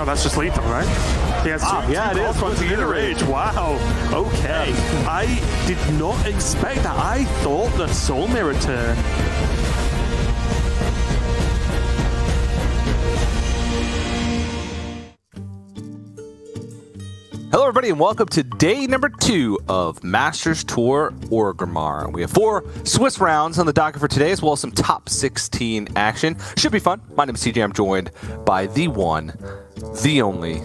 No, that's just lethal, right? He has yeah, it is. 20 in a rage. Wow. Okay. I did not expect that. I thought the Soul Mirror turn. Hello everybody and welcome to day number 2 of Masters Tour Orgrimmar. We have 4 Swiss rounds on the docket for today as well as some top 16 action. Should be fun. My name is CJ. I'm joined by the one, the only,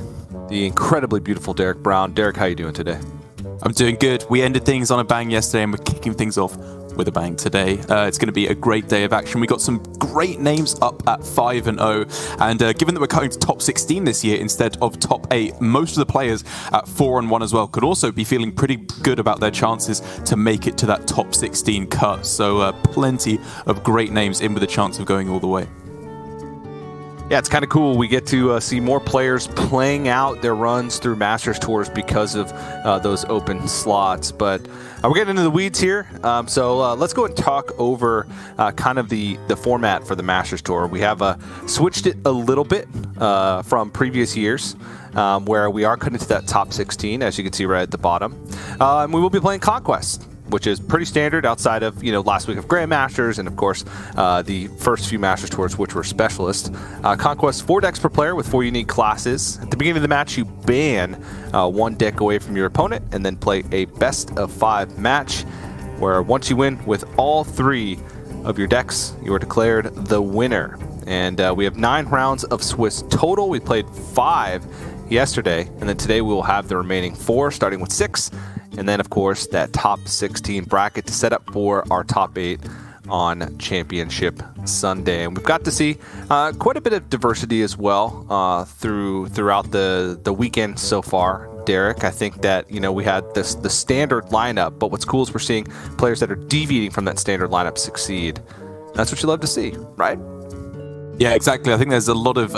the incredibly beautiful Derek Brown. Derek, how you doing today? I'm doing good. We ended things on a bang yesterday and we're kicking things off with a bang today. It's going to be a great day of action. We got some great names up at 5-0, and given that we're going to top 16 this year instead of top 8, most of the players at 4-1 as well could also be feeling pretty good about their chances to make it to that top 16 cut. So plenty of great names in with a chance of going all the way. Yeah, it's kind of cool. We get to see more players playing out their runs through Masters Tours because of those open slots. But we're getting into the weeds here. So let's go and talk over kind of the format for the Masters Tour. We have switched it a little bit from previous years, where we are cutting to that top 16, as you can see right at the bottom. And we will be playing Conquest, which is pretty standard outside of, last week of Grandmasters and, of course, the first few Masters Tours, which were specialists. Conquest, 4 decks per player with 4 unique classes. At the beginning of the match, you ban 1 deck away from your opponent and then play a best-of-5 match where once you win with all 3 of your decks, you are declared the winner. And we have 9 rounds of Swiss total. We played 5 yesterday, and then today we will have the remaining 4, starting with 6. And then, of course, that top 16 bracket to set up for our top 8 on Championship Sunday. And we've got to see quite a bit of diversity as well throughout the weekend so far, Derek. I think that, we had the standard lineup, but what's cool is we're seeing players that are deviating from that standard lineup succeed. That's what you love to see, right? Yeah, exactly. I think there's a lot of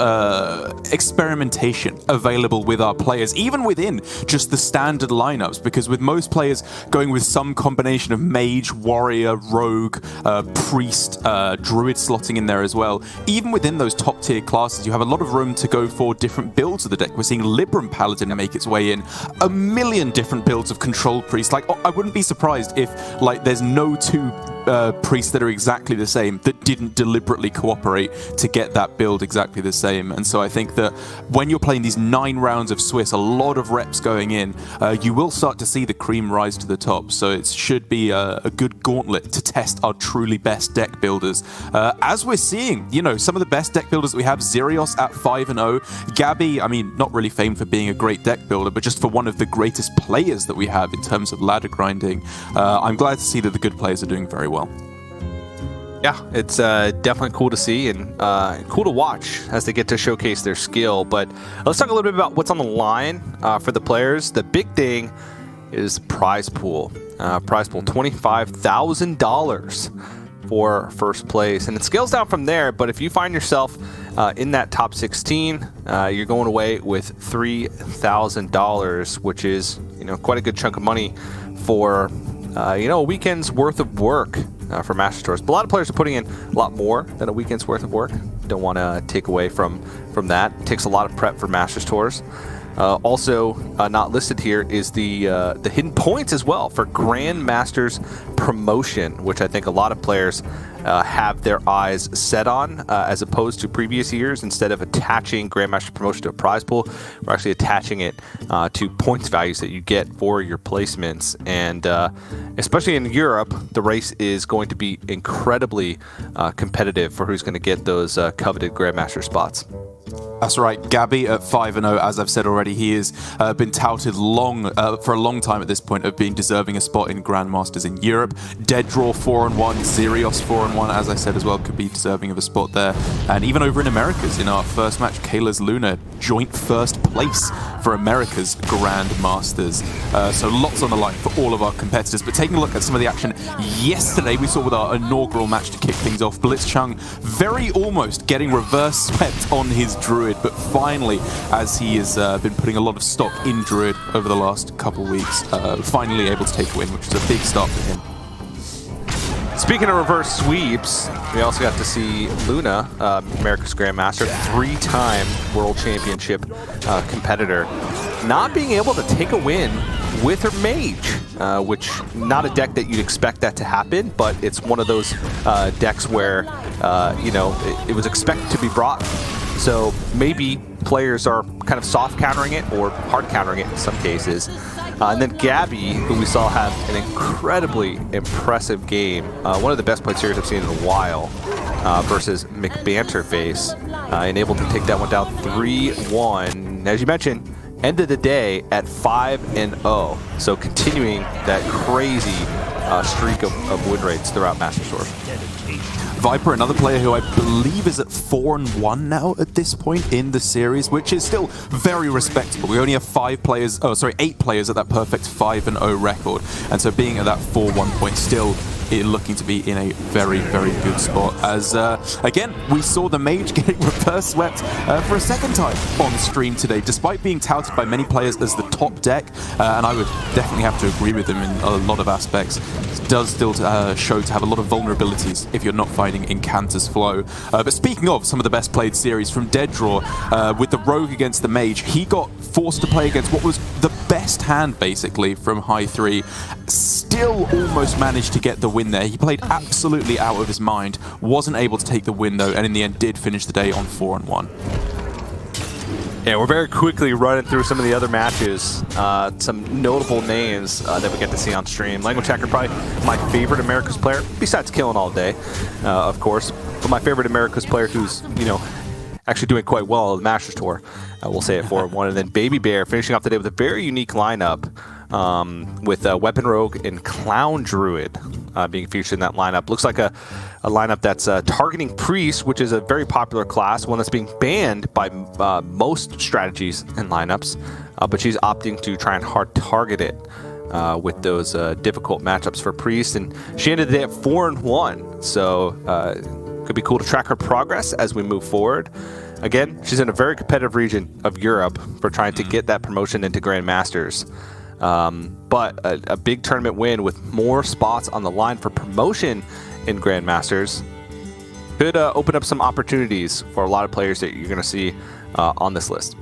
experimentation available with our players, even within just the standard lineups, because with most players going with some combination of mage, warrior, rogue, priest, druid slotting in there as well, even within those top tier classes, you have a lot of room to go for different builds of the deck. We're seeing Libram Paladin make its way in, a million different builds of control priest. I wouldn't be surprised if there's no 2 priests that are exactly the same that didn't deliberately cooperate to get that build exactly the same. And so I think that when you're playing these 9 rounds of Swiss, a lot of reps going in, you will start to see the cream rise to the top. So it should be a good gauntlet to test our truly best deck builders. As we're seeing, some of the best deck builders that we have, Zerios at 5-0, Gabby, not really famed for being a great deck builder, but just for one of the greatest players that we have in terms of ladder grinding. I'm glad to see that the good players are doing very well. Yeah, it's definitely cool to see and cool to watch as they get to showcase their skill. But let's talk a little bit about what's on the line for the players. The big thing is prize pool. Prize pool, $25,000 for first place. And it scales down from there, but if you find yourself in that top 16, you're going away with $3,000, which is, quite a good chunk of money for, a weekend's worth of work for Masters Tours. But a lot of players are putting in a lot more than a weekend's worth of work. Don't want to take away from that. It takes a lot of prep for Masters Tours. Also, not listed here is the hidden points as well for Grandmasters promotion, which I think a lot of players have their eyes set on, as opposed to previous years. Instead of attaching Grandmaster promotion to a prize pool, we're actually attaching it to points values that you get for your placements. And especially in Europe, the race is going to be incredibly competitive for who's going to get those coveted Grandmaster spots. That's right, Gabby at 5-0, as I've said already, he has been touted for a long time at this point of being deserving a spot in Grandmasters in Europe. Dead Draw 4-1, Zerios 4-1, as I said as well, could be deserving of a spot there. And even over in Americas, in our first match, Kayla's Luna, joint first place for America's Grandmasters. So lots on the line for all of our competitors. But taking a look at some of the action yesterday, we saw with our inaugural match to kick things off, Blitzchung very almost getting reverse swept on his Druid, but finally, as he has been putting a lot of stock in Druid over the last couple of weeks, finally able to take a win, which is a big start for him. Speaking of reverse sweeps, we also got to see Luna, America's Grandmaster, 3-time World Championship competitor, not being able to take a win with her Mage, which not a deck that you'd expect that to happen, but it's one of those decks where, you know, it was expected to be brought. So maybe players are kind of soft countering it or hard countering it in some cases. And then Gabby, who we saw have an incredibly impressive game, one of the best played series I've seen in a while, versus McBanterface, and able to take that one down 3-1. As you mentioned, end of the day at 5-0. So continuing that crazy streak of win rates throughout Masters Tour. Viper, another player who I believe is at 4-1 now at this point in the series, which is still very respectable. We only have 8 players at that perfect 5-0 record, and so being at that 4-1 point still looking to be in a very, very good spot. As again, we saw the Mage getting reverse swept for a second time on stream today, despite being touted by many players as the top deck, and I would definitely have to agree with him in a lot of aspects. It does still show to have a lot of vulnerabilities if you're not fighting Incanta's flow. But speaking of some of the best played series from Dead Draw, with the Rogue against the Mage, he got forced to play against what was the best hand basically from High 3. Still almost managed to get the win there. He played absolutely out of his mind, wasn't able to take the win though, and in the end did finish the day on 4-1. Yeah, we're very quickly running through some of the other matches. Some notable names that we get to see on stream. Language Hacker, probably my favorite America's player, besides Killing All Day, of course. But my favorite America's player who's, you know, actually doing quite well on the Masters Tour. We'll say it 4-1. And then Baby Bear finishing off the day with a very unique lineup, with Weapon Rogue and Clown Druid being featured in that lineup. Looks like a lineup that's targeting Priest, which is a very popular class, one that's being banned by most strategies and lineups, but she's opting to try and hard target it with those difficult matchups for Priest. And she ended the day at 4-1, so could be cool to track her progress as we move forward. Again, she's in a very competitive region of Europe for trying to get that promotion into Grandmasters. But a big tournament win with more spots on the line for promotion in Grandmasters could open up some opportunities for a lot of players that you're going to see on this list.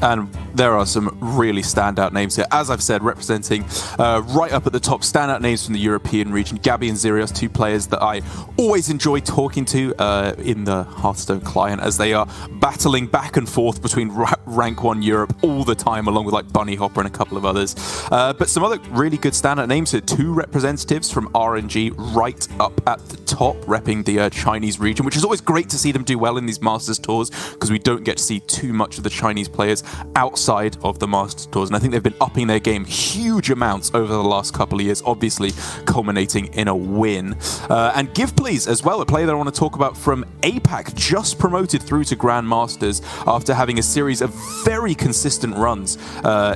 And there are some really standout names here. As I've said, representing right up at the top, standout names from the European region. Gabby and Zerios, 2 players that I always enjoy talking to in the Hearthstone client, as they are battling back and forth between Rank 1 Europe all the time, along with like Bunny Hopper and a couple of others. But some other really good standout names here. 2 representatives from RNG right up at the top, repping the Chinese region, which is always great to see them do well in these Masters Tours, because we don't get to see too much of the Chinese players outside of the Masters Tours, and I think they've been upping their game huge amounts over the last couple of years, obviously culminating in a win. And Give Please as well, a player that I want to talk about from APAC, just promoted through to Grandmasters after having a series of very consistent runs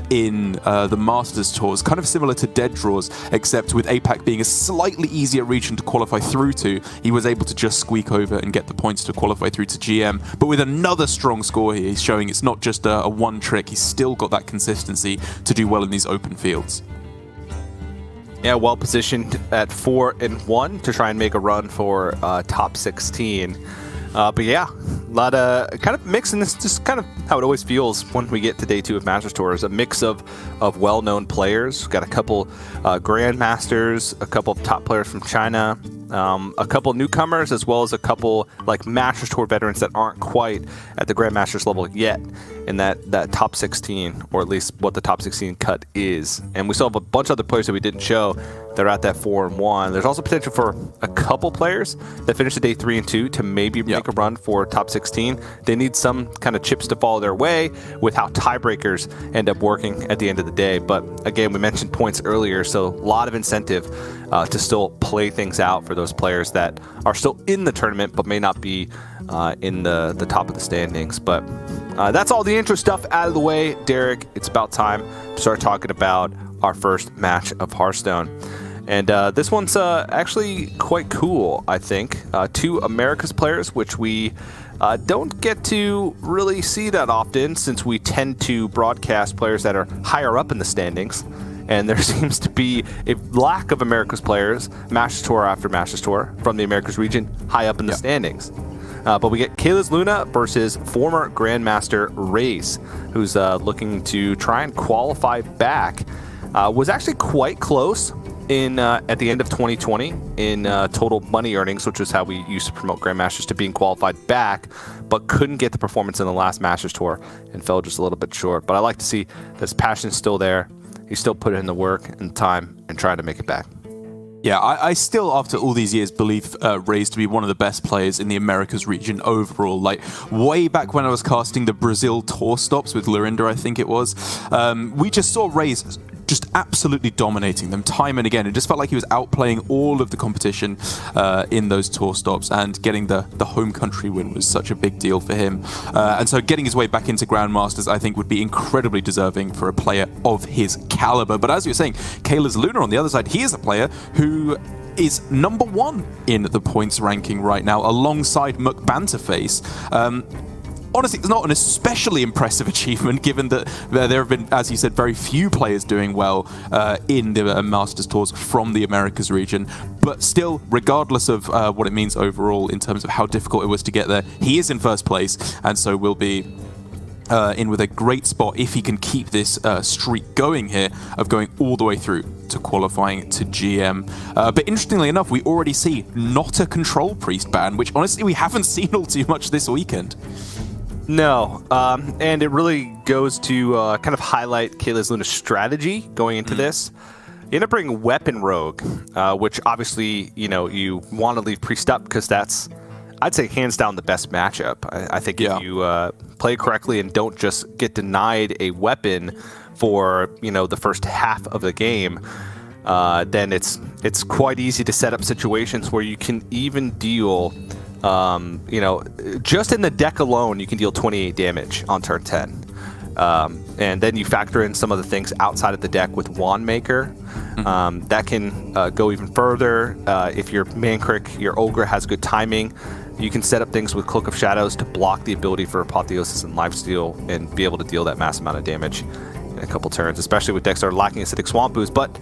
in the Masters Tours, kind of similar to Dead Draws, except with APAC being a slightly easier region to qualify through to, he was able to just squeak over and get the points to qualify through to GM. But with another strong score here, he's showing it's not just a one trick, he's still got that consistency to do well in these open fields. Yeah, well positioned at 4-1 to try and make a run for top 16. But yeah, a lot of kind of mix, and this is just kind of how it always feels when we get to day 2 of Masters Tours. A mix of well-known players. Got a couple Grandmasters, a couple of top players from China, a couple newcomers, as well as a couple like Masters Tour veterans that aren't quite at the Grandmasters level yet in that top 16, or at least what the top 16 cut is. And we still have a bunch of other players that we didn't show that are at that 4-1. There's also potential for a couple players that finish the day 3 and 2 to maybe make a run for top 16. They need some kind of chips to fall their way with how tiebreakers end up working at the end of the day. But again, we mentioned points earlier, so a lot of incentive to still play things out for those players that are still in the tournament but may not be in the top of the standings. But that's all the intro stuff out of the way. Derek, it's about time to start talking about our first match of Hearthstone. And this one's actually quite cool, I think. 2 America's players, which we don't get to really see that often, since we tend to broadcast players that are higher up in the standings and there seems to be a lack of Americas players, Masters Tour after Masters Tour, from the Americas region, high up in the standings. But we get Kayla's Luna versus former Grandmaster Race, who's looking to try and qualify back. Was actually quite close at the end of 2020 in total money earnings, which is how we used to promote Grandmasters, to being qualified back, but couldn't get the performance in the last Masters Tour and fell just a little bit short. But I like to see that his passion's still there. He still put in the work and time and tried to make it back. Yeah, I still, after all these years, believe Ray's to be one of the best players in the Americas region overall. Like, way back when I was casting the Brazil tour stops with Lorinda, I think it was, we just saw Ray's just absolutely dominating them time and again. It just felt like he was outplaying all of the competition in those tour stops, and getting the home country win was such a big deal for him. And so getting his way back into Grandmasters, I think, would be incredibly deserving for a player of his caliber. But as you were saying, Kayla's Luna on the other side, he is a player who is number 1 in the points ranking right now, alongside McBanterface. Honestly, it's not an especially impressive achievement, given that there have been, as you said, very few players doing well in the Masters Tours from the Americas region. But still, regardless of what it means overall in terms of how difficult it was to get there, he is in first place, and so will be in with a great spot if he can keep this streak going here of going all the way through to qualifying to GM. But interestingly enough, we already see not a Control Priest ban, which honestly we haven't seen all too much this weekend. No, and it really goes to kind of highlight Kayla's Luna's strategy going into this. You end up bringing Weapon Rogue, which obviously, you want to leave Priest up because that's, I'd say, hands down the best matchup. I think if you play correctly and don't just get denied a weapon for, the first half of the game, then it's quite easy to set up situations where you can even deal... just in the deck alone, you can deal 28 damage on turn 10. And then you factor in some of the things outside of the deck with Wand Maker. That can go even further. If your Mankrik, your Ogre, has good timing, you can set up things with Cloak of Shadows to block the ability for Apotheosis and Lifesteal and be able to deal that mass amount of damage in a couple turns, especially with decks that are lacking Acidic Swamp Ooze. But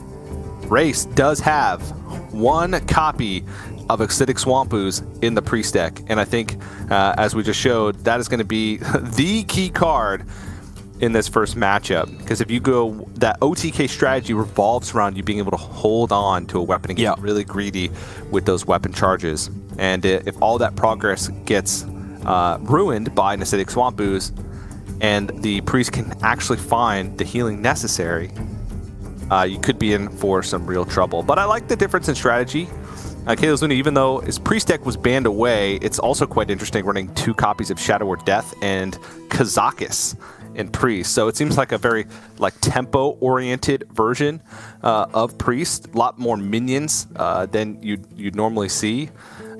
Race does have one copy of Acidic Swamp Ooze in the Priest deck, and I think, as we just showed, that is going to be the key card in this first matchup, because if you go, that OTK strategy revolves around you being able to hold on to a weapon and get really greedy with those weapon charges, and if all that progress gets ruined by an Acidic Swamp Ooze, and the Priest can actually find the healing necessary, you could be in for some real trouble. But I like the difference in strategy. Kayla's Luna, even though his Priest deck was banned away, it's also quite interesting running 2 copies of Shadow or Death and Kazakis in Priest. So it seems like a very tempo-oriented version of Priest. A lot more minions than you'd normally see.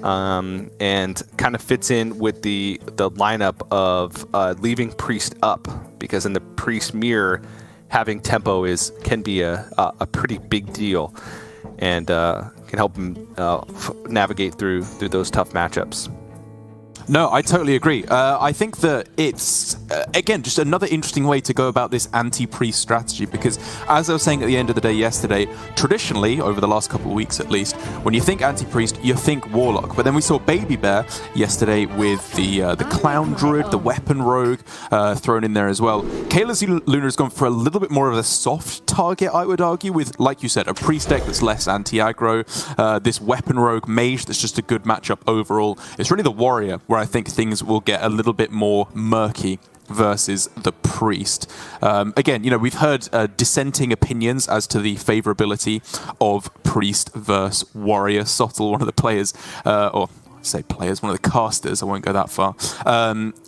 And kind of fits in with the lineup of leaving Priest up, because in the Priest mirror, having tempo can be a pretty big deal, and can help him navigate through those tough matchups. No, I totally agree. I think that it's, again, just another interesting way to go about this anti-priest strategy, because as I was saying at the end of the day yesterday, traditionally, over the last couple of weeks at least, when you think anti-priest, you think warlock. But then we saw Baby Bear yesterday with the clown druid, the weapon rogue thrown in there as well. Kayla's Luna has gone for a little bit more of a soft target, I would argue, with, like you said, a priest deck that's less anti-aggro, this weapon rogue mage that's just a good matchup overall. It's really the warrior where I think things will get a little bit more murky versus the priest. Again, we've heard dissenting opinions as to the favorability of priest versus warrior. Sottle, one of the players, or say players, one of the casters, I won't go that far,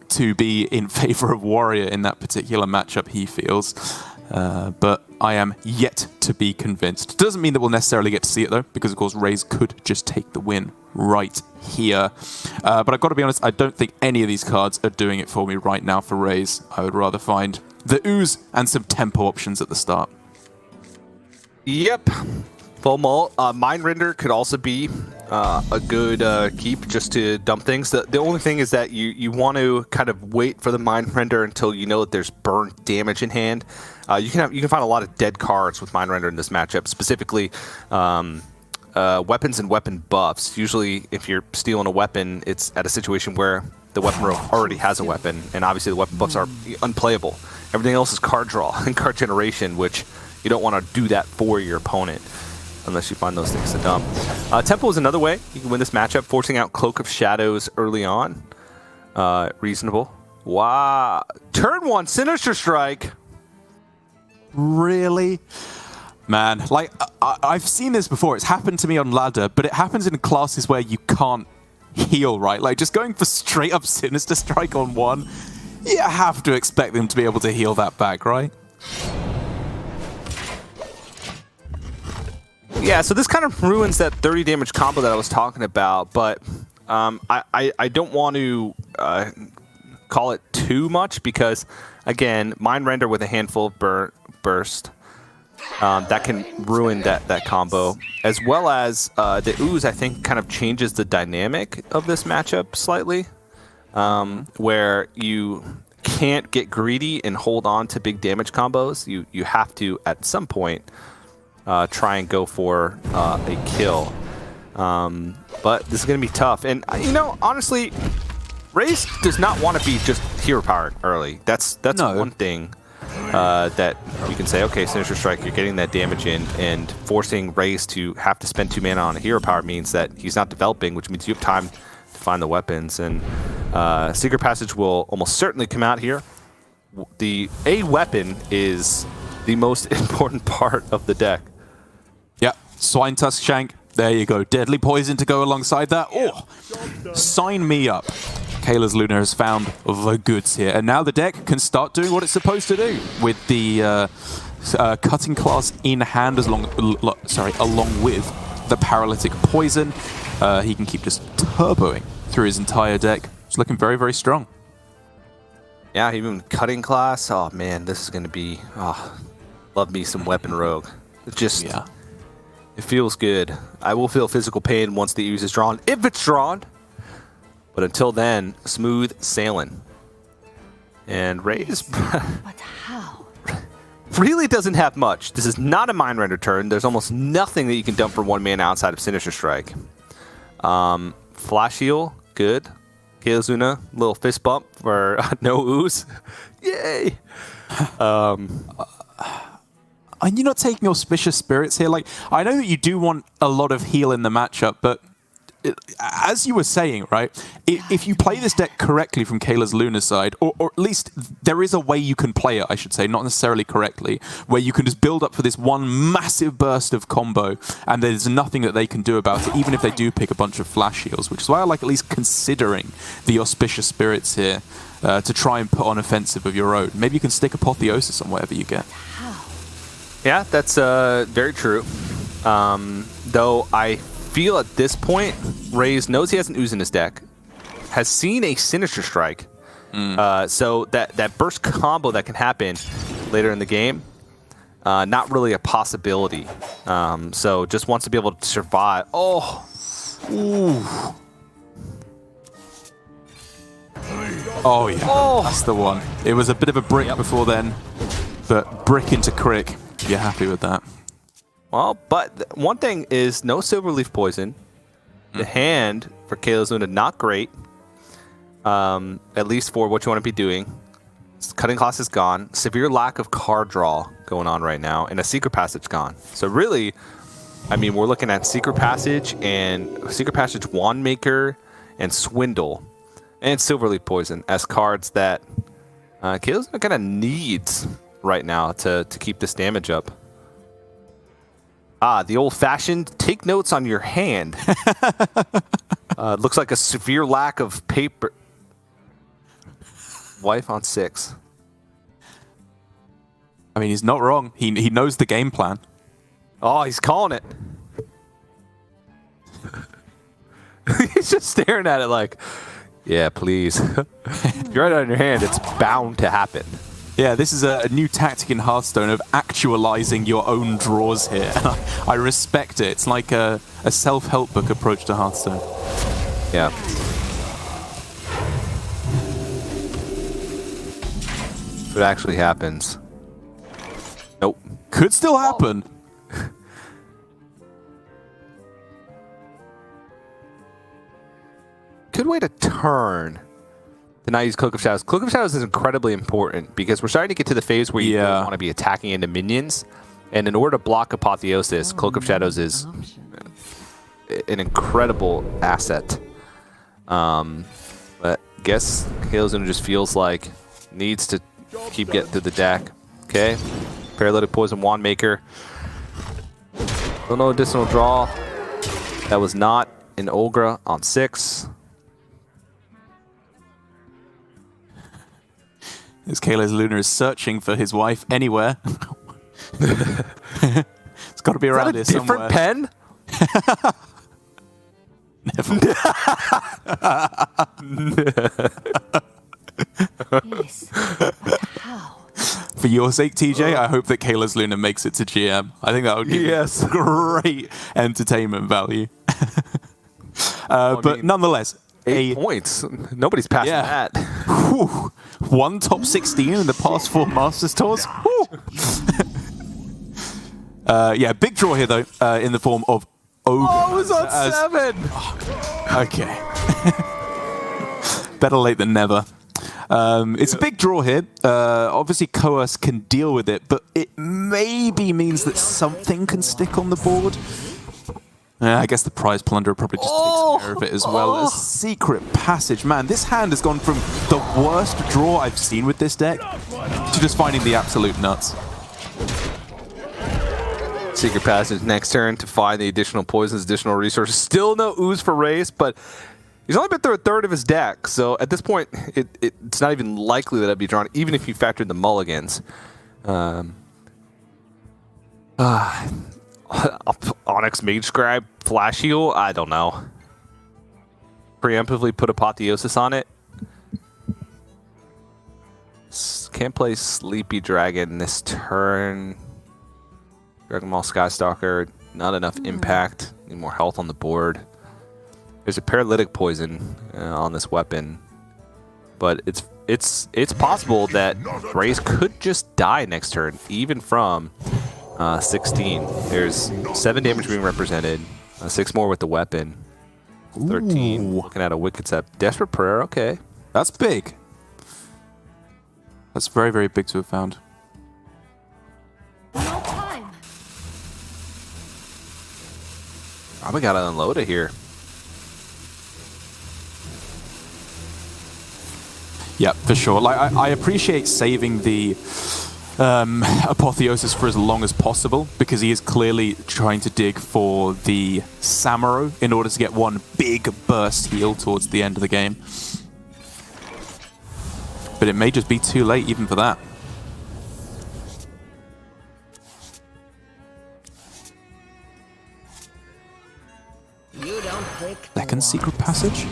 to be in favor of warrior in that particular matchup, he feels. But I am yet to be convinced. Doesn't mean that we'll necessarily get to see it, though, because, of course, Raze could just take the win right here. But I've got to be honest, I don't think any of these cards are doing it for me right now for Raze. I would rather find the ooze and some tempo options at the start. Yep. Full mult. Mind Render could also be a good keep just to dump things. The only thing is that you want to kind of wait for the Mind Render until you know that there's burn damage in hand. You can find a lot of dead cards with Mind Render in this matchup, specifically weapons and weapon buffs. Usually, if you're stealing a weapon, it's at a situation where the weapon row already has a weapon, and obviously the weapon buffs are unplayable. Everything else is card draw and card generation, which you don't want to do that for your opponent unless you find those things to dump. Tempo is another way you can win this matchup, forcing out Cloak of Shadows early on. Reasonable. Wow. Turn 1, Sinister Strike. Really? Man, like, I've seen this before. It's happened to me on ladder, but it happens in classes where you can't heal, right? Like, just going for straight up Sinister Strike on 1, you have to expect them to be able to heal that back, right? Yeah, so this kind of ruins that 30 damage combo that I was talking about, but I don't want to call it too much because, again, Mind Render with a handful of burst, that can ruin that combo, as well as the Ooze, I think, kind of changes the dynamic of this matchup slightly, where you can't get greedy and hold on to big damage combos. You have to, at some point, try and go for a kill. But this is going to be tough. And, honestly, Raze does not want to be just hero powered early. That's one thing that we can say, okay, Sinister Strike, you're getting that damage in, and forcing Raze to have to spend 2 mana on a hero power means that he's not developing, which means you have time to find the weapons. And Secret Passage will almost certainly come out here. A weapon is the most important part of the deck. Yep, Swine Tusk Shank. There you go. Deadly Poison to go alongside that. Oh, sign me up. Kayla's Luna has found the goods here. And now the deck can start doing what it's supposed to do with the cutting class in hand along with the Paralytic Poison. He can keep just turboing through his entire deck. It's looking very, very strong. Yeah, even cutting class. Oh, man, this is going to be... love me some Weapon Rogue. It feels good. I will feel physical pain once the Ooze is drawn, if it's drawn. But until then, smooth sailing. And Raze But how? really doesn't have much. This is not a Mind Render turn. There's almost nothing that you can dump for 1 mana outside of Sinister Strike. Flash Heal, good. Kayla's Luna, little fist bump for no Ooze. Yay! And you're not taking Auspicious Spirits here. Like, I know that you do want a lot of heal in the matchup, but as you were saying, right, if you play this deck correctly from Kayla's Luna side, or at least there is a way you can play it, I should say, not necessarily correctly, where you can just build up for this one massive burst of combo, and there's nothing that they can do about it, even if they do pick a bunch of flash heals, which is why I like at least considering the Auspicious Spirits here to try and put on offensive of your own. Maybe you can stick Apotheosis on whatever you get. Yeah, that's very true. Though I feel at this point, Raze knows he has an Ooze in his deck, has seen a Sinister Strike, so that burst combo that can happen later in the game, not really a possibility. So just wants to be able to survive. Oh, ooh. Oh yeah, that's the one. It was a bit of a brick before then, but brick into crick. You're happy with that? Well, but one thing is no Silverleaf Poison. The hand for Kayla's Luna, not great. At least for what you want to be doing. Cutting class is gone. Severe lack of card draw going on right now, and a Secret Passage gone. So really, I mean, we're looking at Secret Passage and Secret Passage Wand Maker and Swindle and Silverleaf Poison as cards that Kayla's Luna kind of needs right now to keep this damage up. The old-fashioned take notes on your hand. Looks like a severe lack of paper. Wife on 6. I mean, he's not wrong. He knows the game plan. Oh, he's calling it. He's just staring at it like, yeah, please. If you're right on your hand, it's bound to happen. Yeah, this is a new tactic in Hearthstone of actualizing your own draws here. I respect it. It's like a self-help book approach to Hearthstone. Yeah. If it actually happens. Could still happen. Good way to turn to not use Cloak of Shadows. Cloak of Shadows is incredibly important because we're starting to get to the phase where you don't want to be attacking into minions. And in order to block Apotheosis, Cloak of Shadows is an incredible asset. But I guess Halozuna just feels like needs to keep getting through the deck. Okay. Paralytic Poison Wand Maker. No additional draw. That was not an Olgra on 6. As Hearthstone is searching for his wife anywhere. It's got to be around here somewhere. Different pen? Never. Yes. How? For your sake, TJ, I hope that Kayla's Luna makes it to GM. I think that would give great entertainment value. But nonetheless, 8 points. Nobody's passing that. Whew. 1 top 16 in the past 4 Masters Tours. Yeah, big draw here, though, in the form of Ogre. Oh, it was on 7! Okay. Better late than never. It's a big draw here. Obviously, Coerce can deal with it, but it maybe means that something can stick on the board. I guess the Prize Plunderer probably just takes care of it as well. A Secret Passage. Man, this hand has gone from the worst draw I've seen with this deck to just finding the absolute nuts. Secret Passage next turn to find the additional poisons, additional resources. Still no ooze for Race, but he's only been through a third of his deck. So at this point, it's not even likely that it'd be drawn, even if you factor in the mulligans. Onyx Mage Scribe, Flash Heal, I don't know. Preemptively put Apotheosis on it. Can't play Sleepy Dragon this turn. Dragon Ball Skystalker, not enough impact. Need more health on the board. There's a Paralytic Poison on this weapon, but it's possible that Race could just die next turn, even from 16. There's 7 damage being represented, 6 more with the weapon, 13. Ooh. Looking at a Wicked Step. Desperate Prayer, okay. That's big. That's very, very big to have found. No time. Probably got to unload it here. Yeah, for sure. Like I appreciate saving the Apotheosis for as long as possible, because he is clearly trying to dig for the Samuro in order to get one big burst heal towards the end of the game. But it may just be too late even for that. You don't pick. Second Secret Passage?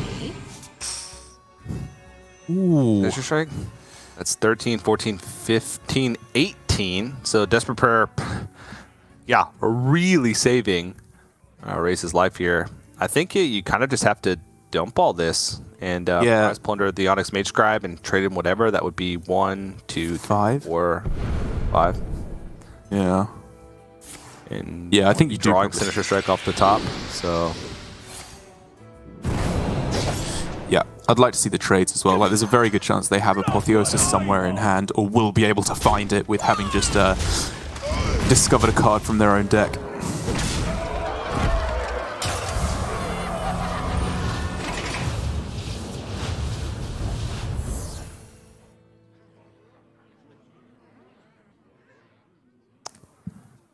Ooh. Treasure Strike. That's 13, 14, 15, 18. So Desperate Prayer, yeah, really saving Race's life here. I think you kind of just have to dump all this and Prize Plunder the Onyx Mage Scribe and trade him whatever. That would be 1, 2, 5, 4, 5. Yeah. And yeah, I think you drawing Sinister Strike off the top. So yeah, I'd like to see the trades as well. Like, there's a very good chance they have Apotheosis somewhere in hand, or will be able to find it with having just discovered a card from their own deck.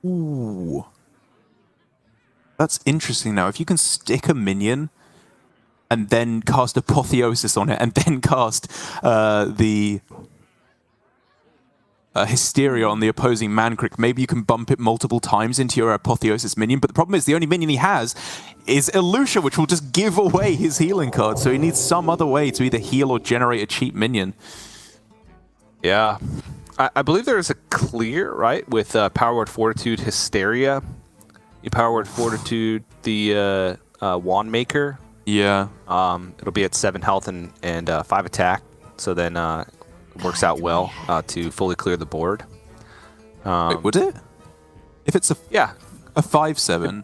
Ooh. That's interesting now. If you can stick a minion and then cast Apotheosis on it, and then cast the Hysteria on the opposing Mankrik, maybe you can bump it multiple times into your Apotheosis minion. But the problem is the only minion he has is Elusha, which will just give away his healing card. So he needs some other way to either heal or generate a cheap minion. yeah, I believe there is a clear, right, with Power Word Fortitude, Hysteria. You Power Word Fortitude the Wand Maker. Yeah. It'll be at 7 health and 5 attack. So then it works out well to fully clear the board. Wait, would it? If it's a 5/7.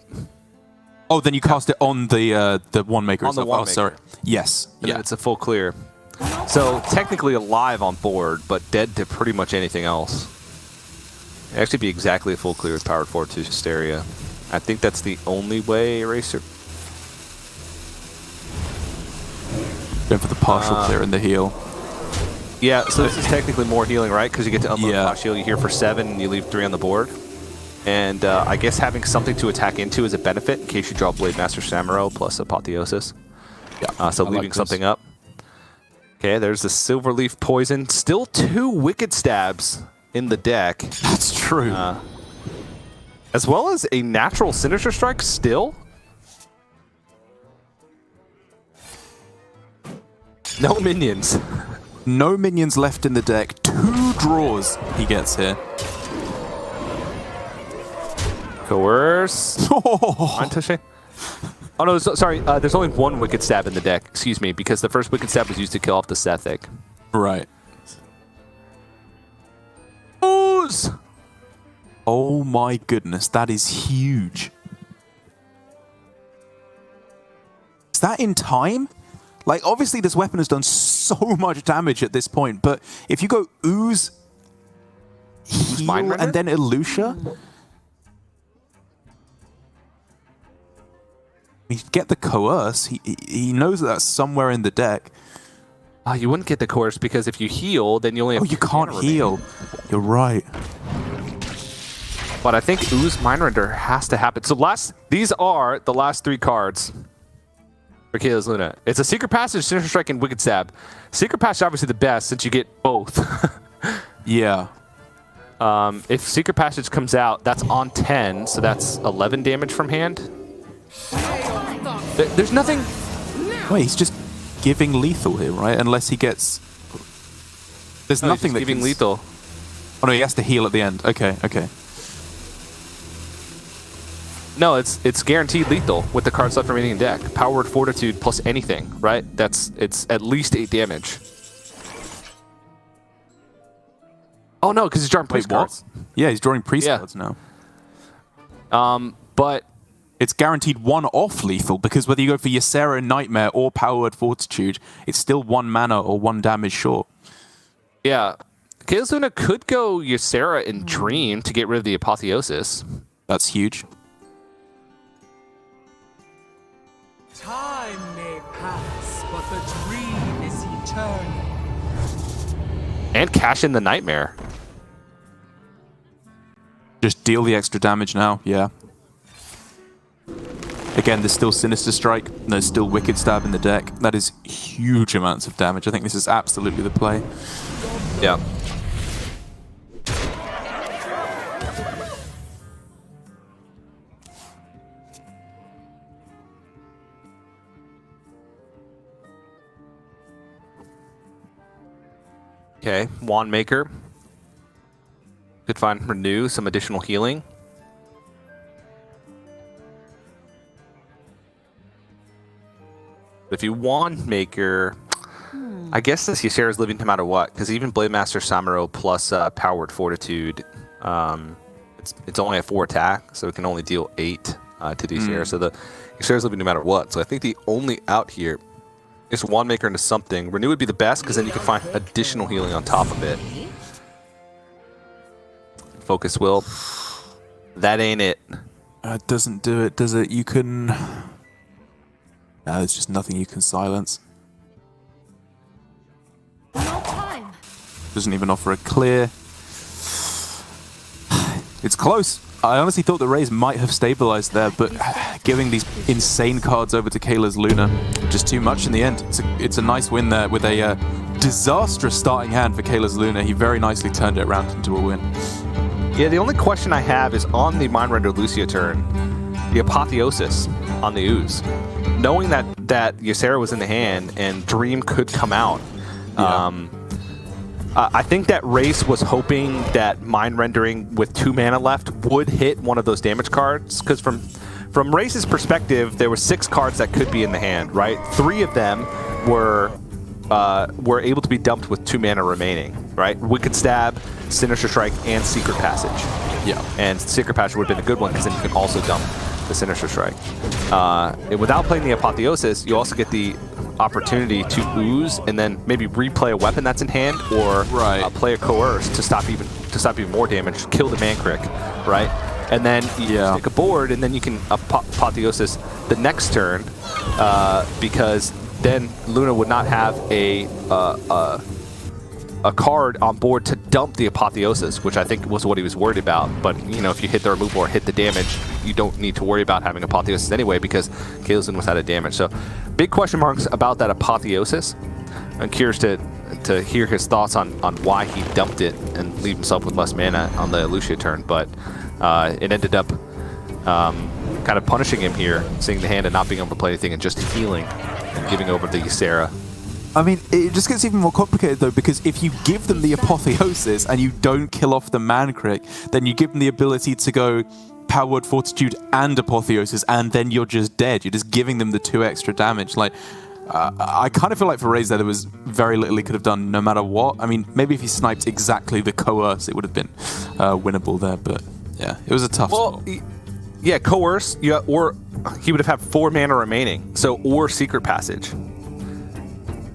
Oh, then you cast it on the one maker. On the itself. one Oh, maker. sorry. Yes. And Yeah. it's a full clear. So technically alive on board, but dead to pretty much anything else. It'd actually be exactly a full clear with powered forward to Hysteria. I think that's the only way Eraser. Going for the partial clear and the heal. Yeah, so this is technically more healing, right? Because you get to unload Yeah. flash heal. You heal for 7 and you leave 3 on the board. And I guess having something to attack into is a benefit in case you draw Blade Master Samuro plus Apotheosis. Yeah. So I leaving like this. something up. Okay, there's the Silverleaf Poison. Still 2 Wicked Stabs in the deck. That's true. As well as a natural Sinister Strike still. No minions. No minions left in the deck. 2 draws he gets here. Coerce. Mind touching. Oh no, sorry. There's only 1 Wicked Stab in the deck. Excuse me, because the first Wicked Stab was used to kill off the Sethic. Right. Ooze! Oh my goodness, that is huge. Is that in time? Like, obviously this weapon has done so much damage at this point, but if you go Ooze, heal, Mindrender? and then Elucia, you get the Coerce. He knows that that's somewhere in the deck. You wouldn't get the Coerce because if you heal, then you only have Oh, you 2 can't mana heal. remaining. You're right. But I think Ooze Mindrender has to happen. So these are the last 3 cards for Kayla's Luna. It's a Secret Passage, Sinister Strike, and Wicked Stab. Secret Passage is obviously the best since you get both. Yeah. If Secret Passage comes out, that's on 10, so that's 11 damage from hand. There's nothing... Wait, he's just giving lethal here, right? Unless he gets... There's No, he's nothing just that giving can... lethal. Oh no, he has to heal at the end. Okay, okay. No, it's guaranteed lethal with the cards left remaining in deck. Powered Fortitude plus anything, right? It's at least 8 damage. Oh no, because he's drawing priest cards. Yeah, he's drawing priest Yeah. cards now. But It's guaranteed 1 off lethal because whether you go for Ysera Nightmare or Powered Fortitude, it's still 1 mana or 1 damage short. yeah, Kayla's Luna could go Ysera and Dream to get rid of the Apotheosis. That's huge. Time may pass, but the dream is eternal. And cash in the Nightmare. Just deal the extra damage now, yeah. Again, there's still Sinister Strike, and there's still Wicked Stab in the deck. That is huge amounts of damage. I think this is absolutely the play. Yeah. Okay, Wand Maker. Could find Renew, some additional healing. If you Wand Maker, I guess this Ysera is living no matter what, because even Blade Master Samuro plus Powered Fortitude, it's only a 4 attack, so it can only deal 8 to the Ysera. So the Ysera is living no matter what. So I think the only out here is Wand Maker into something. Renew would be the best, because then you can find additional healing on top of it. Focus Will. That ain't it. It doesn't do it, does it? You can... Nah, there's just nothing you can silence. No time. Doesn't even offer a clear. It's close. I honestly thought the Rays might have stabilized there, but giving these insane cards over to Kayla's Luna, just too much in the end. It's a nice win there with a disastrous starting hand for Kayla's Luna. He very nicely turned it around into a win. Yeah, the only question I have is on the Mindrender Lucia turn, the Apotheosis on the Ooze. Knowing that Ysera was in the hand and Dream could come out, I think that Race was hoping that Mind Rendering with 2 mana left would hit one of those damage cards, because from Race's perspective, there were 6 cards that could be in the hand, right? 3 of them were able to be dumped with 2 mana remaining, right? Wicked Stab, Sinister Strike, and Secret Passage. Yeah. And Secret Passage would have been a good one because then you can also dump the Sinister Strike. Without playing the Apotheosis, you also get the opportunity to ooze and then maybe replay a weapon that's in hand, or play a Coerce to stop even more damage, kill the Mankrik, right? And then you take a board, and then you can Apotheosis the next turn, because then Luna would not have a card on board to dump the Apotheosis, which I think was what he was worried about. But, you know, if you hit the removal or hit the damage, you don't need to worry about having Apotheosis anyway, because Kael'Thas was out of damage. So, big question marks about that Apotheosis. I'm curious to hear his thoughts on why he dumped it and leave himself with less mana on the Lucia turn. But it ended up kind of punishing him here, seeing the hand and not being able to play anything and just healing and giving over the Ysera. I mean, it just gets even more complicated, though, because if you give them the Apotheosis and you don't kill off the Mankrik, then you give them the ability to go Power Word, Fortitude, and Apotheosis, and then you're just dead. You're just giving them the 2 extra damage. Like, I kind of feel like for Raze there was very little he could have done no matter what. I mean, maybe if he sniped exactly the Coerce, it would have been winnable there, but yeah, it was a tough spot. Yeah, Coerce, or he would have had 4 mana remaining, or Secret Passage.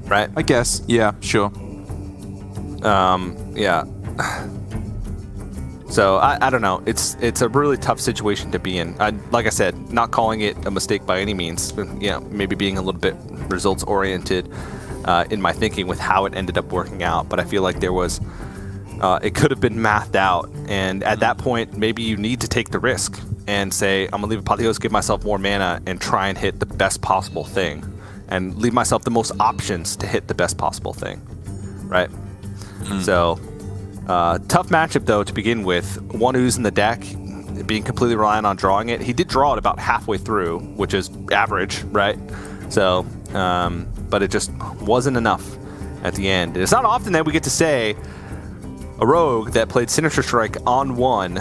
Right? I guess. Yeah, sure. Yeah. So, I don't know. It's a really tough situation to be in. Like I said, not calling it a mistake by any means. Maybe being a little bit results-oriented in my thinking with how it ended up working out. But I feel like there was... it could have been mathed out. And at that point, maybe you need to take the risk and say, I'm going to leave Apotheosis, give myself more mana, and try and hit the best possible thing. And leave myself the most options to hit the best possible thing, right? So, tough matchup, though, to begin with. 1 ooze in the deck, being completely reliant on drawing it. He did draw it about halfway through, which is average, right? So, but it just wasn't enough at the end. It's not often that we get to say a rogue that played Sinister Strike on 1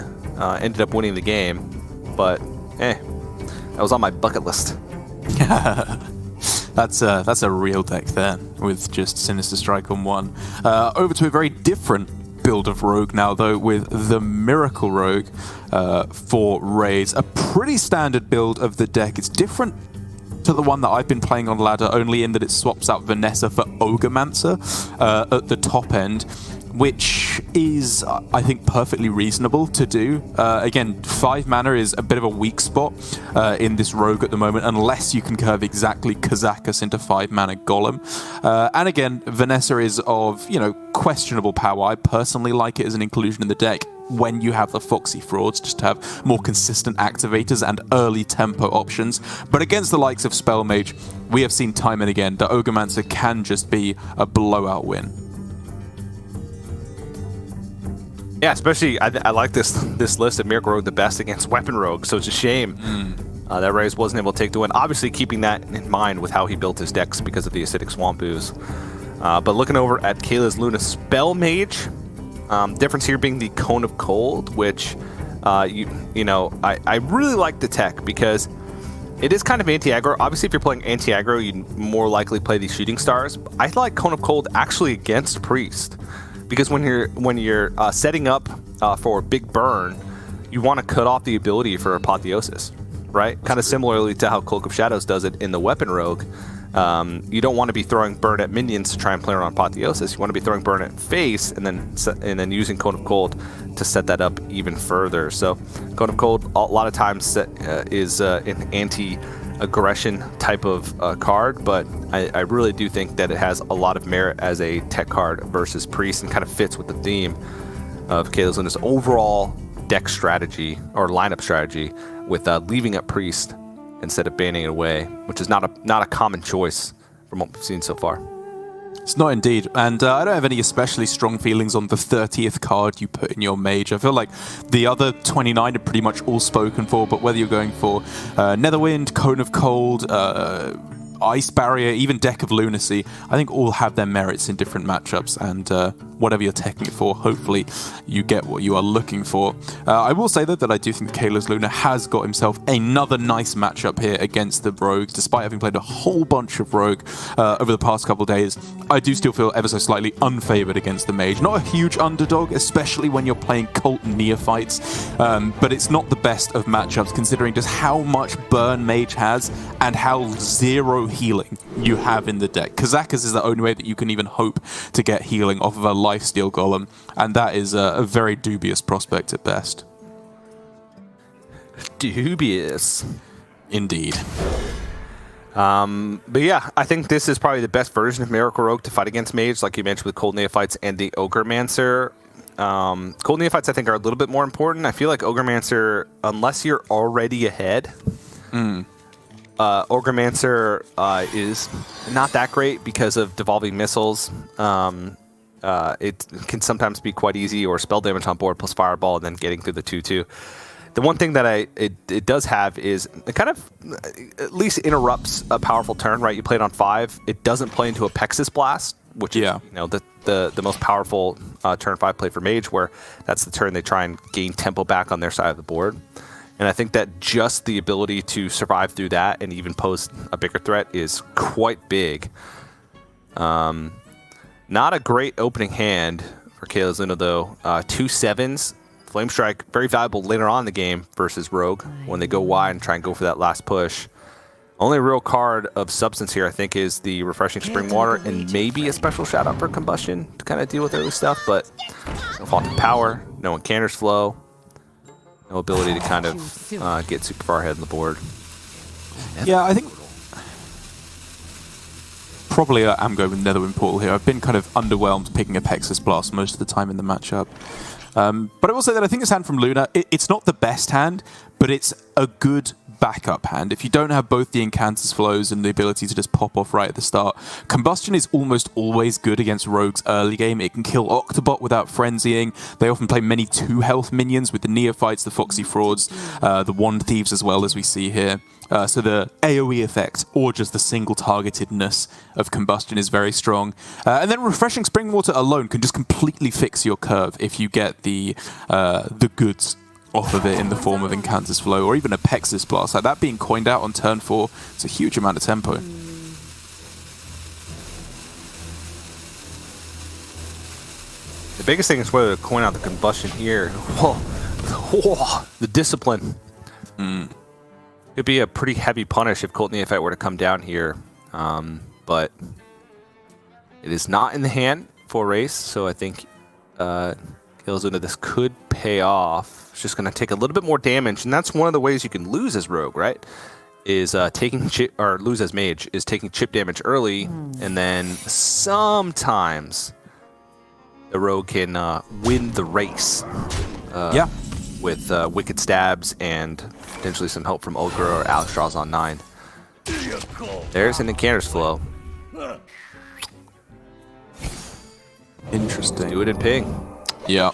ended up winning the game, but, that was on my bucket list. That's a real deck there, with just Sinister Strike on 1. Over to a very different build of Rogue now, though, with the Miracle Rogue for Raze. A pretty standard build of the deck. It's different to the one that I've been playing on ladder, only in that it swaps out Vanessa for Orgrimmar at the top end, which is, I think, perfectly reasonable to do. Again, 5 mana is a bit of a weak spot in this rogue at the moment, unless you can curve exactly Kazakus into 5 mana Golem. And again, Vanessa is of, questionable power. I personally like it as an inclusion in the deck when you have the Foxy Frauds, just to have more consistent activators and early tempo options. But against the likes of Spellmage, we have seen time and again that Orgrimmar can just be a blowout win. Yeah, especially I like this list of Miracle Rogue the best against Weapon Rogue, so it's a shame that Raze wasn't able to take the win. Obviously keeping that in mind with how he built his decks because of the Acidic Swamp Ooze. But looking over at Kayla's Luna Spell Mage, difference here being the Cone of Cold, which I really like the tech because it is kind of anti-aggro. Obviously, if you're playing anti-aggro, you'd more likely play these Shooting Stars. I like Cone of Cold actually against Priest. Because when you're setting up for a big burn, you want to cut off the ability for Apotheosis, right? Kind of similarly to how Cloak of Shadows does it in the Weapon Rogue. You don't want to be throwing burn at minions to try and play around Apotheosis. You want to be throwing burn at face and then using Cone of Cold to set that up even further. So Cone of Cold a lot of times is an anti-aggression type of card, but I really do think that it has a lot of merit as a tech card versus Priest, and kind of fits with the theme of Kayla's Luna's overall deck strategy or lineup strategy with leaving up Priest instead of banning it away, which is not a common choice from what we've seen so far. It's not indeed, and I don't have any especially strong feelings on the 30th card you put in your mage. I feel like the other 29 are pretty much all spoken for, but whether you're going for Netherwind, Cone of Cold, Ice Barrier, even Deck of Lunacy, I think all have their merits in different matchups, and whatever you're taking it for, hopefully you get what you are looking for. I will say, though, that I do think Kalos Luna has got himself another nice matchup here against the Rogue. Despite having played a whole bunch of Rogue over the past couple of days, I do still feel ever so slightly unfavored against the Mage. Not a huge underdog, especially when you're playing Cult Neophytes, but it's not the best of matchups considering just how much burn Mage has and how zero healing you have in the deck. Kazakus is the only way that you can even hope to get healing off of a Lifesteal Golem, and that is a very dubious prospect at best. Dubious. Indeed. But yeah, I think this is probably the best version of Miracle Rogue to fight against Mage, like you mentioned with Cold Neophytes and the Orgrimmancer. Cold Neophytes, I think, are a little bit more important. I feel like Orgrimmancer, unless you're already ahead, Orgrimmancer is not that great because of devolving missiles. It can sometimes be quite easy, or spell damage on board plus fireball and then getting through the 2-2. The one thing that it does have is it kind of at least interrupts a powerful turn, right? You play it on 5. It doesn't play into a Pexus Blast, which is the most powerful turn 5 play for Mage, where that's the turn they try and gain tempo back on their side of the board. And I think that just the ability to survive through that and even pose a bigger threat is quite big. Not a great opening hand for Kalos Luna, though. 2 7s. Flame Strike, very valuable later on in the game versus Rogue when they go wide and try and go for that last push. Only real card of substance here, I think, is the Refreshing Spring Water and maybe a special shout out for Combustion to kind of deal with early stuff, but no Faulty Power, no Encounters Flow, no ability to kind of get super far ahead on the board. Yeah, I think probably I'm going with Netherwind Portal here. I've been kind of underwhelmed picking a Pexus Blast most of the time in the matchup. But I will say that I think this hand from Luna, it's not the best hand, but it's a good backup hand. If you don't have both the Incanters Flows and the ability to just pop off right at the start, Combustion is almost always good against Rogue's early game. It can kill Octobot without frenzying. They often play many 2-health minions with the Neophytes, the Foxy Frauds, the Wand Thieves as well, as we see here. So the AoE effect, or just the single-targetedness of Combustion is very strong. And then Refreshing Spring Water alone can just completely fix your curve if you get the goods off of it in the form of Incantus Flow, or even a Pexus Blast. Like that being coined out on turn 4, it's a huge amount of tempo. The biggest thing is whether to coin out the Combustion here. Whoa. The discipline. It'd be a pretty heavy punish if Cult Neophyte were to come down here, but it is not in the hand for race, so I think Kalos Luna, this could pay off. It's just going to take a little bit more damage, and that's one of the ways you can lose as Rogue, right? Is taking chip, or lose as Mage, is taking chip damage early, and then sometimes the Rogue can win the race. With Wicked Stabs and potentially some help from Orgrimmar or Alex draws on 9. There's an Incanter's Flow. Interesting. Do it in ping. Yeah.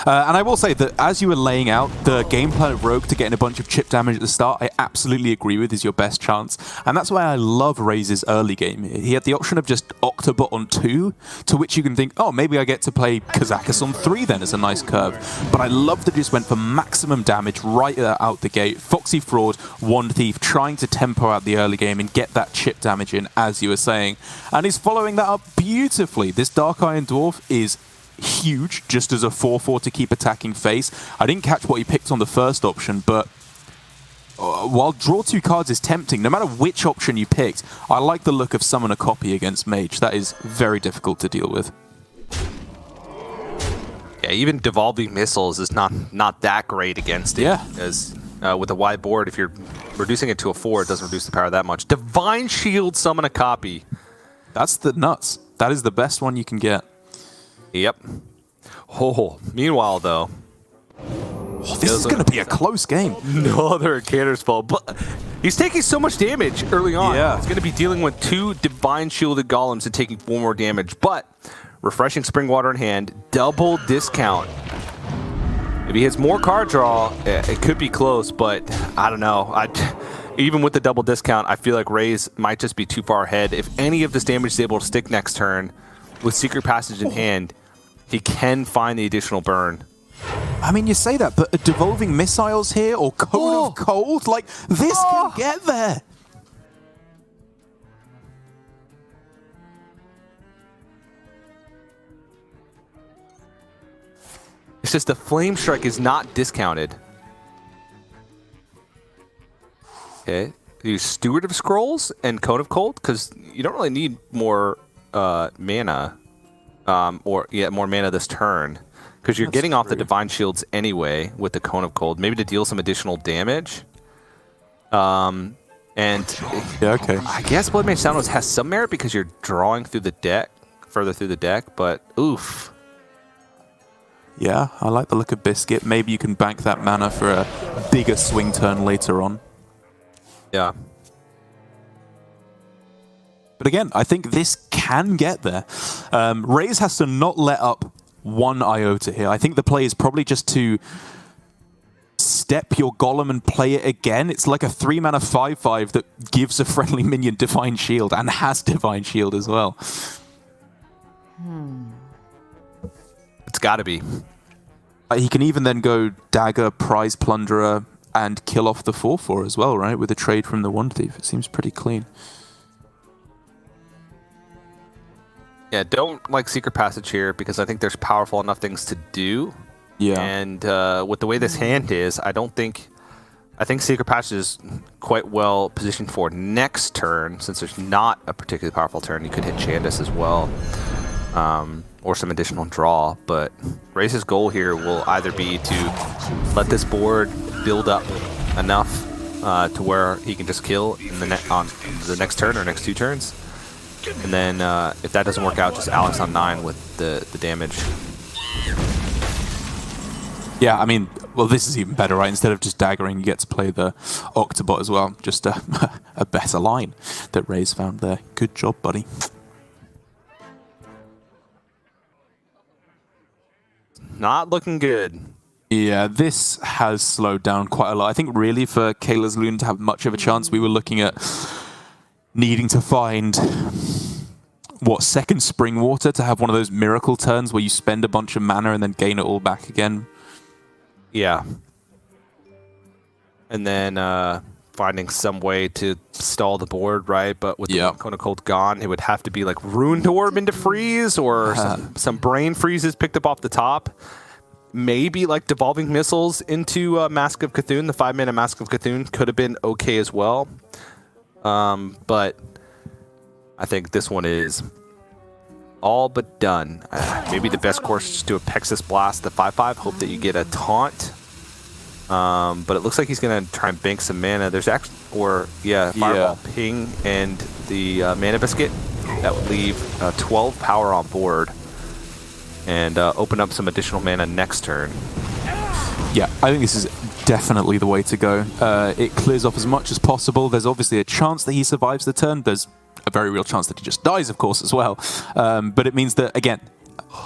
And I will say that as you were laying out, the game plan of Rogue to getting a bunch of chip damage at the start, I absolutely agree with is your best chance. And that's why I love Raze's early game. He had the option of just Octobot on 2, to which you can think, oh, maybe I get to play Kazakus on 3 then as a nice curve. But I love that he just went for maximum damage right out the gate. Foxy Fraud, Wand Thief, trying to tempo out the early game and get that chip damage in, as you were saying. And he's following that up beautifully. This Dark Iron Dwarf is huge just as a 4/4 to keep attacking face. I didn't catch what he picked on the first option, but while draw 2 cards is tempting, no matter which option you picked, I like the look of Summon a Copy against Mage. That is very difficult to deal with. Yeah, even Devolving Missiles is not that great against it. Yeah. Because with a wide board, if you're reducing it to a 4, it doesn't reduce the power that much. Divine Shield, Summon a Copy. That's the nuts. That is the best one you can get. Yep. Oh, meanwhile, though, this is going to be a close game. No other Incanter's Flow, but he's taking so much damage early on. Yeah. He's going to be dealing with 2 Divine Shielded Golems and taking 4 more damage, but Refreshing Spring Water in hand, double discount. If he hits more card draw, it could be close, but I don't know. Even with the double discount, I feel like Raze might just be too far ahead. If any of this damage is able to stick next turn, with Secret Passage in hand, he can find the additional burn. I mean, you say that, but devolving missiles here or Cone of Cold, like this can get there. It's just the Flame Strike is not discounted. Okay, use Steward of Scrolls and Cone of Cold because you don't really need more mana, more mana this turn because you're getting off the Divine Shields anyway with the Cone of Cold, maybe to deal some additional damage. And yeah, okay. I guess Blood Mage Soundless has some merit because you're drawing through the deck, further through the deck, but oof. Yeah, I like the look of Biscuit. Maybe you can bank that mana for a bigger swing turn later on. Yeah. But again, I think this can get there. Raze has to not let up one iota here. I think the play is probably just to step your Golem and play it again. It's like a 3-mana 5/5 that gives a friendly minion Divine Shield and has Divine Shield as well. It's got to be. He can even then go Dagger, Prize Plunderer, and kill off the 4/4 as well, right? With a trade from the Wand Thief. It seems pretty clean. Yeah, don't like Secret Passage here because I think there's powerful enough things to do. Yeah. And with the way this hand is, I think Secret Passage is quite well positioned for next turn since there's not a particularly powerful turn. You could hit Chandis as well. Or some additional draw, but Raze's goal here will either be to let this board build up enough to where he can just kill on the next turn or next 2 turns, and then if that doesn't work out, just Alex on 9 with the damage. Yeah, I mean, well, this is even better, right? Instead of just daggering, you get to play the Octobot as well. Just a better line that Raze found there. Good job, buddy. Not looking good. Yeah, this has slowed down quite a lot. I think really for Kayla's Loon to have much of a chance, we were looking at needing to find, second Spring Water to have one of those miracle turns where you spend a bunch of mana and then gain it all back again. Yeah. And then finding some way to stall the board, right? But with the Cone of Cold gone, it would have to be like Ruined Orb into freeze or some brain freezes picked up off the top. Maybe like Devolving Missiles into Mask of Cthulhu. The 5-mana Mask of Cthulhu could have been okay as well. But I think this one is all but done. Maybe the best course is just do a Pexus Blast, the 5/5. Hope that you get a taunt. But it looks like he's going to try and bank some mana. There's actually, Fireball Ping and the Mana Biscuit. That would leave 12 power on board and open up some additional mana next turn. Yeah, I think this is definitely the way to go. It clears off as much as possible. There's obviously a chance that he survives the turn. There's a very real chance that he just dies, of course, as well. But it means that, again,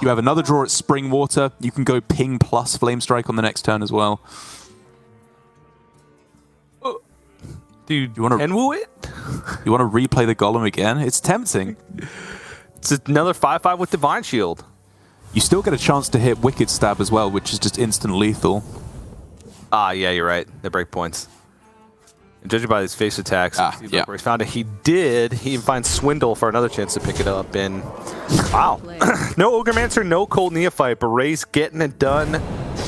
you have another draw at Spring Water. You can go Ping plus Flame Strike on the next turn as well. Dude, you want to woo it? You want to replay the Golem again? It's tempting. It's another 5/5 with Divine Shield. You still get a chance to hit Wicked Stab as well, which is just instant lethal. Ah, yeah, you're right. The breakpoints. And judging by his face attacks, where he found it, he even finds Swindle for another chance to pick it up. And wow, no Orgrimmar, no Cold Neophyte, but Raze getting it done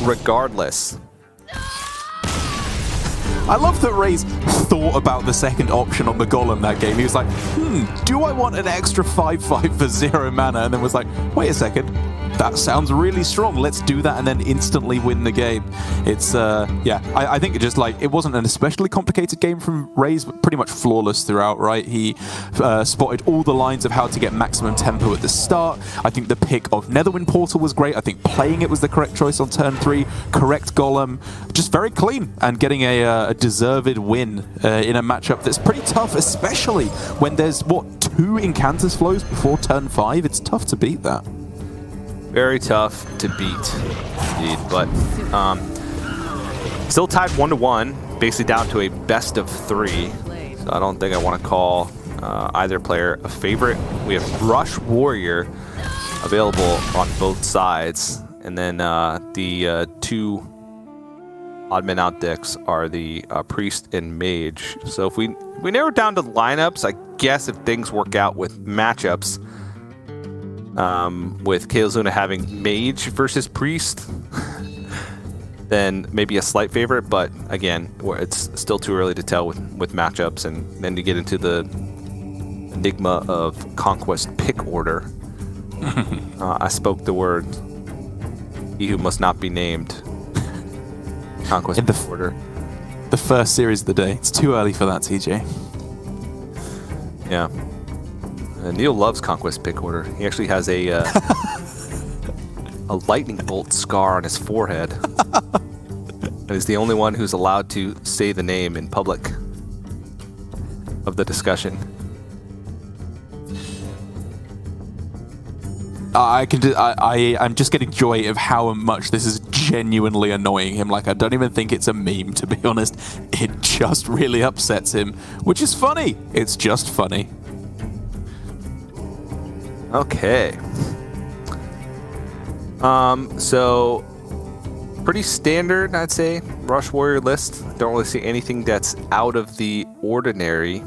regardless. I love that Raze thought about the second option on the Golem that game. He was like, do I want an extra 5/5 for 0 mana? And then was like, wait a second, that sounds really strong. Let's do that and then instantly win the game. It's, I think it just like, it wasn't an especially complicated game from Raze, but pretty much flawless throughout, right? He spotted all the lines of how to get maximum tempo at the start. I think the pick of Netherwind Portal was great. I think playing it was the correct choice on turn 3. Correct Golem. Just very clean and getting a deserved win in a matchup that's pretty tough, especially when there's, 2 Incantus flows before turn 5? It's tough to beat that. Very tough to beat, indeed. But still tied 1-1, basically down to a best of 3. So I don't think I want to call either player a favorite. We have Rush Warrior available on both sides. And then the 2 odd men out decks are the Priest and Mage. So if we narrow it down to lineups, I guess if things work out with matchups, with Chaos Luna having Mage versus Priest, then maybe a slight favorite. But again, it's still too early to tell with matchups, and then to get into the enigma of Conquest pick order. I spoke the word, he who must not be named. Conquest In the pick order. The first series of the day. It's too early for that, TJ. Yeah. Neil loves Conquest pick order. He actually has a a lightning bolt scar on his forehead. And is the only one who's allowed to say the name in public of the discussion. I'm just getting joy of how much this is genuinely annoying him. Like, I don't even think it's a meme, to be honest. It just really upsets him, which is funny. It's just funny. Okay. So pretty standard, I'd say, Rush Warrior list. Don't really see anything that's out of the ordinary.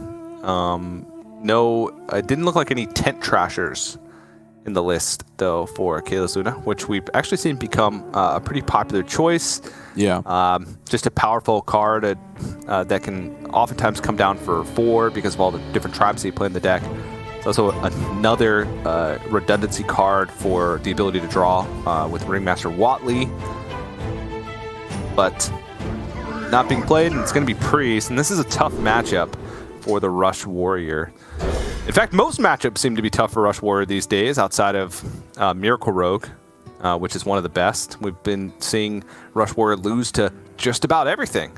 No, it didn't look like any tent trashers in the list, though, for Chaos Luna, which we've actually seen become a pretty popular choice. Yeah. Just a powerful card that can oftentimes come down for 4 because of all the different tribes that you play in the deck. It's also another redundancy card for the ability to draw with Ringmaster Watley, but not being played, and it's going to be Priest, and this is a tough matchup for the Rush Warrior. In fact, most matchups seem to be tough for Rush Warrior these days, outside of Miracle Rogue, which is one of the best. We've been seeing Rush Warrior lose to just about everything.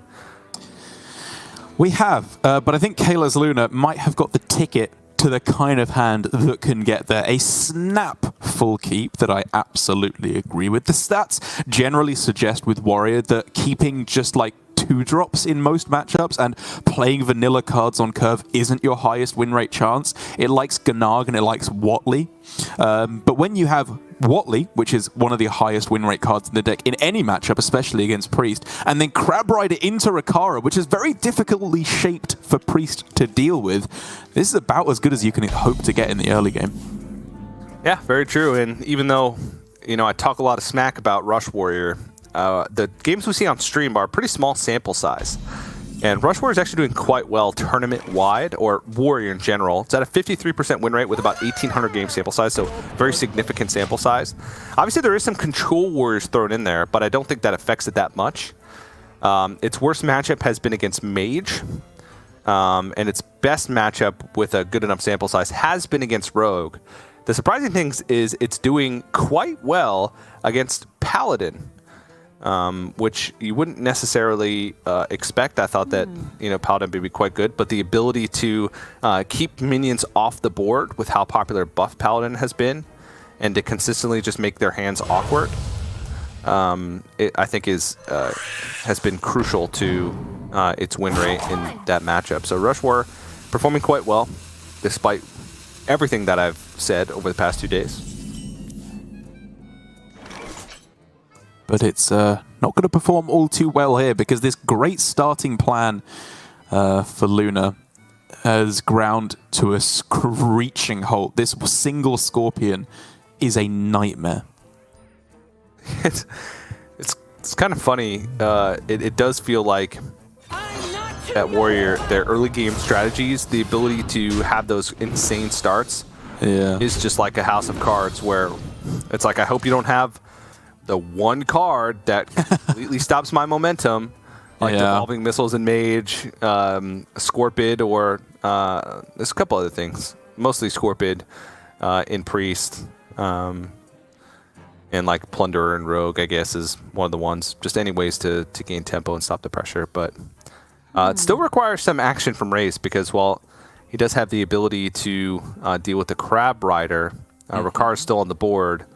We have, but I think Chaos Luna might have got the ticket to the kind of hand that can get there. A snap full keep that I absolutely agree with. The stats generally suggest with Warrior that keeping just like 2 drops in most matchups and playing vanilla cards on curve isn't your highest win rate chance. It likes Gnarg and it likes Watley. But when you have Watley, which is one of the highest win rate cards in the deck in any matchup, especially against Priest, and then Crab Rider into Rakara, which is very difficultly shaped for Priest to deal with, this is about as good as you can hope to get in the early game. Yeah, very true. And even though, I talk a lot of smack about Rush Warrior, the games we see on stream are a pretty small sample size. And Rush Warrior is actually doing quite well tournament-wide, or Warrior in general. It's at a 53% win rate with about 1,800 game sample size, so very significant sample size. Obviously, there is some Control Warriors thrown in there, but I don't think that affects it that much. Its worst matchup has been against Mage, and its best matchup with a good enough sample size has been against Rogue. The surprising thing is it's doing quite well against Paladin, which you wouldn't necessarily expect. I thought that Paladin would be quite good, but the ability to keep minions off the board with how popular buff Paladin has been, and to consistently just make their hands awkward, I think has been crucial to its win rate in that matchup. So Rush War performing quite well, despite everything that I've said over the past 2 days. But it's not going to perform all too well here, because this great starting plan for Luna has ground to a screeching halt. This single Scorpion is a nightmare. It's kind of funny. It does feel like at Warrior, their early game strategies, the ability to have those insane starts, is just like a house of cards, where it's like, I hope you don't have the one card that completely stops my momentum, like Devolving Missiles in Mage, Scorpid, or there's a couple other things, mostly Scorpid in Priest, and like Plunderer and Rogue, I guess, is one of the ones. Just any ways to gain tempo and stop the pressure, but it still requires some action from Race, because while he does have the ability to deal with the Crab Rider, Rakar is still on the board.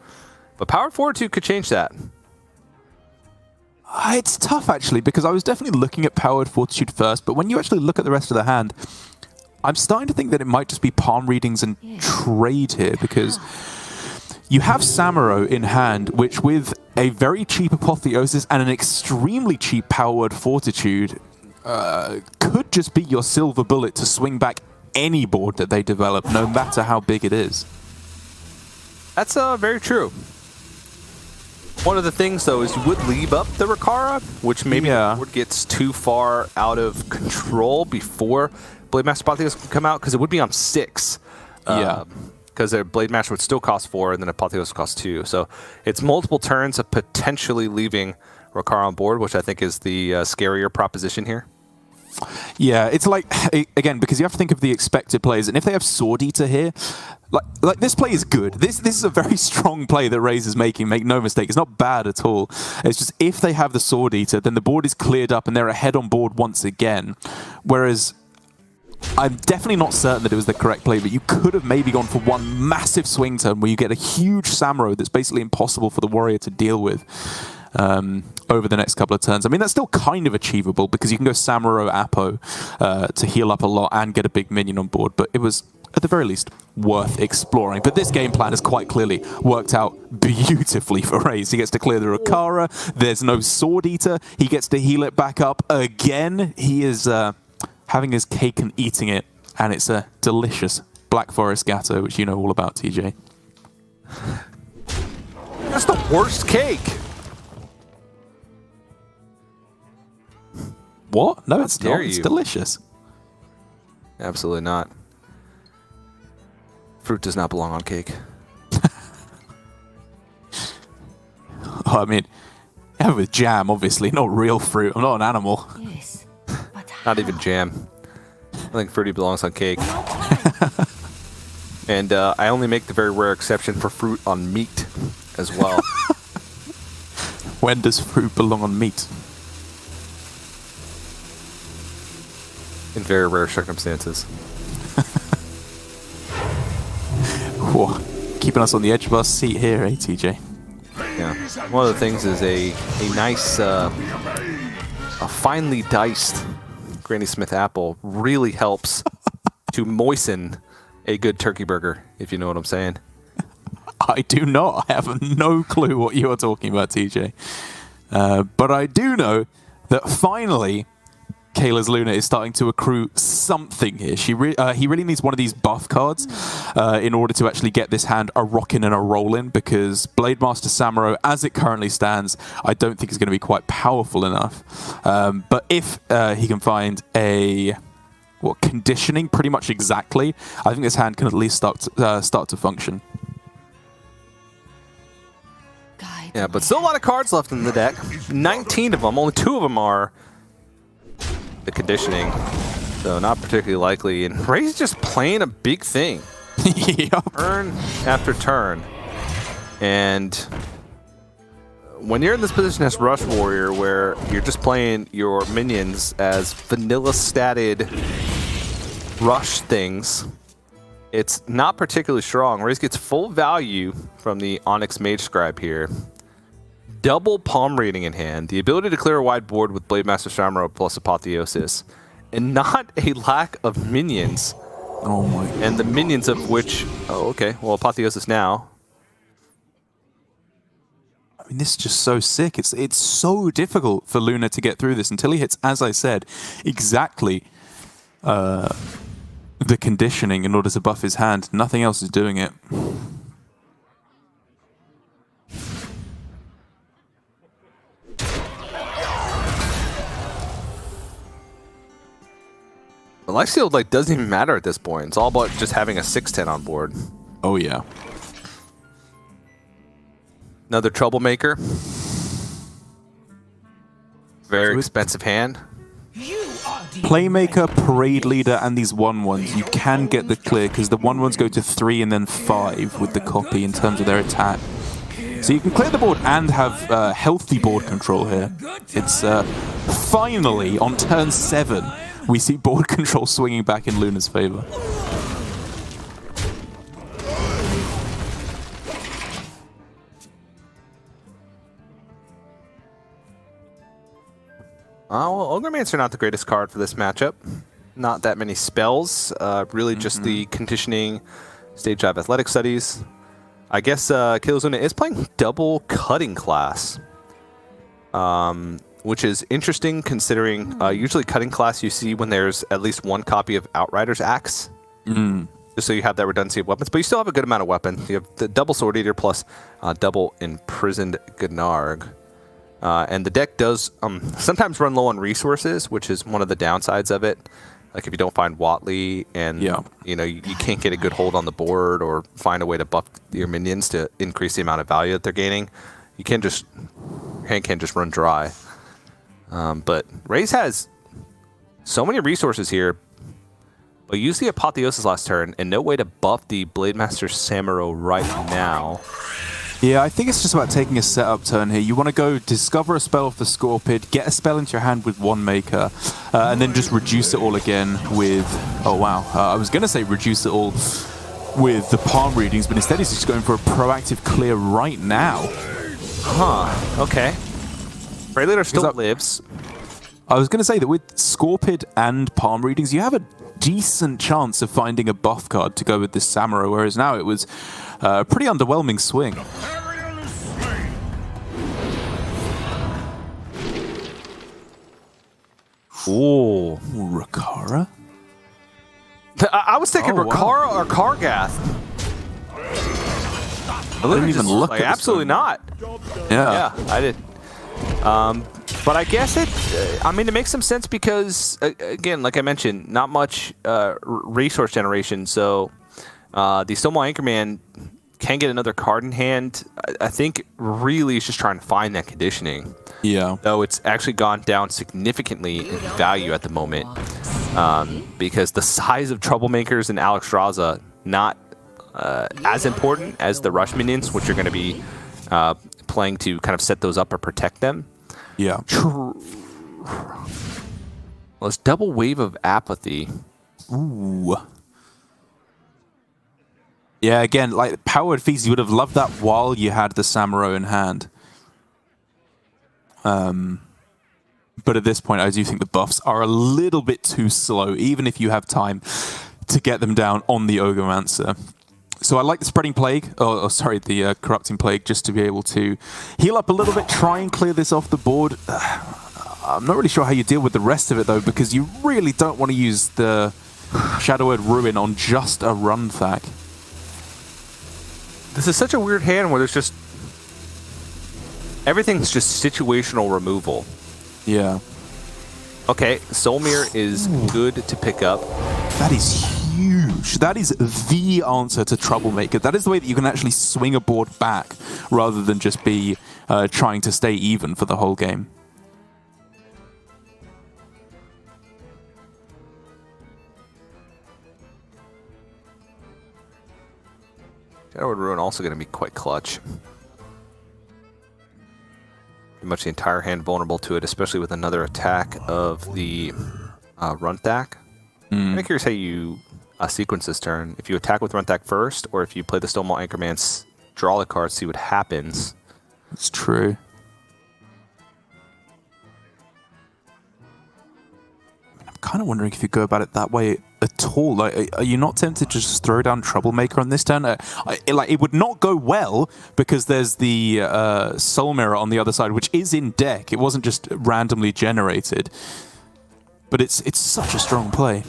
But Power Fortitude could change that. It's tough, actually, because I was definitely looking at Powered Fortitude first, but when you actually look at the rest of the hand, I'm starting to think that it might just be palm readings and trade here, because you have Samuro in hand, which with a very cheap Apotheosis and an extremely cheap Power Word Fortitude could just be your silver bullet to swing back any board that they develop, no matter how big it is. That's very true. One of the things, though, is you would leave up the Rikara, which maybe the board gets too far out of control before Blade Master Apotheosis can come out, because it would be on 6. Because their Blade Master would still cost 4, and then Apotheosis would cost 2. So it's multiple turns of potentially leaving Rikara on board, which I think is the scarier proposition here. Yeah, it's like, again, because you have to think of the expected plays, and if they have Sword Eater here, like this play is good. This is a very strong play that Raze is making, make no mistake. It's not bad at all. It's just if they have the Sword Eater, then the board is cleared up and they're ahead on board once again. Whereas I'm definitely not certain that it was the correct play, but you could have maybe gone for one massive swing turn where you get a huge Samuro that's basically impossible for the warrior to deal with. Over the next couple of turns. I mean, that's still kind of achievable because you can go Samuro Apo to heal up a lot and get a big minion on board, but it was, at the very least, worth exploring. But this game plan has quite clearly worked out beautifully for Raze. He gets to clear the Rikara, there's no Sword Eater, he gets to heal it back up again. He is having his cake and eating it, and it's a delicious Black Forest Gatto, which you know all about, TJ. That's the worst cake! What? No, it's not. It's you. delicious. Absolutely not. Fruit does not belong on cake. Oh, I mean, have it with jam, obviously, not real fruit. I'm not an animal. Yes, but Not even jam. I think fruity belongs on cake. And I only make the very rare exception for fruit on meat as well. When does fruit belong on meat? In very rare circumstances. Whoa. Keeping us on the edge of our seat here, eh, TJ? Yeah. One of the things is a nice, a finely diced Granny Smith apple really helps to moisten a good turkey burger, if you know what I'm saying. I do not. I have no clue what you are talking about, TJ. But I do know that finally Kayla's Luna is starting to accrue something here. He really needs one of these buff cards in order to actually get this hand a rockin' and a rollin', because Blade Master Samuro, as it currently stands, I don't think is going to be quite powerful enough. But if he can find a conditioning pretty much exactly, I think this hand can at least start to function. Yeah, but still a lot of cards left in the deck. 19 of them. Only 2 of them are the conditioning, so not particularly likely. And Ray's just playing a big thing. Yep. Turn after turn. And when you're in this position as Rush Warrior, where you're just playing your minions as vanilla statted rush things, it's not particularly strong. Raze gets full value from the Onyx Mage Scribe here. Double palm reading in hand, the ability to clear a wide board with Blade Master Samuro plus Apotheosis, and not a lack of minions. Oh my. And the minions of which, oh okay, well Apotheosis now. I mean, this is just so sick. It's so difficult for Luna to get through this until he hits, as I said, exactly the conditioning in order to buff his hand. Nothing else is doing it. The life steal doesn't even matter at this point. It's all about just having a 6/10 on board. Oh yeah. Another troublemaker. Very expensive hand. Playmaker, Parade Leader, and these 1/1s, you can get the clear because the 1/1s go to 3 and then 5 with the copy in terms of their attack. So you can clear the board and have healthy board control here. It's finally on turn 7. We see board control swinging back in Luna's favor. Well, Orgrimmar are not the greatest card for this matchup. Not that many spells. Really just the conditioning, stage 5 athletic studies. I guess Killzone is playing double cutting class, which is interesting considering usually cutting class you see when there's at least one copy of Outrider's Axe. Just so you have that redundancy of weapons, but you still have a good amount of weapons. You have the double Sword Eater plus double Imprisoned Gnarg. And the deck does sometimes run low on resources, which is one of the downsides of it. Like if you don't find Watley and you know you can't get a good hold on the board or find a way to buff your minions to increase the amount of value that they're gaining, your hand can't just run dry. But Raze has so many resources here, but use the Apotheosis last turn and no way to buff the Blademaster Samuro right now. Yeah, I think it's just about taking a setup turn here. You want to go discover a spell off the Scorpid, get a spell into your hand with one maker, and then just reduce it all again with... Oh, wow. I was going to say reduce it all with the palm readings, but instead he's just going for a proactive clear right now. Huh, okay. Ray Leader still lives. I was going to say that with Scorpid and palm readings, you have a decent chance of finding a buff card to go with this Samuro, whereas now it was a pretty underwhelming swing. Ooh. Rakara? I was thinking Rakara or Kargath. I didn't even look at absolutely not. Yeah, I did. But I guess I mean, it makes some sense because, again, like I mentioned, not much resource generation. So the Stonewall Anchorman can get another card in hand. I think really is just trying to find that conditioning. Yeah. Though it's actually gone down significantly in value at the moment because the size of Troublemakers and Alexstrasza not as important as the Rush minions, which are going to be playing to kind of set those up or protect them. Yeah. Well, it's double Wave of Apathy. Ooh. Yeah, again, like Powered Feast, you would have loved that while you had the Samuro in hand. But at this point, I do think the buffs are a little bit too slow, even if you have time to get them down on the Ogomancer. So I like the Spreading Plague, the Corrupting Plague, just to be able to heal up a little bit, try and clear this off the board. I'm not really sure how you deal with the rest of it, though, because you really don't want to use the Shadow Word Ruin on just a run thack. This is such a weird hand where there's just... everything's just situational removal. Yeah. Okay, Soulmere is good to pick up. That is huge. That is the answer to Troublemaker. That is the way that you can actually swing a board back rather than just be trying to stay even for the whole game. Shadow Word Ruin also going to be quite clutch. Pretty much the entire hand vulnerable to it, especially with another attack of the Runthak. I'm kind of curious how you sequence this turn. If you attack with Runthak first, or if you play the Stonewall Anchorman, draw the card, see what happens. That's true. I'm kind of wondering if you go about it that way at all. Like, are you not tempted to just throw down Troublemaker on this turn? It would not go well because there's the Soul Mirror on the other side, which is in deck. It wasn't just randomly generated. But it's such a strong play.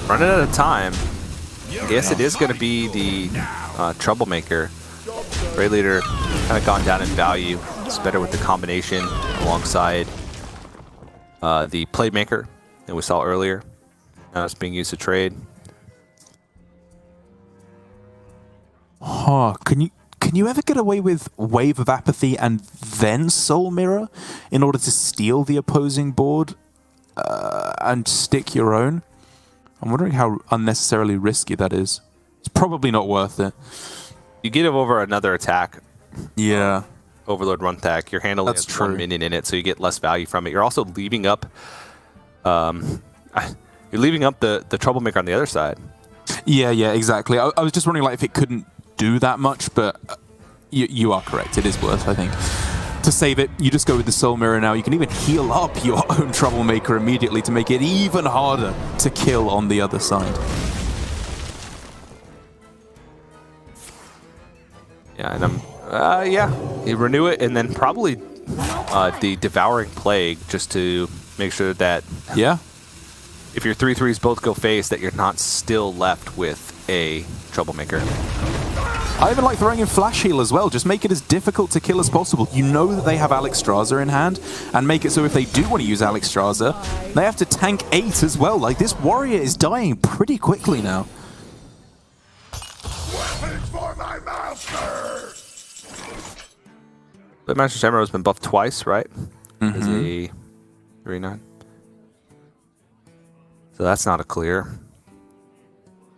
Running out of time. I guess it is going to be the Troublemaker. Raid Leader kind of gone down in value. It's better with the combination alongside the Playmaker that we saw earlier. Now it's being used to trade. Huh, Can you ever get away with Wave of Apathy and then Soul Mirror in order to steal the opposing board and stick your own? I'm wondering how unnecessarily risky that is. It's probably not worth it. You get over another attack. Yeah. Overload Runthak. Your hand only has one minion in it, so you get less value from it. You're also leaving up the Troublemaker on the other side. Yeah, exactly. I was just wondering like if it couldn't do that much, but you are correct. It is worth, I think. To save it, you just go with the Soul Mirror now. You can even heal up your own Troublemaker immediately to make it even harder to kill on the other side. Yeah, and you renew it, and then probably the Devouring Plague, just to make sure that if your 3/3s both go face, that you're not still left with a Troublemaker. I even like throwing in Flash Heal as well. Just make it as difficult to kill as possible. You know that they have Alexstrasza in hand, and make it so if they do want to use Alexstrasza, they have to tank 8 as well. Like, this warrior is dying pretty quickly now. Weapons for my master! But Master's Emerald has been buffed twice, right? Is a 3/9. So that's not a clear.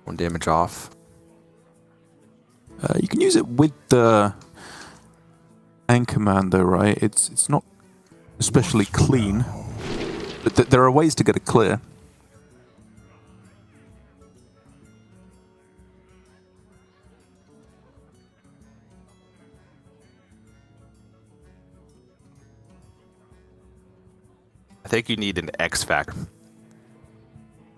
1 damage off. You can use it with the Anchorman, though, right? It's not especially clean, but there are ways to get it clear. I think you need an X-Fac.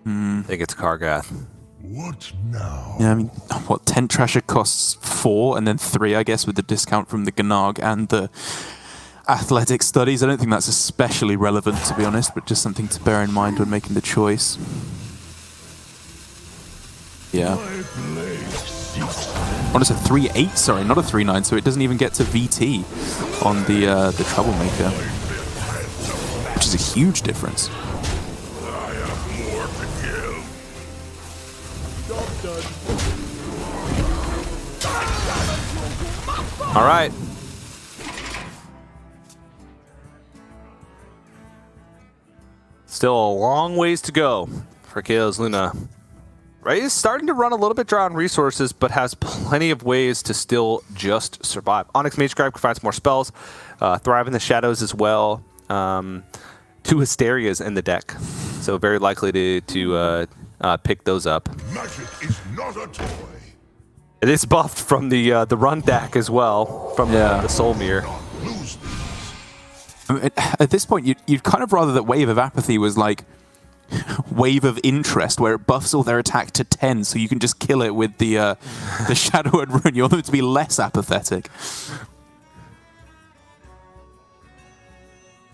I think it's Kargath. What now? Yeah, I mean, what, Tent Trasher costs 4 and then 3, I guess, with the discount from the Gnarg and the Athletic Studies. I don't think that's especially relevant, to be honest, but just something to bear in mind when making the choice. Yeah. Oh, it's a 3/8, sorry, not a 3/9, so it doesn't even get to VT on the Troublemaker, which is a huge difference. I have more to give. All right. Still a long ways to go for Chaos Luna. Ray is starting to run a little bit dry on resources, but has plenty of ways to still just survive. Onyx Mage Scribe can find some more spells. Thrive in the Shadows as well. 2 Hysterias in the deck, so very likely to pick those up. Magic is not a toy. It is buffed from the run deck as well, from the Soul Mirror. Lose these. I mean, at this point, you'd kind of rather that Wave of Apathy was like Wave of Interest, where it buffs all their attack to 10, so you can just kill it with the Shadow and Rune. You want them to be less apathetic.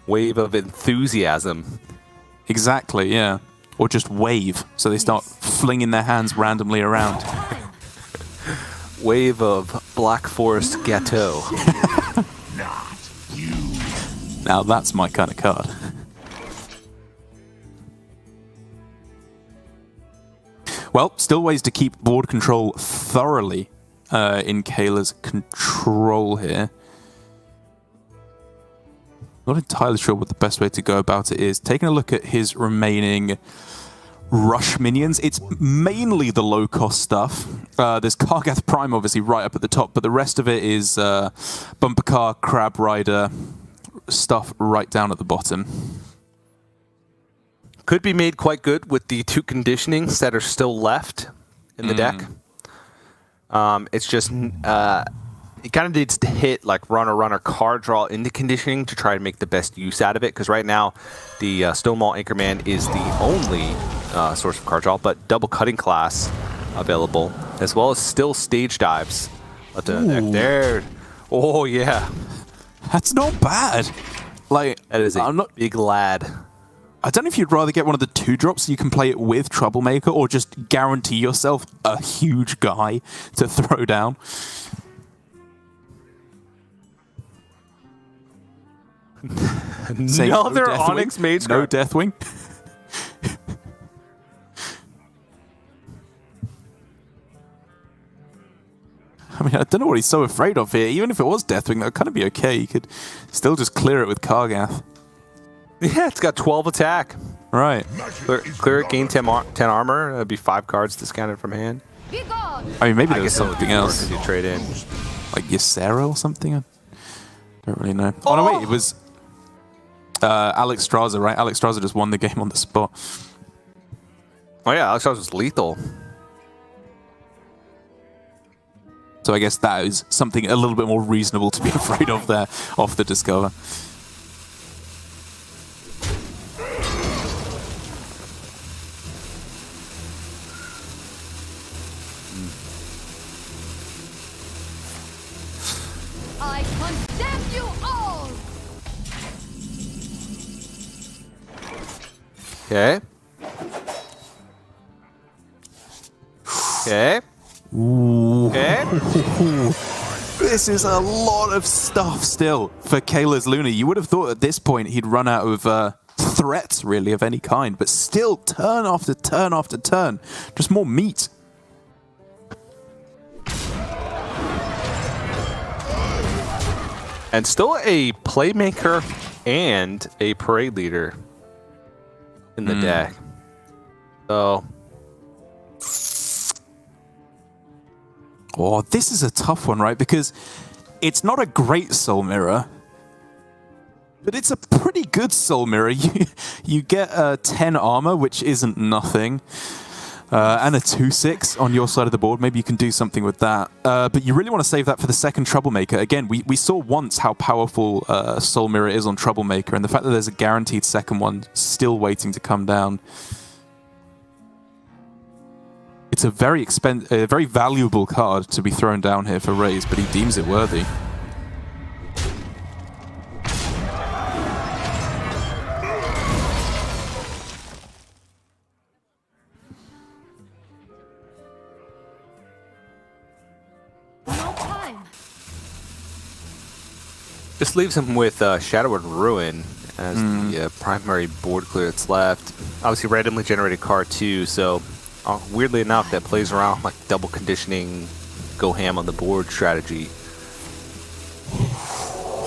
Wave of Enthusiasm. Exactly, yeah. Or just wave, so they start flinging their hands randomly around. Wave of Black Forest Gâteau. Not you. Now that's my kind of card. Well, still ways to keep board control thoroughly in Kayla's control here. Not entirely sure what the best way to go about it is. Taking a look at his remaining rush minions, it's mainly the low-cost stuff. There's Kargath Prime, obviously, right up at the top, but the rest of it is Bumper Car, Crab Rider, stuff right down at the bottom. Could be made quite good with the 2 conditionings that are still left in the deck. It's just... it kind of needs to hit like runner card draw into conditioning to try to make the best use out of it, because right now the Stonewall Anchorman is the only source of card draw, but double cutting class available, as well as still stage dives. Left in the deck there. Oh yeah, that's not bad. Like, that is a big lad. I don't know if you'd rather get one of the 2 drops so you can play it with Troublemaker, or just guarantee yourself a huge guy to throw down. Another Onyx Mage Scribe. No Deathwing. I mean, I don't know what he's so afraid of here. Even if it was Deathwing, that would kind of be okay. You could still just clear it with Kargath. Yeah, it's got 12 attack. Right. Clear it, gain 10 armor. That'd be 5 cards discounted from hand. I mean, maybe I there's guess something else. You trade in. Like Ysera or something? I don't really know. Oh, no, wait. It was Alexstrasza, right? Alexstrasza just won the game on the spot. Oh, yeah. Alexstrasza was lethal. So I guess that is something a little bit more reasonable to be afraid of there off the Discover. I condemn you all! Okay. Okay. Okay. This is a lot of stuff still for Kayla's Luna. You would have thought at this point he'd run out of threats, really, of any kind, but still turn after turn after turn. Just more meat. And still a playmaker and a parade leader in the deck. So, oh, this is a tough one, right? Because it's not a great Soul Mirror, but it's a pretty good Soul Mirror. You get 10 armor, which isn't nothing, and a 2/6 on your side of the board. Maybe you can do something with that. But you really want to save that for the second Troublemaker. Again, we saw once how powerful Soul Mirror is on Troublemaker, and the fact that there's a guaranteed second one still waiting to come down. It's a very very valuable card to be thrown down here for Raze, but he deems it worthy. No time. this leaves him with Shadowed Ruin as the primary board clear that's left. Obviously, randomly generated card too, so weirdly enough, that plays around like double conditioning, go ham on the board strategy.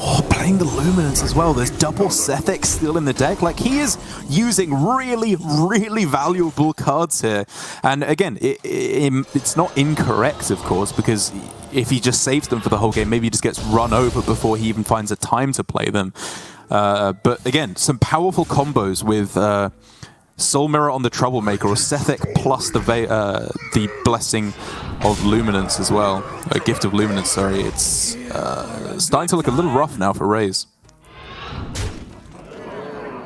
Oh, playing the Luminance as well. There's double Sethek still in the deck. Like, he is using really, really valuable cards here. And again, it's not incorrect, of course, because if he just saves them for the whole game, maybe he just gets run over before he even finds a time to play them. But again, some powerful combos with Soul Mirror on the Troublemaker, or Sethek plus the Blessing of Luminance as well. A Gift of Luminance, sorry. It's starting to look a little rough now for Raze.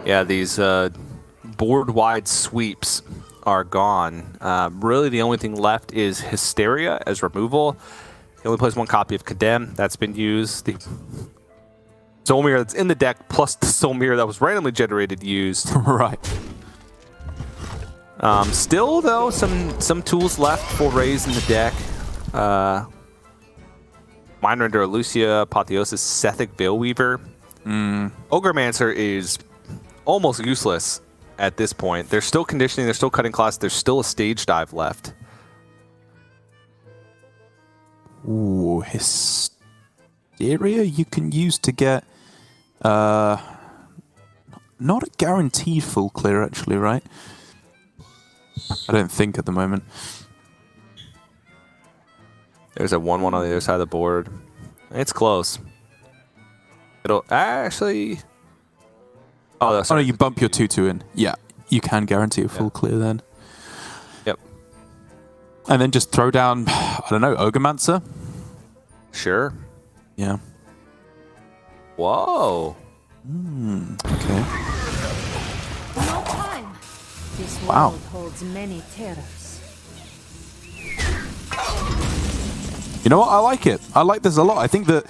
Yeah, these board-wide sweeps are gone. Really, the only thing left is Hysteria as removal. He only plays one copy of Condemn. That's been used. The Soul Mirror that's in the deck plus the Soul Mirror that was randomly generated used. Right. Still, though, some tools left for Raze in the deck. Mind Render, Lucia, Apotheosis, Sethek, Veilweaver. Orgrimmar is almost useless at this point. They're still conditioning, they're still cutting class, there's still a stage dive left. Ooh, Hysteria you can use to get not a guaranteed full clear, actually, right? I don't think at the moment. There's a 1-1 on the other side of the board. It's close. It'll actually... Oh, that's no, you bump your 2/2 in. Yeah, you can guarantee a full clear then. Yep. And then just throw down, I don't know, Ogremancer? Sure. Yeah. Whoa. Okay. No time. This Wow. world holds many terrors. You know what? I like it. I like this a lot. I think that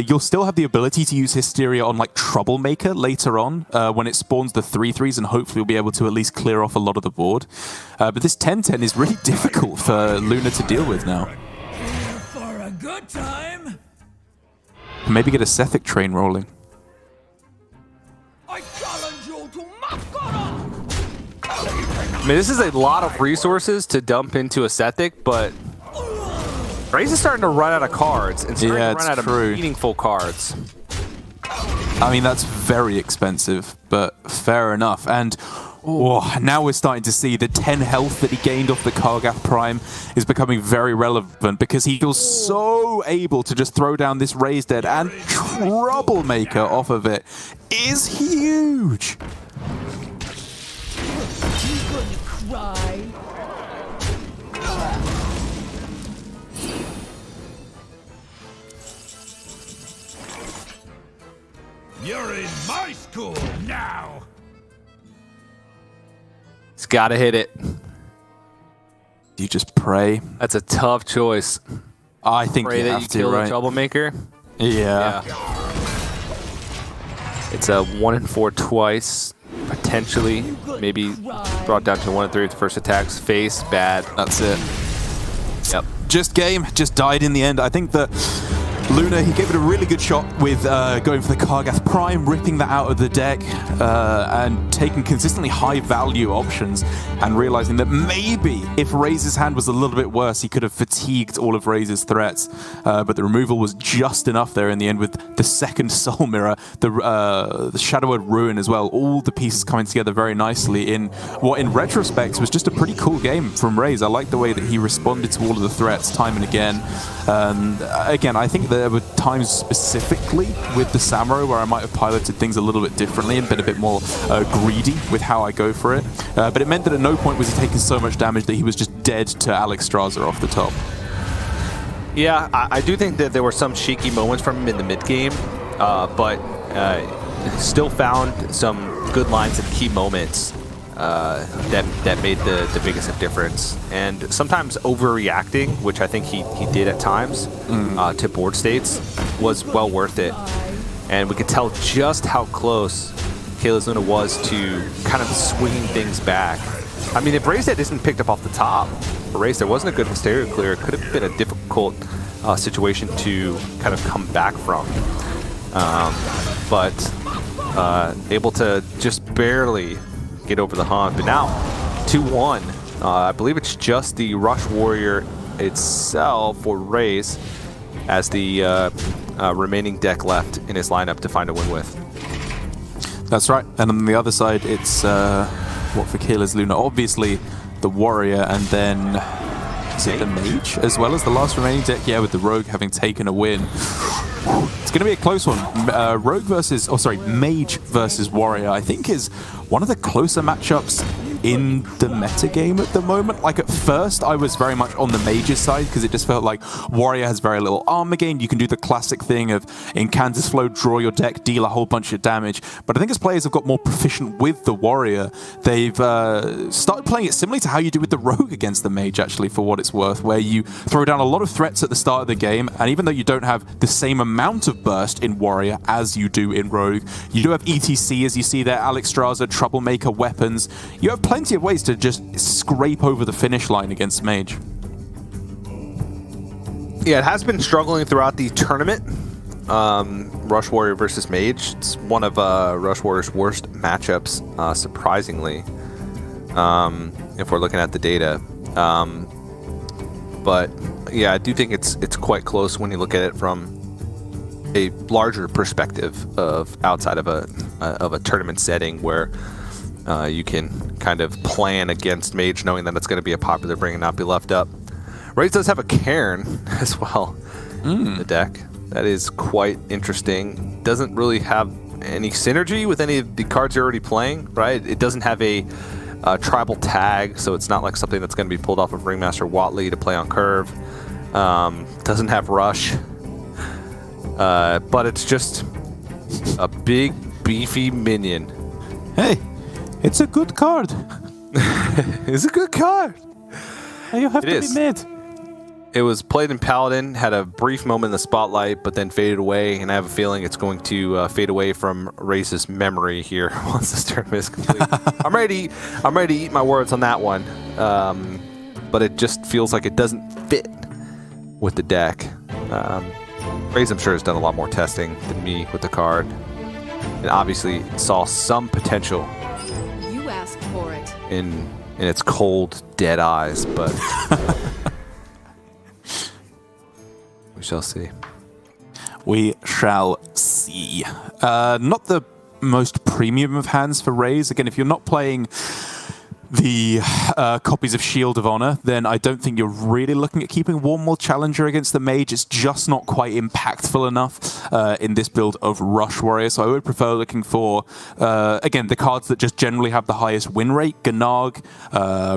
you'll still have the ability to use Hysteria on like Troublemaker later on when it spawns the 3/3s, and hopefully you'll be able to at least clear off a lot of the board. But this 10/10 is really difficult for Luna to deal with now. For a good time. Maybe get a Sethek train rolling. I challenge you to Mascara. I mean, this is a lot of resources to dump into a Sethek, but Raze is starting to run out of cards and starting to run out of meaningful cards. I mean, that's very expensive, but fair enough. And now we're starting to see the 10 health that he gained off the Kargath Prime is becoming very relevant, because he feels so able to just throw down this Raze Dead, and Troublemaker off of it is huge. You gonna cry? You're in my school now. He's got to hit it. You just pray. That's a tough choice. I think Pray you that have you to, kill the right? troublemaker. Yeah. It's a 1 in 4 twice. Potentially, maybe brought down to 1 in 3 with the first attacks. Face, bad. That's it. Yep. Just game, just died in the end. I think that Luna, he gave it a really good shot with going for the Kargath Prime, ripping that out of the deck, and taking consistently high value options, and realizing that maybe if Razor's hand was a little bit worse, he could have fatigued all of Razor's threats. But the removal was just enough there in the end with the second Soul Mirror, the Shadowed Ruin as well, all the pieces coming together very nicely in what in retrospect was just a pretty cool game from Raze. I like the way that he responded to all of the threats time and again. Again, I think there were times specifically with the Samurai where I might have piloted things a little bit differently and been a bit more greedy with how I go for it. But it meant that at no point was he taking so much damage that he was just dead to Alexstrasza off the top. Yeah, I do think that there were some shaky moments from him in the mid game, but still found some good lines and key moments that made the biggest difference. And sometimes overreacting, which I think he did at times to board states, was well worth it. And we could tell just how close Kalis Luna was to kind of swinging things back. I mean, if Raze isn't picked up off the top, for Raze there wasn't a good Hysteria clear, it could have been a difficult situation to kind of come back from. But able to just barely get over the hump. But now, 2-1. I believe it's just the Rush Warrior itself for Raze as the remaining deck left in his lineup to find a win with. That's right. And on the other side, it's what for Kalis Luna? Obviously, the Warrior, and then is it the Mage as well as the last remaining deck? Yeah, with the Rogue having taken a win. It's going to be a close one. Mage versus Warrior, I think, is one of the closer matchups in the metagame at the moment. Like, at first, I was very much on the Mage's side because it just felt like Warrior has very little armor gain. You can do the classic thing of, in Kansas Flow, draw your deck, deal a whole bunch of damage. But I think as players have got more proficient with the Warrior, they've started playing it similarly to how you do with the Rogue against the Mage, actually, for what it's worth, where you throw down a lot of threats at the start of the game, and even though you don't have the same amount of burst in Warrior as you do in Rogue, you do have ETC, as you see there, Alexstrasza, Troublemaker, weapons. You have plenty of ways to just scrape over the finish line against Mage. Yeah, it has been struggling throughout the tournament. Rush Warrior versus Mage. It's one of Rush Warrior's worst matchups, surprisingly, if we're looking at the data. But yeah, I do think it's quite close when you look at it from a larger perspective of outside of a tournament setting where you can kind of plan against Mage, knowing that it's going to be a popular bring and not be left up. Raze does have a Cairn as well in the deck. That is quite interesting. Doesn't really have any synergy with any of the cards you're already playing, right? It doesn't have a tribal tag, so it's not like something that's going to be pulled off of Ringmaster Watley to play on curve. Doesn't have Rush. But it's just a big, beefy minion. Hey, it's a good card. It's a good card. You have to admit. It was played in Paladin, had a brief moment in the spotlight, but then faded away, and I have a feeling it's going to fade away from Raze's memory here once this tournament is complete. I'm ready to eat my words on that one, but it just feels like it doesn't fit with the deck. Raze, I'm sure, has done a lot more testing than me with the card, and obviously saw some potential You asked for it. in its cold, dead eyes, but we shall see. We shall see. Not the most premium of hands for Raze. Again, if you're not playing the copies of Shield of Honor, then I don't think you're really looking at keeping Warmwall Challenger against the Mage. It's just not quite impactful enough in this build of Rush Warrior. So I would prefer looking for, again, the cards that just generally have the highest win rate, Gannag,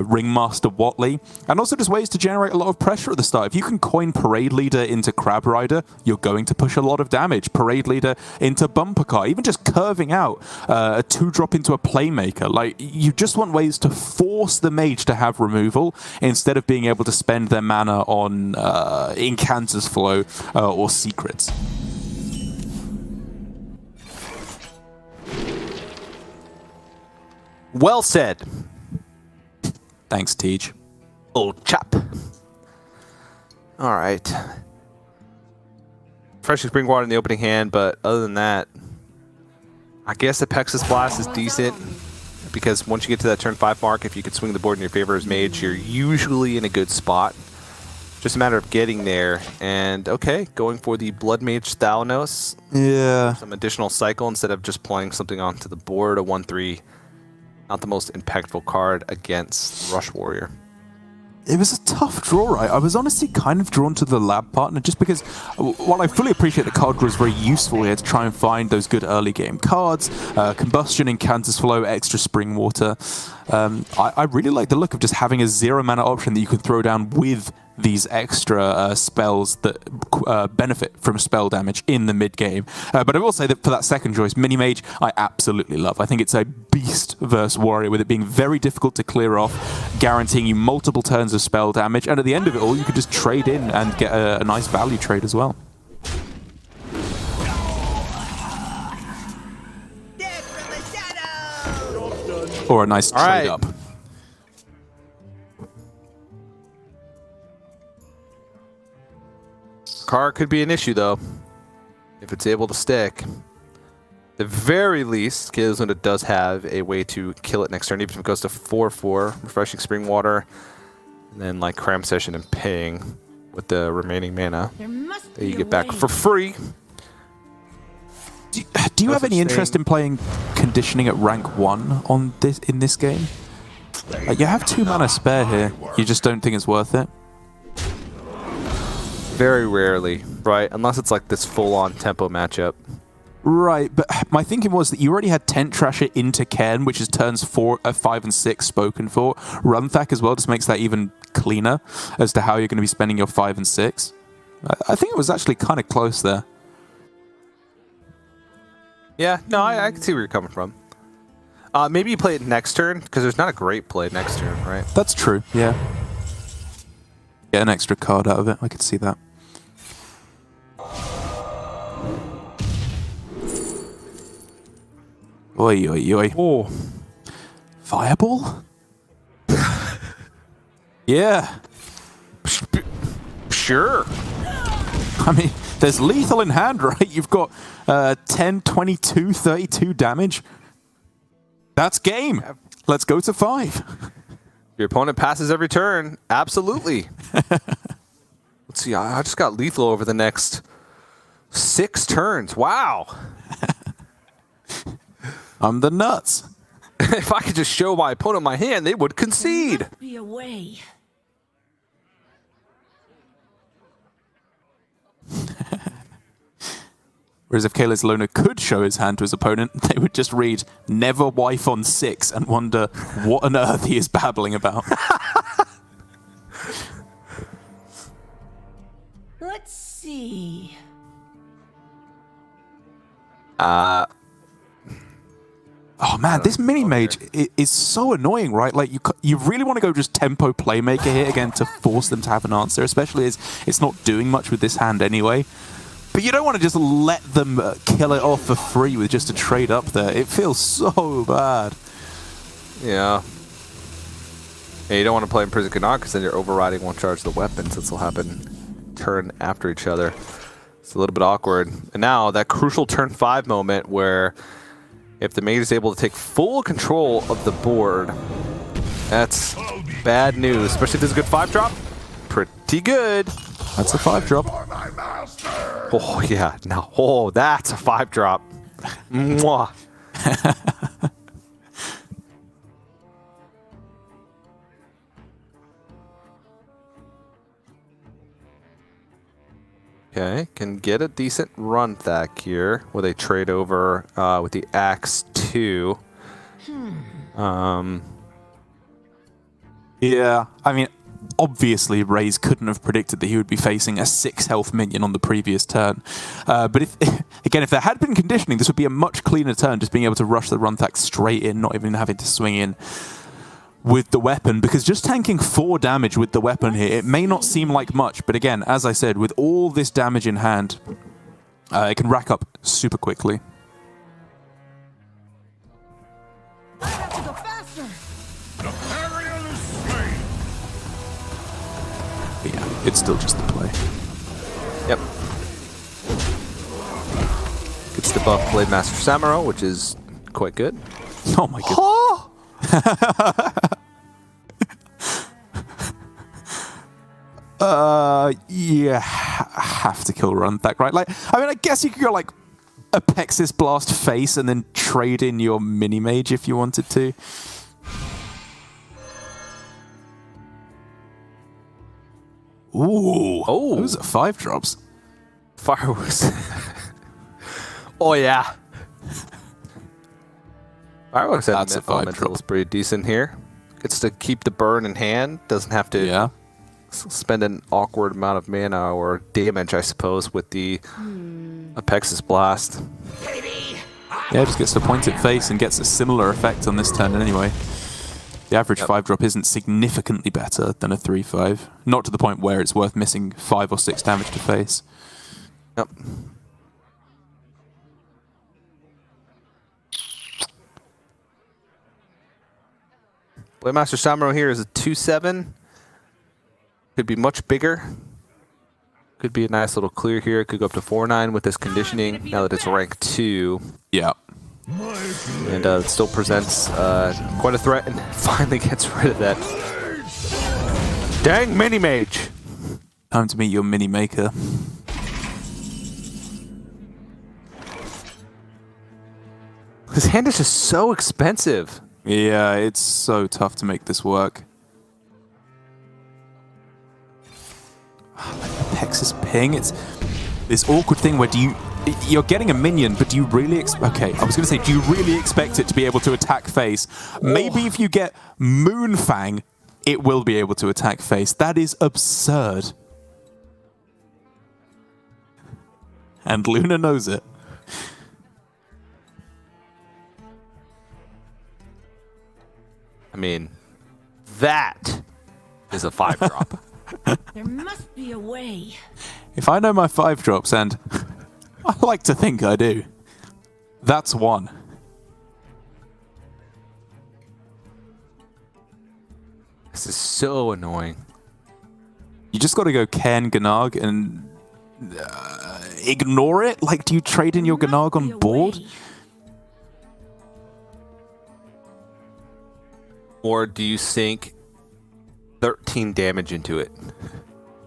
Ringmaster Watley, and also just ways to generate a lot of pressure at the start. If you can coin Parade Leader into Crab Rider, you're going to push a lot of damage. Parade Leader into Bumper Car, even just curving out a 2-drop into a Playmaker. Like, you just want ways to force the Mage to have removal instead of being able to spend their mana on Incanter's Flow or Secrets. Well said. Thanks, Teej. Old chap. All right. Fresh Spring Water in the opening hand, but other than that, I guess the Pexus Blast is decent because once you get to that turn 5 mark, if you could swing the board in your favor as Mage, you're usually in a good spot. Just a matter of getting there. And okay, going for the Blood Mage Thalanos. Yeah. Some additional cycle instead of just playing something onto the board, a 1/3. Not the most impactful card against Rush Warrior. It was a tough draw, right? I was honestly kind of drawn to the Lab Partner just because, while I fully appreciate the card draw is very useful here to try and find those good early game cards, Combustion, Incanter's Flow, extra Spring Water, I really like the look of just having a 0 mana option that you can throw down with these extra spells that benefit from spell damage in the mid game. But I will say that for that second choice, Mini Mage, I absolutely love. I think it's a beast versus Warrior, with it being very difficult to clear off, guaranteeing you multiple turns of spell damage, and at the end of it all, you could just trade in and get a nice value trade as well. Or a nice trade up. Car could be an issue, though, if it's able to stick. At the very least, Killzone does have a way to kill it next turn, even if it goes to 4/4, Refreshing Spring Water, and then like Cram Session and Ping with the remaining mana that you get back for free. Do you have any interest in playing Conditioning at rank 1 on in this game? You have 2 mana spare here. You just don't think it's worth it? Very rarely, right? Unless it's like this full-on tempo matchup. Right, but my thinking was that you already had Tent Trasher into Cairn, which is turns 5 and 6 spoken for. Runthak as well just makes that even cleaner as to how you're going to be spending your 5 and 6. I think it was actually kind of close there. Yeah, no, I can see where you're coming from. Maybe you play it next turn, because there's not a great play next turn, right? That's true, yeah. Get an extra card out of it, I could see that. Oi, oi, oi. Oh. Fireball? Yeah. Sure. I mean, there's lethal in hand, right? You've got 10, 22, 32 damage. That's game. Let's go to 5. Your opponent passes every turn. Absolutely. Let's see. I just got lethal over the next 6 turns. Wow. I'm the nuts. If I could just show my opponent my hand, they would concede. Be away. Whereas if Kayla's Loner could show his hand to his opponent, they would just read "Never wife on 6" and wonder what on earth he is babbling about. Let's see. Oh man, this mini mage is so annoying, right? Like you really want to go just tempo playmaker here again to force them to have an answer, especially as it's not doing much with this hand anyway. But you don't want to just let them kill it off for free with just a trade up there. It feels so bad. Yeah. And you don't want to play Imprison Gannag because then you're overriding one charge of the weapon, since they'll happen turn after each other. It's a little bit awkward. And now that crucial turn 5 moment where if the mage is able to take full control of the board, that's bad news. Especially if there's a good 5-drop. Pretty good. That's a 5-drop. Oh, yeah. Now, oh, that's a 5-drop. Mwah. can get a decent run back here where they trade over with the Axe 2. Yeah, I mean, obviously Raze couldn't have predicted that he would be facing a 6 health minion on the previous turn. But if there had been conditioning, this would be a much cleaner turn, just being able to rush the Runtak straight in, not even having to swing in with the weapon, because just tanking 4 damage with the weapon here, it may not seem like much, but again, as I said, with all this damage in hand, it can rack up super quickly. The Arian is slain. But yeah, it's still just the play. Yep. Gets the buff Blade Master Samuro, which is quite good. Oh my goodness. Yeah, have to kill Runtak, right? Like, I mean, I guess you could go like Apexis Blast face and then trade in your mini mage if you wanted to. Ooh, those are 5 drops. Fireworks. Oh yeah. Fireworks That's at a 5 elemental drop. is pretty decent here. Gets to keep the burn in hand. Doesn't have to spend an awkward amount of mana or damage, I suppose, with the Apexis Blast. Yeah, just gets to point at face and gets a similar effect on this turn anyway. The average 5 drop isn't significantly better than a 3/5. Not to the point where it's worth missing 5 or 6 damage to face. Yep. Blade Master Samuro here is a 2/7. Could be much bigger. Could be a nice little clear here. Could go up to 4/9 with this conditioning now that it's rank 2. Yeah. And it still presents quite a threat and finally gets rid of that. Dang mini mage! Time to meet your mini maker. His hand is just so expensive. Yeah, it's so tough to make this work. Like Apexis ping, it's this awkward thing where you're getting a minion, but do you really okay, I was going to say, do you really expect it to be able to attack face? Maybe if you get Moonfang, it will be able to attack face. That is absurd. And Luna knows it. I mean, that is a 5-drop. There must be a way. If I know my 5 drops, and I like to think I do, that's 1. This is so annoying. You just got to go Ken Gannag and ignore it? Like, do you trade in your Gannag on board? Or do you sink 13 damage into it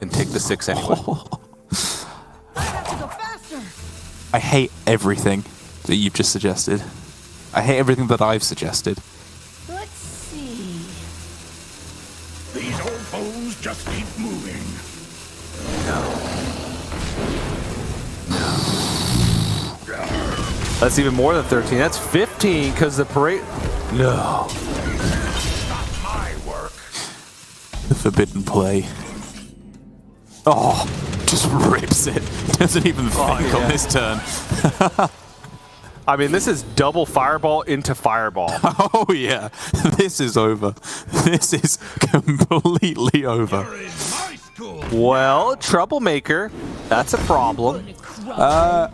and take the 6 anyway? I hate everything that you've just suggested. I hate everything that I've suggested. Let's see. These old bones just keep moving. That's even more than 13. That's 15 because the parade. No. Not my work. The forbidden play. Oh, just rips it. Doesn't even think on this turn. I mean, this is double fireball into fireball. Oh yeah, this is over. This is completely over. You're in my school. Well, Troublemaker, that's a problem.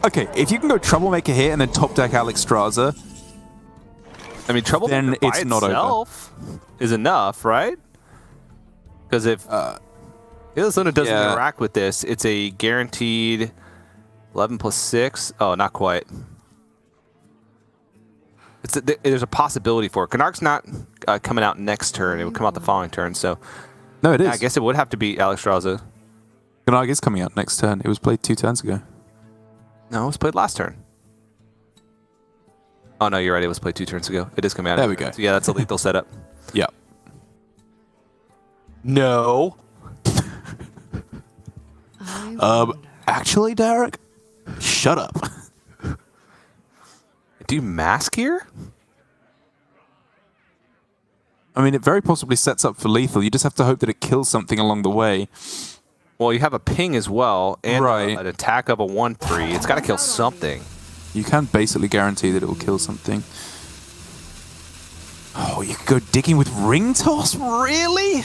Okay, if you can go Troublemaker here and then top deck Alexstrasza, I mean, Troublemaker then by it's not over. itself is enough, right? Because if Luna doesn't interact with this, it's a guaranteed 11 plus 6. Oh, not quite. There's a possibility for it. Gannag's not coming out next turn. It would come out the following turn. So no, it is. I guess it would have to be Alexstrasza. Gannag is coming out next turn. It was played 2 turns ago. No, it was played last turn. Oh, no, you're right. It was played 2 turns ago. It is coming out. There we go. So, yeah, that's a lethal setup. Yeah. No. Actually, Derek, shut up. Do you mask here? I mean, it very possibly sets up for lethal. You just have to hope that it kills something along the way. Well, you have a ping as well, and Right. an attack of a 1/3. It's got to kill something. You can basically guarantee that it will kill something. Oh, you could go digging with ring toss? Really?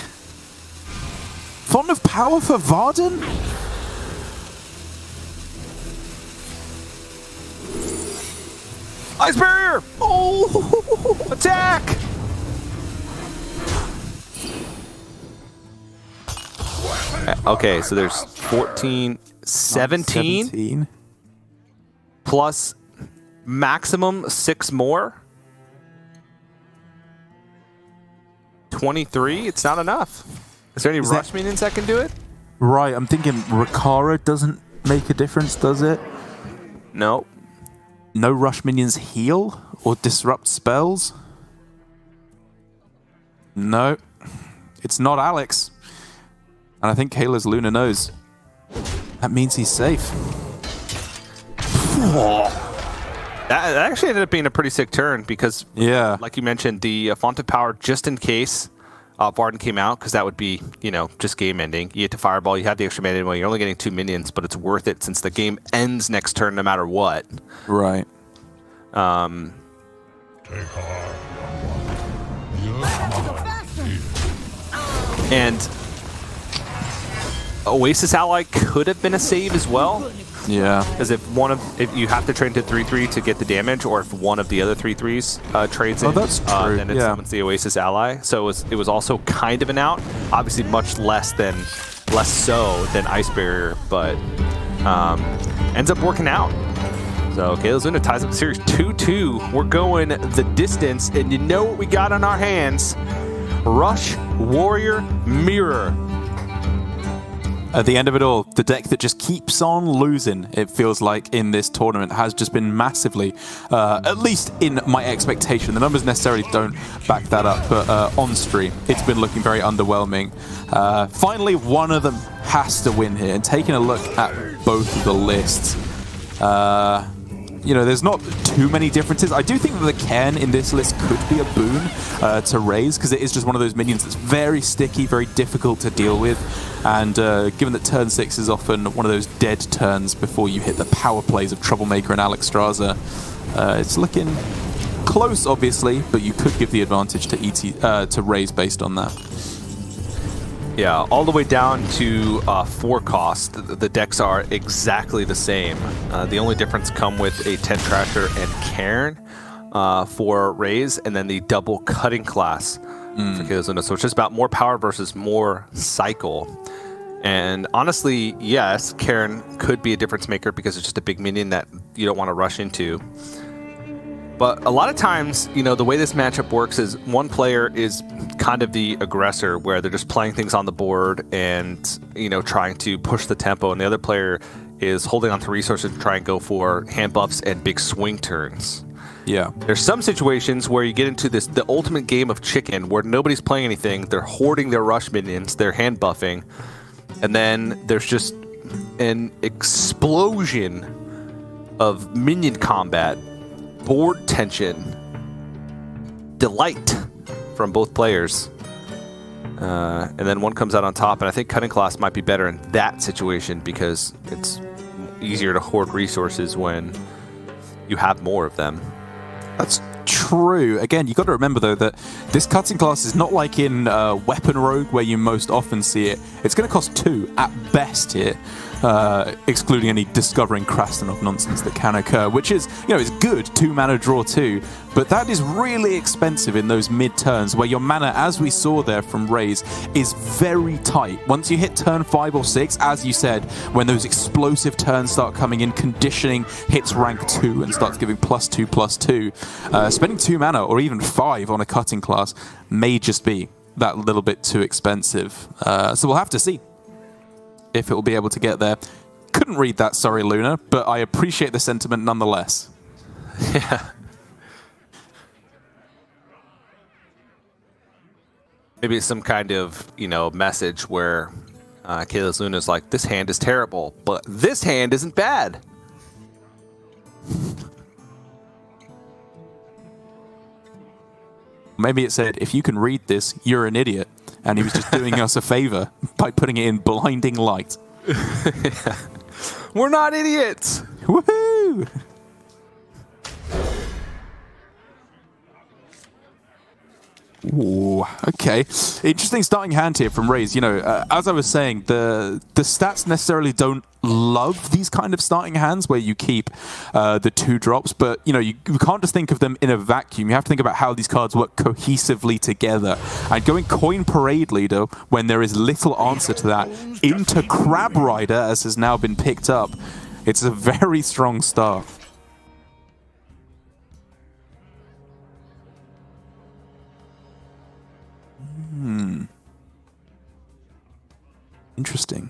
Font of power for Varden? Ice barrier! Oh! Attack! Okay, so there's 14, 17 plus maximum 6 more. 23? It's not enough. Is there any rush minions that can do it? Right, I'm thinking Rakara doesn't make a difference, does it? No. No rush minions heal or disrupt spells? No. It's not Alex. And I think Kayla's Luna knows. That means he's safe. That actually ended up being a pretty sick turn because, Yeah. like you mentioned, the font of power, just in case Varden came out, because that would be, just game ending. You hit to fireball, you have the extra mana anyway, you're only getting 2 minions, but it's worth it since the game ends next turn no matter what. Right. And Oasis Ally could have been a save as well. Yeah. Because if you have to train to 3/3 to get the damage, or if one of the other 3/3s trades in, that's true. then it summons the Oasis Ally. So it was also kind of an out. Obviously, much less so than Ice Barrier, but ends up working out. So Kayla Luna ties up the series 2-2. We're going the distance, and you know what we got on our hands? Rush, Warrior, Mirror. At the end of it all, the deck that just keeps on losing, it feels like, in this tournament has just been massively, at least in my expectation. The numbers necessarily don't back that up, but on stream, it's been looking very underwhelming. Finally, one of them has to win here, and taking a look at both of the lists, there's not too many differences. I do think that the Cairn in this list could be a boon to raise, because it is just one of those minions that's very sticky, very difficult to deal with. And given that turn 6 is often one of those dead turns before you hit the power plays of Troublemaker and Alex Straza, it's looking close, obviously, but you could give the advantage to raise based on that. Yeah, all the way down to 4 cost, the decks are exactly the same. The only difference come with a Tent Trasher and Cairn for raise, and then the double cutting class for Kayla Luna. So it's just about more power versus more cycle. And honestly, yes, Cairn could be a difference maker because it's just a big minion that you don't want to rush into. But a lot of times, the way this matchup works is one player is kind of the aggressor, where they're just playing things on the board and, trying to push the tempo, and the other player is holding onto resources to try and go for hand buffs and big swing turns. Yeah. There's some situations where you get into the ultimate game of chicken, where nobody's playing anything, they're hoarding their rush minions, they're hand buffing, and then there's just an explosion of minion combat, board tension, delight from both players. And then one comes out on top, and I think Cutting Class might be better in that situation because it's easier to hoard resources when you have more of them. That's true. Again, you got to remember, though, that this cutting class is not like in Weapon Rogue, where you most often see it. It's going to cost 2 at best here, excluding any discovering Krastenov nonsense that can occur, which is, it's good, 2 mana draw 2, but that is really expensive in those mid-turns where your mana, as we saw there from Raze, is very tight. Once you hit turn 5 or 6, as you said, when those explosive turns start coming in, conditioning hits rank 2 and starts giving +2/+2. Spending 2 mana or even 5 on a cutting class may just be that little bit too expensive. So we'll have to see if it will be able to get there. Couldn't read that, sorry, Luna, but I appreciate the sentiment nonetheless. Yeah. Maybe it's some kind of, message where Kayla's Luna's like, this hand is terrible, but this hand isn't bad. Maybe it said, if you can read this, you're an idiot. And he was just doing us a favor by putting it in blinding light. Yeah. We're not idiots. Woohoo! Ooh, okay. Interesting starting hand here from Raze. You know, as I was saying, the stats necessarily don't love these kind of starting hands where you keep the 2 drops, but you know, you can't just think of them in a vacuum. You have to think about how these cards work cohesively together. And going Coin Parade Leader when there is little answer to that into Crab Rider, as has now been picked up, it's a very strong start. Interesting.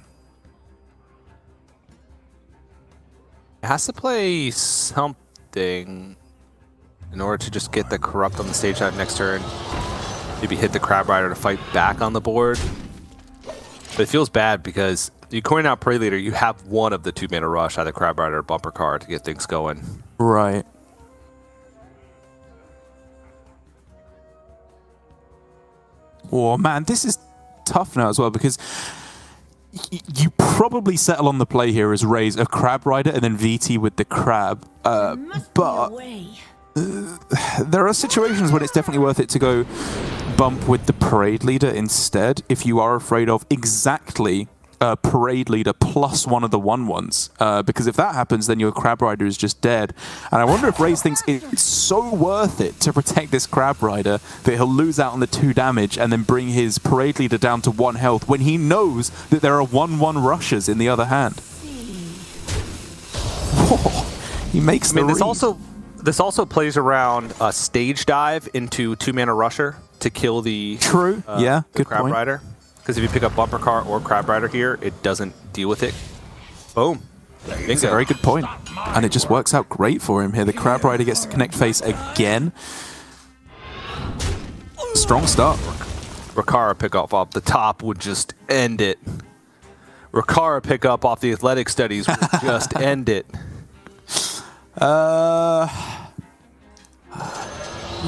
It has to play something in order to just get the Corrupt on the stage out next turn. Maybe hit the Crab Rider to fight back on the board. But it feels bad because you coin out Parade Leader, you have one of the 2-mana rush, either Crab Rider or Bumper Card, to get things going. Right. Oh man, this is tough now as well because you probably settle on the play here as Raze a Crab Rider and then VT with the Crab. But there are situations when it's definitely worth it to go bump with the Parade Leader instead if you are afraid of exactly Parade Leader plus one of the 1/1s. Because if that happens, then your Crab Rider is just dead. And I wonder if Raze thinks it's so worth it to protect this Crab Rider that he'll lose out on the 2 damage and then bring his Parade Leader down to 1 health when he knows that there are 1/1 rushers in the other hand. Oh, he makes the read. This also plays around a Stage Dive into 2-mana rusher to kill the True. Yeah, the good Crab point. Rider. Because if you pick up Bumper Car or Crab Rider here, it doesn't deal with it. Boom. It's a very good point. And it just works out great for him here. The Crab Rider gets to connect face again. Strong start. Rakara pickup off the top would just end it. Rakara pickup off the athletic studies would just end it. I'm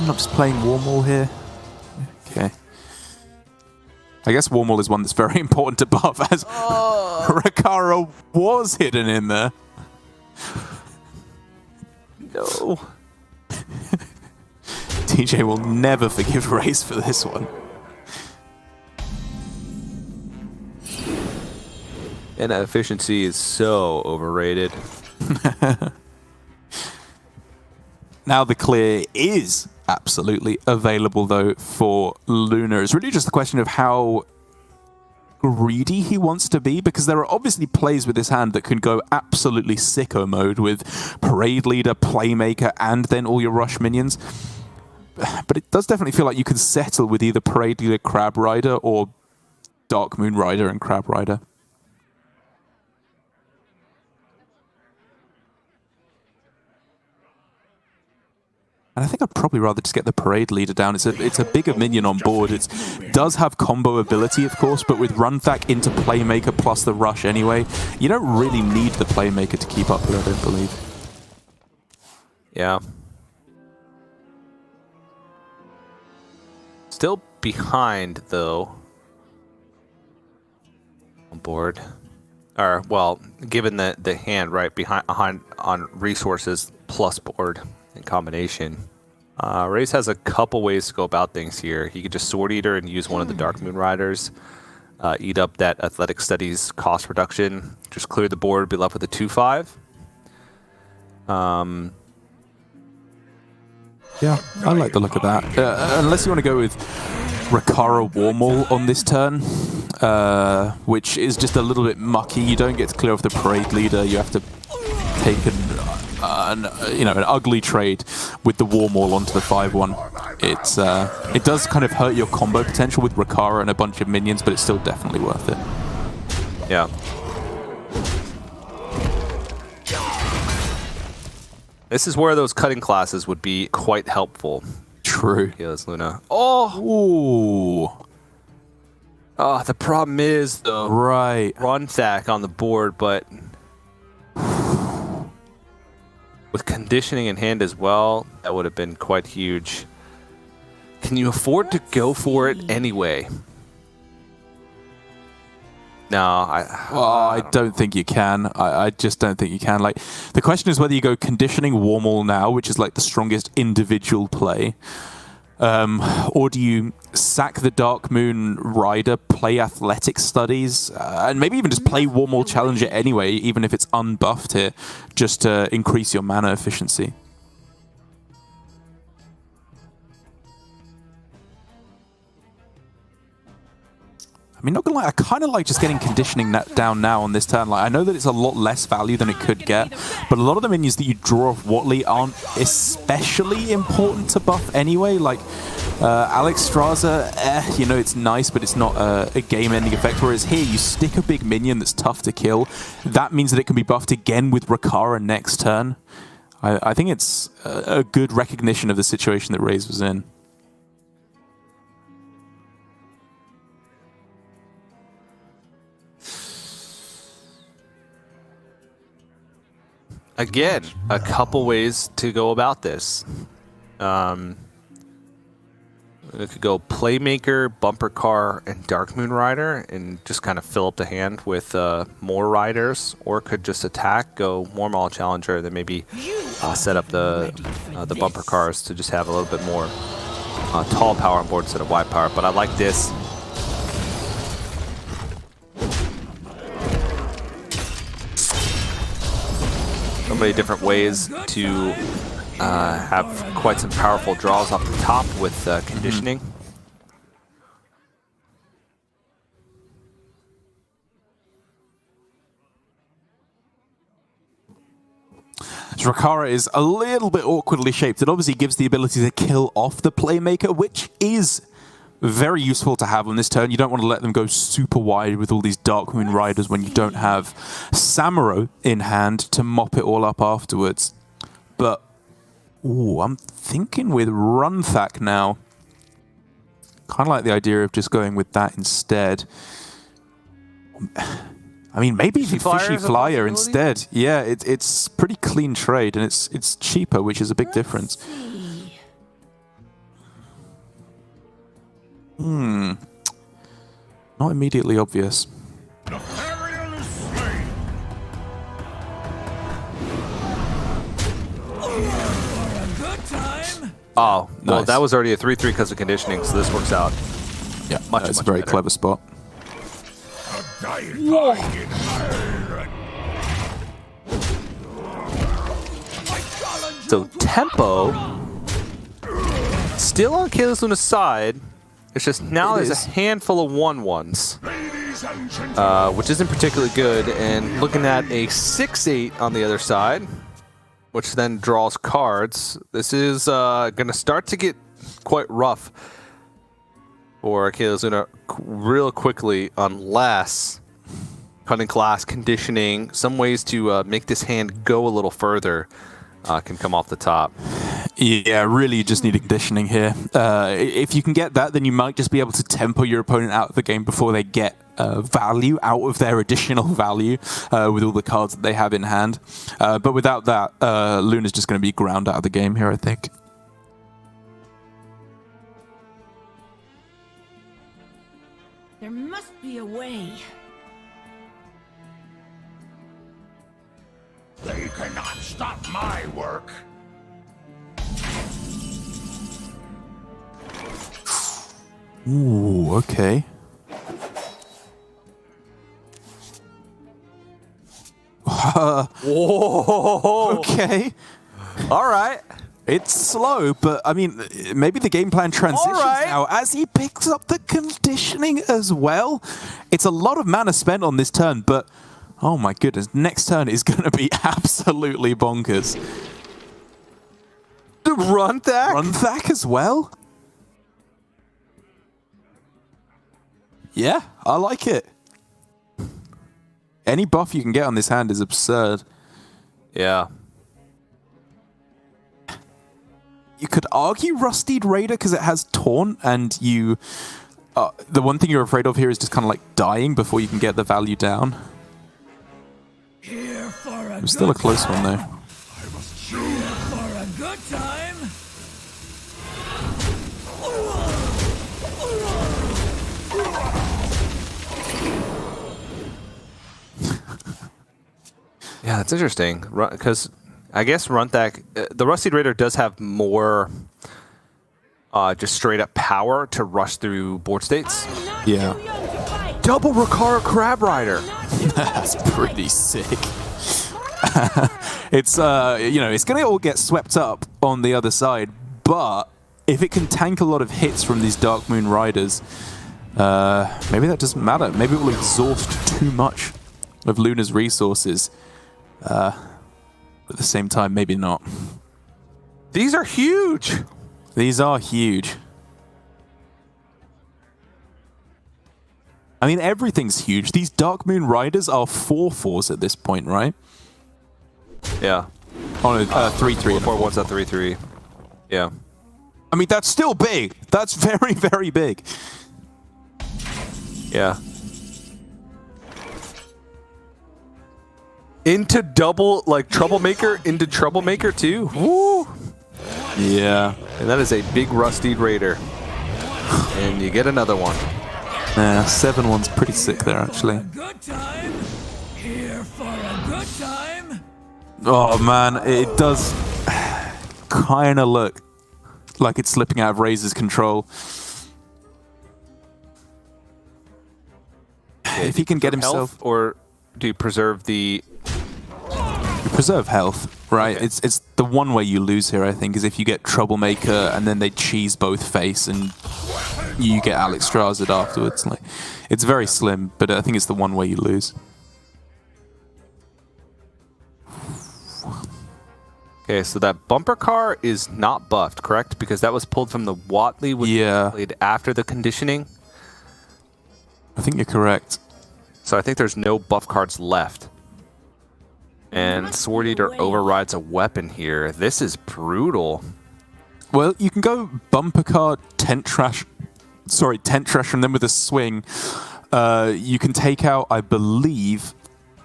just playing Warmall here. Okay. I guess Warmall is one that's very important to buff, as Rakara was hidden in there. No. TJ will never forgive Raze for this one. And that efficiency is so overrated. Now the clear is absolutely available, though, for Luna. It's really just a question of how greedy he wants to be, because there are obviously plays with this hand that can go absolutely sicko mode with Parade Leader, Playmaker, and then all your rush minions. But it does definitely feel like you can settle with either Parade Leader, Crab Rider, or Dark Moon Rider and Crab Rider. And I think I'd probably rather just get the Parade Leader down. It's a bigger minion on board. It does have combo ability, of course, but with Runthak into Playmaker plus the Rush anyway, you don't really need the Playmaker to keep up here, I don't believe. Yeah. Still behind, though. On board. Or, well, given the hand, right, behind on resources plus board. In combination. Raze has a couple ways to go about things here. He could just Sword Eater and use one of the Dark Moon Riders, eat up that Athletic Studies cost reduction, just clear the board, be left with a 2/5. Yeah, I like the look of that. Unless you want to go with Rakara Warmall on this turn, which is just a little bit mucky. You don't get to clear off the Parade Leader. You have to take an ugly trade with the Warmall onto the 5/1. It does kind of hurt your combo potential with Rakara and a bunch of minions, but it's still definitely worth it. Yeah. This is where those cutting classes would be quite helpful. True. Yeah, that's Luna. Oh! Ooh. Oh, the problem is the Right. run Thack on the board, but with conditioning in hand as well, that would have been quite huge. Can you afford to go for it anyway? No, I don't think you can. I just don't think you can. Like, the question is whether you go conditioning Warmall now, which is like the strongest individual play, or do you sack the Dark Moon Rider, play Athletic Studies, and maybe even just play Warmall Challenger anyway, even if it's unbuffed here, just to increase your mana efficiency. I mean, not gonna lie, I kind of like just getting conditioning down now on this turn. Like, I know that it's a lot less value than it could get, but a lot of the minions that you draw off Watley aren't especially important to buff anyway. Like, Alex Straza, you know, it's nice, but it's not a game-ending effect. Whereas here, you stick a big minion that's tough to kill. That means that it can be buffed again with Rakara next turn. I think it's a good recognition of the situation that Raze was in. again, a couple ways to go about this. We could go Playmaker, Bumper Car, and Dark Moon Rider, and just kind of fill up the hand with more riders, or could just attack, go Warmall Challenger, then maybe set up the Bumper Cars to just have a little bit more tall power on board instead of wide power. But I like this. So many different ways to have quite some powerful draws off the top with conditioning. Rakara is a little bit awkwardly shaped. It obviously gives the ability to kill off the Playmaker, which is very useful to have on this turn. You don't want to let them go super wide with all these Dark Moon Riders when you don't have Samuro in hand to mop it all up afterwards. But, ooh, I'm thinking with Runthak now. Kind of like the idea of just going with that instead. I mean, maybe Fishy Flyer instead. Yeah, it's pretty clean trade, and it's cheaper, which is a big difference. Not immediately obvious. Oh, well, nice. that was already a 3-3 because of conditioning, so this works out. Yeah, much that's a very better. clever spot. So tempo still on Kayla's Luna's side. It's just now there's a handful of 1-1s, which isn't particularly good. And looking at a 6-8 on the other side, which then draws cards. This is going to start to get quite rough for Kayla's Luna real quickly, unless Cunning Class, conditioning, some ways to make this hand go a little further can come off the top. Yeah, really you just need a conditioning here. If you can get that, then you might just be able to tempo your opponent out of the game before they get value out of their additional value with all the cards that they have in hand. But without that, Luna's just going to be ground out of the game here, I think. There must be a way. They cannot stop my work. Ooh, okay. Whoa! Okay. All right. It's slow, but I mean, maybe the game plan transitions now as he picks up the conditioning as well. It's a lot of mana spent on this turn, but oh my goodness, next turn is going to be absolutely bonkers. The Runthak? Runthak as well? Yeah, I like it. Any buff you can get on this hand is absurd. Yeah. You could argue Rustied Raider because it has Taunt and you The one thing you're afraid of here is just kind of like dying before you can get the value down. Here for a It was still a close one though. Here for a good time. Yeah, that's interesting. Because I guess Runthak, the Rusted Raider does have more just straight up power to rush through board states. I'm not Yeah. too young to fight. Double Rakara Crab Rider. That's pretty sick. It's you know, it's gonna all get swept up on the other side, but if it can tank a lot of hits from these Dark Moon Riders, maybe that doesn't matter. Maybe it will exhaust too much of Luna's resources. But at the same time, maybe not. These are huge. These are huge. I mean, everything's huge. These Dark Moon Riders are 4/4s at this point, right? Yeah. Oh no, 3/3. 4/4's a 3/3. Yeah. I mean, that's still big. That's very, very big. Yeah. Into double, like Troublemaker, into Troublemaker too. Woo! Yeah. And that is a big Rusty Raider. And you get another one. Yeah, 7/1's pretty sick there, actually. Good time. Here for a good time. Oh man, it does kind of look like it's slipping out of Razor's control. If he can get himself... Health, or do you preserve the... Preserve health, right? Okay. It's the one way you lose here, I think, is if you get Troublemaker and then they cheese both face and you get Alex Strazed afterwards. Like, it's very slim, but I think it's the one way you lose. Okay, so that bumper car is not buffed, correct? Because that was pulled from the Watley, which was played after the conditioning. I think you're correct. So I think there's no buff cards left. And Sword Eater overrides a weapon here. This is brutal. Well, you can go bumper car, tent trash, and then with a swing, you can take out, I believe,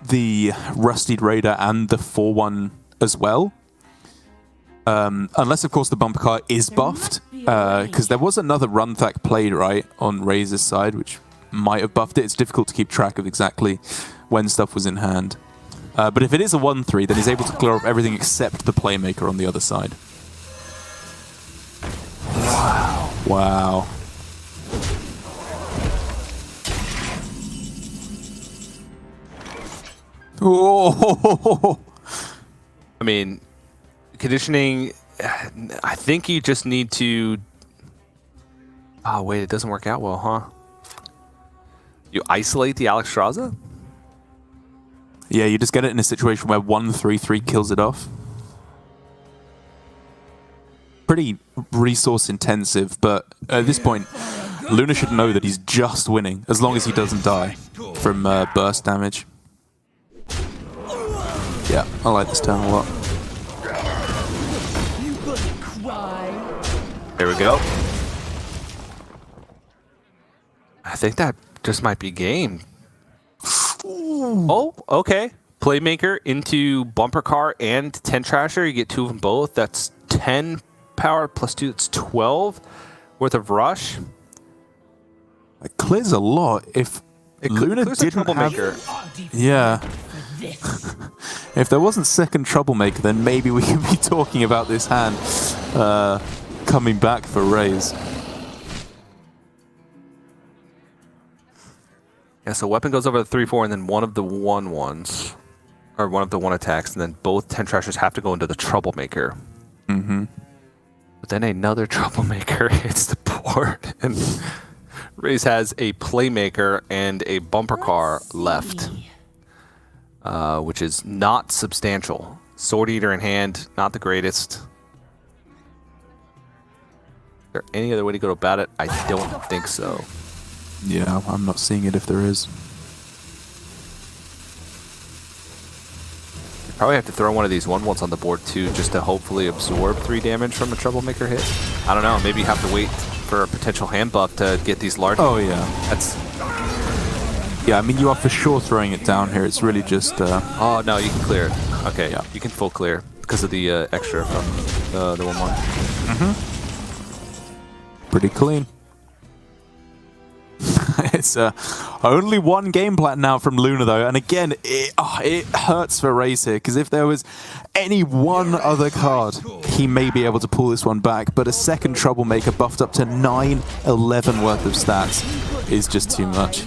the Rusted Raider and the 4/1 as well. Unless, of course, the bumper car is buffed, because there was another Runthak played, right, on Razor's side, which might have buffed it. It's difficult to keep track of exactly when stuff was in hand. But if it is a 1/3, then he's able to clear off everything except the Playmaker on the other side. Wow. Wow. Oh! I mean, conditioning, I think you just need to... Oh, wait, it doesn't work out well, huh? You isolate the Alex Strazed? Yeah, you just get it in a situation where 1/3/3 kills it off. Pretty resource intensive, but at this point, Luna should know that he's just winning, as long as he doesn't die from burst damage. Yeah, I like this turn a lot. You gonna cry? There we go. I think that just might be game. Oh, okay. Playmaker into Bumper Car and Tent Trasher. You get two of them both. That's 10 power plus 2. That's 12 worth of rush. It clears a lot. If Luna clears a didn't Troublemaker. have... Yeah. If there wasn't second Troublemaker, then maybe we could be talking about this hand coming back for Raze. Yeah, so weapon goes over the 3/4, and then one of the 1/1s, or one of the 1 attacks, and then both 10 Trashers have to go into the Troublemaker. Mm-hmm. But then another Troublemaker hits the board, and Raze has a Playmaker and a Bumper Car left, which is not substantial. Sword Eater in hand, not the greatest. Is there any other way to go about it? I don't think so. Yeah, I'm not seeing it if there is. You probably have to throw one of these 1/1s on the board too, just to hopefully absorb 3 damage from a Troublemaker hit. I don't know, maybe you have to wait for a potential hand buff to get these large. Oh, yeah. That's. Yeah, I mean, you are for sure throwing it down here. It's really just... Oh, no, you can clear it. Okay, Yeah. you can full clear because of the extra from the 1-1. Pretty clean. It's only one game plan now from Luna, though. And again, it hurts for Raze here, because if there was any one other card, he may be able to pull this one back. But a second Troublemaker buffed up to 9-11 worth of stats is just too much.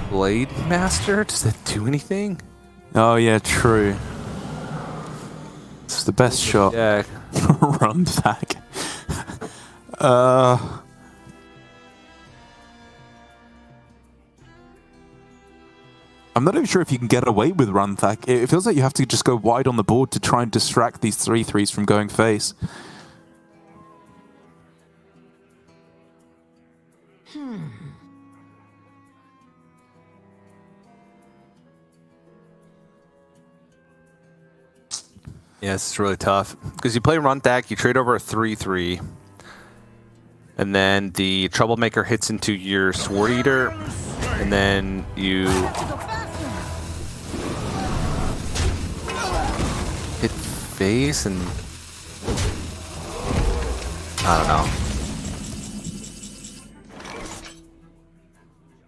Blade Master? Does that do anything? Oh, yeah, true. It's the best shot. Yeah. Run back. I'm not even sure if you can get away with Run Thack. It feels like you have to just go wide on the board to try and distract these 3/3s from going face. Yeah, it's really tough. Because you play Run Thack, you trade over a 3/3. And then the Troublemaker hits into your Sword Eater. And then you hit face and I don't know.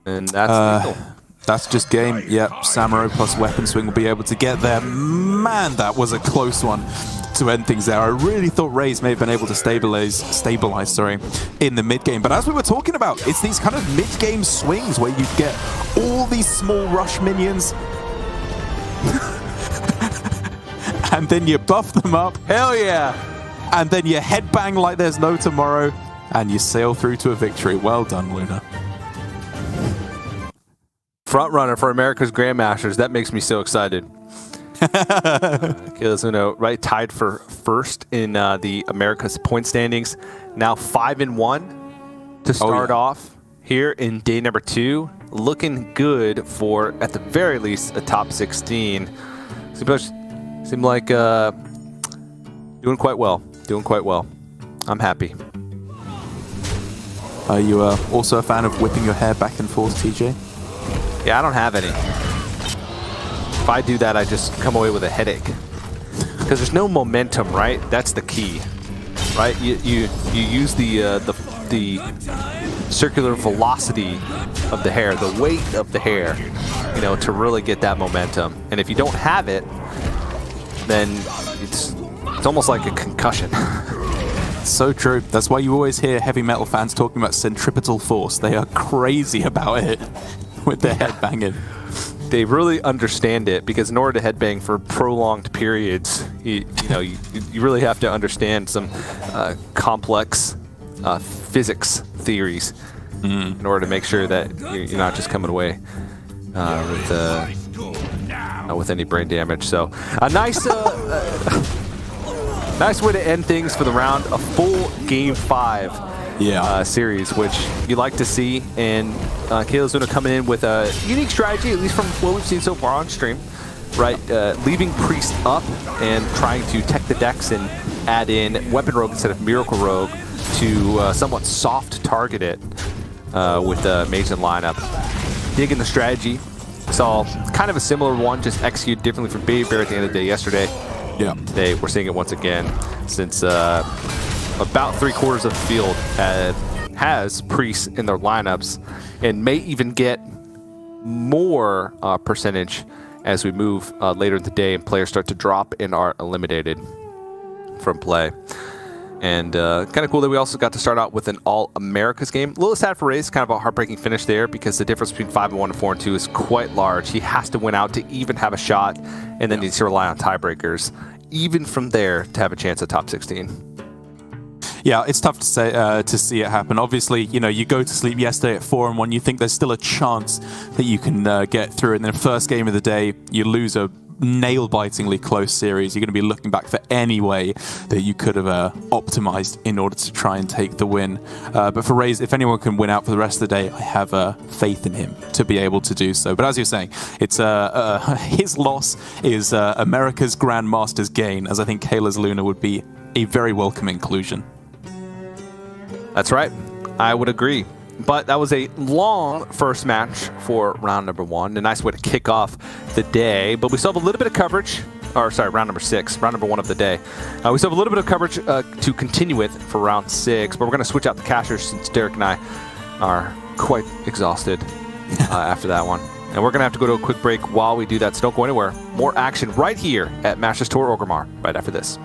And that's lethal. That's just game. Yep, Samuro plus Weapon Swing will be able to get there. Man, that was a close one to end things there. I really thought Raze may have been able to stabilize, in the mid game. But as we were talking about, it's these kind of mid game swings where you get all these small rush minions, and then you buff them up. Hell yeah! And then you headbang like there's no tomorrow, and you sail through to a victory. Well done, Luna. Front runner for America's Grandmasters. That makes me so excited. Okay, Luna, right, tied for first in the America's point standings. Now 5-1 to start off here in day number 2. Looking good for, at the very least, a top 16. Seem like doing quite well. Doing quite well. I'm happy. Are you also a fan of whipping your hair back and forth, TJ? Yeah, I don't have any. If I do that, I just come away with a headache. Because there's no momentum, right? That's the key, right? You use the circular velocity of the hair, the weight of the hair, you know, to really get that momentum. And if you don't have it, then it's almost like a concussion. So true. That's why you always hear heavy metal fans talking about centripetal force. They are crazy about it with their headbanging. They really understand it, because in order to headbang for prolonged periods, you really have to understand some complex physics theories in order to make sure that you're not just coming away with any brain damage. So a nice nice way to end things for the round. A full Game 5 series, which you like to see. And Kayla's Luna coming in with a unique strategy, at least from what we've seen so far on stream, right? Leaving Priest up and trying to tech the decks and add in Weapon Rogue instead of Miracle Rogue to somewhat soft target it with the Mage in lineup. Digging the strategy. Saw kind of a similar one, just executed differently from Baby Bear at the end of the day yesterday. Yeah. Today we're seeing it once again, since about 3/4 of the field has priests in their lineups, and may even get more percentage as we move later in the day and players start to drop and are eliminated from play. And kind of cool that we also got to start out with an All-Americas game. A little sad for Raze, kind of a heartbreaking finish there, because the difference between 5-1 and 4-2 is quite large. He has to win out to even have a shot, and then needs to rely on tiebreakers, even from there, to have a chance at top 16. Yeah, it's tough to say to see it happen. Obviously, you know, you go to sleep yesterday at 4-1, you think there's still a chance that you can get through, and then first game of the day, you lose a nail-bitingly close series. You're going to be looking back for any way that you could have optimized in order to try and take the win. But for Raze, if anyone can win out for the rest of the day, I have faith in him to be able to do so. But as you're saying, it's his loss is America's Grandmaster's gain, as I think Kayla's Luna would be a very welcome inclusion. That's right. I would agree. But that was a long first match for round number 1. A nice way to kick off the day. But we still have a little bit of coverage. Or, sorry, round number 6. Round number 1 of the day. We still have a little bit of coverage to continue with for round 6. But we're going to switch out the cashers since Derek and I are quite exhausted after that one. And we're going to have to go to a quick break while we do that. So don't go anywhere. More action right here at Masters Tour Orgrimmar right after this.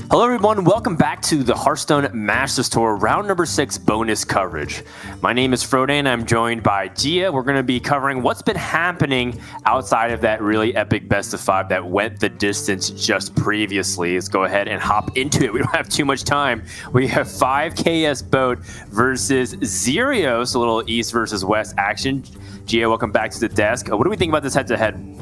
Hello everyone, welcome back to the Hearthstone Masters Tour round number 6 bonus coverage. My name is Frode and I'm joined by Gia. We're going to be covering what's been happening outside of that really epic best of 5 that went the distance just previously. Let's go ahead and hop into it. We don't have too much time. We have 5KS Boat versus Zerios, a little East versus West action. Gia, welcome back to the desk. What do we think about this head-to-head?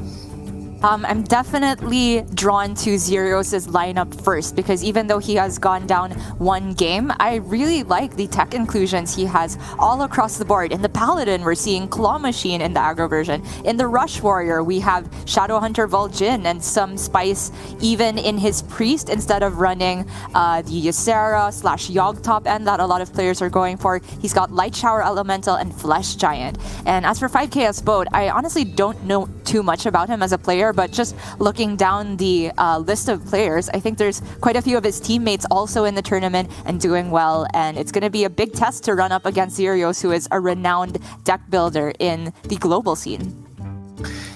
I'm definitely drawn to Zerios' lineup first because even though he has gone down one game, I really like the tech inclusions he has all across the board. In the Paladin, we're seeing Claw Machine in the aggro version. In the Rush Warrior, we have Shadow Hunter Vol'jin and some spice even in his Priest instead of running the Ysera / Yogg top end that a lot of players are going for. He's got Light Shower Elemental and Flesh Giant. And as for 5KS Boat, I honestly don't know too much about him as a player, but just looking down the list of players, I think there's quite a few of his teammates also in the tournament and doing well, and it's going to be a big test to run up against Zerios, who is a renowned deck builder in the global scene.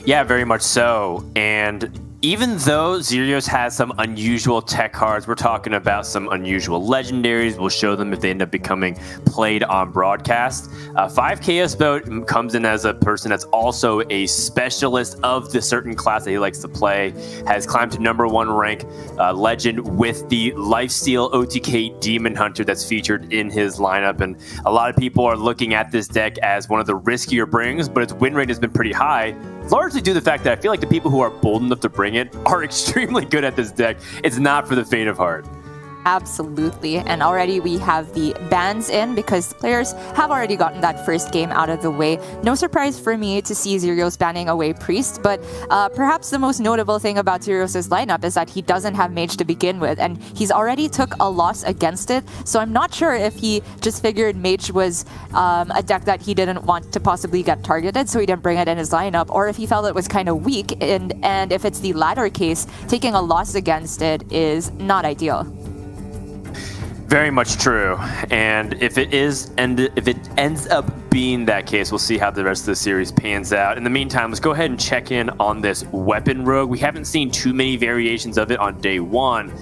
Yeah, very much so. And even though Zerios has some unusual tech cards, we're talking about some unusual legendaries. We'll show them if they end up becoming played on broadcast. 5KS Boat comes in as a person that's also a specialist of the certain class that he likes to play, has climbed to #1 rank, legend with the Lifesteal OTK Demon Hunter that's featured in his lineup. And a lot of people are looking at this deck as one of the riskier brings, but its win rate has been pretty high, largely due to the fact that I feel like the people who are bold enough to bring it are extremely good at this deck. It's not for the faint of heart. Absolutely, and already we have the bans in because players have already gotten that first game out of the way. No surprise for me to see Zerios banning away Priest, but perhaps the most notable thing about Zerios' lineup is that he doesn't have Mage to begin with, and he's already took a loss against it, so I'm not sure if he just figured Mage was a deck that he didn't want to possibly get targeted, so he didn't bring it in his lineup, or if he felt it was kind of weak, and if it's the latter case, taking a loss against it is not ideal. Very much true, and if it ends up being that case, we'll see how the rest of the series pans out. In the meantime, let's go ahead and check in on this Weapon Rogue. We haven't seen too many variations of it on day 1.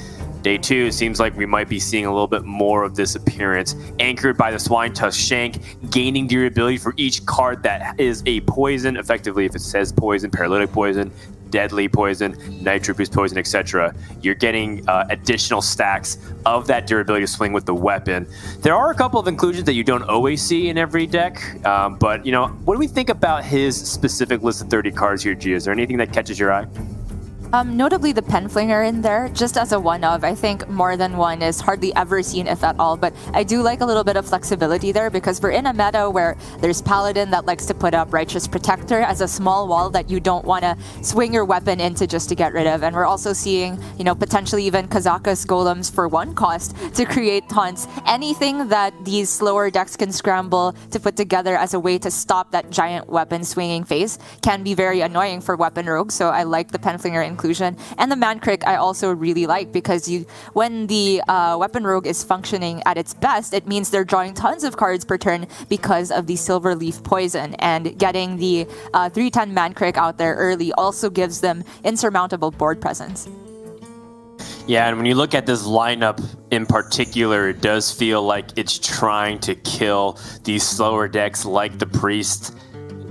Day 2 seems like we might be seeing a little bit more of this appearance. Anchored by the Swine Tusk Shank, gaining durability for each card that is a poison, effectively if it says poison, paralytic poison, deadly poison, nitro boost poison, etc. You're getting additional stacks of that durability to swing with the weapon. There are a couple of inclusions that you don't always see in every deck, but you know, what do we think about his specific list of 30 cards here, Gia? Is there anything that catches your eye? Notably the Penflinger in there, just as a one-of. I think more than one is hardly ever seen, if at all, but I do like a little bit of flexibility there because we're in a meta where there's Paladin that likes to put up Righteous Protector as a small wall that you don't want to swing your weapon into just to get rid of, and we're also seeing, you know, potentially even Kazakus Golems for 1 cost to create taunts. Anything that these slower decks can scramble to put together as a way to stop that giant weapon swinging phase can be very annoying for Weapon Rogue, so I like the Penflinger inclusion. And the Mancrick I also really like because when the Weapon Rogue is functioning at its best, it means they're drawing tons of cards per turn because of the Silver Leaf Poison, and getting the 310 Mancrick out there early also gives them insurmountable board presence. Yeah, and when you look at this lineup in particular, it does feel like it's trying to kill these slower decks like the Priest.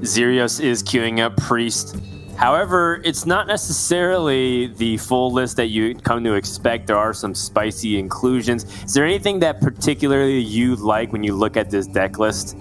Zerios is queuing up Priest. However, it's not necessarily the full list that you come to expect. There are some spicy inclusions. Is there anything that particularly you like when you look at this deck list?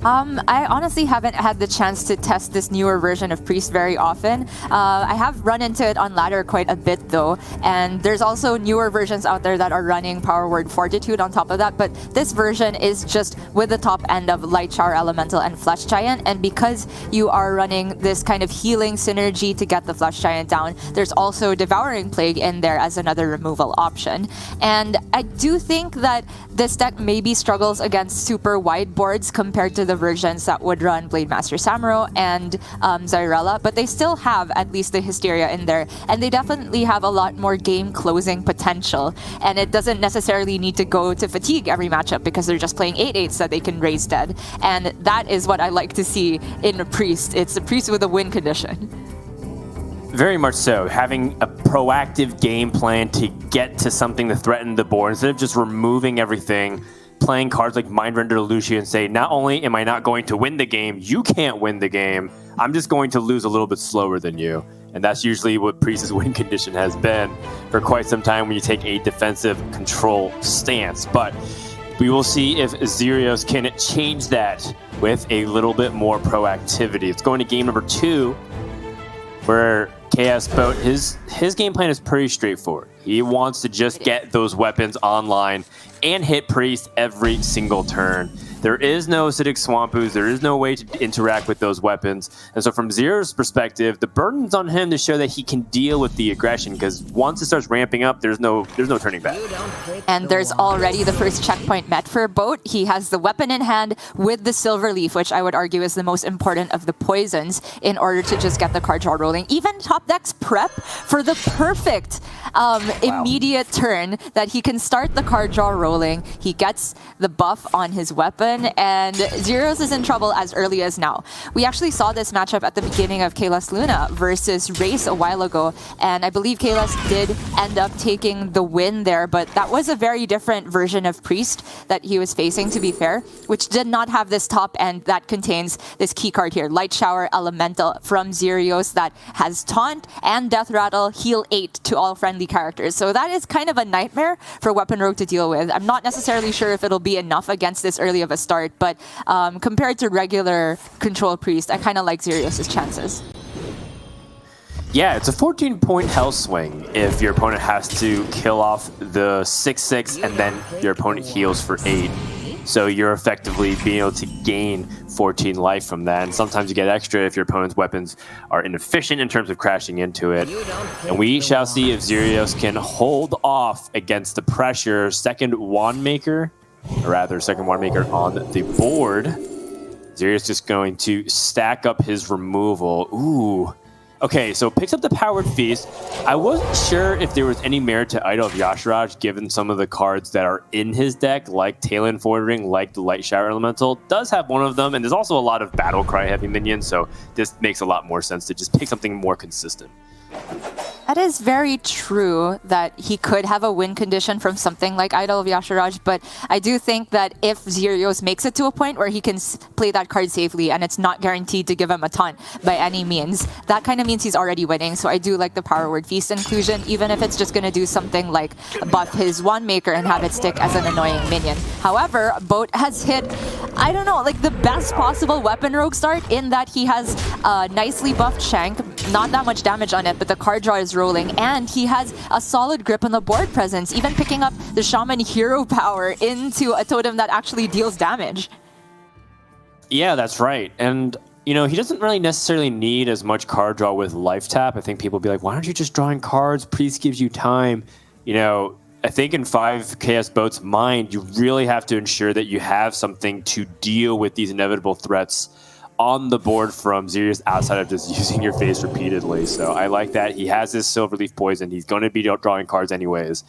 I honestly haven't had the chance to test this newer version of Priest very often. I have run into it on ladder quite a bit though, and there's also newer versions out there that are running Power Word Fortitude on top of that, but this version is just with the top end of Light Shower Elemental and Flesh Giant, and because you are running this kind of healing synergy to get the Flesh Giant down, there's also Devouring Plague in there as another removal option. And I do think that this deck maybe struggles against super wide boards compared to the versions that would run Blade Master Samuro and Zyrella, but they still have at least the Hysteria in there, and they definitely have a lot more game closing potential, and it doesn't necessarily need to go to fatigue every matchup because they're just playing 8/8s that they can raise dead, and that is what I like to see in a Priest. It's a Priest with a win condition. Very much so. Having a proactive game plan to get to something to threaten the board instead of just removing everything, playing cards like Mindrender Lucia and say, not only am I not going to win the game, you can't win the game, I'm just going to lose a little bit slower than you. And that's usually what Priest's win condition has been for quite some time when you take a defensive control stance. But we will see if Zerios can change that with a little bit more proactivity. It's going to game number 2, where KS Boat, his game plan is pretty straightforward. He wants to just get those weapons online and hit Priest every single turn. There is no acidic swamp ooze. There is no way to interact with those weapons. And so from Zero's perspective, the burden's on him to show that he can deal with the aggression, because once it starts ramping up, there's no turning back. And there's already the first checkpoint met for Boat. He has the weapon in hand with the Silver Leaf, which I would argue is the most important of the poisons in order to just get the card draw rolling. Even top decks prep for the perfect immediate turn that he can start the card draw rolling. He gets the buff on his weapon, and Zeros is in trouble as early as now. We actually saw this matchup at the beginning of Kalos Luna versus Race a while ago, and I believe Kalos did end up taking the win there, but that was a very different version of Priest that he was facing, to be fair, which did not have this top end that contains this key card here, Light Shower Elemental from Zerios, that has Taunt and Death Rattle, heal 8 to all friendly characters. So that is kind of a nightmare for Weapon Rogue to deal with. I'm not necessarily sure if it'll be enough against this early of a start, but compared to regular Control Priest, I kind of like Zerios' chances. Yeah, it's a 14-point health swing if your opponent has to kill off the 6/6 and then your opponent heals for 8. So you're effectively being able to gain 14 life from that. And sometimes you get extra if your opponent's weapons are inefficient in terms of crashing into it. And we shall see if Zerios can hold off against the pressure. Second Wand Maker on the board. Zerios just going to stack up his removal. Ooh. Okay, so picks up the Powered Feast. I wasn't sure if there was any merit to Idol of Yasharaj given some of the cards that are in his deck, like Talon Forwarding, like the Light Shower Elemental. Does have one of them, and there's also a lot of Battle Cry heavy minions, so this makes a lot more sense to just pick something more consistent. That is very true that he could have a win condition from something like Idol of Yasharaj, but I do think that if Zerios makes it to a point where he can play that card safely and it's not guaranteed to give him a ton by any means, that kind of means he's already winning. So I do like the Power Word Feast inclusion, even if it's just going to do something like buff his Wand Maker and have it stick as an annoying minion. However, Boat has hit, I don't know, like the best possible Weapon Rogue start in that he has nicely buffed Shank, not that much damage on it, but the card draw is rolling, and he has a solid grip on the board presence, even picking up the Shaman hero power into a totem that actually deals damage. Yeah, that's right. And, you know, he doesn't really necessarily need as much card draw with Life Tap. I think people will be like, why aren't you just drawing cards? Priest gives you time. You know, I think in 5 KS Boat's mind, you really have to ensure that you have something to deal with these inevitable threats on the board from Zerios outside of just using your face repeatedly. So I like that. He has his Silverleaf Poison. He's going to be drawing cards anyways.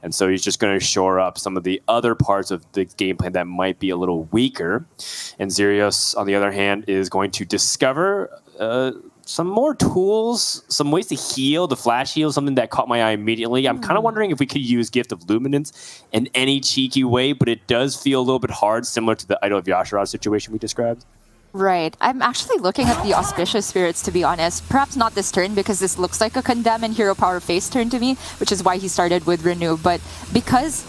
And so he's just going to shore up some of the other parts of the gameplay that might be a little weaker. And Zerios, on the other hand, is going to discover some more tools, some ways to heal. The Flash Heal, something that caught my eye immediately. I'm kind of wondering if we could use Gift of Luminance in any cheeky way, but it does feel a little bit hard, similar to the Idol of Yasharaj situation we described. Right. I'm actually looking at the Auspicious Spirits, to be honest. Perhaps not this turn, because this looks like a Condemn and Hero Power face turn to me, which is why he started with Renew. But because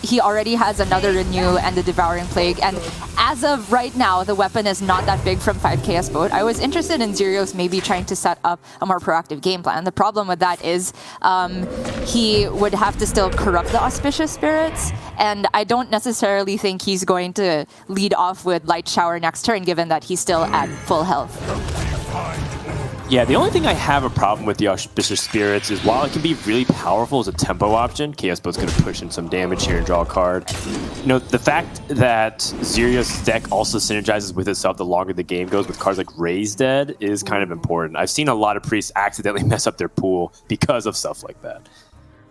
he already has another Renew and the Devouring Plague, and as of right now, the weapon is not that big from 5KS Boat, I was interested in Zerios maybe trying to set up a more proactive game plan. The problem with that is he would have to still corrupt the Auspicious Spirits, and I don't necessarily think he's going to lead off with Light Shower next turn, given that he's still at full health. Yeah, the only thing I have a problem with the Auspicious Spirits is while it can be really powerful as a tempo option, KS Boat's going to push in some damage here and draw a card. You know, the fact that Zerios' deck also synergizes with itself the longer the game goes with cards like Raise Dead is kind of important. I've seen a lot of priests accidentally mess up their pool because of stuff like that.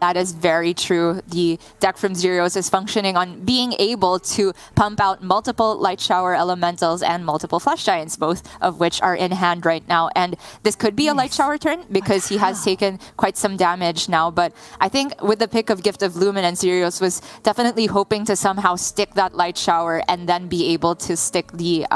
That is very true. The deck from Zerios is functioning on being able to pump out multiple Light Shower Elementals and multiple Flash Giants, both of which are in hand right now. And this could be a Light Shower turn because he has taken quite some damage now. But I think with the pick of Gift of Luminance, Zerios was definitely hoping to somehow stick that Light Shower and then be able to stick the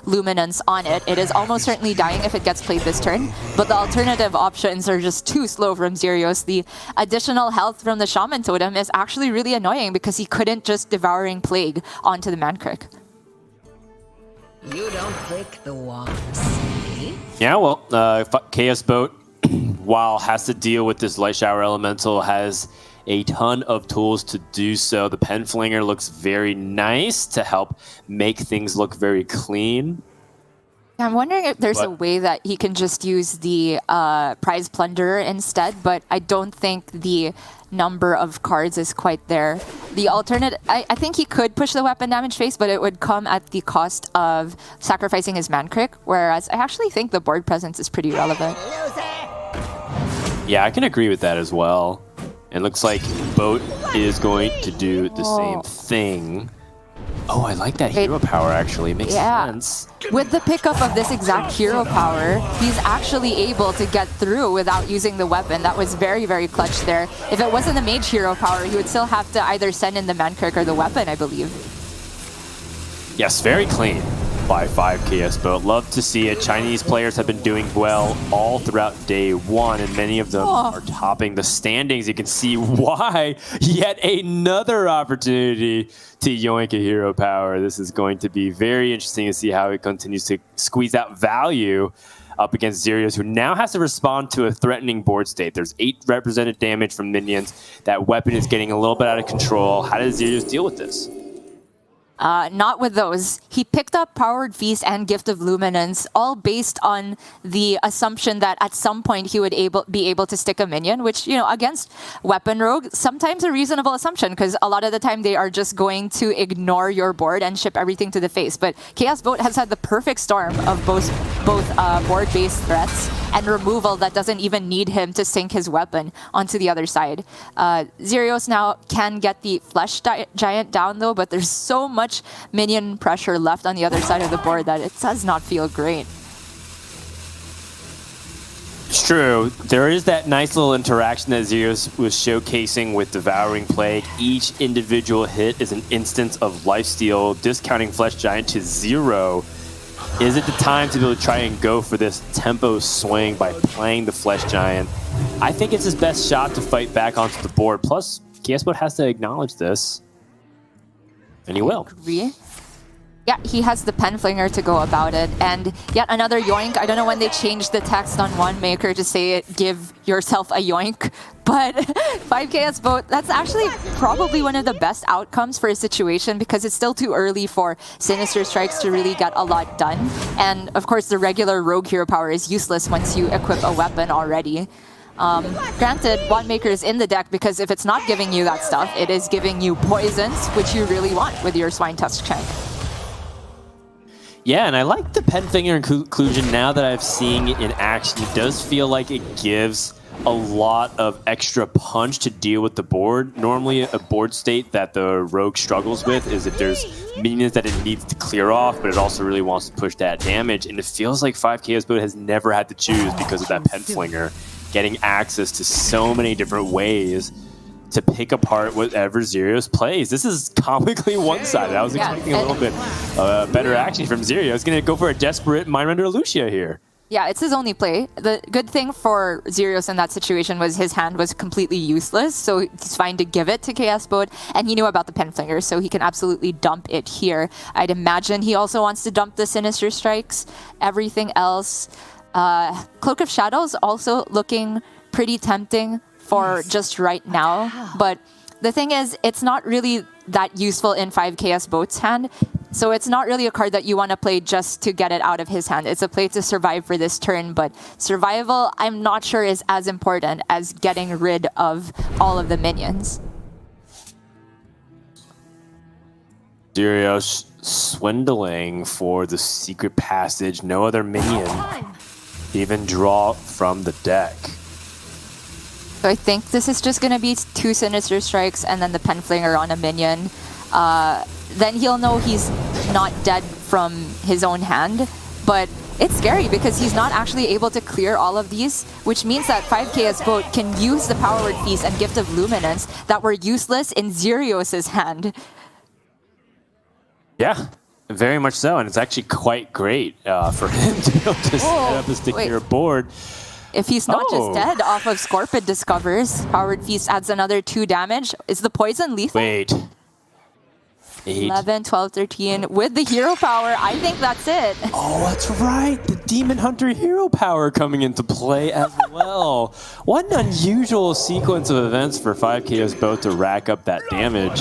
Luminance on it. It is almost certainly dying if it gets played this turn, but the alternative options are just too slow from Zerios. The additional health from the Shaman Totem is actually really annoying because he couldn't just Devouring Plague onto the Mancrick. You don't click the walls. Yeah, well, KS Boat, while has to deal with this Light Shower Elemental, has a ton of tools to do so. The pen flinger looks very nice to help make things look very clean. I'm wondering if there's a way that he can just use the prize plunderer instead, but I don't think the number of cards is quite there. The alternate, I think he could push the weapon damage phase, but it would come at the cost of sacrificing his Mancrick, whereas I actually think the board presence is pretty relevant. Yeah, I can agree with that as well. It looks like Boat is going to do the same thing. Oh, I like that hero power, actually. It makes sense. With the pickup of this exact hero power, he's actually able to get through without using the weapon. That was very, very clutch there. If it wasn't the mage hero power, he would still have to either send in the Mancrick or the weapon, I believe. Yes, very clean by 5KS Boat. Love to see it. Chinese players have been doing well all throughout day one, and many of them are topping the standings. You can see why. Yet another opportunity to yoink a hero power. This is going to be very interesting to see how it continues to squeeze out value up against Xerios, who now has to respond to a threatening board state. There's 8 represented damage from minions. That weapon is getting a little bit out of control. How does Xerios deal with this? Not with those. He picked up Powered Feast and Gift of Luminance, all based on the assumption that at some point he would be able to stick a minion, which, you know, against Weapon Rogue, sometimes a reasonable assumption, because a lot of the time they are just going to ignore your board and ship everything to the face. But Chaos Boat has had the perfect storm of both board-based threats and removal that doesn't even need him to sink his weapon onto the other side. Xerios now can get the Flesh Giant down, though, but there's so much minion pressure left on the other side of the board that it does not feel great. It's true. There is that nice little interaction that Xerios was showcasing with Devouring Plague. Each individual hit is an instance of lifesteal, discounting Flesh Giant to 0. Is it the time to be able to try and go for this tempo swing by playing the Flesh Giant? I think it's his best shot to fight back onto the board. Plus, Kiesbot has to acknowledge this. And he will. Yeah, he has the pen flinger to go about it. And yet another yoink. I don't know when they changed the text on One Maker to say it, give yourself a yoink. But 5KS Boat, that's actually probably one of the best outcomes for a situation, because it's still too early for Sinister Strikes to really get a lot done. And of course, the regular rogue hero power is useless once you equip a weapon already. Granted, One Maker is in the deck because if it's not giving you that stuff, it is giving you poisons, which you really want with your Swine Tusk Shank. Yeah, and I like the pen finger inclusion now that I've seen it in action. It does feel like it gives a lot of extra punch to deal with the board. Normally, a board state that the rogue struggles with is if there's minions that it needs to clear off, but it also really wants to push that damage. And it feels like 5KS Boat has never had to choose because of that pen flinger, getting access to so many different ways to pick apart whatever Xerios plays. This is comically one-sided. I was expecting a little bit better action from Xerios. He's going to go for a desperate Mindrender Lucia here. Yeah, it's his only play. The good thing for Xerios in that situation was his hand was completely useless, so he's fine to give it to Chaos Boat, and he knew about the pen flinger, so he can absolutely dump it here. I'd imagine he also wants to dump the Sinister Strikes. Everything else, Cloak of Shadows also looking pretty tempting for just right now, but the thing is, it's not really that useful in 5KS Boat's hand, so it's not really a card that you want to play just to get it out of his hand. It's a play to survive for this turn, but survival, I'm not sure is as important as getting rid of all of the minions. Xerios swindling for the secret passage. No other minion even draw from the deck. So I think this is just going to be 2 Sinister Strikes and then the pen flinger on a minion. Then he'll know he's not dead from his own hand. But it's scary because he's not actually able to clear all of these, which means that 5KS Boat can use the Powered Feast and Gift of Luminance that were useless in Xerios' hand. Yeah, very much so. And it's actually quite great for him to be able to set up a secure board. If he's not just dead off of Scorpid Discovers, Powered Feast adds another 2 damage. Is the poison lethal? Wait. 8. 11, 12, 13 with the hero power. I think that's it. Oh, that's right. The Demon Hunter hero power coming into play as well. What an unusual sequence of events for 5KS both to rack up that damage.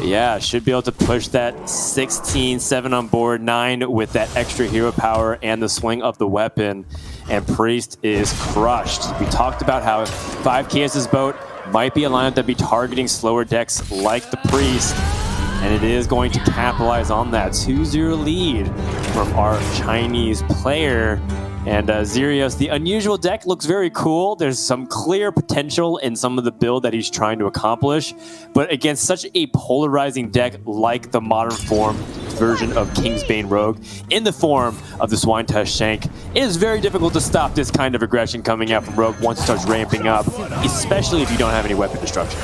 Yeah, should be able to push that 16, 7 on board, 9 with that extra hero power and the swing of the weapon. And Priest is crushed. We talked about how 5KS's boat might be a lineup that'd be targeting slower decks like the Priest. And it is going to capitalize on that 2-0 lead from our Chinese player. And Zerios, the unusual deck looks very cool. There's some clear potential in some of the build that he's trying to accomplish. But against such a polarizing deck like the modern form version of Kingsbane Rogue in the form of the Swine Test Shank, it is very difficult to stop this kind of aggression coming out from Rogue once it starts ramping up, especially if you don't have any weapon destruction.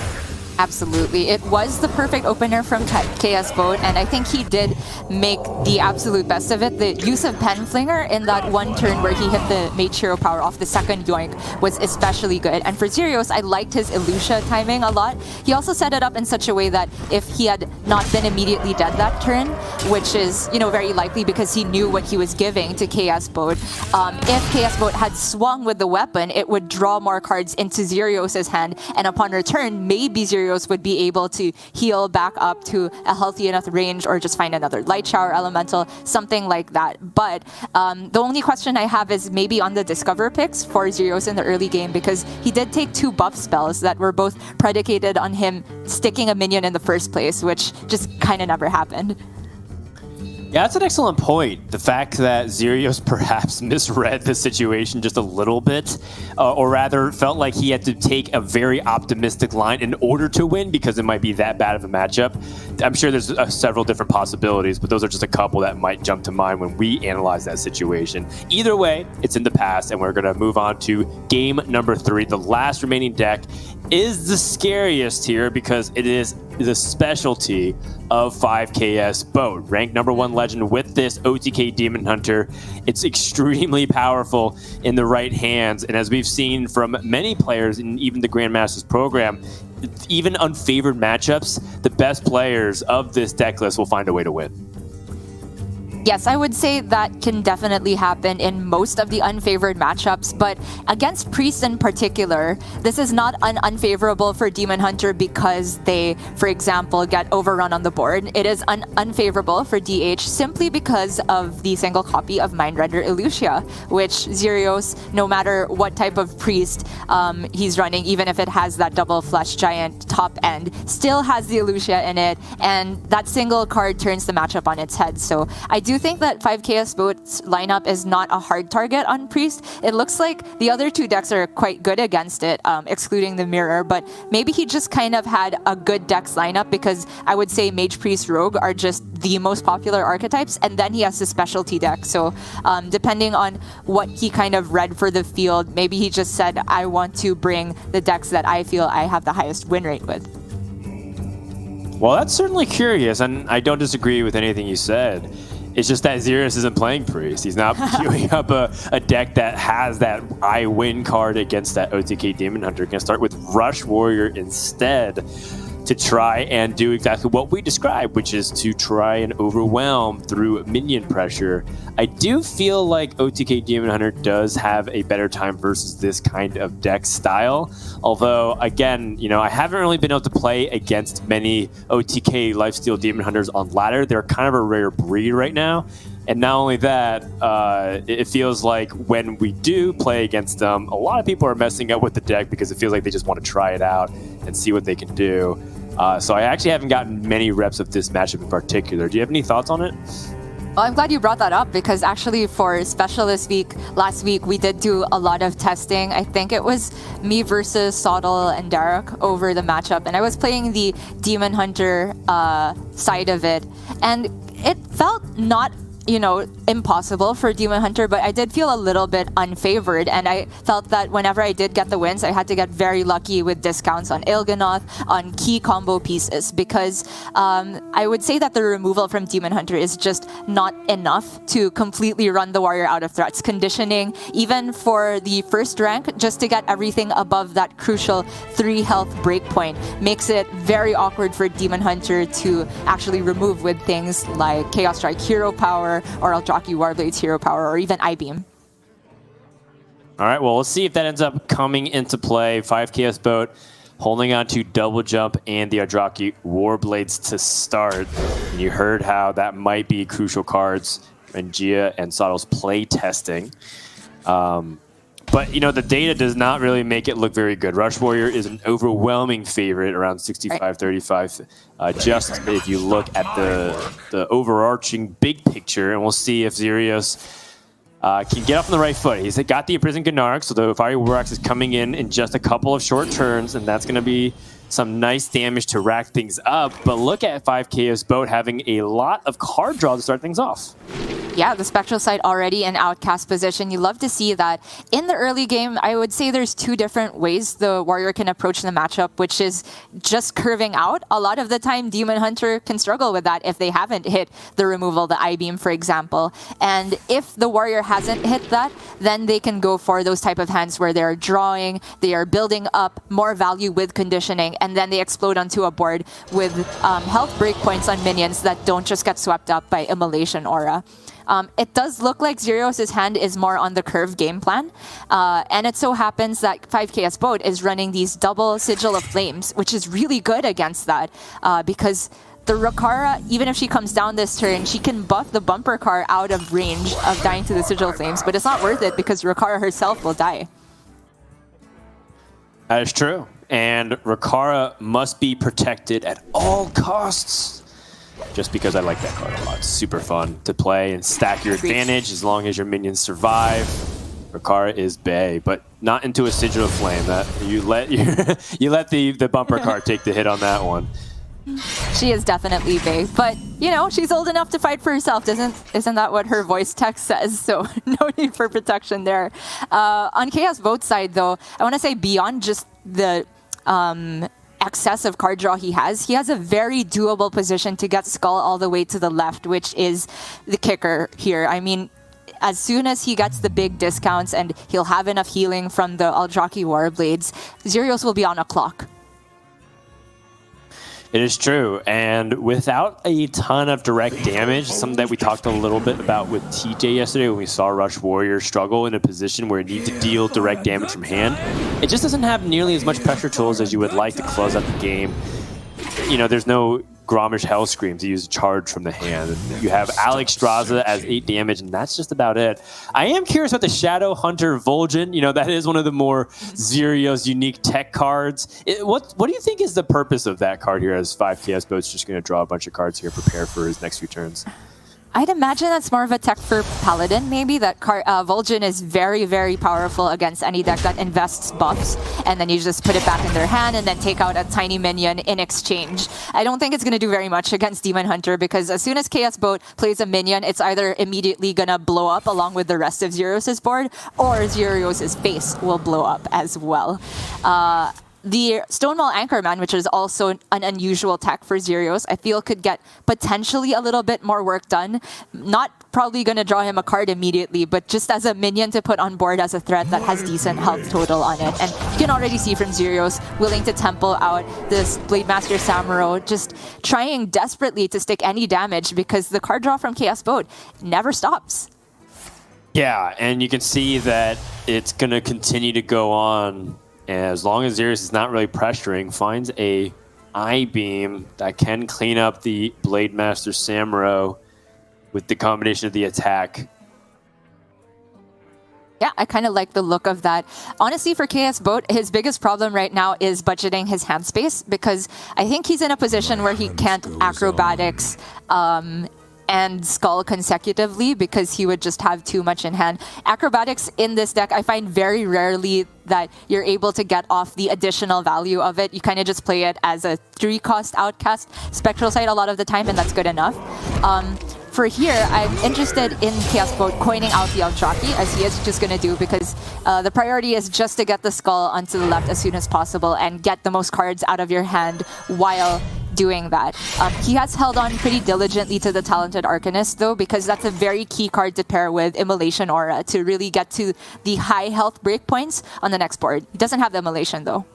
Absolutely. It was the perfect opener from KS Boat, and I think he did make the absolute best of it. The use of Penflinger in that one turn where he hit the Mage Hero power off the second yoink was especially good. And for Zerios, I liked his Elucia timing a lot. He also set it up in such a way that if he had not been immediately dead that turn, which is, you know, very likely because he knew what he was giving to KS Boat, if KS Boat had swung with the weapon, it would draw more cards into Zerios' hand, and upon return, maybe Zerios would be able to heal back up to a healthy enough range or just find another Light Shower Elemental, something like that. But the only question I have is maybe on the Discover picks for Zerios in the early game, because he did take 2 buff spells that were both predicated on him sticking a minion in the first place, which just kind of never happened. Yeah, that's an excellent point. The fact that Zerios perhaps misread the situation just a little bit, or rather felt like he had to take a very optimistic line in order to win because it might be that bad of a matchup. I'm sure there's several different possibilities, but those are just a couple that might jump to mind when we analyze that situation. Either way, it's in the past, and we're going to move on to game number 3. The last remaining deck is the scariest here because it is the specialty of 5KS Boat. Ranked number 1 legend with this OTK Demon Hunter. It's extremely powerful in the right hands, and as we've seen from many players in even the Grandmasters program, even unfavored matchups, the best players of this deck list will find a way to win. Yes, I would say that can definitely happen in most of the unfavored matchups, but against Priest in particular, this is not unfavorable for Demon Hunter because they, for example, get overrun on the board. It is unfavorable for DH simply because of the single copy of Mindrender Elucia, which Zerios, no matter what type of Priest he's running, even if it has that double flesh giant top end, still has the Elucia in it, and that single card turns the matchup on its head. So I do think that 5KS Boat's lineup is not a hard target on Priest. It looks like the other 2 decks are quite good against it, excluding the Mirror, but maybe he just kind of had a good deck's lineup because I would say Mage, Priest, Rogue are just the most popular archetypes, and then he has the specialty deck. So depending on what he kind of read for the field, maybe he just said, I want to bring the decks that I feel I have the highest win rate with. Well, that's certainly curious, and I don't disagree with anything you said. It's just that Zerios isn't playing Priest. He's not queuing up a deck that has that I win card against that OTK Demon Hunter. Going to start with Rush Warrior instead to try and do exactly what we described, which is to try and overwhelm through minion pressure. I do feel like OTK Demon Hunter does have a better time versus this kind of deck style. Although, again, you know, I haven't really been able to play against many OTK Lifesteal Demon Hunters on ladder. They're kind of a rare breed right now. And not only that, it feels like when we do play against them, a lot of people are messing up with the deck because it feels like they just want to try it out and see what they can do. So I actually haven't gotten many reps of this matchup in particular. Do you have any thoughts on it? Well, I'm glad you brought that up because actually for Specialist Week last week, we did do a lot of testing. I think it was me versus Sottle and Derek over the matchup, and I was playing the Demon Hunter side of it, and it felt not impossible for Demon Hunter, but I did feel a little bit unfavored, and I felt that whenever I did get the wins, I had to get very lucky with discounts on Il'gynoth, on key combo pieces, because I would say that the removal from Demon Hunter is just not enough to completely run the warrior out of threats. Conditioning, even for the first rank, just to get everything above that crucial 3 health breakpoint, makes it very awkward for Demon Hunter to actually remove with things like Chaos Strike Hero Power, or Eldraki Warblade's Hero Power, or even I-Beam. All right, well, let's see if that ends up coming into play. 5 Chaos Boat holding on to Double Jump and the Eldraki Warblades to start. And you heard how that might be crucial cards in Gia and Saddle's play testing. But, the data does not really make it look very good. Rush Warrior is an overwhelming favorite, around 65-35. Just if you look at the overarching big picture, and we'll see if Xerios can get off on the right foot. He's got the Imprisoned Gnark, so the Fiery Warx is coming in just a couple of short turns, and that's going to be some nice damage to rack things up. But look at 5 Chaos Boat having a lot of card draw to start things off. Yeah, the Spectral Sight already in outcast position. You love to see that. In the early game, I would say there's 2 different ways the warrior can approach the matchup, which is just curving out. A lot of the time, Demon Hunter can struggle with that if they haven't hit the removal, the I-Beam, for example. And if the warrior hasn't hit that, then they can go for those type of hands where they're drawing, they are building up more value with conditioning, and then they explode onto a board with health breakpoints on minions that don't just get swept up by Immolation Aura. It does look like Xerios' hand is more on the curve game plan. And it so happens that 5KS Boat is running these double Sigil of Flames, which is really good against that because the Rakara, even if she comes down this turn, she can buff the bumper car out of range of dying to the Sigil of Flames, but it's not worth it because Rakara herself will die. That is true. And Rakara must be protected at all costs. Just because I like that card a lot. It's super fun to play and stack your advantage as long as your minions survive. Rakara is bae, but not into a Sigil of Flame. That you let the bumper card take the hit on that one. She is definitely bae, but she's old enough to fight for herself. Isn't that what her voice text says? So no need for protection there. On Chaos Boat side, though, I want to say beyond just the excess of card draw he has a very doable position to get Skull all the way to the left, which is the kicker here. I mean, as soon as he gets the big discounts and he'll have enough healing from the Eldraki Warblades, Xerios will be on a clock. It is true, and without a ton of direct damage, something that we talked a little bit about with TJ yesterday when we saw Rush Warrior struggle in a position where it needs to deal direct damage from hand, it just doesn't have nearly as much pressure tools as you would like to close out the game. There's no Grommash Hellscream to use a charge from the hand. You have Alex Straza as 8 damage, and that's just about it. I am curious about the Shadow Hunter Vol'jin. That is one of the more Xerios unique tech cards. What do you think is the purpose of that card here, as 5KS Boat's just going to draw a bunch of cards here, prepare for his next few turns? I'd imagine that's more of a tech for Paladin, maybe. That Vol'jin is very, very powerful against any deck that invests buffs, and then you just put it back in their hand and then take out a tiny minion in exchange. I don't think it's going to do very much against Demon Hunter, because as soon as Chaos Boat plays a minion, it's either immediately going to blow up along with the rest of Xerios' board, or Xerios' face will blow up as well. The Stonewall Anchorman, which is also an unusual tech for Xerios, I feel could get potentially a little bit more work done. Not probably going to draw him a card immediately, but just as a minion to put on board as a threat that has decent health total on it. And you can already see from Xerios willing to temple out this Blademaster Samuro, just trying desperately to stick any damage because the card draw from Chaos Boat never stops. Yeah, and you can see that it's going to continue to go on. As long as Xerios is not really pressuring, finds a I-Beam that can clean up the Blademaster Samuro with the combination of the attack. Yeah, I kind of like the look of that. Honestly, for KS Boat, his biggest problem right now is budgeting his hand space, because I think he's in a position where he can't acrobatics and Skull consecutively because he would just have too much in hand. Acrobatics in this deck, I find very rarely that you're able to get off the additional value of it. You kind of just play it as a 3-cost outcast Spectral Sight a lot of the time, and that's good enough. for here, I'm interested in Chaos Boat coining out the Eldraki, as he is just going to do, because the priority is just to get the skull onto the left as soon as possible and get the most cards out of your hand while doing that. He has held on pretty diligently to the Talented Arcanist, though, because that's a very key card to pair with Immolation Aura to really get to the high health breakpoints on the next board. He doesn't have the Immolation, though.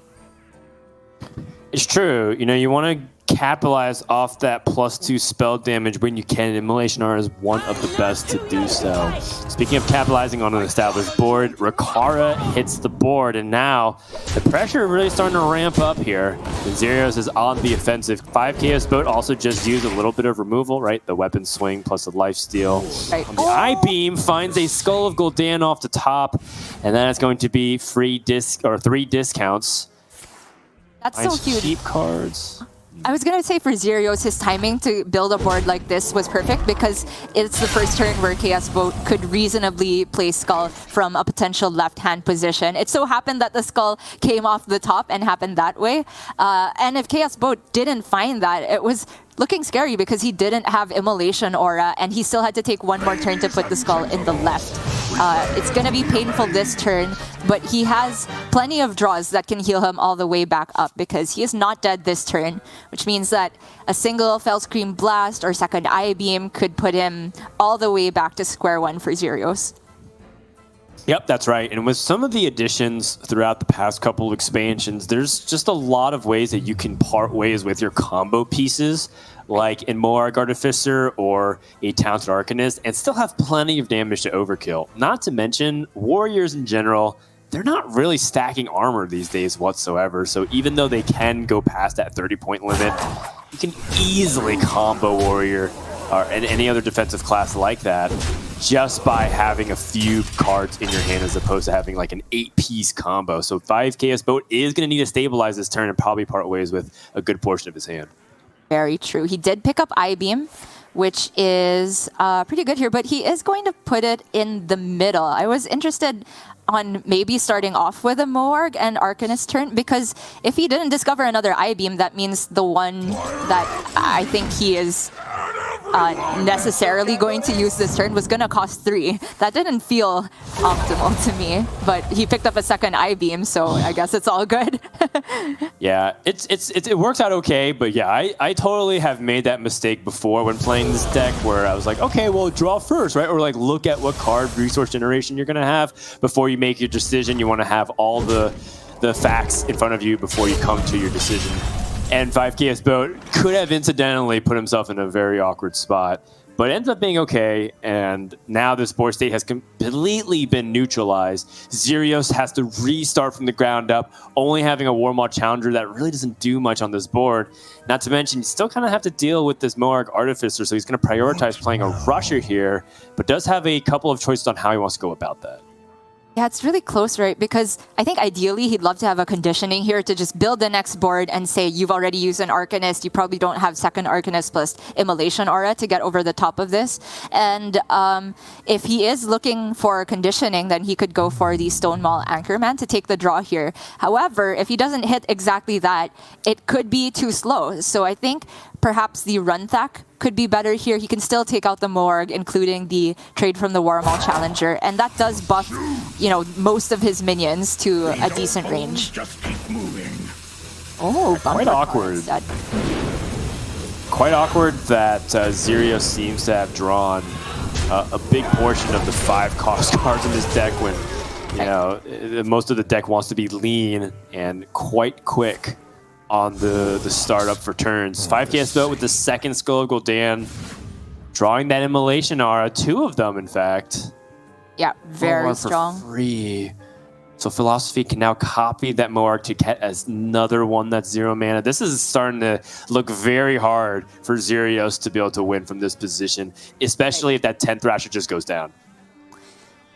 It's true. You know, you want to capitalize off that +2 spell damage when you can. Immolation Aura is one of the best to do so. Speaking of capitalizing on an established board, Rakara hits the board, and now the pressure really starting to ramp up here. And Xerios is on the offensive. 5 Chaos Boat also just used a little bit of removal, right? The weapon swing plus the lifesteal. Right. The I-Beam finds a Skull of Gul'dan off the top, and that is going to be 3 discounts. That's so huge. Cheap cards. I was going to say for Xerios, his timing to build a board like this was perfect because it's the first turn where Chaos Boat could reasonably play Skull from a potential left-hand position. It so happened that the Skull came off the top and happened that way. And if Chaos Boat didn't find that, it was looking scary because he didn't have Immolation Aura and he still had to take one more turn to put the Skull in the left. It's going to be painful this turn, but he has plenty of draws that can heal him all the way back up because he is not dead this turn, which means that a single Fellscream Blast or second I-Beam could put him all the way back to square one for Xerios. Yep, that's right. And with some of the additions throughout the past couple of expansions, there's just a lot of ways that you can part ways with your combo pieces, like in Moarg Artificer or a Talented Arcanist, and still have plenty of damage to overkill. Not to mention, warriors in general, they're not really stacking armor these days whatsoever. So even though they can go past that 30-point limit, you can easily combo warrior or any other defensive class like that just by having a few cards in your hand as opposed to having like an 8-piece combo. So 5 Chaos Boat is going to need to stabilize this turn and probably part ways with a good portion of his hand. Very true. He did pick up I-Beam, which is pretty good here, but he is going to put it in the middle. I was interested on maybe starting off with a Moarg and Arcanist turn, because if he didn't discover another I-Beam, that means the one that I think he is necessarily going to use this turn was going to cost 3. That didn't feel optimal to me, but he picked up a second I-Beam, so I guess it's all good. Yeah, it works out okay, but yeah, I totally have made that mistake before when playing this deck where I was like, okay, well, draw first, right? Or like look at what card resource generation you're going to have before you make your decision. You want to have all the facts in front of you before you come to your decision. And 5 Chaos Boat could have incidentally put himself in a very awkward spot, but ends up being okay. And now this board state has completely been neutralized. Xerios has to restart from the ground up, only having a Warmaw Challenger that really doesn't do much on this board. Not to mention, you still kind of have to deal with this Moarg Artificer, so he's going to prioritize playing a Rusher here, but does have a couple of choices on how he wants to go about that. Yeah, it's really close, right? Because I think ideally he'd love to have a conditioning here to just build the next board and say you've already used an Arcanist, you probably don't have second Arcanist plus Immolation Aura to get over the top of this. And if he is looking for conditioning, then he could go for the Stonemaul Anchorman to take the draw here. However, if he doesn't hit exactly that, it could be too slow. So I think perhaps the Runthak could be better here. He can still take out the Moarg, including the trade from the Warmaw Challenger, and that does buff, you know, most of his minions to a decent range. Just keep moving. Oh, Quite awkward. Quite awkward that Xerios seems to have drawn a big portion of the 5 cost cards in this deck when, you know, most of the deck wants to be lean and quite quick on the startup for turns. 5 Chaos Boat with the second Skull of Gul'dan, drawing that Immolation Aura, 2 of them in fact. Yeah, very strong. For free. So Philosophy can now copy that Moarg to get another one that's 0 mana. This is starting to look very hard for Xerios to be able to win from this position, especially if that 10th Thrasher just goes down.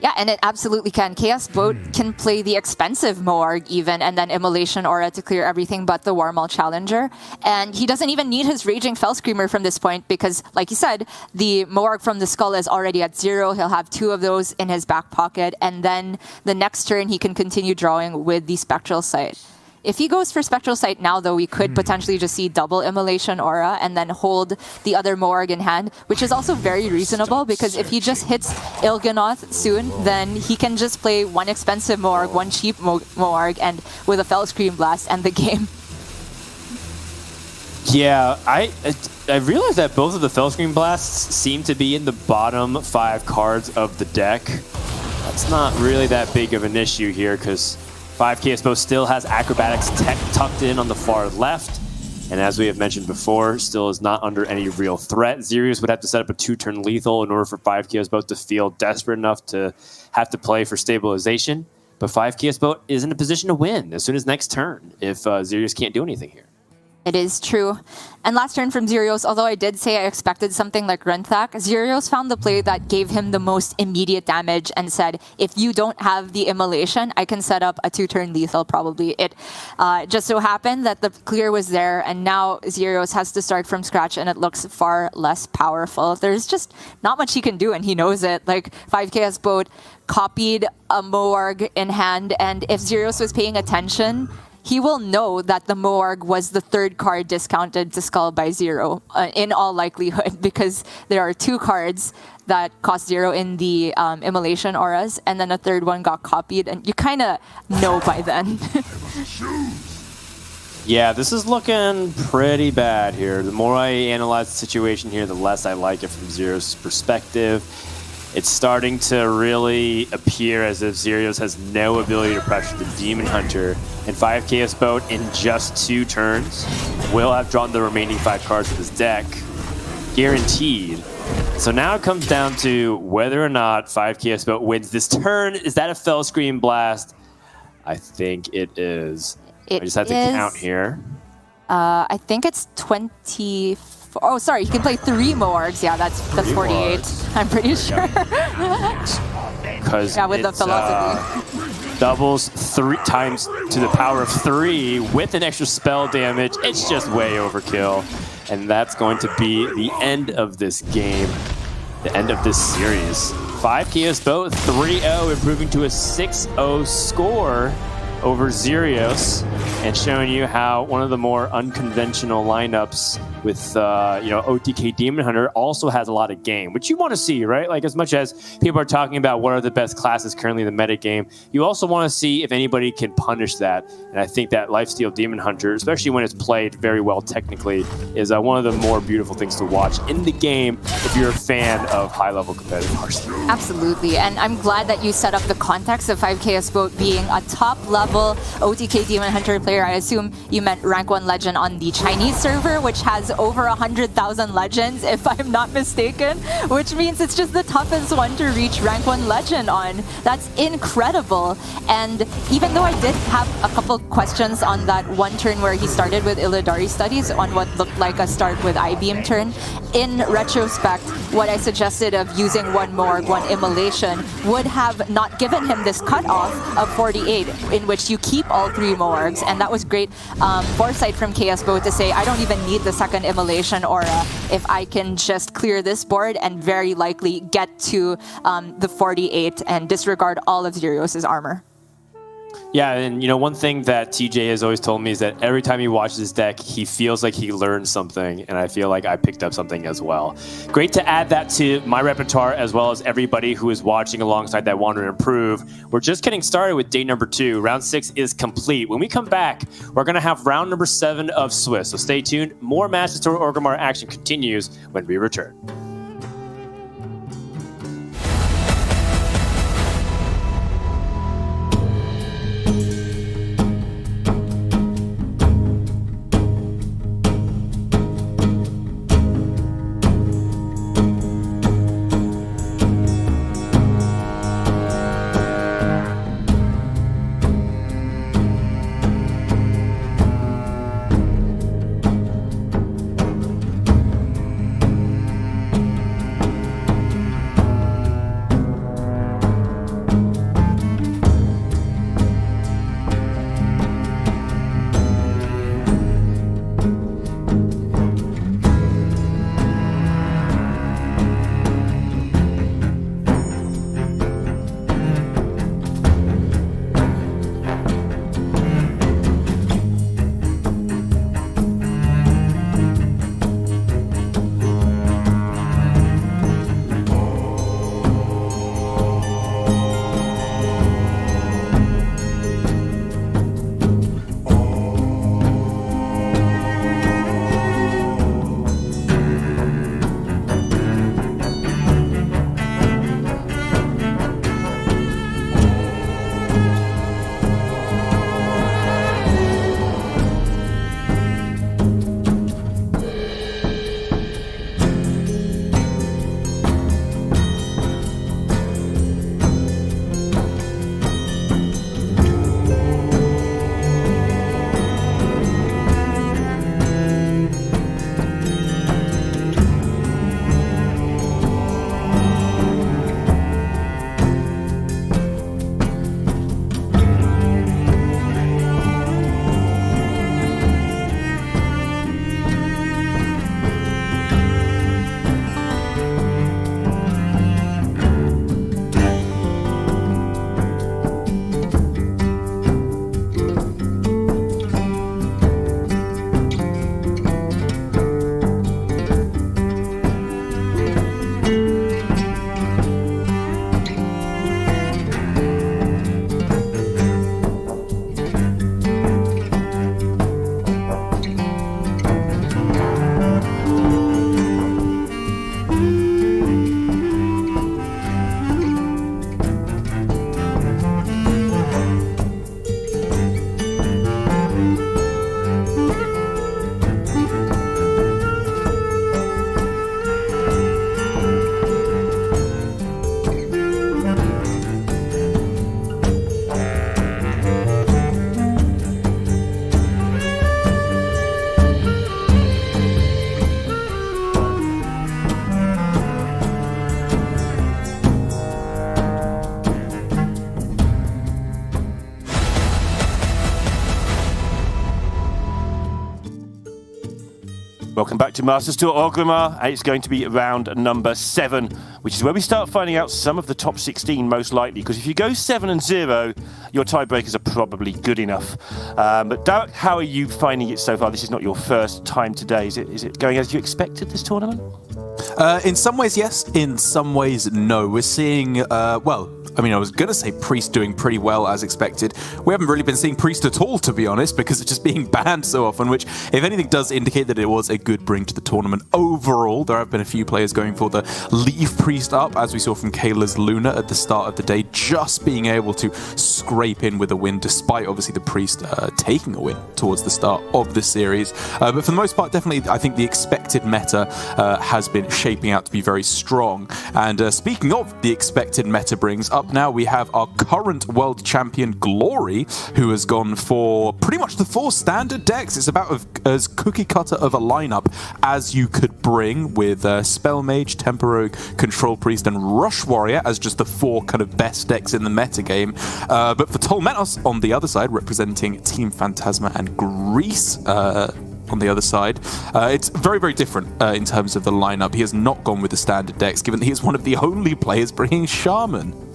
Yeah, and it absolutely can. Chaos Boat can play the expensive Moarg even, and then Immolation Aura to clear everything but the Warmaw Challenger. And he doesn't even need his Raging Fellscreamer from this point because, like you said, the Moarg from the Skull is already at 0. He'll have 2 of those in his back pocket, and then the next turn he can continue drawing with the Spectral Sight. If he goes for Spectral Sight now, though, we could potentially just see double Immolation Aura and then hold the other Moarg in hand, which is also very reasonable because if he just hits Il'gynoth soon, then he can just play one expensive Moarg, one cheap Moarg, and with a Fell Scream Blast end the game. Yeah, I realized that both of the Fell Scream Blasts seem to be in the bottom 5 cards of the deck. That's not really that big of an issue here because 5K Espo still has Acrobatics Tech tucked in on the far left. And as we have mentioned before, still is not under any real threat. Xerius would have to set up a 2-turn lethal in order for 5K Espo to feel desperate enough to have to play for stabilization. But 5K Espo is in a position to win as soon as next turn if Xerius can't do anything here. It is true. And last turn from Xerios, although I did say I expected something like Renthak, Xerios found the play that gave him the most immediate damage and said, if you don't have the Immolation, I can set up a 2-turn lethal probably. It just so happened that the clear was there, and now Xerios has to start from scratch, and it looks far less powerful. There's just not much he can do, and he knows it. Like, 5KS Boat copied a Moarg in hand, and if Xerios was paying attention, he will know that the Moarg was the 3rd card discounted to Skull by 0 in all likelihood because there are 2 cards that cost 0 in the Immolation Auras and then a 3rd one got copied and you kind of know by then. Yeah, this is looking pretty bad here. The more I analyze the situation here, the less I like it from Xerios' perspective. It's starting to really appear as if Xerios has no ability to pressure the Demon Hunter, and 5KS Boat in just 2 turns will have drawn the remaining 5 cards of his deck, guaranteed. So now it comes down to whether or not 5KS Boat wins this turn. Is that a Fell Scream Blast? I think it is. I just have to count here. I think it's 24. Oh, sorry, you can play 3 Moargs. Yeah, that's 48. Moargs. I'm pretty sure. Because yeah, with the philosophy. Doubles 3 times to the power of 3 with an extra spell damage. It's just way overkill. And that's going to be the end of this game, the end of this series. 5KS Boat 3-0, improving to a 6-0 score over Xerios, and showing you how one of the more unconventional lineups with OTK Demon Hunter also has a lot of game, which you want to see, right? Like, as much as people are talking about what are the best classes currently in the meta game, you also want to see if anybody can punish that. And I think that Lifesteal Demon Hunter, especially when it's played very well technically, is one of the more beautiful things to watch in the game if you're a fan of high-level competitive Hearthstone. Absolutely, and I'm glad that you set up the context of 5KS Boat being a top-level OTK Demon Hunter player. I assume you meant rank 1 legend on the Chinese server, which has over 100,000 legends, if I'm not mistaken, which means it's just the toughest one to reach rank 1 legend on. That's incredible. And even though I did have a couple questions on that one turn where he started with Illidari Studies on what looked like a start with I-Beam turn, in retrospect, what I suggested of using 1 Moarg, 1 Immolation would have not given him this cutoff of 48, in which you keep all 3 Moargs, and that was great foresight from KSBO to say, I don't even need the second Immolation Aura if I can just clear this board and very likely get to the 48 and disregard all of Xerios' armor. Yeah, and one thing that TJ has always told me is that every time he watches his deck, he feels like he learned something, and I feel like I picked up something as well. Great to add that to my repertoire, as well as everybody who is watching alongside that want to improve. We're just getting started with day number 2. Round 6 is complete. When we come back, we're going to have round number 7 of Swiss, so stay tuned. More Masters Tour Orgrimmar action continues when we return. Welcome back to Masters Tour Orgrimmar. It's going to be round number 7, which is where we start finding out some of the top 16 most likely. Because if you go 7-0, your tiebreakers are probably good enough. But Derek, how are you finding it so far? This is not your first time today. Is it going as you expected, this tournament? In some ways, yes. In some ways, no. We're seeing, I was going to say Priest doing pretty well as expected. We haven't really been seeing Priest at all, to be honest, because it's just being banned so often, which, if anything, does indicate that it was a good bring to the tournament. Overall, there have been a few players going for the leave Priest up, as we saw from Kayla's Luna at the start of the day, just being able to scrape in with a win, despite, obviously, the Priest taking a win towards the start of the series. But for the most part, definitely, I think the expected meta has been shaping out to be very strong. And speaking of the expected meta brings, up now we have our current world champion Glory, who has gone for pretty much the 4 standard decks. It's about as cookie cutter of a lineup as you could bring, with Spell Mage, Temper Rogue, Control Priest, and Rush Warrior as just the 4 kind of best decks in the meta game. But for Tolmenos on the other side, representing Team Phantasma and Greece, on the other side, it's very, very different in terms of the lineup. He has not gone with the standard decks, given that he is one of the only players bringing Shaman.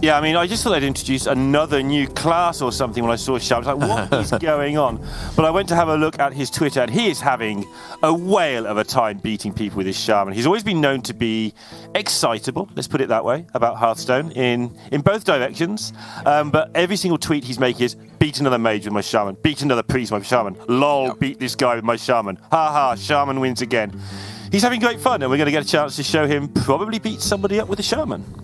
Yeah, I mean, I just thought they'd introduce another new class or something when I saw Shaman. I was like, what is going on? But I went to have a look at his Twitter, and he is having a whale of a time beating people with his Shaman. He's always been known to be excitable, let's put it that way, about Hearthstone in both directions. But every single tweet he's making is, beat another mage with my Shaman, beat another priest with my Shaman, lol, beat this guy with my Shaman, ha ha, Shaman wins again. He's having great fun, and we're going to get a chance to show him probably beat somebody up with a Shaman.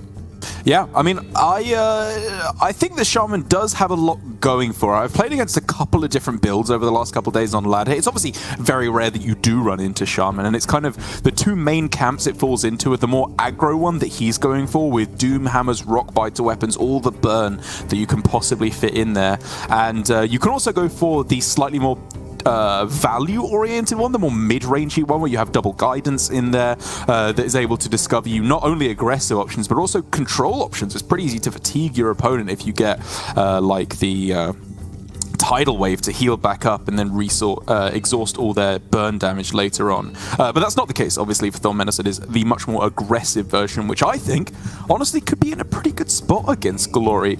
Yeah, I mean, I think the Shaman does have a lot going for it. I've played against a couple of different builds over the last couple of days on ladder. It's obviously very rare that you do run into Shaman, and it's kind of the 2 main camps it falls into are the more aggro one that he's going for, with Doom Hammers, Rock Biter weapons, all the burn that you can possibly fit in there. And you can also go for the slightly more value-oriented one, the more mid-rangey one, where you have double guidance in there that is able to discover you not only aggressive options, but also control options. It's pretty easy to fatigue your opponent if you get like the tidal wave to heal back up and then exhaust all their burn damage later on. But that's not the case, obviously, for Tholmenos. It is the much more aggressive version, which I think, honestly, could be in a pretty good spot against Glory.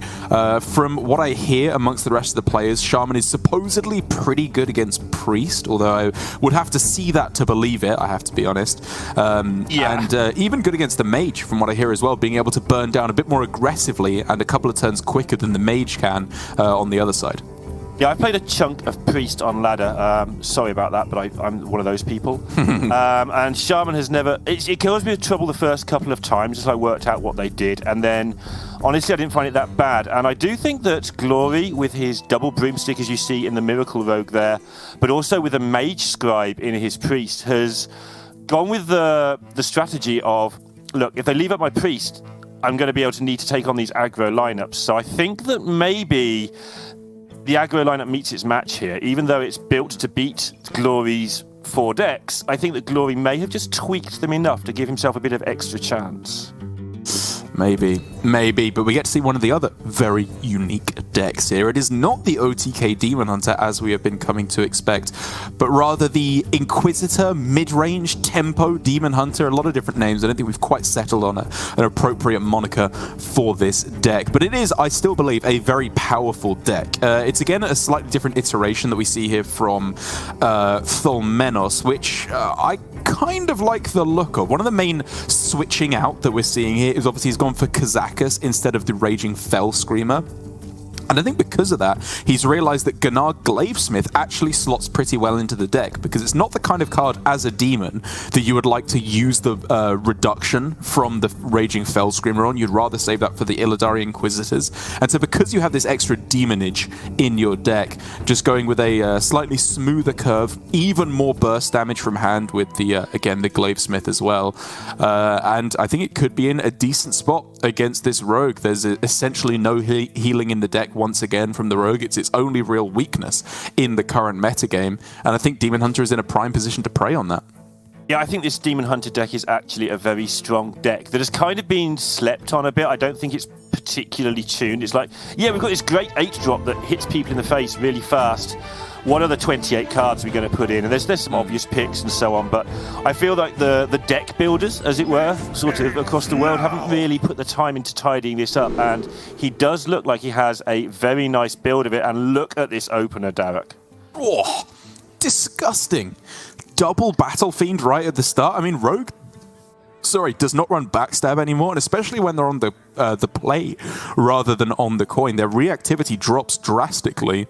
From what I hear amongst the rest of the players, Shaman is supposedly pretty good against Priest, although I would have to see that to believe it, I have to be honest. And even good against the Mage, from what I hear as well, being able to burn down a bit more aggressively and a couple of turns quicker than the Mage can on the other side. Yeah, I played a chunk of Priest on ladder. Sorry about that, but I'm one of those people. And Shaman has never... It caused me trouble the first couple of times as I worked out what they did. And then, honestly, I didn't find it that bad. And I do think that Glory, with his double broomstick, as you see in the Miracle Rogue there, but also with a Mage Scribe in his Priest, has gone with the strategy of, look, if they leave up my Priest, I'm going to be able to need to take on these aggro lineups. So I think that maybe the aggro lineup meets its match here. Even though it's built to beat Glory's 4 decks, I think that Glory may have just tweaked them enough to give himself a bit of extra chance. Maybe, but we get to see one of the other very unique decks here. It is not the OTK Demon Hunter, as we have been coming to expect, but rather the Inquisitor mid-range tempo Demon Hunter. A lot of different names. I don't think we've quite settled on an appropriate moniker for this deck, but it is, I still believe, a very powerful deck. It's again a slightly different iteration that we see here from Tholmenos, which I kind of like the look of. One of the main switching out that we're seeing here is obviously he's gone for Kazakus instead of the Raging Fell Screamer. And I think because of that, he's realized that Gunnar Glavesmith actually slots pretty well into the deck, because it's not the kind of card as a demon that you would like to use the reduction from the Raging Fell Screamer on. You'd rather save that for the Illidari Inquisitors. And so because you have this extra demonage in your deck, just going with a slightly smoother curve, even more burst damage from hand with the, again, the Glavesmith as well. And I think it could be in a decent spot against this rogue. There's essentially no healing in the deck once again from the rogue. It's its only real weakness in the current metagame, and I think Demon Hunter is in a prime position to prey on that. Yeah, I think this Demon Hunter deck is actually a very strong deck that has kind of been slept on a bit. I don't think it's particularly tuned. It's like, yeah, we've got this great 8-drop that hits people in the face really fast. what are the 28 cards we're going to put in? And there's some obvious picks and so on, but I feel like the deck builders, as it were, sort of across the world, haven't really put the time into tidying this up, and he does look like he has a very nice build of it. And look at this opener, Derek. Oh, disgusting. Double Battle Fiend right at the start. I mean, Rogue, does not run backstab anymore, and especially when they're on the play rather than on the coin, their reactivity drops drastically.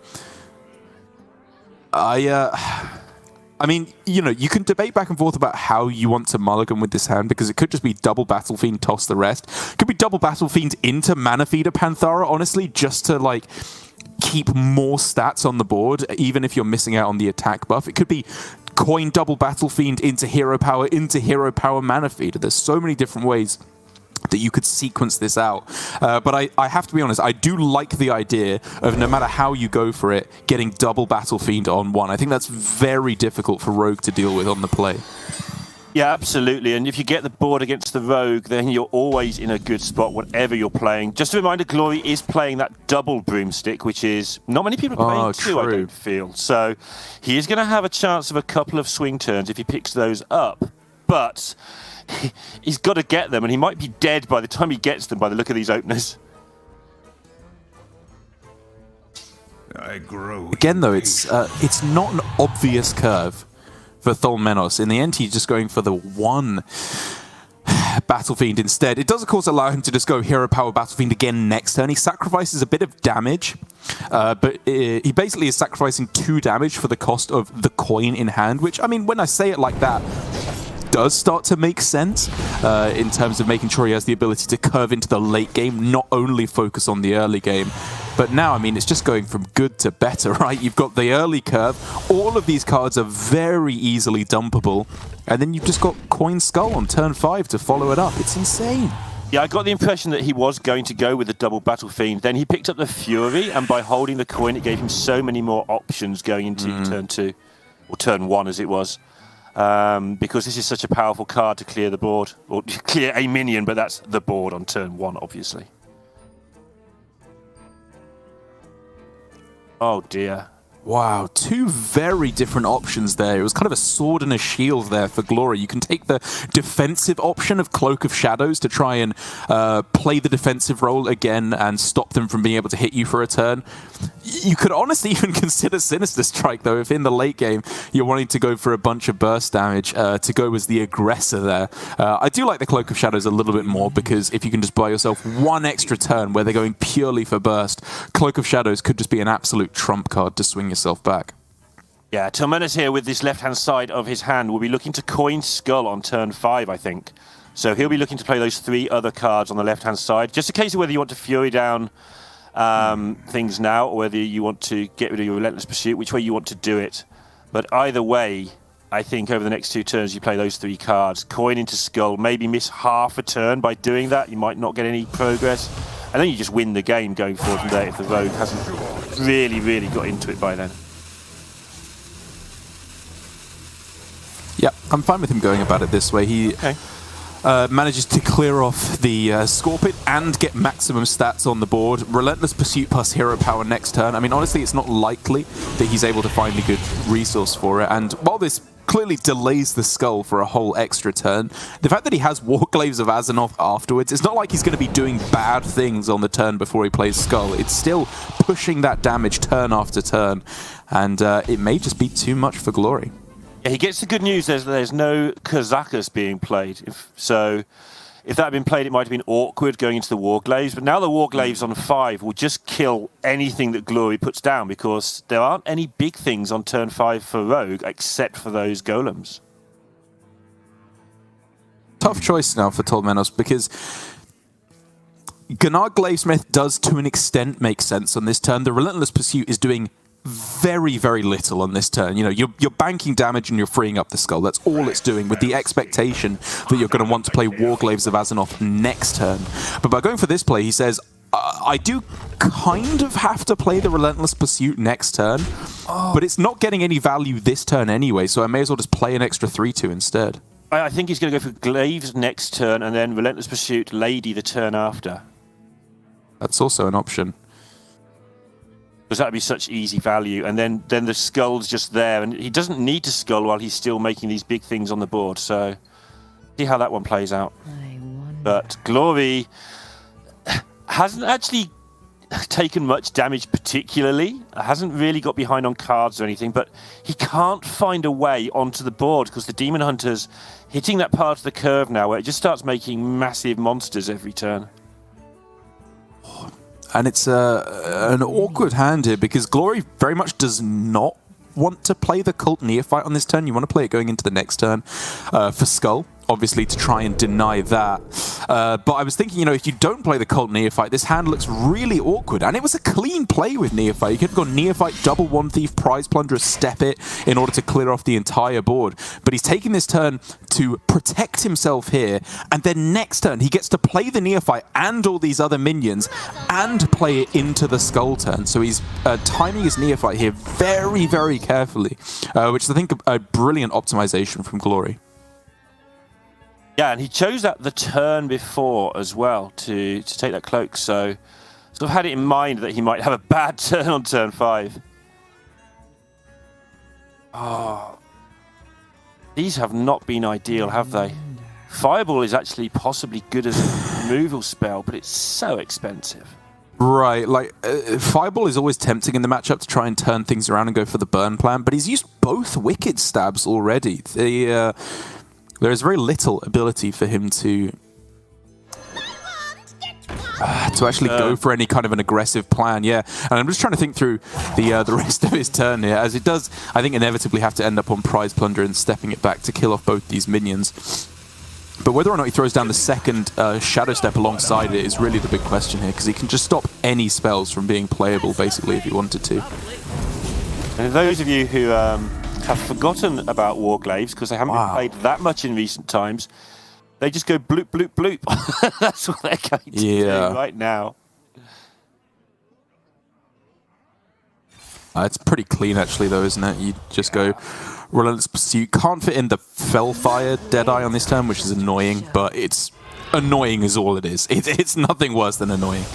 I mean, you know, you can debate back and forth about how you want to mulligan with this hand, because it could just be double Battle Fiend, toss the rest. It could be double Battle Fiend into Mana Feeder Panthara, honestly, just to, like, keep more stats on the board, even if you're missing out on the attack buff. It could be coin double Battle Fiend into Hero Power Mana Feeder. There's so many different ways that you could sequence this out. But I have to be honest, I do like the idea of, no matter how you go for it, getting double Battle Fiend on one. I think that's very difficult for Rogue to deal with on the play. Yeah, absolutely. And if you get the board against the Rogue, then you're always in a good spot, whatever you're playing. Just a reminder, Glory is playing that double Broomstick, which is not many people are playing too, I don't feel. So he is going to have a chance of a couple of swing turns if he picks those up. But he's got to get them, and he might be dead by the time he gets them by the look of these openers. I grow. Again, though, it's not an obvious curve for Tholmenos. In the end, he's just going for the one Battle Fiend instead. It does, of course, allow him to just go Hero Power Battle Fiend again next turn. He sacrifices a bit of damage, but he basically is sacrificing 2 damage for the cost of the coin in hand, which, I mean, when I say it like that, does start to make sense in terms of making sure he has the ability to curve into the late game, not only focus on the early game. But now, I mean, it's just going from good to better, right? You've got the early curve. All of these cards are very easily dumpable. And then you've just got Coin Skull on turn 5 to follow it up. It's insane. Yeah, I got the impression that he was going to go with the double Battle Fiend. Then he picked up the Fury, and by holding the coin, it gave him so many more options going into turn 2, or turn 1 as it was. Because this is such a powerful card to clear the board, or clear a minion, but that's the board on turn 1, obviously. Oh dear. Wow, 2 very different options there. It was kind of a sword and a shield there for Glory. You can take the defensive option of Cloak of Shadows to try and play the defensive role again and stop them from being able to hit you for a turn. You could honestly even consider Sinister Strike, though, if in the late game you're wanting to go for a bunch of burst damage, to go as the aggressor there. I do like the Cloak of Shadows a little bit more, because if you can just buy yourself 1 extra turn where they're going purely for burst, Cloak of Shadows could just be an absolute trump card to swing yourself back. Yeah, Tolmena's here with this left-hand side of his hand will be looking to Coin Skull on turn 5, I think. So he'll be looking to play those 3 other cards on the left-hand side. Just a case of whether you want to Fury down things now, or whether you want to get rid of your Relentless Pursuit, which way you want to do it. But either way, I think over the next 2 turns you play those 3 cards. Coin into Skull, maybe miss half a turn by doing that. You might not get any progress. And then you just win the game going forward from there if the Rogue hasn't really got into it by then. Yeah, I'm fine with him going about it this way. He manages to clear off the Scorpion and get maximum stats on the board. Relentless Pursuit plus Hero Power next turn. I mean, honestly, it's not likely that he's able to find a good resource for it. And while this clearly delays the Skull for a whole extra turn, the fact that he has Warglaives of Azzinoth afterwards, it's not like he's going to be doing bad things on the turn before he plays Skull. It's still pushing that damage turn after turn. And it may just be too much for Glory. Yeah, he gets the good news. There's no Kazakus being played. If that had been played, it might have been awkward going into the Warglaives. But now the Warglaives on 5 will just kill anything that Glory puts down, because there aren't any big things on turn 5 for Rogue except for those Golems. Tough choice now for Tolmenos, because Gunnar Glavesmith does to an extent make sense on this turn. The Relentless Pursuit is doing very little on this turn. You know, you're banking damage and you're freeing up the Skull. That's all it's doing, with the expectation that you're going to want to play Warglaives of Azzinoth next turn. But by going for this play, he says, I do kind of have to play the Relentless Pursuit next turn, but it's not getting any value this turn anyway, so I may as well just play an extra 3-2 instead. I think he's going to go for Glaives next turn and then Relentless Pursuit Lady the turn after. That's also an option. because that would be such easy value. And then the skull's just there, and he doesn't need to skull while he's still making these big things on the board. So see how that one plays out. But Glory hasn't actually taken much damage particularly. Hasn't really got behind on cards or anything, but he can't find a way onto the board because the Demon Hunter's hitting that part of the curve now where it just starts making massive monsters every turn. And it's an awkward hand here because Glory very much does not want to play the Cult Neophyte on this turn. You want to play it going into the next turn for Skull, obviously, to try and deny that. But I was thinking, if you don't play the Cult Neophyte, this hand looks really awkward. And it was a clean play with Neophyte. You could have gone Neophyte, double One Thief, Prize Plunderer, step it in order to clear off the entire board. But he's taking this turn to protect himself here. And then next turn, he gets to play the Neophyte and all these other minions and play it into the Skull turn. So he's timing his Neophyte here very, very carefully, which is, I think, a brilliant optimization from Glory. Yeah, and he chose that the turn before as well to take that cloak, so sort of had it in mind that he might have a bad turn on turn 5. Oh, these have not been ideal, have they? Fireball is actually possibly good as a removal spell, but it's so expensive. Right, Fireball is always tempting in the matchup to try and turn things around and go for the burn plan, but he's used both Wicked Stabs already. There is very little ability for him to actually go for any kind of an aggressive plan, yeah. And I'm just trying to think through the rest of his turn here, as it does, I think, inevitably have to end up on Prize Plunder and stepping it back to kill off both these minions. But whether or not he throws down the second Shadow Step alongside it is really the big question here, because he can just stop any spells from being playable, basically, if he wanted to. And those of you who have forgotten about Warglaives, because they haven't been played that much in recent times, they just go bloop, bloop, bloop. That's what they're going to do right now. It's pretty clean, actually, though, isn't it? You just go Relentless Pursuit. Can't fit in the Fellfire Deadeye on this turn, which is annoying, but it's annoying is all it is. It's nothing worse than annoying.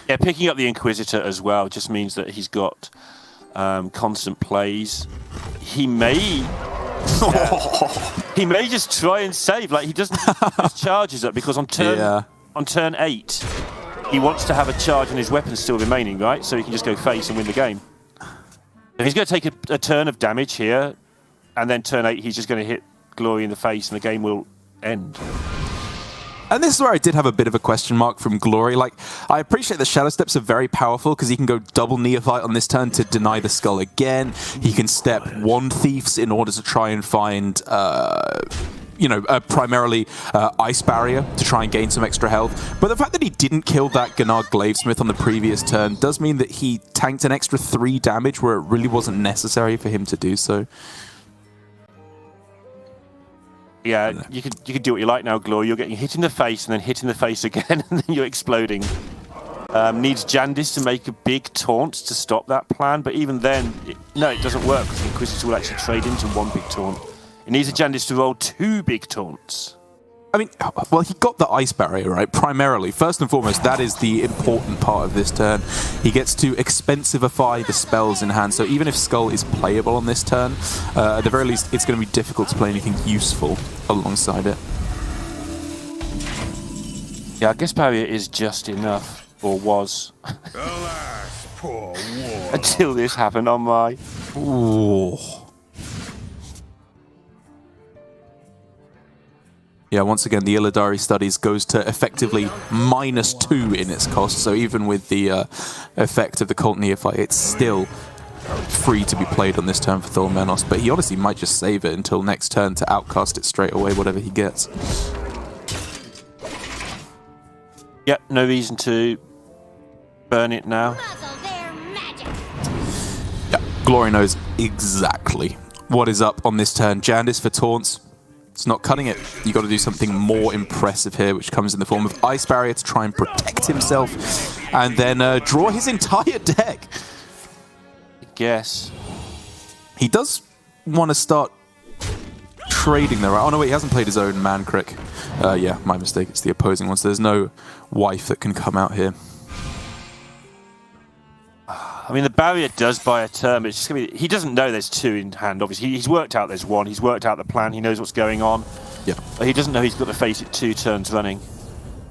Yeah, picking up the Inquisitor as well just means that he's got constant plays. He may he may just try and save. Like, he doesn't put his charges up because on turn 8 he wants to have a charge and his weapon's still remaining, right? So he can just go face and win the game. If he's going to take a turn of damage here, and then turn 8 he's just going to hit Glory in the face and the game will end. And this is where I did have a bit of a question mark from Glory. Like, I appreciate the Shadow Steps are very powerful because he can go double Neophyte on this turn to deny the skull again. He can step One Thieves in order to try and find, primarily Ice Barrier to try and gain some extra health. But the fact that he didn't kill that Gnarg Glavesmith on the previous turn does mean that he tanked an extra 3 damage where it really wasn't necessary for him to do so. Yeah, you could do what you like now, Glory. You're getting hit in the face and then hit in the face again, and then you're exploding. Needs Jandis to make a big taunt to stop that plan, but even then, it doesn't work because the Inquisitor will actually trade into 1 big taunt. It needs a Jandis to roll 2 big taunts. I mean, well, he got the Ice Barrier, right? Primarily. First and foremost, that is the important part of this turn. He gets to expensivify the spells in hand, so even if Skull is playable on this turn, at the very least, it's going to be difficult to play anything useful alongside it. Yeah, I guess Barrier is just enough, or was. Alas, poor war. Until this happened on my... Ooh. Yeah, once again, the Illidari Studies goes to effectively -2 in its cost, so even with the effect of the Cult Neophyte, it's still free to be played on this turn for Thormenos, but he honestly might just save it until next turn to outcast it straight away, whatever he gets. Yep, no reason to burn it now. Yeah, Glory knows exactly what is up on this turn. Jandis for taunts. It's not cutting it. You got to do something more impressive here, which comes in the form of Ice Barrier to try and protect himself, and then draw his entire deck. I guess he does want to start trading there. Oh no, wait, he hasn't played his own Mancrick. Yeah, my mistake. It's the opposing one. So there's no wife that can come out here. I mean, the barrier does buy a turn, but it's just gonna be. He doesn't know there's 2 in hand. Obviously, he's worked out there's 1. He's worked out the plan. He knows what's going on. Yeah. But he doesn't know he's got to face it 2 turns running,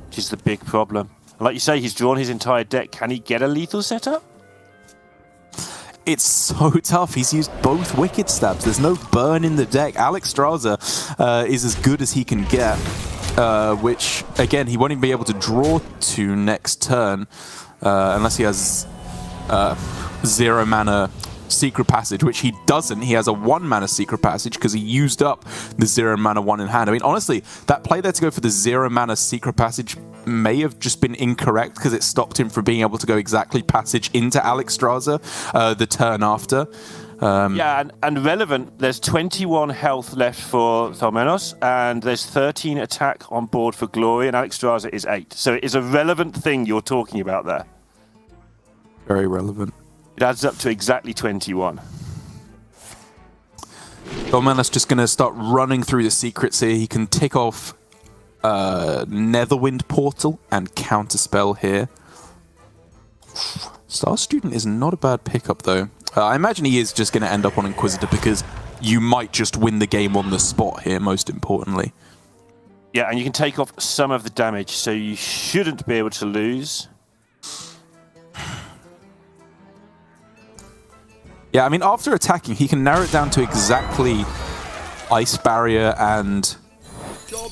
which is the big problem. And like you say, he's drawn his entire deck. Can he get a lethal setup? It's so tough. He's used both Wicked Stabs. There's no burn in the deck. Alex Straza is as good as he can get, which, again, he won't even be able to draw to next turn unless he has 0 mana Secret Passage, which he doesn't. He has a 1 mana Secret Passage because he used up the 0 mana 1 in hand. I mean, honestly, that play there to go for the 0 mana Secret Passage may have just been incorrect because it stopped him from being able to go exactly passage into Alex Straza the turn after. Yeah, and relevant, there's 21 health left for Thalmenos, and there's 13 attack on board for Glory, and Alex Straza is 8. So it is a relevant thing you're talking about there. Very relevant. It adds up to exactly 21. Thalmenos just going to start running through the secrets here. He can tick off Netherwind Portal and Counterspell here. Star Student is not a bad pickup, though. I imagine he is just going to end up on Inquisitor because you might just win the game on the spot here, most importantly. Yeah, and you can take off some of the damage, so you shouldn't be able to lose. Yeah, I mean, after attacking, he can narrow it down to exactly Ice Barrier and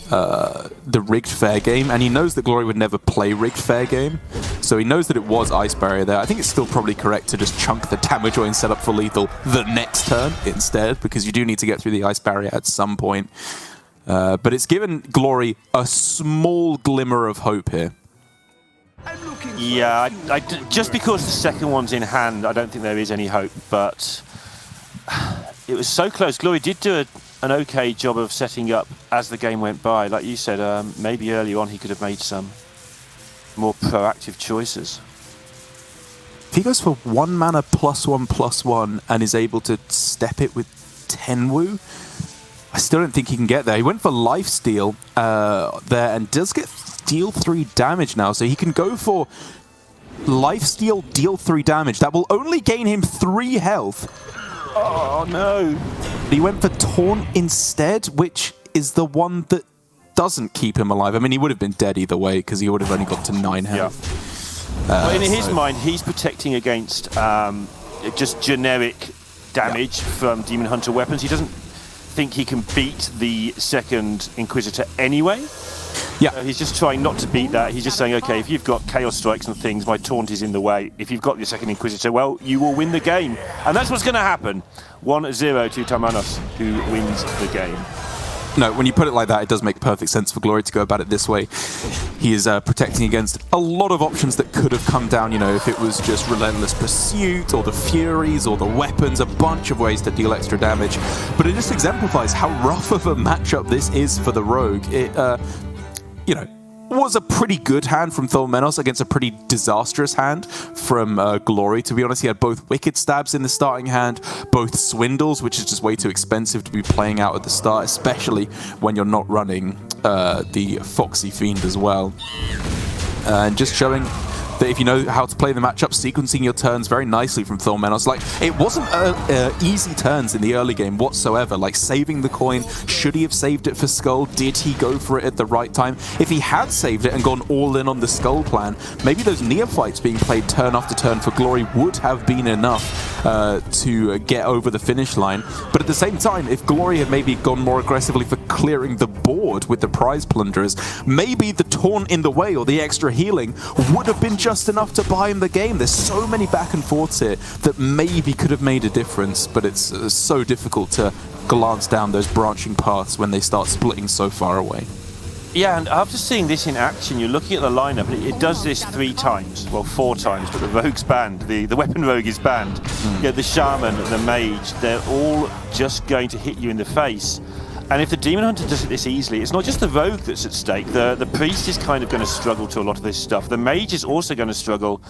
the Rigged Fair Game, and he knows that Glory would never play Rigged Fair Game, so he knows that it was Ice Barrier there. I think it's still probably correct to just chunk the damage away and set up for lethal the next turn instead, because you do need to get through the Ice Barrier at some point. But it's given Glory a small glimmer of hope here. Yeah, just because the second one's in hand, I don't think there is any hope, but it was so close. Glory did do an okay job of setting up as the game went by. Like you said, maybe early on he could have made some more proactive choices. If he goes for 1 mana +1/+1 and is able to step it with Tenwu, I still don't think he can get there. He went for Lifesteal there and does get deal 3 damage now, so he can go for Lifesteal, deal 3 damage. That will only gain him 3 health. Oh no! He went for Taunt instead, which is the one that doesn't keep him alive. I mean, he would have been dead either way because he would have only got to 9 health. Yeah. But in his mind, he's protecting against just generic damage from Demon Hunter weapons. He doesn't think he can beat the second Inquisitor anyway. Yeah. He's just trying not to beat that. He's just saying, okay, if you've got Chaos Strikes and things, my Taunt is in the way. If you've got your second Inquisitor, well, you will win the game. And that's what's going to happen. 1-0 to Thalmenos, who wins the game. No, when you put it like that, it does make perfect sense for Glory to go about it this way. He is protecting against a lot of options that could have come down, you know, if it was just Relentless Pursuit or the Furies or the weapons, a bunch of ways to deal extra damage. But it just exemplifies how rough of a matchup this is for the Rogue. It, you know, was a pretty good hand from Thalmenos against a pretty disastrous hand from Glory. To be honest, he had both Wicked Stabs in the starting hand, both Swindles, which is just way too expensive to be playing out at the start, especially when you're not running the Foxy Fiend as well. And just showing that if you know how to play the matchup, sequencing your turns very nicely from Thalmenos. Like, it wasn't easy turns in the early game whatsoever. Like, saving the coin, should he have saved it for Skull? Did he go for it at the right time? If he had saved it and gone all in on the Skull plan, maybe those Neophytes being played turn after turn for Glory would have been enough to get over the finish line. But at the same time, if Glory had maybe gone more aggressively for clearing the board with the Prize Plunderers, maybe the Taunt in the way or the extra healing would have been just enough to buy him the game. There's so many back and forths here that maybe could have made a difference, but it's so difficult to glance down those branching paths when they start splitting so far away. Yeah, and after seeing this in action, you're looking at the lineup, and it does this 3 times. Well, 4 times, but the Rogue's banned. The Weapon Rogue is banned. Yeah, the Shaman, the Mage, they're all just going to hit you in the face. And if the Demon Hunter does it this easily, it's not just the Rogue that's at stake. The Priest is kind of going to struggle to a lot of this stuff. The Mage is also going to struggle.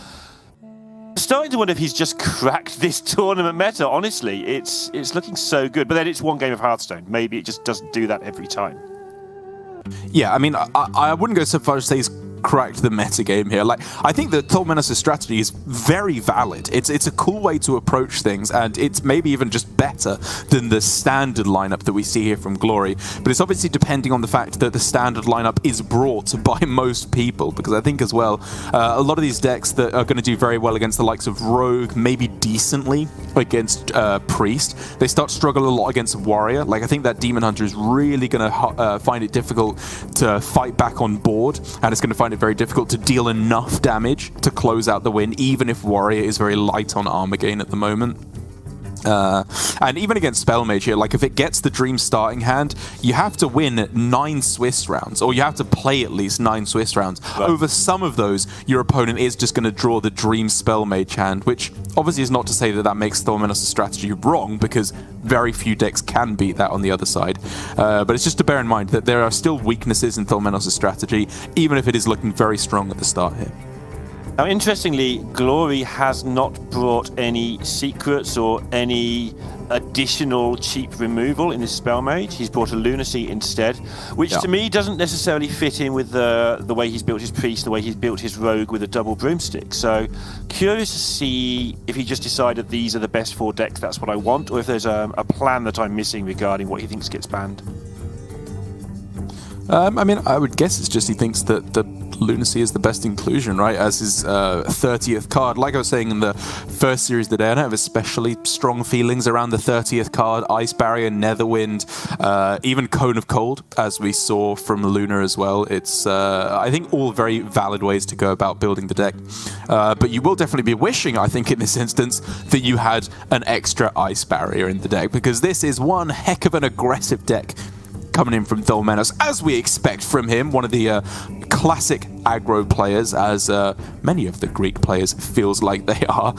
I'm starting to wonder if he's just cracked this tournament meta, honestly. It's looking so good. But then it's one game of Hearthstone. Maybe it just doesn't do that every time. Yeah, I mean, I wouldn't go so far as to say he's cracked the meta game here. Like, I think that Tolmenos' strategy is very valid. It's a cool way to approach things, and it's maybe even just better than the standard lineup that we see here from Glory. But it's obviously depending on the fact that the standard lineup is brought by most people, because I think as well, a lot of these decks that are going to do very well against the likes of Rogue, maybe decently against Priest, they start to struggle a lot against Warrior. Like, I think that Demon Hunter is really going to find it difficult to fight back on board, and it's going to find it very difficult to deal enough damage to close out the win, even if Warrior is very light on armor gain at the moment. And even against Spellmage here, like, if it gets the Dream starting hand, you have to win 9 Swiss rounds, or you have to play at least 9 Swiss rounds. Right. Over some of those, your opponent is just going to draw the Dream Spellmage hand, which obviously is not to say that that makes Tolmenos' strategy wrong, because very few decks can beat that on the other side. But it's just to bear in mind that there are still weaknesses in Tolmenos' strategy, even if it is looking very strong at the start here. Now, interestingly, Glory has not brought any secrets or any additional cheap removal in this Spellmage. He's brought a Lunacy instead, which to me doesn't necessarily fit in with the way he's built his Priest, the way he's built his Rogue with a double Broomstick. So, curious to see if he just decided these are the best 4 decks, that's what I want, or if there's a plan that I'm missing regarding what he thinks gets banned. I mean, I would guess it's just he thinks that the Lunacy is the best inclusion, right, as his 30th card. Like I was saying in the first series today, I don't have especially strong feelings around the 30th card. Ice Barrier, Netherwind, even Cone of Cold, as we saw from Luna as well. It's, I think, all very valid ways to go about building the deck. But you will definitely be wishing, I think, in this instance, that you had an extra Ice Barrier in the deck, because this is one heck of an aggressive deck coming in from Tolmenos, as we expect from him, one of the classic aggro players, as many of the Greek players feels like they are.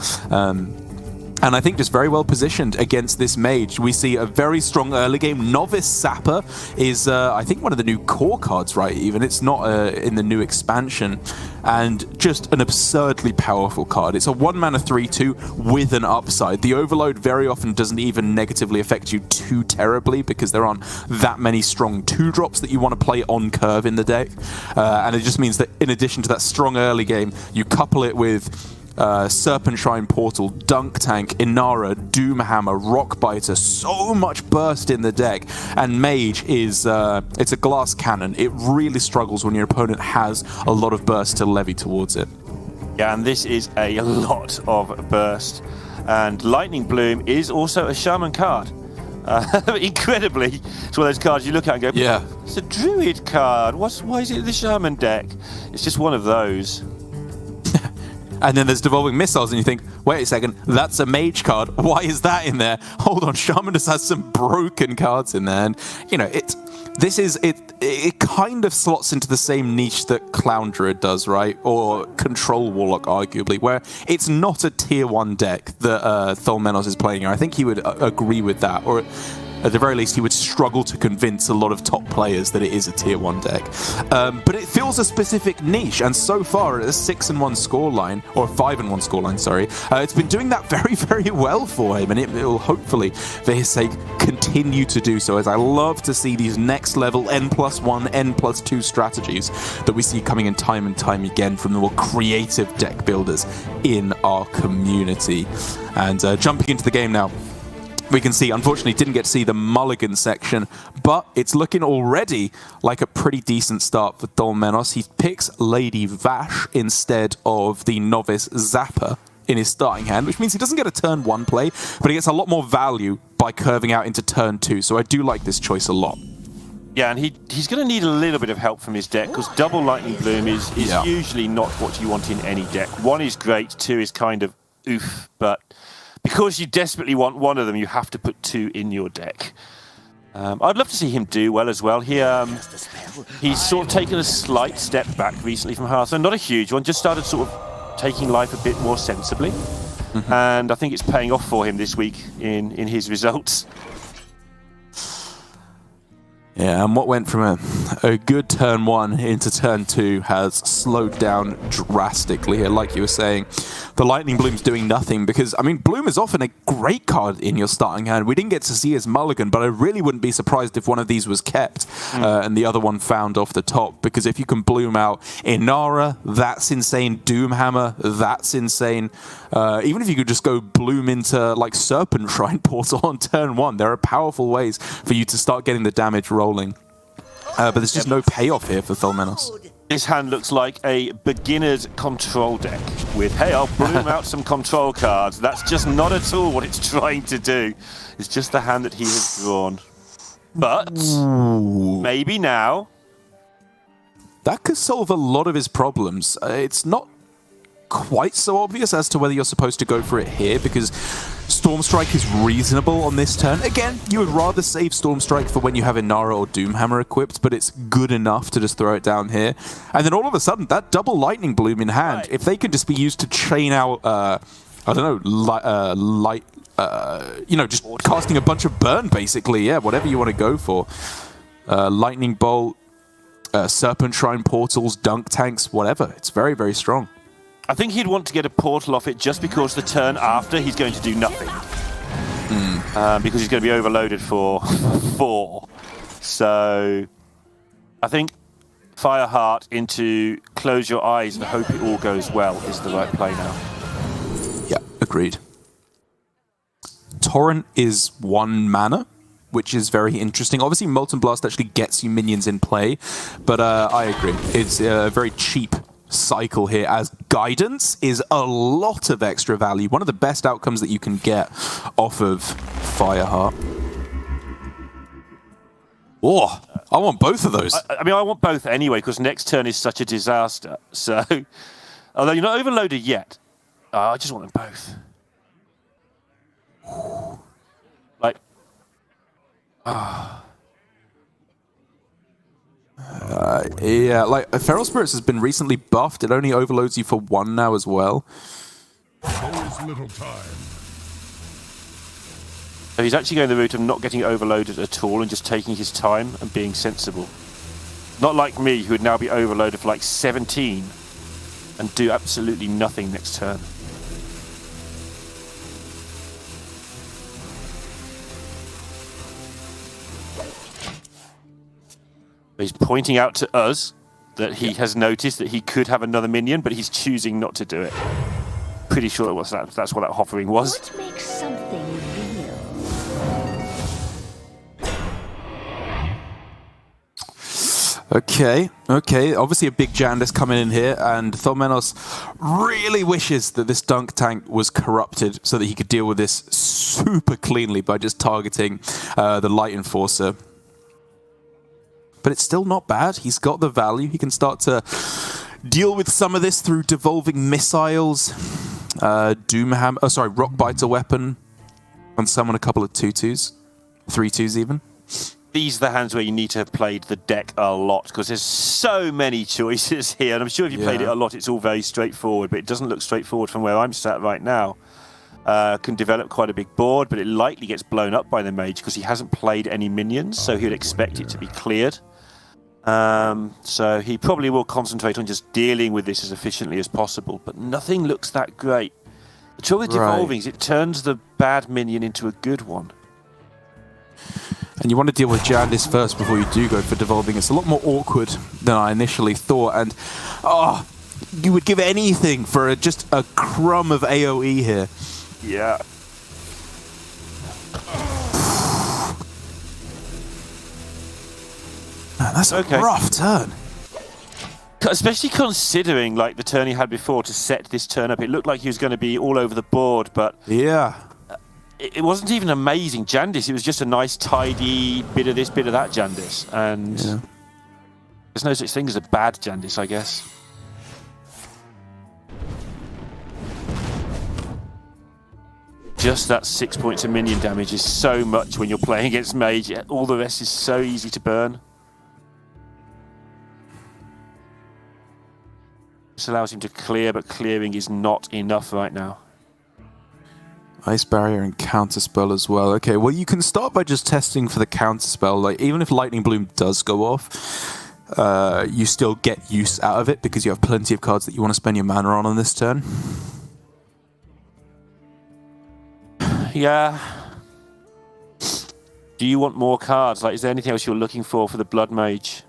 And I think just very well positioned against this mage. We see a very strong early game. Novice Sapper is, I think, one of the new core cards, right? Even it's not in the new expansion. And just an absurdly powerful card. It's a 1-mana 3/2 with an upside. The overload very often doesn't even negatively affect you too terribly, because there aren't that many strong 2-drops that you want to play on curve in the deck. And it just means that in addition to that strong early game, you couple it with Serpent Shrine Portal, Dunk Tank, Inara, Doomhammer, Rockbiter, so much burst in the deck, and Mage is, it's a glass cannon. It really struggles when your opponent has a lot of burst to levy towards it. Yeah, and this is a lot of burst. And Lightning Bloom is also a Shaman card. Incredibly, it's one of those cards you look at and go, yeah, it's a Druid card. Why is it in the Shaman deck? It's just one of those. And then there's Devolving Missiles, and you think, wait a second, that's a Mage card. Why is that in there? Hold on, Shaman just has some broken cards in there. And, you know, it kind of slots into the same niche that Clown Druid does, right? Or Control Warlock, arguably, where it's not a tier 1 deck that Tolmenos is playing here. I think he would agree with that, or at the very least, he would struggle to convince a lot of top players that it is a tier 1 deck. But it fills a specific niche, and so far at a 6-1 scoreline, or 5-1 scoreline, sorry, it's been doing that very, very well for him, and it will hopefully, for his sake, continue to do so, as I love to see these next level N+1, N+2 strategies that we see coming in time and time again from the more creative deck builders in our community. And jumping into the game now, we can see, unfortunately, didn't get to see the mulligan section, but it's looking already like a pretty decent start for Tolmenos. He picks Lady Vash instead of the Novice Zapper in his starting hand, which means he doesn't get a turn 1 play, but he gets a lot more value by curving out into turn 2, so I do like this choice a lot. Yeah, and he's going to need a little bit of help from his deck, because double Lightning Bloom is usually not what you want in any deck. 1 is great, 2 is kind of oof, but because you desperately want one of them, you have to put 2 in your deck. I'd love to see him do well as well. He's sort of taken a slight step back recently from Hearthstone. Not a huge one, just started sort of taking life a bit more sensibly. Mm-hmm. And I think it's paying off for him this week in his results. Yeah, and what went from a good turn 1 into turn 2 has slowed down drastically here. Like you were saying, the Lightning Bloom's doing nothing because, I mean, Bloom is often a great card in your starting hand. We didn't get to see his mulligan, but I really wouldn't be surprised if one of these was kept and the other one found off the top, because if you can Bloom out Inara, that's insane. Doomhammer, that's insane. Even if you could just go Bloom into like Serpent Shrine Portal on turn 1, there are powerful ways for you to start getting the damage rolling. But there's just no payoff here for Tholmenos. This hand looks like a beginner's control deck with, hey, I'll bloom out some control cards. That's just not at all what it's trying to do. It's just the hand that he has drawn. But maybe now. That could solve a lot of his problems. It's not quite so obvious as to whether you're supposed to go for it here, because Stormstrike is reasonable on this turn. Again, you would rather save Stormstrike for when you have Inara or Doomhammer equipped, but it's good enough to just throw it down here. And then all of a sudden, that double Lightning Bloom in hand, if they could just be used to chain out, I don't know, just casting a bunch of burn, basically. Yeah, whatever you want to go for. Lightning Bolt, Serpent Shrine Portals, Dunk Tanks, whatever. It's very, very strong. I think he'd want to get a portal off it just because the turn after he's going to do nothing. Because he's going to be overloaded for 4. So I think Fireheart into Close Your Eyes and hope it all goes well is the right play now. Yeah, agreed. Torrent is 1 mana, which is very interesting. Obviously, Molten Blast actually gets you minions in play, but I agree. It's a very cheap cycle here, as Guidance is a lot of extra value. One of the best outcomes that you can get off of Fireheart. Oh, I want both of those. I mean, I want both anyway, because next turn is such a disaster. So, although you're not overloaded yet, I just want them both. Like, yeah, like Feral Spirits has been recently buffed. It only overloads you for 1 now as well. Always little time. So he's actually going the route of not getting overloaded at all and just taking his time and being sensible. Not like me, who would now be overloaded for like 17 and do absolutely nothing next turn. He's pointing out to us that he has noticed that he could have another minion, but he's choosing not to do it. Pretty sure it was that's what that hovering was. What makes something real? Okay. Obviously a big Jandice coming in here, and Tholmenos really wishes that this Dunk Tank was corrupted so that he could deal with this super cleanly by just targeting the Light Enforcer. But it's still not bad. He's got the value. He can start to deal with some of this through devolving missiles, Rock Biter weapon, and summon a couple of 2/2s, 3/2s even. These are the hands where you need to have played the deck a lot, because there's so many choices here. And I'm sure if you played it a lot, it's all very straightforward, but it doesn't look straightforward from where I'm sat right now. Can develop quite a big board, but it likely gets blown up by the mage because he hasn't played any minions, so he would expect it to be cleared. So he probably will concentrate on just dealing with this as efficiently as possible, but nothing looks that great. The trouble with devolving is it turns the bad minion into a good one. And you want to deal with Jandice first before you do go for devolving. It's a lot more awkward than I initially thought, and you would give anything for just a crumb of AoE here. Yeah. Man, that's a rough turn. Especially considering like the turn he had before to set this turn up. It looked like he was going to be all over the board, but it wasn't even amazing Jandice. It was just a nice, tidy bit of this, bit of that Jandice. And there's no such thing as a bad Jandice, I guess. Just that 6 points of minion damage is so much when you're playing against mage. All the rest is so easy to burn. This allows him to clear, but clearing is not enough right now. Ice Barrier and Counterspell as well. Okay, well, you can start by just testing for the Counterspell. Like, even if Lightning Bloom does go off, you still get use out of it because you have plenty of cards that you want to spend your mana on this turn. Yeah. Do you want more cards? Like, is there anything else you're looking for the Blood Mage?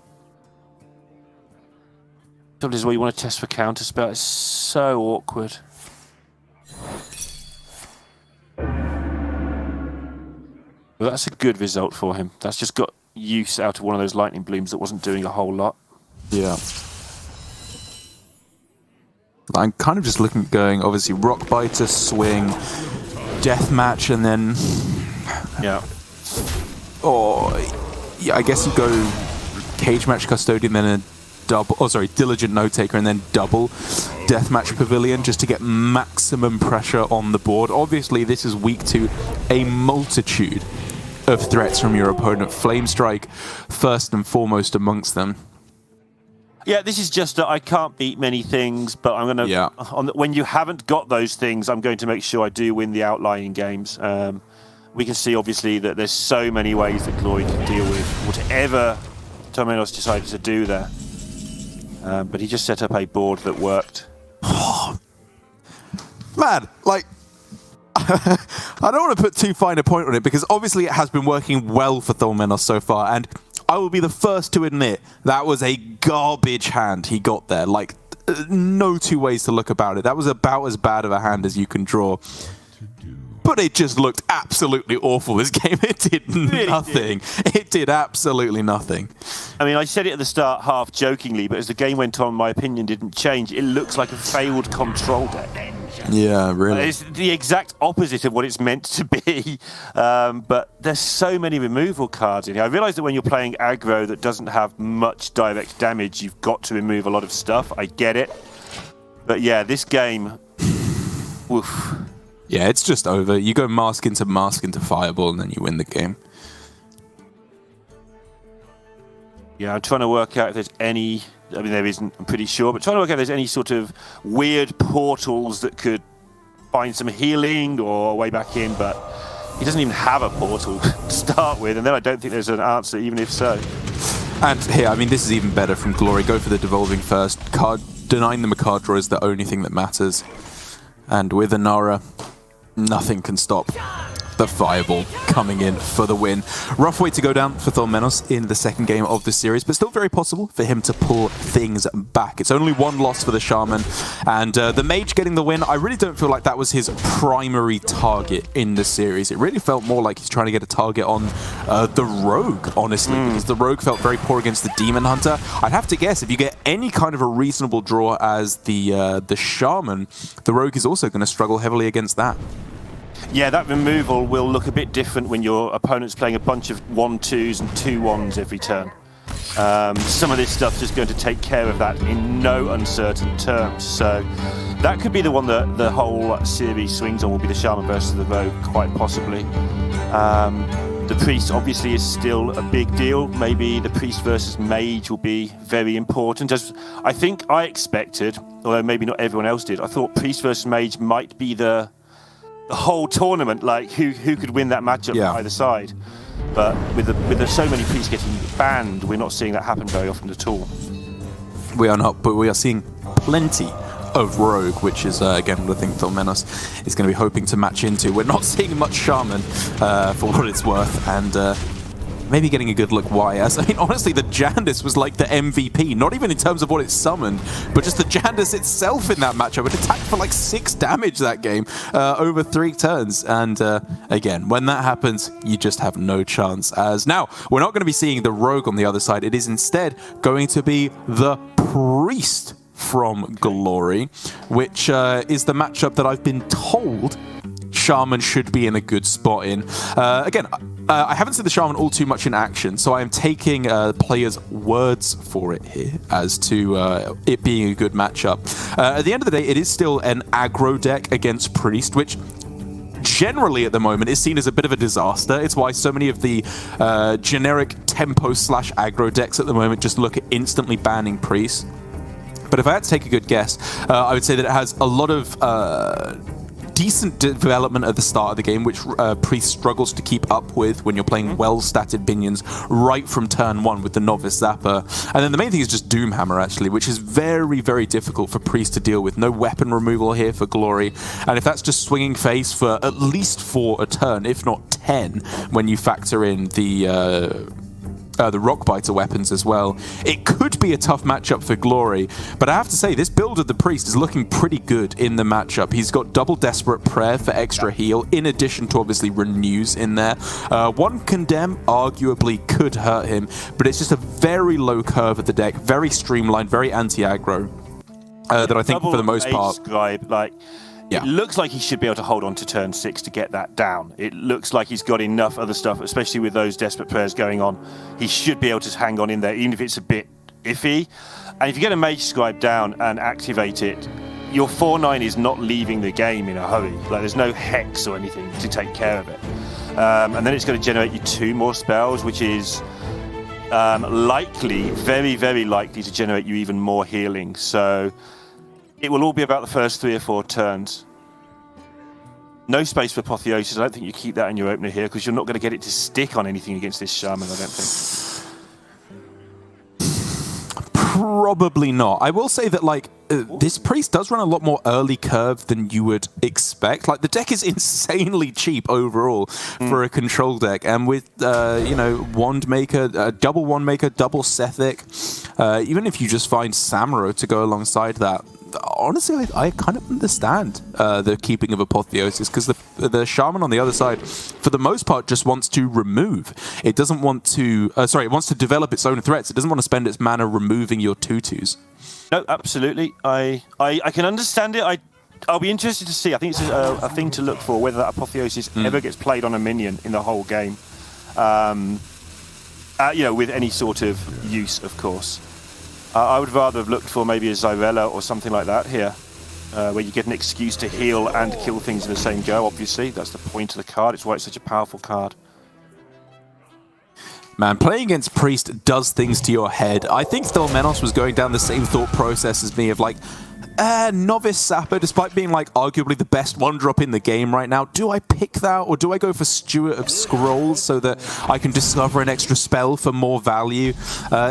This is where you want to test for Counterspell. It's so awkward. Well, that's a good result for him. That's just got use out of one of those Lightning Blooms that wasn't doing a whole lot. Yeah. I'm kind of just looking at going, obviously, Rockbiter, Swing, Deathmatch, and then... Yeah. Or, yeah, I guess you go Cage Match Custodian, then a double... Oh, sorry, Diligent Note Taker, and then double Deathmatch Pavilion, just to get maximum pressure on the board. Obviously, this is weak to a multitude of threats from your opponent. Flame Strike, first and foremost amongst them. Yeah, this is just that I can't beat many things, but I'm going to... Yeah. When you haven't got those things, I'm going to make sure I do win the outlying games. We can see, obviously, that there's so many ways that Glory can deal with whatever Tormenos decided to do there. But he just set up a board that worked. Man, like... I don't want to put too fine a point on it, because obviously it has been working well for Tormenos so far, and I will be the first to admit that was a garbage hand he got there. Like, no two ways to look about it. That was about as bad of a hand as you can draw. But it just looked absolutely awful this game. It did nothing. It did absolutely nothing. I mean, I said it at the start half jokingly, but as the game went on, my opinion didn't change. It looks like a failed control deck. Yeah, really. It's the exact opposite of what it's meant to be. But there's so many removal cards in here. I realise that when you're playing aggro that doesn't have much direct damage, you've got to remove a lot of stuff. I get it. But yeah, this game... Oof. Yeah, it's just over. You go mask into Fireball, and then you win the game. Yeah, I'm trying to work out if there's any... I mean, there isn't, I'm pretty sure, but trying to work out if there's any sort of weird portals that could find some healing or a way back in, but he doesn't even have a portal to start with, and then I don't think there's an answer, even if so. And here, I mean, this is even better from Glory. Go for the Devolving first. Denying them a card draw is the only thing that matters. And with Inara, nothing can stop the Fireball coming in for the win. Rough way to go down for Tormenos in the second game of the series, but still very possible for him to pull things back. It's only one loss for the Shaman, and the Mage getting the win, I really don't feel like that was his primary target in the series. It really felt more like he's trying to get a target on the Rogue, honestly, because the Rogue felt very poor against the Demon Hunter. I'd have to guess, if you get any kind of a reasonable draw as the Shaman, the Rogue is also going to struggle heavily against that. Yeah, that removal will look a bit different when your opponent's playing a bunch of 1/2s and 2/1s every turn. Some of this stuff's just going to take care of that in no uncertain terms. So that could be the one that the whole series swings on, will be the Shaman versus the Rogue, quite possibly. The Priest obviously is still a big deal. Maybe the Priest versus Mage will be very important. As I think I expected, although maybe not everyone else did, I thought Priest versus Mage might be the whole tournament, like who could win that matchup on either side. But with so many priests getting banned, we're not seeing that happen very often at all. We are not, but we are seeing plenty of Rogue, which is, again, what I think Tormenos is going to be hoping to match into. We're not seeing much Shaman, for what it's worth, and maybe getting a good look why. As I mean, honestly, the Jandis was like the MVP, not even in terms of what it summoned, but just the Jandis itself in that matchup. It attacked for like 6 damage that game, over 3 turns. And again, when that happens, you just have no chance. As now, we're not going to be seeing the Rogue on the other side. It is instead going to be the Priest from Glory, which is the matchup that I've been told Shaman should be in a good spot in. Again, I haven't seen the Shaman all too much in action, so I am taking players' words for it here as to it being a good matchup. At the end of the day, it is still an aggro deck against Priest, which generally at the moment is seen as a bit of a disaster. It's why so many of the generic tempo/aggro decks at the moment just look at instantly banning Priest. But if I had to take a good guess, I would say that it has a lot of decent development at the start of the game, which Priest struggles to keep up with when you're playing well-statted minions right from turn 1 with the Novice Zapper. And then the main thing is just Doomhammer, actually, which is very, very difficult for Priest to deal with. No weapon removal here for Glory. And if that's just swinging face for at least 4 a turn, if not 10, when you factor in the Rockbiter weapons as well, it could be a tough matchup for Glory. But I have to say, this build of the Priest is looking pretty good in the matchup. He's got double Desperate Prayer for extra heal, in addition to obviously Renews in there. One Condemn arguably could hurt him, but it's just a very low curve of the deck, very streamlined, very anti-aggro, that I think for the most part... It looks like he should be able to hold on to turn 6 to get that down. It looks like he's got enough other stuff, especially with those Desperate Prayers going on. He should be able to hang on in there, even if it's a bit iffy. And if you get a Mage Scribe down and activate it, your 4/9 is not leaving the game in a hurry. Like, there's no Hex or anything to take care of it. And then it's going to generate you 2 more spells, which is likely, very, very likely to generate you even more healing. So... it will all be about the first 3 or 4 turns. No space for Apotheosis. I don't think you keep that in your opener here because you're not going to get it to stick on anything against this Shaman, I don't think. Probably not. I will say that, like, this Priest does run a lot more early curve than you would expect. Like, the deck is insanely cheap overall for a control deck. And with, you know, Wand Maker, double Wand Maker, double Sethic, even if you just find Samuro to go alongside that, honestly, I kind of understand the keeping of Apotheosis, because the Shaman on the other side, for the most part, just wants to remove. It doesn't want to... it wants to develop its own threats. It doesn't want to spend its mana removing your 2/2s. No, absolutely. I can understand it. I'll be interested to see. I think it's a thing to look for, whether that Apotheosis ever gets played on a minion in the whole game. You know, with any sort of use, of course. I would rather have looked for maybe a Zyrella or something like that here, where you get an excuse to heal and kill things in the same go, obviously. That's the point of the card. It's why it's such a powerful card. Man, playing against Priest does things to your head. I think Thelmenos was going down the same thought process as me of like, Novice Sapper, despite being like arguably the best 1-drop in the game right now, do I pick that or do I go for Steward of Scrolls so that I can discover an extra spell for more value?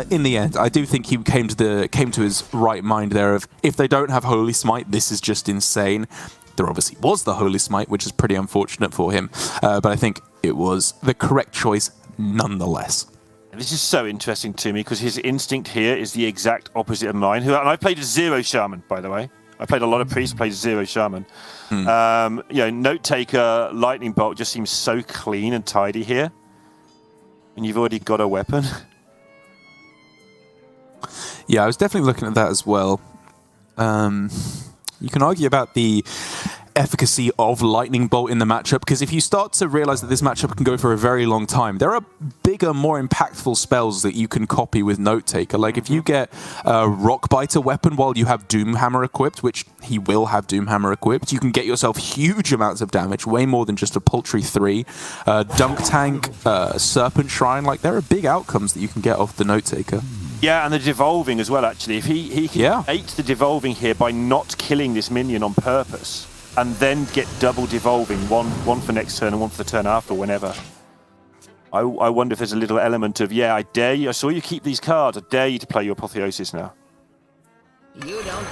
In the end, I do think he came to his right mind there of, if they don't have Holy Smite, this is just insane. There obviously was the Holy Smite, which is pretty unfortunate for him, but I think it was the correct choice nonetheless. This is so interesting to me because his instinct here is the exact opposite of mine. And I played a 0 Shaman, by the way. I played a lot of Priest, played 0 Shaman. You know, Note Taker, Lightning Bolt just seems so clean and tidy here. And you've already got a weapon. Yeah, I was definitely looking at that as well. You can argue about the efficacy of Lightning Bolt in the matchup, because if you start to realize that this matchup can go for a very long time, there are bigger, more impactful spells that you can copy with Note Taker. Like if you get a Rockbiter weapon while you have Doomhammer equipped, which he will have Doomhammer equipped, you can get yourself huge amounts of damage, way more than just a paltry 3. Dunk Tank, Serpent Shrine, like there are big outcomes that you can get off the Note Taker. Yeah, and the devolving as well, actually. If he can bait the devolving here by not killing this minion on purpose, and then get double devolving, one for next turn and one for the turn after, whenever. I wonder if there's a little element of, yeah, I dare you, I saw you keep these cards, I dare you to play your Apotheosis now.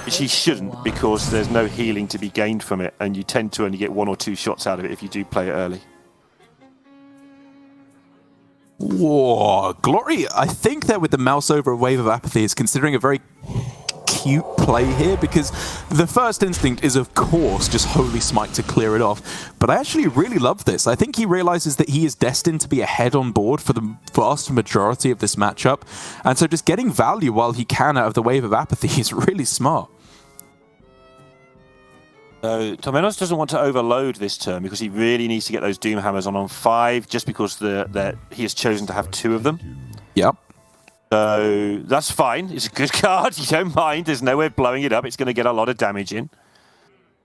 Which he shouldn't, because there's no healing to be gained from it, and you tend to only get 1 or 2 shots out of it if you do play it early. Whoa, Glory, I think that with the mouse over a Wave of Apathy is considering a very cute play here, because the first instinct is, of course, just Holy Smite to clear it off. But I actually really love this. I think he realizes that he is destined to be ahead on board for the vast majority of this matchup. And so just getting value while he can out of the Wave of Apathy is really smart. So Thelmenos doesn't want to overload this turn because he really needs to get those Doomhammers on 5, just because he has chosen to have 2 of them. Yep. So that's fine. It's a good card. You don't mind. There's no way of blowing it up. It's going to get a lot of damage in.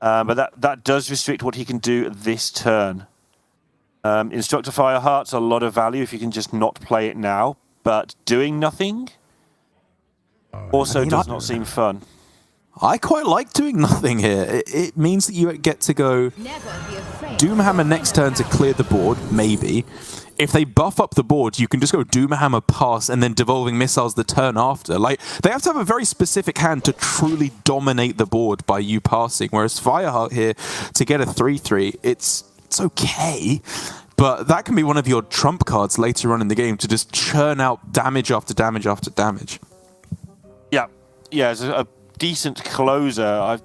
But that does restrict what he can do this turn. Instructor Fireheart's a lot of value if you can just not play it now. But doing nothing also does not seem fun. I quite like doing nothing here. It means that you get to go Doomhammer next turn to clear the board, maybe. If they buff up the board, you can just go Doomhammer pass and then Devolving Missiles the turn after. Like, they have to have a very specific hand to truly dominate the board by you passing, whereas Fireheart here, to get a 3-3, it's okay. But that can be one of your trump cards later on in the game to just churn out damage after damage after damage. Yeah, it's a decent closer.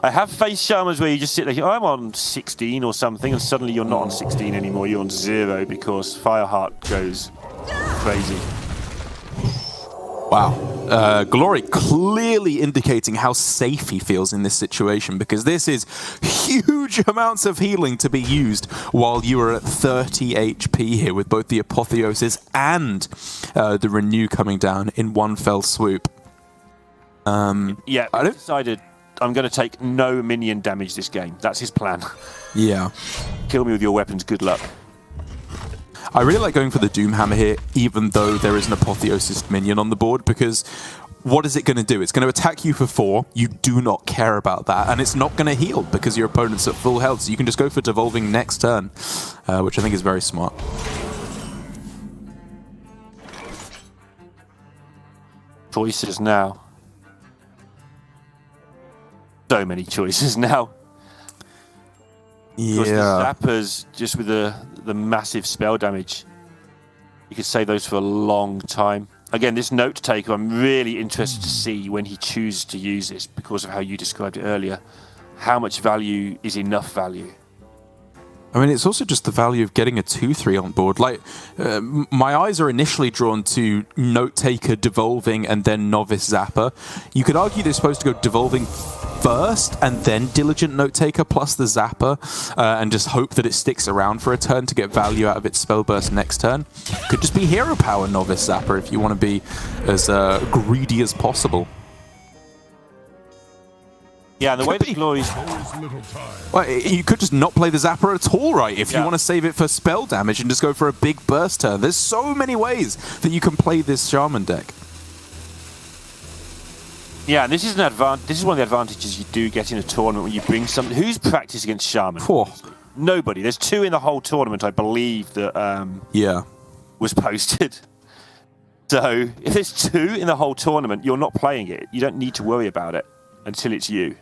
I have faced Shamans where you just sit there, I'm on 16 or something, and suddenly you're not on 16 anymore, you're on 0 because Fireheart goes crazy. Wow. Glory clearly indicating how safe he feels in this situation, because this is huge amounts of healing to be used while you are at 30 HP here with both the Apotheosis and the Renew coming down in one fell swoop. I decided I'm going to take no minion damage this game. That's his plan. Yeah. Kill me with your weapons, good luck. I really like going for the Doomhammer here, even though there is an Apotheosis minion on the board, because what is it going to do? It's going to attack you for 4. You do not care about that, and it's not going to heal because your opponent's at full health, so you can just go for Devolving next turn, which I think is very smart. Choices now. So many choices now. Yeah. Because the Zappers, just with the massive spell damage, you could save those for a long time. Again, this note taker, I'm really interested to see when he chooses to use this because of how you described it earlier. How much value is enough value? I mean, it's also just the value of getting a 2-3 on board. Like, my eyes are initially drawn to Note Taker, Devolving, and then Novice Zapper. You could argue they're supposed to go Devolving first and then Diligent Note Taker plus the Zapper, and just hope that it sticks around for a turn to get value out of its spell burst next turn. Could just be Hero Power Novice Zapper if you want to be as greedy as possible. Yeah, the way the Glory's... Well, you could just not play the Zapper at all, right? If you want to save it for spell damage and just go for a big burst turn. There's so many ways that you can play this Shaman deck. Yeah, and this is one of the advantages you do get in a tournament when you bring something. Who's practiced against Shaman? Nobody. There's 2 in the whole tournament, I believe, that was posted. So if there's 2 in the whole tournament, you're not playing it. You don't need to worry about it until it's you.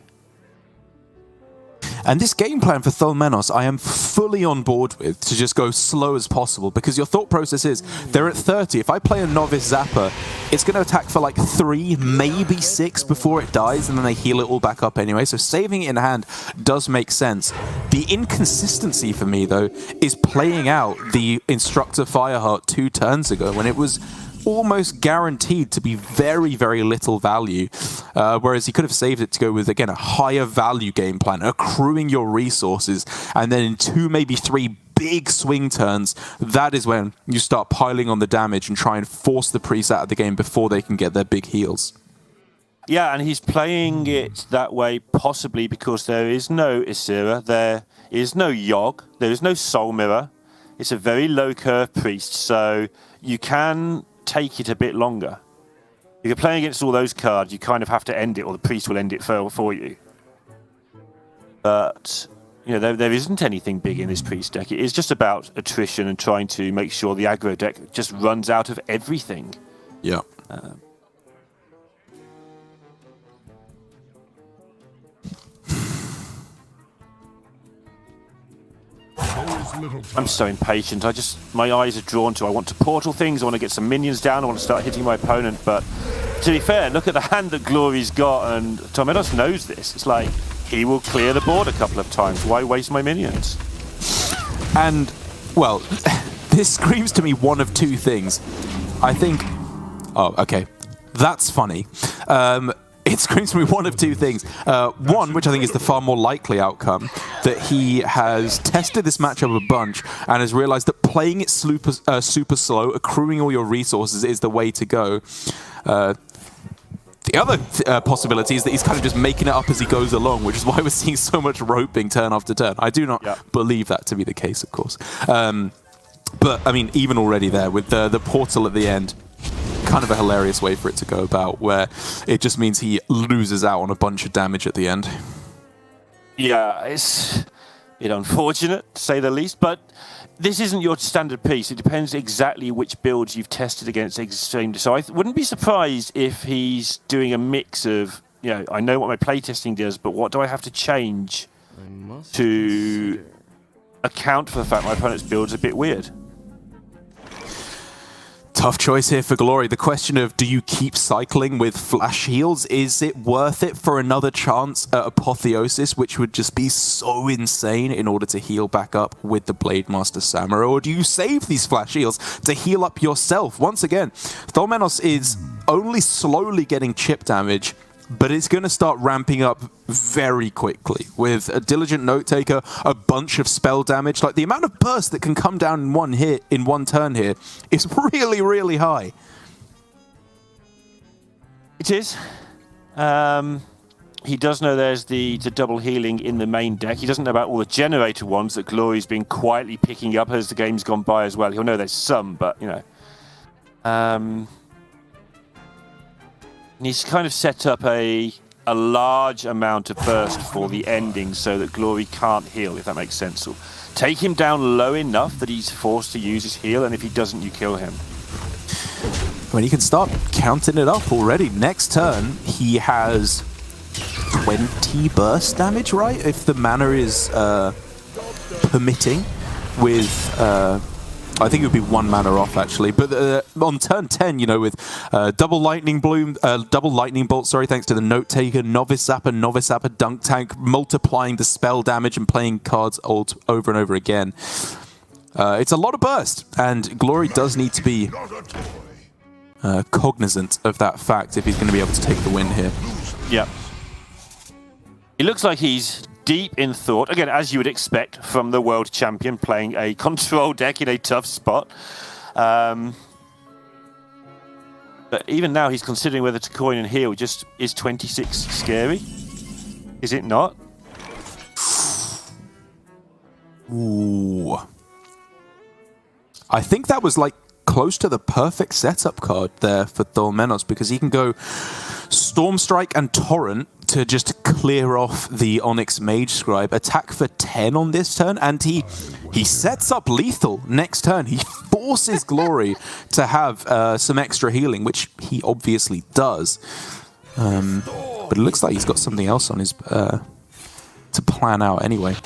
And this game plan for Tholmenos, I am fully on board with, to just go slow as possible, because your thought process is, they're at 30. If I play a Novice Zapper, it's going to attack for like 3, maybe 6 before it dies, and then they heal it all back up anyway. So saving it in hand does make sense. The inconsistency for me, though, is playing out the Instructor Fireheart 2 turns ago, when it was almost guaranteed to be very, very little value, whereas he could have saved it to go with, again, a higher value game plan, accruing your resources, and then in 2, maybe 3 big swing turns, that is when you start piling on the damage and try and force the priest out of the game before they can get their big heals. Yeah, and he's playing it that way possibly because there is no Isira, there is no Yogg, there is no Soul Mirror. It's a very low curve priest, so you can take it a bit longer. If you're playing against all those cards, you kind of have to end it, or the priest will end it for you. But you know, there isn't anything big in this priest deck. It is just about attrition and trying to make sure the aggro deck just runs out of everything. Yeah. I'm so impatient. My eyes are drawn to, I want to portal things, I want to get some minions down, I want to start hitting my opponent, but to be fair, look at the hand that Glory's got, and Tholmenos knows this. It's like, he will clear the board a couple of times. Why waste my minions? And, well, this screams to me one of 2 things. I think... Oh, okay. That's funny. It screams to me one of 2 things. One, which I think is the far more likely outcome, that he has tested this matchup a bunch and has realized that playing it super slow, accruing all your resources is the way to go. The other possibility is that he's kind of just making it up as he goes along, which is why we're seeing so much roping turn after turn. I do not believe that to be the case, of course. But, I mean, even already there, with the portal at the end, kind of a hilarious way for it to go about, where it just means he loses out on a bunch of damage at the end. Yeah, it's a bit unfortunate, to say the least, but this isn't your standard piece. It depends exactly which builds you've tested against Extreme. So I wouldn't be surprised if he's doing a mix of, I know what my playtesting does, but what do I have to change to account for the fact my opponent's build's a bit weird? Tough choice here for Glory. The question of, do you keep cycling with flash heals? Is it worth it for another chance at Apotheosis, which would just be so insane in order to heal back up with the Blade Master Samurai? Or do you save these flash heals to heal up yourself? Once again, Tholmenos is only slowly getting chip damage, but it's going to start ramping up very quickly with a Diligent Note Taker, a bunch of spell damage. Like, the amount of burst that can come down in one hit, in one turn here, is really, really high. It is. He does know there's the double healing in the main deck. He doesn't know about all the generator ones that Glory's been quietly picking up as the game's gone by as well. He'll know there's some, but, he's kind of set up a large amount of burst for the ending so that Glory can't heal, if that makes sense. So take him down low enough that he's forced to use his heal, and if he doesn't, you kill him. When he can start counting it up already. Next turn, he has 20 burst damage, right? If the mana is permitting with... I think it would be 1 mana off, actually. But on turn 10, with double lightning bolt, thanks to the Note Taker, Novice Zapper, Dunk Tank, multiplying the spell damage and playing cards over and over again. It's a lot of burst, and Glory does need to be cognizant of that fact if he's going to be able to take the win here. Yeah. It looks like he's deep in thought, again, as you would expect from the world champion playing a control deck in a tough spot. But even now, he's considering whether to coin and heal. Just, is 26 scary? Is it not? Ooh. I think that was close to the perfect setup card there for Tholmenos, because he can go Stormstrike and Torrent to just clear off the Onyx Mage Scribe, attack for 10 on this turn, and he sets up lethal next turn. He forces Glory to have some extra healing, which he obviously does. But it looks like he's got something else on his to plan out anyway.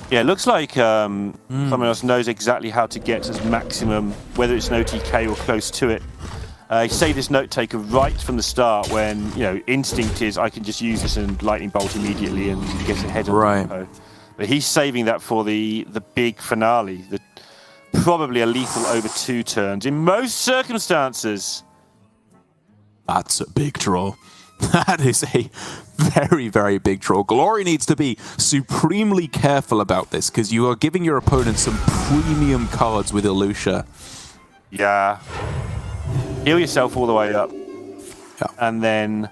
Yeah, it looks like someone else knows exactly how to get his maximum, whether it's an OTK or close to it. He saved this Note Taker right from the start when, instinct is I can just use this and Lightning Bolt immediately and get ahead of the tempo. But he's saving that for the big finale, probably a lethal over 2 turns in most circumstances. That's a big draw. That is a very, very big draw. Glory needs to be supremely careful about this, because you are giving your opponent some premium cards with Ilusha. Yeah. Heal yourself all the way up. Yeah. And then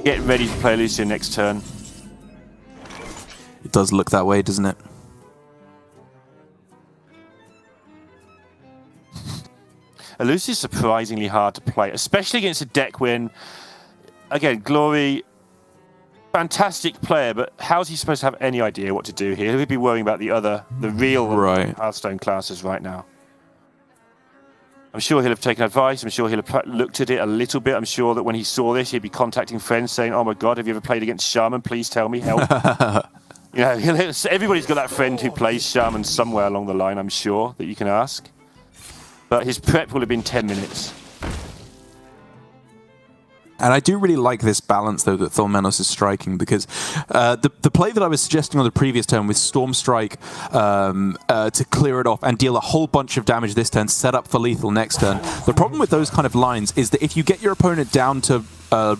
get ready to play Lucio next turn. It does look that way, doesn't it? Lucio is surprisingly hard to play, especially against a deck when, again, Glory, fantastic player, but how's he supposed to have any idea what to do here? He'll be worrying about the real Hearthstone classes right now. I'm sure he'll have taken advice. I'm sure he'll have looked at it a little bit. I'm sure that when he saw this, he'd be contacting friends saying, "Oh my God, have you ever played against Shaman? Please tell me, help." Everybody's got that friend who plays Shaman somewhere along the line, I'm sure, that you can ask. But his prep will have been 10 minutes. And I do really like this balance, though, that Tholmenos is striking, because the play that I was suggesting on the previous turn with Stormstrike to clear it off and deal a whole bunch of damage this turn, set up for lethal next turn. The problem with those kind of lines is that if you get your opponent down to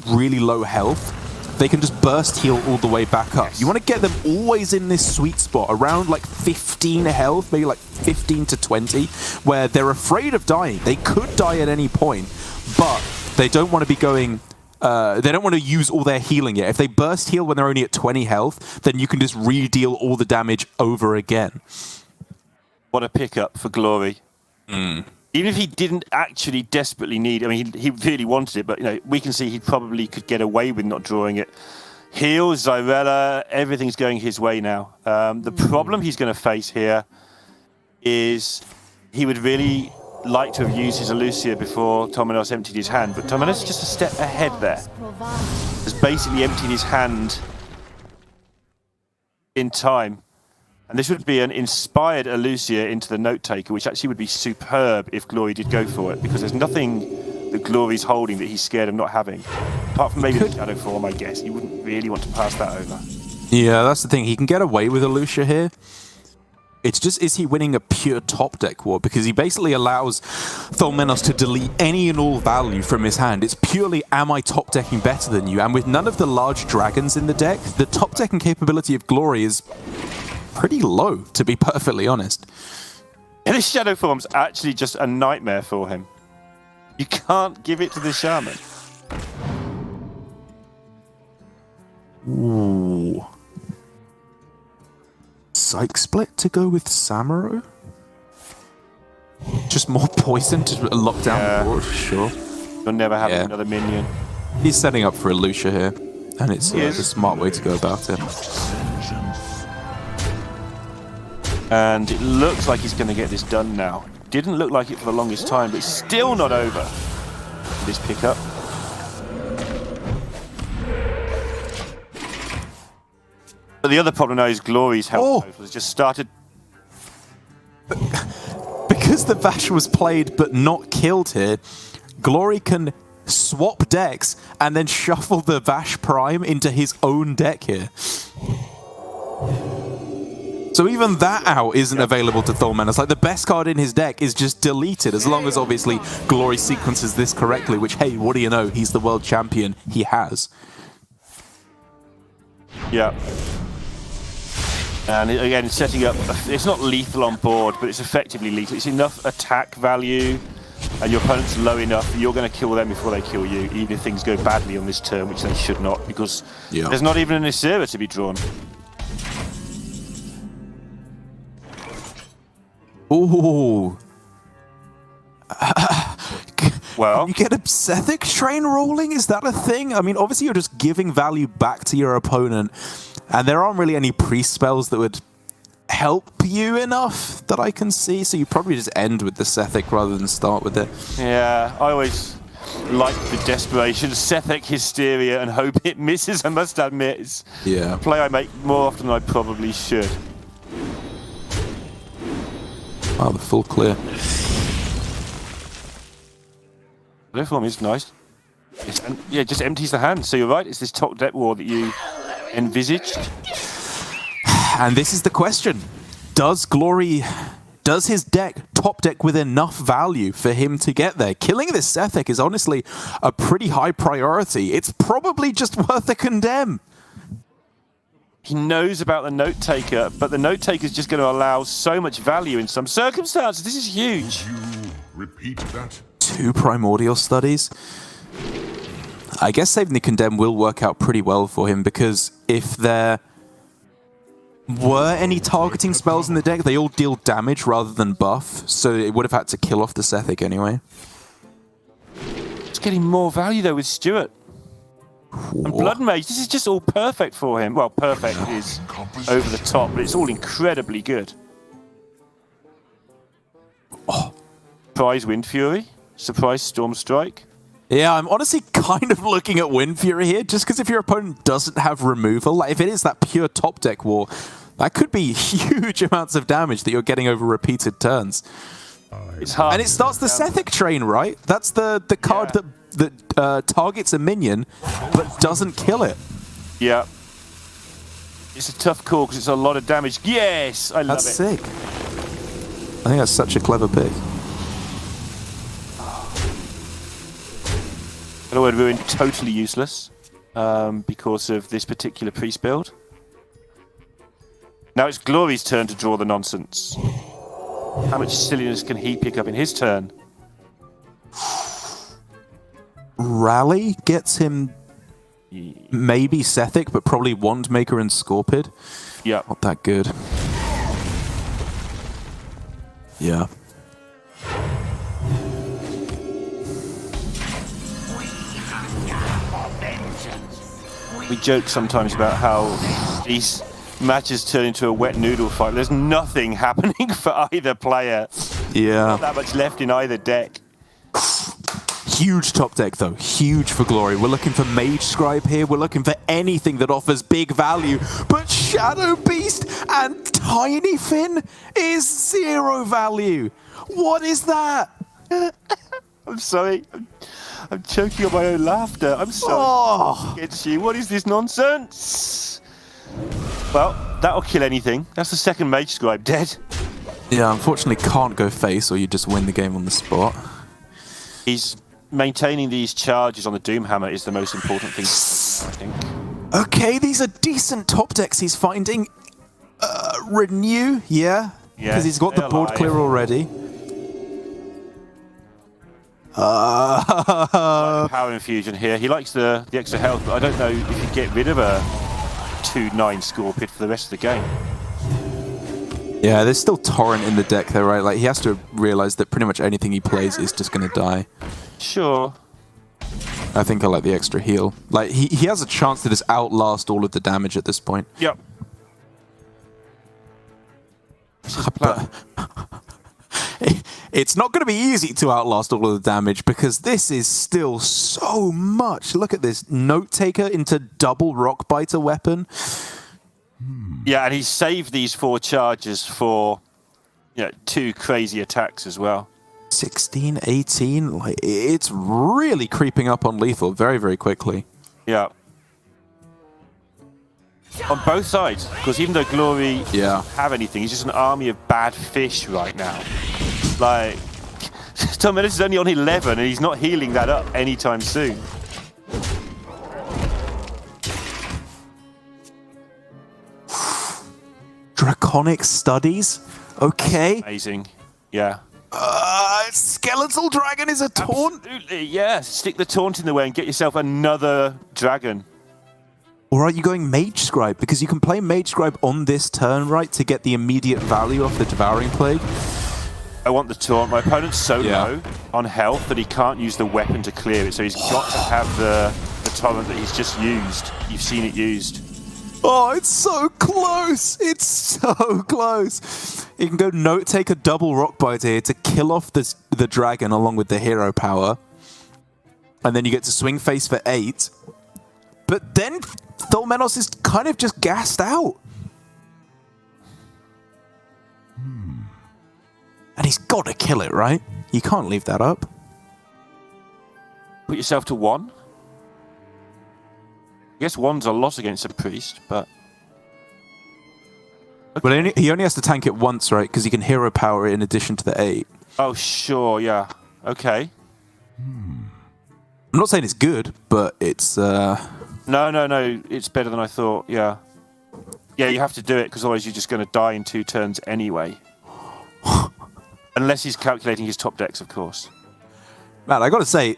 really low health, they can just burst heal all the way back up. You want to get them always in this sweet spot, around 15 health, maybe 15 to 20, where they're afraid of dying. They could die at any point, but they don't want to be going... they don't want to use all their healing yet. If they burst heal when they're only at 20 health, then you can just re-deal all the damage over again. What a pickup for Glory. Even if he didn't actually desperately need, I mean, he really wanted it, but we can see he probably could get away with not drawing it. Heals, Zyrella, everything's going his way now. The problem he's going to face here is he would really like to have used his Elucia before Tomenos emptied his hand, but Tomenos is just a step ahead there. Has basically emptied his hand in time. And this would be an inspired Elucia into the Note Taker, which actually would be superb if Glory did go for it, because there's nothing that Glory's holding that he's scared of not having. Apart from maybe the Shadow Form, I guess. He wouldn't really want to pass that over. Yeah, that's the thing. He can get away with Elucia here. It's just, is he winning a pure top deck war? Because he basically allows Tholmenos to delete any and all value from his hand. It's purely, am I top decking better than you? And with none of the large dragons in the deck, the top decking capability of Glory is pretty low, to be perfectly honest. And his Shadow Form's actually just a nightmare for him. You can't give it to the Shaman. Ooh. Psych Split to go with Samuro? Just more poison to lock down the board, sure. You'll never have another minion. He's setting up for Elucia here, and it's a smart way to go about it. And it looks like he's going to get this done now. Didn't look like it for the longest time, but it's still not over. This pickup. But the other problem now is Glory's health total has just started. Because the Vash was played but not killed here, Glory can swap decks and then shuffle the Vash Prime into his own deck here. So even that out isn't available to Tholmenos. Like, the best card in his deck is just deleted, as long as obviously Glory sequences this correctly, which, hey, what do you know? He's the world champion. He has. Yeah. And again, setting up, it's not lethal on board, but it's effectively lethal. It's enough attack value, and your opponent's low enough, you're going to kill them before they kill you, even if things go badly on this turn, which they should not, because there's not even an Ysera to be drawn. Ooh. Well, you get a Sethic Train rolling? Is that a thing? I mean, obviously you're just giving value back to your opponent, and there aren't really any priest spells that would help you enough that I can see, so you probably just end with the Sethic rather than start with it. Yeah, I always like the desperation, Sethic Hysteria, and hope it misses, I must admit. It's a play I make more often than I probably should. Oh, the full clear. The form is nice. It just empties the hand. So you're right, it's this top deck war that you envisaged. And this is the question. Does his deck top deck with enough value for him to get there? Killing this Sethic is honestly a pretty high priority. It's probably just worth a condemn. He knows about the Note Taker, but the Note Taker is just going to allow so much value in some circumstances. This is huge. You repeat that? 2 Primordial Studies. I guess saving the Condemn will work out pretty well for him, because if there were any targeting spells in the deck, they all deal damage rather than buff, so it would have had to kill off the Sethic anyway. It's getting more value though with Stuart. And Blood Mage, this is just all perfect for him. Well, perfect is over the top, but it's all incredibly good. Surprise Wind Fury, surprise Storm Strike. Yeah, I'm honestly kind of looking at Wind Fury here, just because if your opponent doesn't have removal, like if it is that pure top deck war, that could be huge amounts of damage that you're getting over repeated turns. It's hard. And it starts the Sethic Train, right? That's the card that targets a minion, but doesn't kill it. Yeah. It's a tough call because it's a lot of damage. Yes! I love it. That's sick. I think that's such a clever pick. The word Ruin, totally useless because of this particular priest build. Now it's Glory's turn to draw the nonsense. How much silliness can he pick up in his turn? Rally gets him maybe Sethic, but probably Wandmaker and Scorpid. Yeah. Not that good. Yeah. We joke sometimes about how these matches turn into a wet noodle fight. There's nothing happening for either player. Yeah. Not that much left in either deck. Huge top deck, though. Huge for Glory. We're looking for Mage Scribe here. We're looking for anything that offers big value. But Shadow Beast and Tiny Finn is 0 value. What is that? I'm sorry. I'm choking on my own laughter. I'm sorry against you. What is this nonsense? Well, that'll kill anything. That's the second Mage Scribe dead. Yeah, unfortunately can't go face or you just win the game on the spot. He's maintaining these charges on the Doomhammer is the most important thing, I think. Okay, these are decent top decks he's finding. Renew, yeah. Because he's got the board clear already. Power infusion here. He likes the extra health, but I don't know if you get rid of a 2-9 Scorpion for the rest of the game. Yeah, there's still Torrent in the deck though, right? Like, he has to realize that pretty much anything he plays is just going to die. Sure. I think I like the extra heal. Like, he has a chance to just outlast all of the damage at this point. Yep. It's not going to be easy to outlast all of the damage because this is still so much. Look at this. Note Taker into double Rockbiter weapon. Yeah, and he saved these 4 charges for 2 crazy attacks as well. 16, 18. Like, it's really creeping up on lethal very, very quickly. Yeah. On both sides, because even though Glory doesn't have anything, he's just an army of bad fish right now. Like, Tom Ellis is only on 11 and he's not healing that up anytime soon. Draconic Studies? Okay. Amazing. Yeah. Skeletal Dragon is a taunt? Absolutely, yeah. Stick the taunt in the way and get yourself another dragon. Or are you going Mage Scribe? Because you can play Mage Scribe on this turn, right, to get the immediate value off the Devouring Plague. I want the taunt. My opponent's so low on health that he can't use the weapon to clear it, so he's got to have the torrent that he's just used. You've seen it used. Oh, it's so close! It's so close! You can go Note Taker double Rockbite here to kill off the dragon along with the hero power. And then you get to swing face for 8. But then Tholmenos is kind of just gassed out. And he's got to kill it, right? You can't leave that up. Put yourself to 1. I guess 1's a lot against a priest, but... Okay. But he only has to tank it once, right? Because he can hero power it in addition to the 8. Oh, sure, yeah. Okay. I'm not saying it's good, but it's... No. It's better than I thought, yeah. Yeah, you have to do it, because otherwise you're just going to die in 2 turns anyway. Unless he's calculating his top decks, of course. Man, I got to say...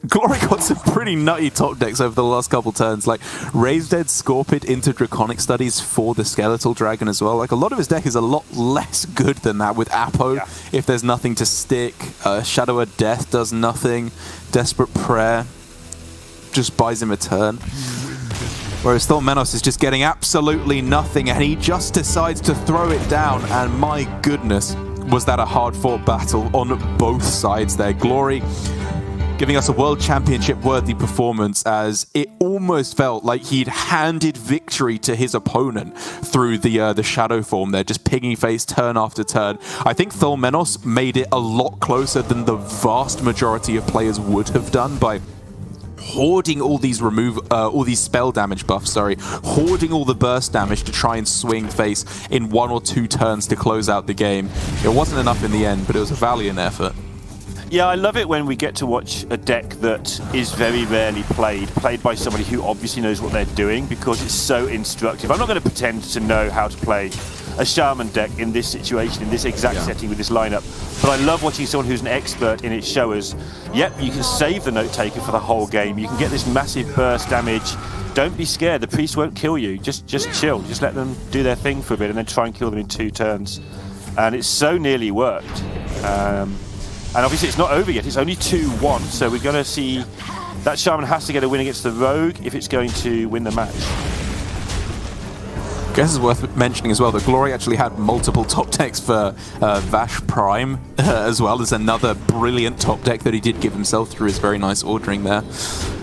Glory got some pretty nutty top decks over the last couple turns, like Raised Dead Scorpid into Draconic Studies for the Skeletal Dragon as well. Like, a lot of his deck is a lot less good than that with Apo, if there's nothing to stick. Shadow of Death does nothing. Desperate Prayer just buys him a turn. Whereas Tholmenos is just getting absolutely nothing, and he just decides to throw it down, and my goodness, was that a hard-fought battle on both sides there. Glory giving us a World Championship worthy performance, as it almost felt like he'd handed victory to his opponent through the shadow form there, just piggy face turn after turn. I think Tholmenos made it a lot closer than the vast majority of players would have done by hoarding all these spell damage buffs, hoarding all the burst damage to try and swing face in 1 or 2 turns to close out the game. It wasn't enough in the end, but it was a valiant effort. Yeah, I love it when we get to watch a deck that is very rarely played by somebody who obviously knows what they're doing, because it's so instructive. I'm not going to pretend to know how to play a Shaman deck in this situation, in this exact setting with this lineup, but I love watching someone who's an expert in it show us, yep, you can save the Note Taker for the whole game, you can get this massive burst damage, don't be scared, the priest won't kill you, just chill, just let them do their thing for a bit and then try and kill them in 2 turns. And it's so nearly worked. And obviously it's not over yet, it's only 2-1, so we're going to see that Shaman has to get a win against the Rogue if it's going to win the match. I guess it's worth mentioning as well that Glory actually had multiple top decks for Vash Prime as well as another brilliant top deck that he did give himself through his very nice ordering there.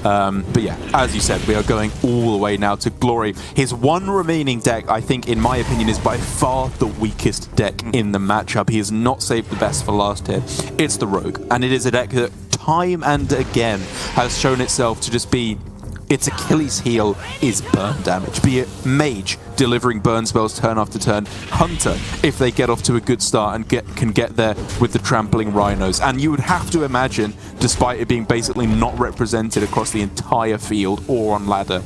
But yeah, as you said, we are going all the way now to Glory. His one remaining deck, I think, in my opinion, is by far the weakest deck in the matchup. He has not saved the best for last here. It's the Rogue, and it is a deck that time and again has shown itself to just be its Achilles heel is burn damage, be it Mage delivering burn spells turn after turn, Hunter if they get off to a good start and can get there with the trampling Rhinos. And you would have to imagine, despite it being basically not represented across the entire field or on ladder,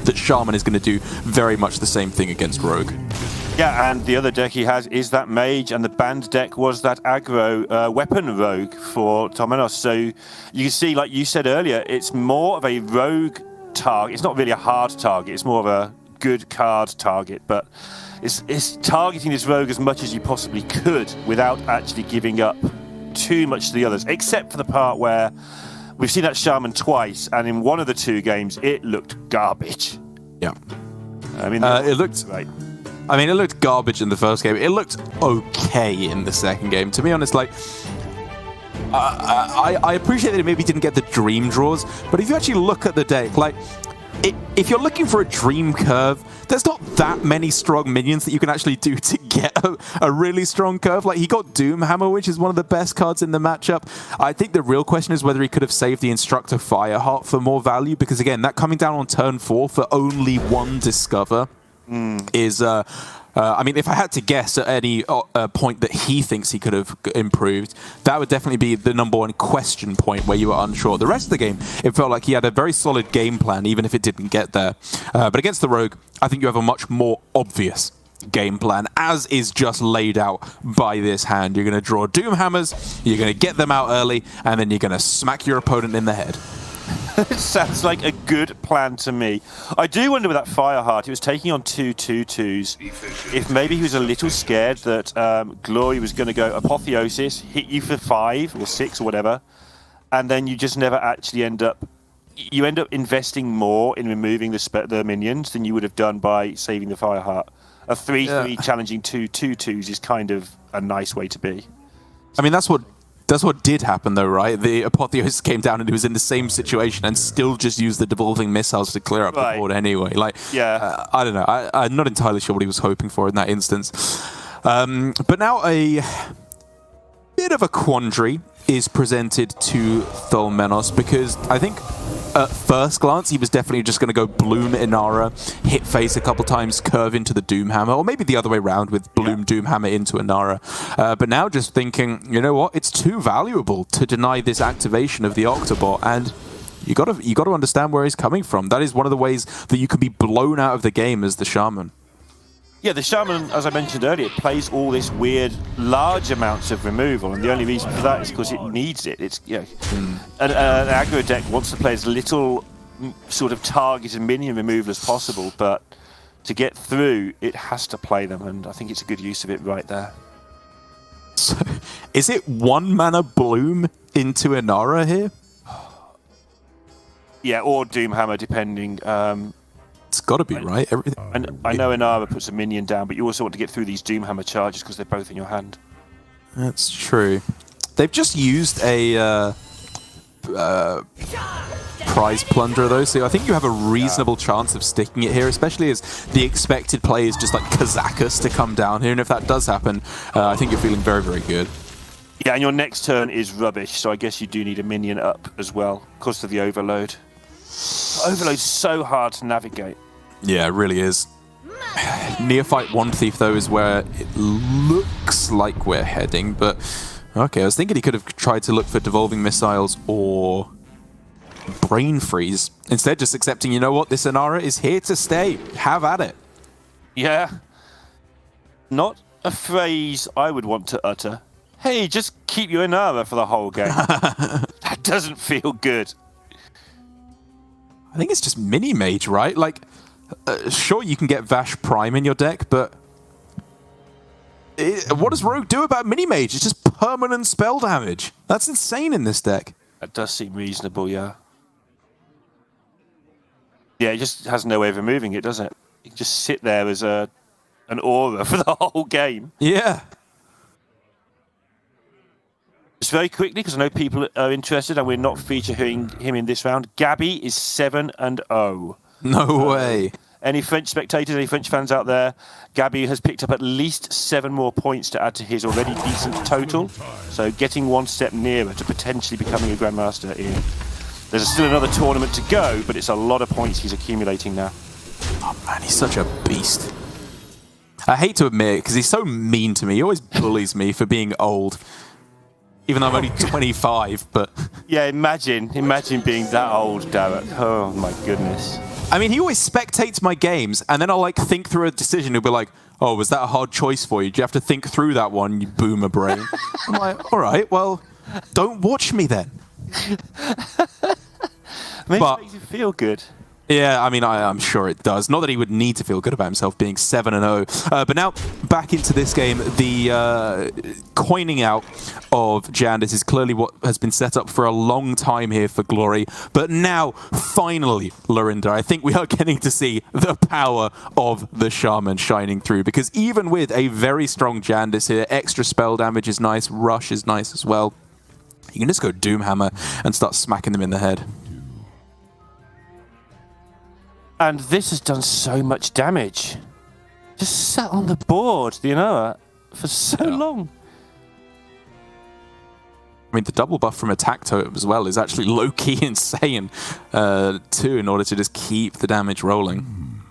that Shaman is going to do very much the same thing against Rogue. Yeah, and the other deck he has is that Mage, and the banned deck was that aggro weapon Rogue for Tomenos. So you can see, like you said earlier, it's more of a Rogue target. It's not really a hard target, it's more of a good card target, but it's targeting this Rogue as much as you possibly could without actually giving up too much to the others, except for the part where we've seen that Shaman twice, and in one of the two games, it looked garbage. Yeah. I mean, it looked right. I mean, it looked garbage in the first game. It looked okay in the second game. To be honest, like, I appreciate that it maybe didn't get the dream draws, but if you actually look at the deck, like, if you're looking for a dream curve, there's not that many strong minions that you can actually do to get a really strong curve. Like, he got Doomhammer, which is one of the best cards in the matchup. I think the real question is whether he could have saved the Instructor Fireheart for more value, because again, that coming down on turn 4 for only one Discover is... I mean, if I had to guess at any point that he thinks he could have improved, that would definitely be the number one question point where you were unsure. The rest of the game, it felt like he had a very solid game plan, even if it didn't get there. But against the Rogue, I think you have a much more obvious game plan, as is just laid out by this hand. You're going to draw Doomhammers, you're going to get them out early, and then you're going to smack your opponent in the head. It sounds like a good plan to me. I do wonder with that Fireheart, he was taking on 2/2/2s. If maybe he was a little scared that Glory was going to go Apotheosis, hit you for 5 or 6 or whatever, and then you just never actually end up investing more in removing the minions than you would have done by saving the Fireheart. A 3/3 challenging 2/2/2s is kind of a nice way to be. I mean, that's what did happen, though, right? The Apotheosis came down and he was in the same situation and still just used the devolving missiles to clear up the board anyway. Like, I don't know. I'm not entirely sure what he was hoping for in that instance. But now a bit of a quandary is presented to Tholmenos, because I think at first glance he was definitely just going to go Bloom Inara, hit face a couple times, curve into the Doomhammer, or maybe the other way around with Bloom Doomhammer into Inara. But now just thinking, you know what, it's too valuable to deny this activation of the Octobot, and you got to understand where he's coming from. That is one of the ways that you can be blown out of the game as the Shaman. Yeah, the Shaman, as I mentioned earlier, plays all this weird, large amounts of removal, and the only reason for that is because it needs it. It's, you know, an aggro deck wants to play as little sort of targeted minion removal as possible, but to get through, it has to play them, and I think it's a good use of it right there. So, is it 1 mana Bloom into Inara here? Yeah, or Doomhammer, depending. It's got to be, right? And I know Inara puts a minion down, but you also want to get through these Doomhammer charges because they're both in your hand. That's true. They've just used a prize plunderer, though, so I think you have a reasonable chance of sticking it here, especially as the expected play is just like Kazakus to come down here, and if that does happen, I think you're feeling very, very good. Yeah, and your next turn is rubbish, so I guess you do need a minion up as well, because of the overload. Overload's so hard to navigate. Yeah, it really is. Neophyte One Thief, though, is where it looks like we're heading, but okay, I was thinking he could have tried to look for Devolving Missiles or Brain Freeze. Instead, just accepting, you know what, this Inara is here to stay. Have at it. Yeah. Not a phrase I would want to utter. Hey, just keep your Inara for the whole game. That doesn't feel good. I think it's just Mini Mage, right? Like, sure, you can get Vash Prime in your deck, but what does Rogue do about Mini Mage? It's just permanent spell damage. That's insane in this deck. That does seem reasonable, yeah. Yeah, it just has no way of removing it, does it? You can just sit there as an aura for the whole game. Yeah. Just very quickly, because I know people are interested and we're not featuring him in this round. Gabby is 7-0. No way. Any French spectators, any French fans out there? Gabby has picked up at least 7 more points to add to his already decent total. So getting one step nearer to potentially becoming a Grandmaster in. There's still another tournament to go, but it's a lot of points he's accumulating now. Oh man, he's such a beast. I hate to admit it, because he's so mean to me. He always bullies me for being old. Even though I'm only 25, but... Yeah, imagine being that old, Derek. Oh my goodness. I mean, he always spectates my games, and then I'll like think through a decision. He'll be like, "Oh, was that a hard choice for you? Do you have to think through that one, you boomer brain?" I'm like, "All right, well, don't watch me then." Maybe it makes you feel good. Yeah, I mean, I'm sure it does. Not that he would need to feel good about himself being 7-0. But now, back into this game, the coining out of Jandis is clearly what has been set up for a long time here for Glory. But now, finally, Lorinda, I think we are getting to see the power of the Shaman shining through. Because even with a very strong Jandis here, extra spell damage is nice, rush is nice as well. You can just go Doomhammer and start smacking them in the head. And this has done so much damage. Just sat on the board, you know, for so long. I mean, the double buff from attack totem as well is actually low-key insane, too, in order to just keep the damage rolling.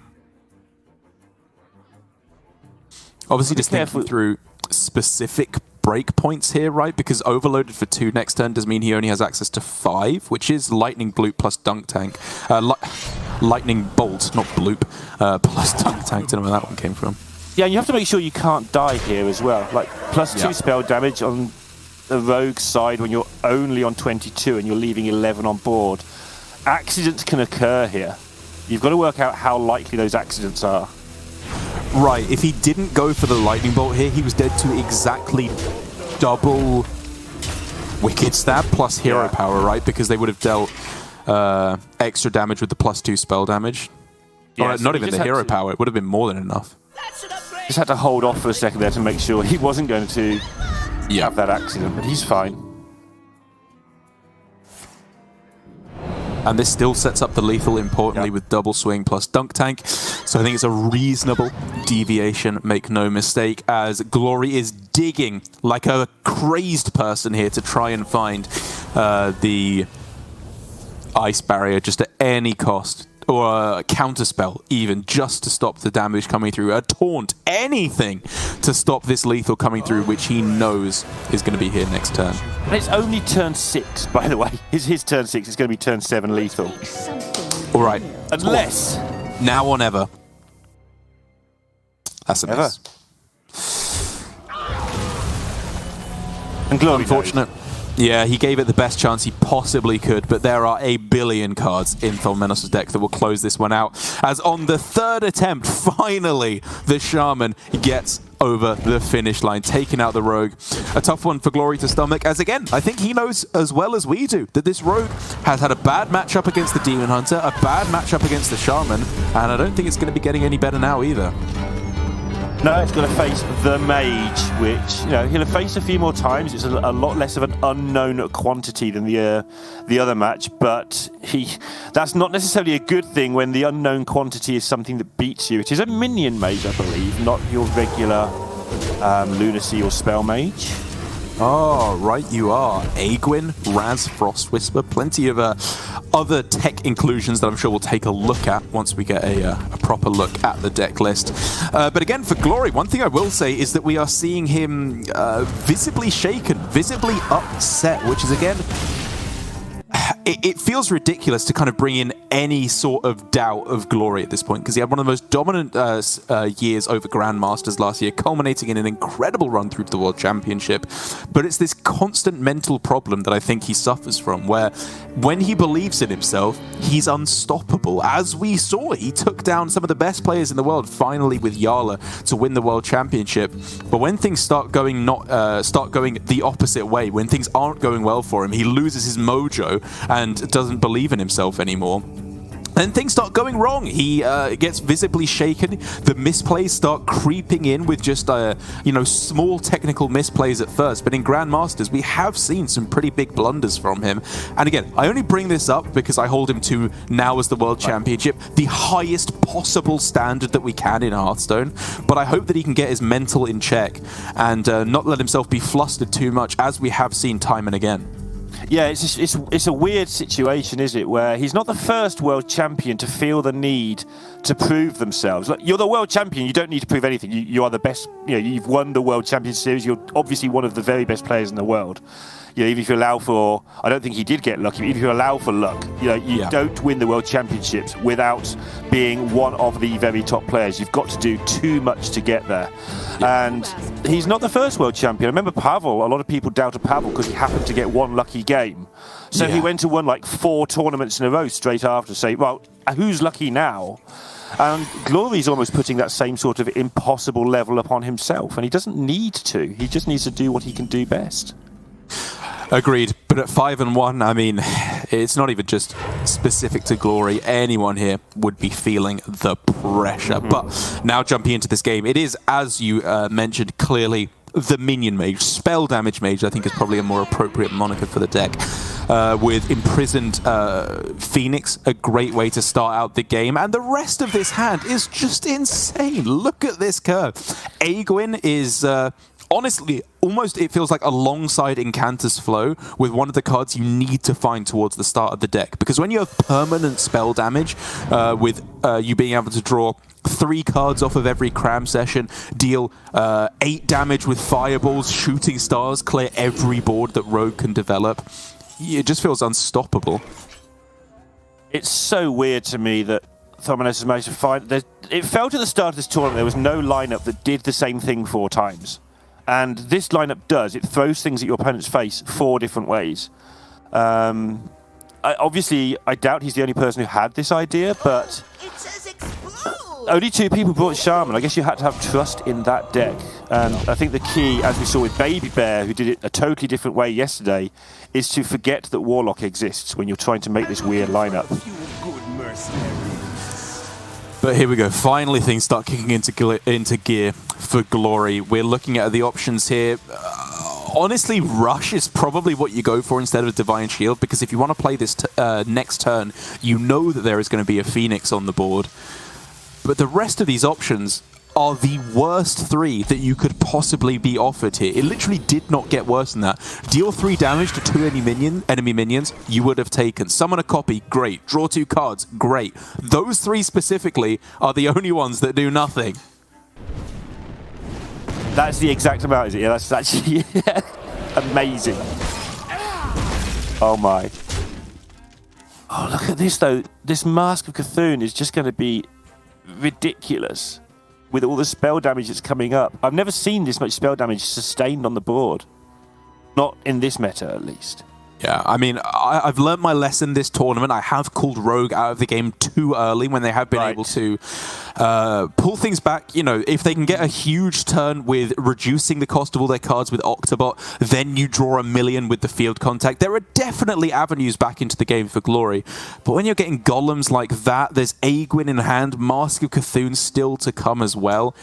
Obviously, just thinking through specific breakpoints here, right? Because overloaded for 2 next turn does mean he only has access to 5, which is Lightning Bloop plus Dunk Tank. Lightning Bolt, not Bloop, plus Dunk Tank. Don't know where that one came from. Yeah, and you have to make sure you can't die here as well. Like, +2 spell damage on the rogue side when you're only on 22 and you're leaving 11 on board. Accidents can occur here. You've got to work out how likely those accidents are. Right, if he didn't go for the Lightning Bolt here, he was dead to exactly double Wicked Stab plus Hero Power, right? Because they would have dealt extra damage with the +2 spell damage. Yeah, or so not even the Hero Power, it would have been more than enough. Just had to hold off for a second there to make sure he wasn't going to have that accident, but he's fine. And this still sets up the lethal, importantly, with double swing plus Dunk Tank. So I think it's a reasonable deviation, make no mistake, as Glory is digging like a crazed person here to try and find the ice barrier just at any cost. Or a counterspell, even, just to stop the damage coming through. A taunt, anything to stop this lethal coming through, which he knows is going to be here next turn. And it's only turn 6, by the way. His turn 6 is going to be turn 7 lethal. All right. Unless... Now or never. That's a miss. And Glory unfortunate. Yeah, he gave it the best chance he possibly could, but there are a billion cards in Tholmenos' deck that will close this one out. As on the 3rd attempt, finally, the Shaman gets over the finish line, taking out the Rogue. A tough one for Glory to stomach, as again, I think he knows as well as we do that this Rogue has had a bad matchup against the Demon Hunter, a bad matchup against the Shaman, and I don't think it's going to be getting any better now either. No, it's going to face the Mage, which, you know, he'll have faced a few more times. It's a lot less of an unknown quantity than the other match, but that's not necessarily a good thing when the unknown quantity is something that beats you. It is a minion Mage, I believe, not your regular Lunacy or Spell Mage. Oh, right you are. Aegwin, Raz, Frost Whisper, plenty of other tech inclusions that I'm sure we'll take a look at once we get a proper look at the deck list. But again, for Glory, one thing I will say is that we are seeing him visibly shaken, visibly upset, which is again... It feels ridiculous to kind of bring in any sort of doubt of Glory at this point, because he had one of the most dominant years over Grandmasters last year, culminating in an incredible run through to the World Championship. But it's this constant mental problem that I think he suffers from, where when he believes in himself, he's unstoppable. As we saw, he took down some of the best players in the world, finally with Yala, to win the World Championship. But when things start going the opposite way, when things aren't going well for him, he loses his mojo and doesn't believe in himself anymore. And things start going wrong. He gets visibly shaken. The misplays start creeping in with just, small technical misplays at first. But in Grandmasters, we have seen some pretty big blunders from him. And again, I only bring this up because I hold him to, now as the World Championship, the highest possible standard that we can in Hearthstone. But I hope that he can get his mental in check and not let himself be flustered too much, as we have seen time and again. Yeah, it's a weird situation, is it, where he's not the first world champion to feel the need to prove themselves. Like, you're the world champion, you don't need to prove anything. You are the best, you've won the World Champion Series, you're obviously one of the very best players in the world. Even if you allow for, I don't think he did get lucky, but even if you allow for luck, you don't win the World Championships without being one of the very top players. You've got to do too much to get there. And he's not the first world champion. I remember Pavel, a lot of people doubted Pavel because he happened to get one lucky game. So he went and won like 4 tournaments in a row straight after, say, well, who's lucky now? And Glory's almost putting that same sort of impossible level upon himself, and he doesn't need to. He just needs to do what he can do best. Agreed, but at 5-1, I mean, it's not even just specific to Glory. Anyone here would be feeling the pressure. But now jumping into this game, it is, as you mentioned, clearly the Minion Mage. Spell Damage Mage, I think, is probably a more appropriate moniker for the deck. With Imprisoned Phoenix, a great way to start out the game. And the rest of this hand is just insane. Look at this curve. Aegwynn is... honestly, almost it feels like alongside Incantus Flow with one of the cards you need to find towards the start of the deck. Because when you have permanent spell damage, with you being able to draw 3 cards off of every cram session, deal 8 damage with fireballs, shooting stars, clear every board that Rogue can develop, it just feels unstoppable. It's so weird to me that Thomas has managed to find... It felt at the start of this tournament there was no lineup that did the same thing 4 times. And this lineup does. It throws things at your opponent's face 4 different ways. Obviously, I doubt he's the only person who had this idea, but only 2 people brought Shaman. I guess you had to have trust in that deck. And I think the key, as we saw with Baby Bear, who did it a totally different way yesterday, is to forget that Warlock exists when you're trying to make this weird lineup. But here we go. Finally, things start kicking into gear for Glory. We're looking at the options here. Honestly, Rush is probably what you go for instead of Divine Shield, because if you want to play this next turn, you know that there is going to be a Phoenix on the board. But the rest of these options are the worst 3 that you could possibly be offered here. It literally did not get worse than that. Deal 3 damage to 2 enemy minions, you would have taken. Summon a copy, great. Draw 2 cards, great. Those 3 specifically are the only ones that do nothing. That's the exact amount, is it? Yeah, that's actually amazing. Oh my. Oh, look at this though. This Mask of Cthulhu is just going to be ridiculous with all the spell damage that's coming up. I've never seen this much spell damage sustained on the board. Not in this meta, at least. Yeah, I mean, I've learned my lesson this tournament. I have called Rogue out of the game too early when they have been able to pull things back. If they can get a huge turn with reducing the cost of all their cards with Octobot, then you draw 1 million with the field contact. There are definitely avenues back into the game for Glory. But when you're getting golems like that, there's Aegwynn in hand, Mask of Cthulhu still to come as well.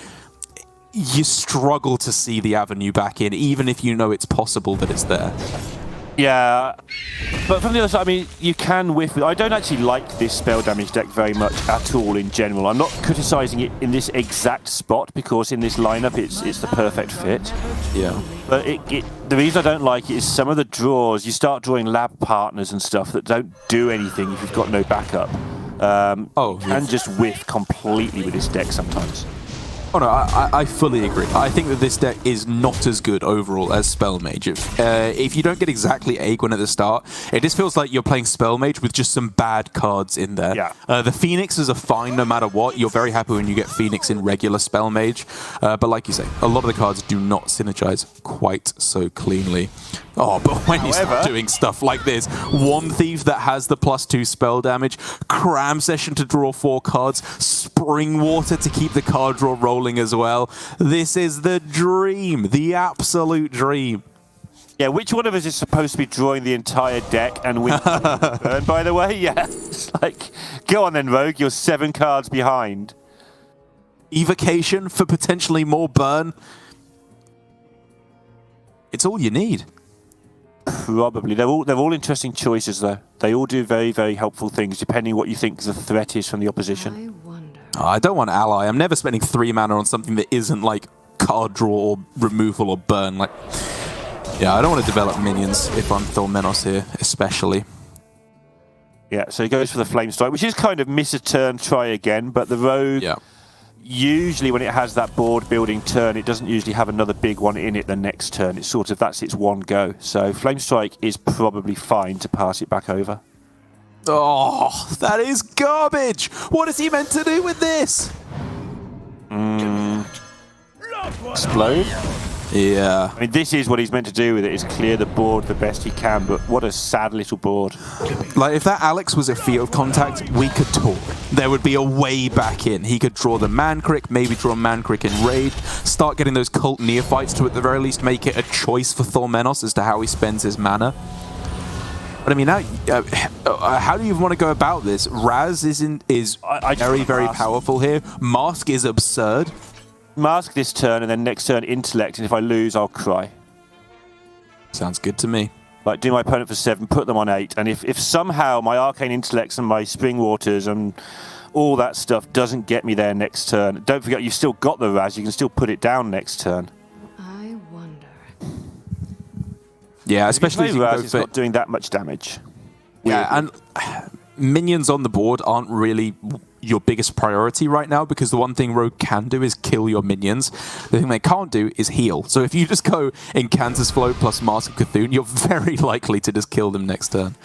You struggle to see the avenue back in, even if you know it's possible that it's there. Yeah, but from the other side, I mean, you can whiff with... I don't actually like this spell damage deck very much at all in general. I'm not criticising it in this exact spot because in this lineup it's the perfect fit. Yeah. But the reason I don't like it is some of the draws, you start drawing lab partners and stuff that don't do anything if you've got no backup. You can just whiff completely with this deck sometimes. Oh no, I fully agree. I think that this deck is not as good overall as Spell Mage. If you don't get exactly Aegwynn at the start, it just feels like you're playing Spell Mage with just some bad cards in there. Yeah. The Phoenixes are fine no matter what. You're very happy when you get Phoenix in regular Spell Mage. But like you say, a lot of the cards do not synergize quite so cleanly. Oh, but when you start doing stuff like this, One Thief that has the +2 spell damage, Cram Session to draw 4 cards, Spring Water to keep the card draw rolling as well. This is the dream, the absolute dream. Yeah, which one of us is supposed to be drawing the entire deck and win burn, by the way? Yeah. It's like, go on then, Rogue. You're 7 cards behind. Evocation for potentially more burn. It's all you need. Probably. They're all interesting choices, though. They all do very, very helpful things, depending what you think the threat is from the opposition. I don't want ally. I'm never spending 3 mana on something that isn't like card draw or removal or burn. Like, yeah, I don't want to develop minions if I'm Thormenos here, especially. Yeah, so he goes for the Flame Strike, which is kind of miss a turn, try again, but the Rogue, usually when it has that board building turn, it doesn't usually have another big one in it the next turn. It's sort of, that's its one go. So Flame Strike is probably fine to pass it back over. Oh, that is garbage! What is he meant to do with this? Explode? Yeah. I mean, this is what he's meant to do with it, is clear the board the best he can, but what a sad little board. Like, if that Alex was a field contact, we could talk. There would be a way back in. He could draw the Mancrick, maybe draw Mancrick in Raid, start getting those Cult Neophytes to, at the very least, make it a choice for Thormenos as to how he spends his mana. But I mean, now, how do you want to go about this? Raz is very, very powerful here. Mask is absurd. Mask this turn, and then next turn Intellect, and if I lose, I'll cry. Sounds good to me. Like, do my opponent for 7, put them on 8, and if somehow my Arcane Intellects and my Spring Waters and all that stuff doesn't get me there next turn, don't forget you've still got the Raz, you can still put it down next turn. I wonder. Yeah, especially if you Raz, go it's for... not doing that much damage. Yeah, and minions on the board aren't really your biggest priority right now, because the one thing Rogue can do is kill your minions. The thing they can't do is heal. So if you just go Incantus Float plus Mask of Cthulhu, you're very likely to just kill them next turn.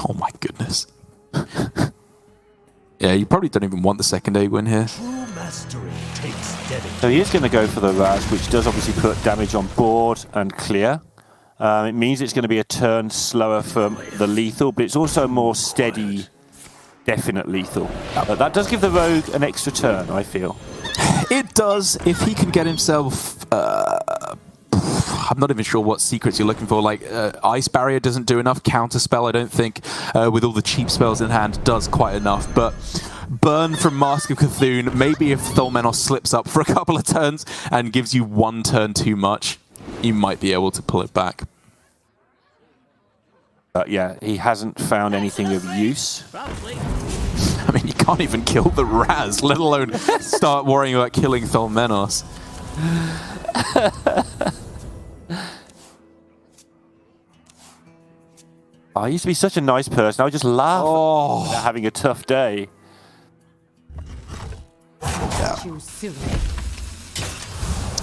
Oh my goodness. Yeah, you probably don't even want the second egg win here. So he is going to go for the Raz, which does obviously put damage on board and clear. It means it's going to be a turn slower for the lethal, but it's also more steady, definite lethal. That does give the Rogue an extra turn, I feel. It does, if he can get himself... I'm not even sure what secrets you're looking for. Like, Ice Barrier doesn't do enough. Counterspell, I don't think, with all the cheap spells in hand, does quite enough. But Burn from Mask of Cthulhu, maybe if Thormenos slips up for a couple of turns and gives you 1 turn too much, you might be able to pull it back. Yeah, he hasn't found anything of use. I mean, you can't even kill the Raz, let alone start worrying about killing Thormenos. I used to be such a nice person. I would just laugh at having a tough day. Too soon.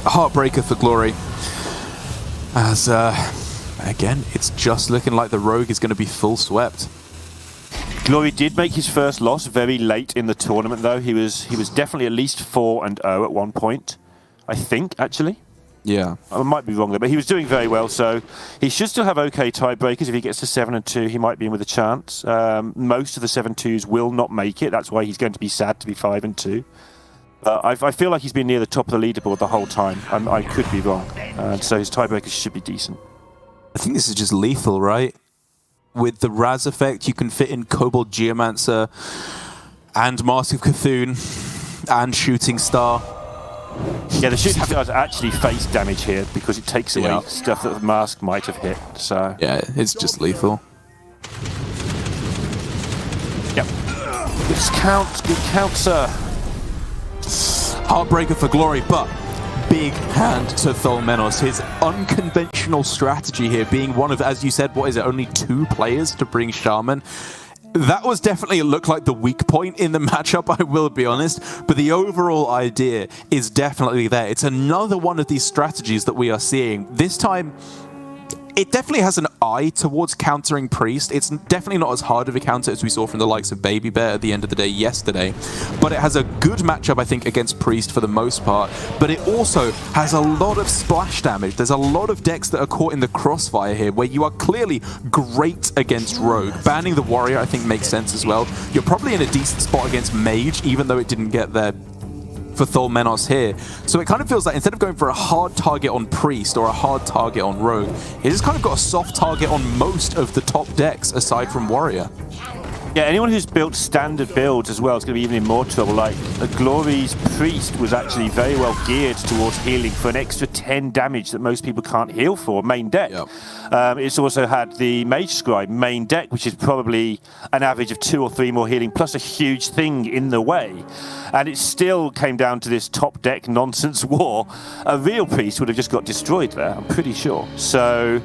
A heartbreaker for Glory. As, again, it's just looking like the Rogue is going to be full swept. Glory did make his first loss very late in the tournament, though. He was definitely at least 4-0 at one point, I think, actually. Yeah. I might be wrong there, but he was doing very well, so he should still have okay tiebreakers. If he gets to 7-2, he might be in with a chance. Most of the 7-2s will not make it. That's why he's going to be sad to be 5-2. I feel like he's been near the top of the leaderboard the whole time. I could be wrong. So his tiebreakers should be decent. I think this is just lethal, right? With the Raz effect, you can fit in Kobold Geomancer and Mask of Cthulhu and Shooting Star. Yeah, the Shooting Stars actually face damage here because it takes away stuff that the Mask might have hit. So yeah, it's just lethal. Yep. Good count, sir. Heartbreaker for Glory, but big hand to Thormenos. His unconventional strategy here being one of, as you said, what is it, only 2 players to bring Shaman. That was definitely, it looked like the weak point in the matchup, I will be honest, but the overall idea is definitely there. It's another one of these strategies that we are seeing. This time, it definitely has an eye towards countering Priest. It's definitely not as hard of a counter as we saw from the likes of Baby Bear at the end of the day yesterday, but it has a good matchup, I think, against Priest for the most part, but it also has a lot of splash damage. There's a lot of decks that are caught in the crossfire here, where you are clearly great against Rogue. Banning the Warrior, I think, makes sense as well. You're probably in a decent spot against Mage, even though it didn't get there for Thormenos here. So it kind of feels like instead of going for a hard target on Priest or a hard target on Rogue, he's just kind of got a soft target on most of the top decks aside from Warrior. Yeah, anyone who's built standard builds as well is going to be even in more trouble. Like, Glory's Priest was actually very well geared towards healing for an extra 10 damage that most people can't heal for, main deck. Yep. It's also had the Mage Scribe main deck, which is probably an average of 2 or 3 more healing, plus a huge thing in the way. And it still came down to this top deck nonsense war. A real Priest would have just got destroyed there, I'm pretty sure. So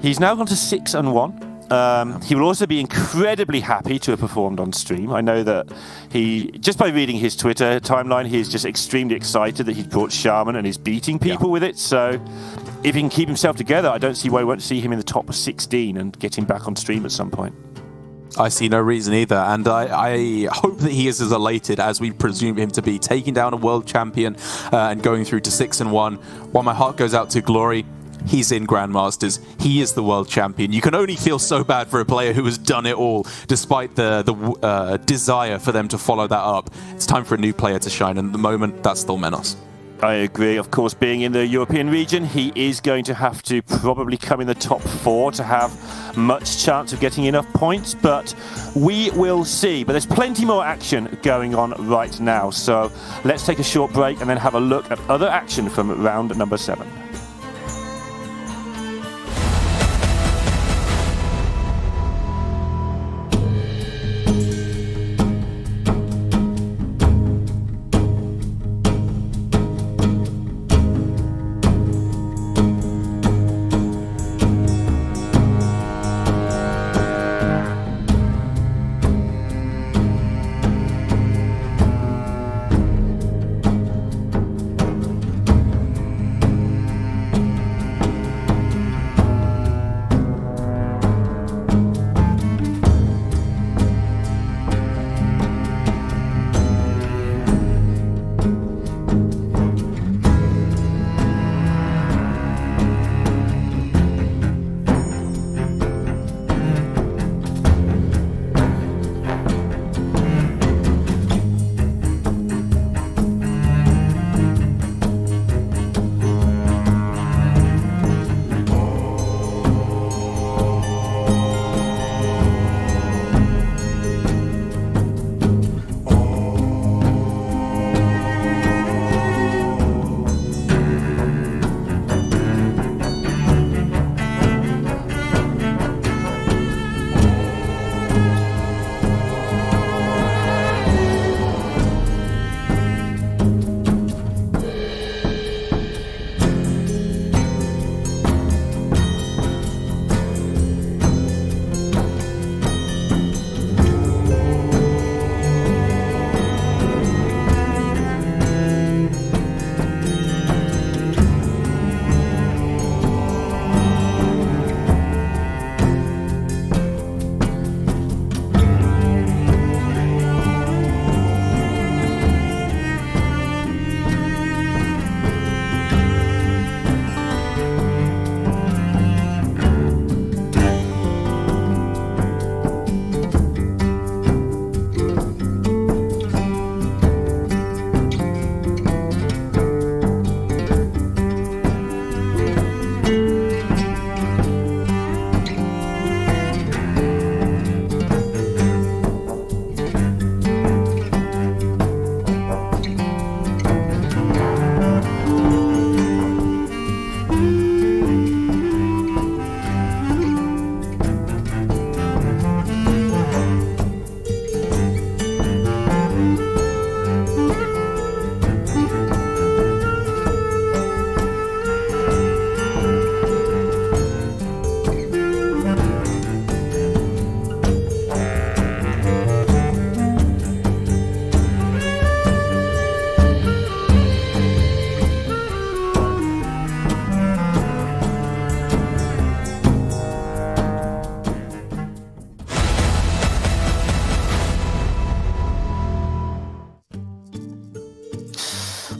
he's now gone to 6-1. He will also be incredibly happy to have performed on stream. I know that just by reading his Twitter timeline, he is just extremely excited that he's brought Shaman and is beating people with it. So if he can keep himself together, I don't see why we won't see him in the top 16 and get him back on stream at some point. I see no reason either, and I hope that he is as elated as we presume him to be, taking down a world champion and going through to 6-1. While my heart goes out to Glory, he's in Grandmasters. He is the world champion. You can only feel so bad for a player who has done it all, despite the desire for them to follow that up. It's time for a new player to shine, and at the moment, that's Thormenos. I agree. Of course, being in the European region, he is going to have to probably come in the top 4 to have much chance of getting enough points, but we will see. But there's plenty more action going on right now, so let's take a short break and then have a look at other action from round number 7.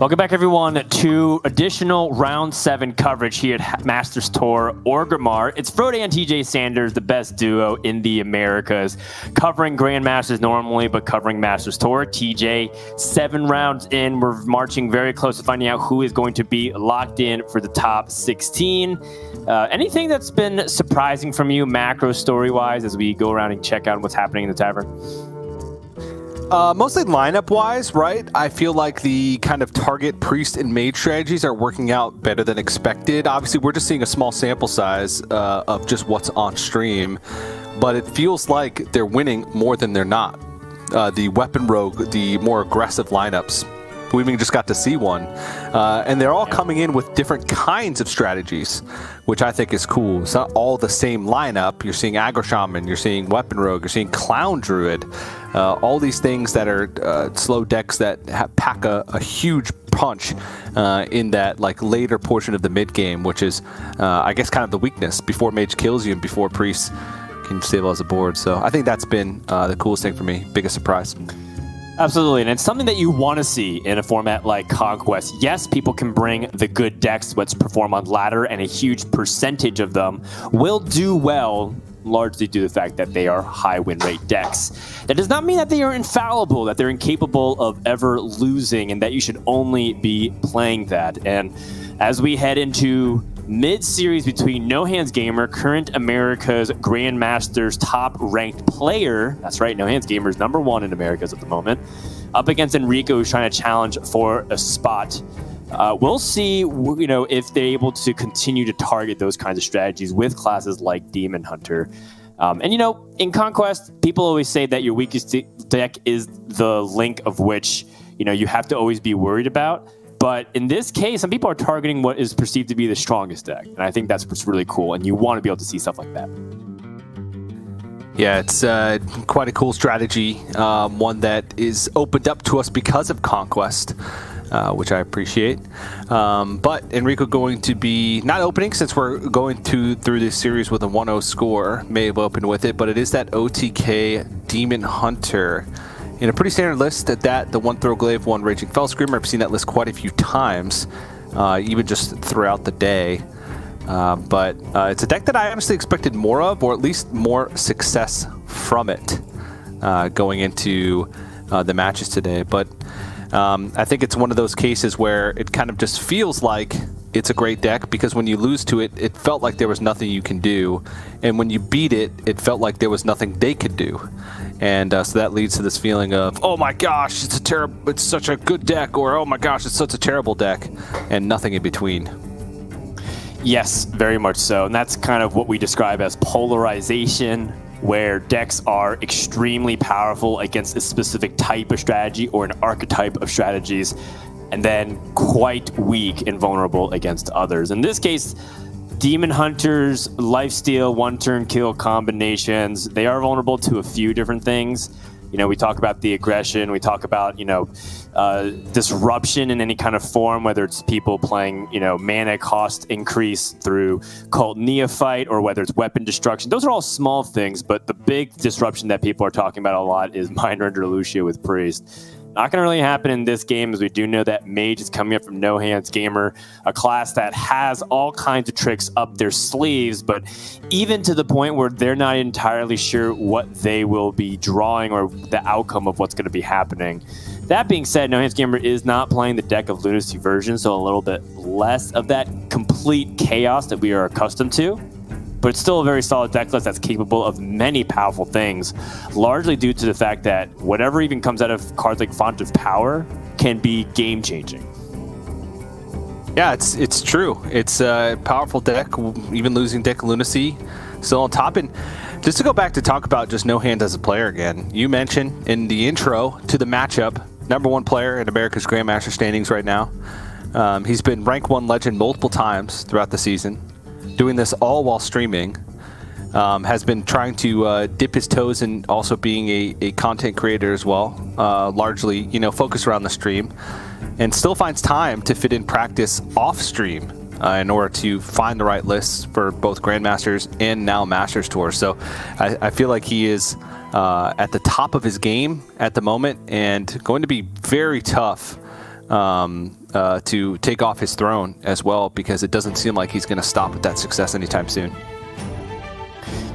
Welcome back, everyone, to additional Round 7 coverage here at Masters Tour Orgrimmar. It's Frode and TJ Sanders, the best duo in the Americas, covering Grandmasters normally, but covering Masters Tour. TJ, 7 rounds in. We're marching very close to finding out who is going to be locked in for the top 16. Anything that's been surprising from you, macro story-wise, as we go around and check out what's happening in the tavern? Mostly lineup-wise, right? I feel like the kind of target priest and mage strategies are working out better than expected. Obviously, we're just seeing a small sample size of just what's on stream, but it feels like they're winning more than they're not. The weapon rogue, the more aggressive lineups, we even just got to see one. And they're all coming in with different kinds of strategies, which I think is cool. It's not all the same lineup. You're seeing Aggro Shaman, you're seeing Weapon Rogue, you're seeing Clown Druid. All these things that are slow decks that pack a huge punch in that like later portion of the mid game, which is, I guess, kind of the weakness before Mage kills you and before Priest can stabilize the board. So I think that's been the coolest thing for me. Biggest surprise. Absolutely, and it's something that you want to see in a format like Conquest. Yes, people can bring the good decks which perform on ladder, and a huge percentage of them will do well, largely due to the fact that they are high win rate decks. That does not mean that they are infallible, that they're incapable of ever losing, and that you should only be playing that. And as we head into mid-series between No Hands Gamer, current America's Grandmasters top-ranked player, that's right, No Hands Gamer is #1 in Americas at the moment, up against Enrico, who's trying to challenge for a spot. We'll see, if they're able to continue to target those kinds of strategies with classes like Demon Hunter. In Conquest, people always say that your weakest deck is the link of which, you have to always be worried about. But in this case, some people are targeting what is perceived to be the strongest deck. And I think that's what's really cool. And you want to be able to see stuff like that. Yeah, it's quite a cool strategy. One that is opened up to us because of Conquest, which I appreciate. But Enrico going to be not opening, since we're going through this series with a 1-0 score. May have opened with it, but it is that OTK Demon Hunter. In a pretty standard list at that, the 1 Throwglaive, 1 Raging Fell Screamer. I've seen that list quite a few times, even just throughout the day. But it's a deck that I honestly expected more of, or at least more success from it going into the matches today. But I think it's one of those cases where it kind of just feels like it's a great deck, because when you lose to it, it felt like there was nothing you can do. And when you beat it, it felt like there was nothing they could do. And so that leads to this feeling of, oh my gosh, it's such a good deck, or oh my gosh, it's such a terrible deck, and nothing in between. Yes, very much so. And that's kind of what we describe as polarization, where decks are extremely powerful against a specific type of strategy or an archetype of strategies, and then quite weak and vulnerable against others. In this case, Demon Hunters, lifesteal, one-turn kill combinations, they are vulnerable to a few different things. We talk about the aggression, we talk about, disruption in any kind of form, whether it's people playing, mana cost increase through Cult Neophyte, or whether it's weapon destruction. Those are all small things, but the big disruption that people are talking about a lot is Mind Render Lucio with Priest. Not going to really happen in this game, as we do know that Mage is coming up from No Hands Gamer, a class that has all kinds of tricks up their sleeves, but even to the point where they're not entirely sure what they will be drawing or the outcome of what's going to be happening. That being said, No Hands Gamer is not playing the Deck of Lunacy version, so a little bit less of that complete chaos that we are accustomed to. But it's still a very solid deck list that's capable of many powerful things, largely due to the fact that whatever even comes out of cards like Font of Power can be game-changing. Yeah, it's true. It's a powerful deck, even losing Deck Lunacy still on top. And just to go back to talk about just No Hands as a player again, you mentioned in the intro to the matchup, #1 player in America's Grandmaster standings right now. He's been rank 1 legend multiple times throughout the season, doing this all while streaming. Has been trying to dip his toes in also being a content creator as well, largely focused around the stream, and still finds time to fit in practice off stream in order to find the right lists for both Grandmasters and now Masters Tour. So I feel like he is at the top of his game at the moment, and going to be very tough to take off his throne as well, because it doesn't seem like he's going to stop with that success anytime soon.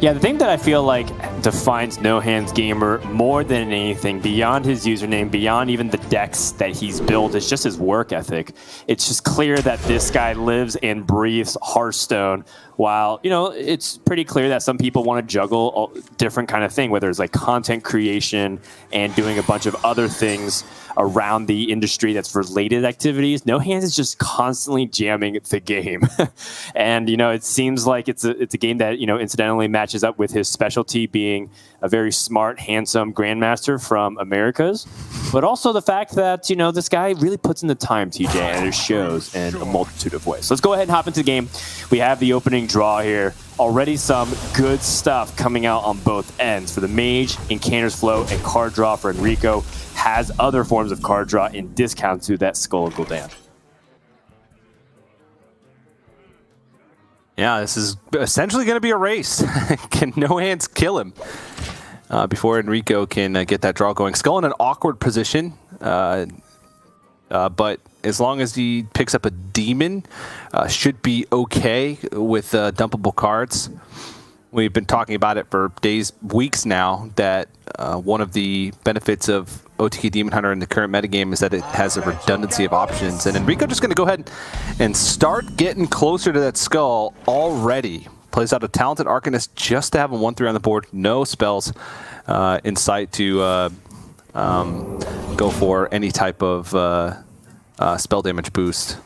Yeah, the thing that I feel like defines No Hands Gamer more than anything, beyond his username, beyond even the decks that he's built, is just his work ethic. It's just clear that this guy lives and breathes Hearthstone, while, you know, it's pretty clear that some people want to juggle a different kind of thing, whether it's like content creation and doing a bunch of other things around the industry that's related activities. No Hands is just constantly jamming the game. And, you know, it seems like it's a game that, you know, incidentally matches up with his specialty being a very smart, handsome grandmaster from Americas. But also the fact that, you know, this guy really puts in the time, TJ, and it shows in a multitude of ways. So let's go ahead and hop into the game. We have the opening draw here. Already some good stuff coming out on both ends. For the Mage, Encounters Flow, and card draw for Enrico. Has other forms of card draw in discount to that Skull of Gul'dan. Yeah, this is essentially going to be a race. Can No Hands kill him before Enrico can get that draw going? Skull in an awkward position, but as long as he picks up a demon, should be okay with dumpable cards. We've been talking about it for days, weeks now, that one of the benefits of OTK Demon Hunter in the current metagame is that it has a redundancy of options. And Enrico just going to go ahead and start getting closer to that skull already. Plays out a Talented Arcanist just to have a 1/3 on the board. No spells in sight to go for any type of spell damage boost.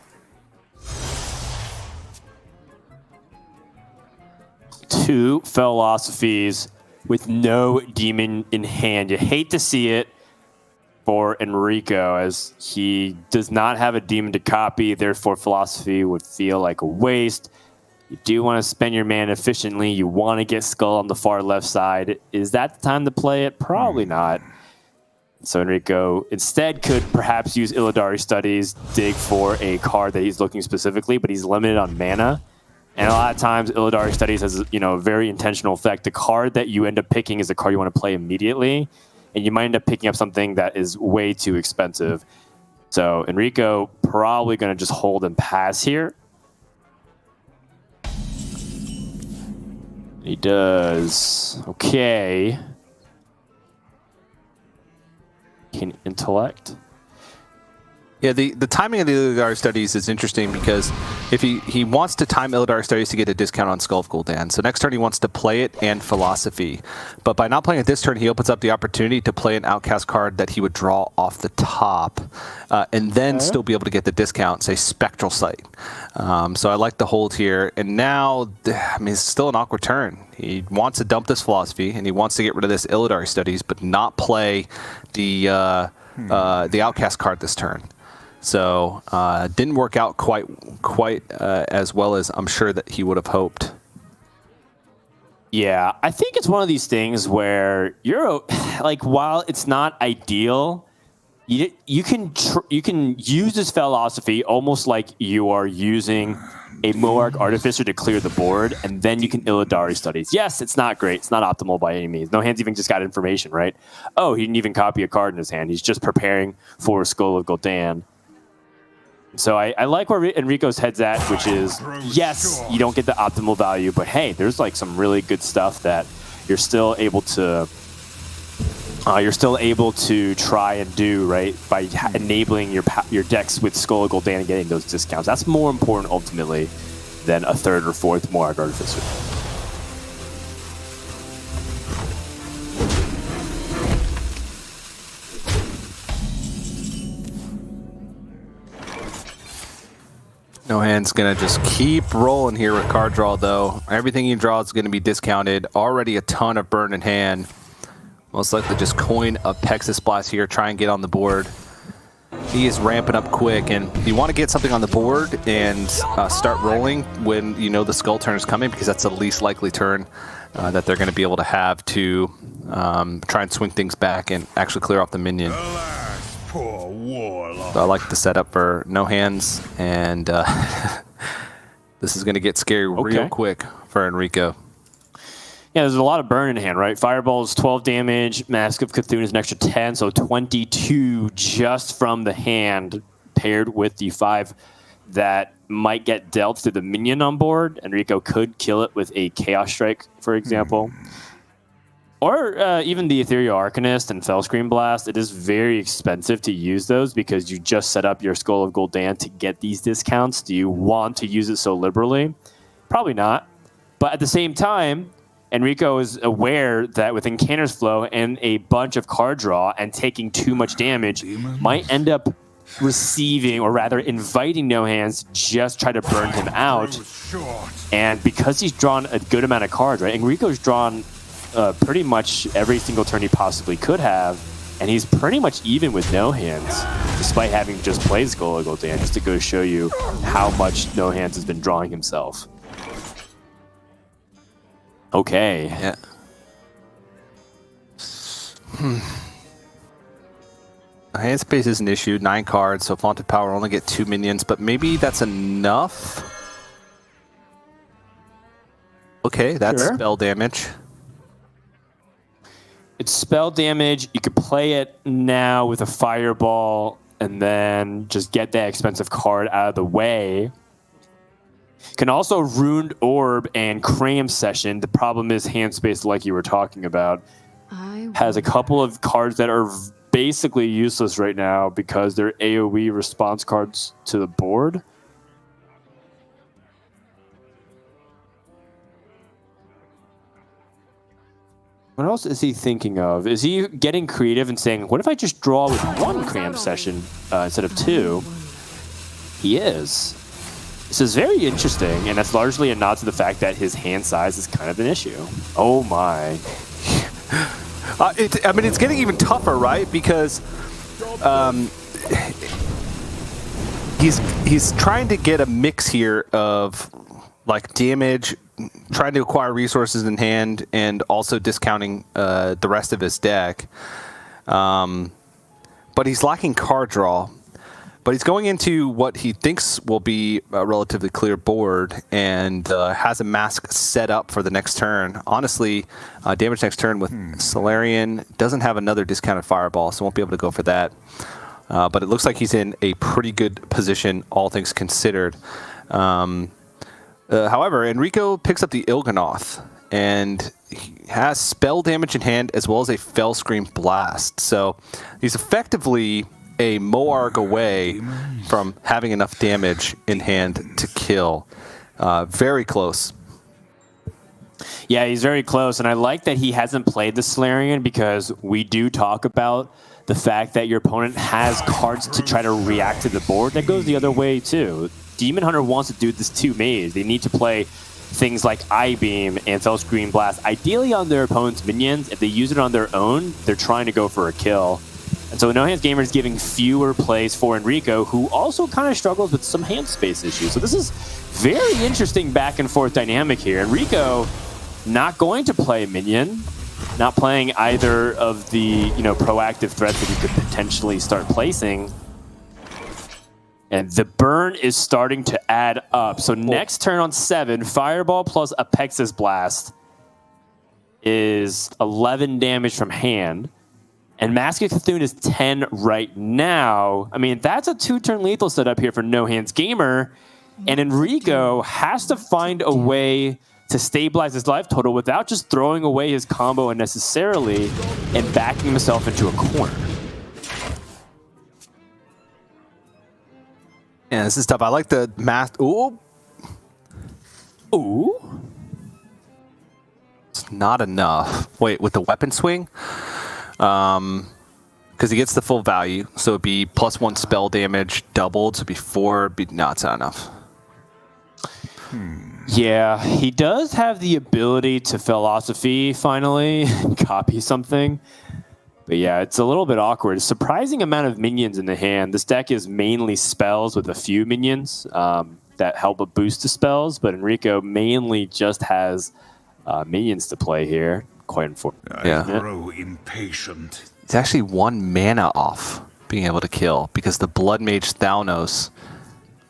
Two philosophies with no demon in hand. You hate to see it for Enrico, as he does not have a demon to copy, therefore philosophy would feel like a waste. You do want to spend your mana efficiently. You want to get Skull on the far left side. Is that the time to play it? Probably not. So Enrico instead could perhaps use Illidari Studies, dig for a card that he's looking specifically, but he's limited on mana. And a lot of times, Illidari Studies has, you know, a very intentional effect. The card that you end up picking is the card you want to play immediately, and you might end up picking up something that is way too expensive. So Enrico probably going to just hold and pass here. He does. Okay. Can intellect. Yeah, the timing of the Illidari Studies is interesting, because if he wants to time Illidari Studies to get a discount on Skull of Gul'dan. So next turn he wants to play it and Philosophy. But by not playing it this turn, he opens up the opportunity to play an Outcast card that he would draw off the top, and then still be able to get the discount, say Spectral Sight. So I like the hold here. And now, I mean, it's still an awkward turn. He wants to dump this Philosophy, and he wants to get rid of this Illidari Studies, but not play the Outcast card this turn. So didn't work out quite as well as I'm sure that he would have hoped. Yeah, I think it's one of these things where you're like, while it's not ideal, you can use this philosophy almost like you are using a Moarg Artificer to clear the board, and then you can Illidari Studies. Yes, it's not great. It's not optimal by any means. No Hands even just got information, right? Oh, he didn't even copy a card in his hand. He's just preparing for Skull of Gul'dan. So I like where Enrico's head's at, which is, yes, you don't get the optimal value, but hey, there's like some really good stuff that you're still able to try and do, right, by enabling your decks with Skull of Gul'dan and getting those discounts. That's more important ultimately than a third or fourth Moarg Artificer. No Hands gonna just keep rolling here with card draw, though. Everything he draws is gonna be discounted. Already a ton of burn in hand. Most likely just coin a Pexis Blast here, try and get on the board. He is ramping up quick, and you want to get something on the board and start rolling when you know the Skull turn is coming, because that's the least likely turn that they're going to be able to have to try and swing things back and actually clear off the minion. Poor warlock. So I like the setup for No Hands, and this is going to get scary real quick for Enrico. Yeah, there's a lot of burn in hand, right? Fireball is 12 damage, Mask of Cthulhu is an extra 10, so 22 just from the hand. paired with the 5 that might get dealt through the minion on board. Enrico could kill it with a Chaos Strike, for example. Or even the Ethereal Arcanist and Fellscream Blast. It is very expensive to use those because you just set up your Skull of Gul'dan to get these discounts. Do you want to use it so liberally? Probably not. But at the same time, Enrico is aware that with Incanter's Flow and a bunch of card draw and taking too much damage, might end up receiving, or rather inviting No Hands just try to burn him out. And because he's drawn a good amount of cards, right? Enrico's drawn pretty much every single turn he possibly could have, and he's pretty much even with No Hands, despite having just played Skull of Gul'dan, just to go show you how much No Hands has been drawing himself. Okay. Yeah. Hand space is an issue. 9 cards, so Font of Power only get 2 minions, but maybe that's enough. Okay, that's Sure. spell damage. It's spell damage. You could play it now with a Fireball and then just get that expensive card out of the way. Can also Ruined Orb and Cram Session. The problem is hand space, like you were talking about, has a couple of cards that are basically useless right now because they're AoE response cards to the board. What else is he thinking of? Is he getting creative and saying, what if I just draw with 1 Cram Session instead of 2? He is. This is very interesting, and that's largely a nod to the fact that his hand size is kind of an issue. Oh my. I mean, it's getting even tougher, right? Because he's trying to get a mix here of like damage, trying to acquire resources in hand, and also discounting the rest of his deck. But he's lacking card draw. But he's going into what he thinks will be a relatively clear board and has a mask set up for the next turn. Honestly, damage next turn with Solarian. Doesn't have another discounted Fireball, so won't be able to go for that. But it looks like he's in a pretty good position, all things considered. However, Enrico picks up the Il'gynoth, and he has spell damage in hand as well as a Fellscream Blast. So he's effectively a Moarg away from having enough damage in hand to kill. Very close. Yeah, he's very close, and I like that he hasn't played the Solarian because we do talk about the fact that your opponent has cards to try to react to the board. That goes the other way, too. Demon Hunter wants to do this too maze. They need to play things like I-Beam and Fellscream Blast, ideally on their opponent's minions. If they use it on their own, they're trying to go for a kill. And so No Hands Gamer is giving fewer plays for Enrico, who also kind of struggles with some hand space issues. So this is very interesting back and forth dynamic here. Enrico not going to play minion, not playing either of the proactive threats that he could potentially start placing. And the burn is starting to add up. So next turn on 7, Fireball plus Apex's Blast is 11 damage from hand. And Mask of Cthulhu is 10 right now. I mean, that's a 2-turn lethal setup here for No Hands Gamer. And Enrico has to find a way to stabilize his life total without just throwing away his combo unnecessarily and backing himself into a corner. Yeah, this is tough. I like the mask. Ooh. Ooh. It's not enough. Wait, with the weapon swing? Because he gets the full value, so it'd be +1 spell damage doubled, so it'd be 4. No, it's not enough. Yeah, he does have the ability to philosophy finally and copy something. But yeah, it's a little bit awkward. Surprising amount of minions in the hand. This deck is mainly spells with a few minions that help a boost to spells, but Enrico mainly just has minions to play here. Quite unfortunate. Yeah. I grow impatient. It's actually 1 mana off being able to kill because the Blood Mage Thalnos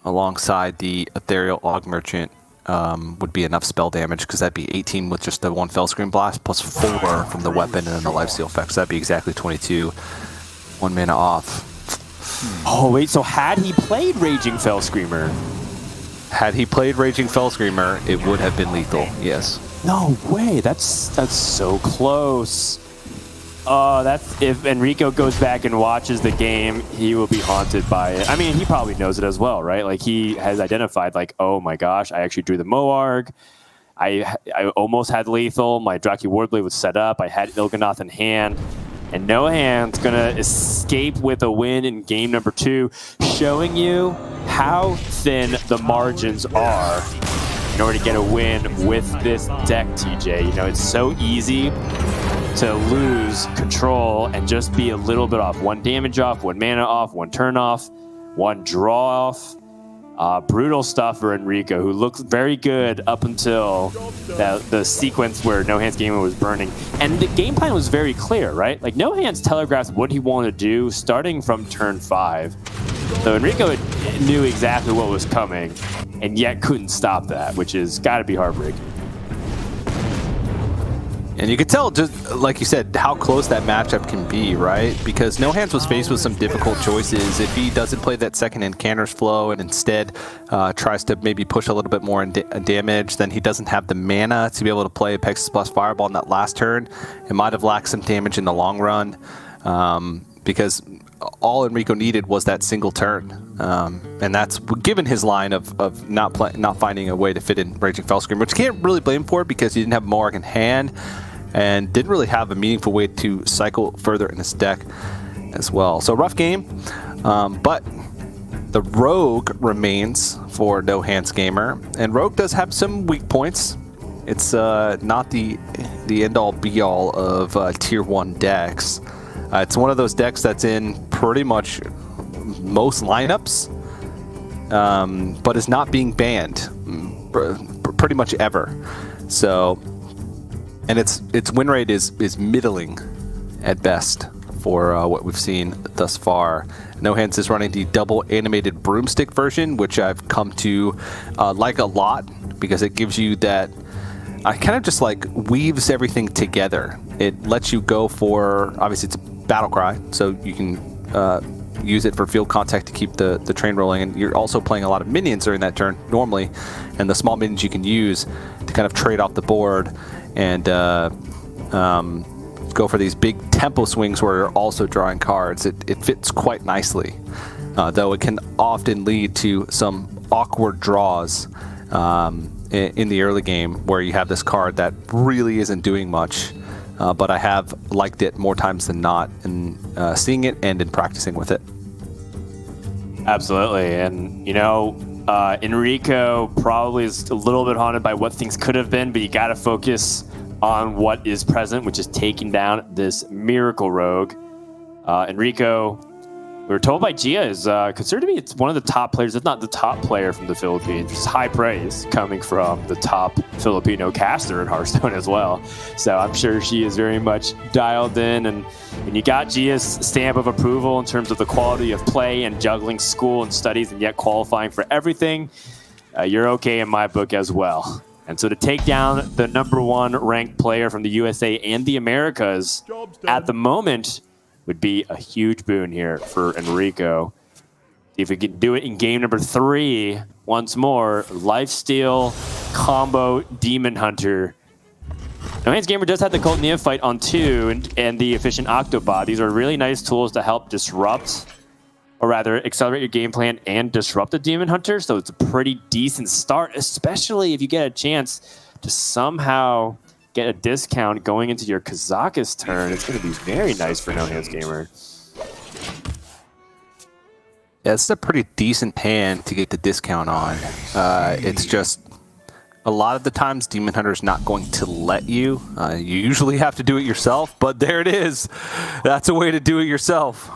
alongside the Ethereal Og Merchant would be enough spell damage because that'd be 18 with just the 1 Fellscream Blast plus 4 from the weapon and then the Lifesteal effect. So that'd be exactly 22. 1 mana off. Oh, wait, so had he played Raging Fell Screamer? Had he played Raging Fell Screamer, it would have been lethal, yes. No way, that's so close. Oh, that's if Enrico goes back and watches the game, he will be haunted by it. I mean, he probably knows it as well, right? Like, he has identified, like, oh my gosh, I actually drew the Moarg. I almost had lethal. My Draki Wardblade was set up. I had Il'gynoth in hand. And No Hand's going to escape with a win in game number 2, showing you how thin the margins are in order to get a win with this deck, TJ. You know, it's so easy to lose control and just be a little bit off. 1 damage off, 1 mana off, 1 turn off, 1 draw off. Brutal stuff for Enrico, who looks very good up until the sequence where No Hands Gamer was burning. And the game plan was very clear, right? Like, No Hands telegraphed what he wanted to do starting from turn 5. So Enrico knew exactly what was coming, and yet couldn't stop that, which is got to be heartbreaking. And you could tell, just like you said, how close that matchup can be, right? Because No Hands was faced with some difficult choices. If he doesn't play that second Incanter's Flow and instead tries to maybe push a little bit more in damage, then he doesn't have the mana to be able to play Pegasus plus Fireball in that last turn. It might have lacked some damage in the long run because all Enrico needed was that single turn. And that's given his line of not finding a way to fit in Raging Fell Scream, which you can't really blame for because he didn't have Moarg in hand and didn't really have a meaningful way to cycle further in his deck as well. So rough game, but the Rogue remains for No Hands Gamer, and Rogue does have some weak points. It's not the end-all be-all of Tier 1 decks. It's one of those decks that's in pretty much most lineups, but is not being banned pretty much ever. So, and its win rate is middling at best for what we've seen thus far. No Hands is running the double animated broomstick version, which I've come to like a lot because it gives you that. I kind of just like weaves everything together. It lets you go for, obviously it's a battle cry, so you can use it for field contact to keep the train rolling, and you're also playing a lot of minions during that turn normally, and the small minions you can use to kind of trade off the board and go for these big tempo swings where you're also drawing cards. It fits quite nicely, though it can often lead to some awkward draws in the early game where you have this card that really isn't doing much. But I have liked it more times than not in seeing it and in practicing with it. Absolutely. And, you know, Enrico probably is a little bit haunted by what things could have been, but you got to focus on what is present, which is taking down this Miracle Rogue. Enrico, we were told by Gia, is considered to be one of the top players, if not the top player from the Philippines. It's high praise coming from the top Filipino caster in Hearthstone as well. So I'm sure she is very much dialed in. And when you got Gia's stamp of approval in terms of the quality of play and juggling school and studies and yet qualifying for everything, you're okay in my book as well. And so to take down the #1 ranked player from the USA and the Americas at the moment would be a huge boon here for Enrico. If we can do it in game number 3 once more, Lifesteal combo Demon Hunter. No Hands Gamer does have the Cult Neophyte on 2 and the Efficient Octobot. These are really nice tools to help disrupt, or rather accelerate your game plan and disrupt the Demon Hunter. So it's a pretty decent start, especially if you get a chance to somehow get a discount going into your Kazakus turn. It's going to be very nice for No Hands Gamer. Yeah, it's a pretty decent hand to get the discount on. It's just a lot of the times Demon Hunter's not going to let you. You usually have to do it yourself, but there it is. That's a way to do it yourself.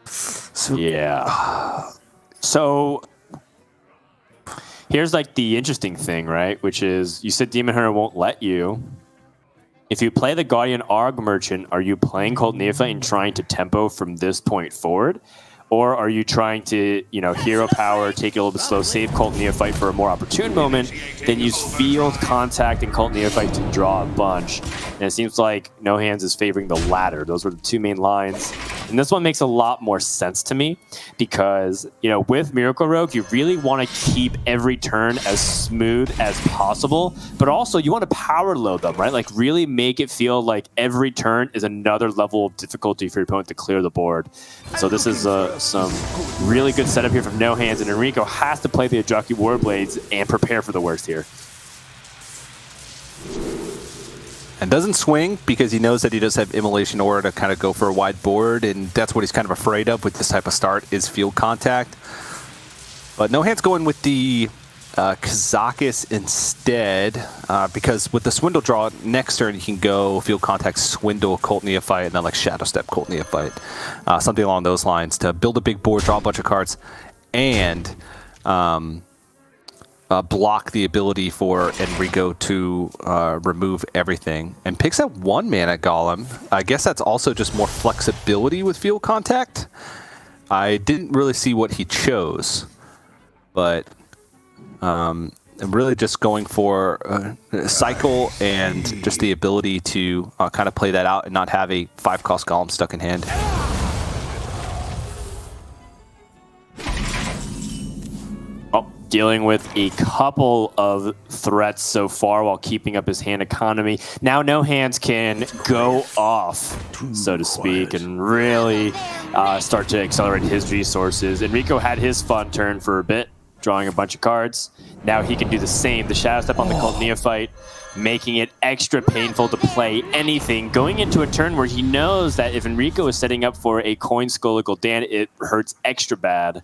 So, yeah. So here's like the interesting thing, right? Which is, you said Demon Hunter won't let you. If you play the Guardian Arg Merchant, are you playing Cult Neophyte and trying to tempo from this point forward? Or are you trying to, you know, hero power, take it a little bit slow, save Cult Neophyte for a more opportune moment, then use field contact and Cult Neophyte to draw a bunch? And it seems like No Hands is favoring the latter. Those were the two main lines And this one makes a lot more sense to me because, you know, with Miracle Rogue, you really want to keep every turn as smooth as possible, but also you want to power load them, right? Like really make it feel like every turn is another level of difficulty for your opponent to clear the board. So this is some really good setup here from No Hands, and Enrico has to play the Adraki Warblades and prepare for the worst here. And doesn't swing because he knows that he does have Immolation Aura to kind of go for a wide board, and that's what he's kind of afraid of with this type of start is field contact. But No Hands going with the Kazakis instead because with the Swindle draw next turn, you can go field contact, Swindle, Cult Neophyte, and then like Shadow Step, Cult Neophyte. Something along those lines to build a big board, draw a bunch of cards, and block the ability for Enrico to remove everything. And picks up 1 mana Golem. I guess that's also just more flexibility with field contact. I didn't really see what he chose, but I'm really just going for cycle and just the ability to kind of play that out and not have a 5-cost Golem stuck in hand. Dealing with a couple of threats so far while keeping up his hand economy. Now No Hands can go off, so to speak, and really start to accelerate his resources. Enrico had his fun turn for a bit, drawing a bunch of cards. Now he can do the same. The Shadow Step on the Cult Neophyte, making it extra painful to play anything, going into a turn where he knows that if Enrico is setting up for a Coin Skull or Gul'dan, it hurts extra bad.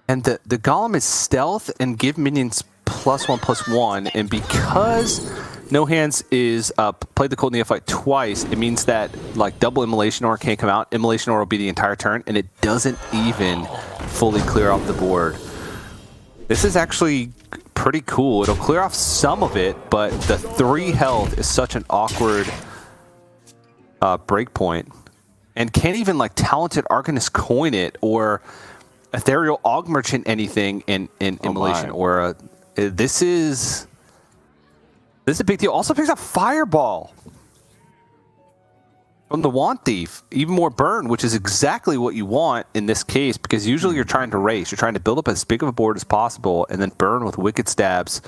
And the Golem is stealth and give minions +1/+1, and because No Hands is played the Cold Neophyte twice, it means that like double Immolation Aura can't come out. Immolation Aura will be the entire turn, and it doesn't even fully clear off the board. This is actually pretty cool. It'll clear off some of it, but the 3 health is such an awkward breakpoint, and can't even like Talented Arcanist coin it or Ethereal Aug Merchant anything in Immolation Aura. This is a big deal. Also picks up Fireball from the Wand Thief. Even more burn, which is exactly what you want in this case, because usually you're trying to race. You're trying to build up as big of a board as possible and then burn with Wicked Stabs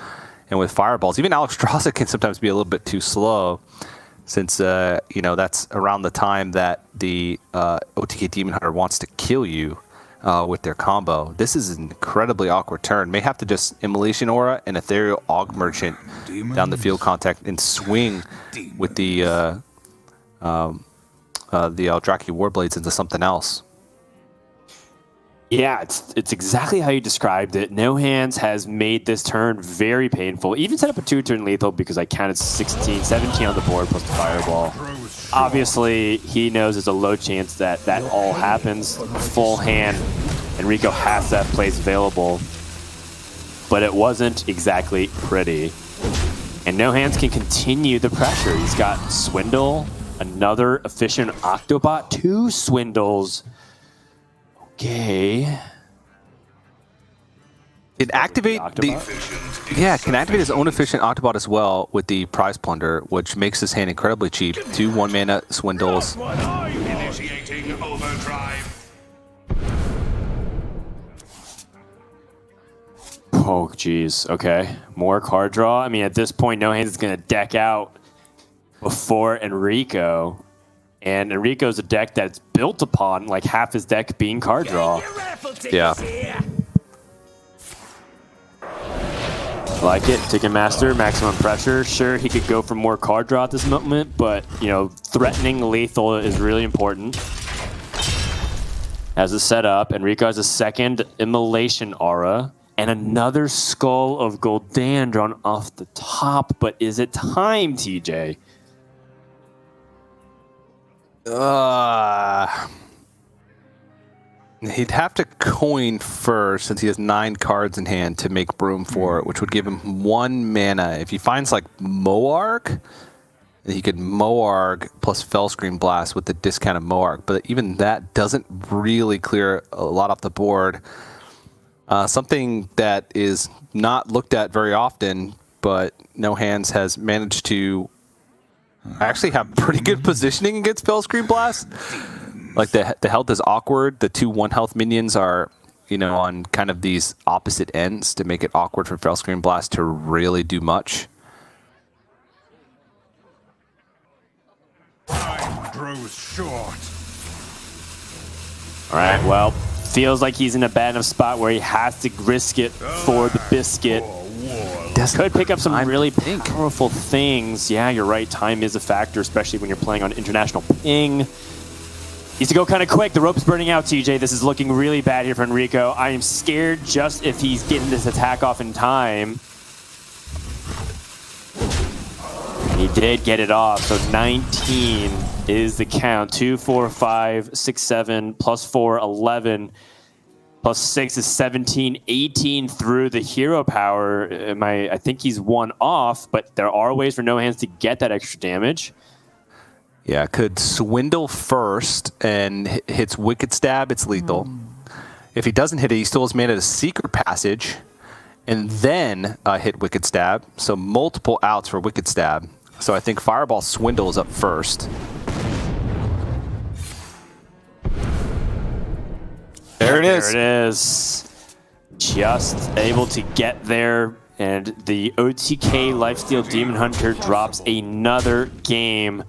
and with Fireballs. Even Alex Drossik can sometimes be a little bit too slow, since you know, that's around the time that the OTK Demon Hunter wants to kill you with their combo. This is an incredibly awkward turn. May have to just Immolation Aura and Ethereal Aug Merchant down the field contact and swing with the Eldraki Warblades into something else. Yeah, it's exactly how you described it. No Hands has made this turn very painful. Even set up a 2-turn lethal because I counted 16, 17 on the board plus the Fireball. Obviously, he knows there's a low chance that that all happens. Full hand, Enrico has to have plays available, but it wasn't exactly pretty. And No Hands can continue the pressure. He's got Swindle, another efficient Octobot, 2 Swindles. Okay. Can activate can activate his own efficient Octobot as well with the Prize Plunder, which makes his hand incredibly cheap. 2 1-mana Swindles. Initiating overdrive. Oh, geez. Okay. More card draw. I mean, at this point, No Hands is going to deck out before Enrico. And Enrico's a deck that's built upon like half his deck being card draw. Yeah. Like it. Ticketmaster, maximum pressure. Sure, he could go for more card draw at this moment, but, you know, threatening lethal is really important. As a setup, Enrico has a second Immolation Aura and another Skull of Gul'dan drawn off the top. But is it time, TJ? He'd have to coin first, since he has 9 cards in hand to make room for it, which would give him 1 mana. If he finds like Moarg, he could Moarg plus Fellscream Blast with the discount of Moarg, but even that doesn't really clear a lot off the board. Something that is not looked at very often, but No Hands has managed to actually have pretty good positioning against Fellscream Blast. Like the health is awkward. The 2 1 health minions are, on kind of these opposite ends to make it awkward for Fellscream Blast to really do much. Time grows short. All right, well, feels like he's in a bad enough spot where he has to risk it for the biscuit. Could pick up some really powerful things. Yeah, you're right. Time is a factor, especially when you're playing on international ping. Needs to go kind of quick. The rope's burning out, TJ. This is looking really bad here for Enrico. I am scared just if he's getting this attack off in time. He did get it off, so 19 is the count. 2, 4, 5, 6, 7, plus 4, 11, plus 6 is 17, 18 through the hero power. I think he's 1 off, but there are ways for No Hands to get that extra damage. Yeah, could swindle first and hits Wicked Stab, it's lethal. If he doesn't hit it, he still has mana to Secret Passage and then hit Wicked Stab. So multiple outs for Wicked Stab. So I think Fireball Swindle is up first. There it is. There it is. Just able to get there. And the OTK Lifesteal Demon Hunter drops another game.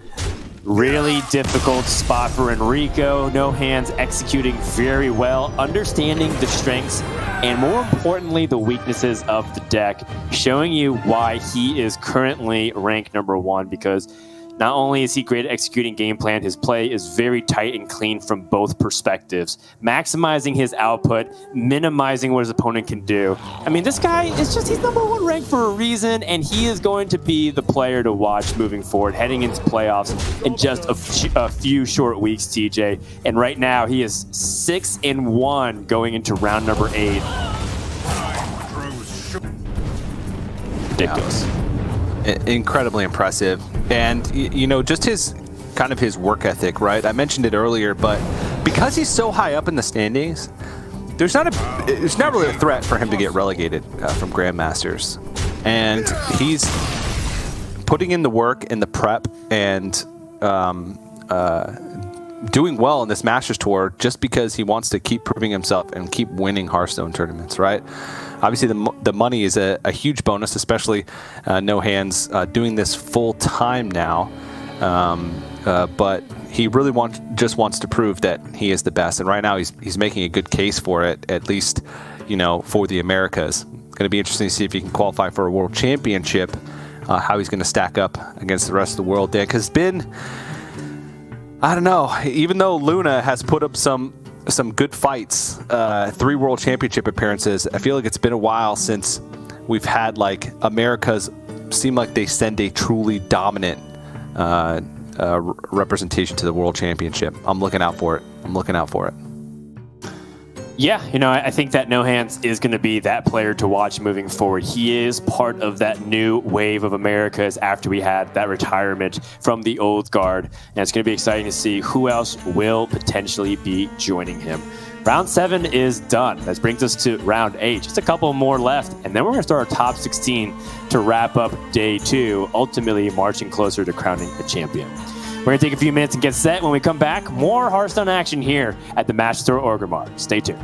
Really difficult spot for Enrico. No Hands executing very well, understanding the strengths and more importantly, the weaknesses of the deck, showing you why he is currently ranked #1 because not only is he great at executing game plan, his play is very tight and clean from both perspectives, maximizing his output, minimizing what his opponent can do. I mean, this guy is he's #1 ranked for a reason, and he is going to be the player to watch moving forward, heading into playoffs in just a few short weeks, TJ. And right now, he is 6-1 going into round number 8. Ridiculous. Incredibly impressive. And, just his work ethic, right? I mentioned it earlier, but because he's so high up in the standings, there's not really a threat for him to get relegated from Grandmasters. And he's putting in the work and the prep and doing well in this Masters Tour just because he wants to keep proving himself and keep winning Hearthstone tournaments, right? Obviously, the money is a huge bonus, especially No Hands doing this full time now. But he really just wants to prove that he is the best, and right now he's making a good case for it, at least for the Americas. Going to be interesting to see if he can qualify for a World Championship. How he's going to stack up against the rest of the world, Dan. Because I don't know. Even though Luna has put up some good fights, 3 World Championship appearances, I feel like it's been a while since we've had Americas seem like they send a truly dominant representation to the World Championship. I'm looking out for it. Yeah, I think that No Hands is going to be that player to watch moving forward. He is part of that new wave of Americas after we had that retirement from the old guard. And it's going to be exciting to see who else will potentially be joining him. Round 7 is done. That brings us to round 8. Just a couple more left, and then we're going to start our top 16 to wrap up day 2, ultimately marching closer to crowning a champion. We're going to take a few minutes and get set. When we come back, more Hearthstone action here at the Masters Tour Orgrimmar. Stay tuned.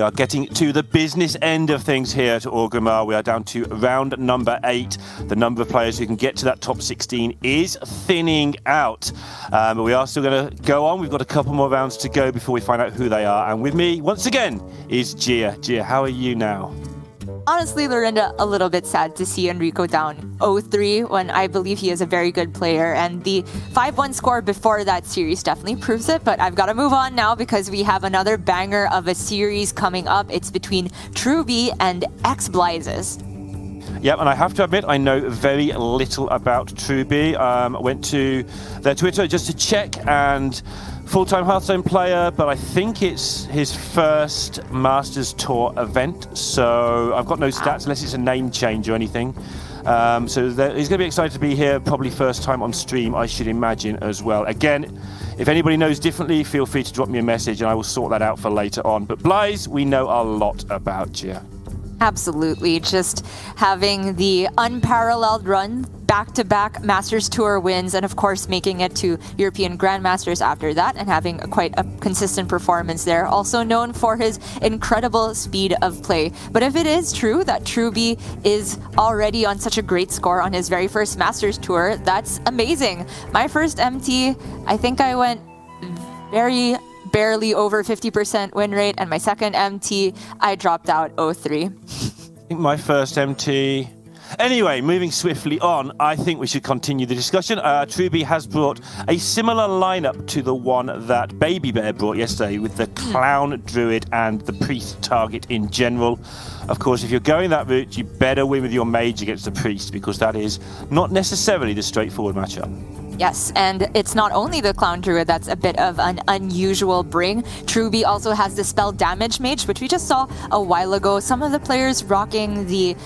We are getting to the business end of things here at Orgrimmar. We are down to round number 8. The number of players who can get to that top 16 is thinning out. But we are still going to go on. We've got a couple more rounds to go before we find out who they are. And with me, once again, is Gia. Gia, how are you now? Honestly, Lorinda, a little bit sad to see Enrico down 0-3 when I believe he is a very good player. And the 5-1 score before that series definitely proves it. But I've got to move on now because we have another banger of a series coming up. It's between Truby and X-Blizes. Yep, and I have to admit, I know very little about Truby. I went to their Twitter just to check, and full-time Hearthstone player, but I think it's his first Masters Tour event, so I've got no stats unless it's a name change or anything. So he's going to be excited to be here, probably first time on stream, I should imagine, as well. Again, if anybody knows differently, feel free to drop me a message and I will sort that out for later on. But Blaze, we know a lot about you. Absolutely. Just having the unparalleled run, back-to-back Masters Tour wins, and of course making it to European Grandmasters after that and having quite a consistent performance there. Also known for his incredible speed of play. But if it is true that Truby is already on such a great score on his very first Masters Tour, that's amazing. My first MT, I think I went very barely over 50% win rate, and my second MT, I dropped out 0-3. I think my first MT... Anyway, moving swiftly on, I think we should continue the discussion. Truby has brought a similar lineup to the one that Baby Bear brought yesterday with the Clown Druid and the Priest target in general. Of course, if you're going that route, you better win with your Mage against the Priest because that is not necessarily the straightforward matchup. Yes, and it's not only the Clown Druid that's a bit of an unusual bring. Truby also has the Spell Damage Mage, which we just saw a while ago. Some of the players rocking the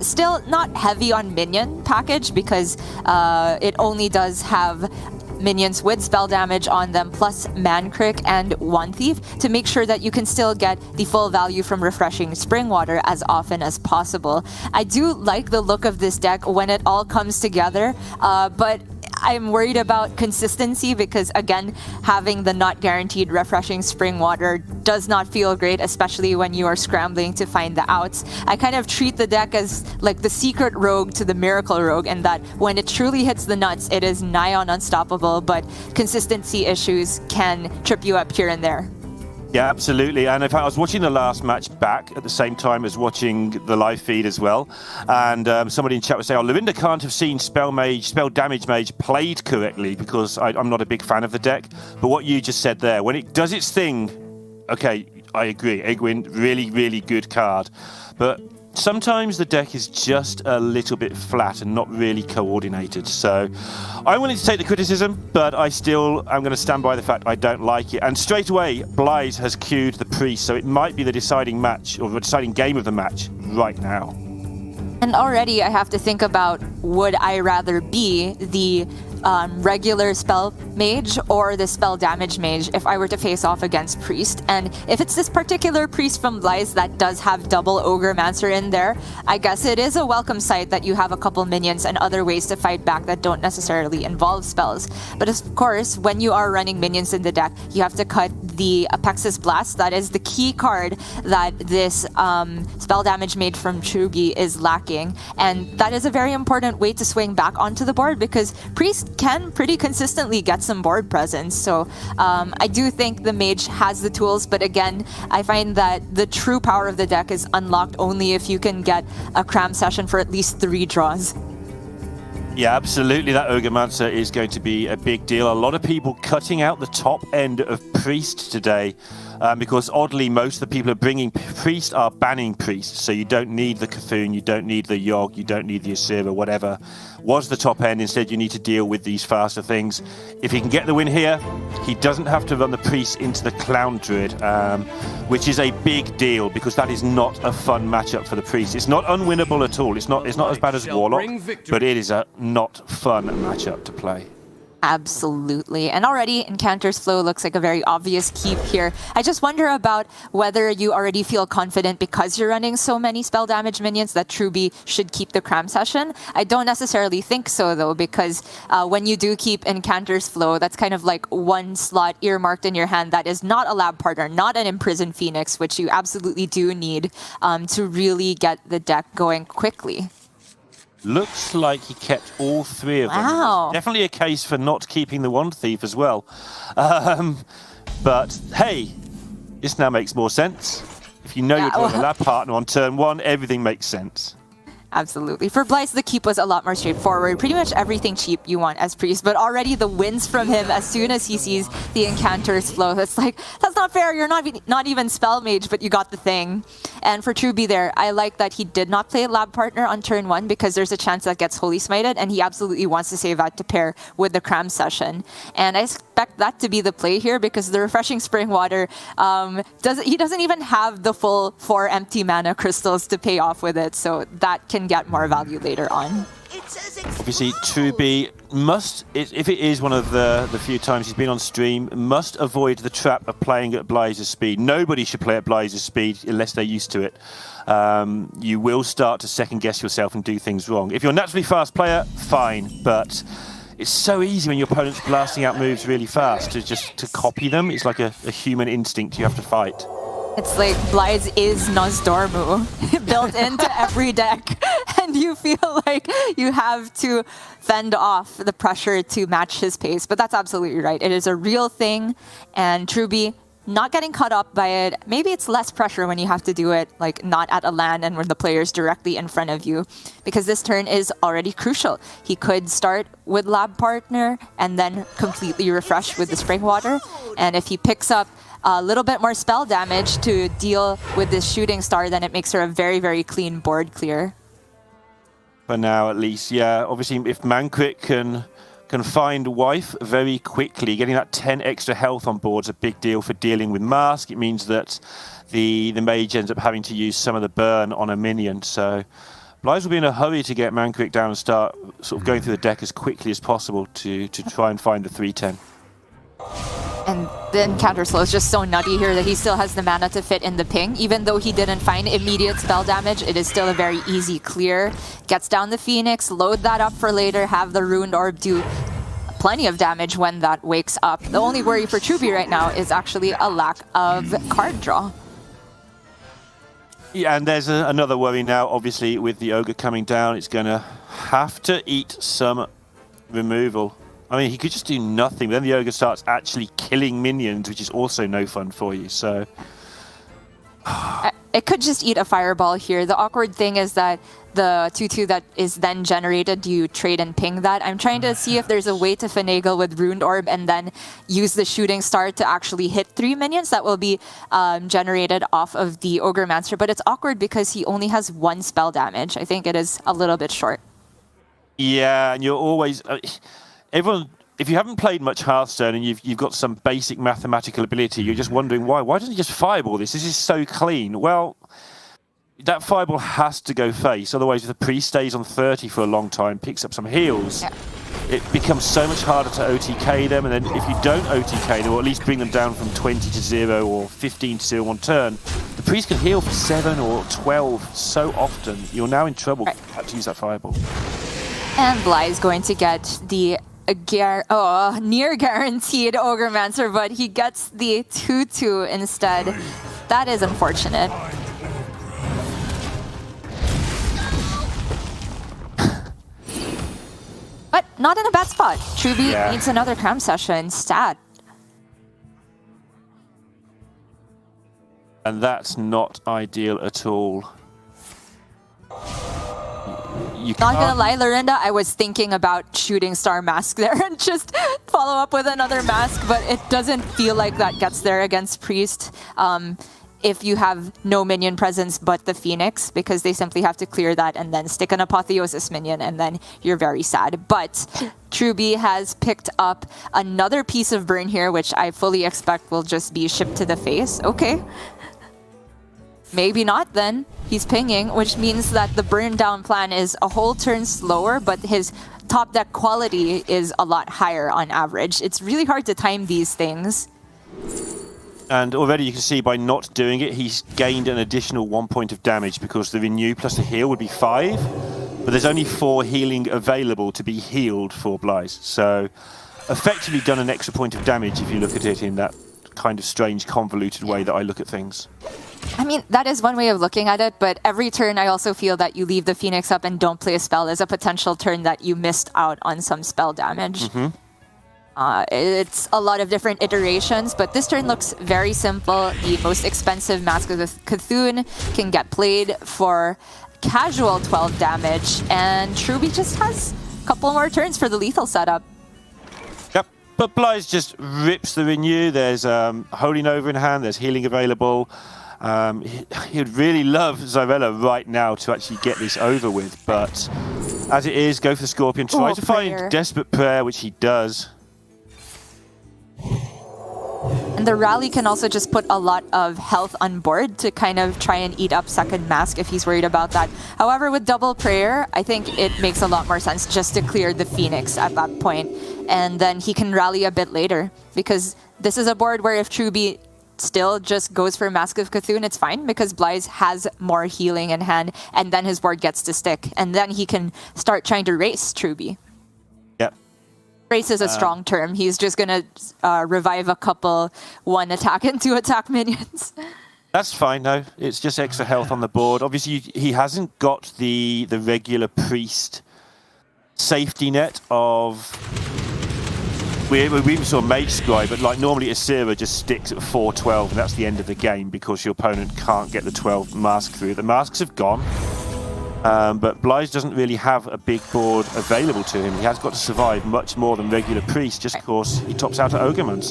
still not heavy on minion package because it only does have minions with spell damage on them plus Mancrick and One Thief to make sure that you can still get the full value from refreshing Spring Water as often as possible. I do like the look of this deck when it all comes together, but I'm worried about consistency because, again, having the not guaranteed refreshing Spring Water does not feel great, especially when you are scrambling to find the outs. I kind of treat the deck as like the secret rogue to the miracle rogue, and that when it truly hits the nuts, it is nigh on unstoppable, but consistency issues can trip you up here and there. Yeah, absolutely. And in fact, I was watching the last match back at the same time as watching the live feed as well. And somebody in chat was saying, oh, Lorinda can't have seen Spell Damage Mage played correctly because I'm not a big fan of the deck. But what you just said there, when it does its thing, okay, I agree. Egwin, really, really good card. But sometimes the deck is just a little bit flat and not really coordinated. So I'm willing to take the criticism, but I'm going to stand by the fact I don't like it. And straight away, Blaze has queued the Priest, so it might be the deciding match or the deciding game of the match right now. And already I have to think about, would I rather be the regular spell mage or the spell damage mage if I were to face off against Priest? And if it's this particular Priest from Blaze that does have double Orgrimmar in there, I guess it is a welcome sight that you have a couple minions and other ways to fight back that don't necessarily involve spells. But of course, when you are running minions in the deck, you have to cut the Apexis Blast. That is the key card that this spell damage mage from Truby is lacking. And that is a very important way to swing back onto the board because Priest can pretty consistently get some board presence. So I do think the mage has the tools, but again, I find that the true power of the deck is unlocked only if you can get a cram session for at least 3 draws. Yeah, absolutely. That Orgrimmar is going to be a big deal. A lot of people cutting out the top end of Priest today because oddly, most of the people who are bringing Priest are banning Priest. So you don't need the Cthulhu, you don't need the Yogg, you don't need the Asura, whatever was the top end. Instead, you need to deal with these faster things. If he can get the win here, he doesn't have to run the Priest into the Clown Druid, which is a big deal because that is not a fun matchup for the Priest. It's not unwinnable at all. It's not as bad as Warlock, but it is a not fun matchup to play. Absolutely. And already Incanter's Flow looks like a very obvious keep here. I just wonder about whether you already feel confident because you're running so many spell damage minions that Truby should keep the Cram Session. I don't necessarily think so though, because when you do keep Incanter's Flow, that's kind of like one slot earmarked in your hand that is not a lab partner, not an Imprisoned Phoenix, which you absolutely do need to really get the deck going quickly. Looks like he kept all three of them. Wow. Definitely a case for not keeping the Wand Thief as well. But hey, this now makes more sense. If you know you're drawing a lab partner on turn 1, everything makes sense. Absolutely. For Blythe, the keep was a lot more straightforward. Pretty much everything cheap you want as Priest, but already the wins from him as soon as he sees the Incanter's Flow. That's like, that's not fair. You're not even Spell Mage, but you got the thing. And for Truby there, I like that he did not play Lab Partner on turn 1 because there's a chance that gets Holy Smited, and he absolutely wants to save that to pair with the Cram Session. And I expect that to be the play here because the Refreshing Spring Water, he doesn't even have the full 4 empty mana crystals to pay off with it, so that can get more value later on. Obviously, Truby must, if it is one of the few times he's been on stream, must avoid the trap of playing at Blythe's speed. Nobody should play at Blythe's speed unless they're used to it. You will start to second guess yourself and do things wrong. If you're a naturally fast player, fine, but it's so easy when your opponent's blasting out moves really fast to copy them. It's like a human instinct you have to fight. It's like Blythe is Nozdormu built into every deck, and you feel like you have to fend off the pressure to match his pace. But that's absolutely right. It is a real thing, and Truby not getting caught up by it. Maybe it's less pressure when you have to do it like not at a land and when the player's directly in front of you, because this turn is already crucial. He could start with Lab Partner and then completely refresh with the Spring Water, and if he picks up a little bit more spell damage to deal with this Shooting Star, then it makes her a very, very clean board clear. For now, at least, yeah. Obviously, if Mankrik can find Wife very quickly, getting that 10 extra health on board is a big deal for dealing with Mask. It means that the mage ends up having to use some of the burn on a minion. So Blythe will be in a hurry to get Mankrik down and start sort of going through the deck as quickly as possible to try and find the 3/10. And the Encounter Slow is just so nutty here that he still has the mana to fit in the ping. Even though he didn't find immediate spell damage, it is still a very easy clear. Gets down the Phoenix, load that up for later, have the Ruined Orb do plenty of damage when that wakes up. The only worry for Truby right now is actually a lack of card draw. Yeah, and there's another worry now, obviously, with the Ogre coming down. It's going to have to eat some removal. I mean, he could just do nothing, but then the Ogre starts actually killing minions, which is also no fun for you, so... It could just eat a Fireball here. The awkward thing is that the 2/2 that is then generated, you trade and ping that. I'm trying to see if there's a way to finagle with Ruined Orb and then use the Shooting Star to actually hit 3 minions that will be generated off of the Orgrimmar, but it's awkward because he only has 1 spell damage. I think it is a little bit short. Yeah, and you're always... everyone, if you haven't played much Hearthstone and you've got some basic mathematical ability, you're just wondering why. Why doesn't he just fireball this? This is so clean. Well, that fireball has to go face. Otherwise, if the priest stays on 30 for a long time, picks up some heals, it becomes so much harder to OTK them. And then if you don't OTK them, or at least bring them down from 20 to 0 or 15 to 0 on turn, the priest can heal for 7 or 12 so often. You're now in trouble to use that fireball. And Blythe's going to get the near guaranteed Ogremmancer, but he gets the 2/2 instead. That is unfortunate. But not in a bad spot. Truby needs another Cram Session stat. And that's not ideal at all. Not gonna lie, Lorinda, I was thinking about Shooting Star Mask there and just follow up with another Mask, but it doesn't feel like that gets there against Priest if you have no minion presence but the Phoenix, because they simply have to clear that and then stick an Apotheosis minion, and then you're very sad. But Truby has picked up another piece of burn here, which I fully expect will just be shipped to the face. Okay. Maybe not then. he's pinging, which means that the burn down plan is a whole turn slower, but his top deck quality is a lot higher on average. It's really hard to time these things. And already you can see by not doing it, he's gained an additional 1 point of damage because the renew plus the heal would be 5. But there's only 4 healing available to be healed for Blythe. So effectively done an extra point of damage if you look at it in that kind of strange, convoluted way that I look at things. I mean, that is one way of looking at it, but every turn I also feel that you leave the Phoenix up and don't play a spell as a potential turn that you missed out on some spell damage. It's a lot of different iterations, but this turn looks very simple. The most expensive Mask of Cthulhu can get played for casual 12 damage, and Truby just has a couple more turns for the lethal setup. Yep, but Blythe just rips the renew. There's Holy Nova in hand, there's healing available. He would really love Xyrella right now to actually get this over with, but as it is, go for the Scorpion, try to find Desperate Prayer, which he does. And the rally can also just put a lot of health on board to kind of try and eat up second Mask if he's worried about that. However, with double prayer, I think it makes a lot more sense just to clear the Phoenix at that point. And then he can rally a bit later, because this is a board where if Truby still just goes for Mask of Cthulhu, it's fine, because Blythe has more healing in hand, and then his board gets to stick. And then he can start trying to race Truby. Race is a strong term. He's just going to revive a couple 1 attack and 2 attack minions. That's fine, no. It's just extra health on the board. Obviously, he hasn't got the regular priest safety net of... We even saw Mage Scribe, but like normally Asira just sticks at 4-12, and that's the end of the game because your opponent can't get the 12 mask through. The masks have gone. But Blythe doesn't really have a big board available to him. He has got to survive much more than regular Priest, just because he tops out at Orgrimmar.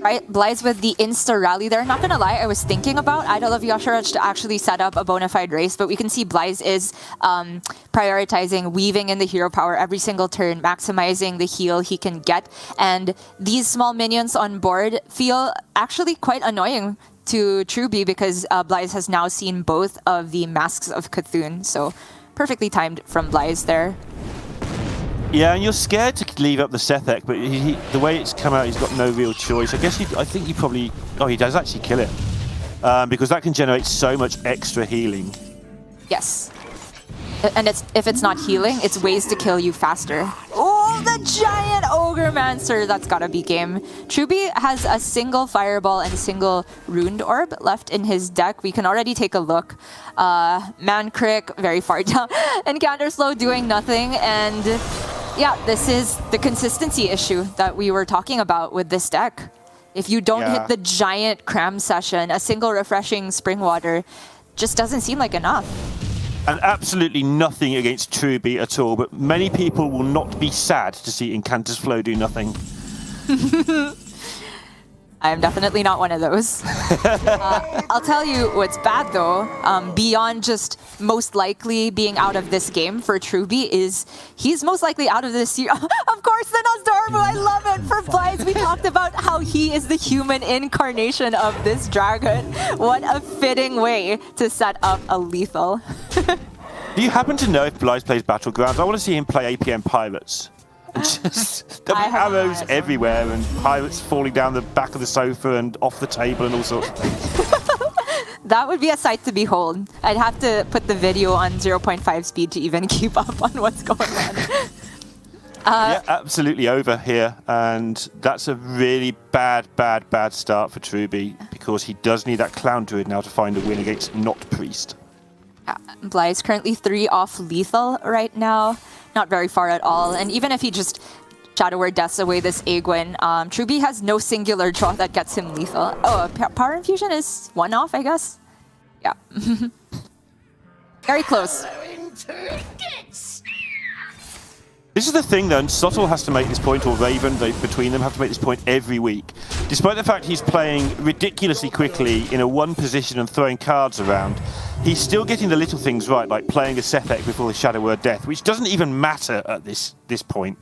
Right, Blythe with the insta rally there. Not gonna lie, I was thinking about Idol of Yasharaj to actually set up a bona fide race, but we can see Blythe is prioritizing weaving in the hero power every single turn, maximizing the heal he can get, and these small minions on board feel actually quite annoying to Truby because Blythe has now seen both of the Masks of Cthulhu, so perfectly timed from Blythe there. Yeah, and you're scared to leave up the Sethek, but the way it's come out, he's got no real choice. I think you probably... Oh, he does actually kill it. Because that can generate so much extra healing. Yes. And if it's not healing, it's ways to kill you faster. Oh, the giant Ogremancer! That's gotta be game. Truby has a single Fireball and a single Ruined Orb left in his deck. We can already take a look. Mancrick, very far down. And Counterslow doing nothing. And yeah, this is the consistency issue that we were talking about with this deck. If you don't hit the giant Cram Session, a single Refreshing Spring Water just doesn't seem like enough. And absolutely nothing against Truby at all, but many people will not be sad to see Incantus Flow do nothing. I am definitely not one of those. I'll tell you what's bad though, beyond just most likely being out of this game for Truby, is he's most likely out of this year. Of course, the Nosdormu, I love it. For Blythe, we talked about how he is the human incarnation of this dragon. What a fitting way to set up a lethal. Do you happen to know if Blythe plays Battlegrounds? I want to see him play APM Pirates. Just there'll be arrows everywhere and pirates falling down the back of the sofa and off the table and all sorts of things. That would be a sight to behold. I'd have to put the video on 0.5 speed to even keep up on what's going on. Yeah, absolutely over here. And that's a really bad start for Truby because he does need that Clown Druid now to find a win against Not Priest. Blythe's currently 3 off lethal right now. Not very far at all. And even if he just Shadow Word Deaths away this Aegwin, Truby has no singular draw that gets him lethal. Oh, Power Infusion is 1 off, I guess? Yeah. Very close. This is the thing, though. Subtle has to make this point, or Raven, between them have to make this point every week. Despite the fact he's playing ridiculously quickly in a 1 position and throwing cards around, he's still getting the little things right, like playing a Sethek before the Shadow Word Death, which doesn't even matter at this point.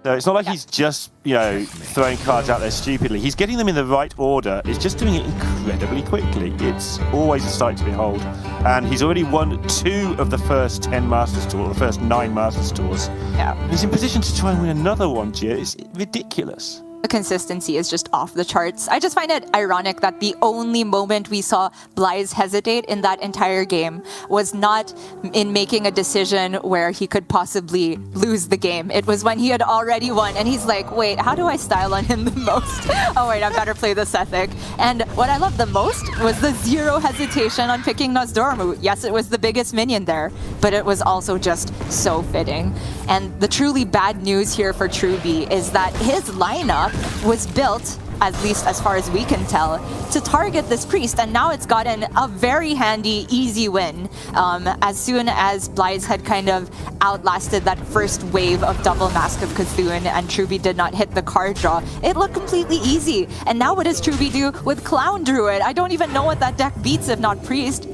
So it's not like he's just, throwing cards out there stupidly. He's getting them in the right order. It's just doing it incredibly quickly. It's always a sight to behold. And he's already won 2 of the first 10 Masters Tours, the first 9 Masters Tours. Yeah. He's in position to try and win another one, Gia. It's ridiculous. The consistency is just off the charts. I just find it ironic that the only moment we saw Blythe hesitate in that entire game was not in making a decision where he could possibly lose the game. It was when he had already won, and he's like, wait, how do I style on him the most? Oh wait, I better play this ethic. And what I loved the most was the 0 hesitation on picking Nozdormu. Yes, it was the biggest minion there, but it was also just so fitting. And the truly bad news here for Truby is that his lineup was built, at least as far as we can tell, to target this priest, and now it's gotten a very handy, easy win. As soon as Blythe had kind of outlasted that first wave of double Mask of Cthulhu and Truby did not hit the card draw, it looked completely easy. And now what does Truby do with Clown Druid? I don't even know what that deck beats if not Priest.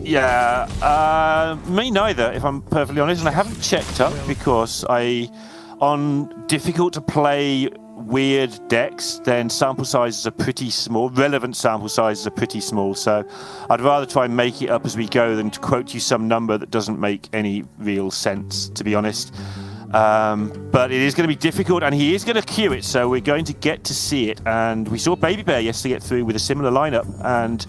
Yeah, me neither, if I'm perfectly honest, and I haven't checked up because on difficult to play weird decks, then sample sizes are pretty small, relevant sample sizes are pretty small, so I'd rather try and make it up as we go than to quote you some number that doesn't make any real sense, to be honest. But it is going to be difficult, and he is going to queue it, so we're going to get to see it. And we saw Baby Bear yesterday get through with a similar lineup, and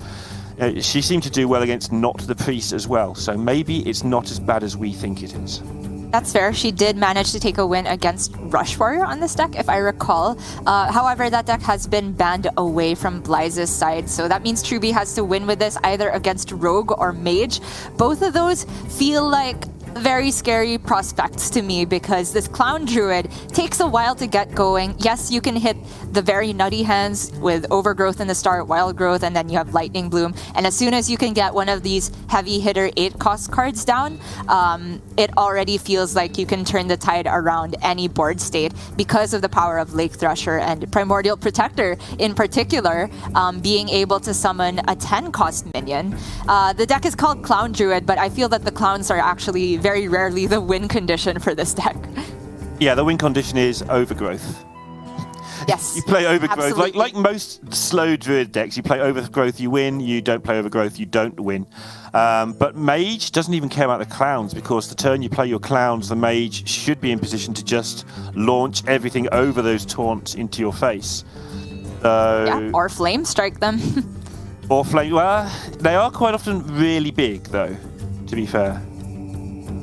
she seemed to do well against Not the Priest as well, so maybe it's not as bad as we think it is. That's fair. She did manage to take a win against Rush Warrior on this deck, if I recall. However, that deck has been banned away from Blythe's side, so that means Truby has to win with this either against Rogue or Mage. Both of those feel like very scary prospects to me because this Clown Druid takes a while to get going. Yes, you can hit the very nutty hands with Overgrowth in the start, Wild Growth, and then you have Lightning Bloom. And as soon as you can get one of these heavy hitter 8-cost cards down, it already feels like you can turn the tide around any board state because of the power of Lake Thresher and Primordial Protector in particular, being able to summon a 10-cost minion. The deck is called Clown Druid, but I feel that the clowns are actually very rarely the win condition for this deck. Yeah, the win condition is Overgrowth. Yes. You play Overgrowth. Absolutely. Like most slow Druid decks, you play Overgrowth, you win. You don't play Overgrowth, you don't win. But Mage doesn't even care about the clowns because the turn you play your clowns, the Mage should be in position to just launch everything over those taunts into your face. Yeah, or Flame Strike them. Or Flame... Well, they are quite often really big, though, to be fair.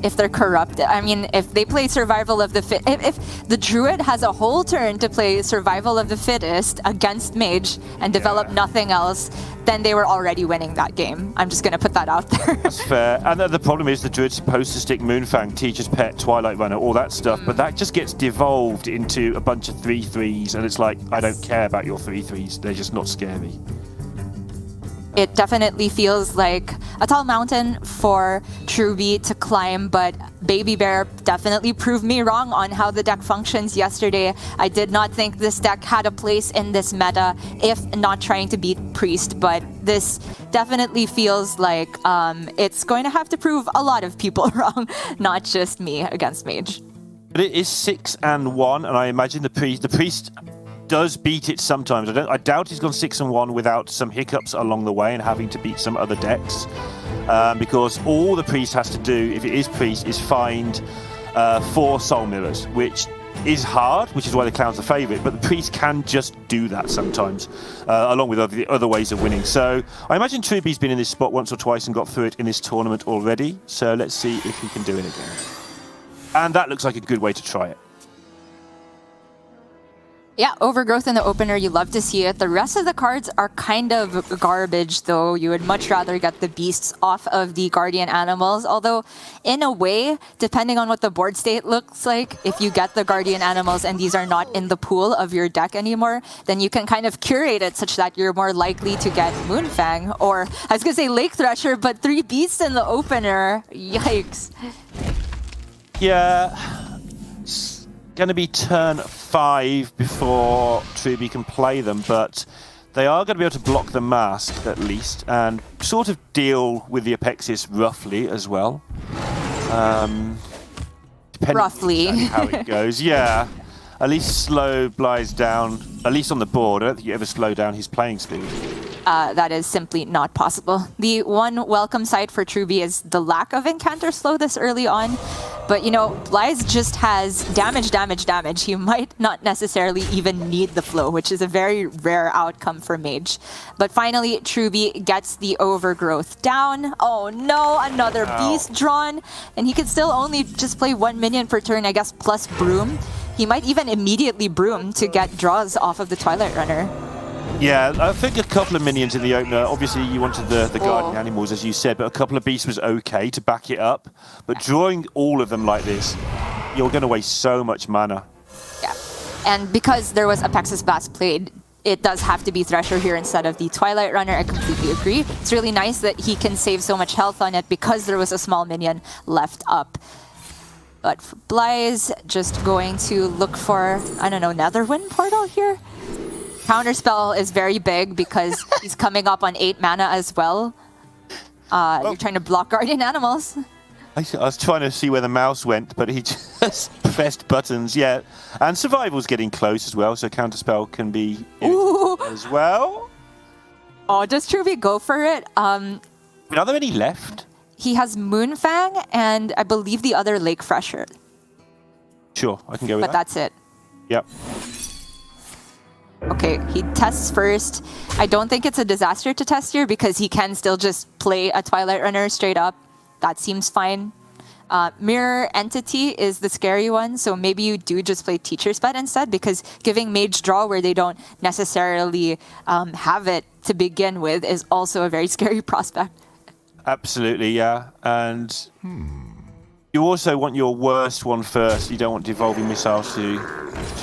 If they're corrupted. I mean, if they play Survival of the Fit, if the Druid has a whole turn to play Survival of the Fittest against Mage and develop nothing else, then they were already winning that game. I'm just going to put that out there. That's fair. And the problem is the Druid's supposed to stick Moonfang, Teacher's Pet, Twilight Runner, all that stuff, but that just gets devolved into a bunch of 3/3s, and it's like, I don't care about your 3/3s. They're just not scary. It definitely feels like a tall mountain for Truby to climb, but Baby Bear definitely proved me wrong on how the deck functions yesterday. I did not think this deck had a place in this meta, if not trying to beat Priest, but this definitely feels like it's going to have to prove a lot of people wrong, not just me against Mage. But it is 6-1, and I imagine the Priest does beat it sometimes. I doubt he's gone 6-1 without some hiccups along the way and having to beat some other decks, because all the Priest has to do, if it is Priest, is find 4 Soul Mirrors, which is hard, which is why the Clown's the favourite, but the Priest can just do that sometimes, along with other ways of winning. So I imagine Truby's been in this spot once or twice and got through it in this tournament already, so let's see if he can do it again. And that looks like a good way to try it. Yeah, Overgrowth in the opener, you love to see it. The rest of the cards are kind of garbage, though. You would much rather get the beasts off of the guardian animals. Although, in a way, depending on what the board state looks like, if you get the guardian animals and these are not in the pool of your deck anymore, then you can kind of curate it such that you're more likely to get Moonfang. Or, I was going to say Lake Thresher, but 3 beasts in the opener. Yikes. Yeah. Going to be turn 5 before Truby can play them, but they are going to be able to block the mask at least and sort of deal with the Apexis roughly as well. Roughly. On how it goes, yeah. At least slow Blythe down, at least on the board. I don't think you ever slow down his playing speed. that is simply not possible. The one welcome sight for Truby is the lack of Incanter Slow this early on. But, you know, Blythe just has damage. He might not necessarily even need the flow, which is a very rare outcome for Mage. But finally, Truby gets the overgrowth down. Oh no, another beast drawn. And he can still only just play 1 minion per turn, I guess, plus Broom. He might even immediately Broom to get draws off of the Twilight Runner. Yeah, I think a couple of minions in the opener. Obviously, you wanted the guardian animals, as you said, but a couple of beasts was okay to back it up. But drawing all of them like this, you're going to waste so much mana. Yeah, and because there was Apexis Blast played, it does have to be Thresher here instead of the Twilight Runner. I completely agree. It's really nice that he can save so much health on it because there was a small minion left up. But for Blythe, just going to look for, I don't know, Netherwind Portal here? Counterspell is very big because he's coming up on 8 mana as well. You're trying to block Guardian Animals. I was trying to see where the mouse went, but he just pressed buttons, yeah. And Survival's getting close as well, so Counterspell can be as well. Oh, does Truby go for it? Are there any left? He has Moonfang and I believe the other Lake Fresher. Sure, I can go with that. But that's it. Yep. Okay, he tests first. I don't think it's a disaster to test here because he can still just play a Twilight Runner straight up. That seems fine. Mirror Entity is the scary one, so maybe you do just play Teacher's Pet instead because giving Mage Draw where they don't necessarily have it to begin with is also a very scary prospect. Absolutely, yeah. And you also want your worst one first. You don't want Devolving Missiles to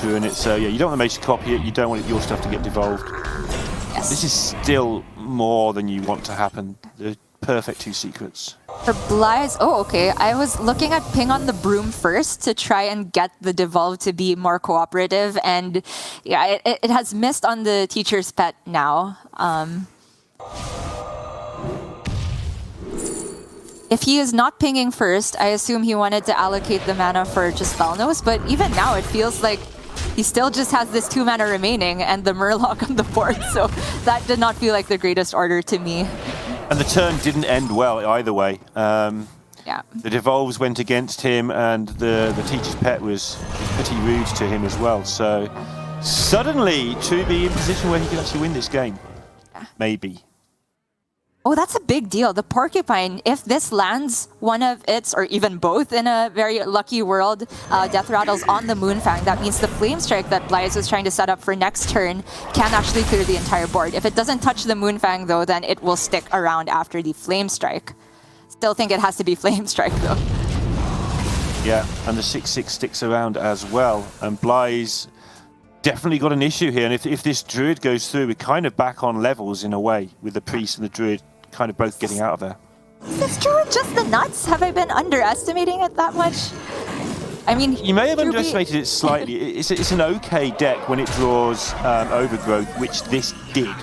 ruin it. So yeah, you don't want the Mage to copy it. You don't want your stuff to get devolved. Yes. This is still more than you want to happen. The perfect 2 secrets. For Blythe, oh okay, I was looking at ping on the Broom first to try and get the Devolve to be more cooperative, and yeah, it has missed on the Teacher's Pet now. If he is not pinging first, I assume he wanted to allocate the mana for just Spellnose, but even now it feels like he still just has this 2 mana remaining and the Murloc on the board, so that did not feel like the greatest order to me. And the turn didn't end well either way. Yeah. The Devolves went against him, and the Teacher's Pet was pretty rude to him as well. So suddenly, Truby in position where he could actually win this game. Yeah. Maybe. Oh, that's a big deal. The Porcupine, if this lands one of its, or even both in a very lucky world, Death Rattles on the Moonfang, that means the Flame Strike that Blythe was trying to set up for next turn can actually clear the entire board. If it doesn't touch the Moonfang, though, then it will stick around after the Flame Strike. Still think it has to be Flame Strike, though. Yeah, and the 6/6 sticks around as well. And Blythe's definitely got an issue here. And if this Druid goes through, we're kind of back on levels in a way, with the Priest and the Druid kind of both getting out of there. Is this Druid just the nuts? Have I been underestimating it that much? I mean, you may have underestimated it slightly. It's an okay deck when it draws Overgrowth, which this did.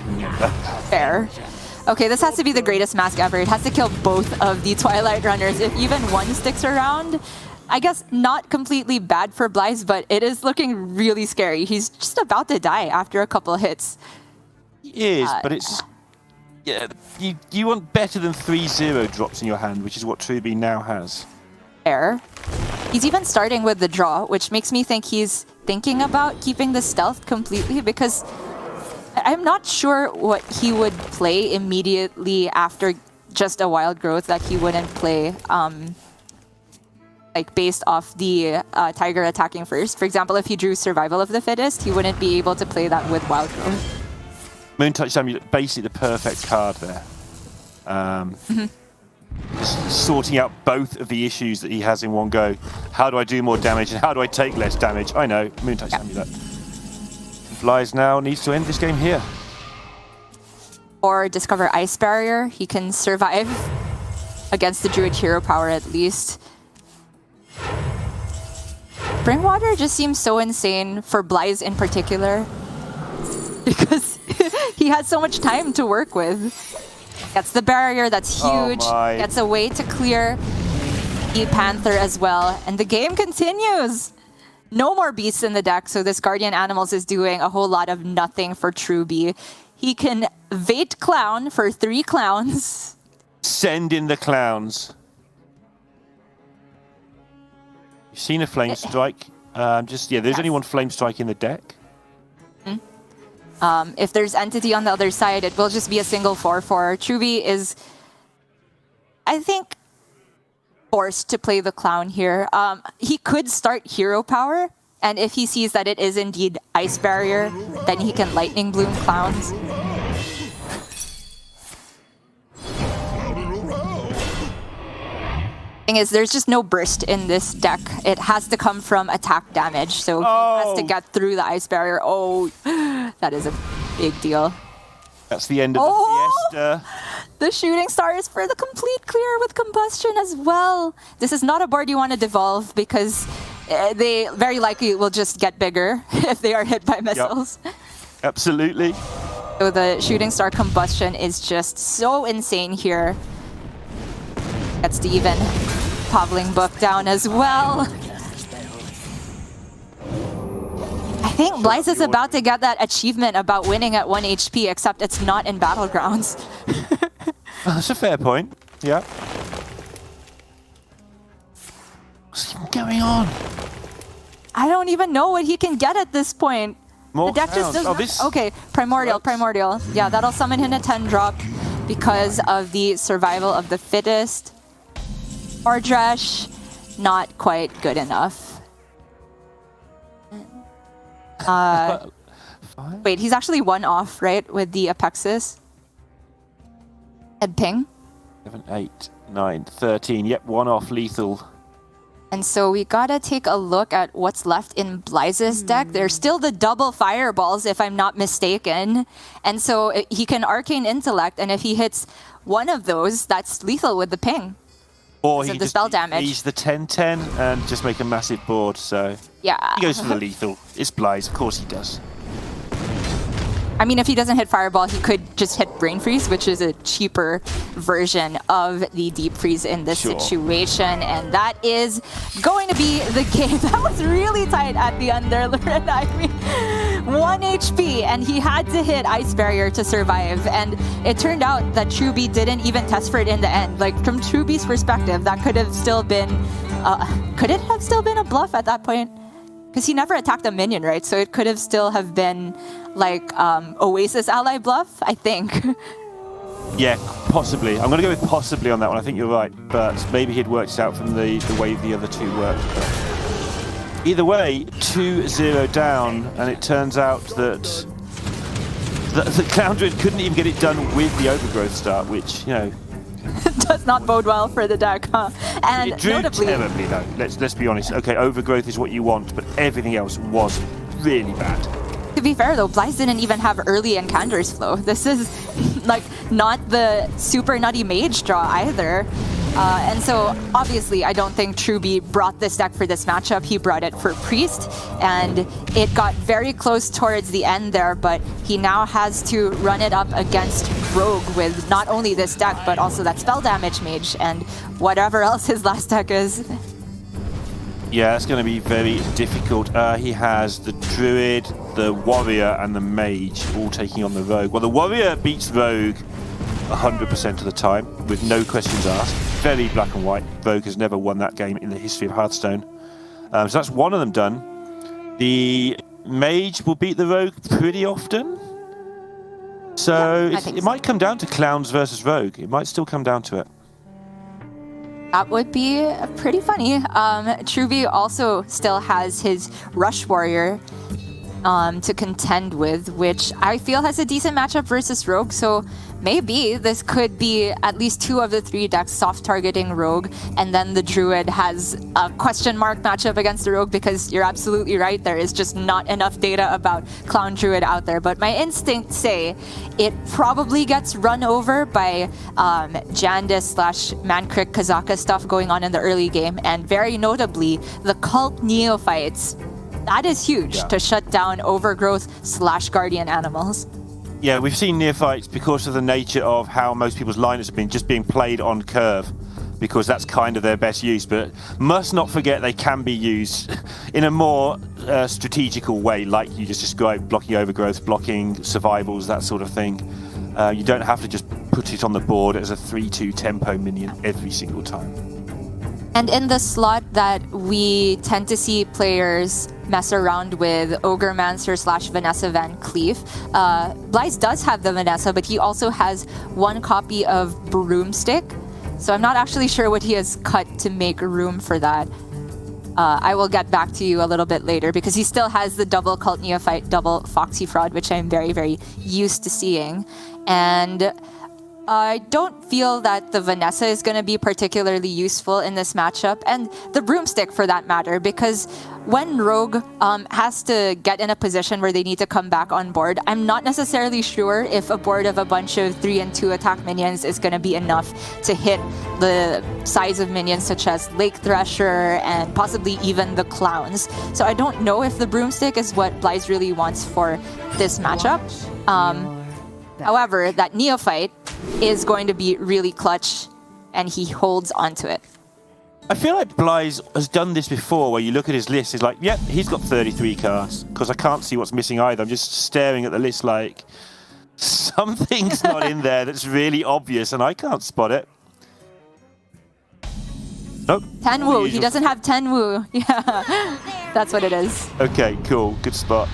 Fair. Okay, this has to be the greatest mask ever. It has to kill both of the Twilight Runners. If even one sticks around, I guess not completely bad for Blythe, but it is looking really scary. He's just about to die after a couple hits. He is, but it's... Yeah, you want better than 3/0 drops in your hand, which is what Truby now has. Fair. He's even starting with the draw, which makes me think he's thinking about keeping the stealth completely, because I'm not sure what he would play immediately after just a Wild Growth that he wouldn't play like based off the Tiger attacking first. For example, if he drew Survival of the Fittest, he wouldn't be able to play that with Wild Growth. Moontouch Amulet, basically the perfect card there. Just sorting out both of the issues that he has in one go. How do I do more damage and how do I take less damage? I know, Moontouch Amulet. Blythe now needs to end this game here. Or discover Ice Barrier. He can survive against the Druid Hero Power at least. Bringwater just seems so insane for Blythe in particular, because he has so much time to work with. Gets the barrier, that's huge. Gets a way to clear the Panther as well. And the game continues. No more beasts in the deck, so this Guardian Animals is doing a whole lot of nothing for Truby. He can Vate Clown for 3 clowns. Send in the clowns. You've seen a Flame Strike. There's only one Flame Strike in the deck. If there's Entity on the other side, it will just be a single 4/4. Truby is, I think, forced to play the clown here. He could start Hero Power, and if he sees that it is indeed Ice Barrier, then he can Lightning Bloom clowns. Thing is, there's just no burst in this deck. It has to come from attack damage, so he has to get through the Ice Barrier. Oh, that is a big deal. That's the end of the Fiesta. The Shooting Star is for the complete clear with Combustion as well. This is not a board you want to devolve because they very likely will just get bigger if they are hit by missiles. Yep. Absolutely. So the Shooting Star Combustion is just so insane here. Gets to even Pavling Book down as well. I think Blythe is about to get that achievement about winning at 1 HP, except it's not in Battlegrounds. That's a fair point. Yeah. What's going on? I don't even know what he can get at this point. More the deck just doesn't. Okay, Primordial. Yeah, that'll summon him a 10-drop because of the survival of the fittest. Ordresh, not quite good enough. Wait, he's actually 1 off, right, with the Apexis? Head ping. 7, 8, 9, 13. Yep, 1 off lethal. And so we gotta take a look at what's left in Blyze's deck. There's still the double fireballs, if I'm not mistaken. And so he can Arcane Intellect, and if he hits one of those, that's lethal with the ping. Or he the just spell damage. He's the 10-10 and just make a massive board, so... Yeah. He goes for the lethal. It's Blythe, of course he does. I mean, if he doesn't hit Fireball, he could just hit Brain Freeze, which is a cheaper version of the Deep Freeze in this situation. And that is going to be the game. That was really tight at the under. I mean, 1 HP, and he had to hit Ice Barrier to survive. And it turned out that Truby didn't even test for it in the end. Like, from Truby's perspective, that could have still been... could it have still been a bluff at that point? Because he never attacked a minion, right? So it could have still have been like Oasis ally bluff, I think. Yeah, possibly. I'm going to go with possibly on that one. I think you're right. But maybe he'd worked it out from the way the other two worked. But either way, 2-0 down. And it turns out that the Clown Druid couldn't even get it done with the Overgrowth start, which, you know... does not bode well for the deck, huh? And it drew notably, terribly, though. Let's be honest. Okay, Overgrowth is what you want, but everything else was really bad. To be fair, though, Blythe didn't even have early Encander's Flow. This is, like, not the super nutty mage draw either. And so, obviously, I don't think Truby brought this deck for this matchup. He brought it for Priest, and it got very close towards the end there, but he now has to run it up against Rogue with not only this deck, but also that spell damage mage and whatever else his last deck is. Yeah, it's going to be very difficult. He has the Druid, the Warrior, and the Mage all taking on the Rogue. Well, the Warrior beats Rogue 100% of the time, with no questions asked. Very black and white. Rogue has never won that game in the history of Hearthstone. So that's one of them done. The Mage will beat the Rogue pretty often. So it might come down to Clowns versus Rogue. It might still come down to it. That would be pretty funny. Truby also still has his Rush Warrior to contend with, which I feel has a decent matchup versus Rogue, so maybe this could be at least 2 of the 3 decks soft targeting Rogue, and then the Druid has a question mark matchup against the Rogue, because you're absolutely right, there is just not enough data about Clown Druid out there. But my instincts say it probably gets run over by Jandis / Mankrik Kazaka stuff going on in the early game, and very notably, the Cult Neophytes. That is huge to shut down Overgrowth / Guardian Animals. Yeah, we've seen Neophytes because of the nature of how most people's lineups have been just being played on curve, because that's kind of their best use. But must not forget they can be used in a more strategical way, like you just described, blocking Overgrowth, blocking survivals, that sort of thing. You don't have to just put it on the board as a 3-2 tempo minion every single time. And in the slot that we tend to see players mess around with, Ogremancer / Vanessa Van Cleef, Blyze does have the Vanessa, but he also has one copy of Broomstick. So I'm not actually sure what he has cut to make room for that. I will get back to you a little bit later because he still has the double Cult Neophyte, double Foxy Fraud, which I'm very, very used to seeing. And I don't feel that the Vanessa is going to be particularly useful in this matchup, and the Broomstick for that matter, because when Rogue has to get in a position where they need to come back on board, I'm not necessarily sure if a board of a bunch of 3 and 2 attack minions is going to be enough to hit the size of minions such as Lake Thresher and possibly even the Clowns. So I don't know if the Broomstick is what Blyze really wants for this matchup. However, that Neophyte is going to be really clutch, and he holds onto it. I feel like Blyze has done this before, where you look at his list, he's like, yep, he's got 33 cards, because I can't see what's missing either. I'm just staring at the list like, something's not in there that's really obvious, and I can't spot it. Nope. Tenwu, he doesn't have Tenwu. Yeah, that's what it is. Okay, cool, good spot.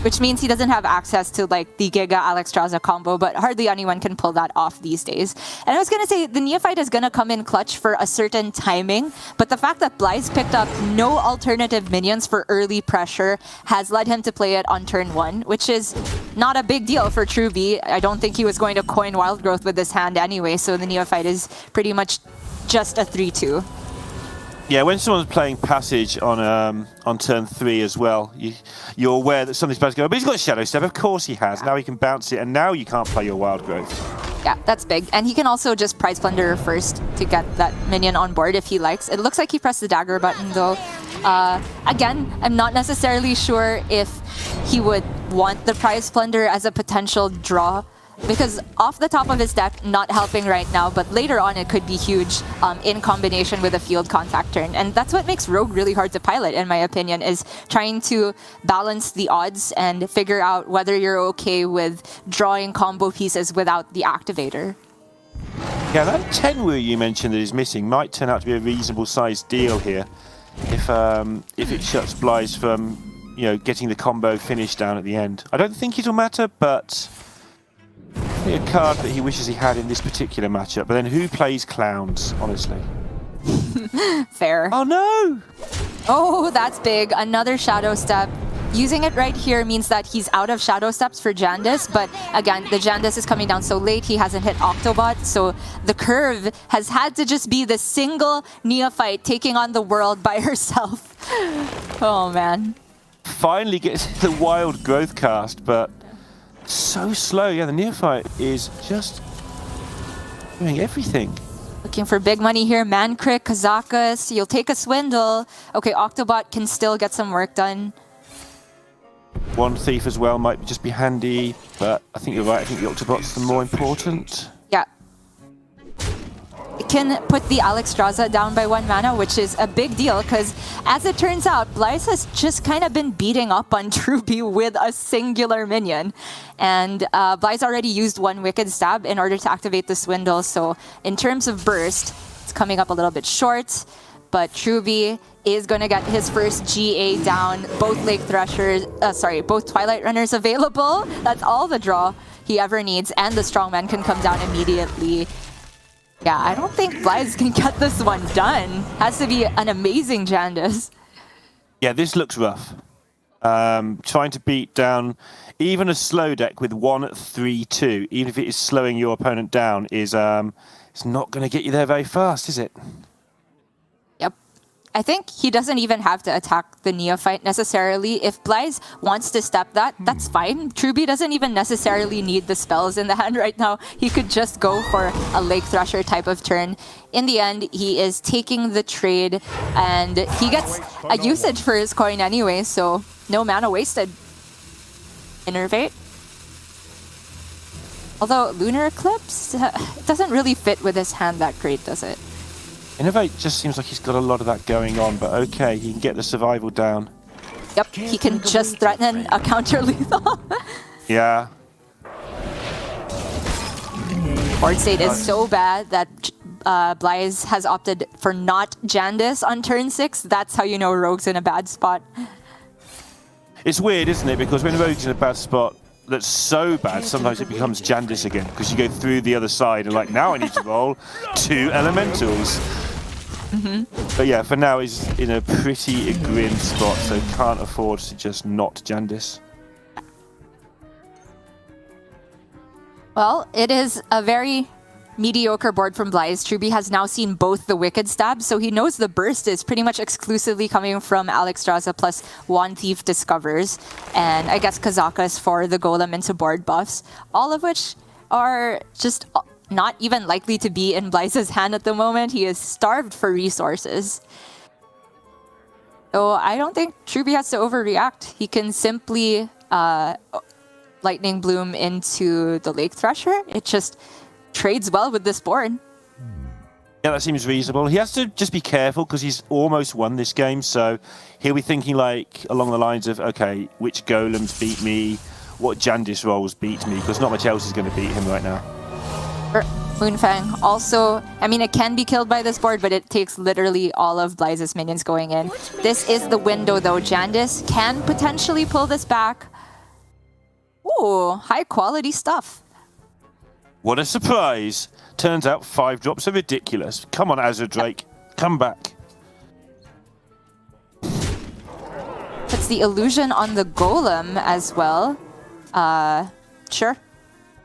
Which means he doesn't have access to like the Giga Alexstrasza combo, but hardly anyone can pull that off these days. And I was going to say, the Neophyte is going to come in clutch for a certain timing, but the fact that Blyze picked up no alternative minions for early pressure has led him to play it on turn 1, which is not a big deal for Truby. I don't think he was going to coin Wild Growth with this hand anyway, so the Neophyte is pretty much just a 3-2. Yeah, when someone's playing Passage on turn 3 as well, you're aware that something's about to go. But he's got Shadow Step, of course he has. Now he can bounce it, and now you can't play your Wild Growth. Yeah, that's big. And he can also just Prize Plunderer first to get that minion on board if he likes. It looks like he pressed the dagger button though. Again, I'm not necessarily sure if he would want the Prize Plunderer as a potential draw, because off the top of his deck, not helping right now, but later on it could be huge in combination with a field contact turn. And that's what makes Rogue really hard to pilot, in my opinion, is trying to balance the odds and figure out whether you're okay with drawing combo pieces without the activator. Yeah, that Tenwu you mentioned that is missing might turn out to be a reasonable sized deal here if it shuts Blyze from, you know, getting the combo finish down at the end. I don't think it'll matter, but a card that he wishes he had in this particular matchup. But then who plays Clowns, honestly? Fair. Oh no! Oh, that's big. Another Shadow Step. Using it right here means that he's out of Shadow Steps for Jandis, but again, the Jandis is coming down so late, he hasn't hit Octobot, so the curve has had to just be the single Neophyte taking on the world by herself. Oh man. Finally gets the Wild Growth cast, but so slow. Yeah, the Neophyte is just doing everything. Looking for big money here. Mankrik, Kazakus, you'll take a Swindle. Okay, Octobot can still get some work done. One Thief as well might just be handy, but I think you're right. I think the Octobot's the more important. Yeah. It can put the Alexstrasza down by 1 mana, which is a big deal, because as it turns out, Blyze has just kind of been beating up on Truby with a singular minion. And Blyze already used 1 Wicked Stab in order to activate the Swindle, so in terms of burst, it's coming up a little bit short, but Truby is going to get his first GA down. Both Lake Threshers, both Twilight Runners available. That's all the draw he ever needs, and the Strongman can come down immediately. Yeah, I don't think Blyze can get this one done. Has to be an amazing Jandis. Yeah, this looks rough. Trying to beat down even a slow deck with 1-3-2, even if it is slowing your opponent down, is it's not going to get you there very fast, is it? Yep. I think he doesn't even have to attack the Neophyte necessarily. If Blyze wants to step that, that's fine. Truby doesn't even necessarily need the spells in the hand right now. He could just go for a Lake Thresher type of turn. In the end, he is taking the trade, and he gets a usage for his coin anyway, so no mana wasted. Innervate. Although Lunar Eclipse doesn't really fit with his hand that great, does it? Innovate just seems like he's got a lot of that going on, but okay, he can get the survival down. Yep, he can just threaten a counter lethal. Yeah. board state is so bad that Blythe has opted for not Jandis on turn 6. That's how you know Rogue's in a bad spot. It's weird, isn't it? Because when Rogue's in a bad spot that's so bad, sometimes it becomes Jandis again, because you go through the other side and like, now I need to roll 2 elementals. But yeah, for now he's in a pretty grim spot, so can't afford to just not Jandis. Well, it is a very mediocre board from Blythe. Truby has now seen both the Wicked Stabs, so he knows the burst is pretty much exclusively coming from Alexstrasza plus Wand Thief Discovers, and I guess Kazakas for the Golem into board buffs, all of which are just not even likely to be in Blythe's hand at the moment. He is starved for resources. So I don't think Truby has to overreact. He can simply Lightning Bloom into the Lake Thresher. It just trades well with this board. Yeah, that seems reasonable. He has to just be careful because he's almost won this game, so he'll be thinking like along the lines of, okay, which golems beat me, what Jandis rolls beat me, because not much else is going to beat him right now. Moonfang also, I mean, it can be killed by this board, but it takes literally all of Blythe's minions going in. This is the window though. Jandis can potentially pull this back. Ooh, high quality stuff. What a surprise. Turns out 5 drops are ridiculous. Come on, Azure Drake. Come back. Puts the illusion on the golem as well. Sure.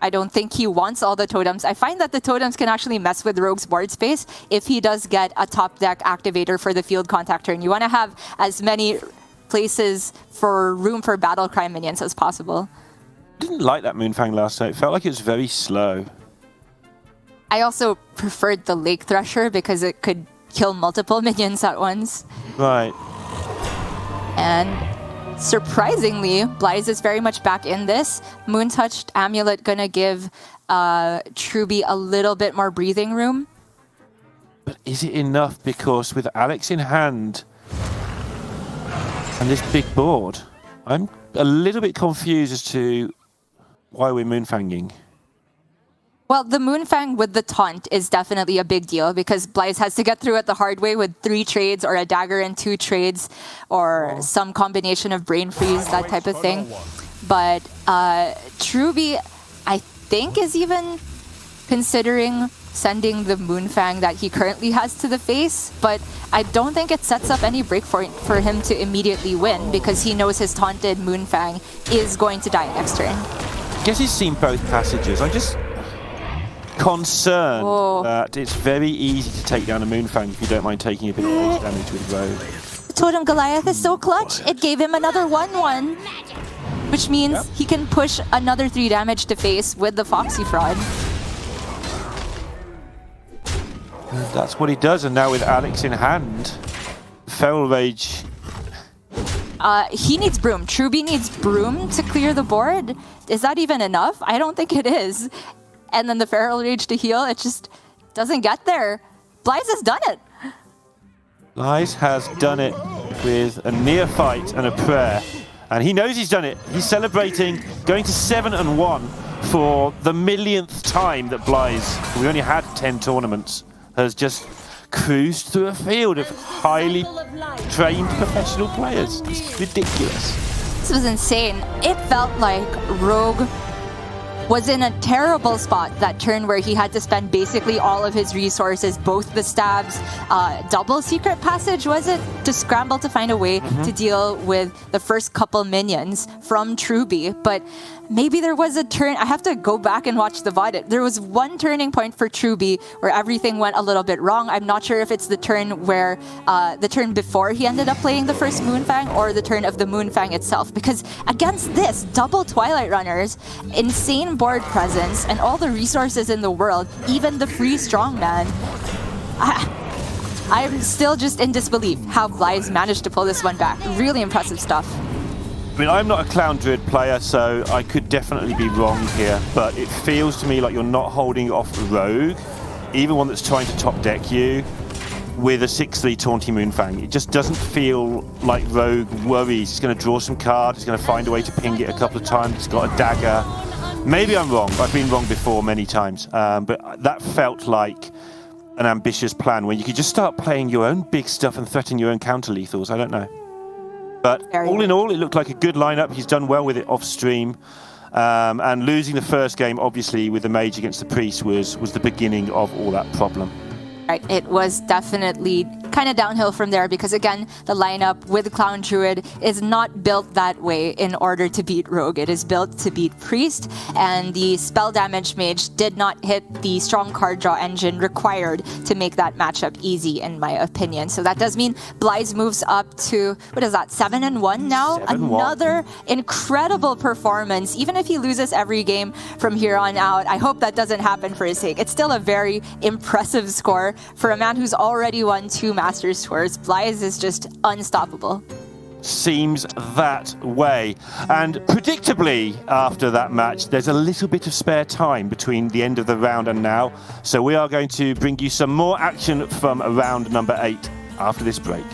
I don't think he wants all the totems. I find that the totems can actually mess with Rogue's board space if he does get a top deck activator for the field contact turn. You want to have as many places for room for Battlecry minions as possible. Didn't like that Moonfang last night. It felt like it was very slow. I also preferred the Lake Thresher because it could kill multiple minions at once. Right. And surprisingly, Blythe is very much back in this. Moon-touched Amulet gonna give Truby a little bit more breathing room. But is it enough? Because with Alex in hand and this big board, I'm a little bit confused as to why we're Moonfanging. Well, the Moonfang with the taunt is definitely a big deal because Blythe has to get through it the hard way with 3 trades or a dagger and 2 trades or some combination of brain freeze, that type of thing. But Truby, I think, is even considering sending the Moonfang that he currently has to the face, but I don't think it sets up any break for him to immediately win because he knows his taunted Moonfang is going to die next turn. I guess he's seen both passages. I'm just concerned that it's very easy to take down a Moonfang if you don't mind taking a bit of base damage with Rogue. Totem Goliath is so clutch. It gave him another 1/1, which means he can push another 3 damage to face with the Foxy Fraud. That's what he does, and now with Alex in hand, Feral Rage. He needs Broom. Truby needs Broom to clear the board. Is that even enough? I don't think it is. And then the Feral Rage to heal, it just doesn't get there. Blythe has done it. Blythe has done it with a near fight and a prayer. And he knows he's done it. He's celebrating, going to 7-1 for the millionth time that Blythe, we only had 10 tournaments, has just cruised through a field of highly trained professional players. It's ridiculous. This was insane. It felt like Rogue was in a terrible spot that turn where he had to spend basically all of his resources, both the stabs, double secret passage, was it? To scramble to find a way to deal with the first couple minions from Truby. But maybe there was a turn, I have to go back and watch the VOD. There was one turning point for Truby where everything went a little bit wrong. I'm not sure if it's the turn where, the turn before he ended up playing the first Moonfang or the turn of the Moonfang itself. Because against this, double Twilight Runners, insane board presence, and all the resources in the world, even the free strongman, I'm still just in disbelief how Blythe managed to pull this one back. Really impressive stuff. I mean, I'm not a Clown Druid player, so I could definitely be wrong here, but it feels to me like you're not holding off Rogue, even one that's trying to top deck you, with a 6-3 Taunty Moonfang. It just doesn't feel like Rogue worries. He's going to draw some cards, he's going to find a way to ping it a couple of times, he's got a dagger. Maybe I'm wrong. I've been wrong before many times. But that felt like an ambitious plan where you could just start playing your own big stuff and threaten your own counter-lethals. I don't know. But all in all, it looked like a good lineup. He's done well with it off stream. And losing the first game, obviously, with the mage against the priest was the beginning of all that problem. Right, it was definitely kind of downhill from there because, again, the lineup with Clown Druid is not built that way in order to beat Rogue. It is built to beat Priest, and the spell damage mage did not hit the strong card draw engine required to make that matchup easy, in my opinion. So that does mean Blythe moves up to, what is that, 7-1 now? 7-1. Another incredible performance. Even if he loses every game from here on out, I hope that doesn't happen for his sake. It's still a very impressive score for a man who's already won 2 Masters Tours. Blythe is just unstoppable. Seems that way. And predictably, after that match, there's a little bit of spare time between the end of the round and now. So we are going to bring you some more action from round number 8 after this break.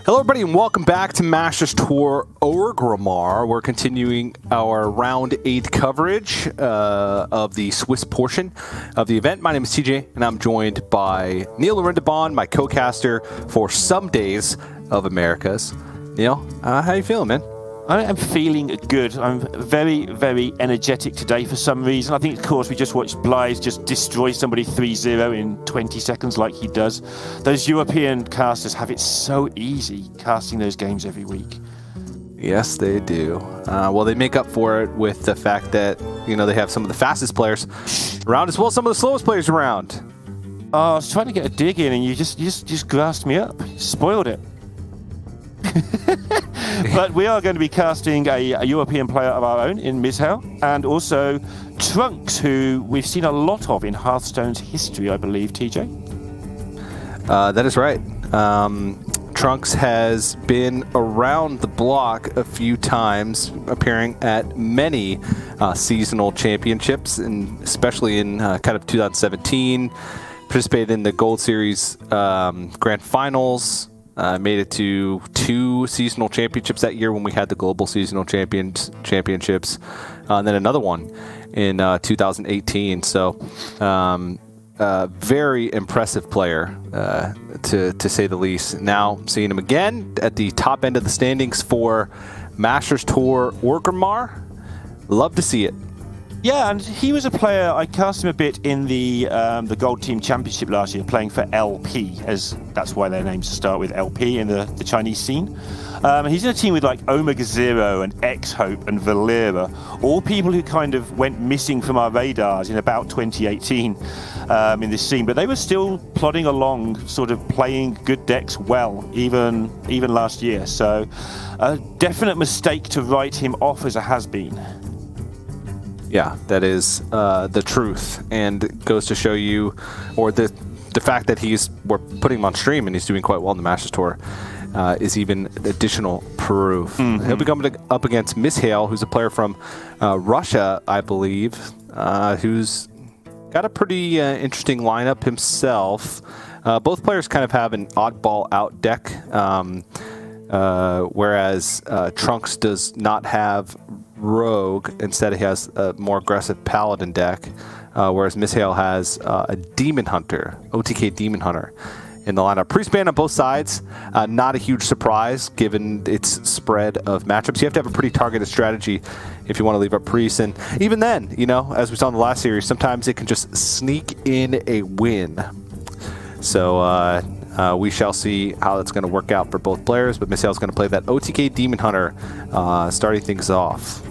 Hello, everybody, and welcome back to Masters Tour Orgrimmar. We're continuing our Round 8 coverage of the Swiss portion of the event. My name is TJ, and I'm joined by Neil Arendabon, my co-caster for Some Days of Americas. Neil, how you feeling, man? I am feeling good. I'm very, very energetic today for some reason. I think, of course, we just watched Blythe just destroy somebody 3-0 in 20 seconds like he does. Those European casters have it so easy casting those games every week. Yes, they do. Well, they make up for it with the fact that, they have some of the fastest players around as well as some of the slowest players around. Oh, I was trying to get a dig in and you just grassed me up. Spoiled it. But we are going to be casting a European player of our own in Mizhel, and also Trunks, who we've seen a lot of in Hearthstone's history, I believe, TJ. That is right. Trunks has been around the block a few times, appearing at many seasonal championships, and especially in kind of 2017. Participated in the Gold Series Grand Finals. Made it to 2 seasonal championships that year when we had the Global Seasonal Championships, and then another one in 2018. So, very impressive player, to say the least. Now, seeing him again at the top end of the standings for Masters Tour Orgrimmar. Love to see it. Yeah, and he was a player, I cast him a bit in the Gold Team Championship last year, playing for LP, as that's why their names start with LP in the Chinese scene. He's in a team with like Omega Zero and X-Hope and Valera, all people who kind of went missing from our radars in about 2018 in this scene, but they were still plodding along, sort of playing good decks well, even last year. So a definite mistake to write him off as a has-been. Yeah, that is the truth, and it goes to show you, or the fact that we're putting him on stream and he's doing quite well in the Masters Tour is even additional proof. Mm-hmm. He'll be coming up against Mizhel, who's a player from Russia, I believe, who's got a pretty interesting lineup himself. Both players kind of have an oddball out deck, whereas Trunks does not have Rogue. Instead, he has a more aggressive Paladin deck, whereas Mizhel has a Demon Hunter, OTK Demon Hunter, in the lineup. Priest ban on both sides, not a huge surprise given its spread of matchups. You have to have a pretty targeted strategy if you want to leave up Priest, and even then, as we saw in the last series, sometimes it can just sneak in a win. So we shall see how that's going to work out for both players, but Mizhel's going to play that OTK Demon Hunter, starting things off.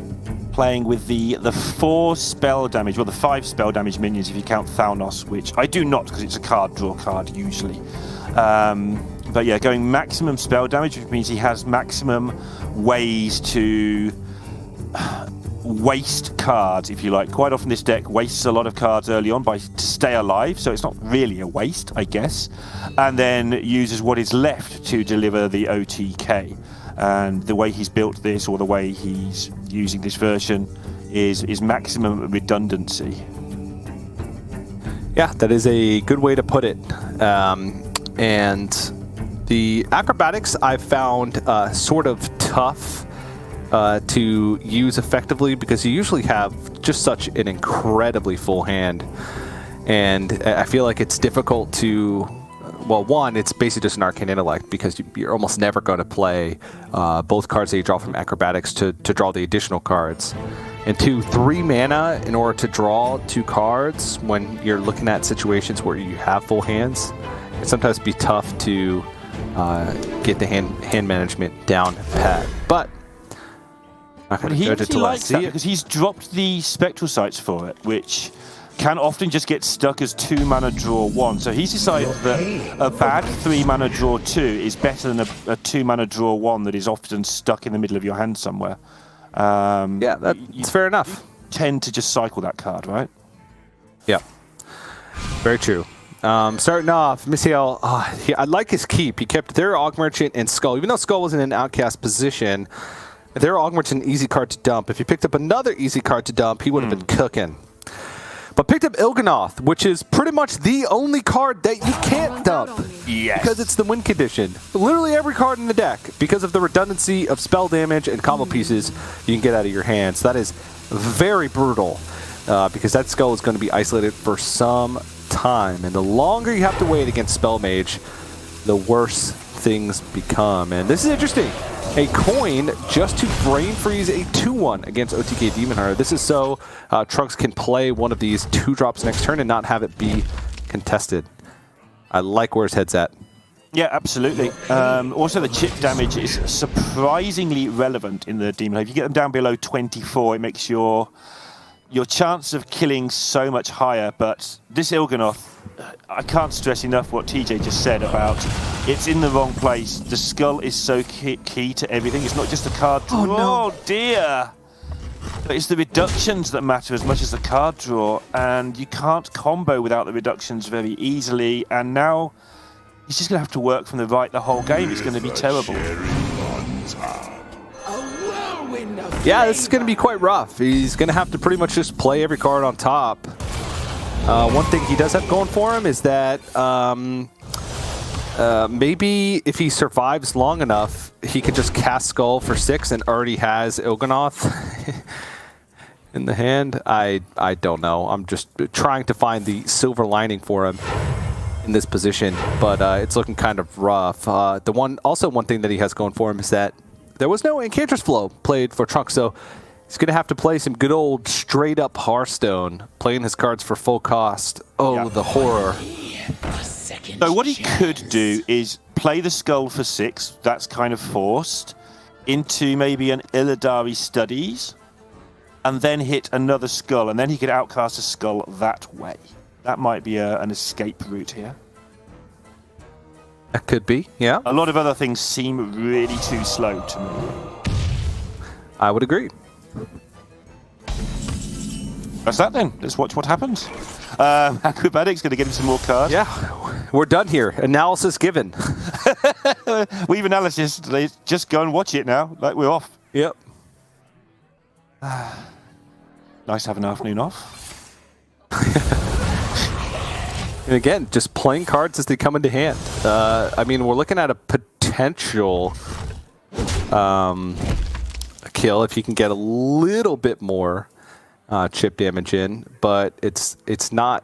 Playing with the 4 spell damage, well, the 5 spell damage minions if you count Thalnos, which I do not because it's a draw card usually. But yeah, going maximum spell damage, which means he has maximum ways to waste cards, if you like. Quite often this deck wastes a lot of cards early on to stay alive, so it's not really a waste, I guess, and then uses what is left to deliver the OTK. And the way he's built this, or the way he's using this version, is maximum redundancy. Yeah, that is a good way to put it. And the acrobatics I've found sort of tough to use effectively, because you usually have just such an incredibly full hand, and I feel like it's difficult to, well, one, it's basically just an arcane intellect, because you're almost never going to play both cards that you draw from acrobatics to draw the additional cards, and 2, 3 mana in order to draw 2 cards when you're looking at situations where you have full hands. It sometimes be tough to get the hand management down pat, but he actually likes that because he's dropped the spectral sights for it, which can often just get stuck as 2 mana draw 1. So he's decided that a bad 3 mana draw 2 is better than a 2 mana draw 1 that is often stuck in the middle of your hand somewhere. Yeah, that's fair enough. You tend to just cycle that card, right? Yeah, very true. Starting off, Mizhel, I like his keep. He kept their Aug Merchant and Skull. Even though Skull was in an outcast position, their Aug Merchant an easy card to dump. If he picked up another easy card to dump, he would have been cooking. But picked up Il'gynoth, which is pretty much the only card that you can't dump. Yes. Because it's the win condition. Literally every card in the deck, because of the redundancy of spell damage and combo pieces you can get out of your hands. That is very brutal, because that Skull is going to be isolated for some time. And the longer you have to wait against Spell Mage, the worse things become. And this is interesting. A coin just to brain freeze a 2-1 against OTK Demon Hunter. This is so Trunks can play one of these 2 drops next turn and not have it be contested. I like where his head's at. Yeah, absolutely. Also, the chip damage is surprisingly relevant in the Demon. If you get them down below 24, it makes your chance of killing so much higher. But this Il'gynoth, I can't stress enough what TJ just said about it's in the wrong place. The skull is so key to everything. It's not just the card draw. Oh dear! But it's the reductions that matter as much as the card draw, and you can't combo without the reductions very easily. And now he's just going to have to work from the right the whole game. It's going to be terrible. Yeah, this is going to be quite rough. He's going to have to pretty much just play every card on top. One thing he does have going for him is that maybe if he survives long enough, he can just cast Skull for 6 and already has Il'gynoth in the hand. I don't know. I'm just trying to find the silver lining for him in this position, but it's looking kind of rough. One thing that he has going for him is that there was no Enchantress Flow played for Trunks, so he's going to have to play some good old straight-up Hearthstone, playing his cards for full cost. Oh, yeah. The horror. So what he could do is play the Skull for 6, that's kind of forced, into maybe an Illidari Studies, and then hit another Skull, and then he could outcast a Skull that way. That might be an escape route here. That could be, yeah. A lot of other things seem really too slow to me. I would agree. That's that then. Let's watch what happens. Acrobatic's going to get him some more cards. Yeah, we're done here. Analysis given. We've analysis. Just go and watch it now. Like, we're off. Yep. Nice to have an afternoon off. And again, just playing cards as they come into hand. I mean, we're looking at a potential kill if you can get a little bit more chip damage in, but it's not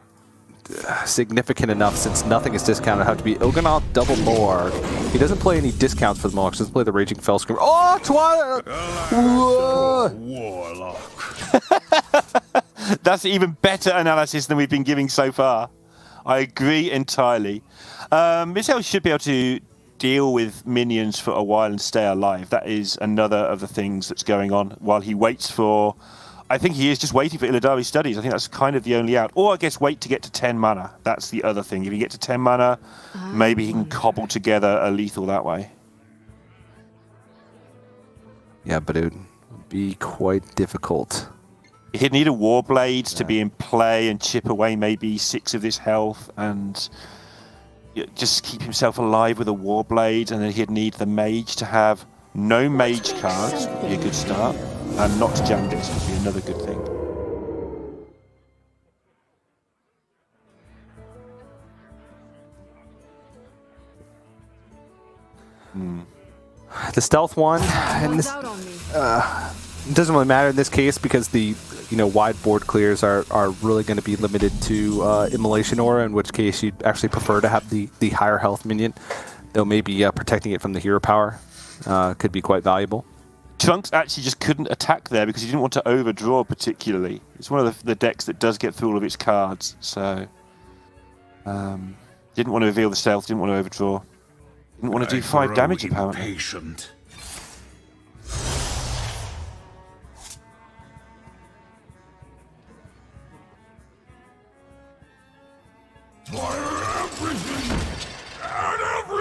significant enough since nothing is discounted. It have to be Il'gynoth double Moarg. He doesn't play any discounts for the Moarg, so doesn't play the Raging Fellscream. Oh, Warlock. That's even better analysis than we've been giving so far. I agree entirely. Michelle should be able to deal with minions for a while and stay alive. That is another of the things that's going on while he waits for... I think he is just waiting for Illidari Studies. I think that's kind of the only out. Or I guess wait to get to 10 mana. That's the other thing. If you get to 10 mana, maybe he can cobble together a lethal that way. Yeah, but it would be quite difficult. He'd need a Warblades to be in play and chip away maybe 6 of this health and just keep himself alive with a Warblade, and then he'd need the Mage to have no Mage cards, would be a good start, and not Jandis would be another good thing. The stealth one, and this, it doesn't really matter in this case because the wide board clears are really going to be limited to Immolation Aura, in which case you'd actually prefer to have the higher health minion, though maybe protecting it from the hero power could be quite valuable. Trunks actually just couldn't attack there because he didn't want to overdraw particularly. It's one of the decks that does get through all of its cards, so didn't want to reveal the stealth, didn't want to overdraw. Didn't want to do 5 damage apparently. Patient.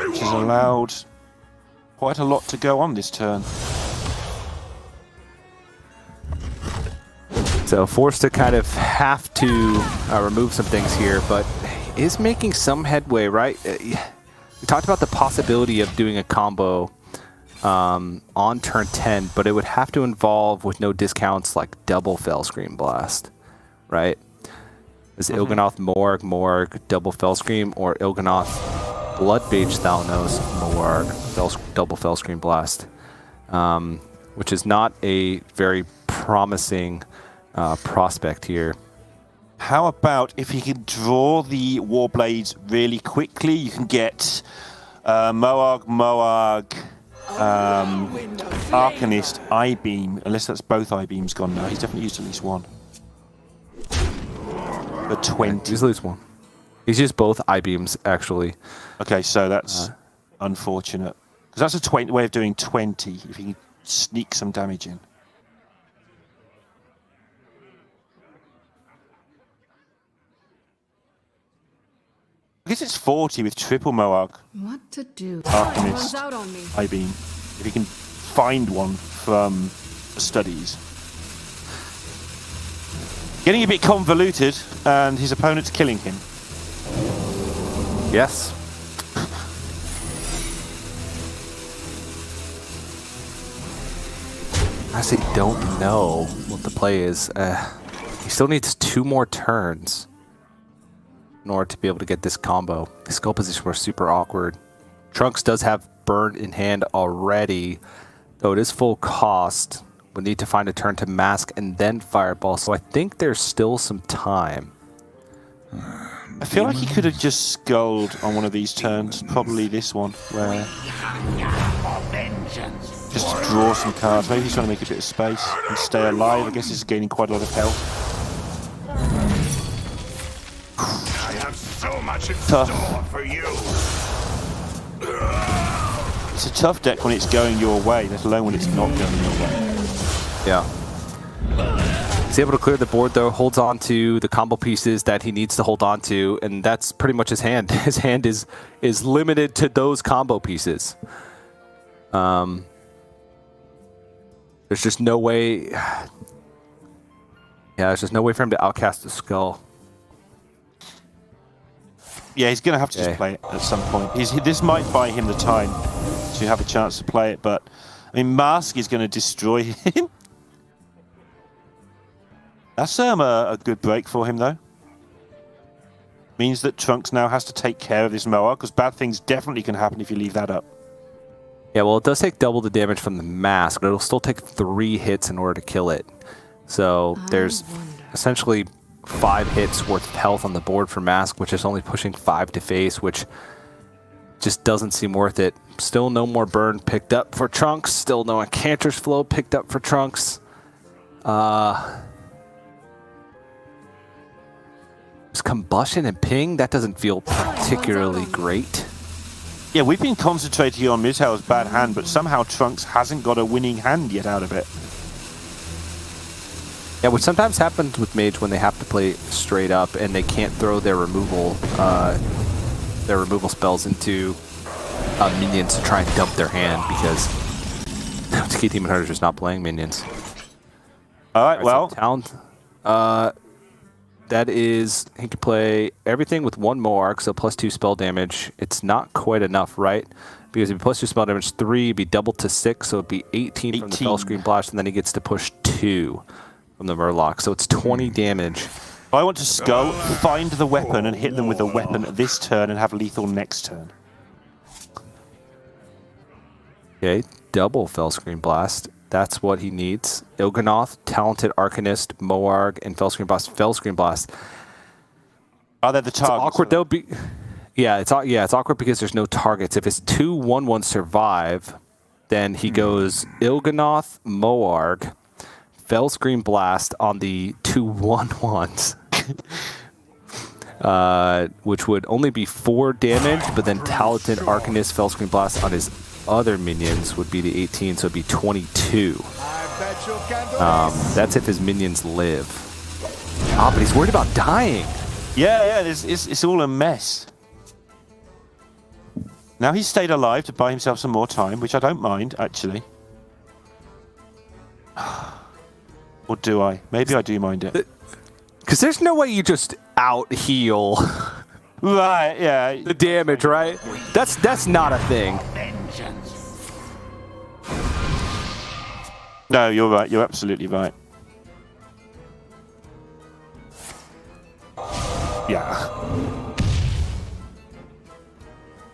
Which has allowed quite a lot to go on this turn. So forced to kind of have to remove some things here, but is making some headway, right? We talked about the possibility of doing a combo on turn 10, but it would have to involve, with no discounts, like double Fellscream Blast, right? Is Il'gynoth Moarg, double Fellscream, or Il'gynoth Bloodmage Thalnos Moarg, double Fellscream Blast, which is not a very promising prospect here. How about if he can draw the Warblades really quickly? You can get Moarg, Arcanist, I-Beam, unless that's both I-Beams gone now. He's definitely used at least one. For 20. He's at least one. He's used both I-Beams, actually. Okay, so that's unfortunate. Because that's a way of doing 20, if you can sneak some damage in. I guess it's 40 with triple Moarg. What to do? Alchemist, Runs out on me. I-beam. If you can find one from the studies. Getting a bit convoluted, and his opponent's killing him. Yes. I actually don't know what the play is. He still needs 2 more turns in order to be able to get this combo. The skull position was super awkward. Trunks does have burn in hand already, though it is full cost. We'll need to find a turn to mask and then fireball, so I think there's still some time. I feel like he could have just sculled on one of these turns, probably this one, where just to draw some cards. Maybe he's trying to make a bit of space and stay alive. I guess he's gaining quite a lot of health. I have so much in Tough. store for you. It's a tough deck when it's going your way, let alone when it's not going your way. Yeah. He's able to clear the board, though, holds on to the combo pieces that he needs to hold on to, and that's pretty much his hand. His hand is limited to those combo pieces. There's just no way... Yeah, there's just no way for him to outcast the skull. Yeah, he's going to have to just play it at some point. This might buy him the time to have a chance to play it, but I mean, Mask is going to destroy him. That's a good break for him, though. Means that Trunks now has to take care of this Moarg, because bad things definitely can happen if you leave that up. Yeah, well, it does take double the damage from the mask, but it'll still take 3 hits in order to kill it. So there's essentially 5 hits worth of health on the board for mask, which is only pushing 5 to face, which just doesn't seem worth it. Still no more burn picked up for Trunks. Still no Enchantress Flow picked up for Trunks. Combustion and ping, that doesn't feel particularly great. Yeah, we've been concentrating on Mizhel's bad hand, but somehow Trunks hasn't got a winning hand yet out of it. Yeah, which sometimes happens with Mage when they have to play straight up and they can't throw their removal spells into minions to try and dump their hand because OTK Demon Hunter's just not playing minions. All right, well, so talent. That is, he can play everything with 1 Moarg, so +2 spell damage. It's not quite enough, right? Because if he +2 spell damage, 3, it'd be doubled to 6, so it'd be 18 from the Fellscream Blast, and then he gets to push 2 from the Murloc, so it's 20 damage. I want to skull, find the weapon, and hit them with the weapon this turn and have lethal next turn. Okay, double Fellscream Blast. That's what he needs. Il'gynoth, Talented Arcanist, Moarg, and Fellscream Blast. Fellscream Blast. Are they the targets? It's awkward though. It's awkward because there's no targets. If his 2/1/1 survive, then he goes Il'gynoth, Moarg, Fellscream Blast on the 2/1/1s. Which would only be 4 damage, but then Talented Arcanist, Fellscream Blast on his other minions would be the 18, so it'd be 22. That's if his minions live. But he's worried about dying. Yeah, it's all a mess. Now he's stayed alive to buy himself some more time, which I don't mind, actually. Or do I? Maybe I do mind it. Because there's no way you just out-heal right, yeah. the damage, right? That's not a thing. No, you're right. You're absolutely right. Yeah.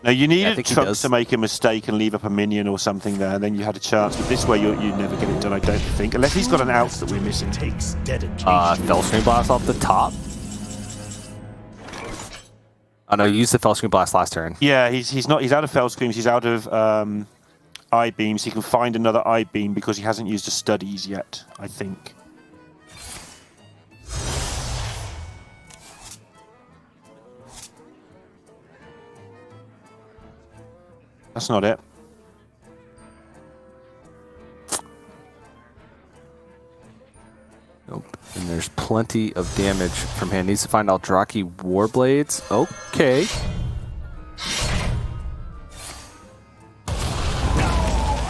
Now, you needed Trunks to make a mistake and leave up a minion or something there, and then you had a chance. But this way, you never get it done, I don't think. Unless he's got an out that we're missing. Fellscream Blast off the top. Oh no, you used the Fellscream Blast last turn. Yeah, he's not. He's out of Fellscreams. He's out of I-beams. He can find another I-beam because he hasn't used the studies yet, I think. That's not it. Nope. And there's plenty of damage from hand. Needs to find Eldrazi Warblades. Okay.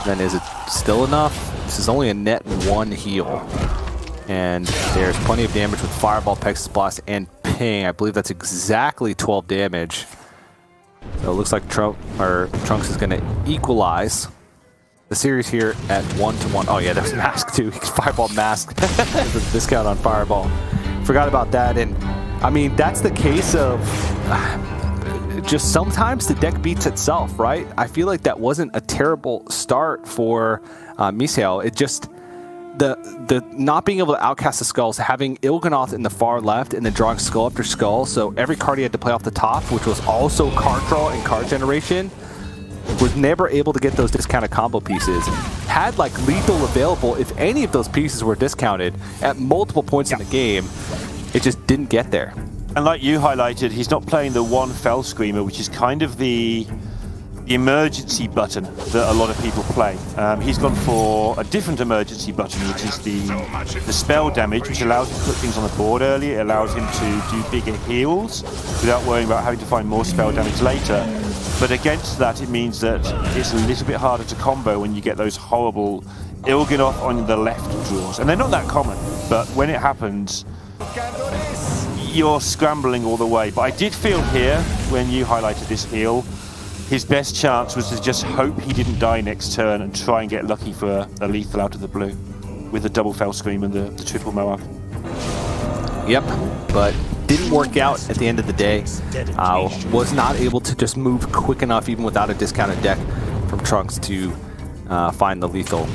Then is it still enough? This is only a net 1 heal. And there's plenty of damage with Fireball, Pegasus Blast, and Ping. I believe that's exactly 12 damage. So it looks like Trunks is going to equalize the series here at 1-1. Oh yeah, there's Mask too. Fireball Mask. There's a discount on Fireball. Forgot about that. And I mean, that's the case of just sometimes the deck beats itself, right? I feel like that wasn't a terrible start for Misael. It just, the not being able to outcast the skulls, having Il'gynoth in the far left and then drawing skull after skull, so every card he had to play off the top, which was also card draw and card generation, was never able to get those discounted combo pieces. Had like lethal available if any of those pieces were discounted at multiple points in the game. It just didn't get there. And like you highlighted, he's not playing the one Fell Screamer, which is kind of the emergency button that a lot of people play. He's gone for a different emergency button, which is the spell damage, which allows him to put things on the board early. It allows him to do bigger heals without worrying about having to find more spell damage later. But against that, it means that it's a little bit harder to combo when you get those horrible Il'gynoth on the left draws. And they're not that common, but when it happens, you're scrambling all the way. But I did feel here, when you highlighted this heal, his best chance was to just hope he didn't die next turn and try and get lucky for a lethal out of the blue with the double Fell Scream and the triple Moab. Yep, but didn't work out at the end of the day. Was not able to just move quick enough, even without a discounted deck from Trunks, to find the lethal.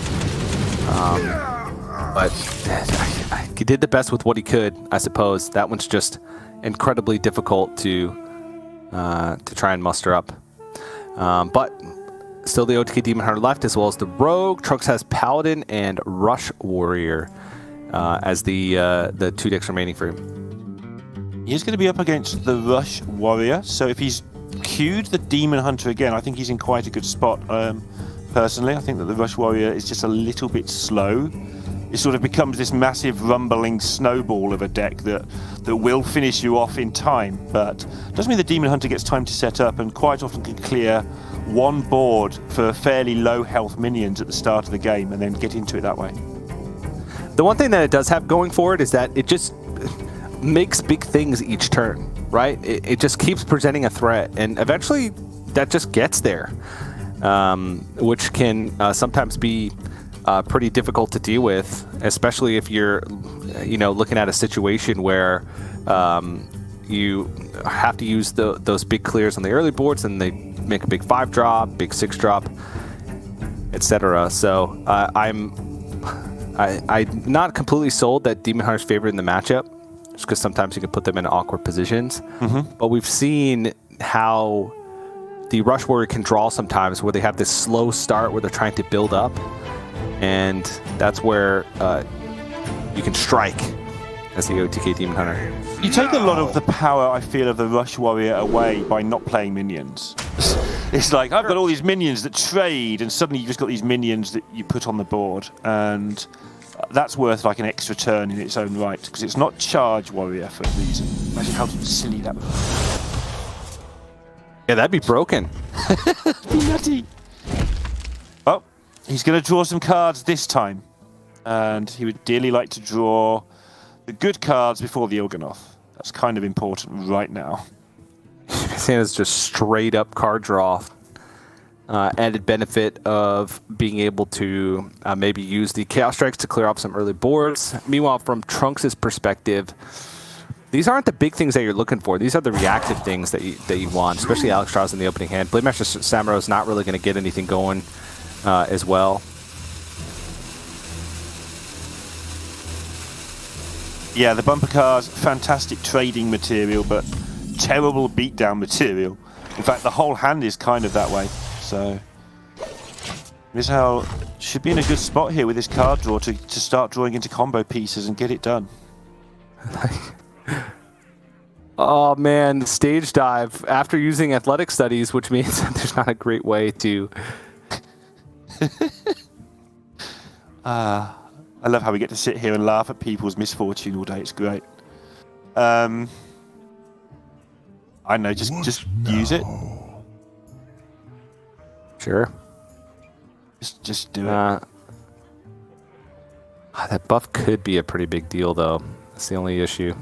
But he did the best with what he could, I suppose. That one's just incredibly difficult to try and muster up. But still the OTK Demon Hunter left, as well as the Rogue. Trunks has Paladin and Rush Warrior as the 2 decks remaining for him. He's going to be up against the Rush Warrior, so if he's queued the Demon Hunter again, I think he's in quite a good spot. Personally, I think that the Rush Warrior is just a little bit slow. It sort of becomes this massive rumbling snowball of a deck that will finish you off in time, but doesn't mean the Demon Hunter gets time to set up and quite often can clear one board for fairly low health minions at the start of the game and then get into it that way. The one thing that it does have going for it is that it just makes big things each turn, right? It just keeps presenting a threat, and eventually that just gets there, which can sometimes be pretty difficult to deal with, especially if you're, looking at a situation where you have to use those big clears on the early boards, and they make a big 5-drop, big 6-drop, etc. So I'm not completely sold that Demon Hunter's favored in the matchup, just because sometimes you can put them in awkward positions. Mm-hmm. But we've seen how the Rush Warrior can draw sometimes, where they have this slow start where they're trying to build up, and that's where you can strike as the OTK Demon Hunter. You take a lot of the power, I feel, of the Rush Warrior away by not playing minions. It's like, I've got all these minions that trade, and suddenly you've just got these minions that you put on the board, and that's worth like an extra turn in its own right, because it's not Charge Warrior for a reason. Imagine how silly that would be. Yeah, that'd be broken. That'd be nutty. Oh, he's going to draw some cards this time, and he would dearly like to draw the good cards before the Il'gynoth. That's kind of important right now. Santa's just straight up card draw. Added benefit of being able to maybe use the Chaos Strikes to clear off some early boards. Meanwhile, from Trunks' perspective, these aren't the big things that you're looking for. These are the reactive things that you want, especially Alex Strauss in the opening hand. Blade Master Samuro is not really going to get anything going as well. Yeah, the bumper car's fantastic trading material, but terrible beatdown material. In fact, the whole hand is kind of that way. So Misael should be in a good spot here with his card draw to start drawing into combo pieces and get it done. Oh man, the stage dive after using athletic studies, which means there's not a great way to. I love how we get to sit here and laugh at people's misfortune all day. It's great. I know, just use it. Sure. Just do it. That buff could be a pretty big deal, though. That's the only issue.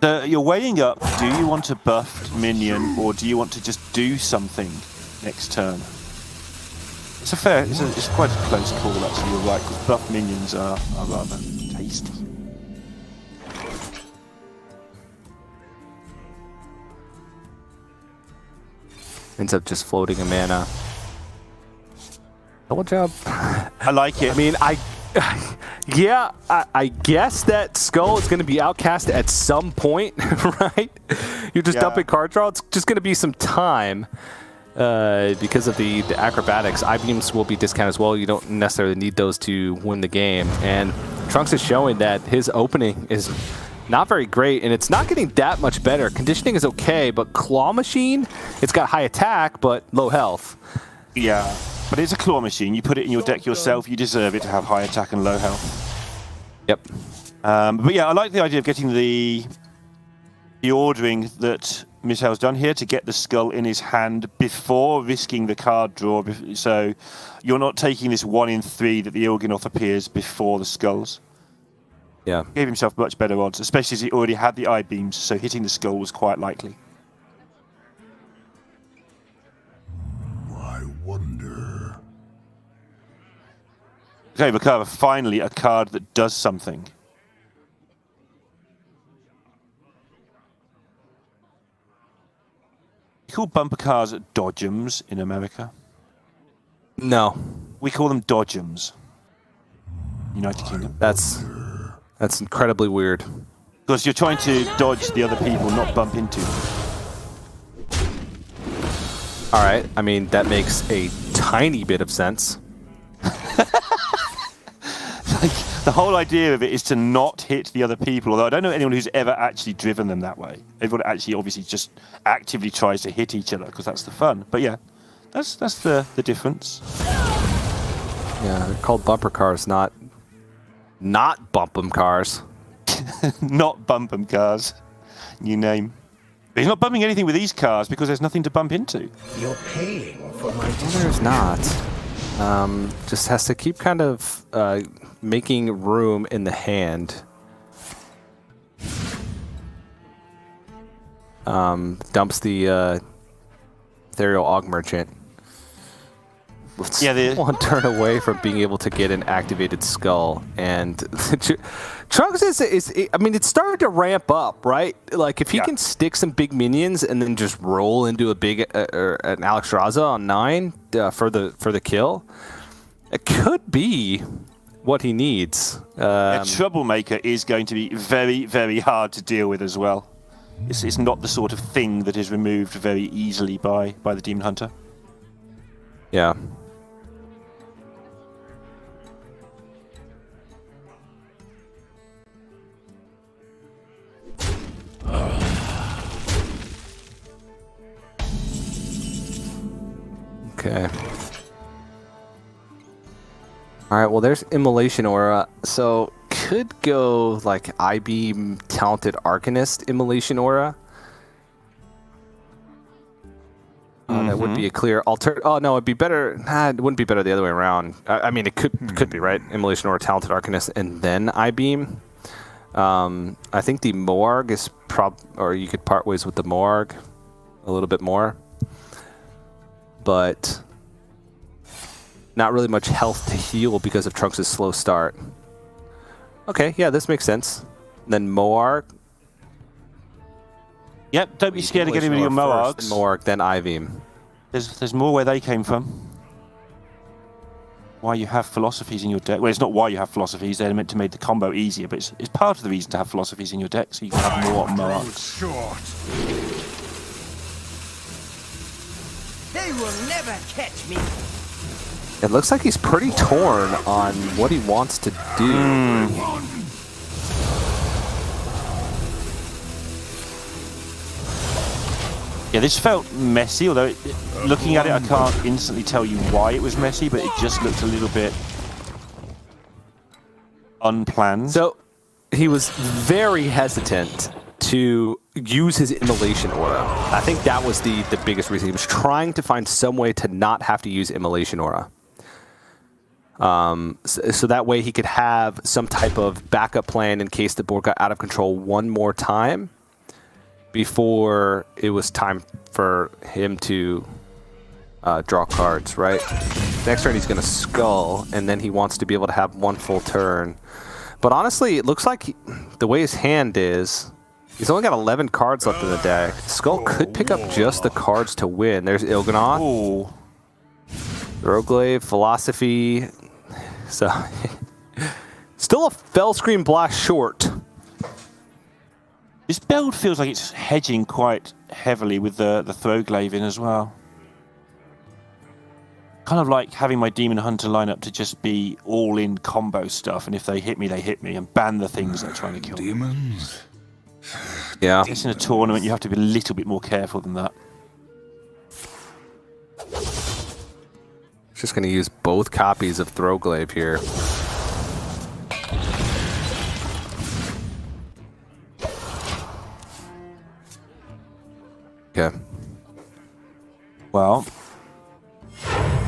So you're weighing up, do you want a buffed minion or do you want to just do something next turn? It's quite a close call actually, you're right, because buffed minions are rather tasty. Ends up just floating a mana. Double jump. I like it. I mean, yeah, I guess that Skull is going to be outcast at some point, right? You're just dumping card draw. It's just going to be some time because of the acrobatics. I-beams will be discounted as well. You don't necessarily need those to win the game. And Trunks is showing that his opening is not very great, and it's not getting that much better. Conditioning is okay, but Claw Machine, it's got high attack, but low health. Yeah. But it's a claw machine. You put it in your deck yourself, you deserve it to have high attack and low health. Yep. But yeah, I like the idea of getting the ordering that Michel's done here to get the skull in his hand before risking the card draw. So you're not taking this 1 in 3 that the Il'gynoth appears before the skulls. Yeah. Gave himself much better odds, especially as he already had the I-beams, so hitting the skull was quite likely. I wonder. Okay, Makara, finally a card that does something. We call bumper cars dodgems in America. No. We call them dodgems. United Kingdom. That's incredibly weird. Because you're trying to dodge the other people, not bump into them. All right. I mean, that makes a tiny bit of sense. The whole idea of it is to not hit the other people, although I don't know anyone who's ever actually driven them that way. Everyone actually obviously just actively tries to hit each other because that's the fun. But yeah, that's the difference. Yeah, they're called bumper cars, not bump 'em cars. Not bump 'em cars. New name. But he's not bumping anything with these cars because there's nothing to bump into. You're paying for my There's not. Just has to keep kind of making room in the hand. Dumps the Ethereal Aug Merchant. Yeah, one turn away from being able to get an activated skull, and Trunks is I mean, it's starting to ramp up, right? Like if he can stick some big minions and then just roll into a big an Alex Raza on 9 for the kill, it could be what he needs. A troublemaker is going to be very, very hard to deal with as well. It's not the sort of thing that is removed very easily by the Demon Hunter. Yeah. Okay. Alright, well there's Immolation Aura, so could go like I-Beam Talented Arcanist Immolation Aura. That would be a clear alter. Oh no, it'd be better. It wouldn't be better the other way around. I mean, it could be right. Immolation Aura, Talented Arcanist, and then I-Beam. I think the Morg is or you could part ways with the Morg a little bit more, but not really much health to heal because of Trunks' slow start. Okay, yeah, this makes sense. Then Morg. Yep, don't be scared of getting rid of your Moargs. Then Morg, then I-Beam. There's more where they came from. Why you have philosophies in your deck. Well, it's not why you have philosophies. They're meant to make the combo easier, but it's part of the reason to have philosophies in your deck, so you can have more Moargs. They will never catch me. It looks like he's pretty torn on what he wants to do. Yeah, this felt messy, although looking at it, I can't instantly tell you why it was messy, but it just looked a little bit unplanned. So he was very hesitant to use his immolation aura. I think that was the biggest reason. He was trying to find some way to not have to use immolation aura. So that way he could have some type of backup plan in case the board got out of control one more time before it was time for him to draw cards, right? Next turn he's going to Skull, and then he wants to be able to have one full turn. But honestly, it looks like the way his hand is, he's only got 11 cards left in the deck. Skull could pick up just the cards to win. There's Il'gynoth. Ooh. Throglaive, Philosophy. So, still a Fellscream Blast short. This build feels like it's hedging quite heavily with the Throglaive in as well. Kind of like having my Demon Hunter lineup to just be all-in combo stuff, and if they hit me, and ban the things they're trying to kill. Demons. Yeah. I guess in a tournament, you have to be a little bit more careful than that. Just going to use both copies of Throglaive here. Okay. Well,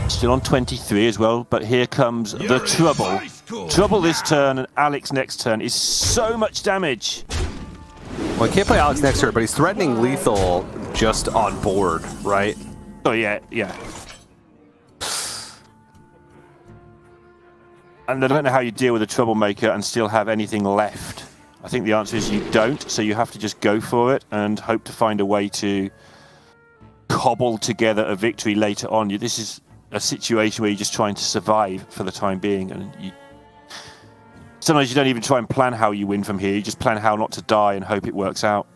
still on 23 as well, but here comes the trouble. Trouble this turn, and Alex next turn is so much damage. Well, he can't play Alex next turn, but he's threatening lethal just on board, right? Oh, yeah, yeah. And I don't know how you deal with a troublemaker and still have anything left. I think the answer is you don't, so you have to just go for it and hope to find a way to cobble together a victory later on. This is a situation where you're just trying to survive for the time being, and sometimes you don't even try and plan how you win from here. You just plan how not to die and hope it works out.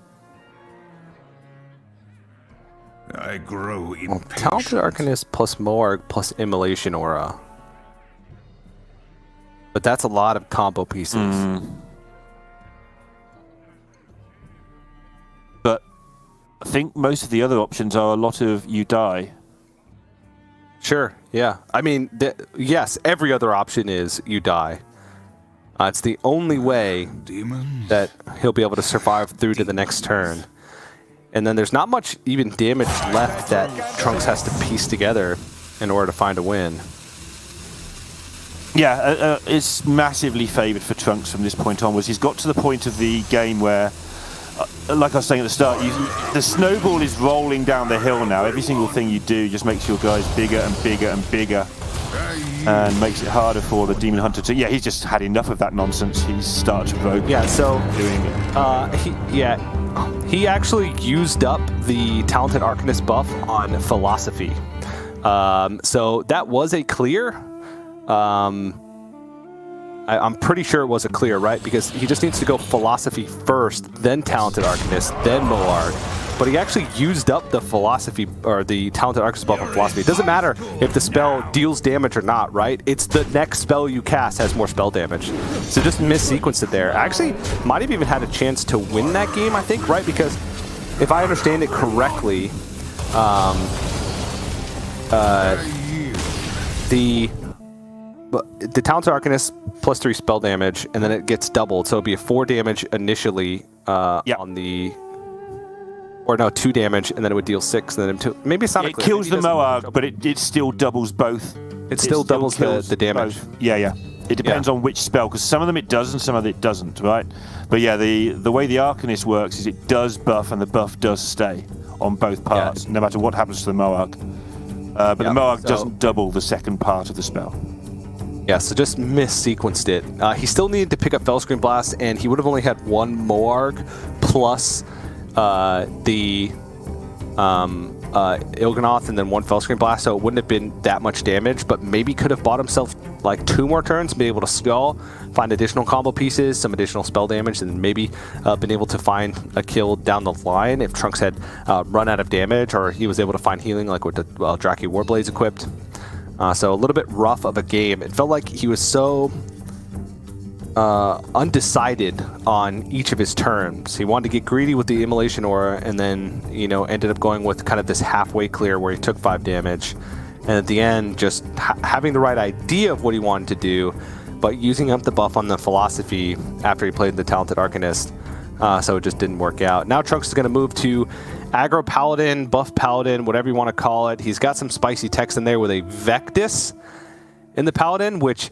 I grow impatient. Well, Talented Arcanist plus Moarg plus Immolation Aura. But that's a lot of combo pieces. But I think most of the other options are a lot of you die. Sure, yeah. I mean, yes, every other option is you die. It's the only way that he'll be able to survive through to the next turn. And then there's not much even damage left that Trunks has to piece together in order to find a win. Yeah, it's massively favoured for Trunks from this point onwards. He's got to the point of the game where, like I was saying at the start, the snowball is rolling down the hill now. Every single thing you do just makes your guys bigger and bigger and bigger, and makes it harder for the Demon Hunter to... Yeah, he's just had enough of that nonsense. He's started to provoke. Yeah, so doing it. He actually used up the Talented Arcanist buff on Philosophy. So that was a clear. I'm pretty sure it was a clear, right? Because he just needs to go Philosophy first, then Talented Arcanist, then Moarg. But he actually used up the Philosophy, or the Talented Arcanist buff on Philosophy. It doesn't matter if the spell deals damage or not, right? It's the next spell you cast has more spell damage. So just missequenced it there. Actually, might have even had a chance to win that game, I think, right? Because if I understand it correctly, the Talented Arcanist plus 3 spell damage, and then it gets doubled, so it'll be a 4 damage initially on the... Or no, 2 damage, and then it would deal 6, and then 2... Maybe it's not It kills the Moarg, but it still doubles both. It still doubles the damage. Both. Yeah. It depends on which spell, because some of them it does and some of it doesn't, right? But yeah, the way the Arcanist works is it does buff, and the buff does stay on both parts, no matter what happens to the Moarg. But the Moarg doesn't double the second part of the spell. Yeah, so just missequenced it. He still needed to pick up Fellscream Blast, and he would have only had 1 Moarg plus the Il'gynoth and then 1 Fellscream Blast, so it wouldn't have been that much damage, but maybe could have bought himself like 2 more turns, be able to Skull, find additional combo pieces, some additional spell damage, and maybe been able to find a kill down the line if Trunks had run out of damage, or he was able to find healing like with the Draki Warblades equipped. So a little bit rough of a game. It felt like he was so undecided on each of his turns. He wanted to get greedy with the Immolation Aura, and then, ended up going with kind of this halfway clear where he took 5 damage. And at the end, just having the right idea of what he wanted to do, but using up the buff on the Philosophy after he played the Talented Arcanist. So it just didn't work out. Now Trunks is going to move to Aggro Paladin, Buff Paladin, whatever you want to call it. He's got some spicy text in there with a Vectis in the Paladin, which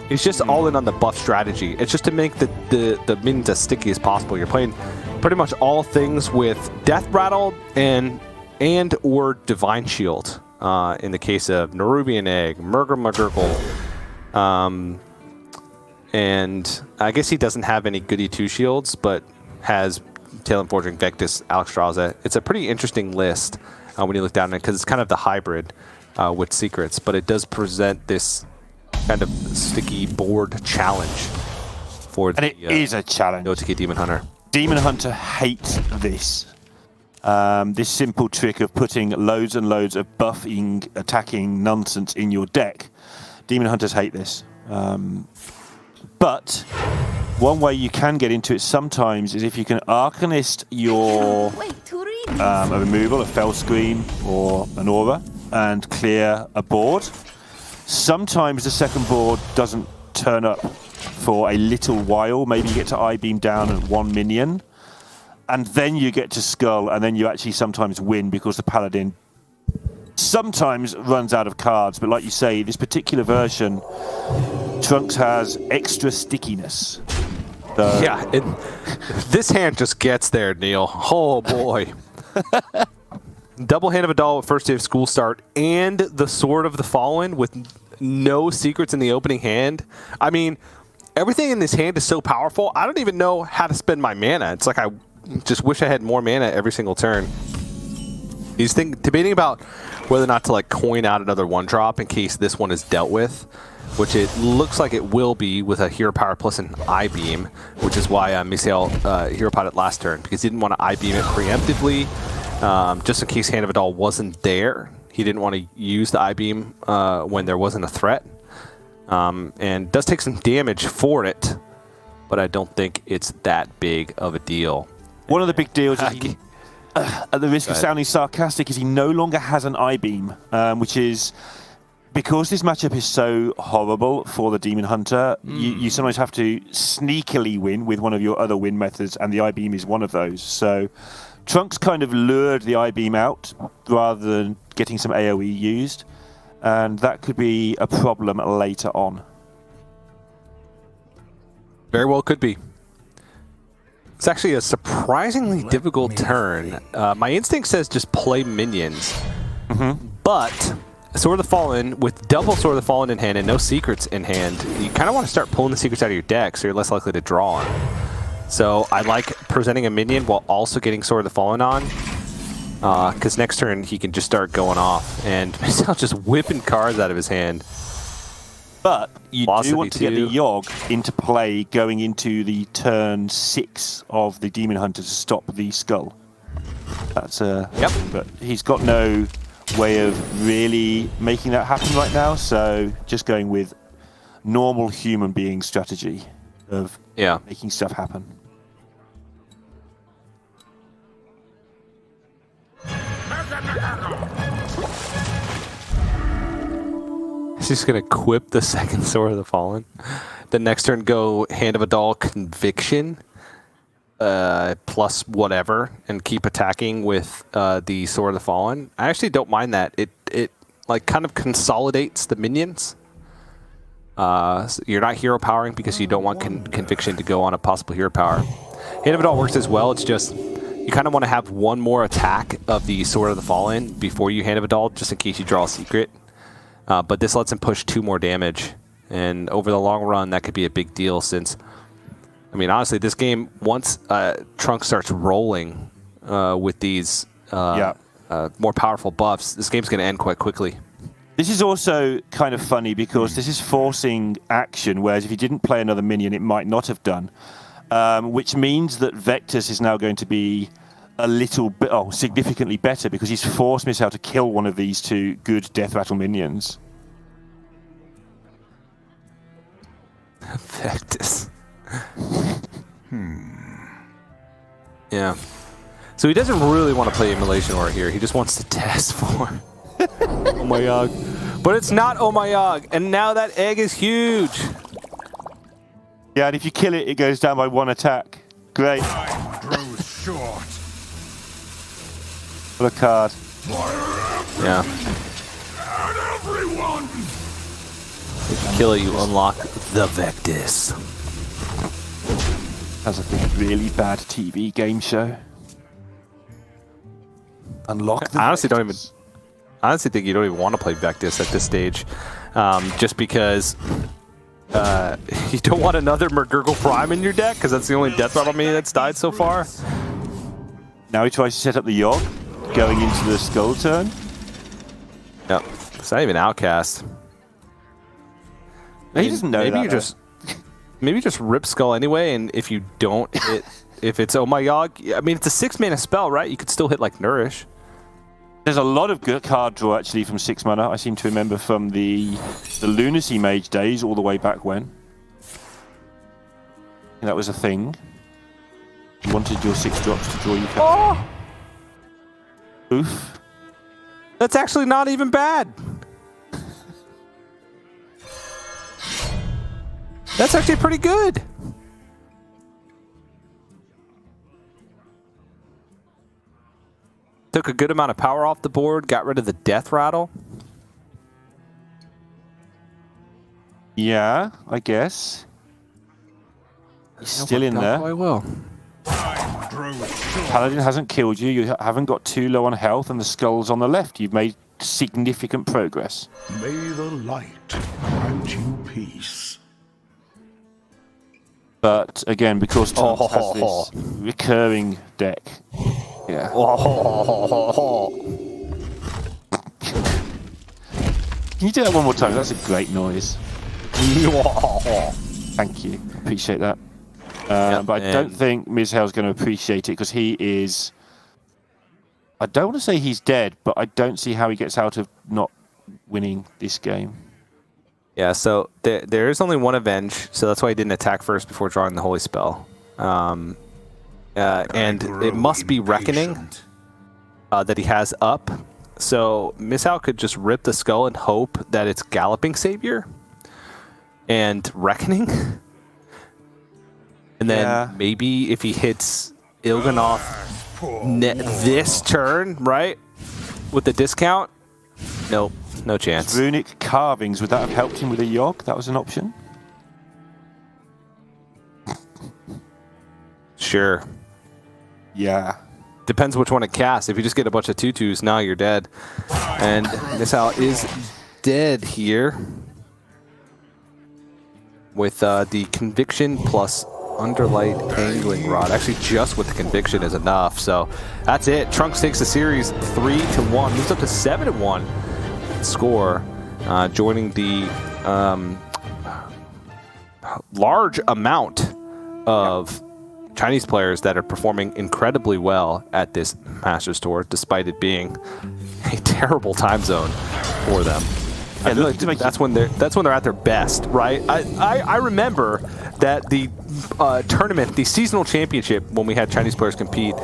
is just all in on the buff strategy. It's just to make the minions as sticky as possible. You're playing pretty much all things with Death Rattle and or Divine Shield. In the case of Nerubian Egg, Murgle, and I guess he doesn't have any Goody 2 shields, but has Talon Forging, Vectis, Alexstrasza. It's a pretty interesting list when you look down at it, because it's kind of the hybrid with secrets, but it does present this kind of sticky board challenge for and it is a challenge. OTK Demon Hunter. Demon Hunter hates this. This simple trick of putting loads and loads of buffing, attacking nonsense in your deck. Demon Hunters hate this. But one way you can get into it sometimes is if you can Arcanist your a removal, a Fell Scream, or an Aura, and clear a board. Sometimes the second board doesn't turn up for a little while. Maybe you get to I-Beam down at 1 minion, and then you get to Skull, and then you actually sometimes win because the Paladin sometimes runs out of cards. But like you say, this particular version, Trunks has extra stickiness. Yeah, this hand just gets there, Neil. Oh, boy. Double Hand of Adal at first day of school start, and the Sword of the Fallen with no secrets in the opening hand. I mean, everything in this hand is so powerful, I don't even know how to spend my mana. It's like I just wish I had more mana every single turn. He's debating about whether or not to coin out another 1-drop in case this one is dealt with, which it looks like it will be with a Hero Power plus an I-Beam, which is why Misael Hero Pod it last turn, because he didn't want to I-Beam it preemptively, just in case Hand of Adal wasn't there. He didn't want to use the I-Beam when there wasn't a threat, and does take some damage for it, but I don't think it's that big of a deal. One of the big deals is at the risk of sounding sarcastic, is he no longer has an I-Beam, which is, because this matchup is so horrible for the Demon Hunter, you sometimes have to sneakily win with one of your other win methods, and the I-Beam is one of those. So Trunks kind of lured the I-Beam out rather than getting some AoE used, and that could be a problem later on. Very well could be. It's actually a surprisingly difficult turn. My instinct says just play minions. But Sword of the Fallen, with double Sword of the Fallen in hand and no secrets in hand, you kind of want to start pulling the secrets out of your deck so you're less likely to draw on. So I like presenting a minion while also getting Sword of the Fallen on, because next turn he can just start going off and just whipping cards out of his hand. But you do want to get the Yogg into play going into the turn 6 of the Demon Hunter to stop the Skull. That's but he's got no way of really making that happen right now, so just going with normal human being strategy of making stuff happen. He's just going to equip the second Sword of the Fallen. The next turn go Hand of Adal Conviction, plus whatever, and keep attacking with the Sword of the Fallen. I actually don't mind that. It kind of consolidates the minions. So you're not hero powering because you don't want Conviction to go on a possible hero power. Hand of Adal works as well. It's just you kind of want to have one more attack of the Sword of the Fallen before you Hand of Adal, just in case you draw a secret. But this lets him push 2 more damage, and over the long run, that could be a big deal since, I mean, honestly, this game, once Trunks starts rolling with these more powerful buffs, this game's going to end quite quickly. This is also kind of funny because this is forcing action, whereas if he didn't play another minion, it might not have done, which means that Vectis is now going to be a little bit, significantly better because he's forced Misael to kill one of these 2 good Death Rattle minions. Vectis. Yeah. So he doesn't really want to play Immolation Aura here. He just wants to test for Oh my god. But it's not Oh my god. And now that egg is huge. Yeah, and if you kill it, it goes down by 1 attack. Great. Time grows short. What a card. Yeah. And everyone! If you kill it, you unlock the Vectis. That's a really bad TV game show. Unlock the I honestly Vectis. think you don't even want to play Vectis at this stage. Just because you don't want another Mergurgle Prime in your deck, because that's the only Death Rattle mini that's died so far. Now he tries to set up the Yogg, going into the Skull turn. Yep. It's not even Outcast. He doesn't know maybe that. you just maybe just rip Skull anyway, and if you don't hit, if it's Oh my god, I mean it's a 6-mana spell, right? You could still hit like Nourish. There's a lot of good card draw actually from 6 mana. I seem to remember from the Lunacy Mage days all the way back when. And that was a thing. You wanted your 6 drops to draw you cards. Oh! Oof. That's actually not even bad. That's actually pretty good. Took a good amount of power off the board, got rid of the Death Rattle. Yeah, I guess. He's still in there. Quite well. Time grows short. Paladin hasn't killed you. You haven't got too low on health, and the Skull's on the left. You've made significant progress. May the light grant you peace. But again, because Trunks has this recurring deck. Yeah. Can you do that one more time? That's a great noise. Thank you. Appreciate that. But I don't think Mizhel's going to appreciate it because he is... I don't want to say he's dead, but I don't see how he gets out of not winning this game. Yeah, so there is only one Avenge, so that's why he didn't attack first before drawing the Holy Spell. And it must be Reckoning that he has up. So Mishal could just rip the Skull and hope that it's Galloping Savior and Reckoning. And then maybe if he hits Il'gynoth this turn, right, with the discount, nope, no chance. Runic Carvings, would that have helped him with a Yogg? That was an option. Sure. Yeah. Depends which one it casts. If you just get a bunch of 2/2s, now you're dead. And Mishal is dead here with the Conviction plus Underlight Angling Rod. Actually, just with the Conviction is enough. So that's it. Trunks takes the series 3-1. Moves up to 7-1 score, joining the large amount of Chinese players that are performing incredibly well at this Masters Tour, despite it being a terrible time zone for them. And that's when they're at their best, right? I remember that the tournament, the seasonal championship, when we had Chinese players compete,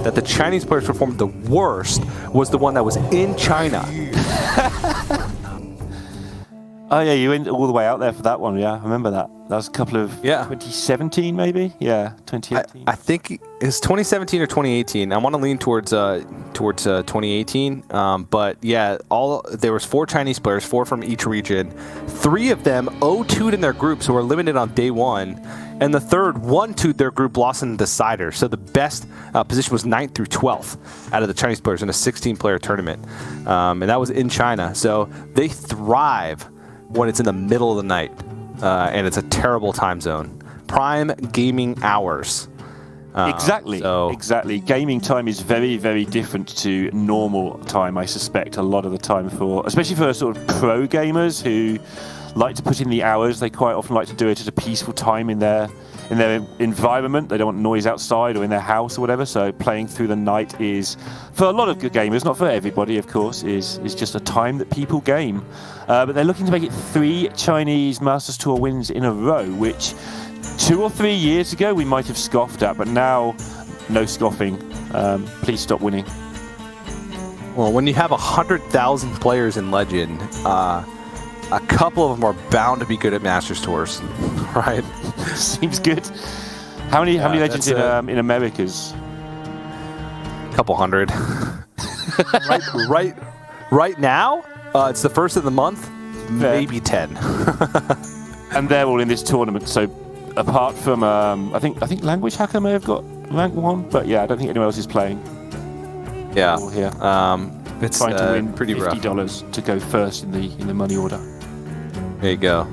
that the Chinese players performed the worst was the one that was in China. Oh yeah, you went all the way out there for that one. Yeah, I remember that. That was a couple of 2017 maybe. Yeah, 2018. I think it's 2017 or 2018. I want to lean towards 2018. But yeah, there was 4 Chinese players, 4 from each region. 3 of them 0-2'd in their group, so were eliminated on day 1. And the third 1-2'd their group, lost in the decider. So the best position was 9th through 12th out of the Chinese players in a 16-player tournament, and that was in China. So they thrive when it's in the middle of the night, and it's a terrible time zone. Prime gaming hours. Exactly. Gaming time is very, very different to normal time, I suspect, a lot of the time, especially for sort of pro gamers who like to put in the hours. They quite often like to do it at a peaceful time in their environment. They don't want noise outside or in their house or whatever. So playing through the night is, for a lot of good gamers, not for everybody, of course, is just a time that people game. But they're looking to make it 3 Chinese Masters Tour wins in a row, which 2 or 3 years ago, we might have scoffed at, but now, no scoffing. Please stop winning. Well, when you have 100,000 players in Legend, a couple of them are bound to be good at Masters Tours, right? Seems good. How many legends in Americas? A couple hundred. right now, it's the first of the month, maybe 10. And they're all in this tournament. So, apart from I think Language Hacker may have got rank 1, but yeah, I don't think anyone else is playing. Yeah, here. It's trying to win pretty $50 to go first in the money order. There you go.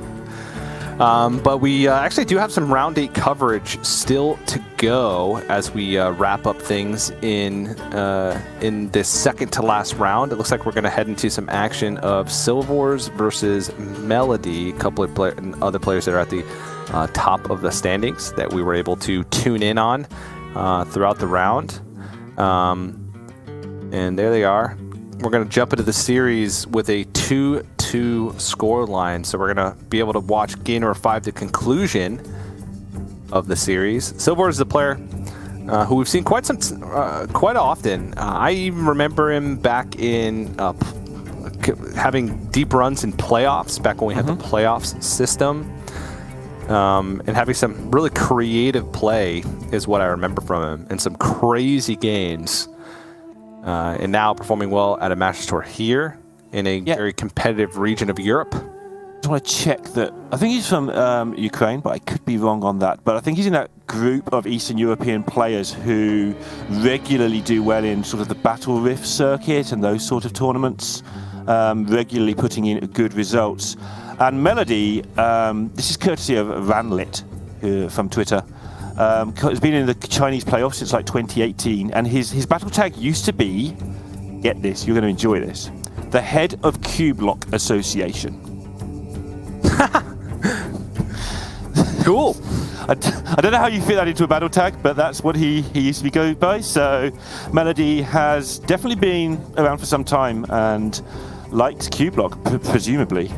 But we actually do have some round 8 coverage still to go as we wrap up things in this second to last round. It looks like we're going to head into some action of Silvors versus Melody, a couple of other players that are at the top of the standings that we were able to tune in on throughout the round. And there they are. We're going to jump into the series with a 2-2 score line. So we're going to be able to watch game number 5, the conclusion of the series. Silvor is the player who we've seen quite often. I even remember him back in having deep runs in playoffs, back when we had the playoffs system. And having some really creative play is what I remember from him, and some crazy games. And now performing well at a Masters Tour here in a very competitive region of Europe. I just want to check that. I think he's from Ukraine, but I could be wrong on that. But I think he's in that group of Eastern European players who regularly do well in sort of the Battle Rift circuit and those sort of tournaments, regularly putting in good results. And Melody, this is courtesy of Ranlit from Twitter. Has been in the Chinese playoffs since like 2018, and his battle tag used to be, get this, you're going to enjoy this, the head of Q-Block Association. Cool. I don't know how you fit that into a battle tag, but that's what he used to be going by. So Melody has definitely been around for some time and likes Q-Block, presumably.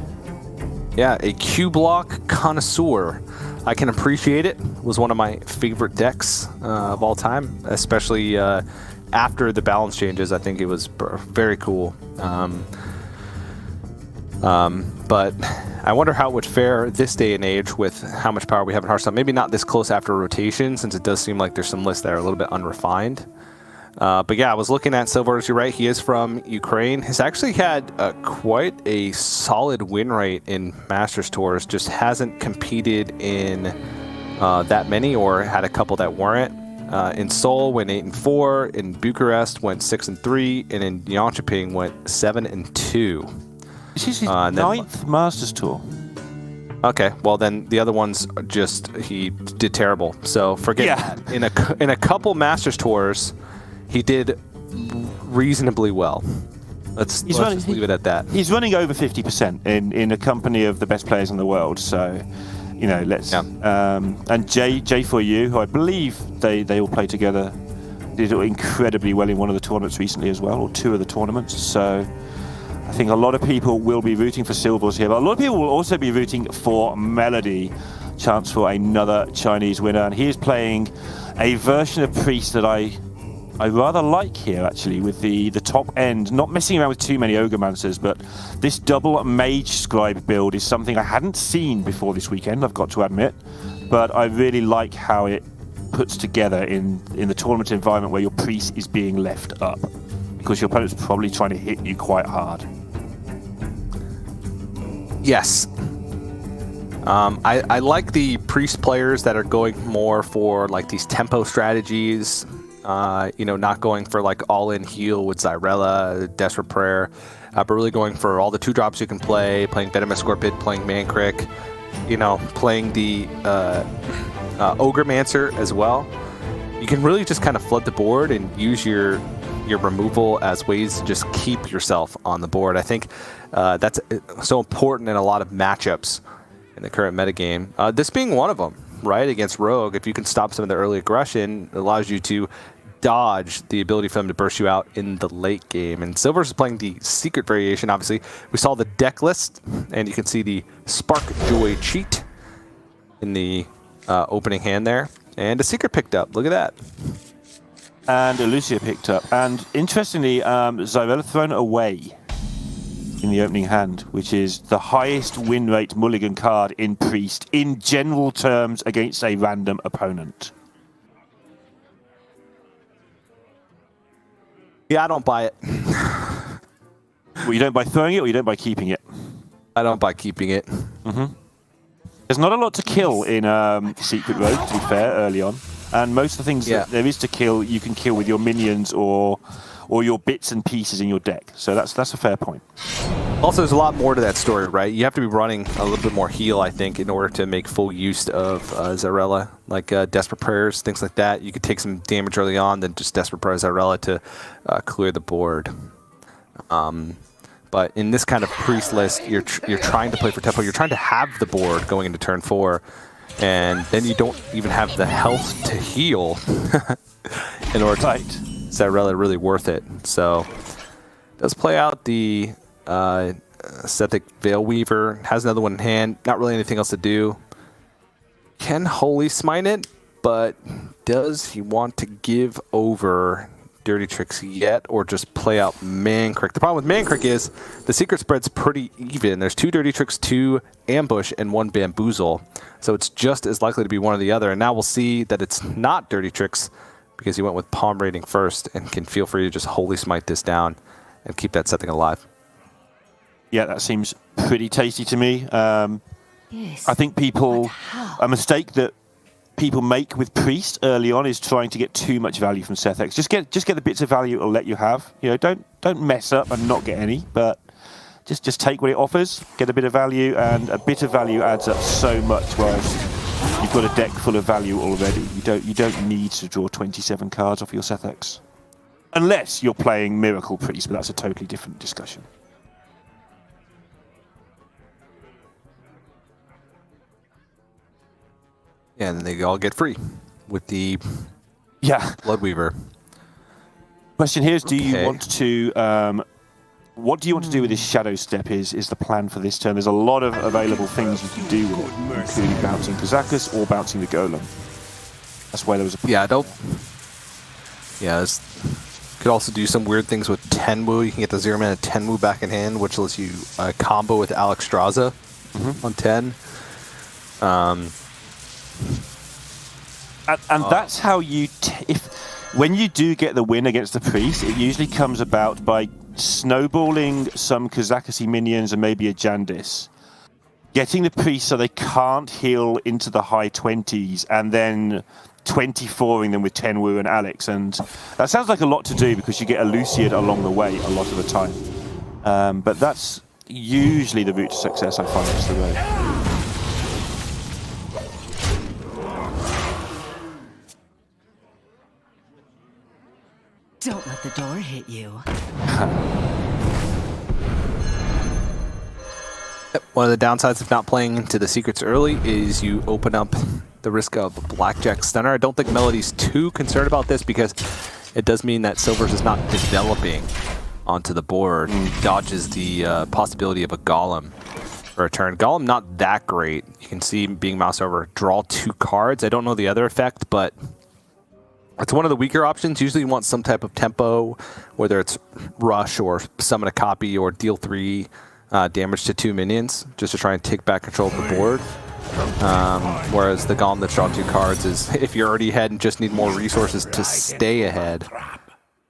Yeah, a Q-Block connoisseur. I can appreciate it. It was one of my favorite decks of all time, especially after the balance changes. I think it was very cool. But I wonder how it would fare this day and age with how much power we have in Hearthstone. Maybe not this close after rotation, since it does seem like there's some lists that are a little bit unrefined. But yeah, I was looking at Silvor, you're right, he is from Ukraine. He's actually had quite a solid win rate in Masters Tours, just hasn't competed in that many, or had a couple that weren't. In Seoul went 8-4, in Bucharest went 6-3, and in Jönköping went 7-2. This is his 9th Masters Tour. Okay, well then the other ones he did terrible. So forget that. In a couple Masters Tours, he did reasonably well. Let's just leave it at that. He's running over 50% in a company of the best players in the world. So, you know, let's. Yeah. And J4U, who I believe they all play together, did incredibly well in one of the tournaments recently as well, or 2 of the tournaments. So, I think a lot of people will be rooting for Silvors here, but a lot of people will also be rooting for Melody. Chance for another Chinese winner, and he is playing a version of Priest that I rather like here, actually, with the top end, not messing around with too many Ogremmancers, but this double Mage Scribe build is something I hadn't seen before this weekend, I've got to admit, but I really like how it puts together in the tournament environment where your Priest is being left up, because your opponent's probably trying to hit you quite hard. Yes. I like the Priest players that are going more for like these tempo strategies, not going for like all-in heal with Zyrella, Desperate Prayer, but really going for all the 2-drops you can play, playing Venomous Scorpid, playing Mankrik, playing the Ogremmancer as well. You can really just kind of flood the board and use your removal as ways to just keep yourself on the board. I think that's so important in a lot of matchups in the current metagame. This being one of them, right, against Rogue. If you can stop some of the early aggression, it allows you to dodge the ability for them to burst you out in the late game. And Silvers is playing the secret variation, obviously. We saw the deck list, and you can see the Spark Joy cheat in the opening hand there. And a secret picked up. Look at that. And a Lucia picked up. And interestingly, Zyrella thrown away in the opening hand, which is the highest win rate mulligan card in Priest in general terms against a random opponent. Yeah, I don't buy it. Well, you don't buy throwing it, or you don't buy keeping it? I don't buy keeping it. There's not a lot to kill in Secret Rogue, to be fair, early on. And most of the things that there is to kill, you can kill with your minions or your bits and pieces in your deck. So that's a fair point. Also, there's a lot more to that story, right? You have to be running a little bit more heal, I think, in order to make full use of Zyrella, like Desperate Prayers, things like that. You could take some damage early on, then just Desperate Prayer Zyrella to clear the board. But in this kind of Priest list, you're trying to play for tempo. You're trying to have the board going into turn 4, and then you don't even have the health to heal in order to make Zyrella really worth it. So it does play out the Sethic Veil Weaver. Has another one in hand. Not really anything else to do. Can Holy Smite it, but does he want to give over Dirty Tricks yet, or just play out Mancrick? The problem with Mancrick is the secret spread's pretty even. There's 2 Dirty Tricks, 2 Ambush, and 1 Bamboozle. So it's just as likely to be one or the other. And now we'll see that it's not Dirty Tricks because he went with Palm Raiding first and can feel free to just Holy Smite this down and keep that setting alive. Yeah, that seems pretty tasty to me. I think a mistake that people make with Priest early on is trying to get too much value from Seth-X. Just get the bits of value it'll let you have. You know, don't mess up and not get any, but just take what it offers, get a bit of value, and a bit of value adds up so much. Whereas you've got a deck full of value already. You don't need to draw 27 cards off your Seth-X. Unless you're playing Miracle Priest, but that's a totally different discussion. Yeah, and then they all get free with the Bloodweaver. Question here is, do you want to... what do you want to do with this Shadow Step is the plan for this turn. There's a lot of available things you can do with it, including bouncing Kazakus or bouncing the Golem. That's why there was a... Yeah, could also do some weird things with Tenwu. You can get the 0-mana Tenwu back in hand, which lets you combo with Alexstrasza on 10. And that's how you... when you do get the win against the Priest, it usually comes about by snowballing some Kazakusi minions and maybe a Jandis. Getting the Priest so they can't heal into the high 20s, and then 24ing them with Tenwu and Alex. And that sounds like a lot to do because you get a Luciad along the way a lot of the time. But that's usually the route to success, I find, is the road. Don't let the door hit you. One of the downsides of not playing into the secrets early is you open up the risk of a Blackjack Stunner. I don't think Melody's too concerned about this because it does mean that Silvers is not developing onto the board. Dodges the possibility of a Golem for a turn. Golem not that great. You can see being mouse over, draw 2 cards. I don't know the other effect, but it's one of the weaker options. Usually you want some type of tempo, whether it's rush or summon a copy or deal 3 damage to 2 minions, just to try and take back control of the board. Whereas the Golem that draw 2 cards is if you're already ahead and just need more resources to stay ahead.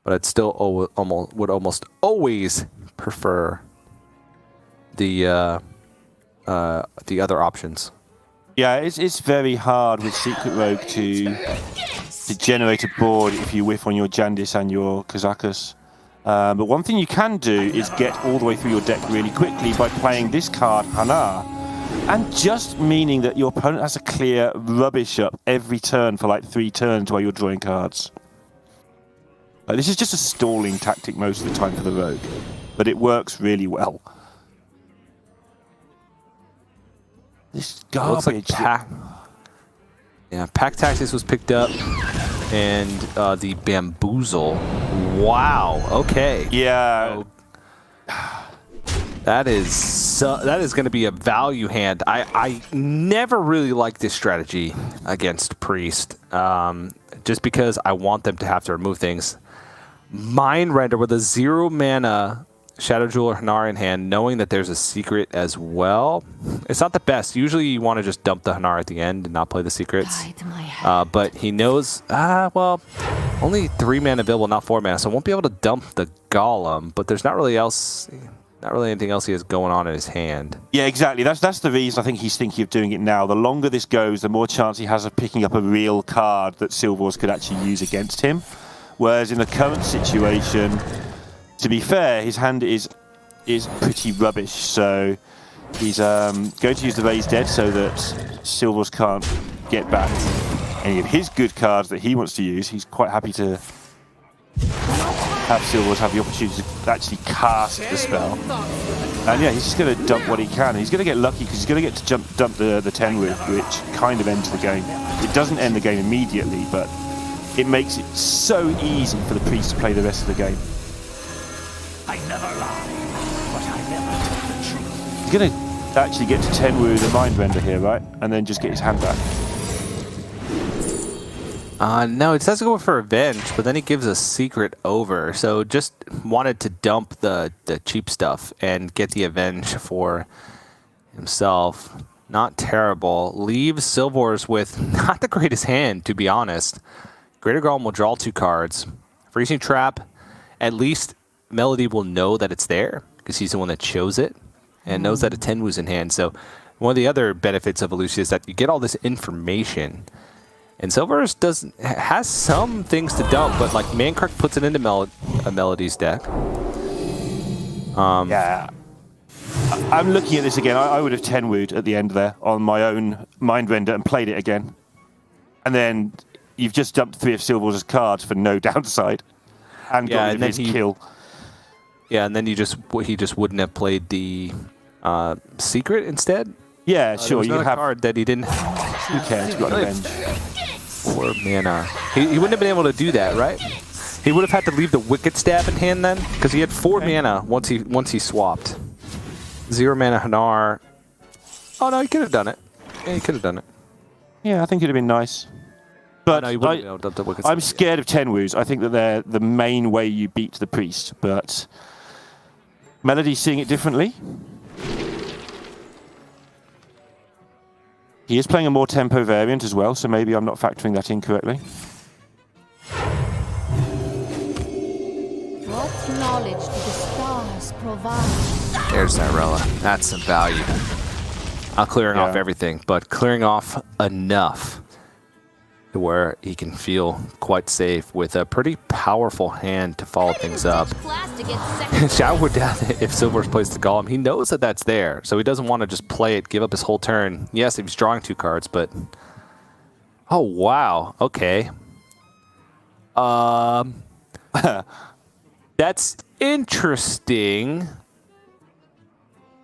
But I'd still would almost always prefer the other options. Yeah, it's very hard with Secret Rogue to generate a board if you whiff on your Jandis and your Kazakus. But one thing you can do is get all the way through your deck really quickly by playing this card, Hanar, and just meaning that your opponent has to clear rubbish up every turn for like 3 turns while you're drawing cards. This is just a stalling tactic most of the time for the Rogue, but it works really well. This garbage. Looks like Pack Tactics was picked up, and the Bamboozle. Wow. Okay. Yeah. That is going to be a value hand. I never really liked this strategy against Priest, just because I want them to have to remove things. Mind Render with a 0 mana Shadow Jeweler Hanar in hand, knowing that there's a secret as well. It's not the best. Usually you want to just dump the Hanar at the end and not play the secrets. But he knows, well, only 3 mana available, not 4 mana, so I won't be able to dump the Golem, but there's not really anything else he has going on in his hand. Yeah, exactly. That's the reason I think he's thinking of doing it now. The longer this goes, the more chance he has of picking up a real card that Silvers could actually use against him. Whereas in the current situation, to be fair, his hand is pretty rubbish. So he's going to use the Raised Dead so that Silvers can't get back any of his good cards that he wants to use. He's quite happy to have Silvers have the opportunity to actually cast the spell. And yeah, he's just going to dump what he can. He's going to get lucky because he's going to get to dump the Tenwu, which kind of ends the game. It doesn't end the game immediately, but it makes it so easy for the Priest to play the rest of the game. I never lie, but I never tell the truth. He's going to actually get to Tenwu the Mind Render here, right? And then just get his hand back. No, it says to go for Revenge, but then he gives a secret over. So just wanted to dump the cheap stuff and get the Avenge for himself. Not terrible. Leaves Silvers with not the greatest hand, to be honest. Greater Golem will draw 2 cards. Freezing Trap, at least Melody will know that it's there, because he's the one that chose it, and knows that a Tenwu's in hand. So one of the other benefits of Elucia is that you get all this information. And Silvers has some things to dump, but like Mankirk puts it into Melody's deck. Yeah. I'm looking at this again. I would have Tenwu'd at the end there on my own Mind Render and played it again. And then you've just dumped 3 of Silvers' cards for no downside. And got rid of his kill. Yeah, and then he just wouldn't have played the secret instead? Yeah, sure. You have a card that he didn't. Who cares? Got an Avenge. 4 mana. He wouldn't have been able to do that, right? He would have had to leave the Wicked Stab in hand then, because he had 4 mana once he swapped. 0 mana Hanar. Oh no, he could have done it. Yeah, he could have done it. Yeah, I think it'd have been nice. But I'm scared of Tenwu's. I think that they're the main way you beat the Priest, but Melody's seeing it differently. He is playing a more tempo variant as well, so maybe I'm not factoring that in correctly. What knowledge do the stars provide? There's that Rella. That's some value. Not clearing off everything, but clearing off enough to where he can feel quite safe with a pretty powerful hand to follow things up. Shadow Death, if Silvers plays the Golem, he knows that that's there, so he doesn't want to just play it, give up his whole turn. Yes, if he's drawing 2 cards, but... Oh, wow. Okay. That's interesting.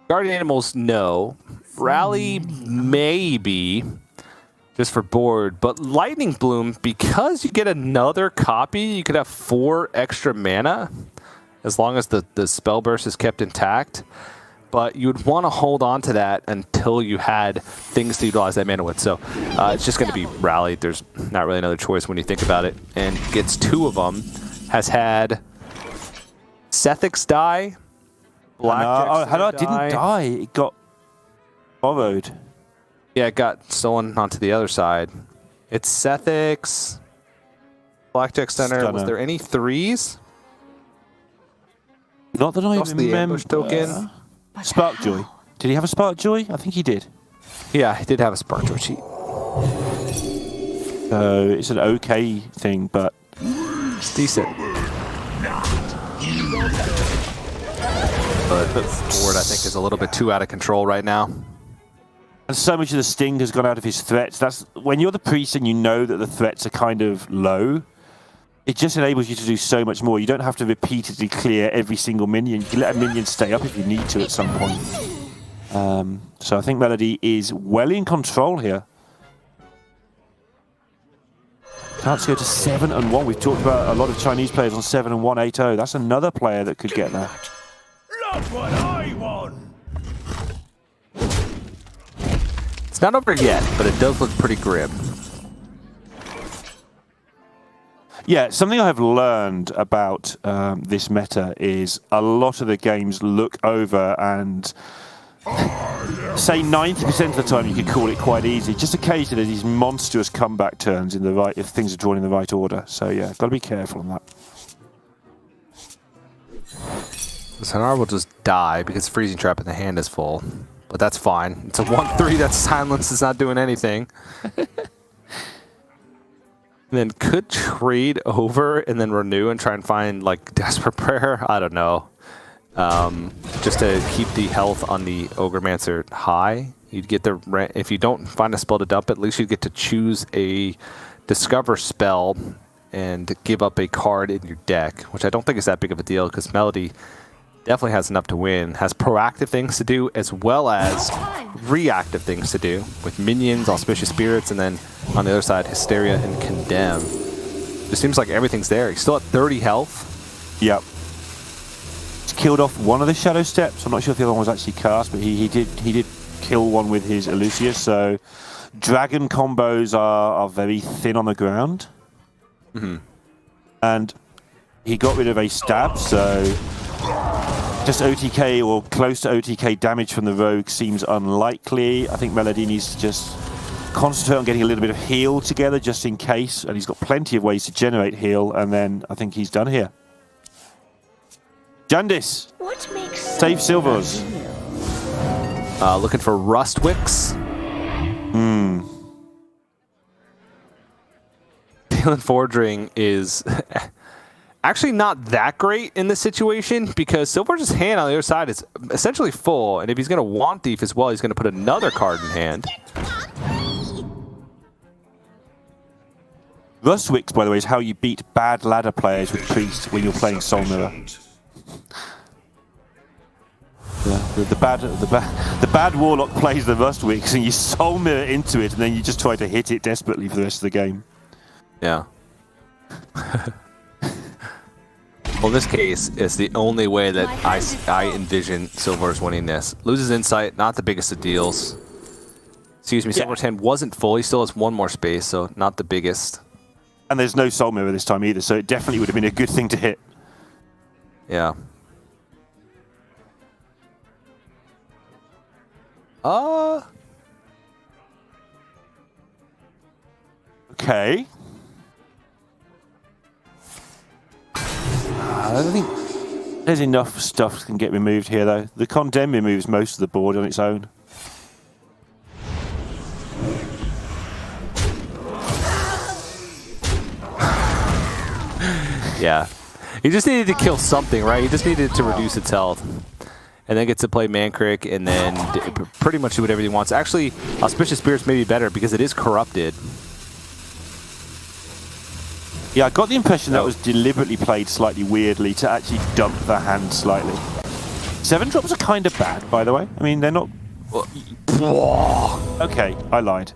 Guardian Animals, no. Rally, maybe. Just for board, but Lightning Bloom, because you get another copy, you could have 4 extra mana, as long as the spell burst is kept intact. But you would want to hold on to that until you had things to utilize that mana with. So it's just going to be Rally. There's not really another choice when you think about it. And gets 2 of them. Has had Sethix die. Hanar didn't die. It got borrowed. Yeah, it got stolen onto the other side. It's Sethix, Blackjack Center. Was there any 3s? Not that I remember. The ambush token. Sparkjoy. Did he have a Sparkjoy? I think he did. Yeah, he did have a Sparkjoy cheat. So it's an okay thing, but it's decent. But the board, I think, is a little bit too out of control right now. And so much of the sting has gone out of his threats. That's when you're the Priest and you know that the threats are kind of low. It just enables you to do so much more. You don't have to repeatedly clear every single minion. You can let a minion stay up if you need to at some point. So I think Melody is well in control here. Can't go to 7-1. We've talked about a lot of Chinese players on 7-1, 8-0. That's another player that could get that. Look what I want! It's not over yet, but it does look pretty grim. Yeah, something I have learned about this meta is a lot of the games look over and say 90% of the time you could call it quite easy. Just occasionally there's these monstrous comeback turns in the right if things are drawn in the right order. So yeah, got to be careful on that. Sonar will just die because freezing trap in the hand is full, but that's fine. It's a 1/3 that's silence. It's not doing anything. Then could trade over and then renew and try and find like Desperate Prayer. I don't know. Just to keep the health on the Orgrimmancer high. You'd get the if you don't find a spell to dump, at least you get to choose a Discover spell and give up a card in your deck, which I don't think is that big of a deal because Melody definitely has enough to win. Has proactive things to do as well as reactive things to do with minions, Auspicious Spirits, and then on the other side, Hysteria and Condemn. It seems like everything's there. He's still at 30 health. Yep. He's killed off one of the Shadow Steps. I'm not sure if the other one was actually cast, but he did kill one with his Elusius. So dragon combos are very thin on the ground. Mm-hmm. And he got rid of a stab, so just OTK or close to OTK damage from the rogue seems unlikely. I think Melody needs to just concentrate on getting a little bit of heal together just in case, and he's got plenty of ways to generate heal, and then I think he's done here. Jandis, save Silvers. Looking for Rustwicks. Dealing Forging is actually not that great in this situation because Silver's hand on the other side is essentially full, and if he's going to want Thief as well, he's going to put another card in hand. Rustwicks, by the way, is how you beat bad ladder players with Priest when you're playing Soul Mirror. The bad Warlock plays the Rustwicks and you Soul Mirror into it, and then you just try to hit it desperately for the rest of the game. Yeah. Well, in this case, it's the only way that I envision Silver's winning this. Loses Insight, not the biggest of deals. Excuse me, Silver's hand wasn't full. He still has one more space, so not the biggest. And there's no Soul Mirror this time either, so it definitely would have been a good thing to hit. Yeah. Okay. I don't think there's enough stuff that can get removed here, though. The Condemn removes most of the board on its own. Yeah. He just needed to kill something, right? He just needed to reduce its health. And then gets to play Mankrik and then pretty much do whatever he wants. Actually, Auspicious Spirits may be better because it is corrupted. Yeah, I got the impression that was deliberately played slightly weirdly to actually dump the hand slightly. 7 drops are kind of bad, by the way. I mean, they're not... Okay, I lied.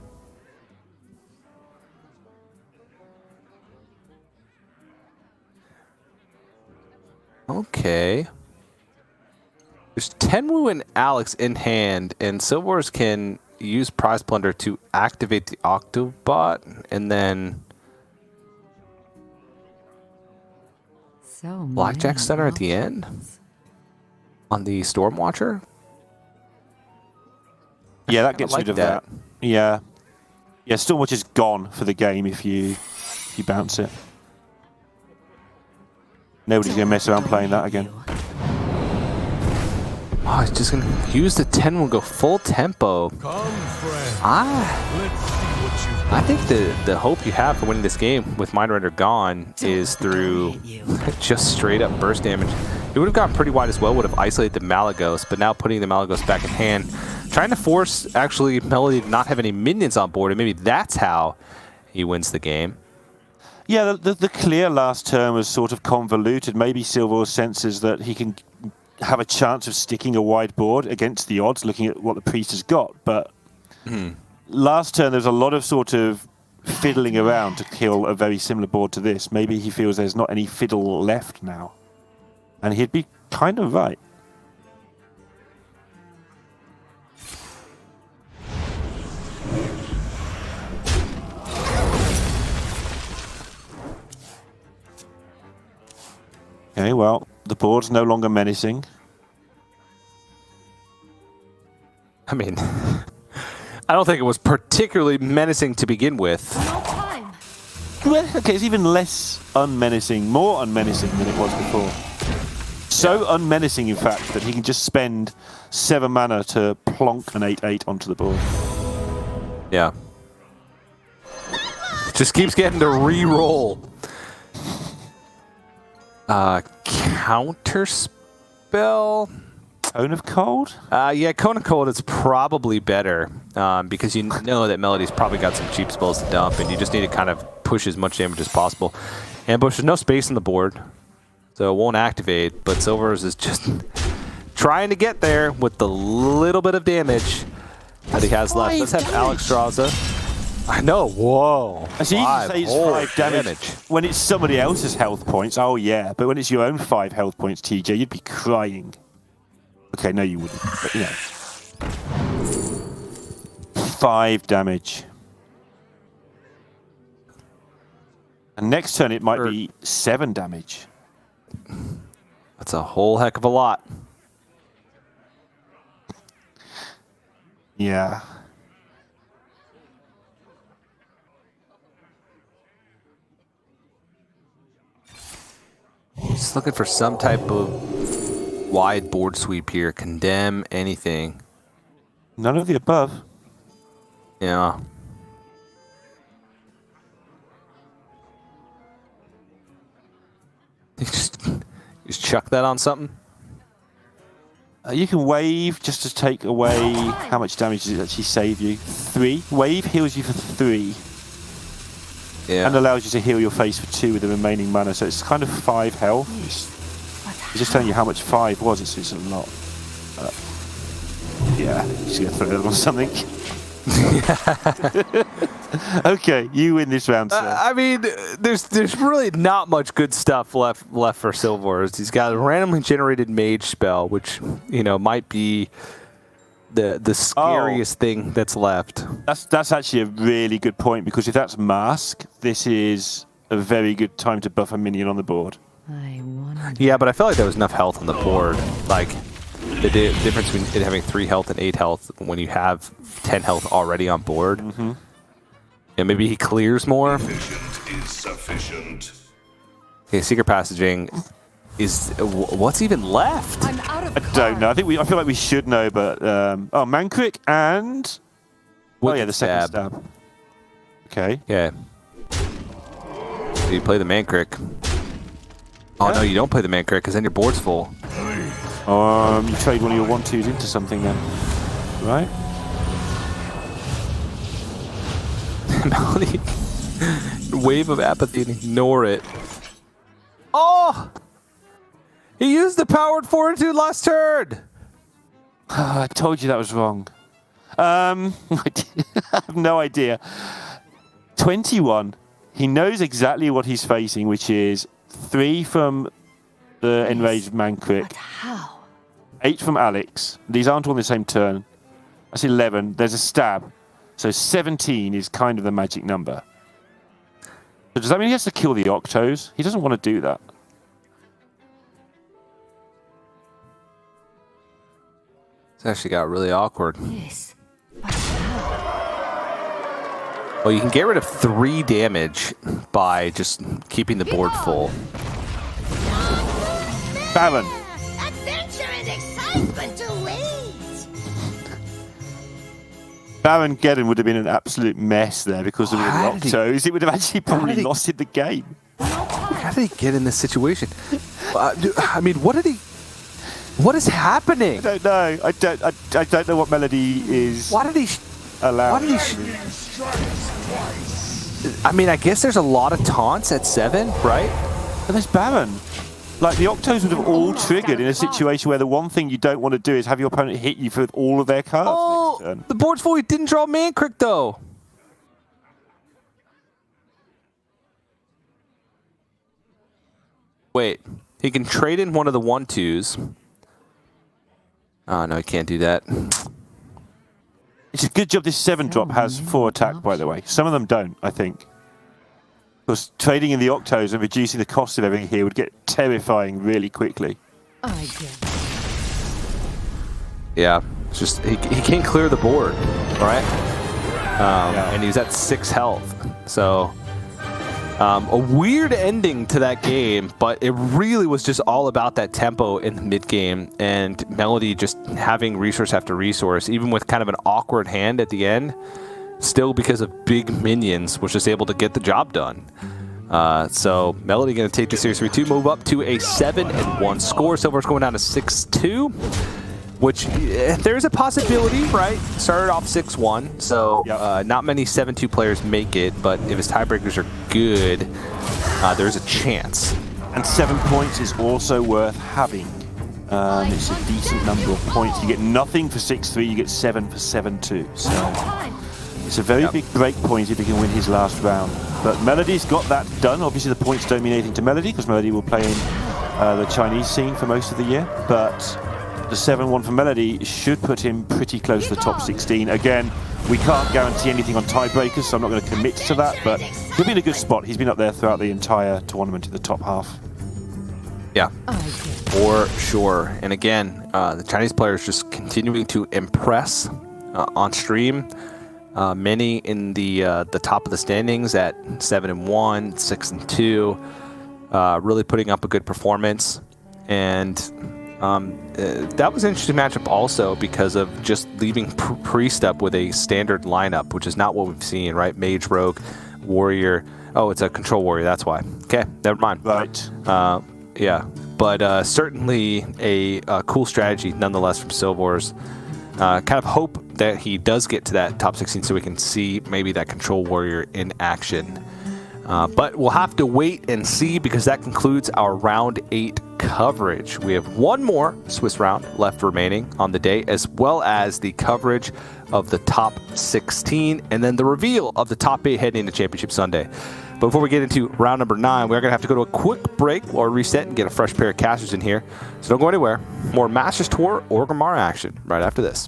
Okay. There's Tenwu and Alex in hand, and Silvers can use Prize Plunder to activate the Octobot, and then Blackjack Center at the end on the Stormwatcher. Yeah, that gets rid of that. Yeah. Yeah, Stormwatcher's gone for the game if you bounce it. Nobody's going to mess around playing that again. Oh, he's just going to use the 10 and go full tempo. I think the hope you have for winning this game with Mind Render gone is through just straight up burst damage. He would have gotten pretty wide as well, would have isolated the Malagos, but now putting the Malagos back in hand, trying to force actually Melody to not have any minions on board, and maybe that's how he wins the game. Yeah, the clear last turn was sort of convoluted. Maybe Silver senses that he can have a chance of sticking a wide board against the odds, looking at what the priest has got. But last turn, there's a lot of sort of fiddling around to kill a very similar board to this. Maybe he feels there's not any fiddle left now. And he'd be kind of right. Okay, well, the board's no longer menacing. I mean, I don't think it was particularly menacing to begin with. No time. Well, okay, it's even less unmenacing, more unmenacing than it was before. So unmenacing, in fact, that he can just spend 7 mana to plonk an 8/8 onto the board. Yeah. Just keeps getting to re-roll. Counter spell. Cone of Cold? Yeah, Cone of Cold is probably better because you know that Melody's probably got some cheap spells to dump, and you just need to kind of push as much damage as possible. Ambush, there's no space on the board, so it won't activate, but Silvers is just trying to get there with the little bit of damage that he has left. Let's have Alex Straza. I know, whoa. It's easy to say it's 5 damage when it's somebody else's health points. Oh, yeah, but when it's your own 5 health points, TJ, you'd be crying. Okay, no, you wouldn't, but you know. 5 damage. And next turn it might be 7 damage. That's a whole heck of a lot. Yeah. Just looking for some type of wide board sweep here. Condemn anything. None of the above. Yeah. Just chuck that on something. You can wave just to take away how much damage does it actually save you. 3. Wave heals you for 3. Yeah. And allows you to heal your face for 2 with the remaining mana. So it's kind of 5 health. It's just telling you how much 5 was. It's a lot. Yeah, just gonna throw it on something. Okay, you win this round, sir. I mean, there's really not much good stuff left for Silvers. He's got a randomly generated mage spell, which might be the scariest thing that's left. That's actually a really good point, because if that's mask, this is a very good time to buff a minion on the board. Yeah, but I felt like there was enough health on the board. Like the difference between it having 3 health and 8 health when you have 10 health already on board. Mm-hmm. Yeah, maybe he clears more. Sufficient is sufficient. Okay, secret passaging is what's even left? I'm out of I don't know. I feel like we should know, but Mankrik and the second stab. Okay. Yeah. So you play the Mankrik. Oh no, you don't play the Mankrik because then your board's full. You trade one of your 1/2s into something then, right? Melody. Wave of apathy and ignore it. Oh! He used the powered fortitude last turn! I told you that was wrong. I have no idea. 21. He knows exactly what he's facing, which is 3 from the enraged Mankrik. But how? 8 from Alex. These aren't all on the same turn. That's 11. There's a stab. So 17 is kind of the magic number. So does that mean he has to kill the Octos? He doesn't want to do that. It's actually got really awkward. Yes. But how? Well, you can get rid of 3 damage by just keeping the board full. Baron. Adventure and excitement to wait. Baron Geddon would have been an absolute mess there because of the Octos. It would have actually probably lost in the game. How did he get in this situation? I mean, what is happening? I don't know. I don't know what Melody is. Why did he allow? I mean, I guess there's a lot of taunts at 7, right? But there's Baron. Like, the Octos would have all triggered in a situation where the one thing you don't want to do is have your opponent hit you for all of their cards next turn. The board's full. He didn't draw Mankrik, though. Wait. He can trade in one of the 1/2s. Oh, no, he can't do that. It's a good job this 7-drop has 4 attack, by the way. Some of them don't, I think. Because trading in the octos and reducing the cost of everything here would get terrifying really quickly. I guess. Yeah, it's just he can't clear the board, right? And he's at 6 health. So a weird ending to that game, but it really was just all about that tempo in the mid game and Melody just having resource after resource, even with kind of an awkward hand at the end. Still, because of big minions, was just able to get the job done. So Melody going to take the series 3-2, move up to a 7-1 score. Silver's going down to 6-2, which there's a possibility, right? Started off 6-1, so not many 7-2 players make it, but if his tiebreakers are good, there's a chance. And 7 points is also worth having. It's a decent number of points. You get nothing for 6-3, you get 7 for 7-2. So it's a very big break point if he can win his last round. But Melody's got that done. Obviously the points don't mean anything to Melody because Melody will play in the Chinese scene for most of the year. But the 7-1 for Melody should put him pretty close to the top 16. Again, we can't guarantee anything on tiebreakers, so I'm not going to commit to that. But he'll be in a good spot. He's been up there throughout the entire tournament in the top half. Yeah, for sure. And again, the Chinese players just continuing to impress on stream. Many in the top of the standings at 7-1, 6-2, really putting up a good performance. And that was an interesting matchup also because of just leaving Priest up with a standard lineup, which is not what we've seen, right? Mage, Rogue, Warrior. Oh, it's a Control Warrior, that's why. Okay, never mind. Right. Yeah, but certainly a cool strategy nonetheless from Silvors. Kind of hope that he does get to that top 16 so we can see maybe that Control Warrior in action. But we'll have to wait and see because that concludes our round 8 coverage. We have one more Swiss round left remaining on the day, as well as the coverage of the top 16 and then the reveal of the top 8 heading into Championship Sunday. But before we get into round number 9, we're going to have to go to a quick break or reset and get a fresh pair of casters in here. So don't go anywhere. More Masters Tour Orgrimmar action right after this.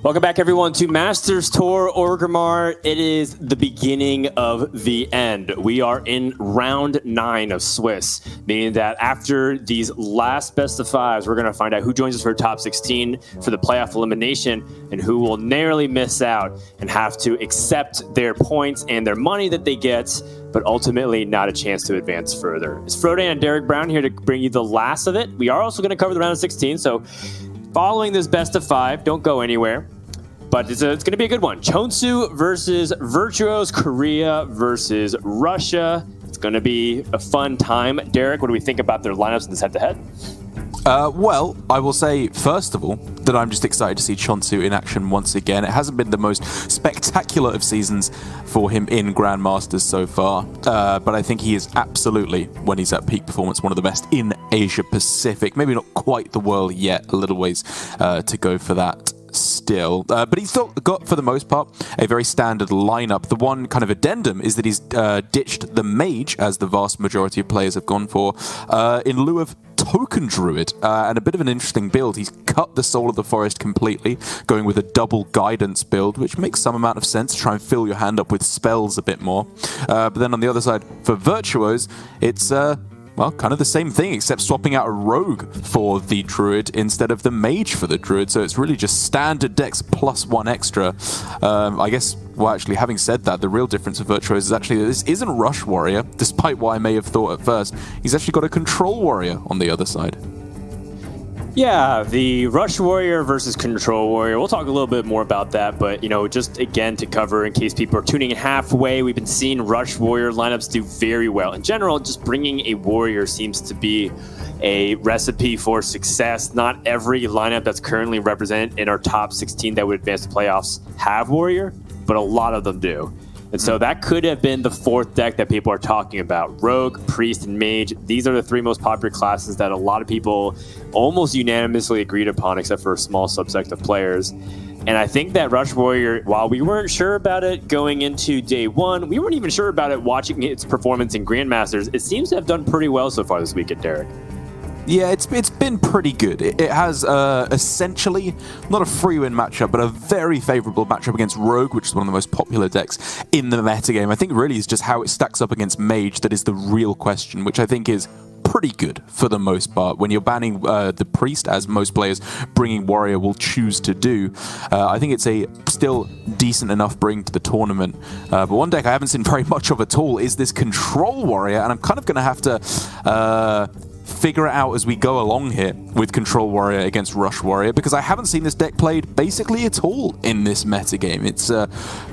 Welcome back, everyone, to Masters Tour Orgrimmar. It is the beginning of the end. We are in round 9 of Swiss, meaning that after these last best of fives, we're going to find out who joins us for top 16 for the playoff elimination and who will narrowly miss out and have to accept their points and their money that they get, but ultimately not a chance to advance further. It's Frodan and Derek Brown here to bring you the last of it. We are also going to cover the round of 16, so following this best of 5, don't go anywhere. But it's going to be a good one. Chonsu versus Virtuos, Korea versus Russia. It's going to be a fun time. Derek, what do we think about their lineups in this head-to-head? Well, I will say, first of all, that I'm just excited to see Chonsu in action once again. It hasn't been the most spectacular of seasons for him in Grandmasters so far, but I think he is absolutely, when he's at peak performance, one of the best in Asia Pacific. Maybe not quite the world yet, a little ways to go for that still. But he's still got, for the most part, a very standard lineup. The one kind of addendum is that he's ditched the Mage, as the vast majority of players have gone for, in lieu of Token Druid, and a bit of an interesting build. He's cut the Soul of the Forest completely, going with a double guidance build, which makes some amount of sense to try and fill your hand up with spells a bit more. But then on the other side, for Virtuos, it's well, kind of the same thing, except swapping out a Rogue for the Druid instead of the Mage for the Druid. So it's really just standard decks plus 1 extra. I guess, well, actually, having said that, the real difference with Virtuos is actually that this isn't Rush Warrior, despite what I may have thought at first. He's actually got a Control Warrior on the other side. Yeah, the Rush Warrior versus Control Warrior. We'll talk a little bit more about that, but, you know, just again to cover in case people are tuning in halfway, we've been seeing Rush Warrior lineups do very well. In general, just bringing a Warrior seems to be a recipe for success. Not every lineup that's currently represented in our top 16 that would advance to playoffs have Warrior, but a lot of them do. And so that could have been the 4th deck that people are talking about. Rogue, Priest, and Mage. These are the 3 most popular classes that a lot of people almost unanimously agreed upon, except for a small subsect of players. And I think that Rush Warrior, while we weren't sure about it going into day 1, we weren't even sure about it watching its performance in Grandmasters. It seems to have done pretty well so far this weekend, Derek. Yeah, it's been pretty good. It has essentially not a free win matchup, but a very favorable matchup against Rogue, which is one of the most popular decks in the metagame. I think really is just how it stacks up against Mage that is the real question, which I think is pretty good for the most part. When you're banning the Priest, as most players bringing Warrior will choose to do, I think it's a still decent enough bring to the tournament. But one deck I haven't seen very much of at all is this Control Warrior, and I'm kind of going to have to figure it out as we go along here with Control Warrior against Rush Warrior, because I haven't seen this deck played basically at all in this metagame. It's a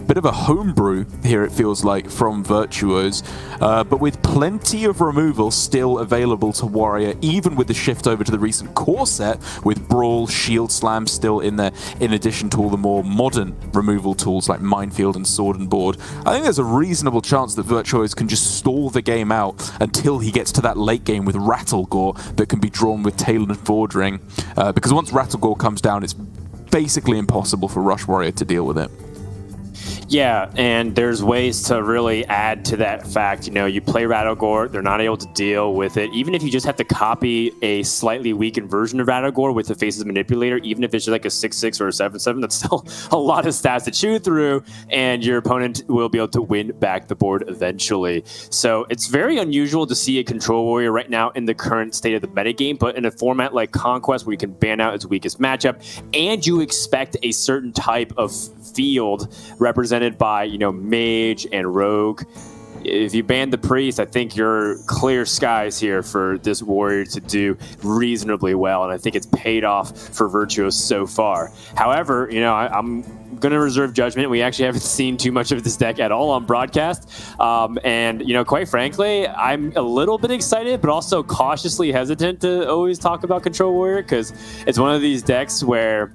bit of a homebrew here, it feels like, from Virtuos, but with plenty of removal still available to Warrior, even with the shift over to the recent core set, with Brawl, Shield Slam still in there, in addition to all the more modern removal tools like Minefield and Sword and Board. I think there's a reasonable chance that Virtuos can just stall the game out until he gets to that late game with Rattlegore that can be drawn with Talon and Fordring, because once Rattlegore comes down, it's basically impossible for Rush Warrior to deal with it. Yeah, and there's ways to really add to that fact. You know, you play Rattlegore, they're not able to deal with it. Even if you just have to copy a slightly weakened version of Rattlegore with the Faces Manipulator, even if it's just like a 6-6 or a 7-7, that's still a lot of stats to chew through, and your opponent will be able to win back the board eventually. So it's very unusual to see a Control Warrior right now in the current state of the metagame, but in a format like Conquest where you can ban out its weakest matchup, and you expect a certain type of field represented by, you know, Mage and Rogue. If you ban the Priest, I think you're clear skies here for this Warrior to do reasonably well, and I think it's paid off for Virtuos so far. However, you know, I'm going to reserve judgment. We actually haven't seen too much of this deck at all on broadcast, and, you know, quite frankly, I'm a little bit excited, but also cautiously hesitant to always talk about Control Warrior, because it's one of these decks where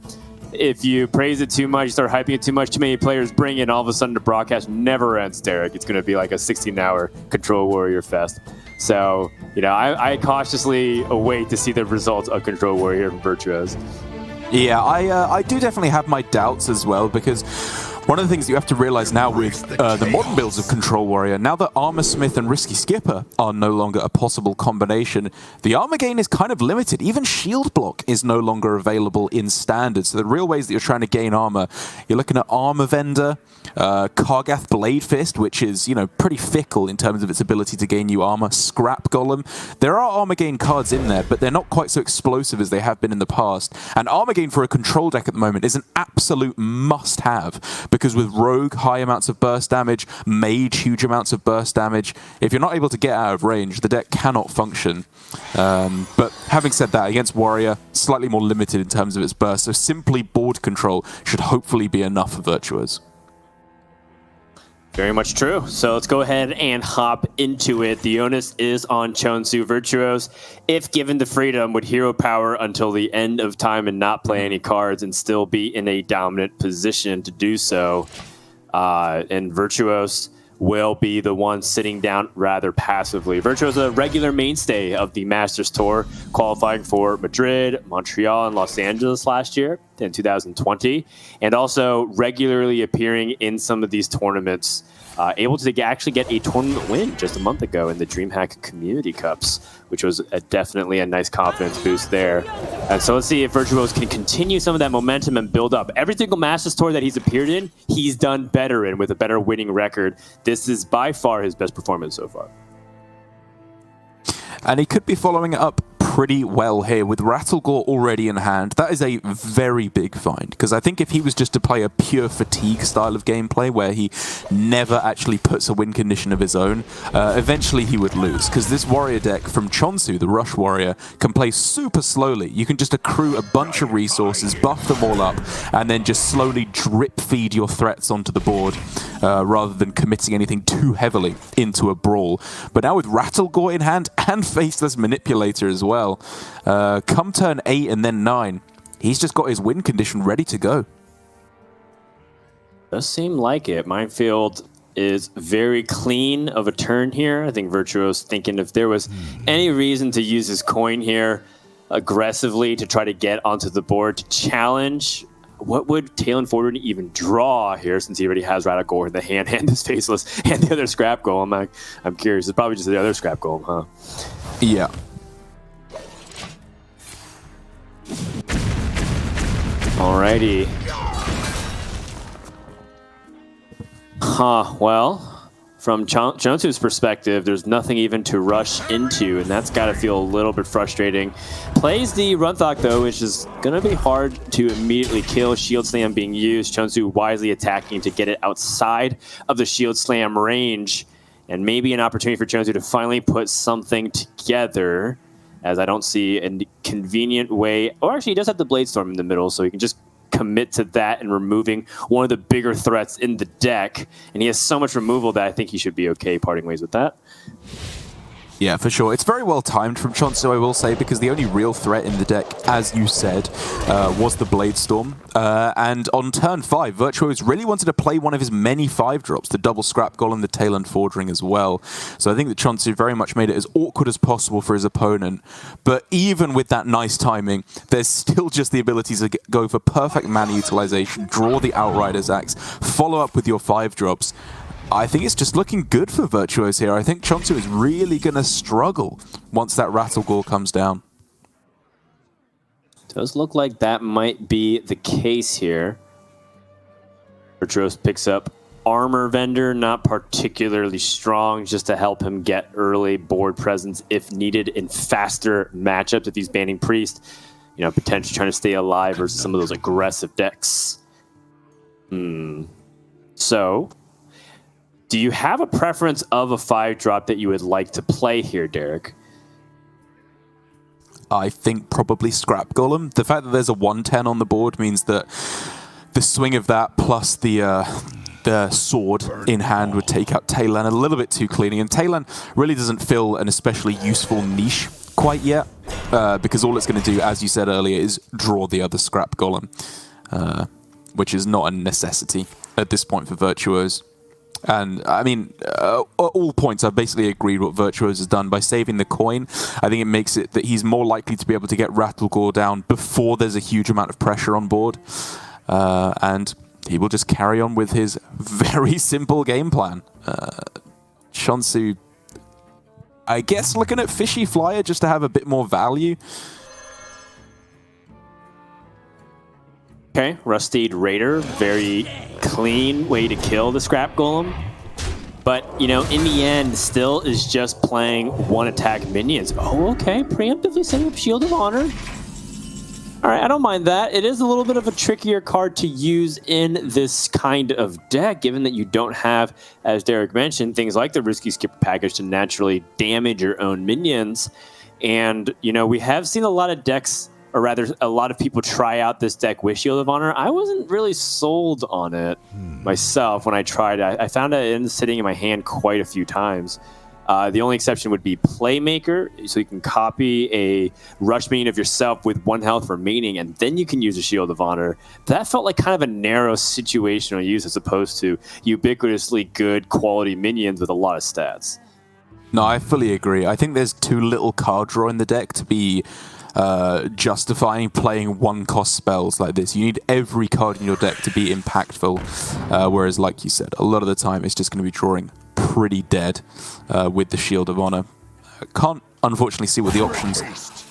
if you praise it too much, you start hyping it too much, too many players bring it, all of a sudden the broadcast never ends, Derek. It's going to be like a 16-hour Control Warrior fest. So, you know, I cautiously await to see the results of Control Warrior from Virtuos. Yeah, I do definitely have my doubts as well, because One of the things that you have to realize now with the modern builds of Control Warrior, now that Armor Smith and Risky Skipper are no longer a possible combination, the armor gain is kind of limited. Even Shield Block is no longer available in Standard. So the real ways that you're trying to gain armor, you're looking at Armor Vendor, Kargath Blade Fist, which is, you know, pretty fickle in terms of its ability to gain you armor, Scrap Golem. There are armor gain cards in there, but they're not quite so explosive as they have been in the past. And armor gain for a control deck at the moment is an absolute must-have, because with Rogue, high amounts of burst damage, Mage, huge amounts of burst damage, if you're not able to get out of range, the deck cannot function. But having said that, against Warrior, slightly more limited in terms of its burst, so simply board control should hopefully be enough for Virtuos. Very much true. So let's go ahead and hop into it. The onus is on Chonsu. Virtuos, if given the freedom, would hero power until the end of time and not play any cards and still be in a dominant position to do so. And Virtuos will be the one sitting down rather passively. Virtuos, a regular mainstay of the Masters Tour, qualifying for Madrid, Montreal, and Los Angeles last year in 2020, and also regularly appearing in some of these tournaments, able to actually get a tournament win just a month ago in the DreamHack Community Cups, which was definitely a nice confidence boost there. And so let's see if Virtuos can continue some of that momentum and build up. Every single Masters Tour that he's appeared in, he's done better in with a better winning record. This is by far his best performance so far. And he could be following it up pretty well here with Rattlegore already in hand. That is a very big find, because I think if he was just to play a pure fatigue style of gameplay where he never actually puts a win condition of his own, eventually he would lose, because this warrior deck from Chonsu, the Rush Warrior, can play super slowly. You can just accrue a bunch of resources, buff them all up, and then just slowly drip feed your threats onto the board, rather than committing anything too heavily into a brawl. But now with Rattlegore in hand and Faceless Manipulator as well, come turn 8 and then 9, he's just got his win condition ready to go. Does seem like it. Minefield is very clean of a turn here. I think Virtuos thinking if there was any reason to use his coin here aggressively to try to get onto the board to challenge, what would Talon Forward even draw here, since he already has Rattlegore in the hand and his Faceless and the other Scrap Golem? I'm curious. It's probably just the other Scrap Golem, huh? Yeah. Alrighty. Well, from Chonsu's perspective, there's nothing even to rush into, and that's got to feel a little bit frustrating. Plays the Runthok, though, which is going to be hard to immediately kill. Shield Slam being used. Chonsu wisely attacking to get it outside of the Shield Slam range, and maybe an opportunity for Chonsu to finally put something together, as I don't see a convenient way. Or actually, he does have the Blade Storm in the middle, so he can just commit to that and removing one of the bigger threats in the deck. And he has so much removal that I think he should be okay parting ways with that. Yeah, for sure. It's very well timed from Chonsu, I will say, because the only real threat in the deck, as you said, was the Blade Storm. And on turn 5, Virtuos really wanted to play one of his many 5-drops, the double Scrap Golem, the Talon Forging as well. So I think that Chonsu very much made it as awkward as possible for his opponent. But even with that nice timing, there's still just the ability to go for perfect mana utilization, draw the Outrider's Axe, follow up with your 5-drops. I think it's just looking good for Virtuos here. I think Chonsu is really going to struggle once that Rattlegore comes down. Does look like that might be the case here. Virtuos picks up Armor Vendor, not particularly strong, just to help him get early board presence if needed in faster matchups. If he's banning Priest, you know, potentially trying to stay alive versus some of those aggressive decks. So, do you have a preference of a 5-drop that you would like to play here, Derek? I think probably Scrap Golem. The fact that there's a 110 on the board means that the swing of that plus the sword in hand would take out Talon a little bit too cleanly. And Talon really doesn't fill an especially useful niche quite yet, because all it's going to do, as you said earlier, is draw the other Scrap Golem, which is not a necessity at this point for Virtuos. And, I mean, all points, I've basically agreed what Virtuos has done. By saving the coin, I think it makes it that he's more likely to be able to get Rattlegore down before there's a huge amount of pressure on board. And he will just carry on with his very simple game plan. Chonsu, I guess, looking at Fishy Flyer just to have a bit more value. Okay, Rusted Raider, very clean way to kill the Scrap Golem. But, you know, in the end, still is just playing one-attack minions. Oh, okay, preemptively setting up Shield of Honor. All right, I don't mind that. It is a little bit of a trickier card to use in this kind of deck, given that you don't have, as Derek mentioned, things like the Risky Skipper package to naturally damage your own minions. And, you know, we have seen a lot of decks, or rather, a lot of people try out this deck with Shield of Honor. I wasn't really sold on it myself when I tried it. I found it sitting in my hand quite a few times. The only exception would be Playmaker, so you can copy a rush minion of yourself with 1 health remaining, and then you can use a Shield of Honor. That felt like kind of a narrow situational use as opposed to ubiquitously good quality minions with a lot of stats. No, I fully agree. I think there's too little card draw in the deck to be justifying playing 1-cost spells like this. You need every card in your deck to be impactful, whereas, like you said, a lot of the time it's just going to be drawing pretty dead with the Shield of Honor. Can't unfortunately see what the options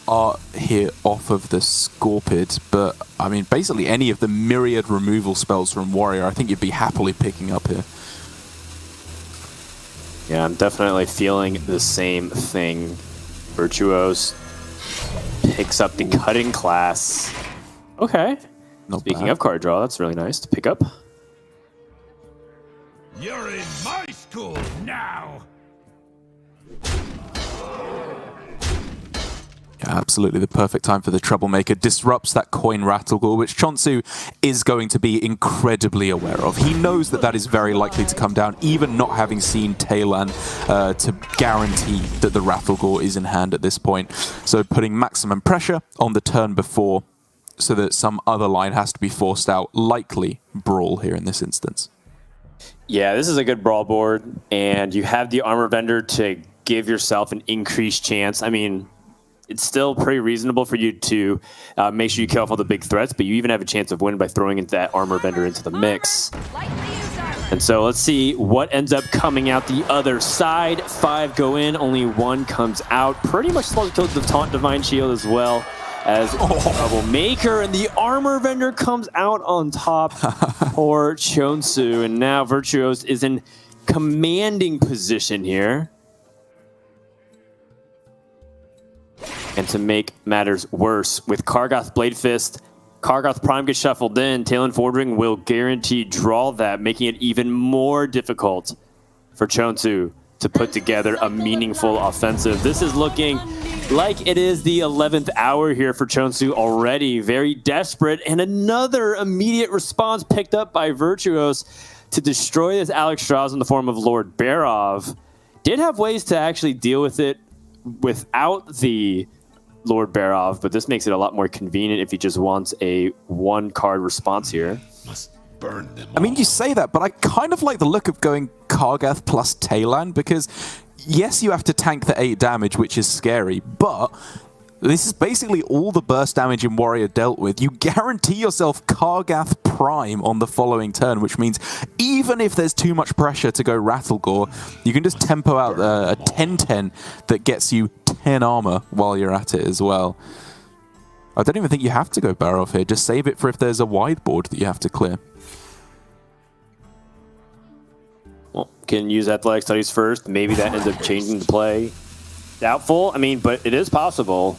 are here off of the Scorpid, but I mean, basically any of the myriad removal spells from Warrior, I think you'd be happily picking up here. Yeah, I'm definitely feeling the same thing. Virtuos picks up the Cutting class. Okay. Not Speaking bad. of card draw, that's really nice to pick up. You're in my school now. Yeah, absolutely the perfect time for the Troublemaker. Disrupts that coin Rattlegore, which Chonsu is going to be incredibly aware of. He knows that that is very likely to come down, even not having seen Taylan to guarantee that the Rattlegore is in hand at this point. So putting maximum pressure on the turn before so that some other line has to be forced out, likely Brawl here in this instance. Yeah, this is a good Brawl board, and you have the Armor Vendor to give yourself an increased chance. I mean, it's still pretty reasonable for you to make sure you kill off all the big threats, but you even have a chance of winning by throwing that Armor Vendor into the mix. And so let's see what ends up coming out the other side. 5 go in, only 1 comes out. Pretty much slow to the Taunt Divine Shield as well as Troublemaker, and the Armor Vendor comes out on top for Chonsu. And now Virtuos is in commanding position here. And to make matters worse, with Kargoth Blade Fist, Kargoth Prime gets shuffled in, Talon Fordring will guarantee draw that, making it even more difficult for Chonsu to put together a meaningful offensive. This is looking like it is the 11th hour here for Chonsu already. Very desperate, and another immediate response picked up by Virtuos to destroy this Alex Strauss in the form of Lord Barov. Did have ways to actually deal with it without the Lord Barov, but this makes it a lot more convenient if he just wants a 1-card response here. Must burn them. I mean, you say that, but I kind of like the look of going Kargoth plus Taylan, because yes, you have to tank the 8 damage, which is scary, but this is basically all the burst damage in Warrior dealt with. You guarantee yourself Kargoth Prime on the following turn, which means even if there's too much pressure to go Rattlegore, you can just tempo out a 10-10 that gets you 10 armor while you're at it as well. I don't even think you have to go Barov here. Just save it for if there's a wide board that you have to clear. Well, can use Athletic Studies first. Maybe that ends up changing the play. Doubtful. I mean, but it is possible.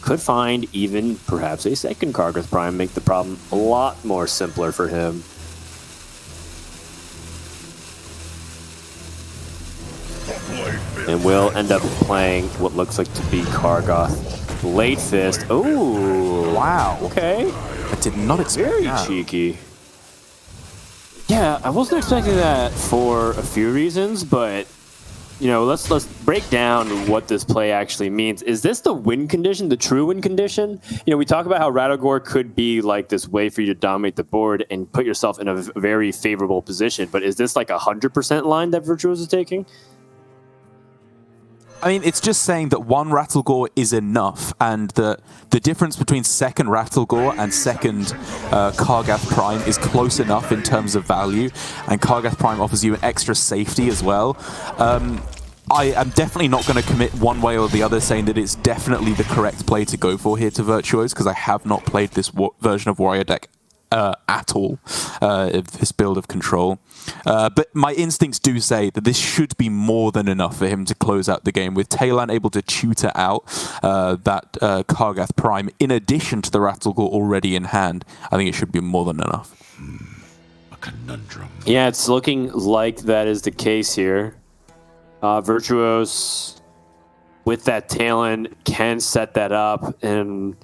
Could find even perhaps a second Kargoth Prime, make the problem a lot more simpler for him. And we'll end up playing what looks like to be Kargoth Blade Fist. Oh, Wow. okay. I did not expect Very that. cheeky. Yeah, I wasn't expecting that for a few reasons, but you know, let's break down what this play actually means. Is this the win condition, the true win condition? You know, we talk about how Rattlegore could be like this way for you to dominate the board and put yourself in a very favorable position, but is this like 100% line that Virtuos is taking? I mean, it's just saying that one Rattlegore is enough, and that the difference between second Rattlegore and second Kargath Prime is close enough in terms of value, and Kargath Prime offers you an extra safety as well. I am definitely not going to commit one way or the other saying that it's definitely the correct play to go for here to Virtuose, because I have not played this version of Warrior deck at all, this build of Control. But my instincts do say that this should be more than enough for him to close out the game, with Talon able to tutor out that Kargath Prime in addition to the Rattlegore already in hand. I think it should be more than enough. A conundrum. Yeah, it's looking like that is the case here. Virtuose, with that Talon, can set that up and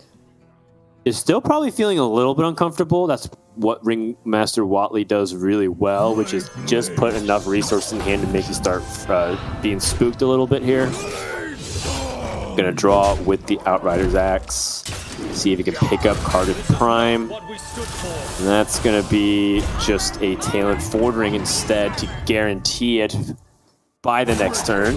is still probably feeling a little bit uncomfortable. That's what Ringmaster Watley does really well, which is just put enough resources in hand to make you start being spooked a little bit here. Gonna draw with the Outrider's Axe. See if he can pick up Kargath Prime. And that's gonna be just a Talon Forward Ring instead to guarantee it by the next turn.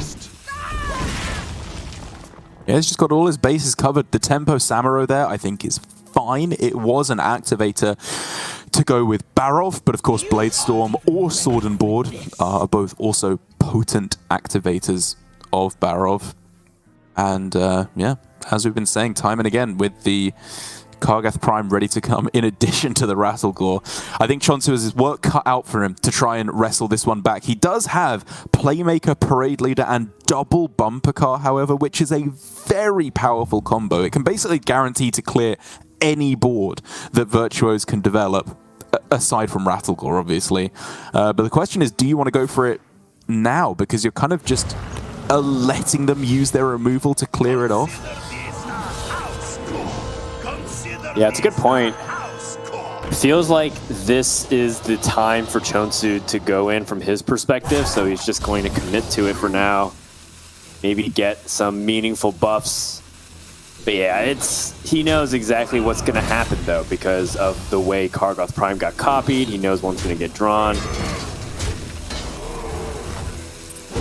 Yeah, he's just got all his bases covered. The Tempo Samuro there, I think, is fine. It was an activator to go with Barov, but of course Bladestorm or Sword and Board are both also potent activators of Barov. And yeah, as we've been saying time and again, with the Kargath Prime ready to come in addition to the Rattlegore, I think Chonsu has his work cut out for him to try and wrestle this one back. He does have Playmaker, Parade Leader, and double Bumper Car, however, which is a very powerful combo. It can basically guarantee to clear any board that Virtuose can develop, aside from Rattlegore, obviously. But the question is, do you want to go for it now? Because you're kind of just letting them use their removal to clear it off. Yeah, it's a good point. It feels like this is the time for Chonsu to go in from his perspective, so he's just going to commit to it for now. Maybe get some meaningful buffs. But yeah, he knows exactly what's going to happen, though, because of the way Kargath Prime got copied. He knows one's going to get drawn.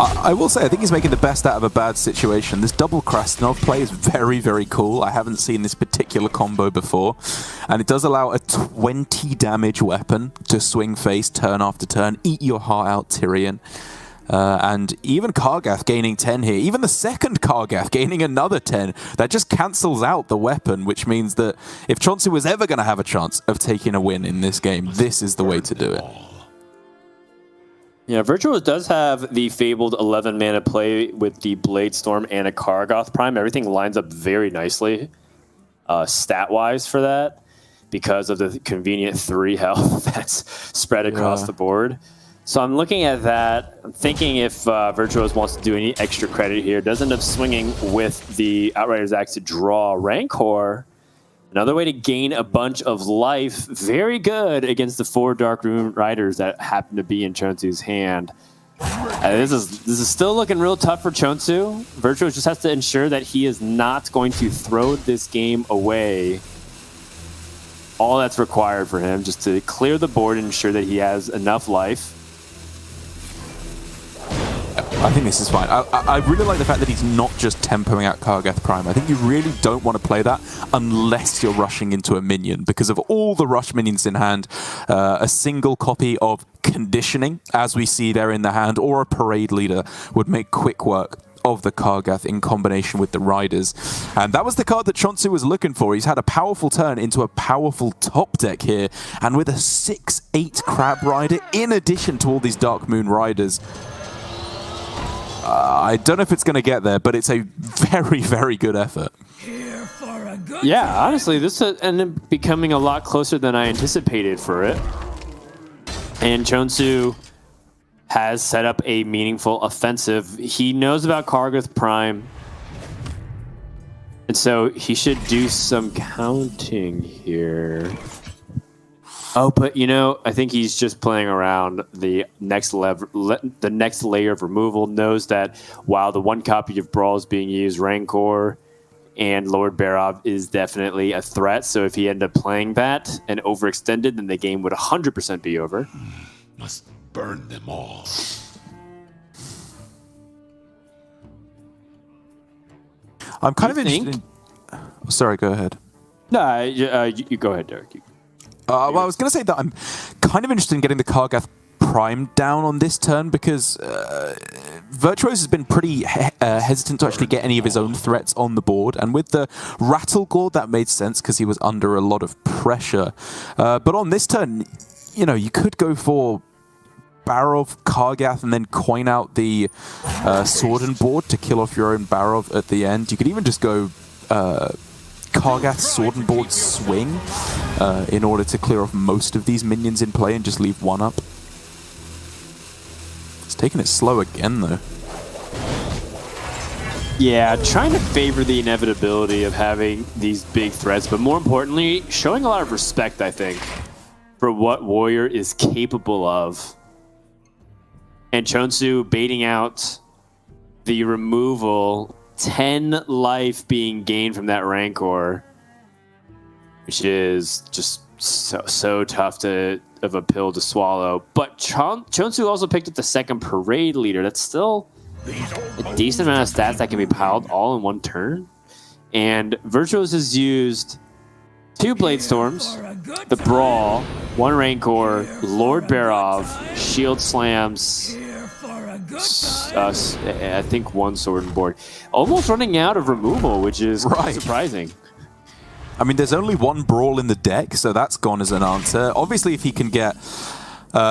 I will say, I think he's making the best out of a bad situation. This double Krasnov play is very, very cool. I haven't seen this particular combo before. And it does allow a 20 damage weapon to swing face turn after turn. Eat your heart out, Tyrion. And even Kargath gaining 10 here. Even the second Kargath gaining another 10. That just cancels out the weapon, which means that if Chonsu was ever going to have a chance of taking a win in this game, this is the way to do it. Yeah, Virtuose does have the fabled 11 mana play with the Bladestorm and a Kargath Prime. Everything lines up very nicely stat-wise for that because of the convenient 3 health that's spread across the board. So I'm looking at that. I'm thinking if Virtuose wants to do any extra credit here, does end up swinging with the Outrider's Axe to draw Rancor. Another way to gain a bunch of life. Very good against the 4 Dark Rune Riders that happen to be in Chonsu's hand. This is still looking real tough for Chonsu. Virtuose just has to ensure that he is not going to throw this game away. All that's required for him, just to clear the board and ensure that he has enough life. I think this is fine. I really like the fact that he's not just tempoing out Kargath Prime. I think you really don't want to play that unless you're rushing into a minion. Because of all the rush minions in hand, a single copy of Conditioning, as we see there in the hand, or a Parade Leader would make quick work of the Kargath in combination with the Riders. And that was the card that Chonsu was looking for. He's had a powerful turn into a powerful top deck here. And with a 6/8 Crab Rider, in addition to all these Dark Moon Riders, I don't know if it's going to get there, but it's a very, very good effort. Yeah, honestly, this ended up becoming a lot closer than I anticipated for it. And Chonsu has set up a meaningful offensive. He knows about Kargath Prime. And so he should do some counting here. Oh, but you know, I think he's just playing around the next layer of removal. Knows that while the one copy of Brawl is being used, Rancor and Lord Barov is definitely a threat. So if he ended up playing that and overextended, then the game would 100% be over. Must burn them all. I'm kind of interested in... Sorry, go ahead. No, you go ahead, Derek. Well, I was going to say that I'm kind of interested in getting the Kargath Prime down on this turn because Virtuos has been pretty hesitant to actually get any of his own threats on the board. And with the Rattlegore, that made sense because he was under a lot of pressure. But on this turn, you know, you could go for Barov, Kargath, and then coin out the Sword and Board to kill off your own Barov at the end. You could even just go Kargath, Sword and Board, Swing in order to clear off most of these minions in play and just leave one up. It's taking it slow again, though. Yeah, trying to favor the inevitability of having these big threats, but more importantly, showing a lot of respect, I think, for what Warrior is capable of. And Chonsu baiting out the removal, 10 life being gained from that Rancor, which is just so tough of a pill to swallow. But Chonsu also picked up the second Parade Leader. That's still a decent amount of stats that can be piled all in one turn. And Virtuos has used 2 Blade Storms, the Brawl, 1 Rancor, Lord Barov, Shield Slams, I think 1 Sword and Board. Almost running out of removal, which is quite surprising. I mean, there's only 1 Brawl in the deck, so that's gone as an answer. Obviously, if he can get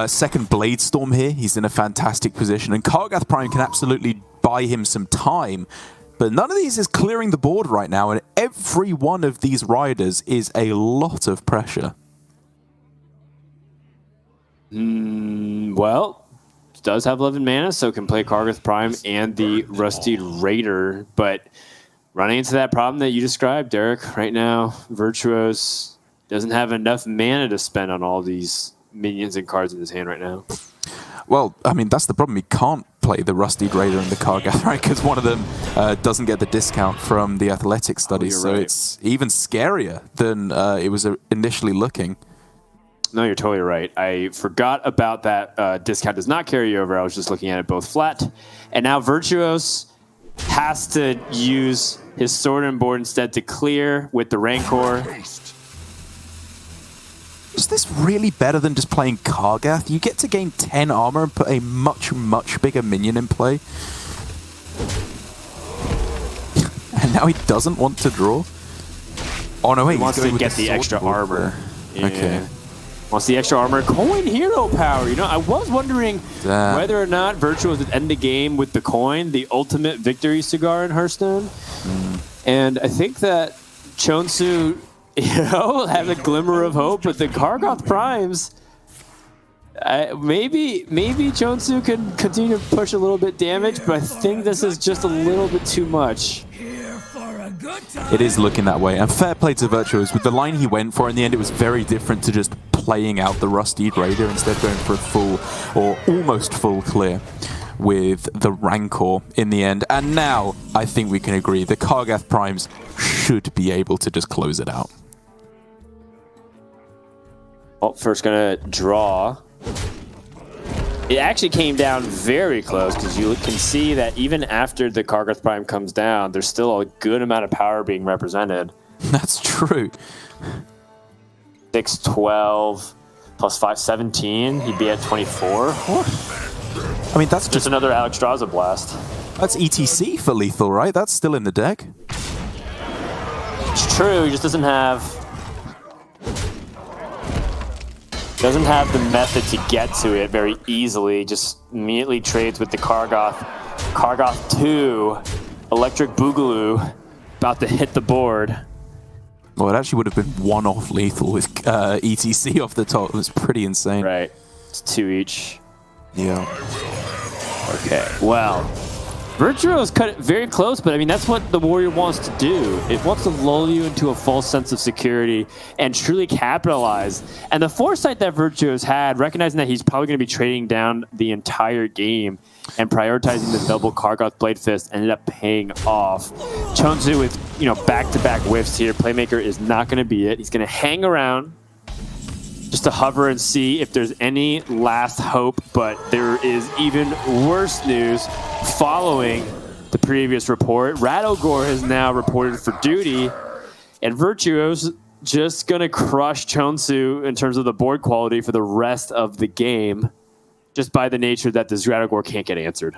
second Blade Storm here, he's in a fantastic position. And Kargath Prime can absolutely buy him some time. But none of these is clearing the board right now, and every one of these riders is a lot of pressure. Well, does have 11 mana, so can play Kargath Prime and the Rusty Raider, but running into that problem that you described, Derek, right now, Virtuos doesn't have enough mana to spend on all these minions and cards in his hand right now. Well, I mean, that's the problem. He can't play the Rusty Raider and the Kargath, right? Because one of them doesn't get the discount from the athletic studies, so it's even scarier than it was initially looking. No, you're totally right. I forgot about that discount does not carry over. I was just looking at it both flat. And now Virtuos has to use his Sword and Board instead to clear with the Rancor. Is this really better than just playing Kargath? You get to gain 10 armor and put a much, much bigger minion in play. And now he doesn't want to draw. Oh no, wait, he wants to get the extra armor. Yeah. Okay. Wants the extra armor. Coin hero power. You know, I was wondering whether or not Virtuos would end the game with the coin, the ultimate victory cigar in Hearthstone. And I think that Chonsu, have a glimmer of hope, but the Kargath Primes, maybe Chonsu can continue to push a little bit damage, but I think this is just a little bit too much. It is looking that way, and fair play to Virtuos. With the line he went for, in the end, it was very different to just playing out the Rusty Raider, instead going for a full, or almost full clear with the Rancor in the end. And now, I think we can agree, the Kargath Primes should be able to just close it out. Well, first gonna draw. It actually came down very close because you can see that even after the Kargath Prime comes down, there's still a good amount of power being represented. That's true. 6, 12, plus 5, 17. He'd be at 24. I mean, that's just another Alexstrasza blast. That's ETC for lethal, right? That's still in the deck. It's true. He just doesn't have the method to get to it very easily. Just immediately trades with the Kargath. Kargath 2, Electric Boogaloo, about to hit the board. Well, it actually would have been 1 off lethal with ETC off the top. It was pretty insane. Right. It's 2 each. Yeah. Okay. Well, Virtuos cut it very close, but I mean, that's what the Warrior wants to do. It wants to lull you into a false sense of security and truly capitalize. And the foresight that Virtuos had, recognizing that he's probably going to be trading down the entire game and prioritizing the double Kargath Blade Fist, ended up paying off. Chonsu with, back-to-back whiffs here. Playmaker is not going to be it. He's going to hang around just to hover and see if there's any last hope, but there is even worse news following the previous report. Rattlegore has now reported for duty, and Virtuos just going to crush Chonsu in terms of the board quality for the rest of the game, just by the nature that this Rattlegore can't get answered.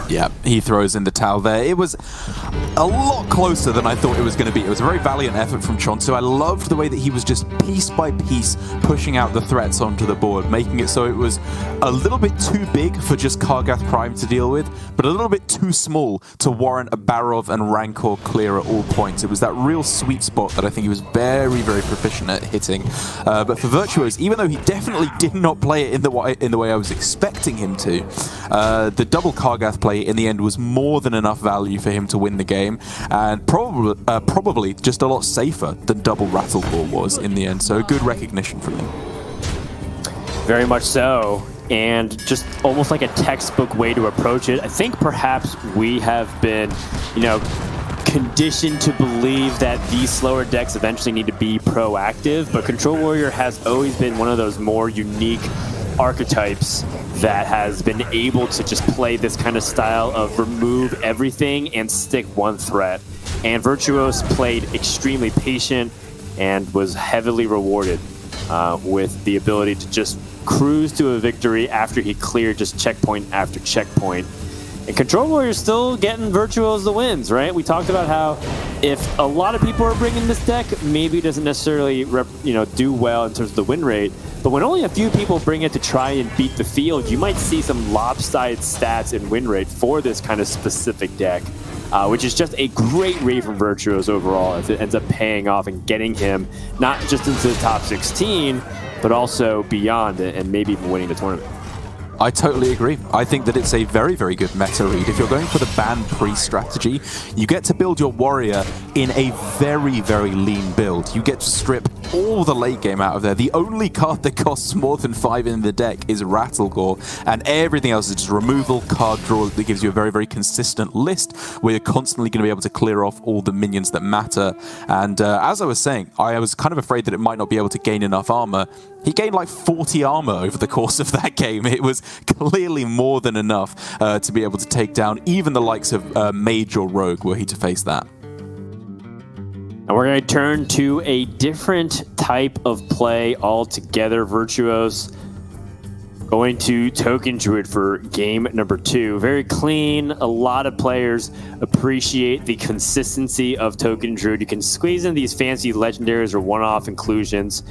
Yeah, he throws in the towel there. It was a lot closer than I thought it was going to be. It was a very valiant effort from Chonsu. I loved the way that he was just piece by piece pushing out the threats onto the board, making it so it was a little bit too big for just Kargath Prime to deal with, but a little bit too small to warrant a Barov and Rancor clear at all points. It was that real sweet spot that I think he was very, very proficient at hitting. But for Virtuos, even though he definitely did not play it in the way I was expecting him to, the double Kargath play in the end was more than enough value for him to win the game, and probably just a lot safer than double Rattlegore was in the end. So good recognition from him. Very much so, and just almost like a textbook way to approach it. I think perhaps we have been, conditioned to believe that these slower decks eventually need to be proactive, but Control Warrior has always been one of those more unique archetypes that has been able to just play this kind of style of remove everything and stick one threat. And Virtuos played extremely patient and was heavily rewarded with the ability to just cruise to a victory after he cleared just checkpoint after checkpoint. And Control Warrior's still getting Virtuos the wins, right? We talked about how if a lot of people are bringing this deck, maybe it doesn't necessarily do well in terms of the win rate. But when only a few people bring it to try and beat the field, you might see some lopsided stats and win rate for this kind of specific deck, which is just a great rate from Virtuos overall if it ends up paying off and getting him not just into the top 16, but also beyond it and maybe even winning the tournament. I totally agree. I think that it's a very, very good meta read. If you're going for the ban priest strategy, you get to build your warrior in a very, very lean build. You get to strip all the late game out of there. The only card that costs more than 5 in the deck is Rattlegore, and everything else is just removal, card draw that gives you a very, very consistent list where you're constantly going to be able to clear off all the minions that matter. And as I was saying, I was kind of afraid that it might not be able to gain enough armor. He gained like 40 armor over the course of that game. It was clearly more than enough to be able to take down even the likes of Mage or Rogue were he to face that. And we're going to turn to a different type of play altogether. Virtuos going to Token Druid for game number 2. Very clean. A lot of players appreciate the consistency of Token Druid. You can squeeze in these fancy legendaries or one-off inclusions.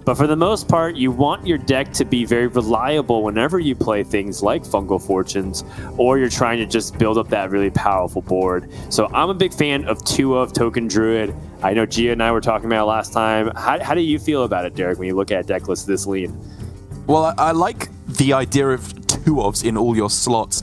But for the most part, you want your deck to be very reliable whenever you play things like Fungal Fortunes, or you're trying to just build up that really powerful board. So I'm a big fan of 2 of Token Druid. I know Gia and I were talking about it last time. How do you feel about it, Derek, when you look at a deck list this lean? Well, I like the idea of 2-ofs in all your slots.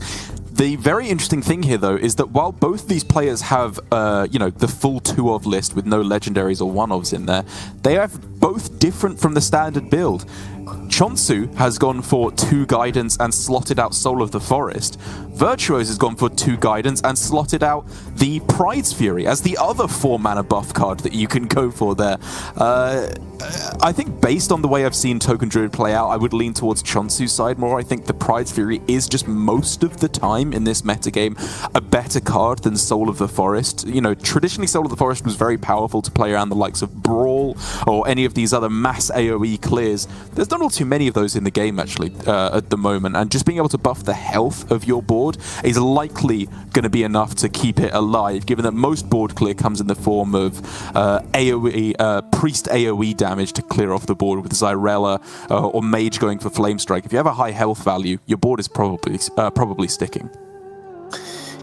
The very interesting thing here, though, is that while both these players have, the full 2-of list with no legendaries or 1-ofs in there, they are both different from the standard build. Chonsu has gone for 2 guidance and slotted out Soul of the Forest. Virtuos has gone for 2 guidance and slotted out the Pride's Fury as the other 4-mana buff card that you can go for there. I think based on the way I've seen Token Druid play out, I would lean towards Chonsu's side more. I think the Pride's Fury is just most of the time in this metagame a better card than Soul of the Forest. Traditionally Soul of the Forest was very powerful to play around the likes of Brawl or any of these other mass AoE clears. There's not all too many of those in the game actually at the moment, and just being able to buff the health of your board is likely going to be enough to keep it alive, given that most board clear comes in the form of AoE, priest AoE damage to clear off the board with Zyrella or Mage going for Flame Strike. If you have a high health value, your board is probably sticking.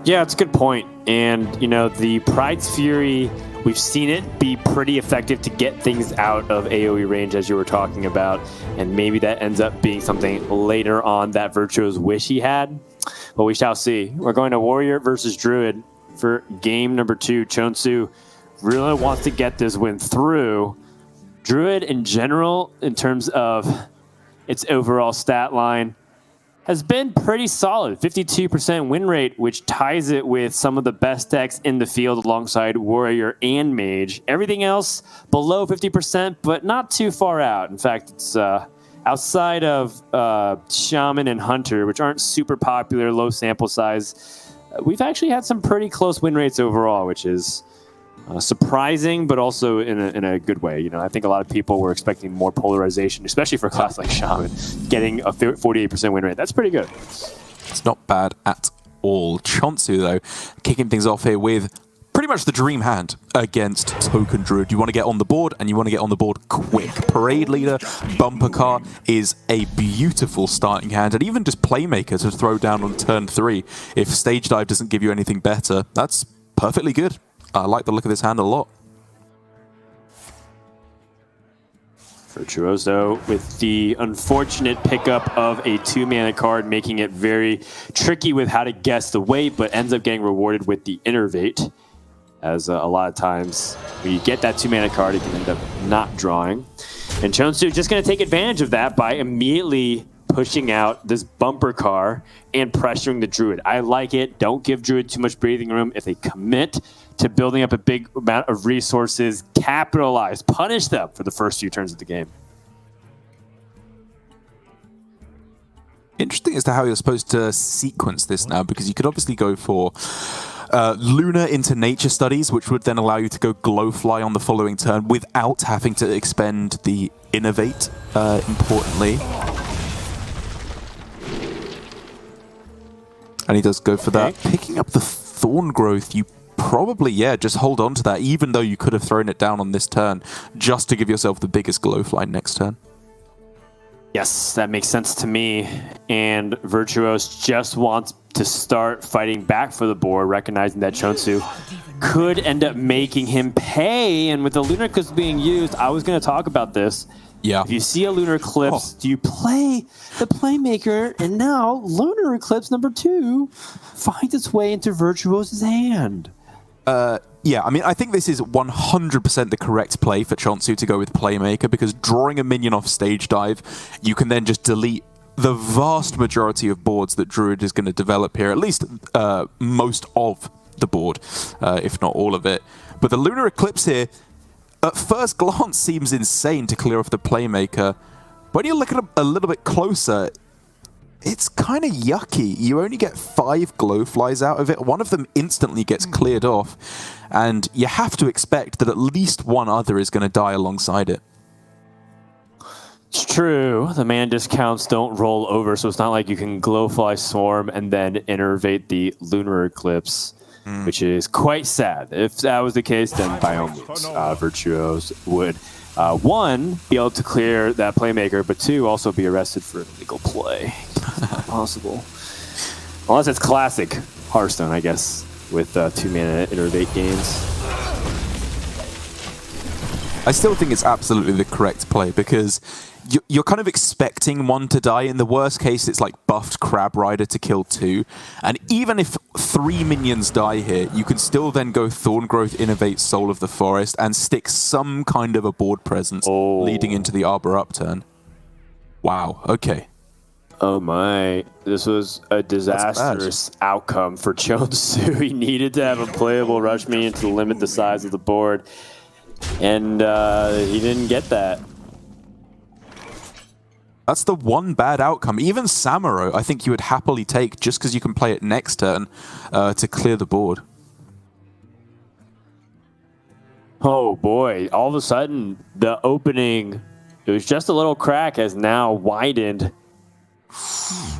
Yeah, it's a good point. And, the Pride's Fury, we've seen it be pretty effective to get things out of AoE range, as you were talking about. And maybe that ends up being something later on that Virtuos wish he had. But we shall see. We're going to Warrior versus Druid for game number 2. Chonsu really wants to get this win through. Druid in general, in terms of its overall stat line, has been pretty solid. 52% win rate, which ties it with some of the best decks in the field alongside Warrior and Mage. Everything else below 50%, but not too far out. In fact, it's outside of Shaman and Hunter, which aren't super popular, low sample size. we've actually had some pretty close win rates overall, which is surprising, but also in a good way. You know, I think a lot of people were expecting more polarization, especially for a class like Shaman, getting a 48% win rate. That's pretty good. It's not bad at all. Chonsu, though, kicking things off here with pretty much the dream hand against Token Druid. You want to get on the board, and you want to get on the board quick. Parade Leader, Bumper Car is a beautiful starting hand, and even just Playmaker to throw down on turn 3. If Stage Dive doesn't give you anything better, that's perfectly good. I like the look of this hand a lot. Virtuoso with the unfortunate pickup of a 2-mana card, making it very tricky with how to guess the weight, but ends up getting rewarded with the Innervate. As a lot of times when you get that 2-mana card, you can end up not drawing. And Chonsu just going to take advantage of that by immediately pushing out this Bumper Car and pressuring the Druid. I like it. Don't give Druid too much breathing room. If they commit to building up a big amount of resources, capitalize, punish them for the first few turns of the game. Interesting as to how you're supposed to sequence this now, because you could obviously go for Lunar into Nature Studies, which would then allow you to go Glowfly on the following turn without having to expend the Innovate, importantly. And he does go for that. Picking up the Thorn Growth, you probably, just hold on to that, even though you could have thrown it down on this turn, just to give yourself the biggest Glowfly next turn. Yes, that makes sense to me. And Virtuos just wants to start fighting back for the board, recognizing that Chonsu could end up making him pay. And with the Lunar Eclipse being used, I was going to talk about this. Yeah. If you see a Lunar Eclipse, do you play the Playmaker? And now Lunar Eclipse number 2 finds its way into Virtuoso's hand. Yeah, I mean, I think this is 100% the correct play for Chonsu to go with Playmaker, because drawing a minion off Stage Dive, you can then just delete the vast majority of boards that Druid is going to develop here, at least most of the board, if not all of it. But the Lunar Eclipse here, at first glance, seems insane to clear off the Playmaker. When you look at it a little bit closer, it's kind of yucky. You only get 5 Glowflies out of it. One of them instantly gets cleared off, and you have to expect that at least one other is going to die alongside it. It's true. The mana discounts don't roll over, so it's not like you can Glowfly Swarm and then innervate the Lunar Eclipse, which is quite sad. If that was the case, then by all means, Virtuos would, 1, be able to clear that Playmaker, but 2, also be arrested for illegal play. It's not possible. Unless it's classic Hearthstone, I guess, with 2-mana innervate games. I still think it's absolutely the correct play, because you're kind of expecting one to die. In the worst case, it's like buffed Crab Rider to kill 2. And even if 3 minions die here, you can still then go Thorn Growth, Innovate, Soul of the Forest, and stick some kind of a board presence leading into the Arbor upturn. Wow, okay. Oh my, this was a disastrous outcome for Chonsu. He needed to have a playable rush minion to limit the size of the board, and he didn't get that. That's the one bad outcome. Even Samuro, I think you would happily take just because you can play it next turn to clear the board. Oh boy, all of a sudden, the opening, it was just a little crack, has now widened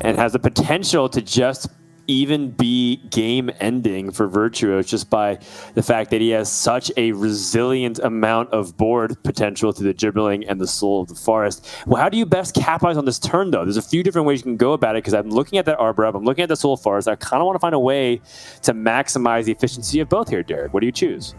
and has the potential to just even be game ending for Virtuos, just by the fact that he has such a resilient amount of board potential through the Gibberling and the Soul of the Forest. Well, how do you best capitalize on this turn, though? There's a few different ways you can go about it, because I'm looking at that Arbor Up, I'm looking at the Soul of the Forest. I kind of want to find a way to maximize the efficiency of both here, Derek. What do you choose?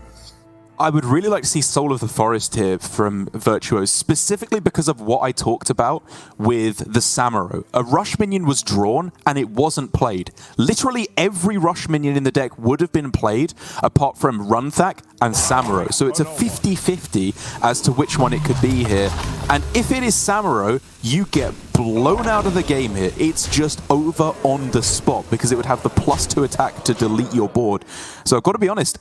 I would really like to see Soul of the Forest here from Virtuos, specifically because of what I talked about with the Samuro. A Rush minion was drawn, and it wasn't played. Literally every Rush minion in the deck would have been played, apart from Runthak and Samuro. So it's a 50-50 as to which one it could be here. And if it is Samuro, you get blown out of the game here. It's just over on the spot, because it would have the +2 attack to delete your board. So I've got to be honest,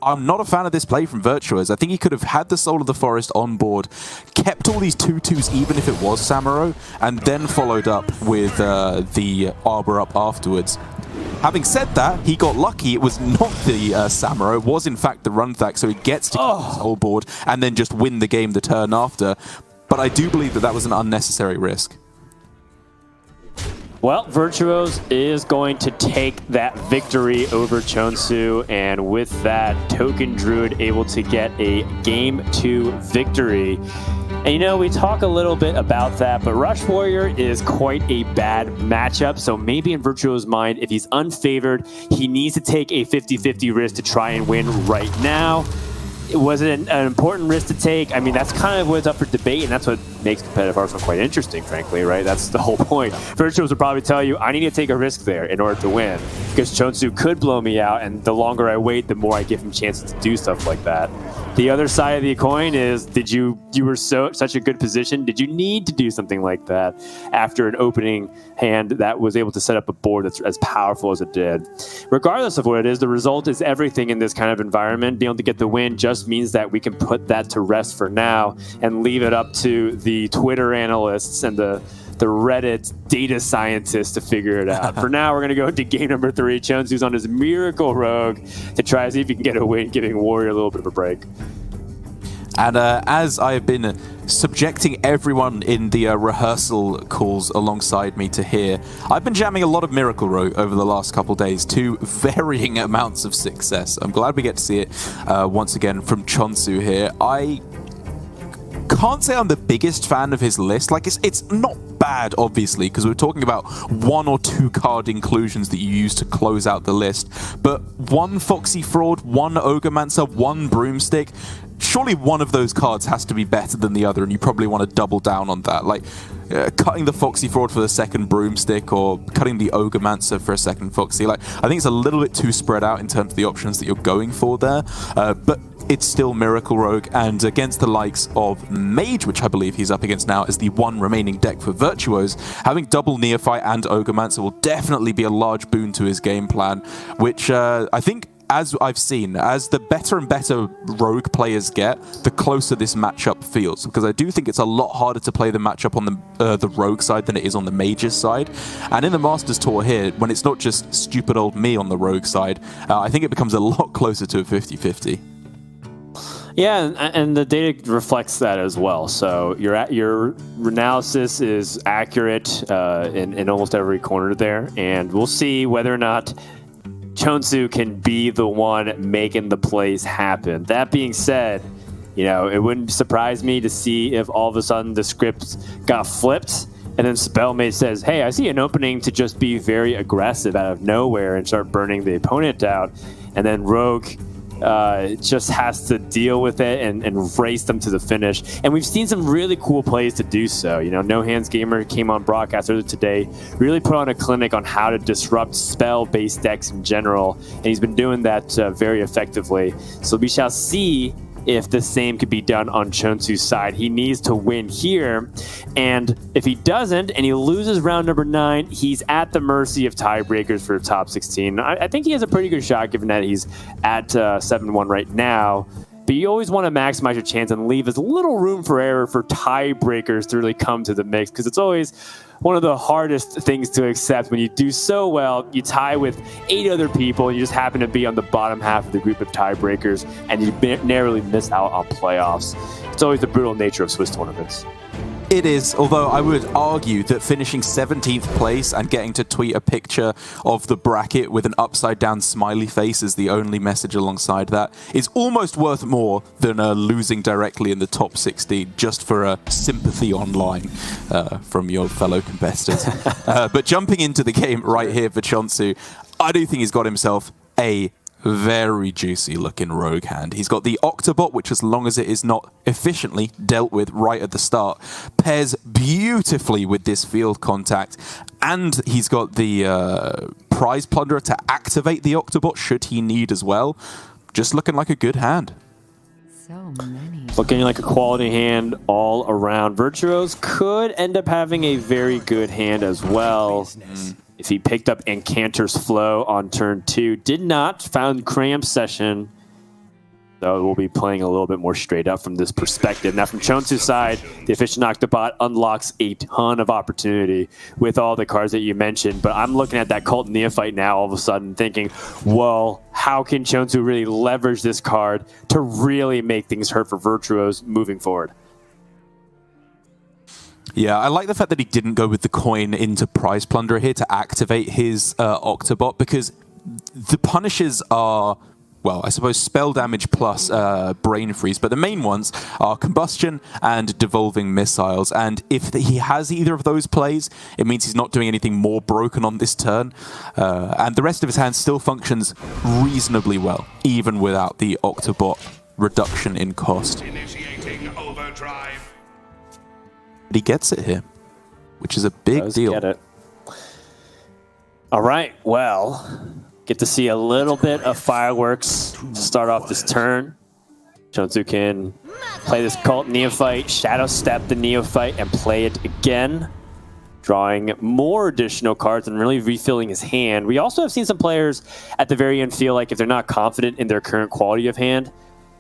I'm not a fan of this play from Virtuos. I think he could have had the Soul of the Forest on board, kept all these 2/2s even if it was Samuro, and then followed up with the Arbor Up afterwards. Having said that, he got lucky. It was not the Samurai. It was, in fact, the Runthak, so he gets to keep his whole board and then just win the game the turn after. But I do believe that that was an unnecessary risk. Well, Virtuos is going to take that victory over Chonsu, and with that, Token Druid able to get a Game 2 victory. And you know, we talk a little bit about that, but Rush Warrior is quite a bad matchup, so maybe in Virtuo's mind, if he's unfavored, he needs to take a 50-50 risk to try and win right now. Was it an important risk to take? I mean, that's kind of what's up for debate, and that's what makes competitive Hearthstone quite interesting, frankly, right? That's the whole point. Virtuos would probably tell you, I need to take a risk there in order to win, because Chonsu could blow me out, and the longer I wait, the more I give him chances to do stuff like that. The other side of the coin is, you were such a good position, did you need to do something like that after an opening hand that was able to set up a board that's as powerful as it did? Regardless of what it is, the result is everything in this kind of environment. Being able to get the win just means that we can put that to rest for now and leave it up to the Twitter analysts and the Reddit data scientists to figure it out. For now, we're going to go into game number 3. Chonsu's on his Miracle Rogue to try to see if he can get a win, giving Warrior a little bit of a break. And as I have been subjecting everyone in the rehearsal calls alongside me to hear, I've been jamming a lot of Miracle Rogue over the last couple days to varying amounts of success. I'm glad we get to see it once again from Chonsu here. I can't say I'm the biggest fan of his list. Like, it's not bad, obviously, because we're talking about 1 or 2 card inclusions that you use to close out the list. But 1 Foxy Fraud, 1 Ogremancer, 1 Broomstick, surely one of those cards has to be better than the other, and you probably want to double down on that. Like, cutting the Foxy Fraud for the second Broomstick, or cutting the Ogremancer for a second Foxy. Like, I think it's a little bit too spread out in terms of the options that you're going for there. But it's still Miracle Rogue, and against the likes of Mage, which I believe he's up against now as the one remaining deck for Virtuos, having double Neophyte and Ogremancer will definitely be a large boon to his game plan, which I think, as I've seen, as the better and better Rogue players get, the closer this matchup feels. Because I do think it's a lot harder to play the matchup on the Rogue side than it is on the Mage's side. And in the Masters Tour here, when it's not just stupid old me on the Rogue side, I think it becomes a lot closer to a 50-50. Yeah, and the data reflects that as well. So your analysis is accurate in almost every corner there. And we'll see whether or not Chonsu can be the one making the plays happen. That being said, you know, it wouldn't surprise me to see if all of a sudden the script got flipped and then Spellmate says, hey, I see an opening to just be very aggressive out of nowhere and start burning the opponent out. And then Rogue just has to deal with it and race them to the finish. And we've seen some really cool plays to do so. You know, No Hands Gamer came on broadcast earlier today, really put on a clinic on how to disrupt spell-based decks in general, and he's been doing that very effectively. So we shall see if the same could be done on Chonsu's side. He needs to win here, and if he doesn't and he loses round number 9, he's at the mercy of tiebreakers for top 16. I think he has a pretty good shot given that he's at 7-1 right now, but you always want to maximize your chance and leave as little room for error for tiebreakers to really come to the mix, because it's always one of the hardest things to accept when you do so well. You tie with 8 other people, and you just happen to be on the bottom half of the group of tiebreakers, and you narrowly miss out on playoffs. It's always the brutal nature of Swiss tournaments. It is, although I would argue that finishing 17th place and getting to tweet a picture of the bracket with an upside-down smiley face as the only message alongside that is almost worth more than losing directly in the top 16 just for a sympathy online from your fellow competitors. But jumping into the game right here for Chonsu, I do think he's got himself a very juicy looking rogue hand. He's got the Octobot, which, as long as it is not efficiently dealt with right at the start, pairs beautifully with this field contact. And he's got the Prize Plunderer to activate the Octobot should he need as well. Just looking like a good hand. So many. Looking like a quality hand all around. Virtuos could end up having a very good hand as well. If he picked up Incanter's Flow on turn 2, did not, found Cramp Session. So we'll be playing a little bit more straight up from this perspective. Now, from Chonsu's side, the Efficient Octobot unlocks a ton of opportunity with all the cards that you mentioned. But I'm looking at that Cult Neophyte now all of a sudden thinking, well, how can Chonsu really leverage this card to really make things hurt for Virtuos moving forward? Yeah, I like the fact that he didn't go with the coin into Prize Plunderer here to activate his Octobot, because the punishes are, well, I suppose spell damage plus brain freeze, but the main ones are combustion and devolving missiles. And if he has either of those plays, it means he's not doing anything more broken on this turn. And the rest of his hand still functions reasonably well, even without the Octobot reduction in cost. Initiating overdrive. But he gets it here, which is a big deal. Get it. All right, well, get to see a little bit of fireworks to start off this turn. Chonsu can play this Cult Neophyte, Shadow Step the Neophyte, and play it again, drawing more additional cards and really refilling his hand. We also have seen some players at the very end feel like if they're not confident in their current quality of hand,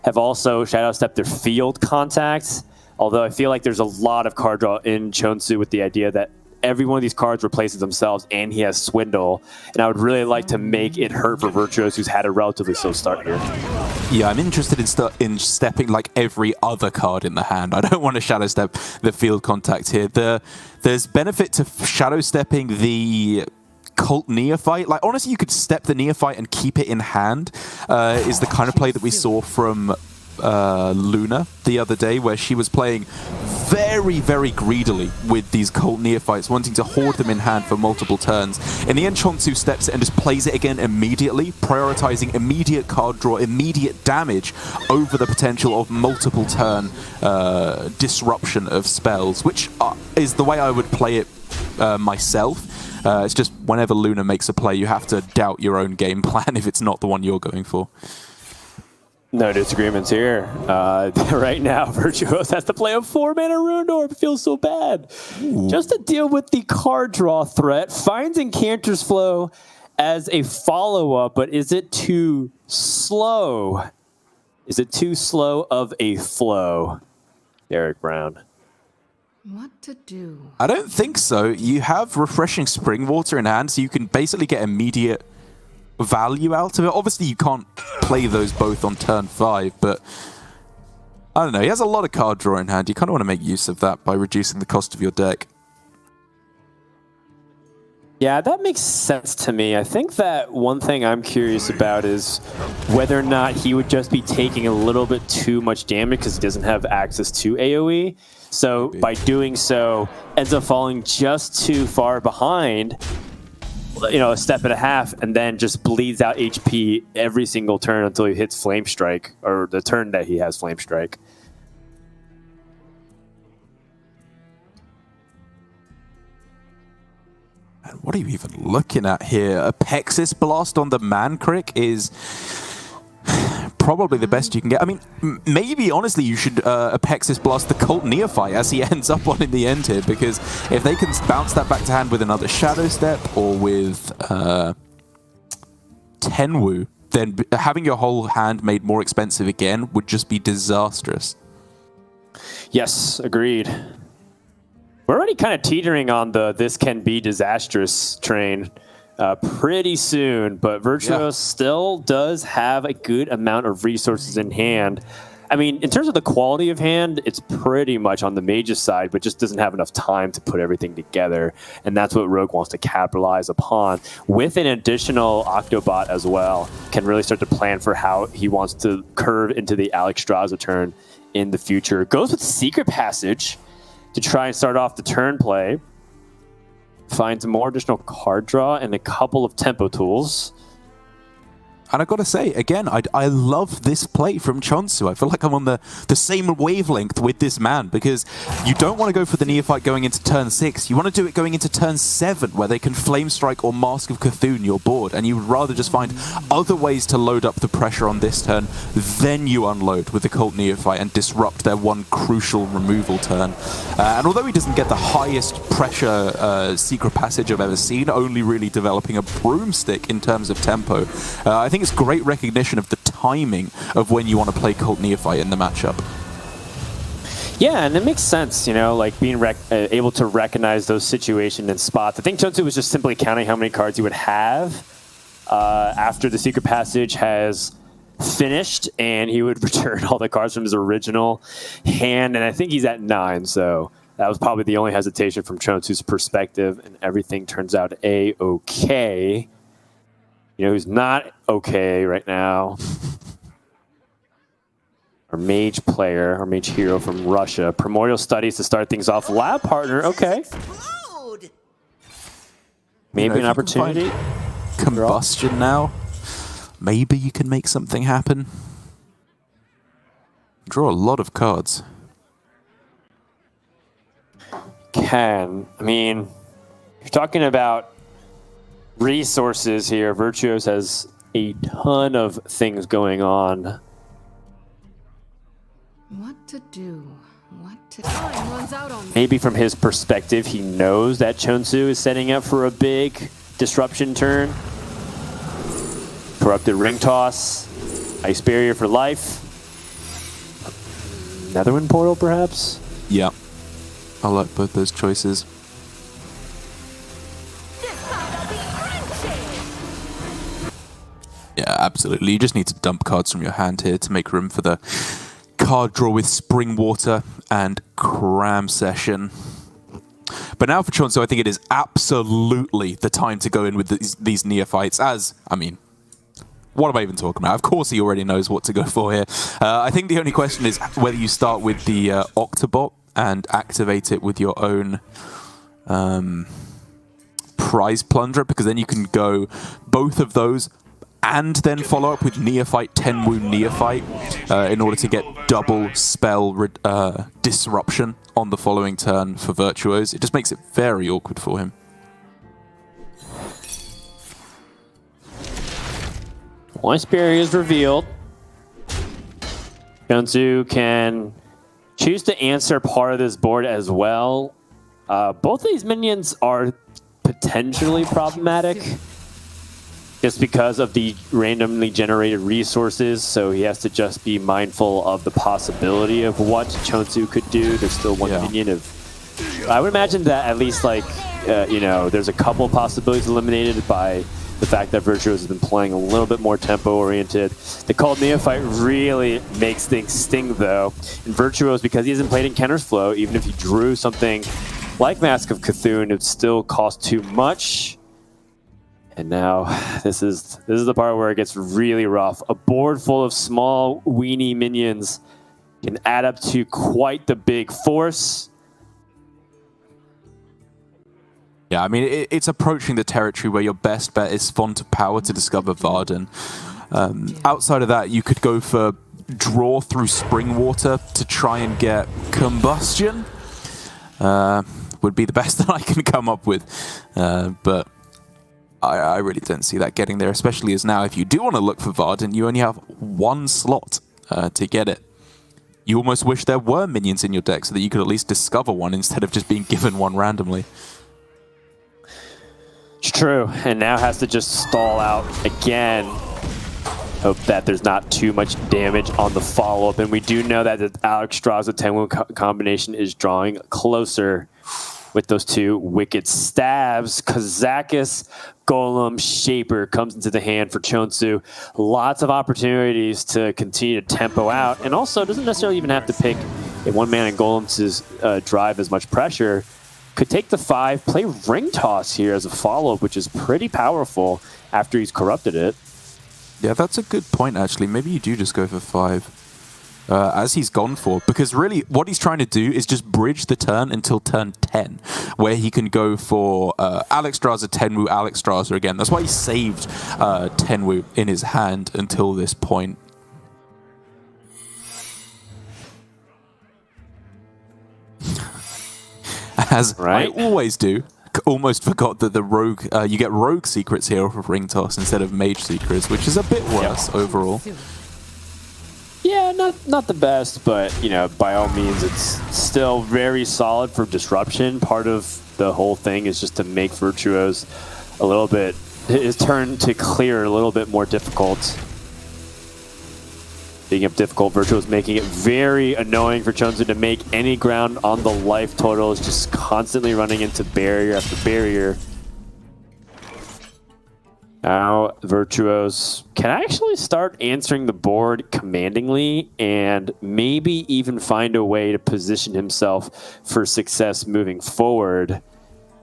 have also Shadow Step their field contacts. Although I feel like there's a lot of card draw in Chonsu with the idea that every one of these cards replaces themselves and he has Swindle. And I would really like to make it hurt for Virtuos, who's had a relatively slow start here. Yeah, I'm interested in stepping like every other card in the hand. I don't want to Shadow Step the field contact here. There's benefit to Shadow Stepping the Cult Neophyte. Like, honestly, you could step the Neophyte and keep it in hand, is the kind of play that we saw from Luna the other day, where she was playing very, very greedily with these Cult Neophytes, wanting to hoard them in hand for multiple turns. In the end, Chonsu steps it and just plays it again immediately, prioritizing immediate card draw, immediate damage over the potential of multiple turn disruption of spells, which is the way I would play it myself. It's just whenever Luna makes a play, you have to doubt your own game plan if it's not the one you're going for. No disagreements here. Right now, Virtuos has to play a 4-mana Ruindorf. It feels so bad. Ooh. Just to deal with the card draw threat, finds Incanter's Flow as a follow-up, but is it too slow? Is it too slow of a flow, Derek Brown? What to do? I don't think so. You have Refreshing Spring Water in hand, so you can basically get immediate value out of it. Obviously, you can't play those both on turn 5, but I don't know. He has a lot of card draw in hand. You kind of want to make use of that by reducing the cost of your deck. Yeah, that makes sense to me. I think that one thing I'm curious about is whether or not he would just be taking a little bit too much damage because he doesn't have access to AoE. So by doing so, ends up falling just too far behind, you know, a step and a half, and then just bleeds out HP every single turn until he hits Flame Strike, or the turn that he has Flame Strike. And what are you even looking at here? A Pexis Blast on the Mancrick is probably the best you can get. I mean, maybe, honestly, you should Apexis Blast the Cult Neophyte as he ends up on in the end here, because if they can bounce that back to hand with another Shadow Step or with Tenwu, then having your whole hand made more expensive again would just be disastrous. Yes, agreed. We're already kind of teetering on the this can be disastrous train pretty soon, but Virtuos still does have a good amount of resources in hand. I mean, in terms of the quality of hand, it's pretty much on the Mage's side, but just doesn't have enough time to put everything together, and that's what Rogue wants to capitalize upon. With an additional Octobot as well, can really start to plan for how he wants to curve into the Alex Straza turn in the future. Goes with Secret Passage to try and start off the turn play. Finds more additional card draw and a couple of tempo tools. And I got to say, again, I love this play from Chonsu. I feel like I'm on the same wavelength with this man, because you don't want to go for the Neophyte going into turn 6. You want to do it going into turn 7, where they can Flame Strike or Mask of Cthulhu your board, and you would rather just find other ways to load up the pressure on this turn. Then you unload with the Cult Neophyte and disrupt their one crucial removal turn. And although he doesn't get the highest pressure Secret Passage I've ever seen, only really developing a broomstick in terms of tempo, I think it's great recognition of the timing of when you want to play Cult Neophyte in the matchup. Yeah, and it makes sense, you know, like being able to recognize those situations and spots. I think Chonsu was just simply counting how many cards he would have after the Secret Passage has finished, and he would return all the cards from his original hand, and I think he's at 9, so that was probably the only hesitation from Chonsu's perspective, and everything turns out A-okay. You know who's not okay right now? Our mage player, our mage hero from Russia. Primordial Studies to start things off. Lab partner, okay. Maybe an opportunity. Combustion now. Maybe you can make something happen. Draw a lot of cards. I mean, you're talking about resources here. Virtuos has a ton of things going on. What to do? Time runs out on me. Maybe from his perspective, he knows that Chonsu is setting up for a big disruption turn. Corrupted Ring Toss. Ice Barrier for life. Netherwind Portal, perhaps? Yeah. I like both those choices. Yeah, absolutely. You just need to dump cards from your hand here to make room for the card draw with Spring Water and Cram Session. But now for Chonsu, I think it is absolutely the time to go in with these Neophytes as, I mean, what am I even talking about? Of course he already knows what to go for here. I think the only question is whether you start with the Octobot and activate it with your own Prize Plunderer, because then you can go both of those and then follow up with Neophyte, 10 wound Neophyte, in order to get double spell disruption on the following turn for Virtuos. It just makes it very awkward for him. Ice Barrier is revealed. Chonsu can choose to answer part of this board as well. Both of these minions are potentially problematic just because of the randomly generated resources, so he has to just be mindful of the possibility of what Chonsu could do. There's still one minion of... I would imagine that at least, like, you know, there's a couple possibilities eliminated by the fact that Virtuos has been playing a little bit more tempo-oriented. The Called Neophyte really makes things sting, though. And Virtuos, because he hasn't played Encounter's Flow, even if he drew something like Mask of Cthulhu, it would still cost too much. And now, this is the part where it gets really rough. A board full of small, weenie minions can add up to quite the big force. Yeah, I mean, it's approaching the territory where your best bet is Font of Power to discover Varden. Outside of that, you could go for draw through Spring Water to try and get Combustion. Would be the best that I can come up with. But I really don't see that getting there, especially as now if you do want to look for Varden, you only have one slot to get it. You almost wish there were minions in your deck so that you could at least discover one instead of just being given one randomly. It's true, and now has to just stall out again. Hope that there's not too much damage on the follow-up, and we do know that the Alexstrasza 10-wound combination is drawing closer with those two wicked stabs. Kazakis Golem Shaper comes into the hand for Chonsu. Lots of opportunities to continue to tempo out, and also doesn't necessarily even have to pick a one-man Golem to drive as much pressure. Could take the 5, play Ring Toss here as a follow-up, which is pretty powerful after he's corrupted it. Yeah, that's a good point, actually. Maybe you do just go for 5, as he's gone for. Because really, what he's trying to do is just bridge the turn until turn 10, where he can go for Alexstrasza, Tenwu, Alexstrasza again. That's why he saved Tenwu in his hand until this point. As I always do, almost forgot that the rogue, you get rogue secrets here off of Ring Toss instead of mage secrets, which is a bit worse overall. Yeah, not the best, but you know, by all means, it's still very solid for disruption. Part of the whole thing is just to make Virtuos a little bit, his turn to clear a little bit more difficult. Being up difficult, Virtuo's making it very annoying for Chunsu to make any ground on the life totals, just constantly running into barrier after barrier. Now, Virtuos can actually start answering the board commandingly and maybe even find a way to position himself for success moving forward.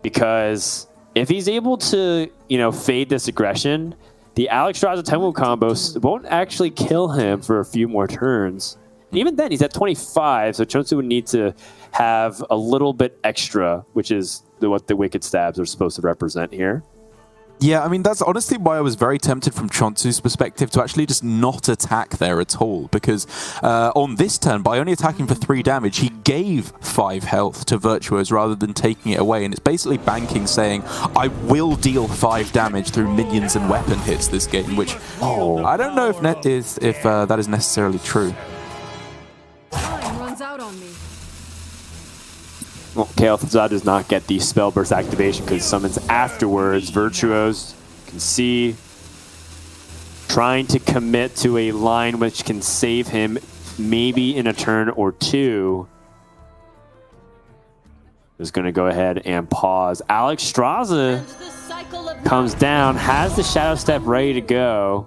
Because if he's able to, fade this aggression, the Alexstrasza Tenwu combo won't actually kill him for a few more turns. And even then, he's at 25, so Chunsu would need to have a little bit extra, which is what the Wicked Stabs are supposed to represent here. Yeah, I mean, that's honestly why I was very tempted from Chonsu's perspective to actually just not attack there at all, because on this turn, by only attacking for 3 damage, he gave 5 health to Virtuos rather than taking it away, and it's basically banking saying, I will deal 5 damage through minions and weapon hits this game, which I don't know if that is necessarily true. Time runs out on me. Well, Kael'thasar does not get the Spell Burst activation because summons afterwards. Virtuos, you can see, trying to commit to a line which can save him maybe in a turn or 2. Is going to go ahead and pause. Alexstrasza comes down, has the Shadow Step ready to go.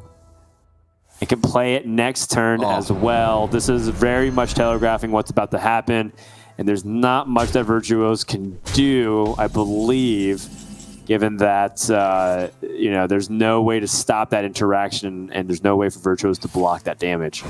It can play it next turn as well. This is very much telegraphing what's about to happen. And there's not much that Virtuos can do, I believe, given that, there's no way to stop that interaction and there's no way for Virtuos to block that damage.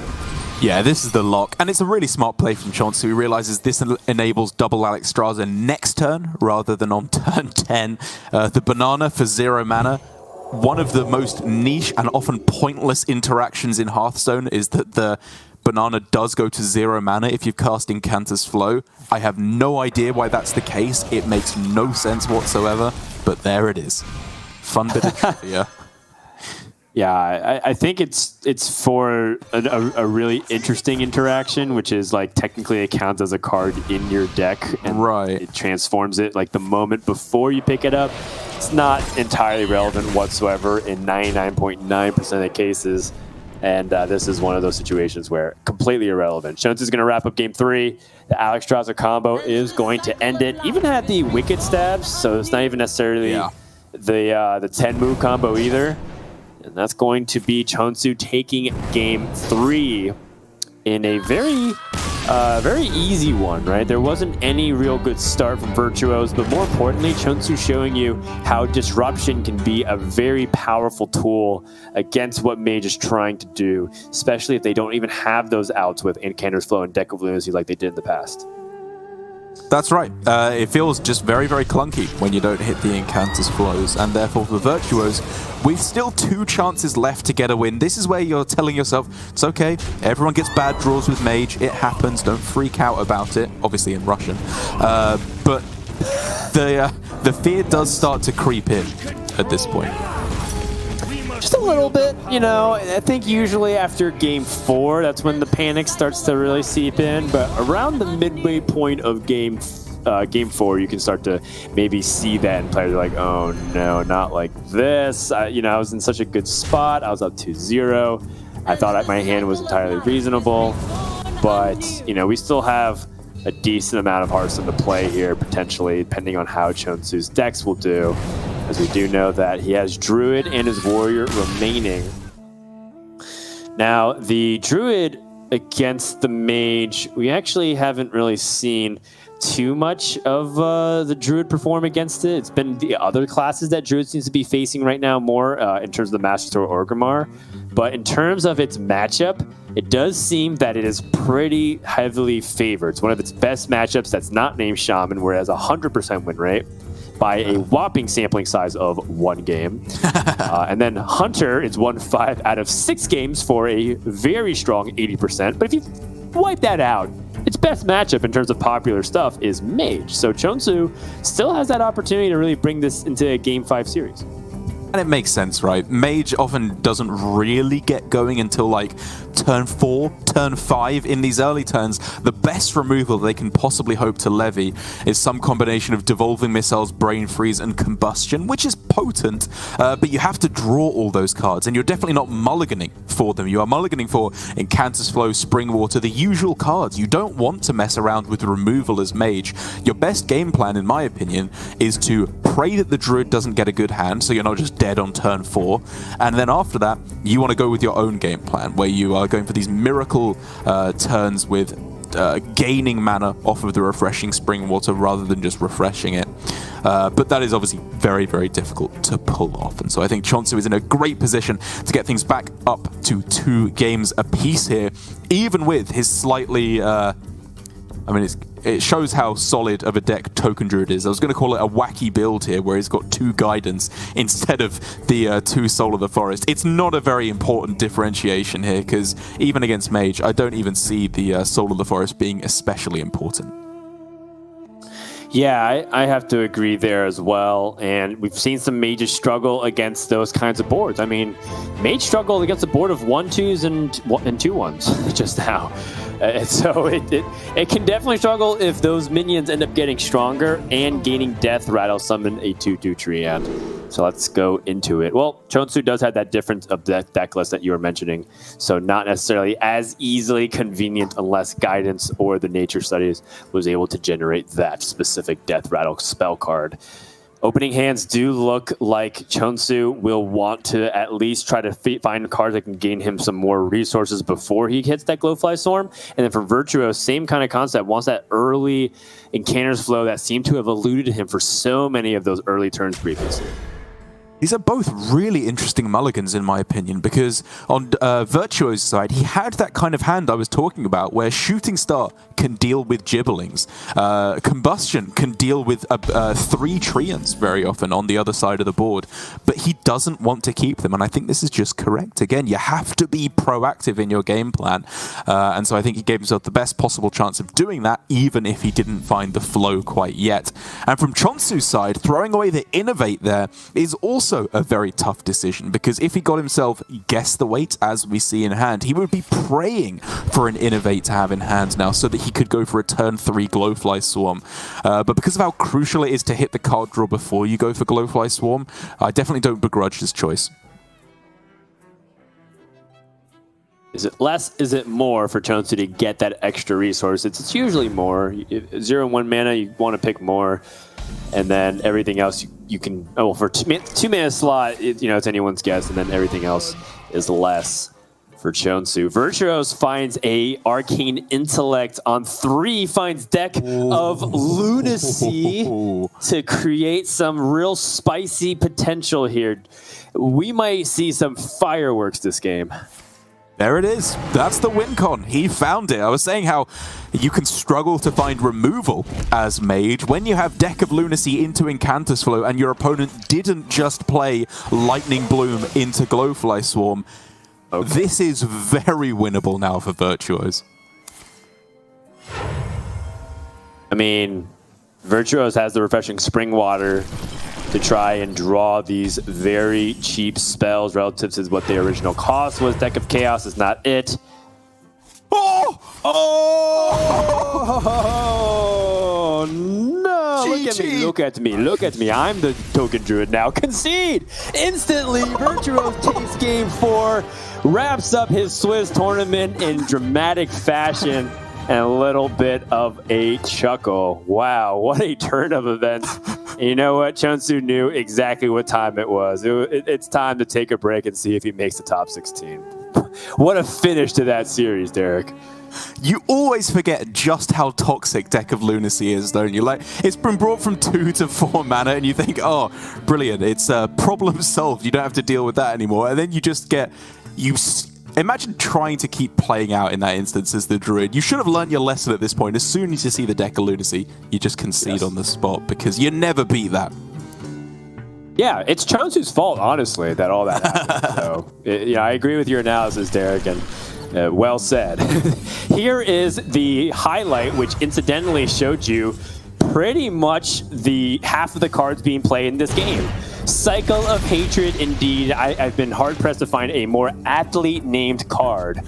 Yeah, this is the lock. And it's a really smart play from Chonsu. He realizes this enables double Alexstrasza next turn rather than on turn 10. The banana for 0 mana. One of the most niche and often pointless interactions in Hearthstone is that the banana does go to 0 mana if you've cast Incantus Flow. I have no idea why that's the case. It makes no sense whatsoever, but there it is. Fun bit of trivia. Yeah, I think it's for a really interesting interaction, which is like technically it counts as a card in your deck, and it transforms it like the moment before you pick it up. It's not entirely relevant whatsoever in 99.9% of the cases. And this is one of those situations where completely irrelevant. Chunsu is going to wrap up game 3. The Alexstrasza combo is going to end it. Even had the Wicked Stabs, so it's not even necessarily the Tenmu combo either. And that's going to be Chunsu taking game 3 in a very easy one, right? There wasn't any real good start from Virtuos, but more importantly, Chunsu showing you how disruption can be a very powerful tool against what Mage is trying to do, especially if they don't even have those outs with Incanter's Flow and Deck of Lunacy like they did in the past. That's right. It feels just very, very clunky when you don't hit the Incantus Flows, and therefore for Virtuos, we've still 2 chances left to get a win. This is where you're telling yourself, it's okay, everyone gets bad draws with Mage, it happens, don't freak out about it, obviously in Russian. But the fear does start to creep in at this point. Just a little bit, I think usually after game 4, that's when the panic starts to really seep in. But around the midway point of game 4, you can start to maybe see that, and players are like, oh no, not like this. I was in such a good spot. I was up 2-0. I thought my hand was entirely reasonable. But, we still have a decent amount of Hearthstone to play here, potentially, depending on how Chonsu's decks will do. As we do know that he has Druid and his Warrior remaining. Now, the Druid against the Mage, we actually haven't really seen too much of the Druid perform against it. It's been the other classes that Druid seems to be facing right now more in terms of the Master Tour Orgrimmar. But in terms of its matchup, it does seem that it is pretty heavily favored. It's one of its best matchups that's not named Shaman, where it has a 100% win rate by a whopping sampling size of 1 game. And then Hunter is won 5 out of 6 games for a very strong 80%. But if you wipe that out, its best matchup in terms of popular stuff is Mage. So Chonsu still has that opportunity to really bring this into a Game 5 series. And it makes sense, right? Mage often doesn't really get going until like turn 4, turn 5. In these early turns, the best removal they can possibly hope to levy is some combination of Devolving Missiles, Brain Freeze, and Combustion, which is potent, but you have to draw all those cards, and you're definitely not mulliganing for them. You are mulliganing for Incantus Flow, Spring Water, the usual cards. You don't want to mess around with removal as Mage. Your best game plan, in my opinion, is to pray that the Druid doesn't get a good hand, so you're not just dead on turn 4, and then after that you want to go with your own game plan where you are going for these miracle turns with gaining mana off of the refreshing Spring Water rather than just refreshing it. But that is obviously very, very difficult to pull off, and so I think Chonsu is in a great position to get things back up to 2 games apiece here, even with his slightly it shows how solid of a deck Token Druid is. I was going to call it a wacky build here, where he's got 2 Guidance instead of the 2 Soul of the Forest. It's not a very important differentiation here, because even against Mage, I don't even see the Soul of the Forest being especially important. Yeah, I have to agree there as well. And we've seen some mages struggle against those kinds of boards. I mean, Mage struggled against a board of 1/2s and 2/1s just now. So it can definitely struggle if those minions end up getting stronger and gaining Death Rattle summon a 2/2 Treant. So let's go into it. Well, Chonsu does have that difference of deck list that you were mentioning, so not necessarily as easily convenient unless Guidance or the Nature Studies was able to generate that specific Death Rattle spell card. Opening hands do look like Chonsu will want to at least try to find cards that can gain him some more resources before he hits that Glowfly Storm. And then for Virtuos, same kind of concept. Wants that early Encounters flow that seemed to have eluded him for so many of those early turns previously. These are both really interesting mulligans, in my opinion, because on Virtuo's side, he had that kind of hand I was talking about, where Shooting Star can deal with Gibblings. Combustion can deal with 3 Treants very often on the other side of the board, but he doesn't want to keep them, and I think this is just correct. Again, you have to be proactive in your game plan, and so I think he gave himself the best possible chance of doing that, even if he didn't find the flow quite yet. And from Chonsu's side, throwing away the Innovate there is also a very tough decision, because if he got himself Guess the Weight, as we see in hand, he would be praying for an Innovate to have in hand now so that he could go for a turn 3 Glowfly Swarm. But because of how crucial it is to hit the card draw before you go for Glowfly Swarm, I definitely don't begrudge his choice. Is it less? Is it more for Chonsu to get that extra resource? It's usually more. 0 and 1 mana, you want to pick more. And then everything else you can, oh, for 2 mana slot, it's anyone's guess, and then everything else is less for Chonsu. Virtuos finds a Arcane Intellect on 3, finds Deck of Lunacy to create some real spicy potential here. We might see some fireworks this game. There it is. That's the win con. He found it. I was saying how you can struggle to find removal as Mage when you have Deck of Lunacy into Incantus Flow and your opponent didn't just play Lightning Bloom into Glowfly Swarm. Okay. This is very winnable now for Virtuos. I mean, Virtuos has the refreshing Spring Water to try and draw these very cheap spells relative to what the original cost was. Deck of Chaos is not it. Oh! Oh! No! Look at me, look at me, look at me. I'm the Token Druid now. Concede! Instantly, Virtuos takes game 4, wraps up his Swiss tournament in dramatic fashion, and a little bit of a chuckle. Wow, what a turn of events. And you know what? Chonsu knew exactly what time it was. It's time to take a break and see if he makes the top 16. What a finish to that series, Derek. You always forget just how toxic Deck of Lunacy is, don't you? Like, it's been brought from 2 to 4 mana, and you think, oh, brilliant, it's problem solved. You don't have to deal with that anymore. And then you just get... Imagine trying to keep playing out in that instance as the Druid. You should have learned your lesson at this point. As soon as you see the Deck of Lunacy, you just concede on the spot, because you never beat that. Yeah, it's Chonsu's fault, honestly, that all that happened. So, I agree with your analysis, Derek, and well said. Here is the highlight, which incidentally showed you pretty much the half of the cards being played in this game. Cycle of Hatred, indeed. I've been hard-pressed to find a more athlete-named card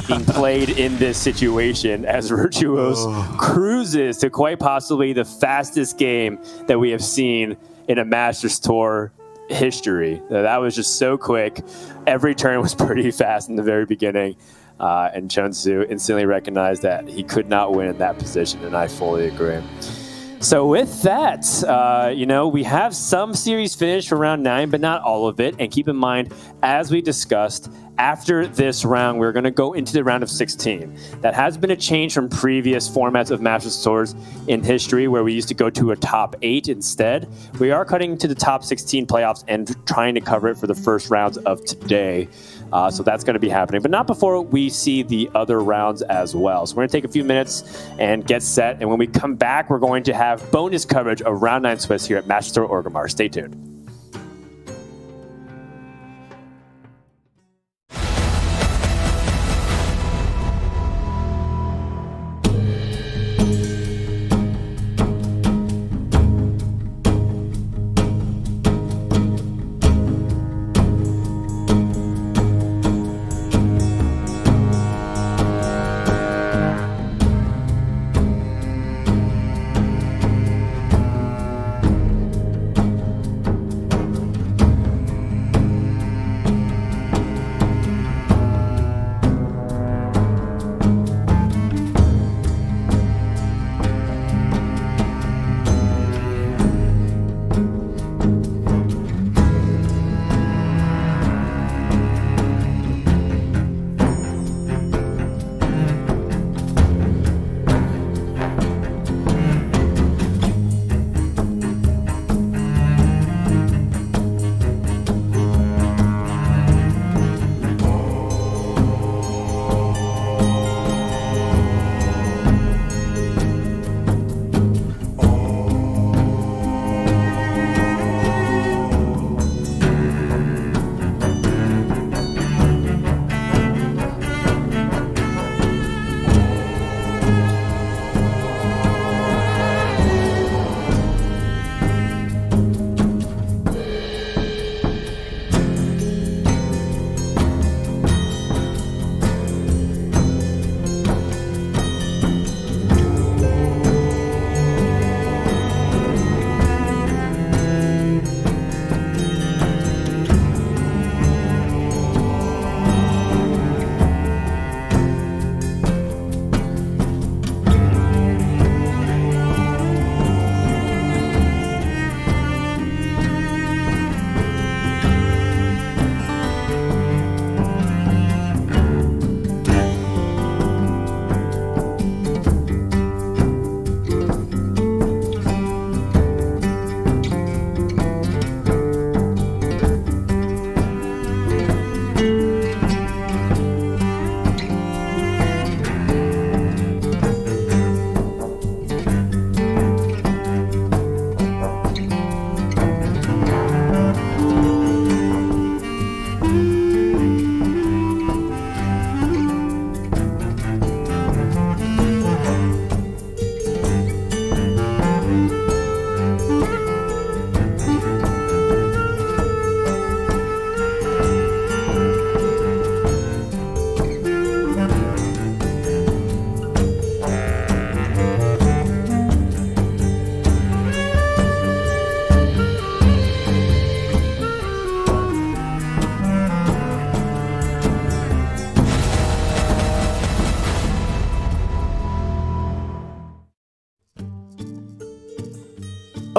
being played in this situation as Virtuos cruises to quite possibly the fastest game that we have seen in a Masters Tour history. That was just so quick. Every turn was pretty fast in the very beginning. And Chunsu instantly recognized that he could not win in that position, and I fully agree. So with that, we have some series finished for round 9, but not all of it. And keep in mind, as we discussed, after this round, we're going to go into the round of 16. That has been a change from previous formats of Masters Tours in history, where we used to go to a top 8 instead. We are cutting to the top 16 playoffs and trying to cover it for the first rounds of today. So that's going to be happening, but not before we see the other rounds as well. So we're going to take a few minutes and get set. And when we come back, we're going to have bonus coverage of Round 9 Swiss here at Masters Tour Orgrimmar. Stay tuned.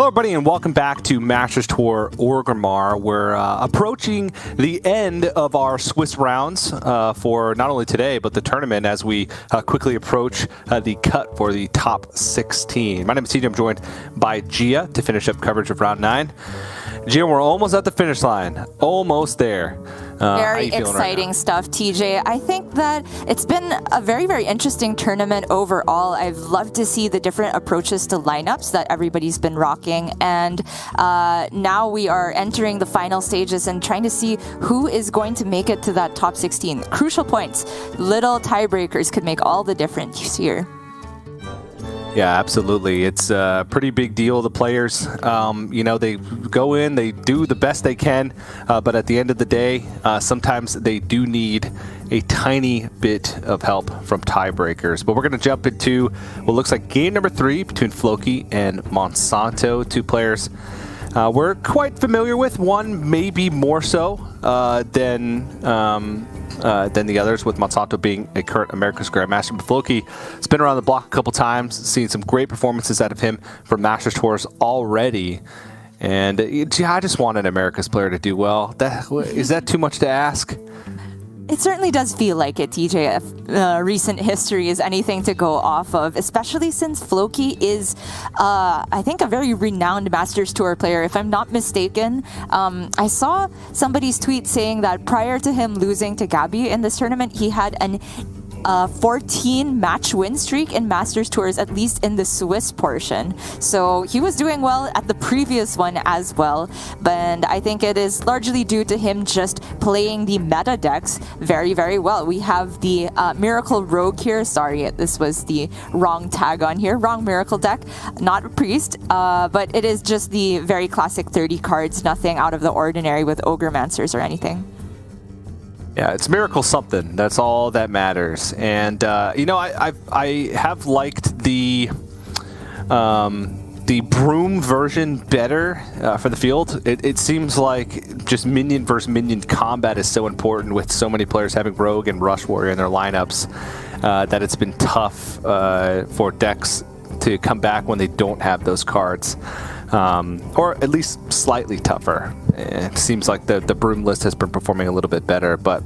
Hello, everybody, and welcome back to Masters Tour Orgrimmar. We're approaching the end of our Swiss rounds for not only today, but the tournament as we quickly approach the cut for the top 16. My name is TJ. I'm joined by Gia to finish up coverage of round 9. Gia, we're almost at the finish line. Almost there. Very exciting stuff, TJ. I think that it's been a very, very interesting tournament overall. I've loved to see the different approaches to lineups that everybody's been rocking. And now we are entering the final stages and trying to see who is going to make it to that top 16. Crucial points. Little tiebreakers could make all the difference here. Yeah, absolutely. It's a pretty big deal. The players, they go in, they do the best they can, but at the end of the day, sometimes they do need a tiny bit of help from tiebreakers. But we're going to jump into what looks like game number 3 between Floki and Monsanto, 2 players we're quite familiar with. One maybe more so than the others, with Monsanto being a current America's Grandmaster. But Floki has been around the block a couple times, seen some great performances out of him from Masters Tours already. And I just want an America's player to do well. Is that too much to ask? It certainly does feel like it, TJ. If recent history is anything to go off of, especially since Floki is, I think, a very renowned Masters Tour player. If I'm not mistaken, I saw somebody's tweet saying that prior to him losing to Gabby in this tournament, he had an 14 match win streak in Masters Tours, at least in the Swiss portion. So he was doing well at the previous one as well. But I think it is largely due to him just playing the meta decks very, very well. We have the Miracle Rogue here. Sorry, this was the wrong tag on here. Wrong Miracle deck, not a Priest. But it is just the very classic 30 cards, nothing out of the ordinary with Ogrimancers or anything. Yeah, it's Miracle something. That's all that matters. And I have liked the Broom version better for the field. It seems like just minion versus minion combat is so important, with so many players having Rogue and Rush Warrior in their lineups, that it's been tough for decks to come back when they don't have those cards. Or at least slightly tougher. It seems like the Broom list has been performing a little bit better, but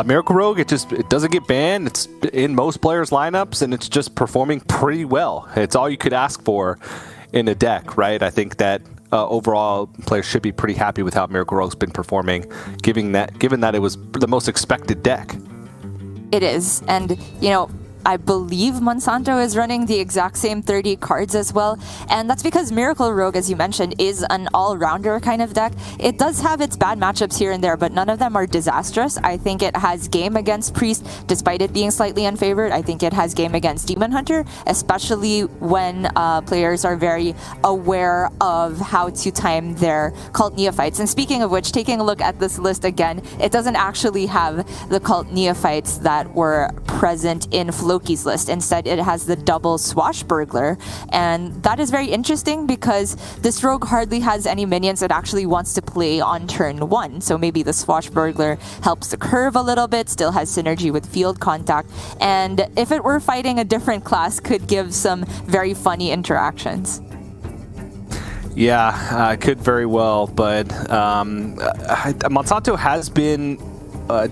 Miracle Rogue, it doesn't get banned. It's in most players' lineups, and it's just performing pretty well. It's all you could ask for in a deck, right? I think that overall players should be pretty happy with how Miracle Rogue's been performing, given that it was the most expected deck. It is, and I believe Monsanto is running the exact same 30 cards as well, and that's because Miracle Rogue, as you mentioned, is an all-rounder kind of deck. It does have its bad matchups here and there, but none of them are disastrous. I think it has game against Priest, despite it being slightly unfavored. I think it has game against Demon Hunter, especially when players are very aware of how to time their Cult Neophytes. And speaking of which, taking a look at this list again, it doesn't actually have the Cult Neophytes that were present in Floki's list. Instead, it has the double Swashbuckler, and that is very interesting because this rogue hardly has any minions that actually wants to play on turn 1. So maybe the Swashbuckler helps the curve a little bit, still has synergy with field contact, and if it were fighting a different class, could give some very funny interactions. Yeah, could very well, but Monsanto has been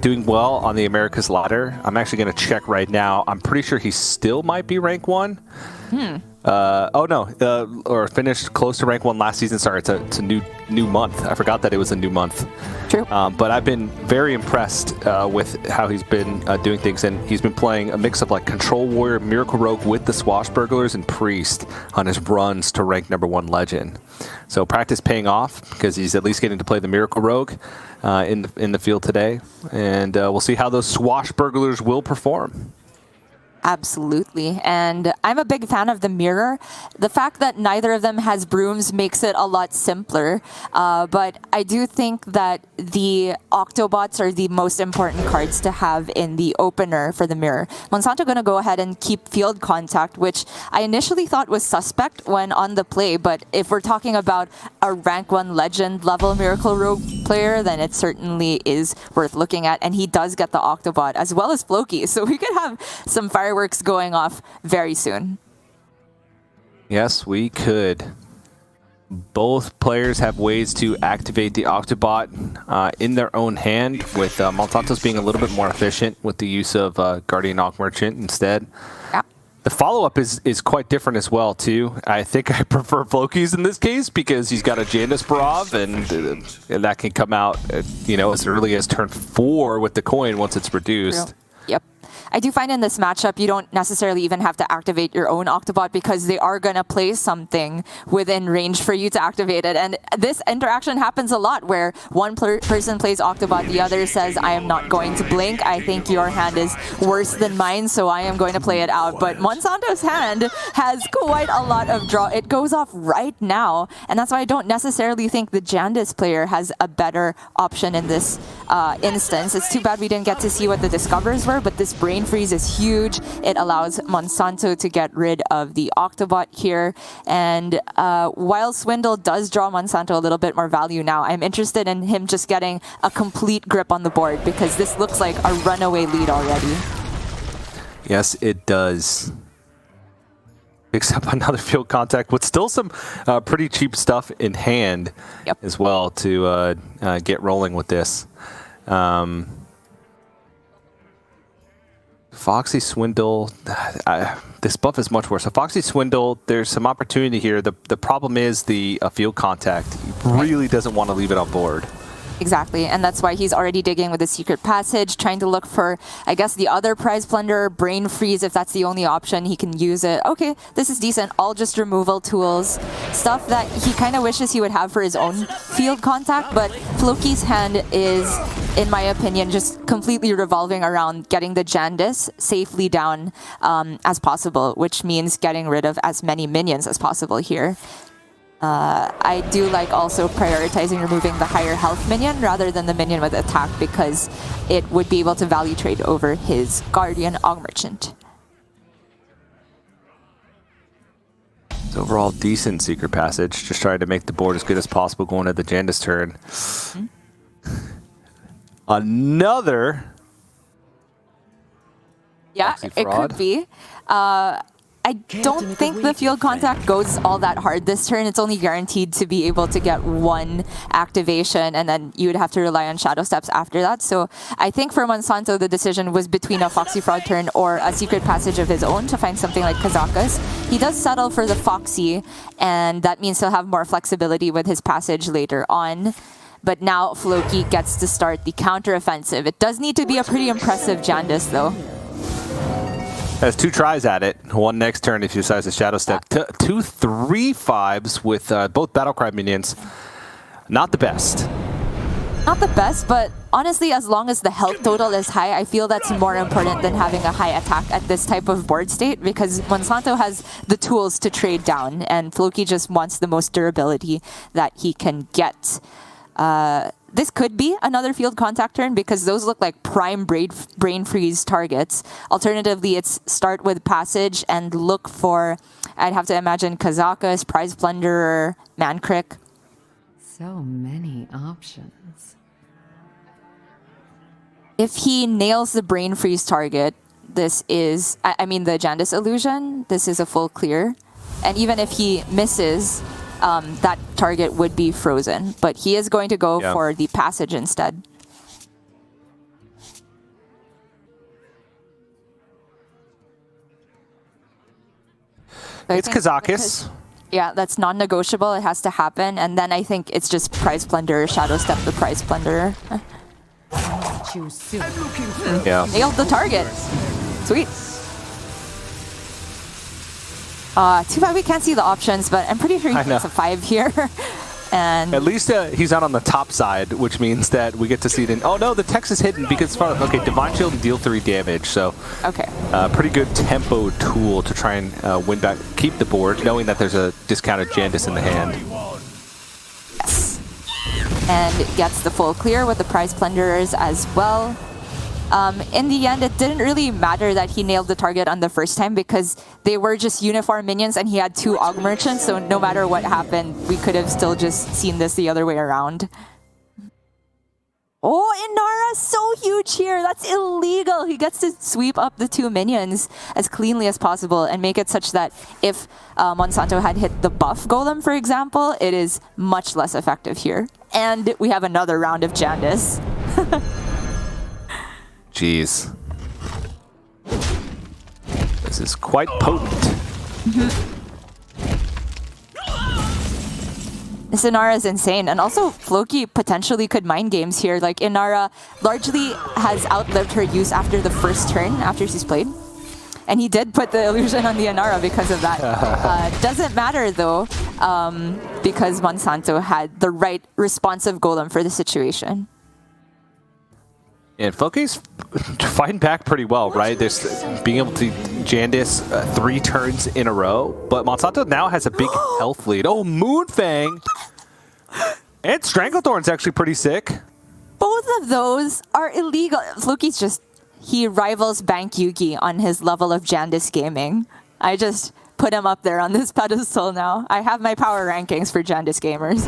doing well on the America's ladder. I'm actually going to check right now. I'm pretty sure he still might be rank 1. Or finished close to rank 1 last season. Sorry, it's a new month. I forgot that it was a new month. True. But I've been very impressed with how he's been doing things, and he's been playing a mix of like Control Warrior, Miracle Rogue with the Swashbucklers, and Priest on his runs to rank number 1 legend. So practice paying off because he's at least getting to play the Miracle Rogue in the field today, and we'll see how those Swashbucklers will perform. Absolutely, and I'm a big fan of the mirror. The fact that neither of them has brooms makes it a lot simpler, but I do think that the Octobots are the most important cards to have in the opener for the mirror. Monsanto going to go ahead and keep field contact, which I initially thought was suspect when on the play, but if we're talking about a rank 1 legend level Miracle Rogue player, then it certainly is worth looking at, and he does get the Octobot as well as Floki, so we could have some fireworks going off very soon. Yes, we could. Both players have ways to activate the Octobot in their own hand, with Monsanto's being a little bit more efficient with the use of Guardian Auk Merchant instead. Yeah. The follow-up is quite different as well, too. I think I prefer Floki's in this case because he's got a Janus Barav, and that can come out as early as turn 4 with the coin once it's reduced. Yep. I do find in this matchup, you don't necessarily even have to activate your own Octobot because they are going to play something within range for you to activate it. And this interaction happens a lot where one person plays Octobot, the other says, I am not going to blink. I think your hand is worse than mine, so I am going to play it out. But Monsanto's hand has quite a lot of draw. It goes off right now, and that's why I don't necessarily think the Jandis player has a better option in this instance. It's too bad we didn't get to see what the discovers were, but this Brain Freeze is huge. It allows Monsanto to get rid of the Octobot here, and while Swindle does draw Monsanto a little bit more value now, I'm interested in him just getting a complete grip on the board because this looks like a runaway lead already. Yes, it does. Picks up another field contact with still some pretty cheap stuff in hand as well to get rolling with this. Foxy Swindle, this buff is much worse. So Foxy Swindle, there's some opportunity here. The problem is the field contact. He really doesn't want to leave it on board. Exactly, and that's why he's already digging with the secret passage, trying to look for, I guess, the other prize plunder, Brain Freeze, if that's the only option, he can use it. Okay, this is decent, all just removal tools. Stuff that he kind of wishes he would have for his own field contact, but Floki's hand is, in my opinion, just completely revolving around getting the Jandis safely down as possible, which means getting rid of as many minions as possible here. I do like also prioritizing removing the higher health minion rather than the minion with attack because it would be able to value trade over his Guardian Og Merchant. It's overall decent secret passage. Just trying to make the board as good as possible going to the Jandis turn. Another. Yeah, it could be. I don't think the field contact goes all that hard this turn. It's only guaranteed to be able to get one activation, and then you would have to rely on Shadow Steps after that. So I think for Monsanto, the decision was between a Foxy Fraud turn or a secret passage of his own to find something like Kazakus. He does settle for the Foxy, and that means he'll have more flexibility with his passage later on. But now Floki gets to start the counter-offensive. It does need to be a pretty impressive Jandis, though. Has 2 tries at it. One next turn if you decide to Shadow Step. 2 3/5s with both Battlecry minions. Not the best. Not the best, but honestly, as long as the health total is high, I feel that's more important than having a high attack at this type of board state because Monsanto has the tools to trade down, and Floki just wants the most durability that he can get. This could be another field contact turn because those look like prime brain freeze targets. Alternatively, it's start with passage and look for, I'd have to imagine, Kazakus, Prize Plunderer, Mankrik. So many options. If he nails the brain freeze target, this is, I mean the Jandis illusion, this is a full clear. And even if he misses, that target would be frozen, but he is going to go for the passage instead. So it's Kazakus. Yeah, that's non-negotiable. It has to happen, and then I think it's just Prize Plunderer, Shadow Step the Prize Plunderer. Yeah. Nailed the target. Sweet. Too bad we can't see the options, but I'm pretty sure he gets a 5 here. And at least he's not on the top side, which means that we get to see it in... Oh no, the text is hidden because... Okay, Divine Shield and deal 3 damage, so... Okay. Pretty good tempo tool to try and win back, keep the board, knowing that there's a discounted Jandis in the hand. Yes. And gets the full clear with the Prize Plunderers as well. In the end, it didn't really matter that he nailed the target on the first time because they were just uniform minions and he had 2 Og Merchants, so no matter what happened, we could have still just seen this the other way around. Oh, Inara, so huge here. That's illegal. He gets to sweep up the 2 minions as cleanly as possible and make it such that if Monsanto had hit the buff golem, for example, it is much less effective here. And we have another round of Jandis. Jeez. This is quite potent. This Inara is insane. And also, Floki potentially could mind games here. Like, Inara largely has outlived her use after the first turn, after she's played. And he did put the illusion on the Inara because of that. Doesn't matter, though, because Monsanto had the right responsive golem for the situation. And Floki's fighting back pretty well, right? There's being able to Jandice 3 turns in a row, but Monsanto now has a big health lead. Oh, Moonfang! And Stranglethorn's actually pretty sick. Both of those are illegal. Floki's just, he rivals Bank Yugi on his level of Jandice gaming. I just put him up there on this pedestal now. I have my power rankings for Jandice gamers.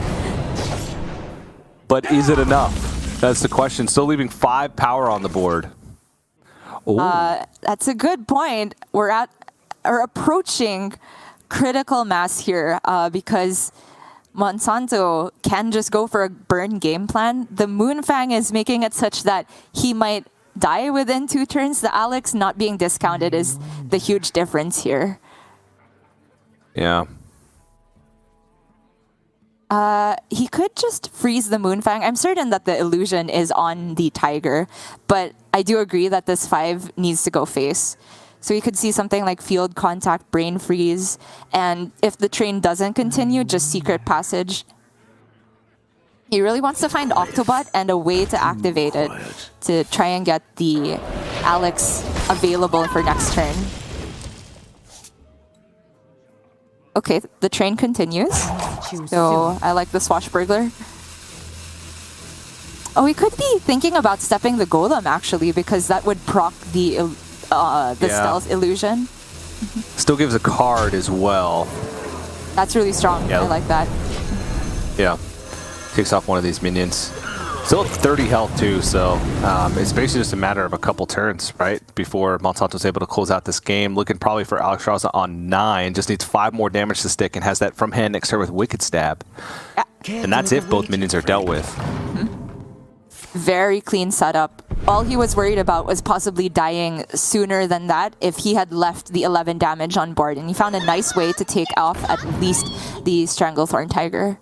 But is it enough? That's the question. Still leaving 5 power on the board. That's a good point. We're approaching critical mass here because Monsanto can just go for a burn game plan. The Moonfang is making it such that he might die within 2 turns. The Alex not being discounted is the huge difference here. Yeah. He could just freeze the Moonfang. I'm certain that the illusion is on the Tiger, but I do agree that this 5 needs to go face. So you could see something like Field Contact, Brain Freeze, and if the train doesn't continue, just Secret Passage. He really wants to find Octobot and a way to activate it to try and get the Alex available for next turn. Okay, the train continues. So I like the Swashbuckler. Oh, we could be thinking about stepping the Golem actually, because that would proc the stealth illusion. Still gives a card as well. That's really strong. Yeah. I like that. Yeah. Takes off one of these minions. Still at 30 health too, so it's basically just a matter of a couple turns, right? Before Monsanto's able to close out this game. Looking probably for Alex Raza on 9. Just needs 5 more damage to stick and has that from hand next turn with Wicked Stab. And that's if both minions are dealt with. Very clean setup. All he was worried about was possibly dying sooner than that if he had left the 11 damage on board. And he found a nice way to take off at least the Stranglethorn Tiger.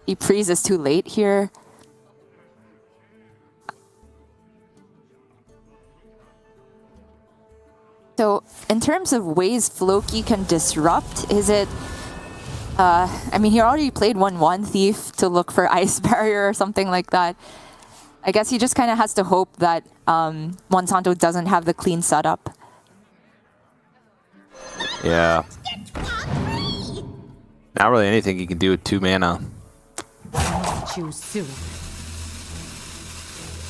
He freezes too late here. So, in terms of ways Floki can disrupt, is it... I mean, he already played 1-1 Thief to look for Ice Barrier or something like that. I guess he just kind of has to hope that Monsanto doesn't have the clean setup. Yeah. Not really anything he can do with 2 mana. Choose soon.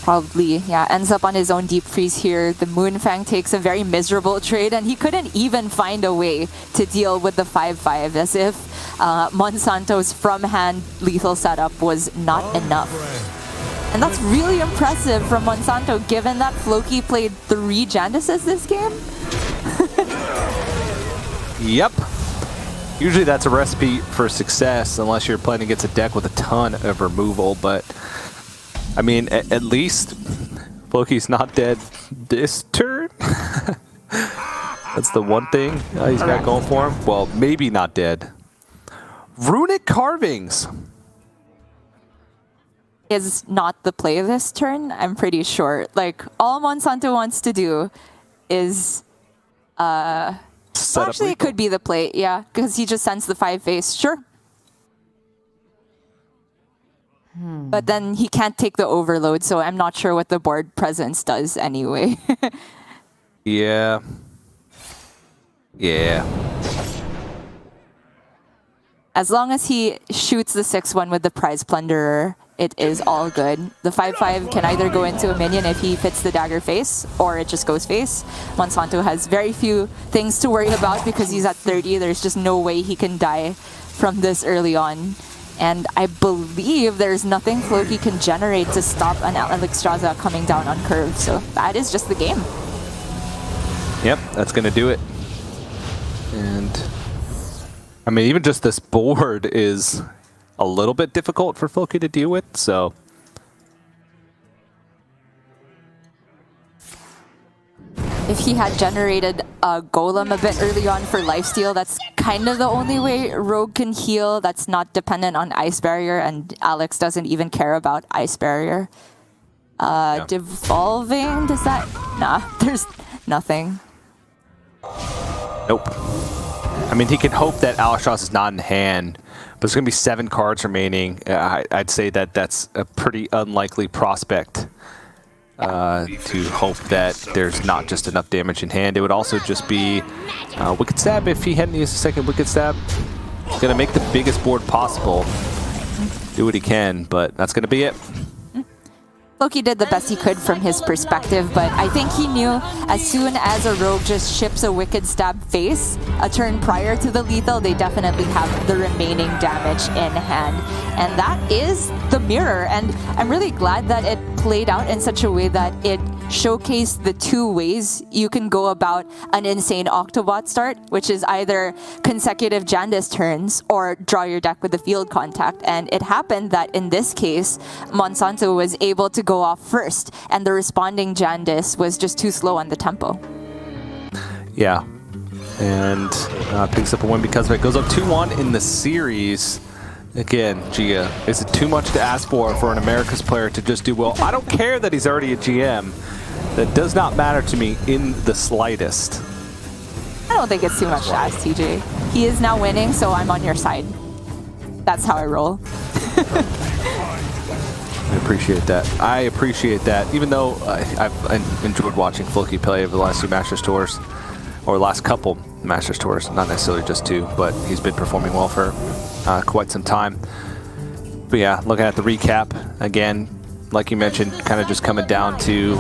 Probably, yeah, ends up on his own Deep Freeze here. The Moonfang takes a very miserable trade, and he couldn't even find a way to deal with the 5-5, as if Monsanto's from-hand lethal setup was not enough. And that's really impressive from Monsanto, given that Floki played 3 Jandices this game. Yep. Usually that's a recipe for success, unless you're playing against a deck with a ton of removal, but I mean, at least Floki's not dead this turn. That's the one thing he's got going for him. Well, maybe not dead. Runic Carvings is not the play this turn, I'm pretty sure. Like, all Monsanto wants to do is... actually, it could be the play, yeah, because he just sends the 5 face. Sure. But then he can't take the overload, so I'm not sure what the board presence does anyway. Yeah. Yeah. As long as he shoots the 6-1 with the Prize Plunderer, it is all good. The 5-5 can either go into a minion if he fits the dagger face, or it just goes face. Monsanto has very few things to worry about because he's at 30. There's just no way he can die from this early on. And I believe there's nothing Floki can generate to stop an Alexstrasza coming down on curve. So that is just the game. Yep, that's going to do it. And I mean, even just this board is a little bit difficult for Floki to deal with, so. If he had generated a golem a bit early on for lifesteal, that's kind of the only way Rogue can heal that's not dependent on Ice Barrier, and Alex doesn't even care about Ice Barrier. Devolving, does that? Nah, there's nothing. Nope. I mean, he can hope that Alashos is not in hand, but there's going to be 7 cards remaining. I'd say that that's a pretty unlikely prospect to hope that there's not just enough damage in hand. It would also just be Wicked Stab if he hadn't used a second Wicked Stab. He's going to make the biggest board possible. Do what he can, but that's going to be it. Loki did the best he could from his perspective, but I think he knew as soon as a rogue just ships a Wicked Stab face a turn prior to the lethal, they definitely have the remaining damage in hand. And that is the mirror, and I'm really glad that it played out in such a way that it showcased the 2 ways you can go about an insane Octobot start, which is either consecutive Jandis turns or draw your deck with the field contact. And it happened that in this case, Monsanto was able to go off first, and the responding Jandis was just too slow on the tempo. Yeah, and picks up a win because of it. Goes up 2-1 in the series. Again, Gia, is it too much to ask for an Americas player to just do well? I don't care that he's already a GM. That does not matter to me in the slightest. I don't think it's too much to ask, TJ. He is now winning, so I'm on your side. That's how I roll. I appreciate that. I appreciate that. Even though I've enjoyed watching Floki play over the last 2 Masters Tours, or last couple Masters Tours, not necessarily just 2, but he's been performing well for quite some time. But yeah, looking at the recap, again, like you mentioned, kind of just coming down to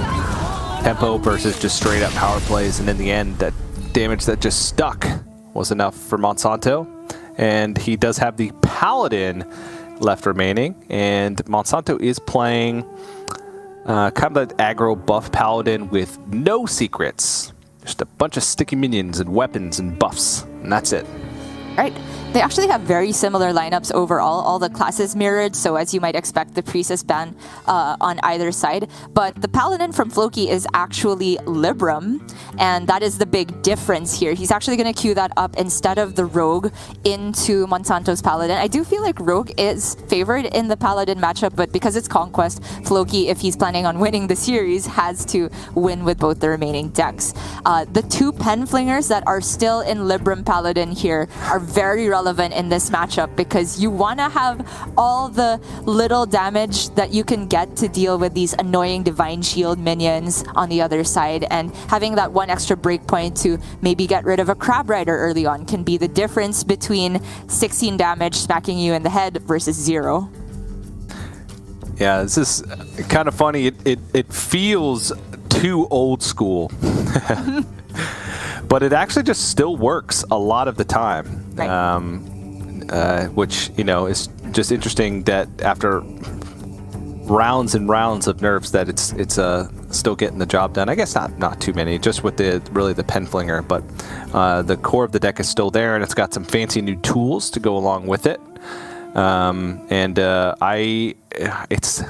tempo versus just straight up power plays, and in the end, that damage that just stuck was enough for Monsanto. And he does have the Paladin left remaining, and Monsanto is playing kind of an aggro buff Paladin with no secrets. Just a bunch of sticky minions and weapons and buffs, and that's it. Right. They actually have very similar lineups overall. All the classes mirrored, so as you might expect, the Priestess ban on either side. But the Paladin from Floki is actually Libram, and that is the big difference here. He's actually going to queue that up instead of the Rogue into Monsanto's Paladin. I do feel like Rogue is favored in the Paladin matchup, but because it's Conquest, Floki, if he's planning on winning the series, has to win with both the remaining decks. The 2 Pen Flingers that are still in Libram Paladin here are very relevant in this matchup because you want to have all the little damage that you can get to deal with these annoying Divine Shield minions on the other side, and having that 1 extra breakpoint to maybe get rid of a Crab Rider early on can be the difference between 16 damage smacking you in the head versus 0. Yeah, this is kind of funny. It feels too old school. But it actually just still works a lot of the time, right. Which, you know, is just interesting that after rounds and rounds of nerfs that it's still getting the job done. I guess not too many, just with the Pen Flinger, but the core of the deck is still there, and it's got some fancy new tools to go along with it. It's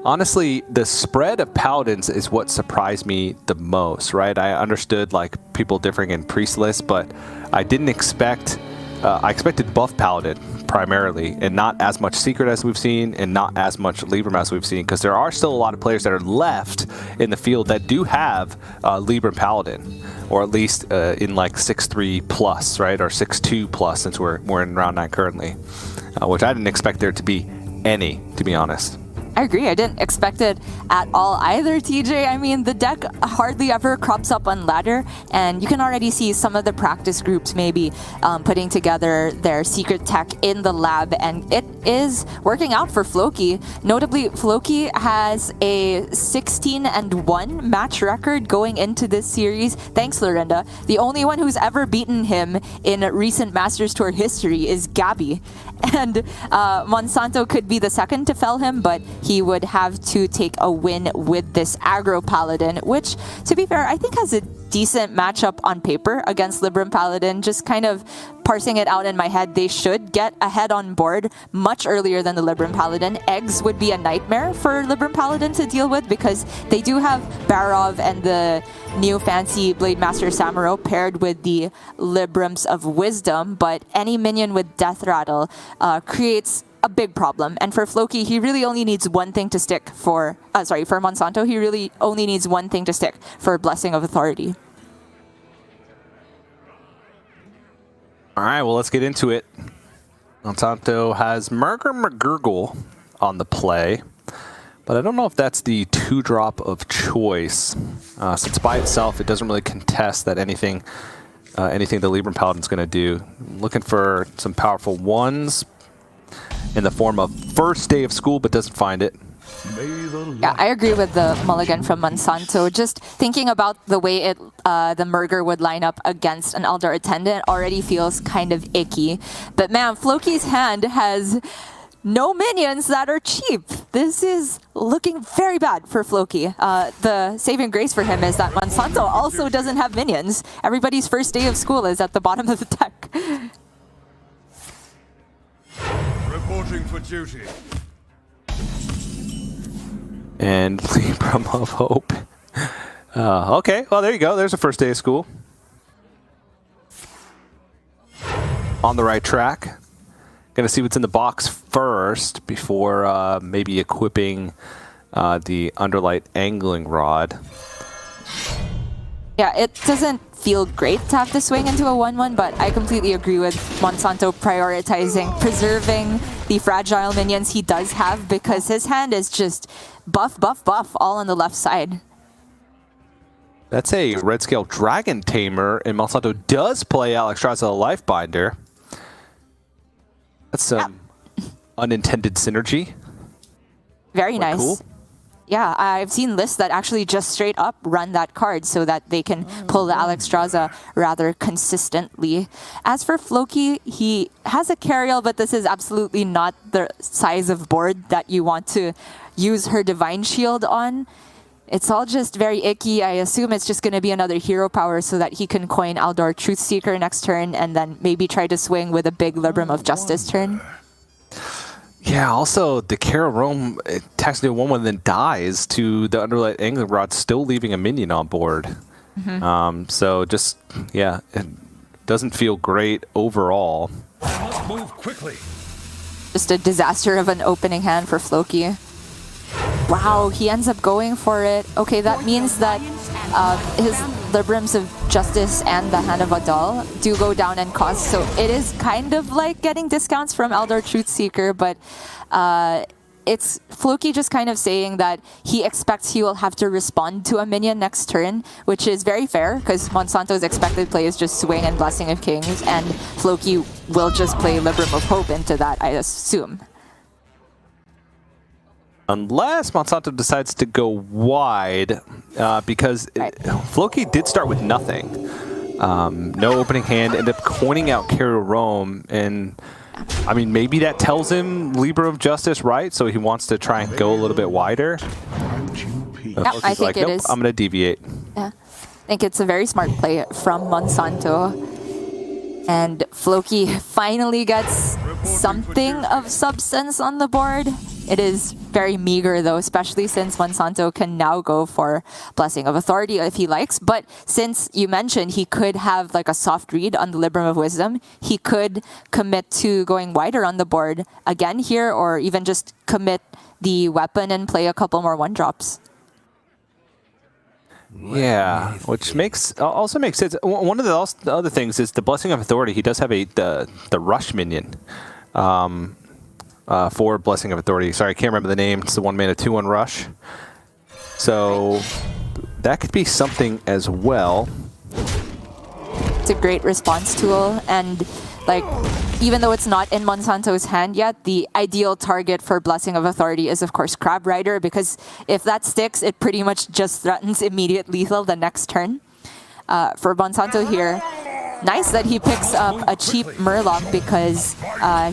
honestly, the spread of Paladins is what surprised me the most, right? I understood like people differing in priest lists, but I didn't expect, I expected buff Paladin primarily, and not as much Secret as we've seen, and not as much Libram as we've seen, because there are still a lot of players that are left in the field that do have Libram Paladin, or at least in like 6-3 plus, right? Or 6-2 plus, since we're in round 9 currently, which I didn't expect there to be any, to be honest. I agree. I didn't expect it at all either, TJ. I mean, the deck hardly ever crops up on ladder, and you can already see some of the practice groups maybe putting together their secret tech in the lab, and it is working out for Floki. Notably, Floki has a 16-1 match record going into this series. Thanks, Lorinda. The only one who's ever beaten him in recent Masters Tour history is Gabby. And Monsanto could be the second to fell him, but he would have to take a win with this aggro Paladin, which, to be fair, I think has a decent matchup on paper against Libram Paladin. Just kind of parsing it out in my head, they should get ahead on board much earlier than the Libram Paladin. Eggs would be a nightmare for Libram Paladin to deal with because they do have Barov and the new fancy Blade Master Samuro paired with the Librams of Wisdom, but any minion with Death Rattle creates a big problem. And for Floki, he really only needs one thing to stick for Monsanto, he really only needs one thing to stick for Blessing of Authority. All right, well, let's get into it. Monsanto has McGurgle on the play, but I don't know if that's the 2-drop of choice. Since by itself, it doesn't really contest that anything the Libram Paladin's going to do. Looking for some powerful ones in the form of First Day of School, but doesn't find it. Yeah, I agree with the mulligan from Monsanto. Just thinking about the way the Murger would line up against an Eldar Attendant already feels kind of icky. But man, Floki's hand has no minions that are cheap. This is looking very bad for Floki. The saving grace for him is that Monsanto also doesn't have minions. Everybody's First Day of School is at the bottom of the deck. Reporting for duty. And Libram of Hope. Okay, well, there you go. There's a First Day of School. On the right track. Going to see what's in the box first before maybe equipping the Underlight Angling Rod. Yeah, it doesn't feel great to have to swing into a 1-1, but I completely agree with Monsanto prioritizing preserving the fragile minions he does have because his hand is just buff, all on the left side. That's a Red Scale Dragon Tamer, and Monsanto does play Alexstrasza the Lifebinder. That's some unintended synergy. Very Quite nice. Cool. Yeah, I've seen lists that actually just straight up run that card so that they can pull the Alexstrasza rather consistently. As for Floki, he has a Cariel, but this is absolutely not the size of board that you want to use her Divine Shield on. It's all just very icky. I assume it's just going to be another hero power so that he can coin Aldor Truthseeker next turn and then maybe try to swing with a big Libram of Justice turn. Yeah, also the Carol Rome attacks into 1-1 then dies to the Underlight Angling Rod, still leaving a minion on board. So just, yeah, it doesn't feel great overall. Move quickly. Just a disaster of an opening hand for Floki. Wow, he ends up going for it. Okay, that means that his Librams of Justice and the Hand of Adal do go down in cost. So it is kind of like getting discounts from Eldar Truthseeker, but it's Floki just kind of saying that he expects he will have to respond to a minion next turn, which is very fair because Monsanto's expected play is just swing and Blessing of Kings, and Floki will just play Libram of Hope into that, I assume. Unless Monsanto decides to go wide, because Floki did start with nothing. No opening hand, ended up coining out Carol Rome, and I mean, maybe that tells him Libra of Justice, right? So he wants to try and go a little bit wider. Yeah, I think it is. I'm going to deviate. Yeah, I think it's a very smart play from Monsanto. And Floki finally gets something of substance on the board. It is very meager though, especially since Monsanto can now go for Blessing of Authority if he likes. But since you mentioned he could have like a soft read on the Libram of Wisdom, he could commit to going wider on the board again here, or even just commit the weapon and play a couple more 1-drops. Yeah, which also makes sense. One of the other things is the Blessing of Authority. He does have the Rush minion for Blessing of Authority. Sorry, I can't remember the name. It's the 1-mana 2/1 Rush. So that could be something as well. It's a great response tool, and like, even though it's not in Monsanto's hand yet, the ideal target for Blessing of Authority is, of course, Crab Rider, because if that sticks, it pretty much just threatens immediate lethal the next turn. For Monsanto here, nice that he picks up a cheap Murloc because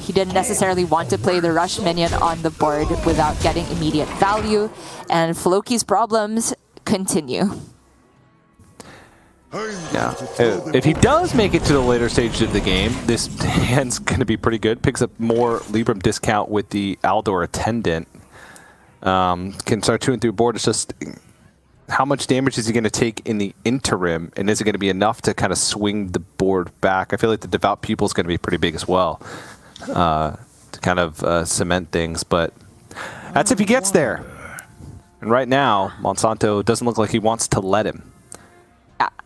he didn't necessarily want to play the Rush minion on the board without getting immediate value, and Floki's problems continue. Yeah. If he does make it to the later stage of the game, this hand's going to be pretty good. Picks up more Libram discount with the Aldor Attendant. Can start chewing through board. It's just how much damage is he going to take in the interim, and is it going to be enough to kind of swing the board back? I feel like the Devout Pupil is going to be pretty big as well to kind of cement things, but that's if he gets there. And right now, Monsanto doesn't look like he wants to let him.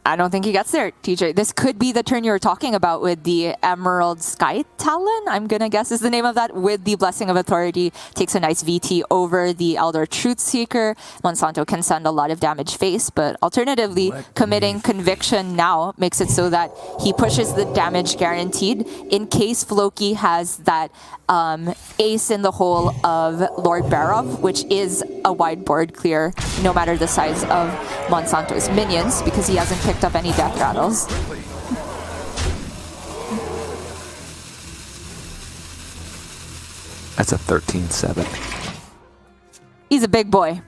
I don't think he gets there, TJ. This could be the turn you were talking about with the Emerald Sky Talon, I'm going to guess is the name of that, with the Blessing of Authority. Takes a nice VT over the Eldar Truthseeker. Monsanto can send a lot of damage face, but alternatively, committing Conviction now makes it so that he pushes the damage guaranteed in case Floki has that ace in the hole of Lord Barov, which is a wide board clear, no matter the size of Monsanto's minions, because he hasn't picked up any death rattles. That's a 13-7. He's a big boy.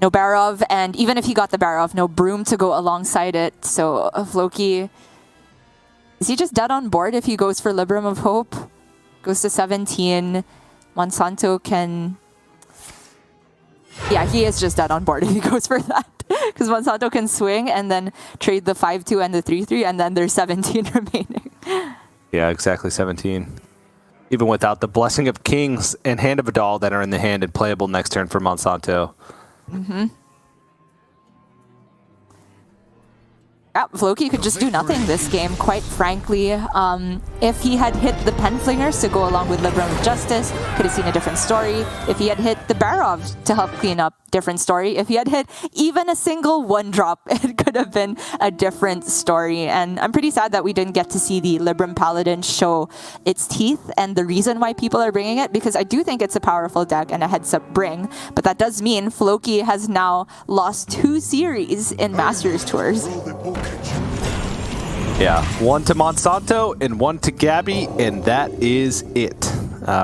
No Barov, and even if he got the Barov, no Broom to go alongside it. So Floki, is he just dead on board if he goes for Libram of Hope? Goes to 17. Monsanto can... Yeah, he is just dead on board if he goes for that. Because Monsanto can swing and then trade the 5-2 and the 3-3, and then there's 17 remaining. Yeah, exactly, 17. Even without the Blessing of Kings and Hand of Adal that are in the hand and playable next turn for Monsanto. Mm-hmm. Yeah, Floki could just do nothing this game, quite frankly. If he had hit the Penflingers to go along with Libram of Justice, could have seen a different story. If he had hit the Barov to help clean up, different story. If he had hit even a single one drop, it could have been a different story. And I'm pretty sad that we didn't get to see the Libram Paladin show its teeth and the reason why people are bringing it, because I do think it's a powerful deck and a heads-up bring. But that does mean Floki has now lost 2 series in Masters Tours. Yeah, 1 to Monsanto and 1 to Gabby, and that is it,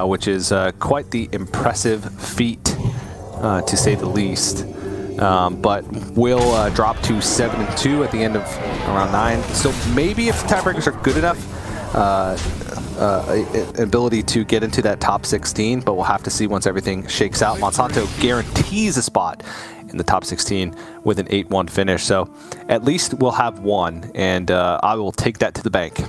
which is quite the impressive feat, to say the least. But we'll drop to 7-2 at the end of round 9. So maybe if tiebreakers are good enough, ability to get into that top 16, but we'll have to see once everything shakes out. Monsanto guarantees a spot in the top 16 with an 8-1 finish. So at least we'll have 1, and I will take that to the bank.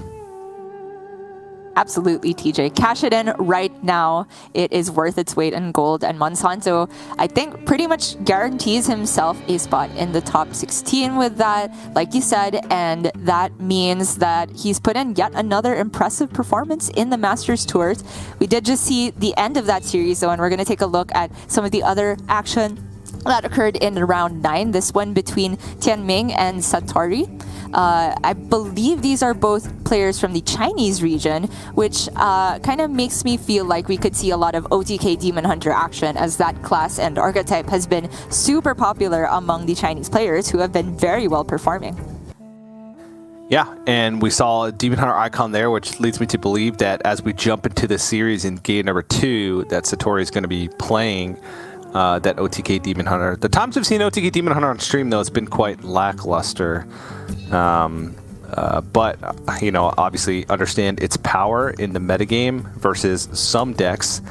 Absolutely, TJ. Cash it in right now. It is worth its weight in gold. And Monsanto, I think, pretty much guarantees himself a spot in the top 16 with that, like you said. And that means that he's put in yet another impressive performance in the Masters Tours. We did just see the end of that series, though, and we're going to take a look at some of the other action that occurred in round 9. This one between Tianming and Satori. I believe these are both players from the Chinese region, which kind of makes me feel like we could see a lot of OTK Demon Hunter action, as that class and archetype has been super popular among the Chinese players who have been very well performing. Yeah, and we saw a Demon Hunter icon there, which leads me to believe that as we jump into the series in game number 2, that Satori is going to be playing that OTK Demon Hunter. The times we've seen OTK Demon Hunter on stream, though, it's been quite lackluster. But, you know, obviously understand its power in the metagame versus some decks,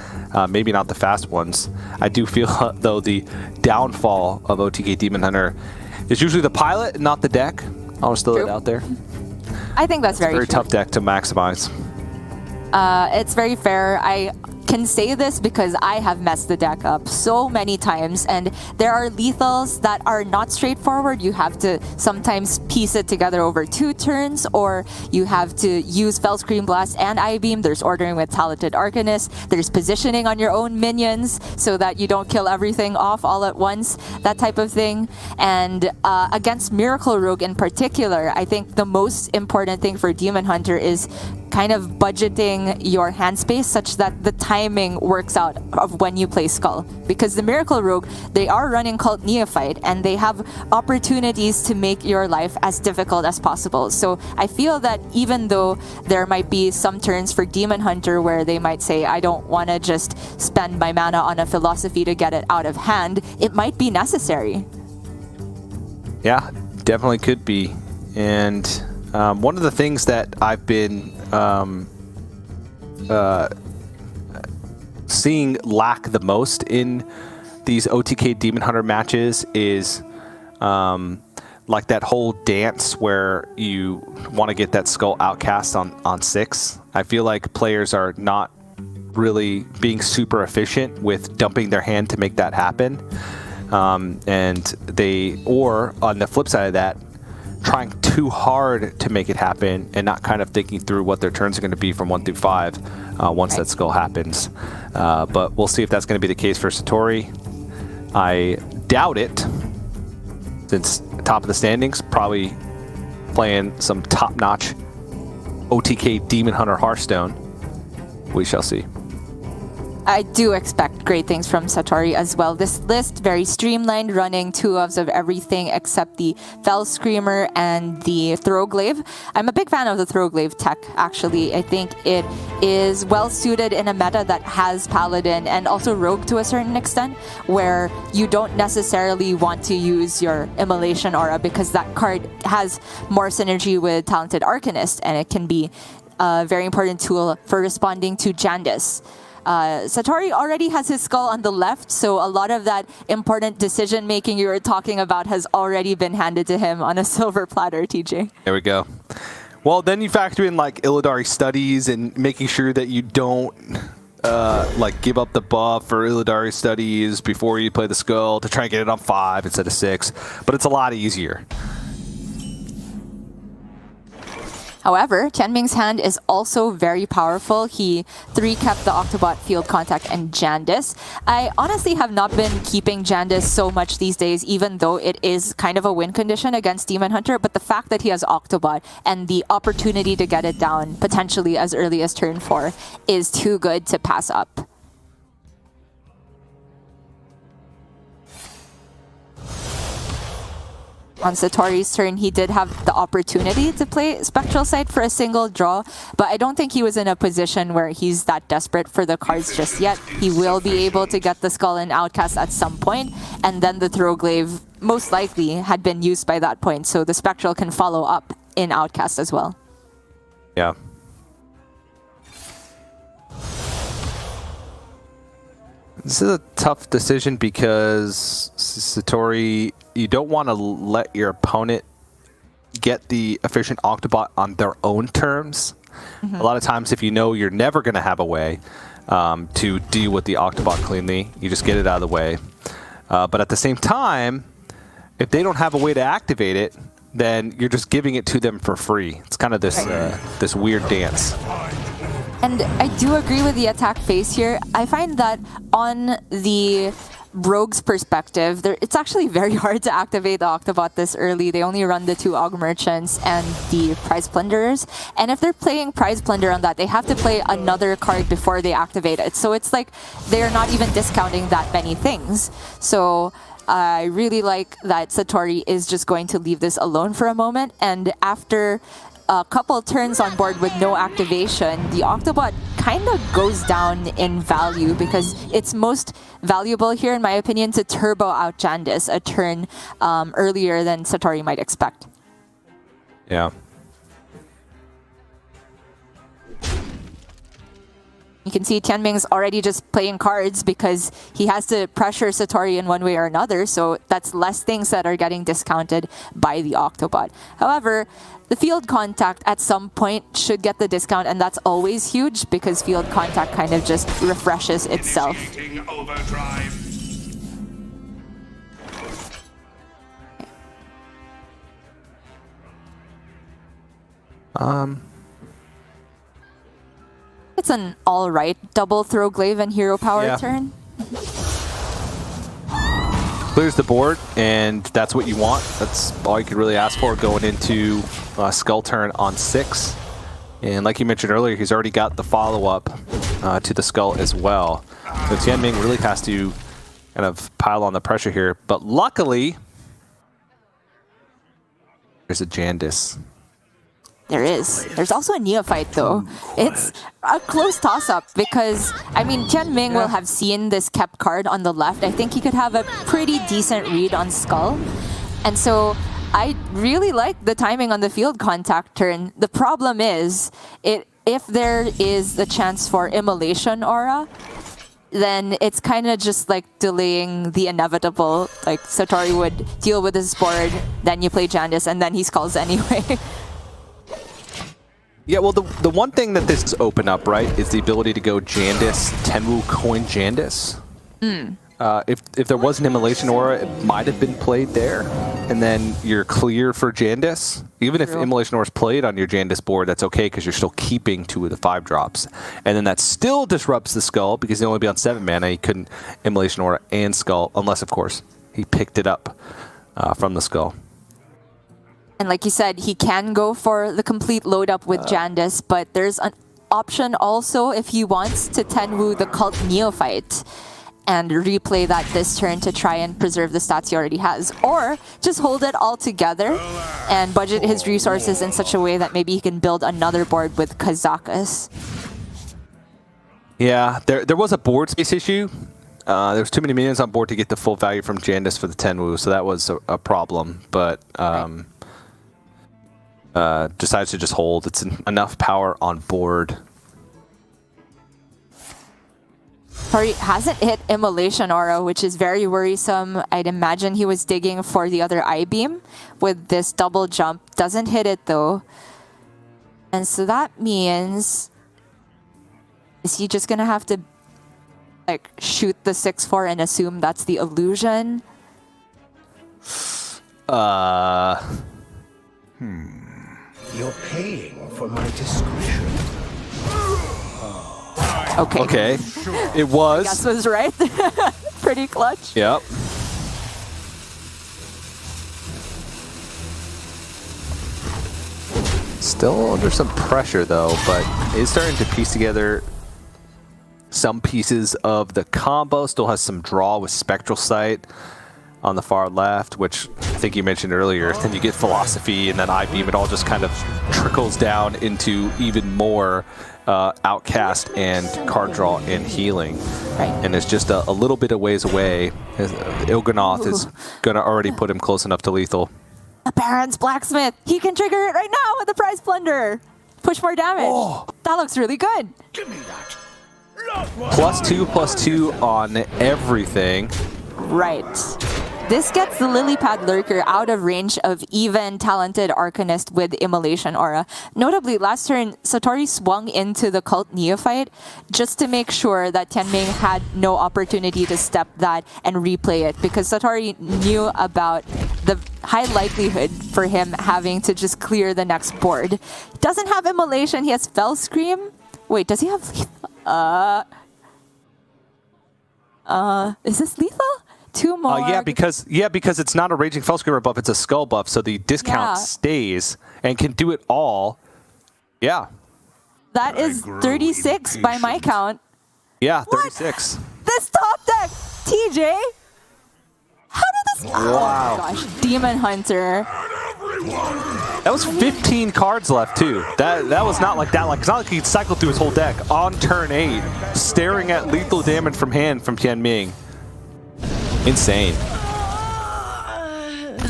maybe not the fast ones. I do feel, though, the downfall of OTK Demon Hunter is usually the pilot, not the deck. I'll just throw it out there. I think that's very true. Tough deck to maximize. It's very fair. I can say this because I have messed the deck up so many times, and there are lethals that are not straightforward. You have to sometimes piece it together over 2 turns, or you have to use Fell Scream Blast and I-Beam. There's ordering with Talented Arcanist. There's positioning on your own minions so that you don't kill everything off all at once, that type of thing. And against Miracle Rogue in particular, I think the most important thing for Demon Hunter is kind of budgeting your hand space such that the timing works out of when you play Skull. Because the Miracle Rogue, they are running Cult Neophyte, and they have opportunities to make your life as difficult as possible. So I feel that even though there might be some turns for Demon Hunter where they might say, I don't want to just spend my mana on a philosophy to get it out of hand, it might be necessary. Yeah, definitely could be. And one of the things that I've been seeing lack the most in these OTK Demon Hunter matches is like that whole dance where you want to get that skull outcast on 6. I feel like players are not really being super efficient with dumping their hand to make that happen. And they, or on the flip side of that, trying too hard to make it happen and not kind of thinking through what their turns are going to be from 1 through 5 once that skull happens. But we'll see if that's going to be the case for Satori. I doubt it, since top of the standings, probably playing some top-notch OTK Demon Hunter Hearthstone. We shall see. I do expect great things from Satori as well. This list, very streamlined, running 2-ofs of everything except the Fell Screamer and the Throwglaive. I'm a big fan of the Throwglaive tech, actually. I think it is well suited in a meta that has Paladin and also Rogue to a certain extent, where you don't necessarily want to use your Immolation Aura because that card has more synergy with Talented Arcanist, and it can be a very important tool for responding to Jandice. Satori already has his skull on the left, so a lot of that important decision-making you were talking about has already been handed to him on a silver platter, TJ. There we go. Well, then you factor in like Illidari studies and making sure that you don't like give up the buff for Illidari studies before you play the skull to try and get it on 5 instead of 6, but it's a lot easier. However, Tianming's hand is also very powerful. He 3-kept the Octobot, Field Contact, and Jandice. I honestly have not been keeping Jandice so much these days, even though it is kind of a win condition against Demon Hunter, but the fact that he has Octobot and the opportunity to get it down potentially as early as turn 4 is too good to pass up. On Satori's turn, he did have the opportunity to play Spectral Sight for a single draw, but I don't think he was in a position where he's that desperate for the cards just yet. He will be able to get the Skull and Outcast at some point, and then the Throwglaive most likely had been used by that point, so the Spectral can follow up in Outcast as well. Yeah. This is a tough decision because Satori, you don't want to let your opponent get the efficient Octobot on their own terms. Mm-hmm. A lot of times, if you know you're never going to have a way to deal with the Octobot cleanly, you just get it out of the way. But at the same time, if they don't have a way to activate it, then you're just giving it to them for free. It's kind of this this weird dance. And I do agree with the attack phase here. I find that on the Rogue's perspective, it's actually very hard to activate the Octobot this early. They only run the 2 Aug Merchants and the Prize Plunderers. And if they're playing Prize Plunder on that, they have to play another card before they activate it. So it's like they're not even discounting that many things. So I really like that Satori is just going to leave this alone for a moment. And after a couple turns on board with no activation, the Octobot kind of goes down in value because it's most valuable here, in my opinion, to turbo out Jandice a turn earlier than Satori might expect. Yeah. You can see Tianming's already just playing cards because he has to pressure Satori in one way or another, so that's less things that are getting discounted by the Octobot. However, the Field Contact at some point should get the discount, and that's always huge because Field Contact kind of just refreshes itself. It's an alright double Throwglaive and Hero Power turn. Clears the board, and that's what you want. That's all you could really ask for going into Skull turn on 6. And like you mentioned earlier, he's already got the follow-up to the Skull as well. So Tianming really has to kind of pile on the pressure here. But luckily, there's a Jandice. There is. There's also a Neophyte, though. It's a close toss-up because, I mean, Tianming will have seen this kept card on the left. I think he could have a pretty decent read on Skull. And so I really like the timing on the field contact turn. The problem is, if there is the chance for Immolation Aura, then it's kind of just like delaying the inevitable. Like Satori would deal with his board, then you play Jandice, and then he skulls anyway. Yeah, well, the one thing that this open up, right, is the ability to go Jandice, Tenwu coin Jandice. If there was an Immolation Aura, it might have been played there, and then you're clear for Jandice. Even if Immolation Aura is played on your Jandice board, that's okay because you're still keeping 2 of the 5 drops. And then that still disrupts the skull because he'd only be on 7 mana. He couldn't Immolation Aura and skull, unless, of course, he picked it up from the skull. And like you said, he can go for the complete load up with Jandice, but there's an option also if he wants to Tenwu the Cult Neophyte and replay that this turn to try and preserve the stats he already has. Or just hold it all together and budget his resources in such a way that maybe he can build another board with Kazakus. Yeah, there was a board space issue. There was too many minions on board to get the full value from Jandice for the Tenwu, so that was a problem. But decides to just hold. It's enough power on board. Sorry, hasn't hit Immolation Aura, which is very worrisome. I'd imagine he was digging for the other I-Beam with this double jump. Doesn't hit it though. And so that means... Is he just gonna have to like shoot the 6/4 and assume that's the illusion? You're paying for my discretion. Okay. It was. Guess was right. Pretty clutch. Yep. Still under some pressure though, but is starting to piece together some pieces of the combo. Still has some draw with Spectral Sight on the far left, which I think you mentioned earlier. Then you get Philosophy and then I-Beam. It all just kind of trickles down into even more Outcast and card draw and healing. Right. And it's just a little bit of ways away. Il'gynoth is going to already put him close enough to lethal. The Baron's Blacksmith. He can trigger it right now with the Prize Plunder. Push more damage. Oh. That looks really good. Give me that. +2/+2 on everything. Right. This gets the Lily Pad Lurker out of range of even talented Arcanist with Immolation Aura. Notably, last turn, Satori swung into the Cult Neophyte just to make sure that Tianming had no opportunity to step that and replay it, because Satori knew about the high likelihood for him having to just clear the next board. He doesn't have Immolation, he has Fell Scream. Wait, does he have is this lethal? 2 more. Yeah, because it's not a Raging Fellscreamer buff, it's a Skull buff, so the discount stays and can do it all. Yeah. That is 36 by my count. Yeah, 36. What? This top deck, TJ. How did this? Wow. Oh my gosh, Demon Hunter. That was 15 cards left too. That was not like that. Like, it's not like he could cycle through his whole deck on turn 8, staring at lethal damage from hand from Tianming. Insane.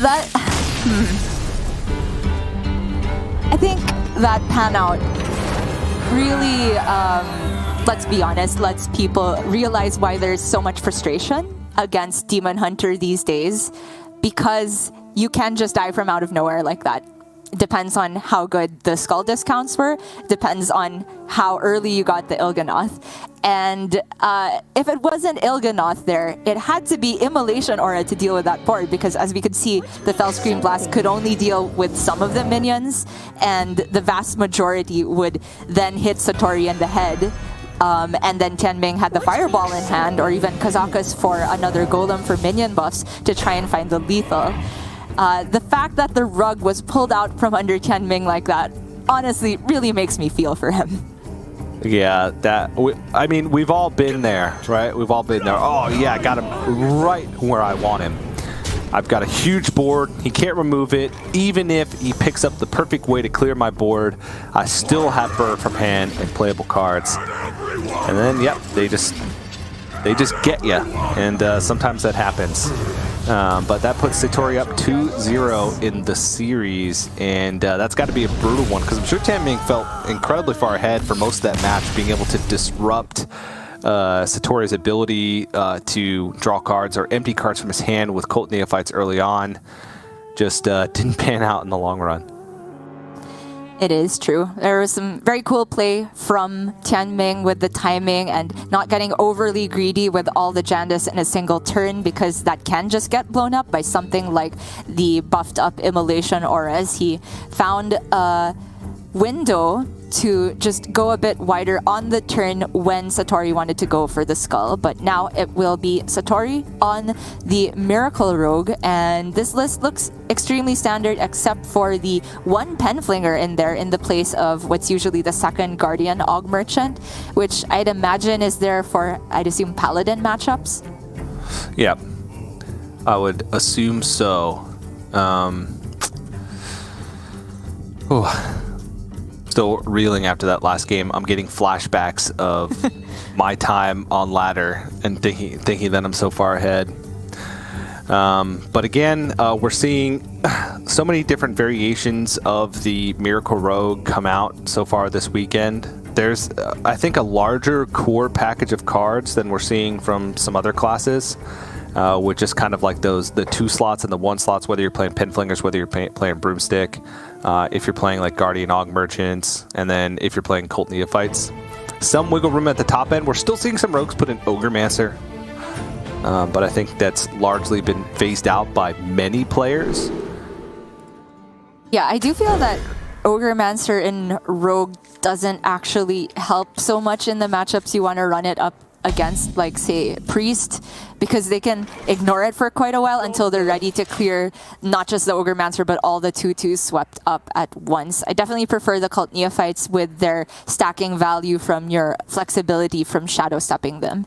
That I think that pan out really, let's be honest, lets people realize why there's so much frustration against Demon Hunter these days, because you can just die from out of nowhere like that. It depends on how good the skull discounts were, depends on how early you got the Il'gynoth. And if it wasn't Il'gynoth there, it had to be Immolation Aura to deal with that board, because as we could see, the Fell Scream Blast could only deal with some of the minions, and the vast majority would then hit Satori in the head. And then Tianming had the Fireball in hand, or even Kazakus for another Golem for minion buffs to try and find the lethal. The fact that the rug was pulled out from under Tianming like that, honestly, really makes me feel for him. Yeah, I mean, we've all been there, right? We've all been there. Oh, yeah, I got him right where I want him. I've got a huge board. He can't remove it. Even if he picks up the perfect way to clear my board, I still have Burr from hand and playable cards. And then, yep, they just get you. And sometimes that happens. But that puts Satori up 2-0 in the series, and that's got to be a brutal one because I'm sure Tianming felt incredibly far ahead for most of that match, being able to disrupt Satori's ability to draw cards or empty cards from his hand with Cult Neophytes early on. Just didn't pan out in the long run. It is true. There was some very cool play from Tianming with the timing and not getting overly greedy with all the Jandas in a single turn, because that can just get blown up by something like the buffed up Immolation Auras. He found a window to just go a bit wider on the turn when Satori wanted to go for the skull, but now it will be Satori on the Miracle Rogue, and this list looks extremely standard except for the one Penflinger in there in the place of what's usually the second Guardian Og Merchant, which I'd imagine is there for, I'd assume, Paladin matchups. Yeah, I would assume so. Still reeling after that last game. I'm getting flashbacks of my time on ladder and thinking that I'm so far ahead. But again, we're seeing so many different variations of the Miracle Rogue come out so far this weekend. There's, I think, a larger core package of cards than we're seeing from some other classes, with just kind of like the 2 slots and the 1 slots, whether you're playing Pinflingers, whether you're playing Broomstick, if you're playing like Guardian Og Merchants, and then if you're playing Cult Neophytes. Some wiggle room at the top end. We're still seeing some rogues put in Orgrimmar, but I think that's largely been phased out by many players. Yeah, I do feel that Orgrimmar in Rogue doesn't actually help so much in the matchups you want to run it up against, like, say, Priest, because they can ignore it for quite a while until they're ready to clear not just the Orgrimmar but all the 2/2s swept up at once. I definitely prefer the Cult Neophytes with their stacking value from your flexibility from shadow stepping them.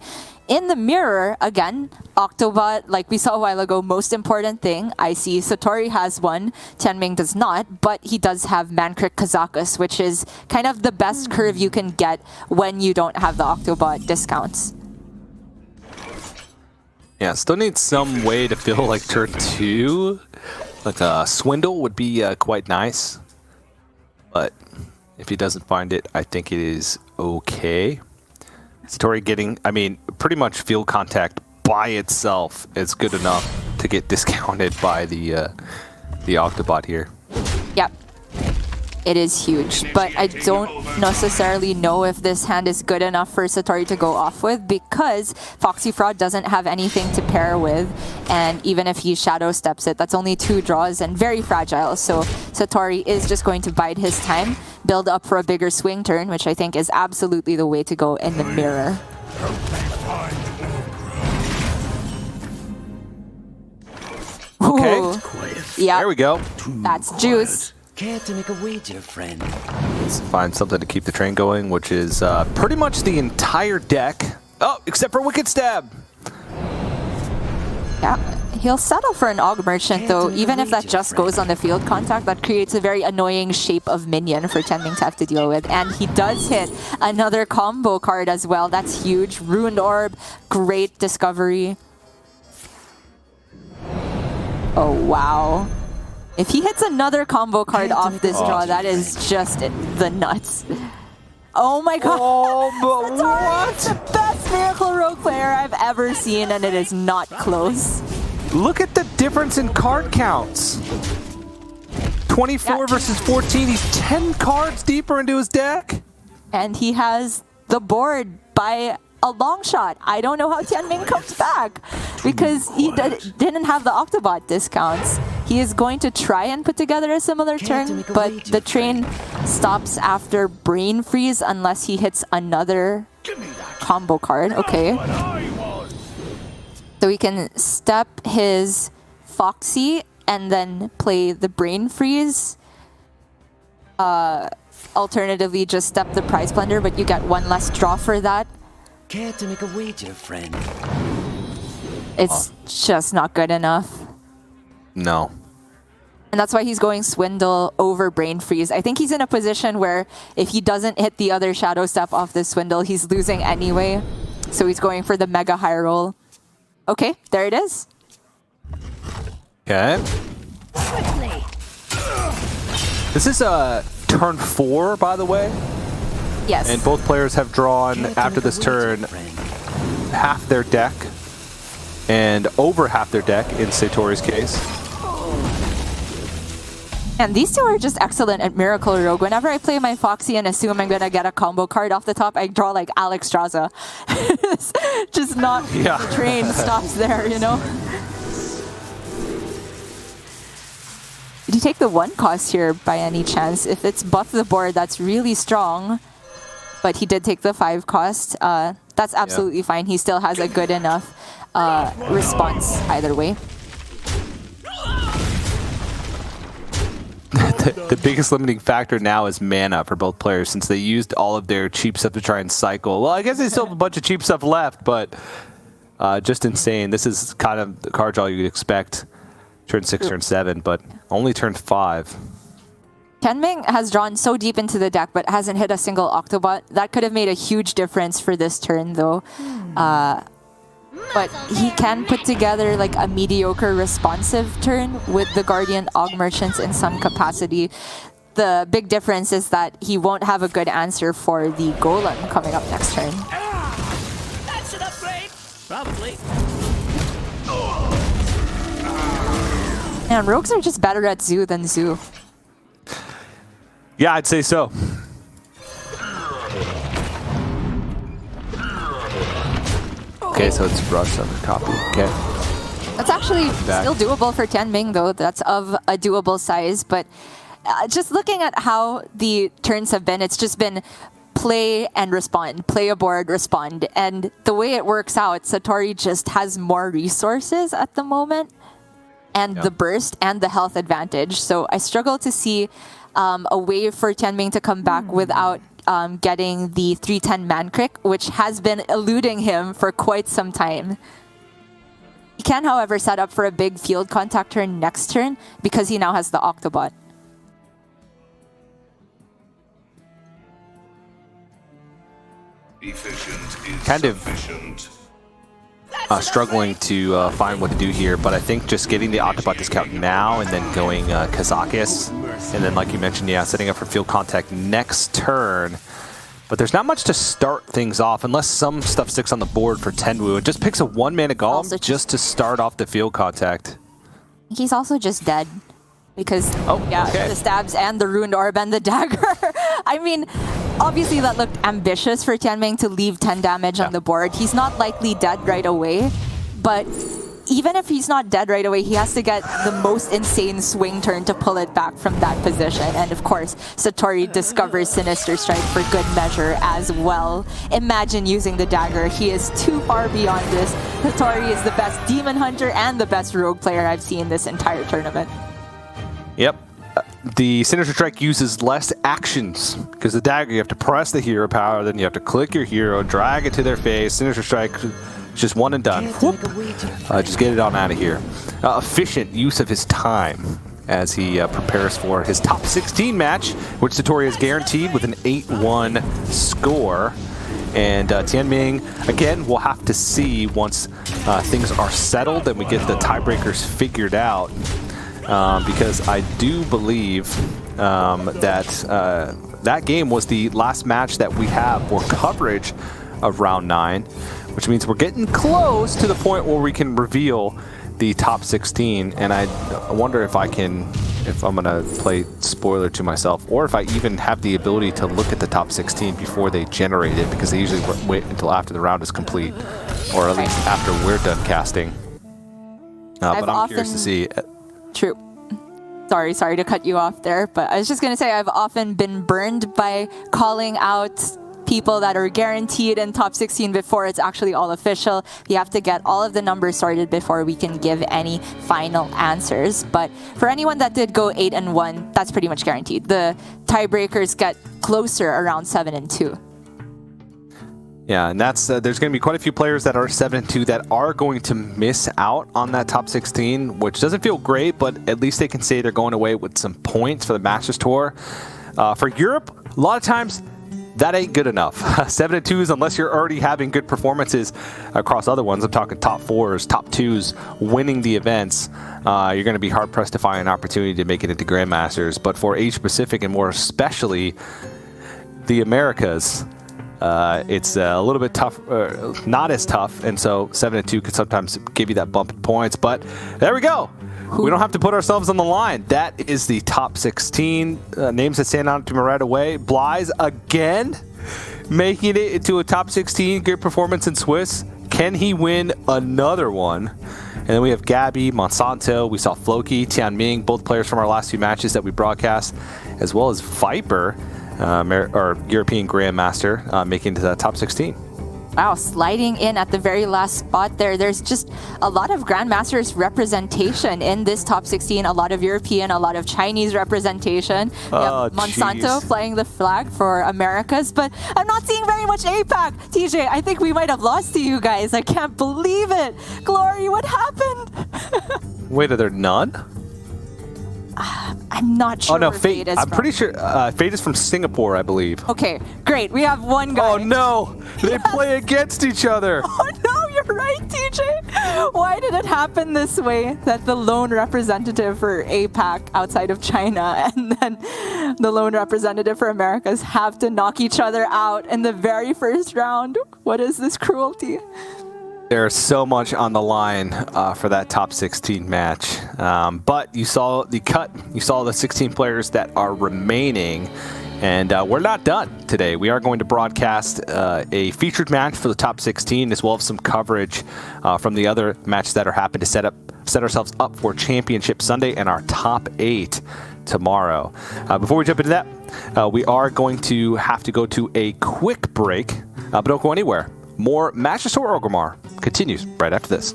In the mirror, again, Octobot, like we saw a while ago, most important thing, I see Satori has one, Tianming does not, but he does have Mankrik Kazakus, which is kind of the best curve you can get when you don't have the Octobot discounts. Yeah, still needs some way to feel like turn 2. Like a Swindle would be quite nice. But if he doesn't find it, I think it is okay. Satori getting, I mean, pretty much field contact by itself is good enough to get discounted by the Octobot here. Yep. It is huge, but I don't necessarily know if this hand is good enough for Satori to go off with, because Foxy Fraud doesn't have anything to pair with, and even if he shadow steps it, that's only 2 draws and very fragile, so Satori is just going to bide his time, build up for a bigger swing turn, which I think is absolutely the way to go in the mirror. Okay. Ooh. Yeah. There we go. That's juice. Care to make a wager, friend? Let's find something to keep the train going, which is pretty much the entire deck. Oh, except for Wicked Stab. Yeah, he'll settle for an Og Merchant though, even if that just goes on the field contact. That creates a very annoying shape of minion for Tianming to have to deal with. And he does hit another combo card as well. That's huge. Ruined Orb, great discovery. Oh, wow. If he hits another combo card off this draw, that is just the nuts. Oh my god! Oh, but Satori's the best Miracle Rogue player I've ever seen, and it is not close. Look at the difference in card counts. 24 versus 14. He's 10 cards deeper into his deck. And he has the board by a long shot. I don't know how Tianming comes back, because he didn't have the Octobot discounts. He is going to try and put together a similar turn, but the train stops after Brain Freeze unless he hits another combo card. Okay. So he can step his Foxy and then play the Brain Freeze. Alternatively, just step the Prize Plunder, but you get one less draw for that. Care to make a wager, friend? It's just not good enough. No. And that's why he's going Swindle over Brain Freeze. I think he's in a position where if he doesn't hit the other Shadow Step off this Swindle, he's losing anyway. So he's going for the Mega High Roll. Okay, there it is. Okay. Quickly. This is turn 4, by the way. Yes. And both players have drawn, after this turn, half their deck. And over half their deck, in Satori's case. And these two are just excellent at Miracle Rogue. Whenever I play my Foxy and assume I'm going to get a combo card off the top, I draw like Alex Straza. It's just not Yeah. the train stops there, you know? Did you take the 1 cost here by any chance? If it's buff the board, that's really strong. But he did take the 5 cost. That's absolutely fine. He still has a good enough response either way. The biggest limiting factor now is mana for both players since they used all of their cheap stuff to try and cycle. Well, I guess they still have a bunch of cheap stuff left, but just insane. This is kind of the card draw you'd expect. Turn 6, turn 7, but only turn 5. Tianming has drawn so deep into the deck but hasn't hit a single Octobot. That could have made a huge difference for this turn though. But he can put together like a mediocre responsive turn with the Guardian Og Merchants in some capacity. The big difference is that he won't have a good answer for the Golem coming up next turn. That's an upgrade. Probably. And rogues are just better at Zoo than Zoo. Yeah, I'd say so. Okay, so it's Rush on the copy. Okay. That's actually still doable for Tianming though. That's of a doable size, but just looking at how the turns have been, it's just been play and respond, play a board, respond. And the way it works out, Satori just has more resources at the moment and the burst and the health advantage. So I struggle to see a way for Tianming to come back without getting the 310 Mancrick, which has been eluding him for quite some time. He can, however, set up for a big field contact turn next turn because he now has the Octobot. Kind of struggling to find what to do here, but I think just getting the Octobot discount now and then going Kazakis, and then like you mentioned, yeah, setting up for field contact next turn. But there's not much to start things off unless some stuff sticks on the board for Tenwu. It just picks a 1-mana Golem just to start off the field contact. He's also just dead. Because, the stabs and the Ruined Orb and the dagger. I mean, obviously that looked ambitious for Tianming to leave 10 damage on the board. He's not likely dead right away, but even if he's not dead right away, he has to get the most insane swing turn to pull it back from that position. And of course, Satori discovers Sinister Strike for good measure as well. Imagine using the dagger. He is too far beyond this. Satori is the best Demon Hunter and the best Rogue player I've seen this entire tournament. Yep. The Sinister Strike uses less actions because the dagger, you have to press the hero power, then you have to click your hero, drag it to their face. Sinister Strike, just one and done. Whoop. Just get it on out of here. Efficient use of his time as he prepares for his top 16 match, which Satori is guaranteed with an 8-1 score. And Tianming, again, we'll have to see once things are settled and we get the tiebreakers figured out. Because I do believe that that game was the last match that we have for coverage of round 9, which means we're getting close to the point where we can reveal the top 16. And I wonder if I'm gonna play spoiler to myself, or if I even have the ability to look at the top 16 before they generate it, because they usually wait until after the round is complete, or at least after we're done casting. But I'm curious to see. True. Sorry to cut you off there, but I was just going to say I've often been burned by calling out people that are guaranteed in top 16 before it's actually all official. You have to get all of the numbers sorted before we can give any final answers. But for anyone that did go 8-1, that's pretty much guaranteed. The tiebreakers get closer around 7-2. Yeah, and that's there's going to be quite a few players that are 7-2 that are going to miss out on that top 16, which doesn't feel great, but at least they can say they're going away with some points for the Masters Tour. For Europe, a lot of times that ain't good enough. 7-2s, unless you're already having good performances across other ones. I'm talking top 4s, top 2s, winning the events. You're going to be hard-pressed to find an opportunity to make it into Grandmasters. But for Asia-Pacific, and more especially the Americas, it's a little bit tough, not as tough, and so 7-2 could sometimes give you that bump in points. But there we go. We don't have to put ourselves on the line. That is the top 16. Names that stand out to me right away. Bly's again, making it into a top 16. Good performance in Swiss. Can he win another one? And then we have Gabby, Monsanto. We saw Floki, Tianming, both players from our last few matches that we broadcast, as well as Viper, our European Grandmaster, making it to that top 16. Wow, sliding in at the very last spot there. There's just a lot of Grandmasters representation in this top 16. A lot of European, a lot of Chinese representation. We have Monsanto flying the flag for Americas, but I'm not seeing very much APAC. TJ, I think we might have lost to you guys. I can't believe it. Glory, what happened? Wait, are there none? I'm not sure. Oh no, where Fate. is I'm from. pretty sure Fate is from Singapore, I believe. Okay, great. We have one guy. Oh no, they play against each other. Oh no, you're right, TJ. Why did it happen this way? That the lone representative for APAC outside of China and then the lone representative for Americas have to knock each other out in the very first round? What is this cruelty? There's so much on the line for that top 16 match. But you saw the cut. You saw the 16 players that are remaining. And we're not done today. We are going to broadcast a featured match for the top 16, as well as some coverage from the other matches that are happening to set ourselves up for Championship Sunday and our top 8 tomorrow. Before we jump into that, we are going to have to go to a quick break, but don't go anywhere. More Masters Tour Orgrimmar continues right after this.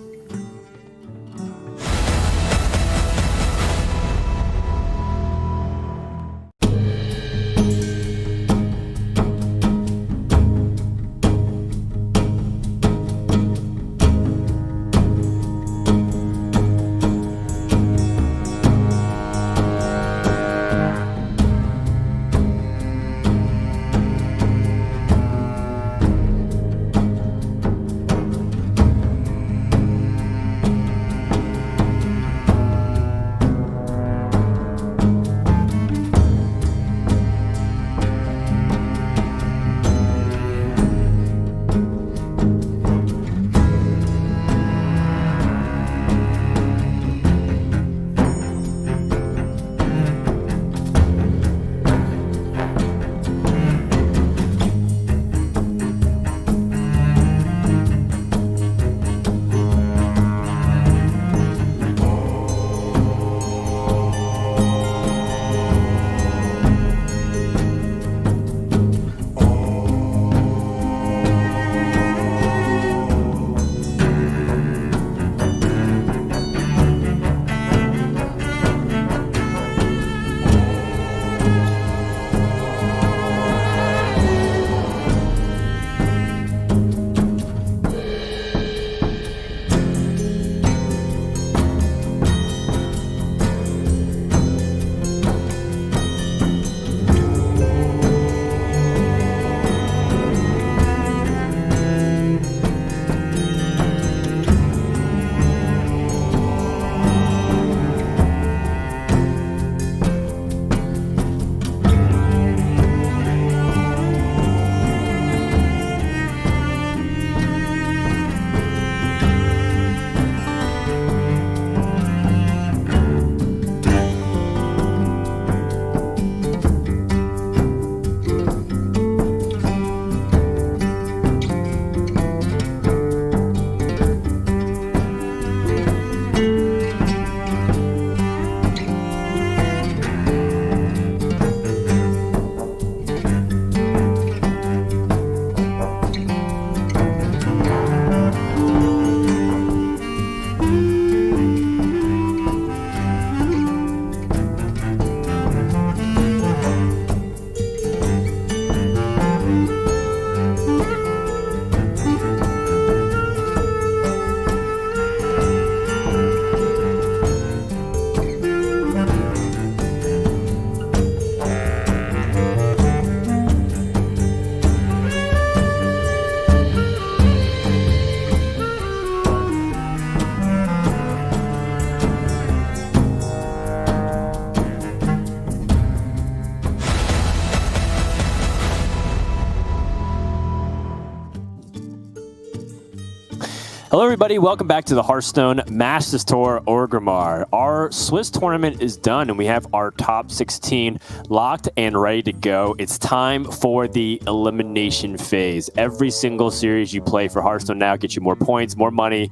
Hello, everybody. Welcome back to the Hearthstone Masters Tour Orgrimmar. Our Swiss tournament is done, and we have our top 16 locked and ready to go. It's time for the elimination phase. Every single series you play for Hearthstone now gets you more points, more money,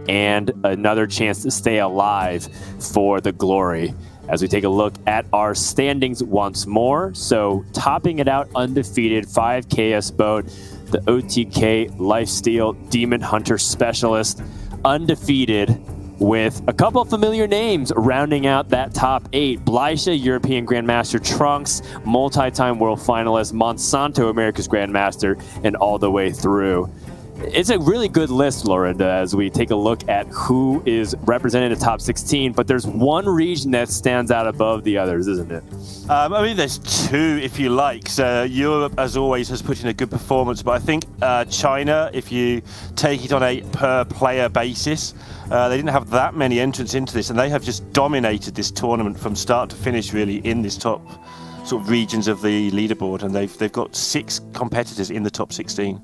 and another chance to stay alive for the glory. As we take a look at our standings once more. So topping it out undefeated, 5 KS boat, the OTK Lifesteal Demon Hunter Specialist, undefeated with a couple of familiar names rounding out that top 8. Blycia, European Grandmaster, Trunks, multi-time world finalist, Monsanto, America's Grandmaster, and all the way through. It's a really good list, Lorinda, as we take a look at who is represented in the top 16, but there's one region that stands out above the others, isn't it? I mean, there's two, if you like. So Europe, as always, has put in a good performance, but I think China, if you take it on a per-player basis, they didn't have that many entrants into this, and they have just dominated this tournament from start to finish, really, in this top sort of regions of the leaderboard, and they've got 6 competitors in the top 16.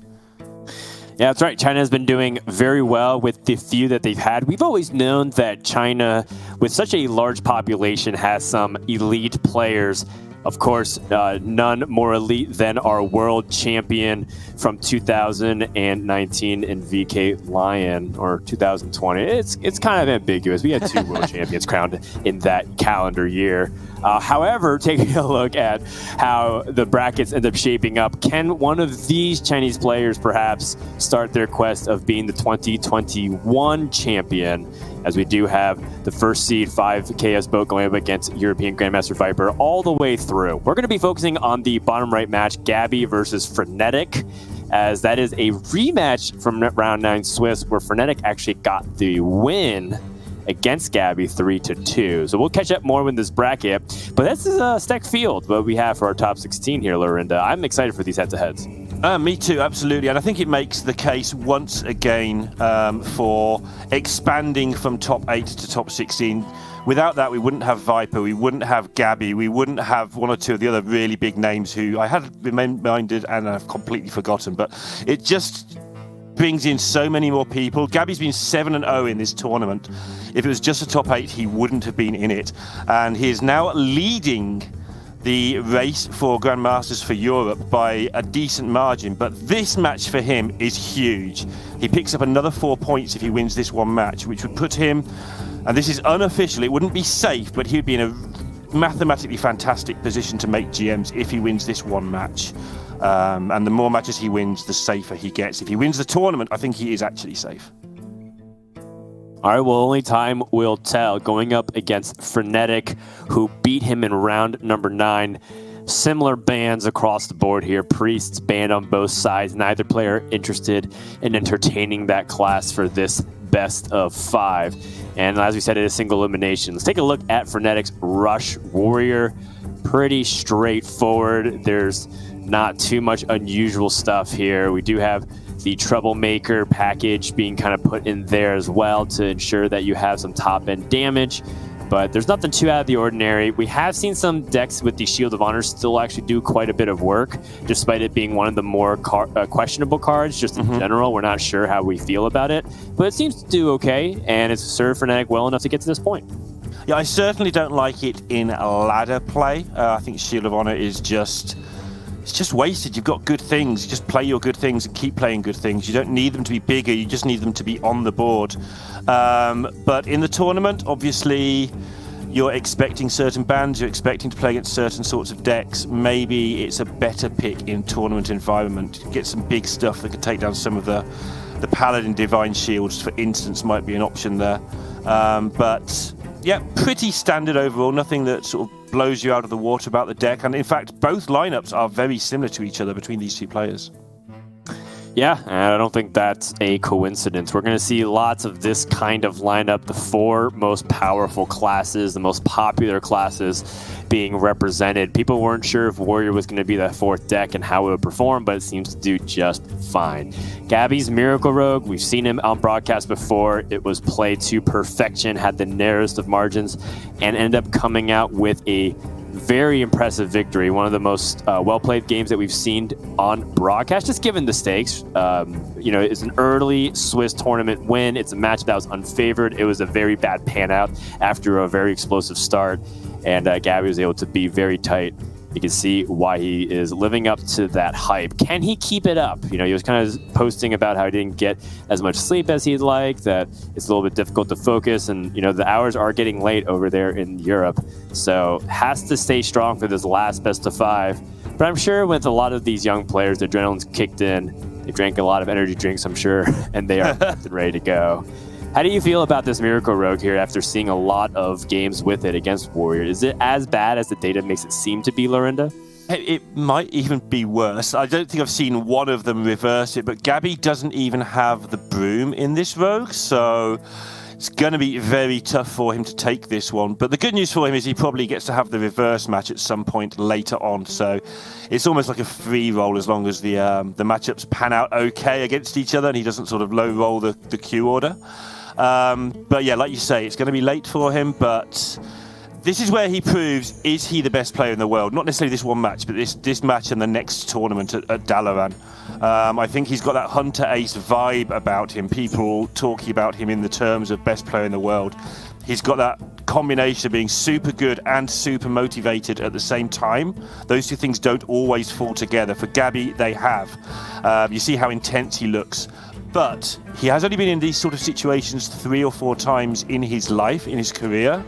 Yeah, that's right. China has been doing very well with the few that they've had. We've always known that China, with such a large population, has some elite players. Of course, none more elite than our world champion from 2019 in VK Lion, or 2020. It's kind of ambiguous. We had 2 world champions crowned in that calendar year. However, taking a look at how the brackets end up shaping up, can one of these Chinese players perhaps start their quest of being the 2021 champion? As we do have the first seed 5 KS boat going up against European Grandmaster Viper all the way through. We're going to be focusing on the bottom right match, Gabby versus Frenetic, as that is a rematch from round 9 Swiss, where Frenetic actually got the win against Gabby 3-2. So we'll catch up more with this bracket, but this is a stacked field what we have for our top 16 here, Lorinda. I'm excited for these head-to-heads. Me too, absolutely. And I think it makes the case once again for expanding from top 8 to top 16. Without that, we wouldn't have Viper, we wouldn't have Gabby, we wouldn't have one or two of the other really big names who I had reminded and I've completely forgotten. But it just brings in so many more people. Gabby's been 7-0 in this tournament. If it was just a top 8, he wouldn't have been in it. And he is now leading the race for Grandmasters for Europe by a decent margin, but this match for him is huge. He picks up another 4 points if he wins this one match, which would put him, and this is unofficial, it wouldn't be safe, but he would be in a mathematically fantastic position to make GMs if he wins this one match. And the more matches he wins, the safer he gets. If he wins the tournament, I think he is actually safe. All right, well, only time will tell. Going up against Frenetic, who beat him in round number 9. Similar bans across the board here. Priests banned on both sides. Neither player interested in entertaining that class for this best of 5. And as we said, it is single elimination. Let's take a look at Frenetic's Rush Warrior. Pretty straightforward. There's not too much unusual stuff here. We do have the Troublemaker package being kind of put in there as well to ensure that you have some top-end damage, but there's nothing too out of the ordinary. We have seen some decks with the Shield of Honor still actually do quite a bit of work, despite it being one of the more questionable cards, just in general. We're not sure how we feel about it, but it seems to do okay, and it's served Frenetic well enough to get to this point. Yeah, I certainly don't like it in ladder play. I think Shield of Honor is just... it's just wasted. You've got good things. You just play your good things and keep playing good things. You don't need them to be bigger. You just need them to be on the board. But in the tournament, obviously, you're expecting certain bans. You're expecting to play against certain sorts of decks. Maybe it's a better pick in tournament environment. Get some big stuff that could take down some of the Paladin Divine Shields, for instance, might be an option there. But yeah, pretty standard overall. Nothing that sort of blows you out of the water about the deck, and in fact both lineups are very similar to each other between these two players. Yeah, and I don't think that's a coincidence. We're going to see lots of this kind of lineup, the 4 most powerful classes, the most popular classes being represented. People weren't sure if Warrior was going to be that 4th deck and how it would perform, but it seems to do just fine. Gabby's Miracle Rogue, we've seen him on broadcast before. It was played to perfection, had the narrowest of margins, and ended up coming out with a very impressive victory. One of the most well-played games that we've seen on broadcast, just given the stakes. It's an early Swiss tournament win. It's a match that was unfavored. It was a very bad pan out after a very explosive start, and Gabby was able to be very tight. You can see why he is living up to that hype. Can he keep it up? He was kind of posting about how he didn't get as much sleep as he'd like, that it's a little bit difficult to focus, and the hours are getting late over there in Europe. So has to stay strong for this last best of 5. But I'm sure with a lot of these young players, the adrenaline's kicked in. They drank a lot of energy drinks, I'm sure, and they are ready to go. How do you feel about this Miracle Rogue here after seeing a lot of games with it against Warrior? Is it as bad as the data makes it seem to be, Lorinda? It might even be worse. I don't think I've seen one of them reverse it, but Gabby doesn't even have the broom in this Rogue, so it's going to be very tough for him to take this one. But the good news for him is he probably gets to have the reverse match at some point later on, so it's almost like a free roll as long as the matchups pan out okay against each other and he doesn't sort of low roll the queue order. But yeah, like you say, it's going to be late for him, but this is where he proves, is he the best player in the world? Not necessarily this one match, but this match and the next tournament at Dalaran. I think he's got that Hunter Ace vibe about him, people talking about him in the terms of best player in the world. He's got that combination of being super good and super motivated at the same time. Those two things don't always fall together. For Gabby, they have. You see how intense he looks. But he has only been in these sort of situations 3 or 4 times in his life, in his career.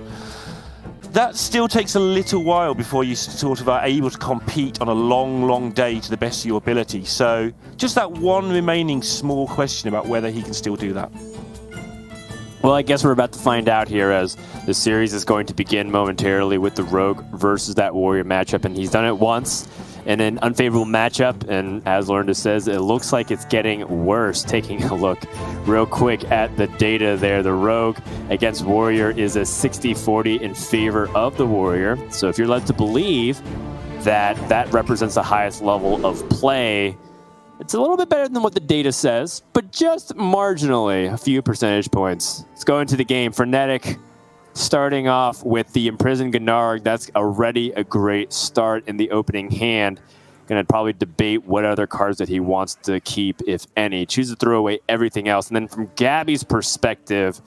That still takes a little while before you sort of are able to compete on a long, long day to the best of your ability. So just that one remaining small question about whether he can still do that. Well, I guess we're about to find out here as the series is going to begin momentarily with the Rogue versus that Warrior matchup. And he's done it once in an unfavorable matchup, and as Lorinda says, it looks like it's getting worse. Taking a look real quick at the data there, the Rogue against Warrior is a 60-40 in favor of the Warrior. So if you're led to believe that that represents the highest level of play, it's a little bit better than what the data says, but just marginally, a few percentage points. Let's go into the game. Frenetic starting off with the Imprisoned Gennard. That's already a great start in the opening hand. Going to probably debate what other cards that he wants to keep, if any. Choose to throw away everything else. And then from Gabby's perspective,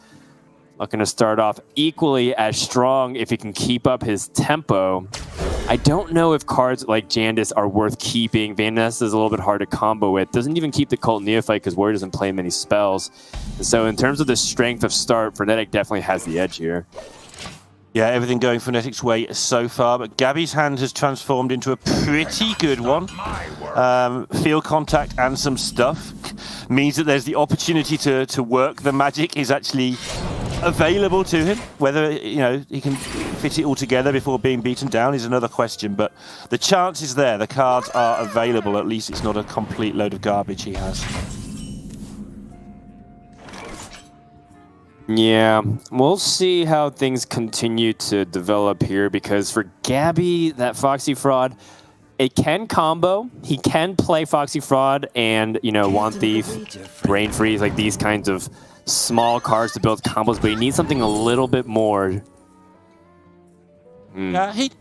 looking to start off equally as strong if he can keep up his tempo. I don't know if cards like Jandis are worth keeping. Van Ness is a little bit hard to combo with. Doesn't even keep the Cult Neophyte because Warrior doesn't play many spells. So in terms of the strength of start, Frenetic definitely has the edge here. Yeah, everything going Frenetic's way so far, but Gabby's hand has transformed into a pretty good one. Field contact and some stuff means that there's the opportunity to work the magic is actually available to him. Whether he can fit it all together before being beaten down is another question, but the chance is there. The cards are available. At least it's not a complete load of garbage he has. Yeah, we'll see how things continue to develop here, because for Gabby, that Foxy Fraud, it can combo. He can play Foxy Fraud and, Wand Thief, Brain Freeze, like these kinds of small cards to build combos, but he needs something a little bit more. Yeah, he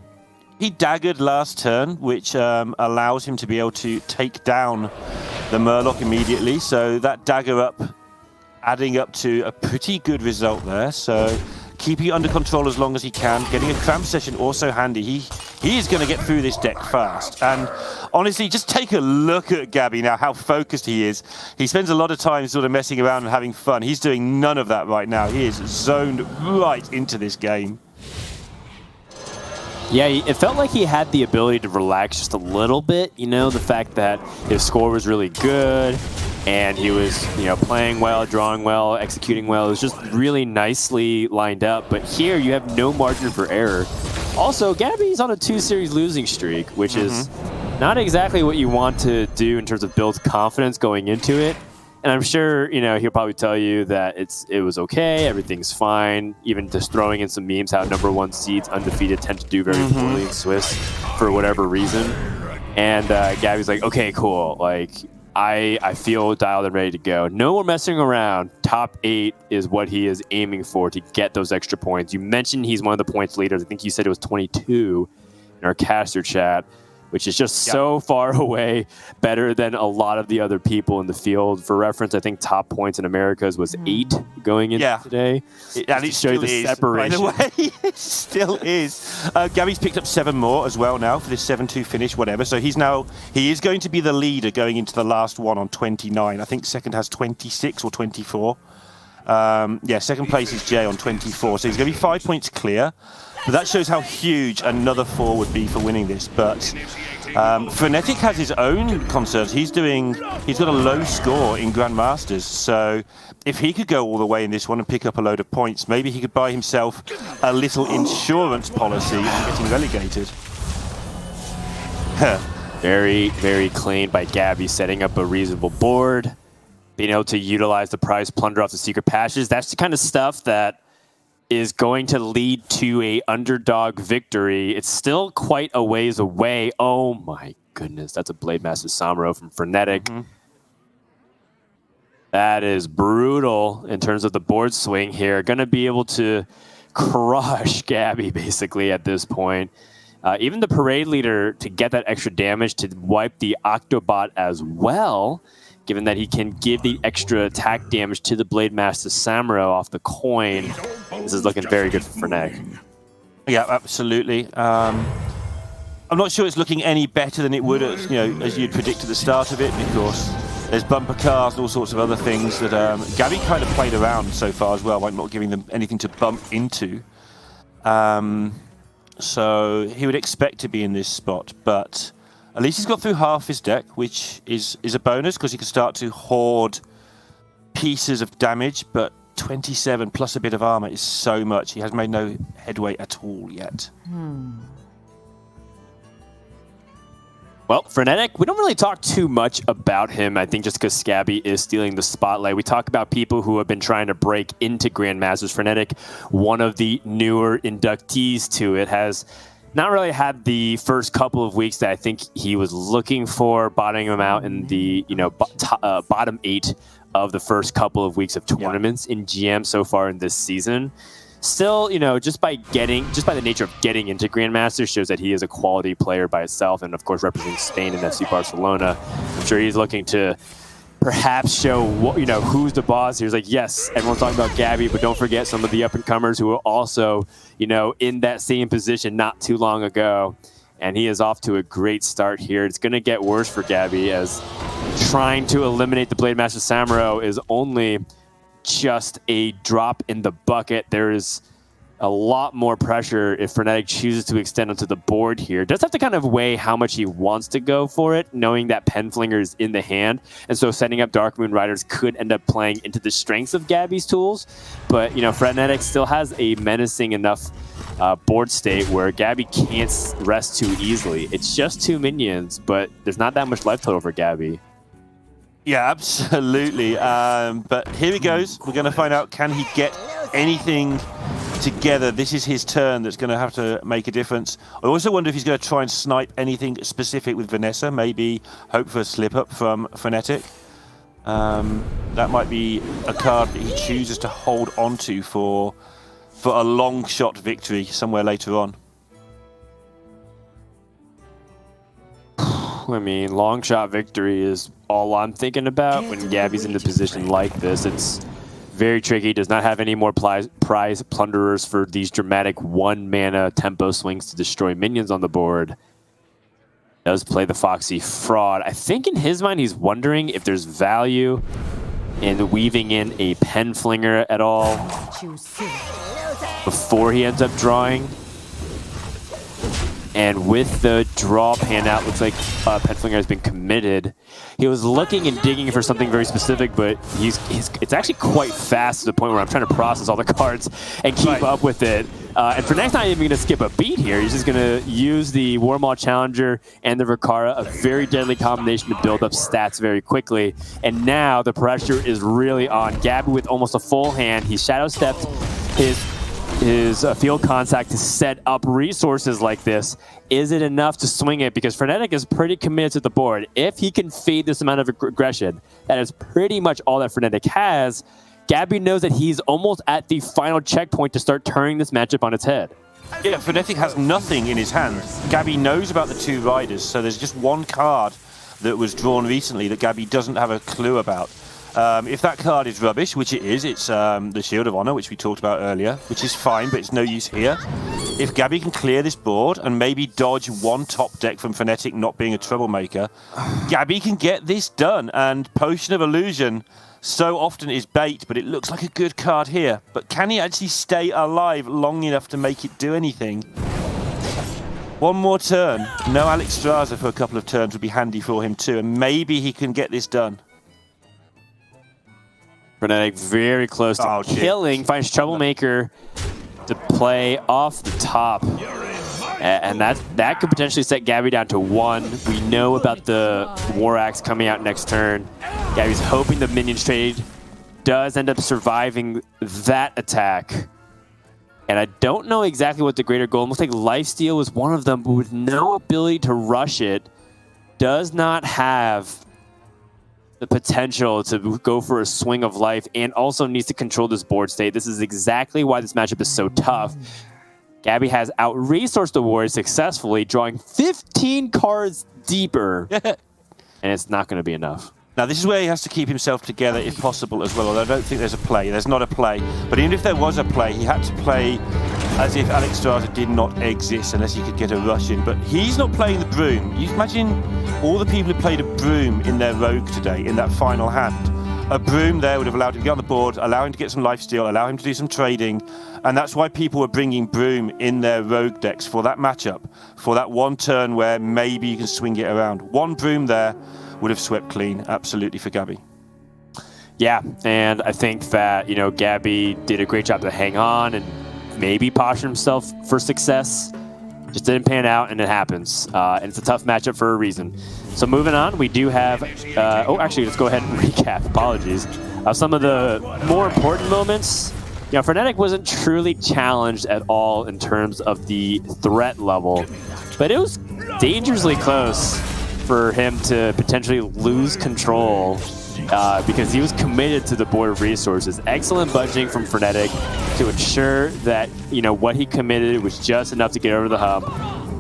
daggered last turn, which allows him to be able to take down the Murloc immediately. So that dagger up, adding up to a pretty good result there. So keeping it under control as long as he can. Getting a cramp session also handy. He is going to get through this deck fast. And honestly, just take a look at Gabby now, how focused he is. He spends a lot of time sort of messing around and having fun. He's doing none of that right now. He is zoned right into this game. Yeah, it felt like he had the ability to relax just a little bit. The fact that his score was really good and he was, playing well, drawing well, executing well. It was just really nicely lined up. But here you have no margin for error. Also, Gabby's on a 2-series losing streak, which is not exactly what you want to do in terms of build confidence going into it. And I'm sure, he'll probably tell you that it was okay, everything's fine. Even just throwing in some memes how #1 seeds undefeated tend to do very poorly in Swiss for whatever reason. And Gabby's like, okay, cool. Like, I feel dialed and ready to go. No more messing around. Top 8 is what he is aiming for to get those extra points. You mentioned he's one of the points leaders. I think you said it was 22 in in our caster chat, which is just so far away, better than a lot of the other people in the field. For reference, I think top points in Americas was 8 going into today. And it still is, separation. by the way. It still is. Gabby's picked up 7 more as well now for this 7-2 finish, whatever. So he is going to be the leader going into the last one on 29. I think second has 26 or 24. Second place is Jay on 24. So he's going to be 5 points clear. But that shows how huge another 4 would be for winning this. But Frenetic has his own concerns. He's got a low score in Grandmasters. So if he could go all the way in this one and pick up a load of points, maybe he could buy himself a little insurance policy on getting relegated. Very, very clean by Gabby, setting up a reasonable board, being able to utilize the prize plunder off the secret patches. That's the kind of stuff that is going to lead to a underdog victory. It's still quite a ways away. Oh my goodness, that's a Blade Master Samuro from Frenetic. That is brutal in terms of the board swing here. Going to be able to crush Gabby basically at this point. Even the parade leader to get that extra damage to wipe the Octobot as well, given that he can give the extra attack damage to the Blade Master Samuro off the coin. This is looking very good for Frenetic. Yeah, absolutely. I'm not sure it's looking any better than it would, as you'd predict at the start of it, because there's bumper cars and all sorts of other things that Gabby kind of played around so far as well, by not giving them anything to bump into. So he would expect to be in this spot, but at least he's got through half his deck, which is a bonus because he can start to hoard pieces of damage, but 27 plus a bit of armor is so much. He has made no headway at all yet. Well, Frenetic, we don't really talk too much about him, I think just because Scabby is stealing the spotlight. We talk about people who have been trying to break into Grandmasters. Frenetic, one of the newer inductees to it, has not really had the first couple of weeks that I think he was looking for, bottoming him out in the bottom 8 of the first couple of weeks of tournaments in GM so far in this season. Still, just by the nature of getting into Grandmasters shows that he is a quality player by itself, and of course representing Spain and FC Barcelona. I'm sure he's looking to perhaps show who's the boss. He's like, yes, everyone's talking about Gabby, but don't forget some of the up-and-comers who were also, in that same position not too long ago. And he is off to a great start here. It's going to get worse for Gabby, as trying to eliminate the Blade Master Samuro is only just a drop in the bucket. There is a lot more pressure if Frenetic chooses to extend onto the board here. Does have to kind of weigh how much he wants to go for it, knowing that Penflinger is in the hand. And so setting up Dark Moon Riders could end up playing into the strengths of Gabby's tools. But, Frenetic still has a menacing enough board state where Gabby can't rest too easily. It's just 2 minions, but there's not that much life total for Gabby. Yeah, absolutely. But here he goes. We're going to find out, can he get anything together? This is his turn that's going to have to make a difference. I also wonder if he's going to try and snipe anything specific with Vanessa, maybe hope for a slip-up from Frenetic. That might be a card that he chooses to hold onto for a long shot victory somewhere later on. I mean, long shot victory is all I'm thinking about when Gabby's in a position like this. It's very tricky. Does not have any more prize plunderers for these dramatic 1-mana tempo swings to destroy minions on the board. Does play the Foxy Fraud. I think in his mind he's wondering if there's value in weaving in a Penflinger at all before he ends up drawing. And with the draw pan out, looks like Penflinger has been committed. He was looking and digging for something very specific, but it's actually quite fast to the point where I'm trying to process all the cards and keep up with it. And for next, not even going to skip a beat here. He's just going to use the Warmaw Challenger and the Rikara, a very deadly combination to build up stats very quickly. And now the pressure is really on Gabby with almost a full hand. He shadow stepped his field contact to set up resources like this. Is it enough to swing it? Because Frenetic is pretty committed to the board. If he can feed this amount of aggression, that is pretty much all that Frenetic has. Gabby knows that he's almost at the final checkpoint to start turning this matchup on its head. Yeah, Fnatic has nothing in his hand. Gabby knows about the 2 riders, so there's just one card that was drawn recently that Gabby doesn't have a clue about. If that card is rubbish, which it is, it's the Shield of Honor, which we talked about earlier, which is fine, but it's no use here. If Gabby can clear this board and maybe dodge one top deck from Fnatic not being a troublemaker, Gabby can get this done. And Potion of Illusion so often is bait, but it looks like a good card here. But can he actually stay alive long enough to make it do anything? One more turn. No Alex Straza for a couple of turns would be handy for him too, and maybe he can get this done. Fnatic very close to killing. Finds Troublemaker to play off the top. And that could potentially set Gabby down to 1. We know about the War Axe coming out next turn. Gabby's hoping the minions trade does end up surviving that attack. And I don't know exactly what the greater goal. It looks like Lifesteal was one of them, but with no ability to rush it, does not have the potential to go for a swing of life, and also needs to control this board state. This is exactly why this matchup is so tough. Gabby has out-resourced the Warriors successfully, drawing 15 cards deeper, and it's not going to be enough. Now, this is where he has to keep himself together if possible as well, although I don't think there's a play. There's not a play. But even if there was a play, he had to play as if Alex Straza did not exist unless he could get a rush in. But he's not playing the Broom. You imagine all the people who played a Broom in their Rogue today, in that final hand. A Broom there would have allowed him to get on the board, allow him to get some lifesteal, allow him to do some trading. And that's why people were bringing Broom in their Rogue decks for that matchup, for that one turn where maybe you can swing it around. One Broom there would have swept clean, absolutely, for Gabby. Yeah, and I think that, you know, Gabby did a great job to hang on and maybe posture himself for success. Just didn't pan out, and it happens. And it's a tough matchup for a reason. So moving on, we do have... actually, let's go ahead and recap. Apologies. Some of the more important moments. You know, Fnatic wasn't truly challenged at all in terms of the threat level, but it was dangerously close for him to potentially lose control because he was committed to the board of resources. Excellent budgeting from Fnatic to ensure that, you know, what he committed was just enough to get over the hump.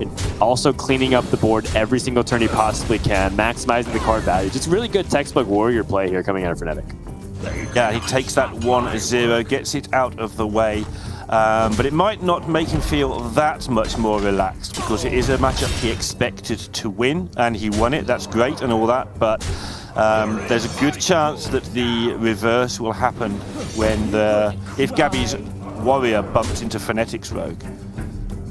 And also cleaning up the board every single turn he possibly can, maximizing the card value. Just really good textbook warrior play here coming out of Fnatic. Yeah, he takes that 1-0, gets it out of the way. But it might not make him feel that much more relaxed because it is a matchup he expected to win, and he won it. That's great and all that, but there's a good chance that the reverse will happen when if Gabby's warrior bumps into Fnatic's rogue.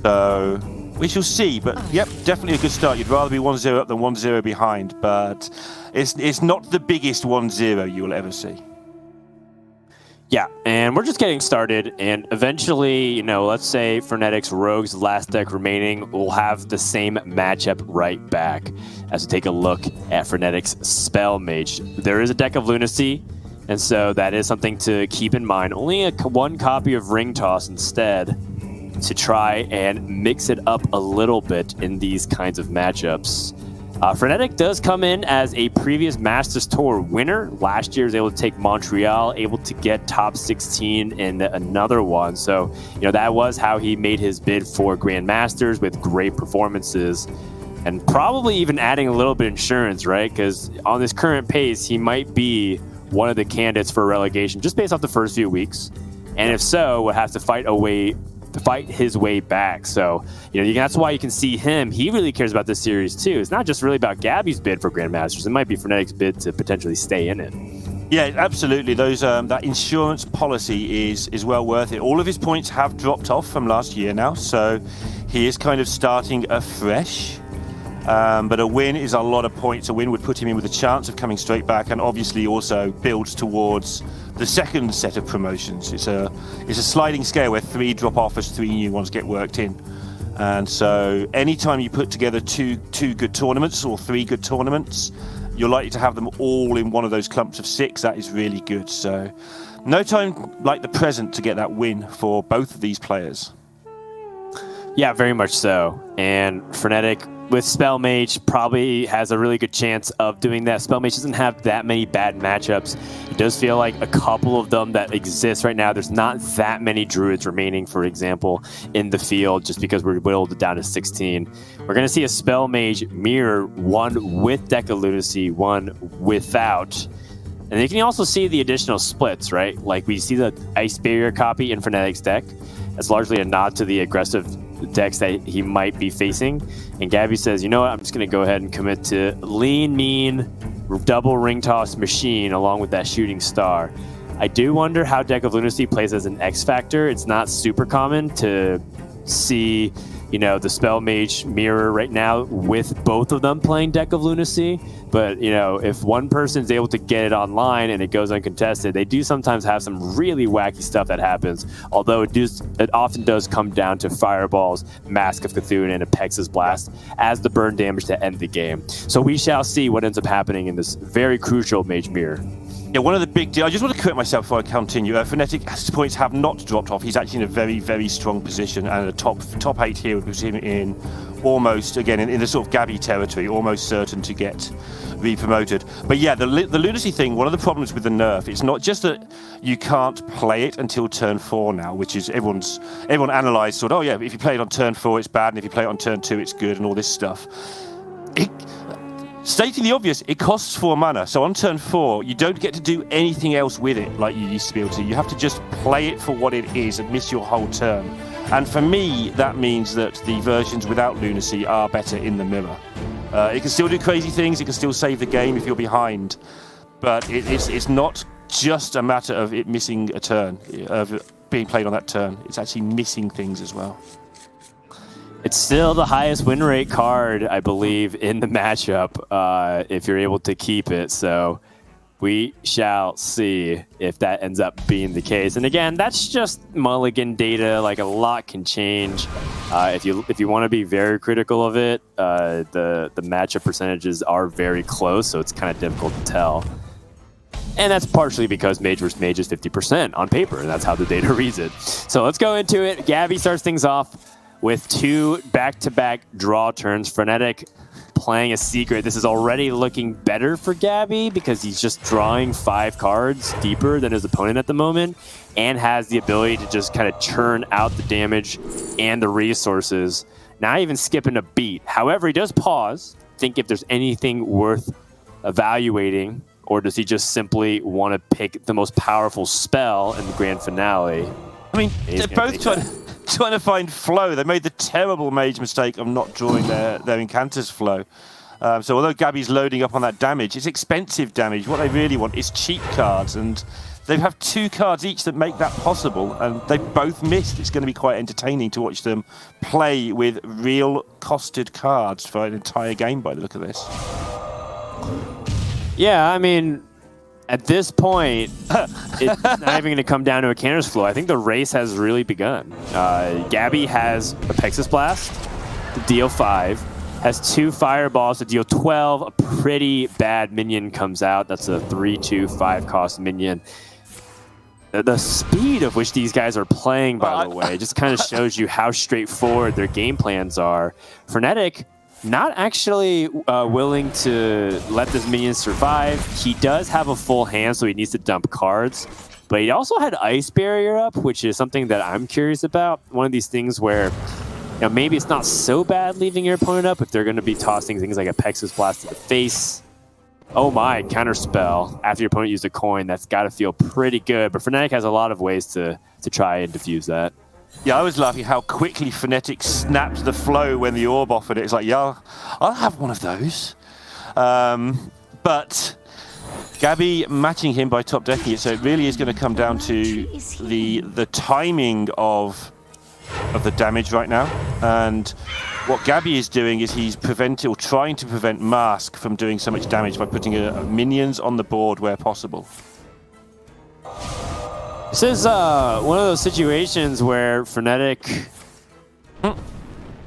So we shall see, but yep, definitely a good start. You'd rather be 1-0 up than 1-0 behind, but it's not the biggest 1-0 you will ever see. Yeah, and we're just getting started, and eventually, you know, let's say Fnatic's Rogue's last deck remaining will have the same matchup right back as we take a look at Fnatic's Spell Mage. There is a deck of Lunacy, and so that is something to keep in mind. Only one copy of Ring Toss instead to try and mix it up a little bit in these kinds of matchups. Fnatic does come in as a previous Masters Tour winner. Last year was able to take Montreal, able to get top 16 in another one. So, you know, that was how he made his bid for Grand Masters with great performances. And probably even adding a little bit of insurance, right? Because on this current pace, he might be one of the candidates for relegation just based off the first few weeks. And if so, would have to fight his way back. So, you know, that's why you can see him. He really cares about this series too. It's not just really about Gabby's bid for Grandmasters. It might be Fnatic's bid to potentially stay in it. Yeah, absolutely. Those that insurance policy is well worth it. All of his points have dropped off from last year now, so he is kind of starting afresh. But a win is a lot of points. A win would put him in with a chance of coming straight back, and obviously also builds towards the second set of promotions. It's a sliding scale where 3 drop off as 3 new ones get worked in. And so anytime you put together two good tournaments or 3 good tournaments, you're likely to have them all in one of those clumps of 6. That is really good. So no time like the present to get that win for both of these players. Yeah, very much so. And Fnatic with Spell Mage, probably has a really good chance of doing that. Spell Mage doesn't have that many bad matchups. It does feel like a couple of them that exist right now. There's not that many Druids remaining, for example, in the field, just because we're whittled it down to 16. We're going to see a Spell Mage mirror, one with Deck of Lunacy, one without. And you can also see the additional splits, right? Like we see the Ice Barrier copy in Fnatic's deck. That's largely a nod to the aggressive decks that he might be facing. And Gabby says, you know what, I'm just going to go ahead and commit to lean, mean, double ring toss machine along with that shooting star. I do wonder how Deck of Lunacy plays as an X factor. It's not super common to see, you know, the Spell Mage mirror right now with both of them playing Deck of Lunacy. But, you know, if one person's able to get it online and it goes uncontested, they do sometimes have some really wacky stuff that happens. Although it often does come down to Fireballs, Mask of Cthulhu, and a Pex's Blast as the burn damage to end the game. So we shall see what ends up happening in this very crucial Mage mirror. Yeah, one of the big deals, I just want to correct myself before I continue. Fnatic's points have not dropped off. He's actually in a very, very strong position, and a top 8 here would put him in almost, again, in the sort of Gabby territory, almost certain to get re-promoted. But yeah, the Lunacy thing, one of the problems with the nerf, it's not just that you can't play it until turn 4 now, which is everyone analysed sort of, oh yeah, if you play it on turn 4, it's bad, and if you play it on turn 2, it's good, and all this stuff. Stating the obvious, it costs 4 mana, so on turn 4, you don't get to do anything else with it like you used to be able to. You have to just play it for what it is and miss your whole turn. And for me, that means that the versions without Lunacy are better in the mirror. It can still do crazy things, it can still save the game if you're behind, but it's not just a matter of it missing a turn, of being played on that turn. It's actually missing things as well. It's still the highest win rate card, I believe, in the matchup, if you're able to keep it. So we shall see if that ends up being the case. And again, that's just mulligan data. Like, a lot can change. If you want to be very critical of it, the matchup percentages are very close, so it's kind of difficult to tell. And that's partially because Mage vs. Mage is 50% on paper, and that's how the data reads it. So let's go into it. Gabby starts things off with 2 back-to-back draw turns. Fnatic playing a secret. This is already looking better for Gabby because he's just drawing 5 cards deeper than his opponent at the moment and has the ability to just kind of churn out the damage and the resources, not even skipping a beat. However, he does pause, think if there's anything worth evaluating, or does he just simply want to pick the most powerful spell in the grand finale? I mean, they're both trying to find flow. They made the terrible Mage mistake of not drawing their Incanter's flow. So although Gabby's loading up on that damage, it's expensive damage. What they really want is cheap cards, and they have 2 cards each that make that possible, and they both missed. It's going to be quite entertaining to watch them play with real costed cards for an entire game by the look of this. Yeah, I mean, at this point, it's not even going to come down to a Canner's Flow. I think the race has really begun. Gabby has a Pex's Blast to deal 5, has 2 Fireballs to deal 12. A pretty bad minion comes out. That's a 3/2 5-cost minion. The speed of which these guys are playing, by the way, just kind of shows you how straightforward their game plans are. Fnatic, not actually willing to let this minion survive. He does have a full hand, so he needs to dump cards. But he also had Ice Barrier up, which is something that I'm curious about. One of these things where, you know, maybe it's not so bad leaving your opponent up if they're going to be tossing things like a Pex's Blast to the face. Oh my, counter spell after your opponent used a coin. That's got to feel pretty good. But Fnatic has a lot of ways to try and diffuse that. Yeah, I was laughing how quickly Fnatic snapped the flow when the orb offered it. It's like, yeah, I'll have one of those. But Gabby matching him by top decking it, so it really is going to come down to the timing of the damage right now. And what Gabby is doing is he's trying to prevent Mask from doing so much damage by putting minions on the board where possible. This is one of those situations where Fnatic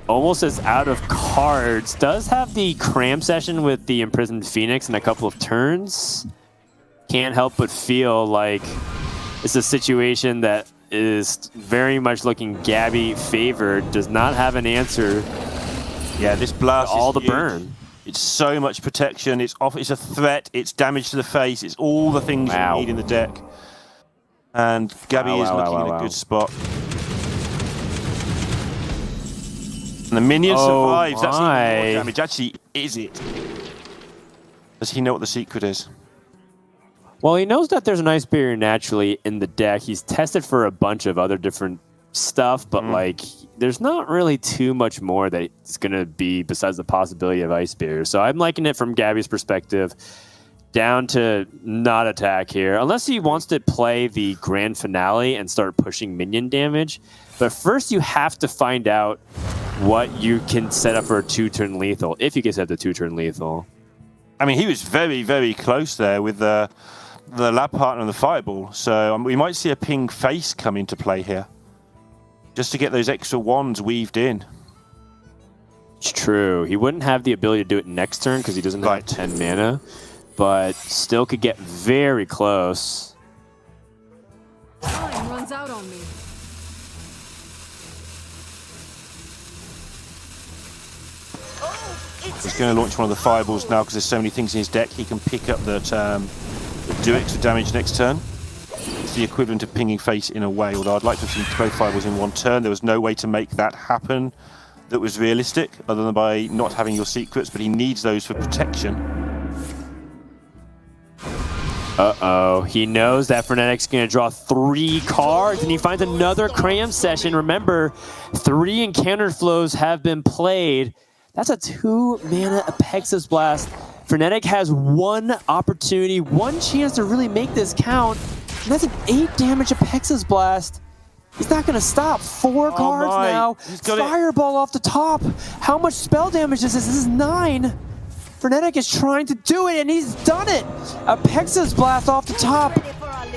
almost is out of cards. Does have the Cram Session with the Imprisoned Phoenix in a couple of turns. Can't help but feel like it's a situation that is very much looking Gabby favored. Does not have an answer Yeah, this blast all is the huge. burn. It's so much protection. It's a threat. It's damage to the face. It's all the things you need in the deck. And Gabby is looking in a good spot. And the minion survives. That's even more damage. Actually, is it? Does he know what the secret is? Well, he knows that there's an Ice Barrier naturally in the deck. He's tested for a bunch of other different stuff, but like there's not really too much more that it's going to be besides the possibility of Ice Barrier. So I'm liking it from Gabby's perspective down to not attack here, unless he wants to play the grand finale and start pushing minion damage. But first you have to find out what you can set up for a 2-turn lethal, if you can set up the 2-turn lethal. I mean, he was very, very close there with the lab partner and the fireball. So we might see a ping face come into play here, just to get those extra wands weaved in. It's true. He wouldn't have the ability to do it next turn because he doesn't have 10 mana, but still could get very close. Time runs out on me. He's going to launch one of the fireballs now because there's so many things in his deck. He can pick up that do extra damage next turn. It's the equivalent of pinging face in a way, although I'd like to have seen both fireballs in one turn. There was no way to make that happen that was realistic other than by not having your secrets, but he needs those for protection. Uh-oh. He knows that Frenetic's going to draw 3 cards, and he finds another Cram session. Remember, 3 encounter flows have been played. That's a 2-mana Apexis Blast. Frenetic has 1 opportunity, 1 chance to really make this count, and that's an 8-damage Apexis Blast. He's not going to stop. 4 cards now. Fireball off the top. How much spell damage is this? This is 9. Frenetic is trying to do it, and he's done it. Apexis Blast off the top.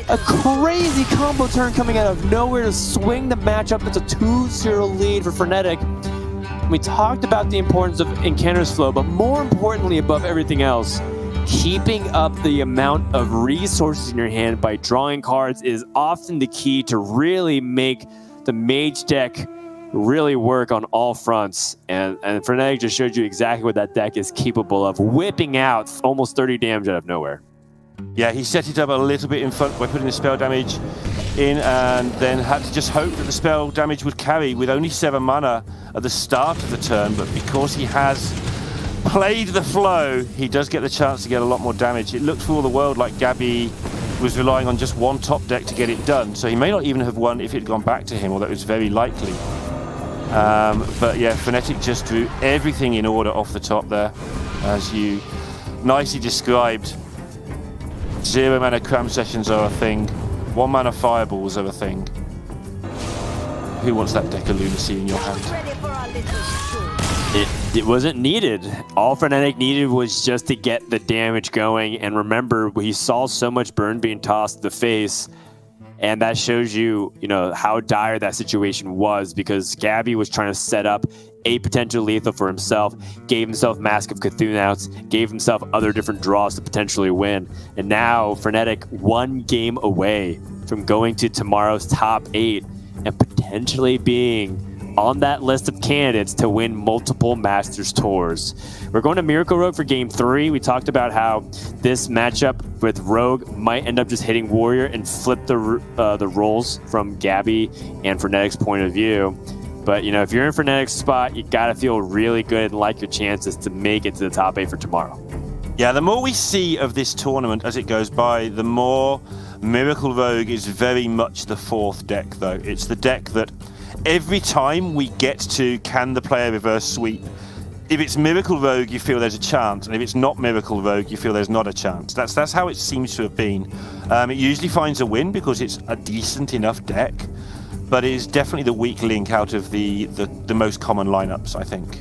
A crazy combo turn coming out of nowhere to swing the matchup. It's a 2-0 lead for Frenetic. We talked about the importance of Encounters flow, but more importantly above everything else, keeping up the amount of resources in your hand by drawing cards is often the key to really make the Mage deck really work on all fronts. And Frenetic just showed you exactly what that deck is capable of, whipping out almost 30 damage out of nowhere. Yeah, he set it up a little bit in front by putting the spell damage in and then had to just hope that the spell damage would carry with only 7 mana at the start of the turn. But because he has played the flow, he does get the chance to get a lot more damage. It looked for all the world like Gabby was relying on just one top deck to get it done. So he may not even have won if it had gone back to him, although it was very likely. But yeah, Frenetic just drew everything in order off the top there, as you nicely described. 0 mana Cram sessions are a thing. 1 mana fireballs are a thing. Who wants that deck of lunacy in your hand? It wasn't needed. All Frenetic needed was just to get the damage going. And remember, he saw so much burn being tossed to the face. And that shows you, how dire that situation was, because Gabby was trying to set up a potential lethal for himself, gave himself Mask of Cthulhu outs, gave himself other different draws to potentially win. And now Frenetic 1 game away from going to tomorrow's top 8 and potentially being on that list of candidates to win multiple Masters Tours. We're going to Miracle Rogue for Game 3. We talked about how this matchup with Rogue might end up just hitting Warrior and flip the roles from Gabby and Frenetic's point of view. But, if you're in Frenetic's spot, you got to feel really good and like your chances to make it to the top 8 for tomorrow. Yeah, the more we see of this tournament as it goes by, the more Miracle Rogue is very much the 4th deck, though. It's the deck that every time we get to can the player reverse sweep, if it's Miracle Rogue, you feel there's a chance, and if it's not Miracle Rogue, you feel there's not a chance. That's how it seems to have been. It usually finds a win because it's a decent enough deck, but it is definitely the weak link out of the most common lineups, I think.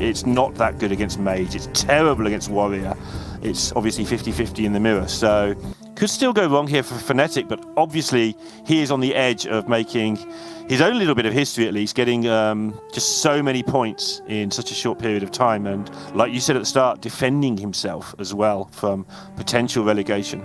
It's not that good against Mage. It's terrible against Warrior. It's obviously 50-50 in the mirror, so could still go wrong here for Frenetic, but obviously he is on the edge of making his own little bit of history, at least, getting just so many points in such a short period of time, and like you said at the start, defending himself as well from potential relegation.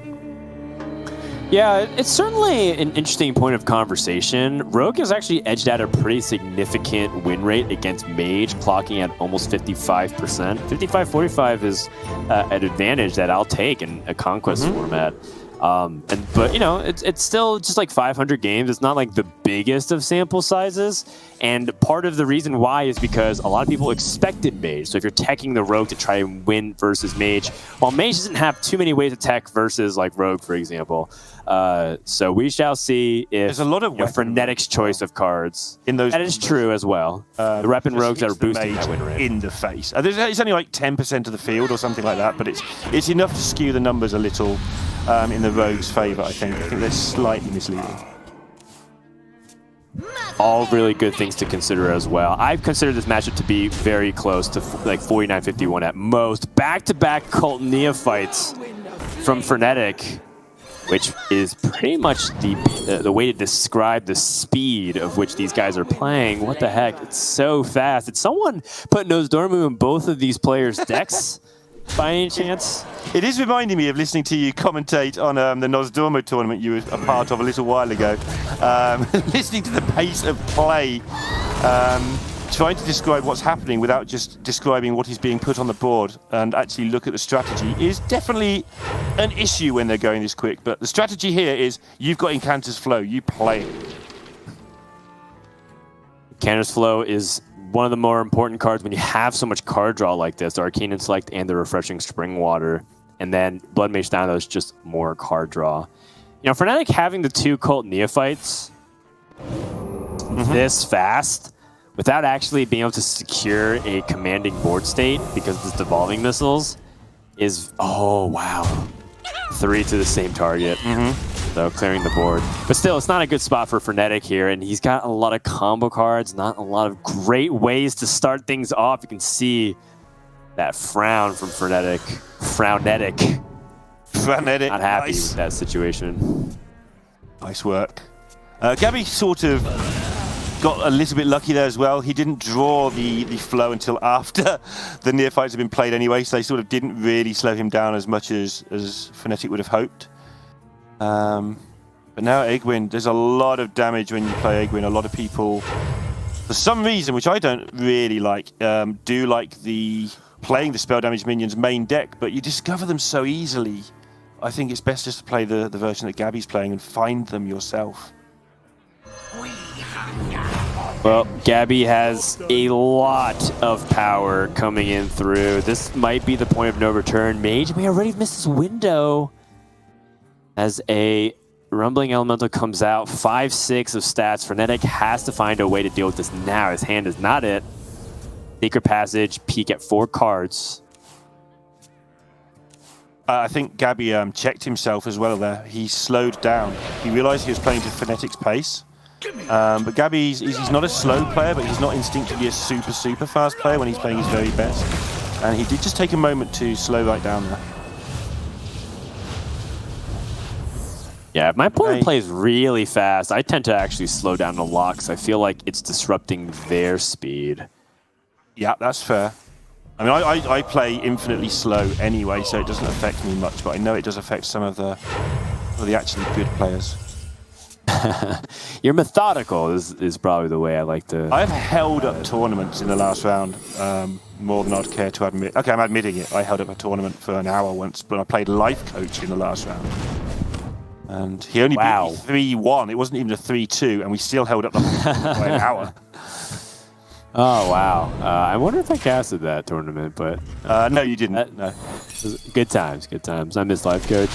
Yeah, it's certainly an interesting point of conversation. Rogue has actually edged out a pretty significant win rate against Mage, clocking at almost 55%. 55-45 is an advantage that I'll take in a Conquest format. But you know, it's still just like 500 games. It's not like the biggest of sample sizes, and part of the reason why is because a lot of people expected Mage. So if you're teching the Rogue to try and win versus Mage, while Mage doesn't have too many ways to tech versus like Rogue, for example. So we shall see if there's a lot of Frenetic's choice of cards in those. That is true as well. The weapon rogues are boosting that win rate in the face. It's only like 10% of the field or something like that, but it's enough to skew the numbers a little. In the Rogue's favour, I think they're slightly misleading. All really good things to consider as well. I've considered this matchup to be very close to like 49-51 at most. Back-to-back cult neophytes from Frenetic, which is pretty much the way to describe the speed of which these guys are playing. What the heck? It's so fast. Did someone put Nosdormu in both of these players' decks? By any chance? It is reminding me of listening to you commentate on the Nosdormu tournament you were a part of a little while ago. Listening to the pace of play, trying to describe what's happening without just describing what is being put on the board and actually look at the strategy is definitely an issue when they're going this quick. But the strategy here is you've got Incanter's Flow, you play it. Incanter's Flow is one of the more important cards when you have so much card draw like this, the Arcane Intellect and the Refreshing Spring Water. And then Blood Mage Dino is just more card draw. You know, Frenetic having the two Cult Neophytes this fast, without actually being able to secure a commanding board state because of this Devolving Missiles, is, oh, wow. 3 to the same target. So clearing the board. But still, it's not a good spot for Frenetic here, and he's got a lot of combo cards, not a lot of great ways to start things off. You can see that frown from Frenetic. Frownetic. Not happy with that situation. Nice work. Gabby sort of got a little bit lucky there as well. He didn't draw the flow until after the neophytes had been played anyway, so they sort of didn't really slow him down as much as Frenetic would have hoped. But now Egwin, there's a lot of damage when you play Egwin. A lot of people, for some reason, which I don't really like, do like playing the spell damage minions main deck, but you discover them so easily. I think it's best just to play the version that Gabby's playing and find them yourself. Well, Gabby has a lot of power coming in through. This might be the point of no return. Mage may already have missed his window. As a Rumbling Elemental comes out, 5-6 of stats. Frenetic has to find a way to deal with this now. His hand is not it. Secret Passage, peek at 4 cards. I think Gabby checked himself as well there. He slowed down. He realized he was playing to Frenetic's pace. But Gabby, he's not a slow player, but he's not instinctively a super fast player when he's playing his very best. And he did just take a moment to slow right down there. Yeah, if my opponent plays really fast, I tend to actually slow down a lot because I feel like it's disrupting their speed. Yeah, that's fair. I mean, I play infinitely slow anyway, so it doesn't affect me much, but I know it does affect some of the actually good players. You're methodical is probably the way I like to... I've held up tournaments in the last round more than I'd care to admit. Okay, I'm admitting it. I held up a tournament for an hour once, but I played Life Coach in the last round. And he only beat me 3-1. It wasn't even a 3-2, and we still held up the whole by an hour. Oh, wow. I wonder if I casted that tournament, but... no, you didn't. No. Good times, good times. I miss Life Coach.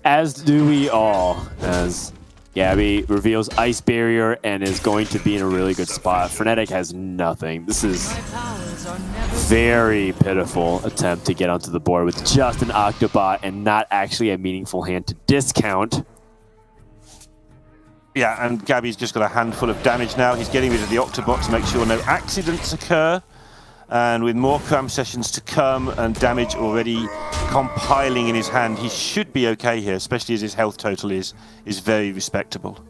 As do we all, as Gabby reveals Ice Barrier and is going to be in a really good spot. Frenetic has nothing. This is very pitiful attempt to get onto the board with just an Octobot and not actually a meaningful hand to discount. Yeah, and Gabby's just got a handful of damage now. He's getting rid of the Octobot to make sure no accidents occur. And with more cram sessions to come and damage already compiling in his hand, he should be okay here, especially as his health total is very respectable.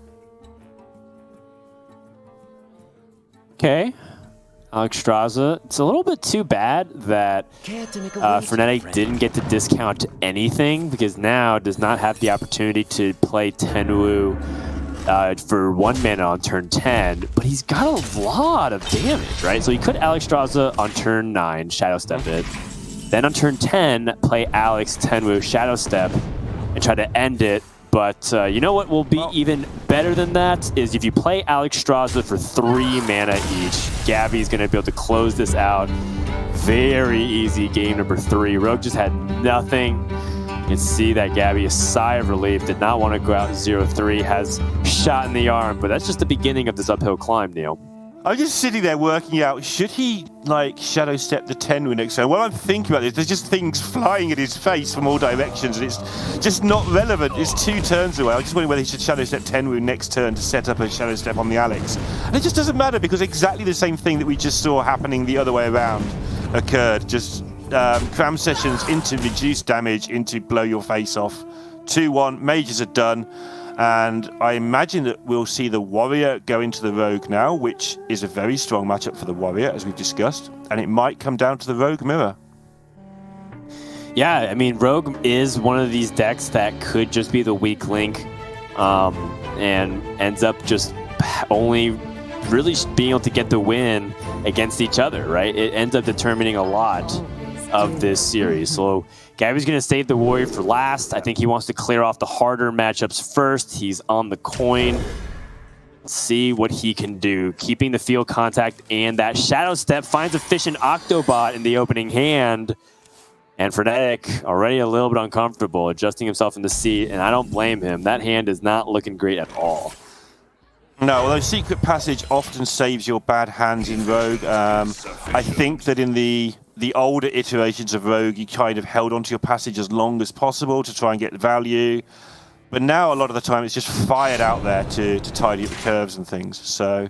Okay. Alexstrasza. It's a little bit too bad that Fnatic didn't get to discount anything, because now does not have the opportunity to play Tenwu for 1 mana on turn 10, but he's got a lot of damage, right? So he could Alexstrasza on turn 9, Shadow Step it. Then on turn 10, play Alex, Tenwu, Shadow Step, and try to end it. But you know what will be even better than that is if you play Alexstrasza for 3 mana each, Gabby's going to be able to close this out. Very easy game number 3. Rogue just had nothing. You can see that Gabby, a sigh of relief, did not want to go out 0-3, has shot in the arm, but that's just the beginning of this uphill climb, Neil. I'm just sitting there working out, should he, like, Shadow Step the Tenwu next turn? While I'm thinking about this, there's just things flying at his face from all directions, and it's just not relevant. It's 2 turns away. I just wondering whether he should Shadow Step Tenwu next turn to set up a Shadow Step on the Alex. And it just doesn't matter, because exactly the same thing that we just saw happening the other way around occurred. Just cram sessions into reduced damage, into blow your face off. 2-1, mages are done. And I imagine that we'll see the Warrior go into the Rogue now, which is a very strong matchup for the Warrior, as we've discussed. And it might come down to the Rogue Mirror. Yeah, I mean, Rogue is one of these decks that could just be the weak link and ends up just only really being able to get the win against each other, right? It ends up determining a lot of this series. So Gabby's going to save the Warrior for last. I think he wants to clear off the harder matchups first. He's on the coin. Let's see what he can do. Keeping the field contact and that Shadow Step finds efficient Octobot in the opening hand. And Fnatic already a little bit uncomfortable, adjusting himself in the seat, and I don't blame him. That hand is not looking great at all. No, although Secret Passage often saves your bad hands in Rogue. I think that in the older iterations of Rogue, you kind of held onto your passage as long as possible to try and get value. But now, a lot of the time, it's just fired out there to tidy up the curves and things. So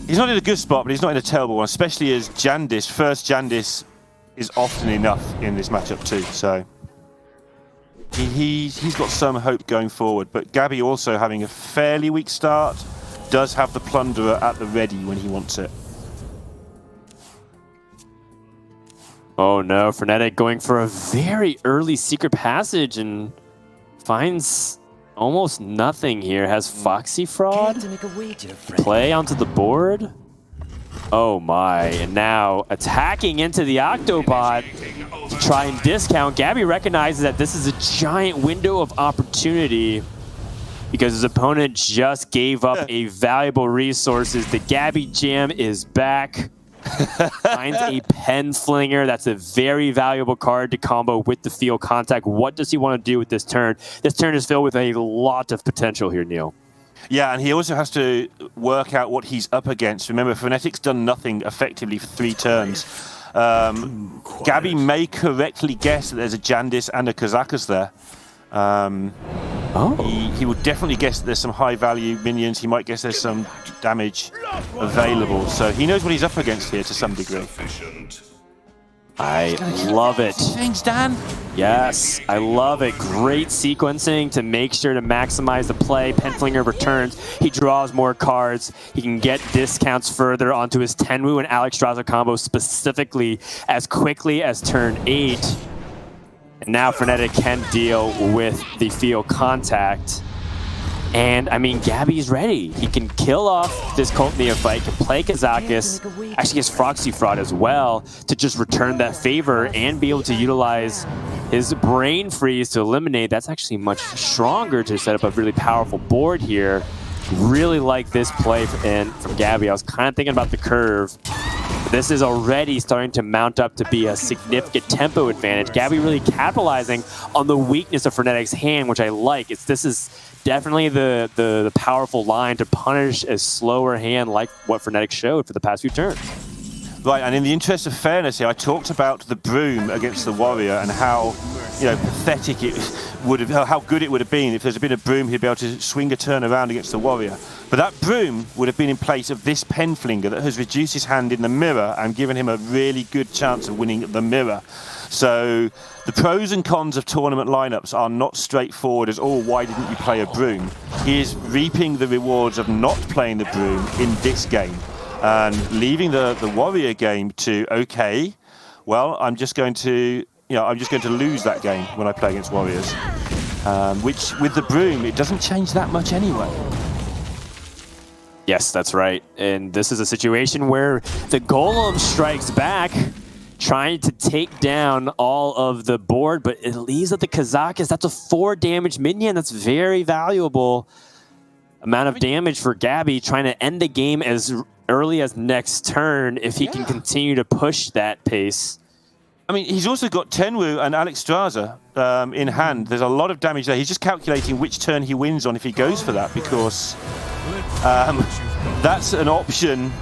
he's not in a good spot, but he's not in a terrible one, especially as Jandis, first Jandis, is often enough in this matchup too. So he's got some hope going forward. But Gabby, also having a fairly weak start, does have the Plunderer at the ready when he wants it. Oh no, Fnatic going for a very early Secret Passage and finds almost nothing here. Has Foxy Fraud play onto the board. Oh my, and now attacking into the Octobot to try and discount. Gabby recognizes that this is a giant window of opportunity because his opponent just gave up a valuable resources. The Gabby Jam is back. Finds a Pen Flinger. That's a very valuable card to combo with the field contact. What does he want to do with this turn? This turn is filled with a lot of potential here, Neil. Yeah, and he also has to work out what he's up against. Remember, Fnatic's done nothing effectively for 3 turns. Gabby may correctly guess that there's a Jandis and a Kazakus there. He would definitely guess that there's some high-value minions. He might guess there's some damage available. So he knows what he's up against here to some degree. I love it. Thanks, Dan. Yes, I love it. Great sequencing to make sure to maximize the play. Penflinger returns. He draws more cards. He can get discounts further onto his Tenwu and Alexstrasza combo specifically as quickly as turn 8. And now Fnatic can deal with the field contact. And, I mean, Gabby's ready. He can kill off this Cult Neophyte, can play Kazakus, actually gets Foxy Fraud as well, to just return that favor and be able to utilize his Brain Freeze to eliminate. That's actually much stronger to set up a really powerful board here. Really like this play from Gabby. I was kind of thinking about the curve. This is already starting to mount up to be a significant tempo advantage. Gabby really capitalizing on the weakness of Fnatic's hand, which I like. This is definitely the powerful line to punish a slower hand like what Fnatic showed for the past few turns. Right, and in the interest of fairness here, I talked about the Broom against the Warrior and how, pathetic it would have, how good it would have been if there's been a Broom he'd be able to swing a turn around against the Warrior. But that Broom would have been in place of this Penflinger that has reduced his hand in the mirror and given him a really good chance of winning the mirror. So the pros and cons of tournament lineups are not straightforward as, why didn't you play a Broom? He is reaping the rewards of not playing the Broom in this game. and leaving the warrior game to, okay, well, I'm just going to lose that game when I play against warriors. Which, with the broom, it doesn't change that much anyway. Yes, that's right. And this is a situation where the Golem strikes back, trying to take down all of the board, but it leaves at the Kazakus. That's a 4 damage minion. That's very valuable amount of damage for Gabby, trying to end the game as early as next turn if he can continue to push that pace. I mean, he's also got Tenwu and Alex Straza in hand. There's a lot of damage there. He's just calculating which turn he wins on if he goes for that, because that's an option.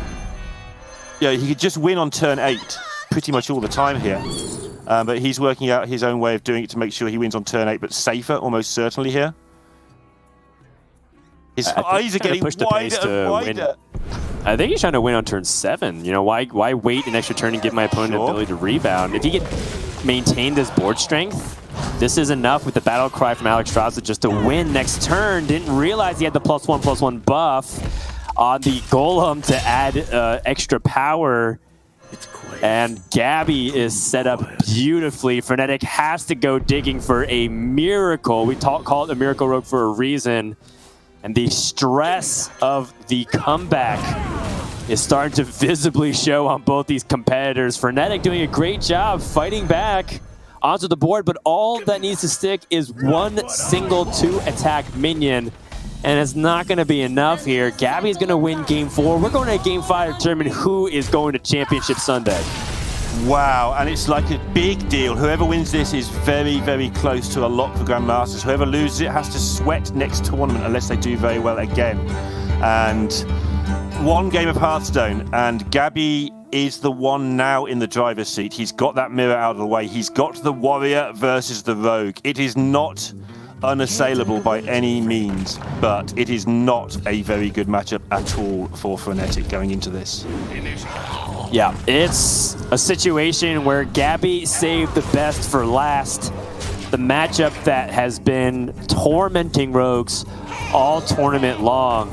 Yeah, he could just win on turn 8 pretty much all the time here. But he's working out his own way of doing it to make sure he wins on turn 8, but safer almost certainly here. His eyes are getting wider and wider. I think he's trying to win on turn 7. You know, why wait an extra turn and give my opponent the ability to rebound? If he could maintain this board strength, this is enough with the battle cry from Alex Straza just to win next turn. Didn't realize he had the +1/+1 buff on the Golem to add extra power. And Gabby is set up beautifully. Fnatic has to go digging for a miracle. We call it the Miracle Rogue for a reason. And the stress of the comeback is starting to visibly show on both these competitors. Fnatic doing a great job fighting back onto the board, but all that needs to stick is one single 2-attack minion. And it's not going to be enough here. Gabby's going to win Game 4. We're going to Game 5 to determine who is going to Championship Sunday. Wow, and it's like a big deal. Whoever wins this is very, very close to a lock for Grandmasters. Whoever loses it has to sweat next tournament unless they do very well again. And one game of Hearthstone, and Gabby is the one now in the driver's seat. He's got that mirror out of the way. He's got the warrior versus the rogue. It is not unassailable by any means, but it is not a very good matchup at all for Fnatic going into this. Yeah, it's a situation where Gabby saved the best for last. The matchup that has been tormenting Rogues all tournament long.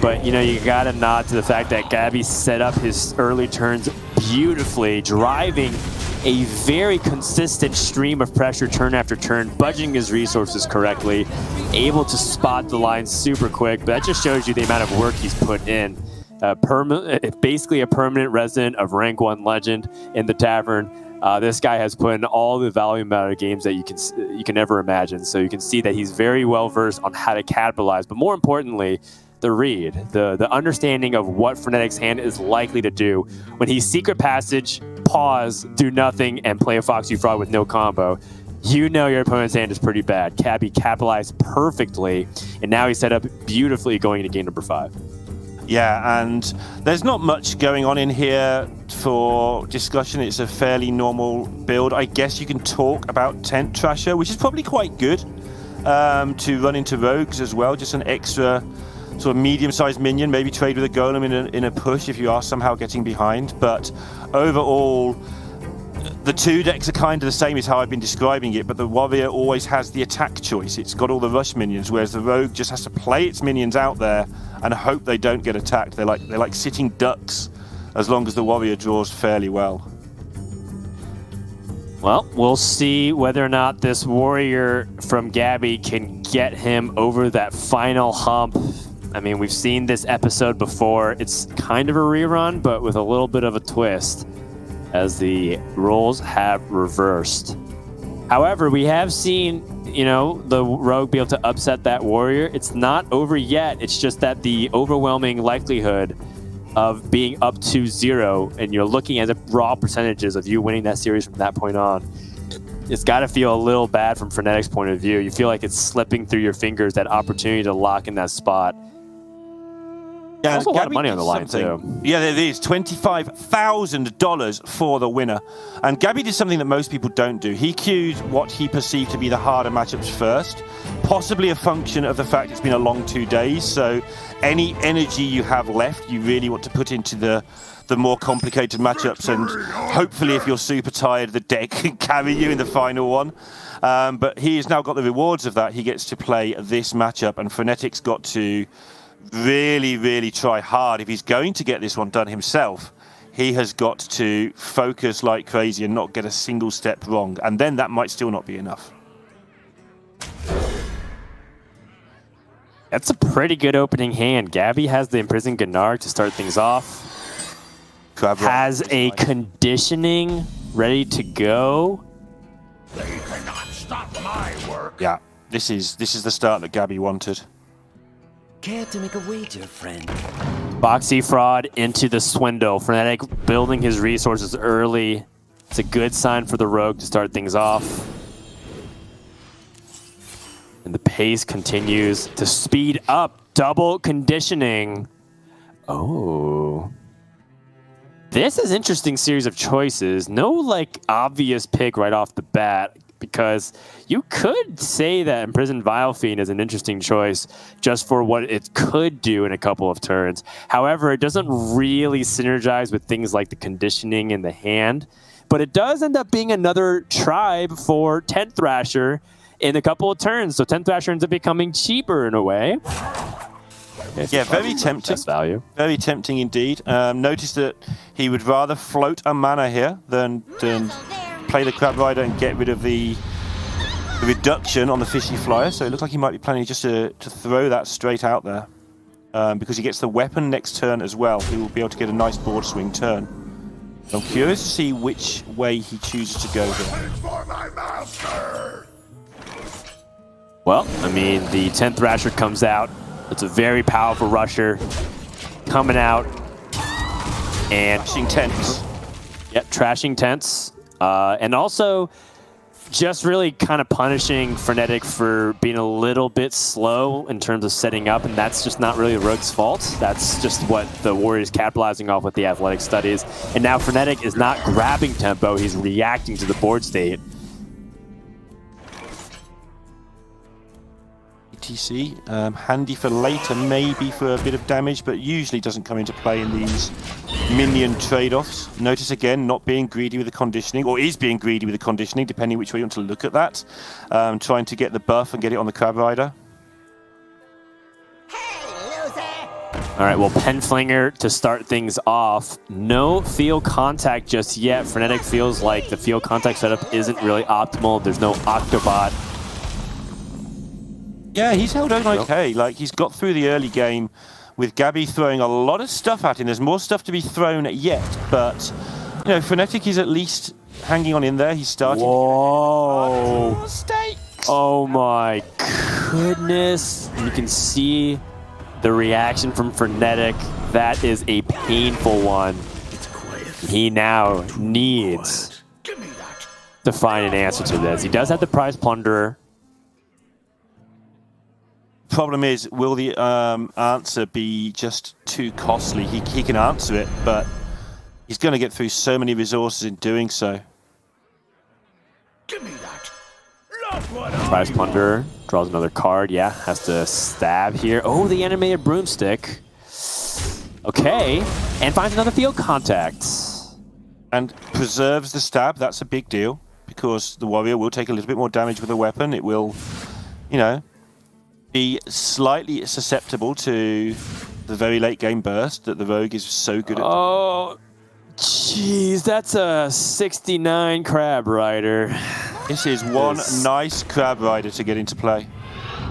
But, you know, you got to nod to the fact that Gabby set up his early turns beautifully, driving a very consistent stream of pressure turn after turn, budgeting his resources correctly, able to spot the line super quick. But that just shows you the amount of work he's put in. Basically a permanent resident of rank 1 legend in the tavern. This guy has put in all the value amount of games that you can ever imagine. So you can see that he's very well versed on how to capitalize, but more importantly, the read, the understanding of what Fnatic's hand is likely to do. When he's secret passage, pause, do nothing, and play a Foxy Fraud with no combo, you know your opponent's hand is pretty bad. Gabby capitalized perfectly, and now he's set up beautifully going into game number 5. Yeah, and there's not much going on in here for discussion. It's a fairly normal build. I guess you can talk about Tent Trasher, which is probably quite good to run into rogues as well. Just an extra sort of medium-sized minion, maybe trade with a golem in a push if you are somehow getting behind. But overall, the two decks are kind of the same as how I've been describing it, but the warrior always has the attack choice. It's got all the rush minions, whereas the rogue just has to play its minions out there and hope they don't get attacked. They're like sitting ducks as long as the warrior draws fairly well. Well, we'll see whether or not this warrior from Gabby can get him over that final hump. I mean, we've seen this episode before. It's kind of a rerun, but with a little bit of a twist, as the roles have reversed. However, we have seen, you know, the rogue be able to upset that warrior. It's not over yet. It's just that the overwhelming likelihood of being up to 0, and you're looking at the raw percentages of you winning that series from that point on, it's got to feel a little bad from Fnatic's point of view. You feel like it's slipping through your fingers, that opportunity to lock in that spot. Yeah, also a lot of money on the line, too. Yeah, there is. $25,000 for the winner. And Gabby did something that most people don't do. He queued what he perceived to be the harder matchups first, possibly a function of the fact it's been a long 2 days, so any energy you have left, you really want to put into the more complicated matchups, and hopefully if you're super tired, the deck can carry you in the final one. But he has now got the rewards of that. He gets to play this matchup, and Fnatic's got to really try hard. If he's going to get this one done himself, he has got to focus like crazy and not get a single step wrong. And then that might still not be enough. That's a pretty good opening hand. Gabby has the Imprisoned Gnarg to start things off. Has a conditioning ready to go. They cannot stop my work. Yeah, this is the start that Gabby wanted. Care to make a wager, friend? Boxy Fraud into the Swindle. Fnatic building his resources early. It's a good sign for the Rogue to start things off. And the pace continues to speed up. Double conditioning. Oh. This is interesting series of choices. No like obvious pick right off the bat, because you could say that Imprisoned Vile Fiend is an interesting choice just for what it could do in a couple of turns. However, it doesn't really synergize with things like the conditioning in the hand, but it does end up being another tribe for Tent Thrasher in a couple of turns. So Tent Thrasher ends up becoming cheaper in a way. Yeah, very tempting. Best value. Very tempting indeed. Notice that he would rather float a mana here than play the Crab Rider and get rid of the reduction on the Fishy Flyer. So it looks like he might be planning just to throw that straight out there. Because he gets the weapon next turn as well. He will be able to get a nice board swing turn. I'm curious to see which way he chooses to go here. For my master. Well, I mean, the 10th Thrasher comes out. It's a very powerful rusher coming out and trashing tents. Yep, trashing tents. And also just really kind of punishing Fnatic for being a little bit slow in terms of setting up, and that's just not really Rogue's fault. That's just what the Warriors capitalizing off with the athletic studies. And now Fnatic is not grabbing tempo, he's reacting to the board state. ETC, handy for later, maybe for a bit of damage, but usually doesn't come into play in these minion trade-offs. Notice again, not being greedy with the conditioning, or is being greedy with the conditioning, depending which way you want to look at that. Trying to get the buff and get it on the Crab Rider. All right, well, Penflinger to start things off. No field contact just yet. Fnatic feels like the field contact setup isn't really optimal. There's no Octobot. Yeah, he's held on okay. Like, he's got through the early game with Gabby throwing a lot of stuff at him. There's more stuff to be thrown yet, but, you know, Fnatic is at least hanging on in there. He's starting. Whoa. Oh, my goodness. You can see the reaction from Fnatic. That is a painful one. He now needs to find an answer to this. He does have the Prize Plunderer. Problem is, will the answer be just too costly? He can answer it, but he's going to get through so many resources in doing so. Give me that. Look what Prize Plunderer draws another card. Yeah, has to stab here. Oh, the animated broomstick. Okay, and finds another field contact. And preserves the stab. That's a big deal, because the warrior will take a little bit more damage with a weapon. It will, you know, be slightly susceptible to the very late game burst that the Rogue is so good at. Oh, jeez, that's a 69 Crab Rider. This is one nice Crab Rider to get into play.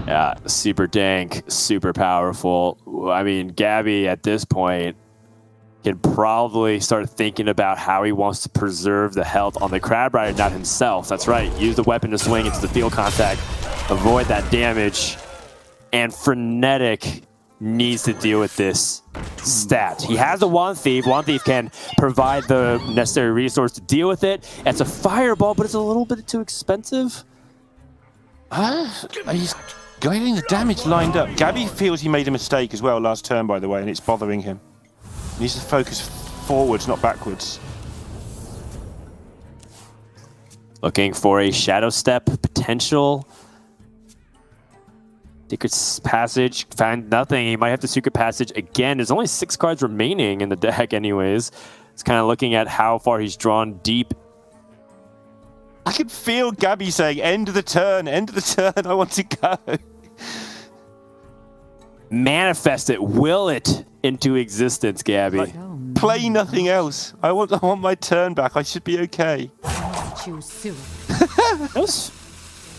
Yeah, super dank, super powerful. I mean, Gabby at this point can probably start thinking about how he wants to preserve the health on the Crab Rider, not himself. That's right, use the weapon to swing into the field contact, avoid that damage. And Fnatic needs to deal with this stat. He has a Wand Thief. Wand Thief can provide the necessary resource to deal with it. It's a fireball, but it's a little bit too expensive. He's getting the damage lined up. Gabby feels he made a mistake as well last turn, by the way, and it's bothering him. He needs to focus forwards, not backwards. Looking for a Shadow Step potential. Secret Passage, found nothing. He might have to Secret Passage again. There's only 6 cards remaining in the deck anyways. It's kind of looking at how far he's drawn deep. I can feel Gabby saying, end of the turn, I want to go. Manifest it. Will it into existence, Gabby. Play nothing else. I want my turn back. I should be okay. Choose soon.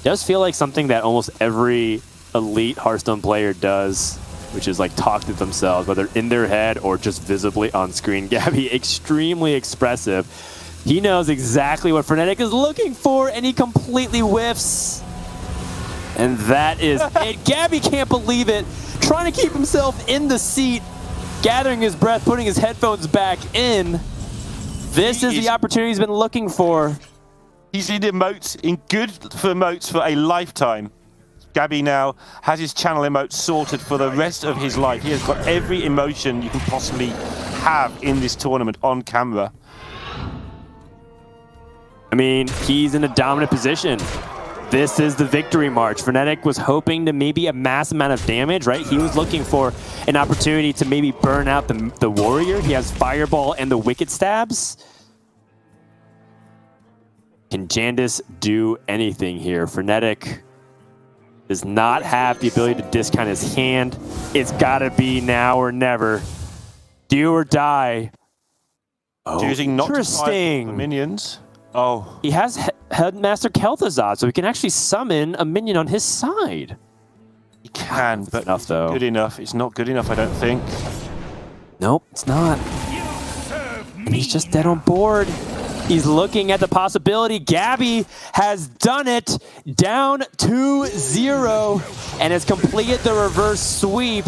Does feel like something that almost every elite Hearthstone player does, which is like talk to themselves, whether in their head or just visibly on screen. Gabby, extremely expressive. He knows exactly what Fnatic is looking for, and he completely whiffs. And that is it. Gabby can't believe it. Trying to keep himself in the seat, gathering his breath, putting his headphones back in. This is the opportunity he's been looking for. He's in emotes, in good for emotes for a lifetime. Gabby now has his channel emotes sorted for the rest of his life. He has got every emotion you can possibly have in this tournament on camera. I mean, he's in a dominant position. This is the victory march. Fnatic was hoping to maybe a mass amount of damage, right? He was looking for an opportunity to maybe burn out the warrior. He has Fireball and the Wicked Stabs. Can Jandice do anything here? Fnatic does not have the ability to discount his hand. It's got to be now or never. Do or die. Oh, choosing not to interesting. fight the minions. Oh. He has Headmaster Kel'Thuzad, so he can actually summon a minion on his side. He can, but enough, though. Good enough. It's not good enough, I don't think. Nope, it's not. And he's just dead on board. He's looking at the possibility. Gabby has done it, down 2-0, and has completed the reverse sweep.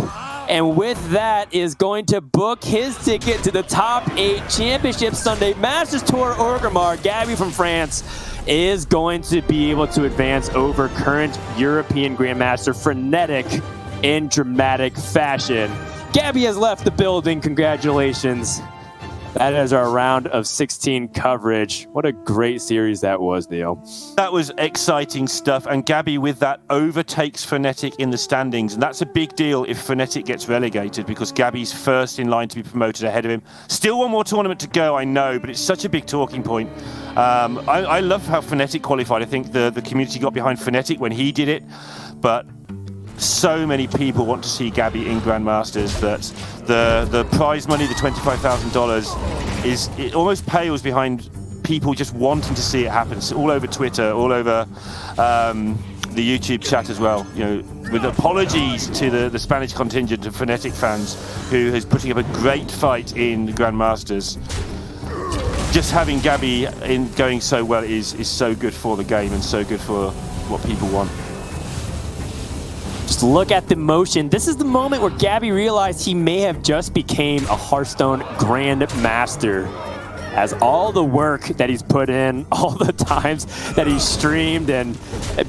And with that is going to book his ticket to the top 8 Championship Sunday Masters Tour Orgrimmar. Gabby from France is going to be able to advance over current European Grandmaster Fnatic in dramatic fashion. Gabby has left the building. Congratulations. That is our round of 16 coverage. What a great series that was, Neil. That was exciting stuff. And Gabby, with that, overtakes Fnatic in the standings. And that's a big deal if Fnatic gets relegated, because Gabby's first in line to be promoted ahead of him. Still one more tournament to go, I know, but it's such a big talking point. I love how Fnatic qualified. I think the community got behind Fnatic when he did it. But so many people want to see Gabby in Grandmasters that the prize money, the $25,000, it almost pales behind people just wanting to see it happen. It's all over Twitter, all over the YouTube chat as well. You know, with apologies to the Spanish contingent of Fnatic fans who is putting up a great fight in the Grandmasters. Just having Gabby going so well is so good for the game and so good for what people want. Just look at the motion. This is the moment where Gabby realized he may have just became a Hearthstone Grandmaster. As all the work that he's put in, all the times that he's streamed and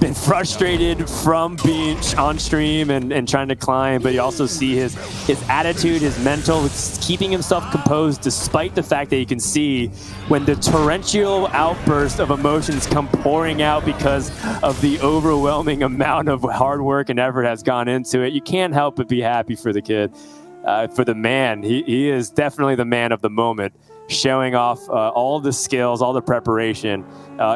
been frustrated from being on stream and trying to climb, but you also see his attitude, his mental, keeping himself composed despite the fact that you can see when the torrential outburst of emotions come pouring out because of the overwhelming amount of hard work and effort has gone into it. You can't help but be happy for the kid, for the man. He is definitely the man of the moment. Showing off all the skills, all the preparation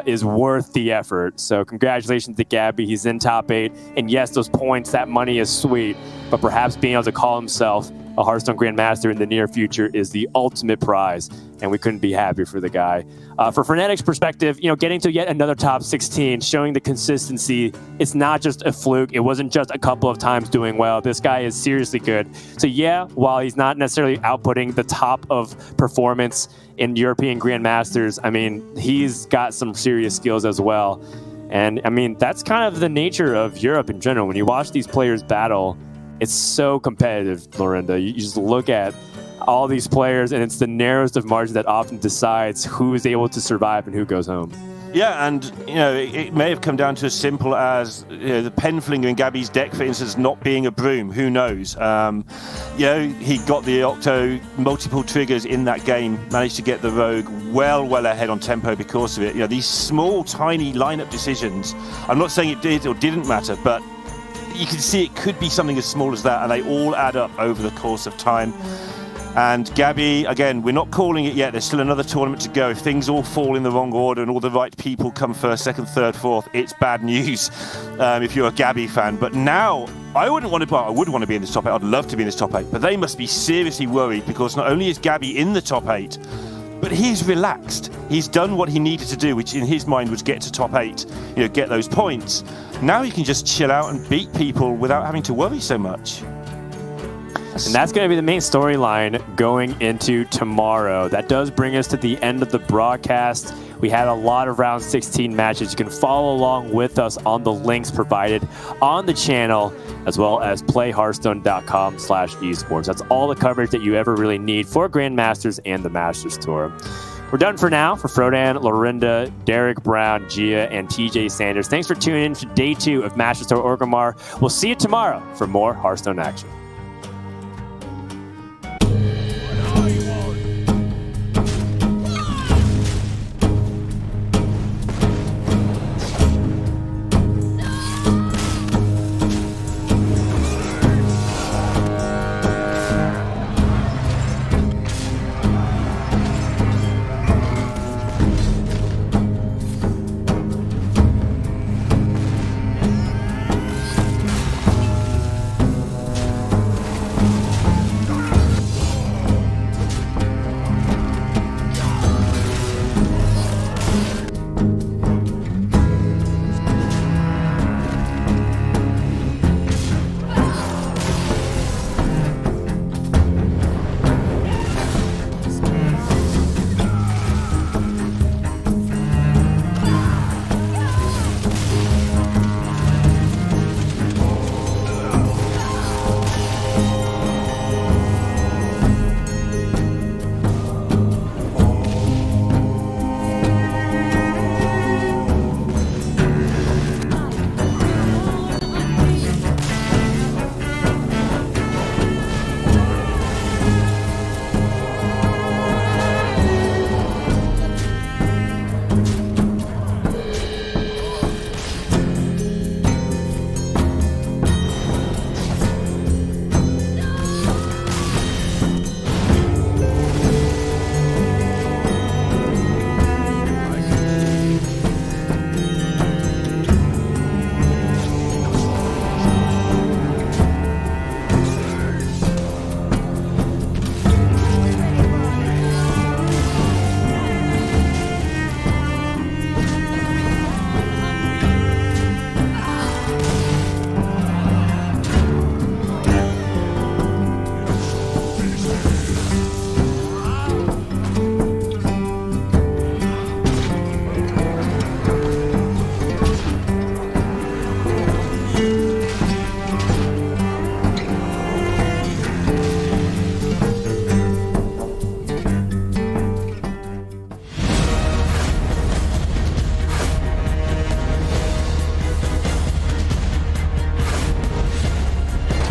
is worth the effort. So congratulations to Gabby. He's in top 8. And yes, those points, that money is sweet. But perhaps being able to call himself a Hearthstone Grandmaster in the near future is the ultimate prize. And we couldn't be happier for the guy. For Fnatic's perspective, you know, getting to yet another top 16, showing the consistency. It's not just a fluke. It wasn't just a couple of times doing well. This guy is seriously good. So yeah, while he's not necessarily outputting the top of performance in European Grandmasters, I mean, he's got some serious skills as well. And I mean, that's kind of the nature of Europe in general. When you watch these players battle, it's so competitive, Lorinda. You just look at all these players, and it's the narrowest of margins that often decides who is able to survive and who goes home. Yeah, and you know, it may have come down to as simple as the Penflinger in Gabby's deck, for instance, not being a broom. Who knows? You know, he got the Octo multiple triggers in that game, managed to get the Rogue well ahead on tempo because of it. You know, these small, tiny lineup decisions. I'm not saying it did or didn't matter, but you can see it could be something as small as that, and they all add up over the course of time. And Gabby, again, we're not calling it yet. There's still another tournament to go. If things all fall in the wrong order and all the right people come first, second, third, fourth, it's bad news if you're a Gabby fan. But now, I would want to be in this top 8. I'd love to be in this top 8. But they must be seriously worried because not only is Gabby in the top 8, but he's relaxed. He's done what he needed to do, which in his mind was get to top 8, get those points. Now he can just chill out and beat people without having to worry so much. And that's going to be the main storyline going into tomorrow. That does bring us to the end of the broadcast. We had a lot of round 16 matches. You can follow along with us on the links provided on the channel, as well as playhearthstone.com/esports. That's all the coverage that you ever really need for Grandmasters and the Masters Tour. We're done for now. For Frodan, Lorinda, Derek Brown, Gia, and TJ Sanders, thanks for tuning in to day 2 of Masters Tour Orgrimmar. We'll see you tomorrow for more Hearthstone action.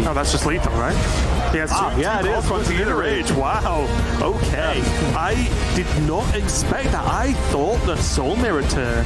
Oh, that's just lethal, right? Yeah, it is. Once again, rage. Wow. Okay. I did not expect that. I thought the soul may return.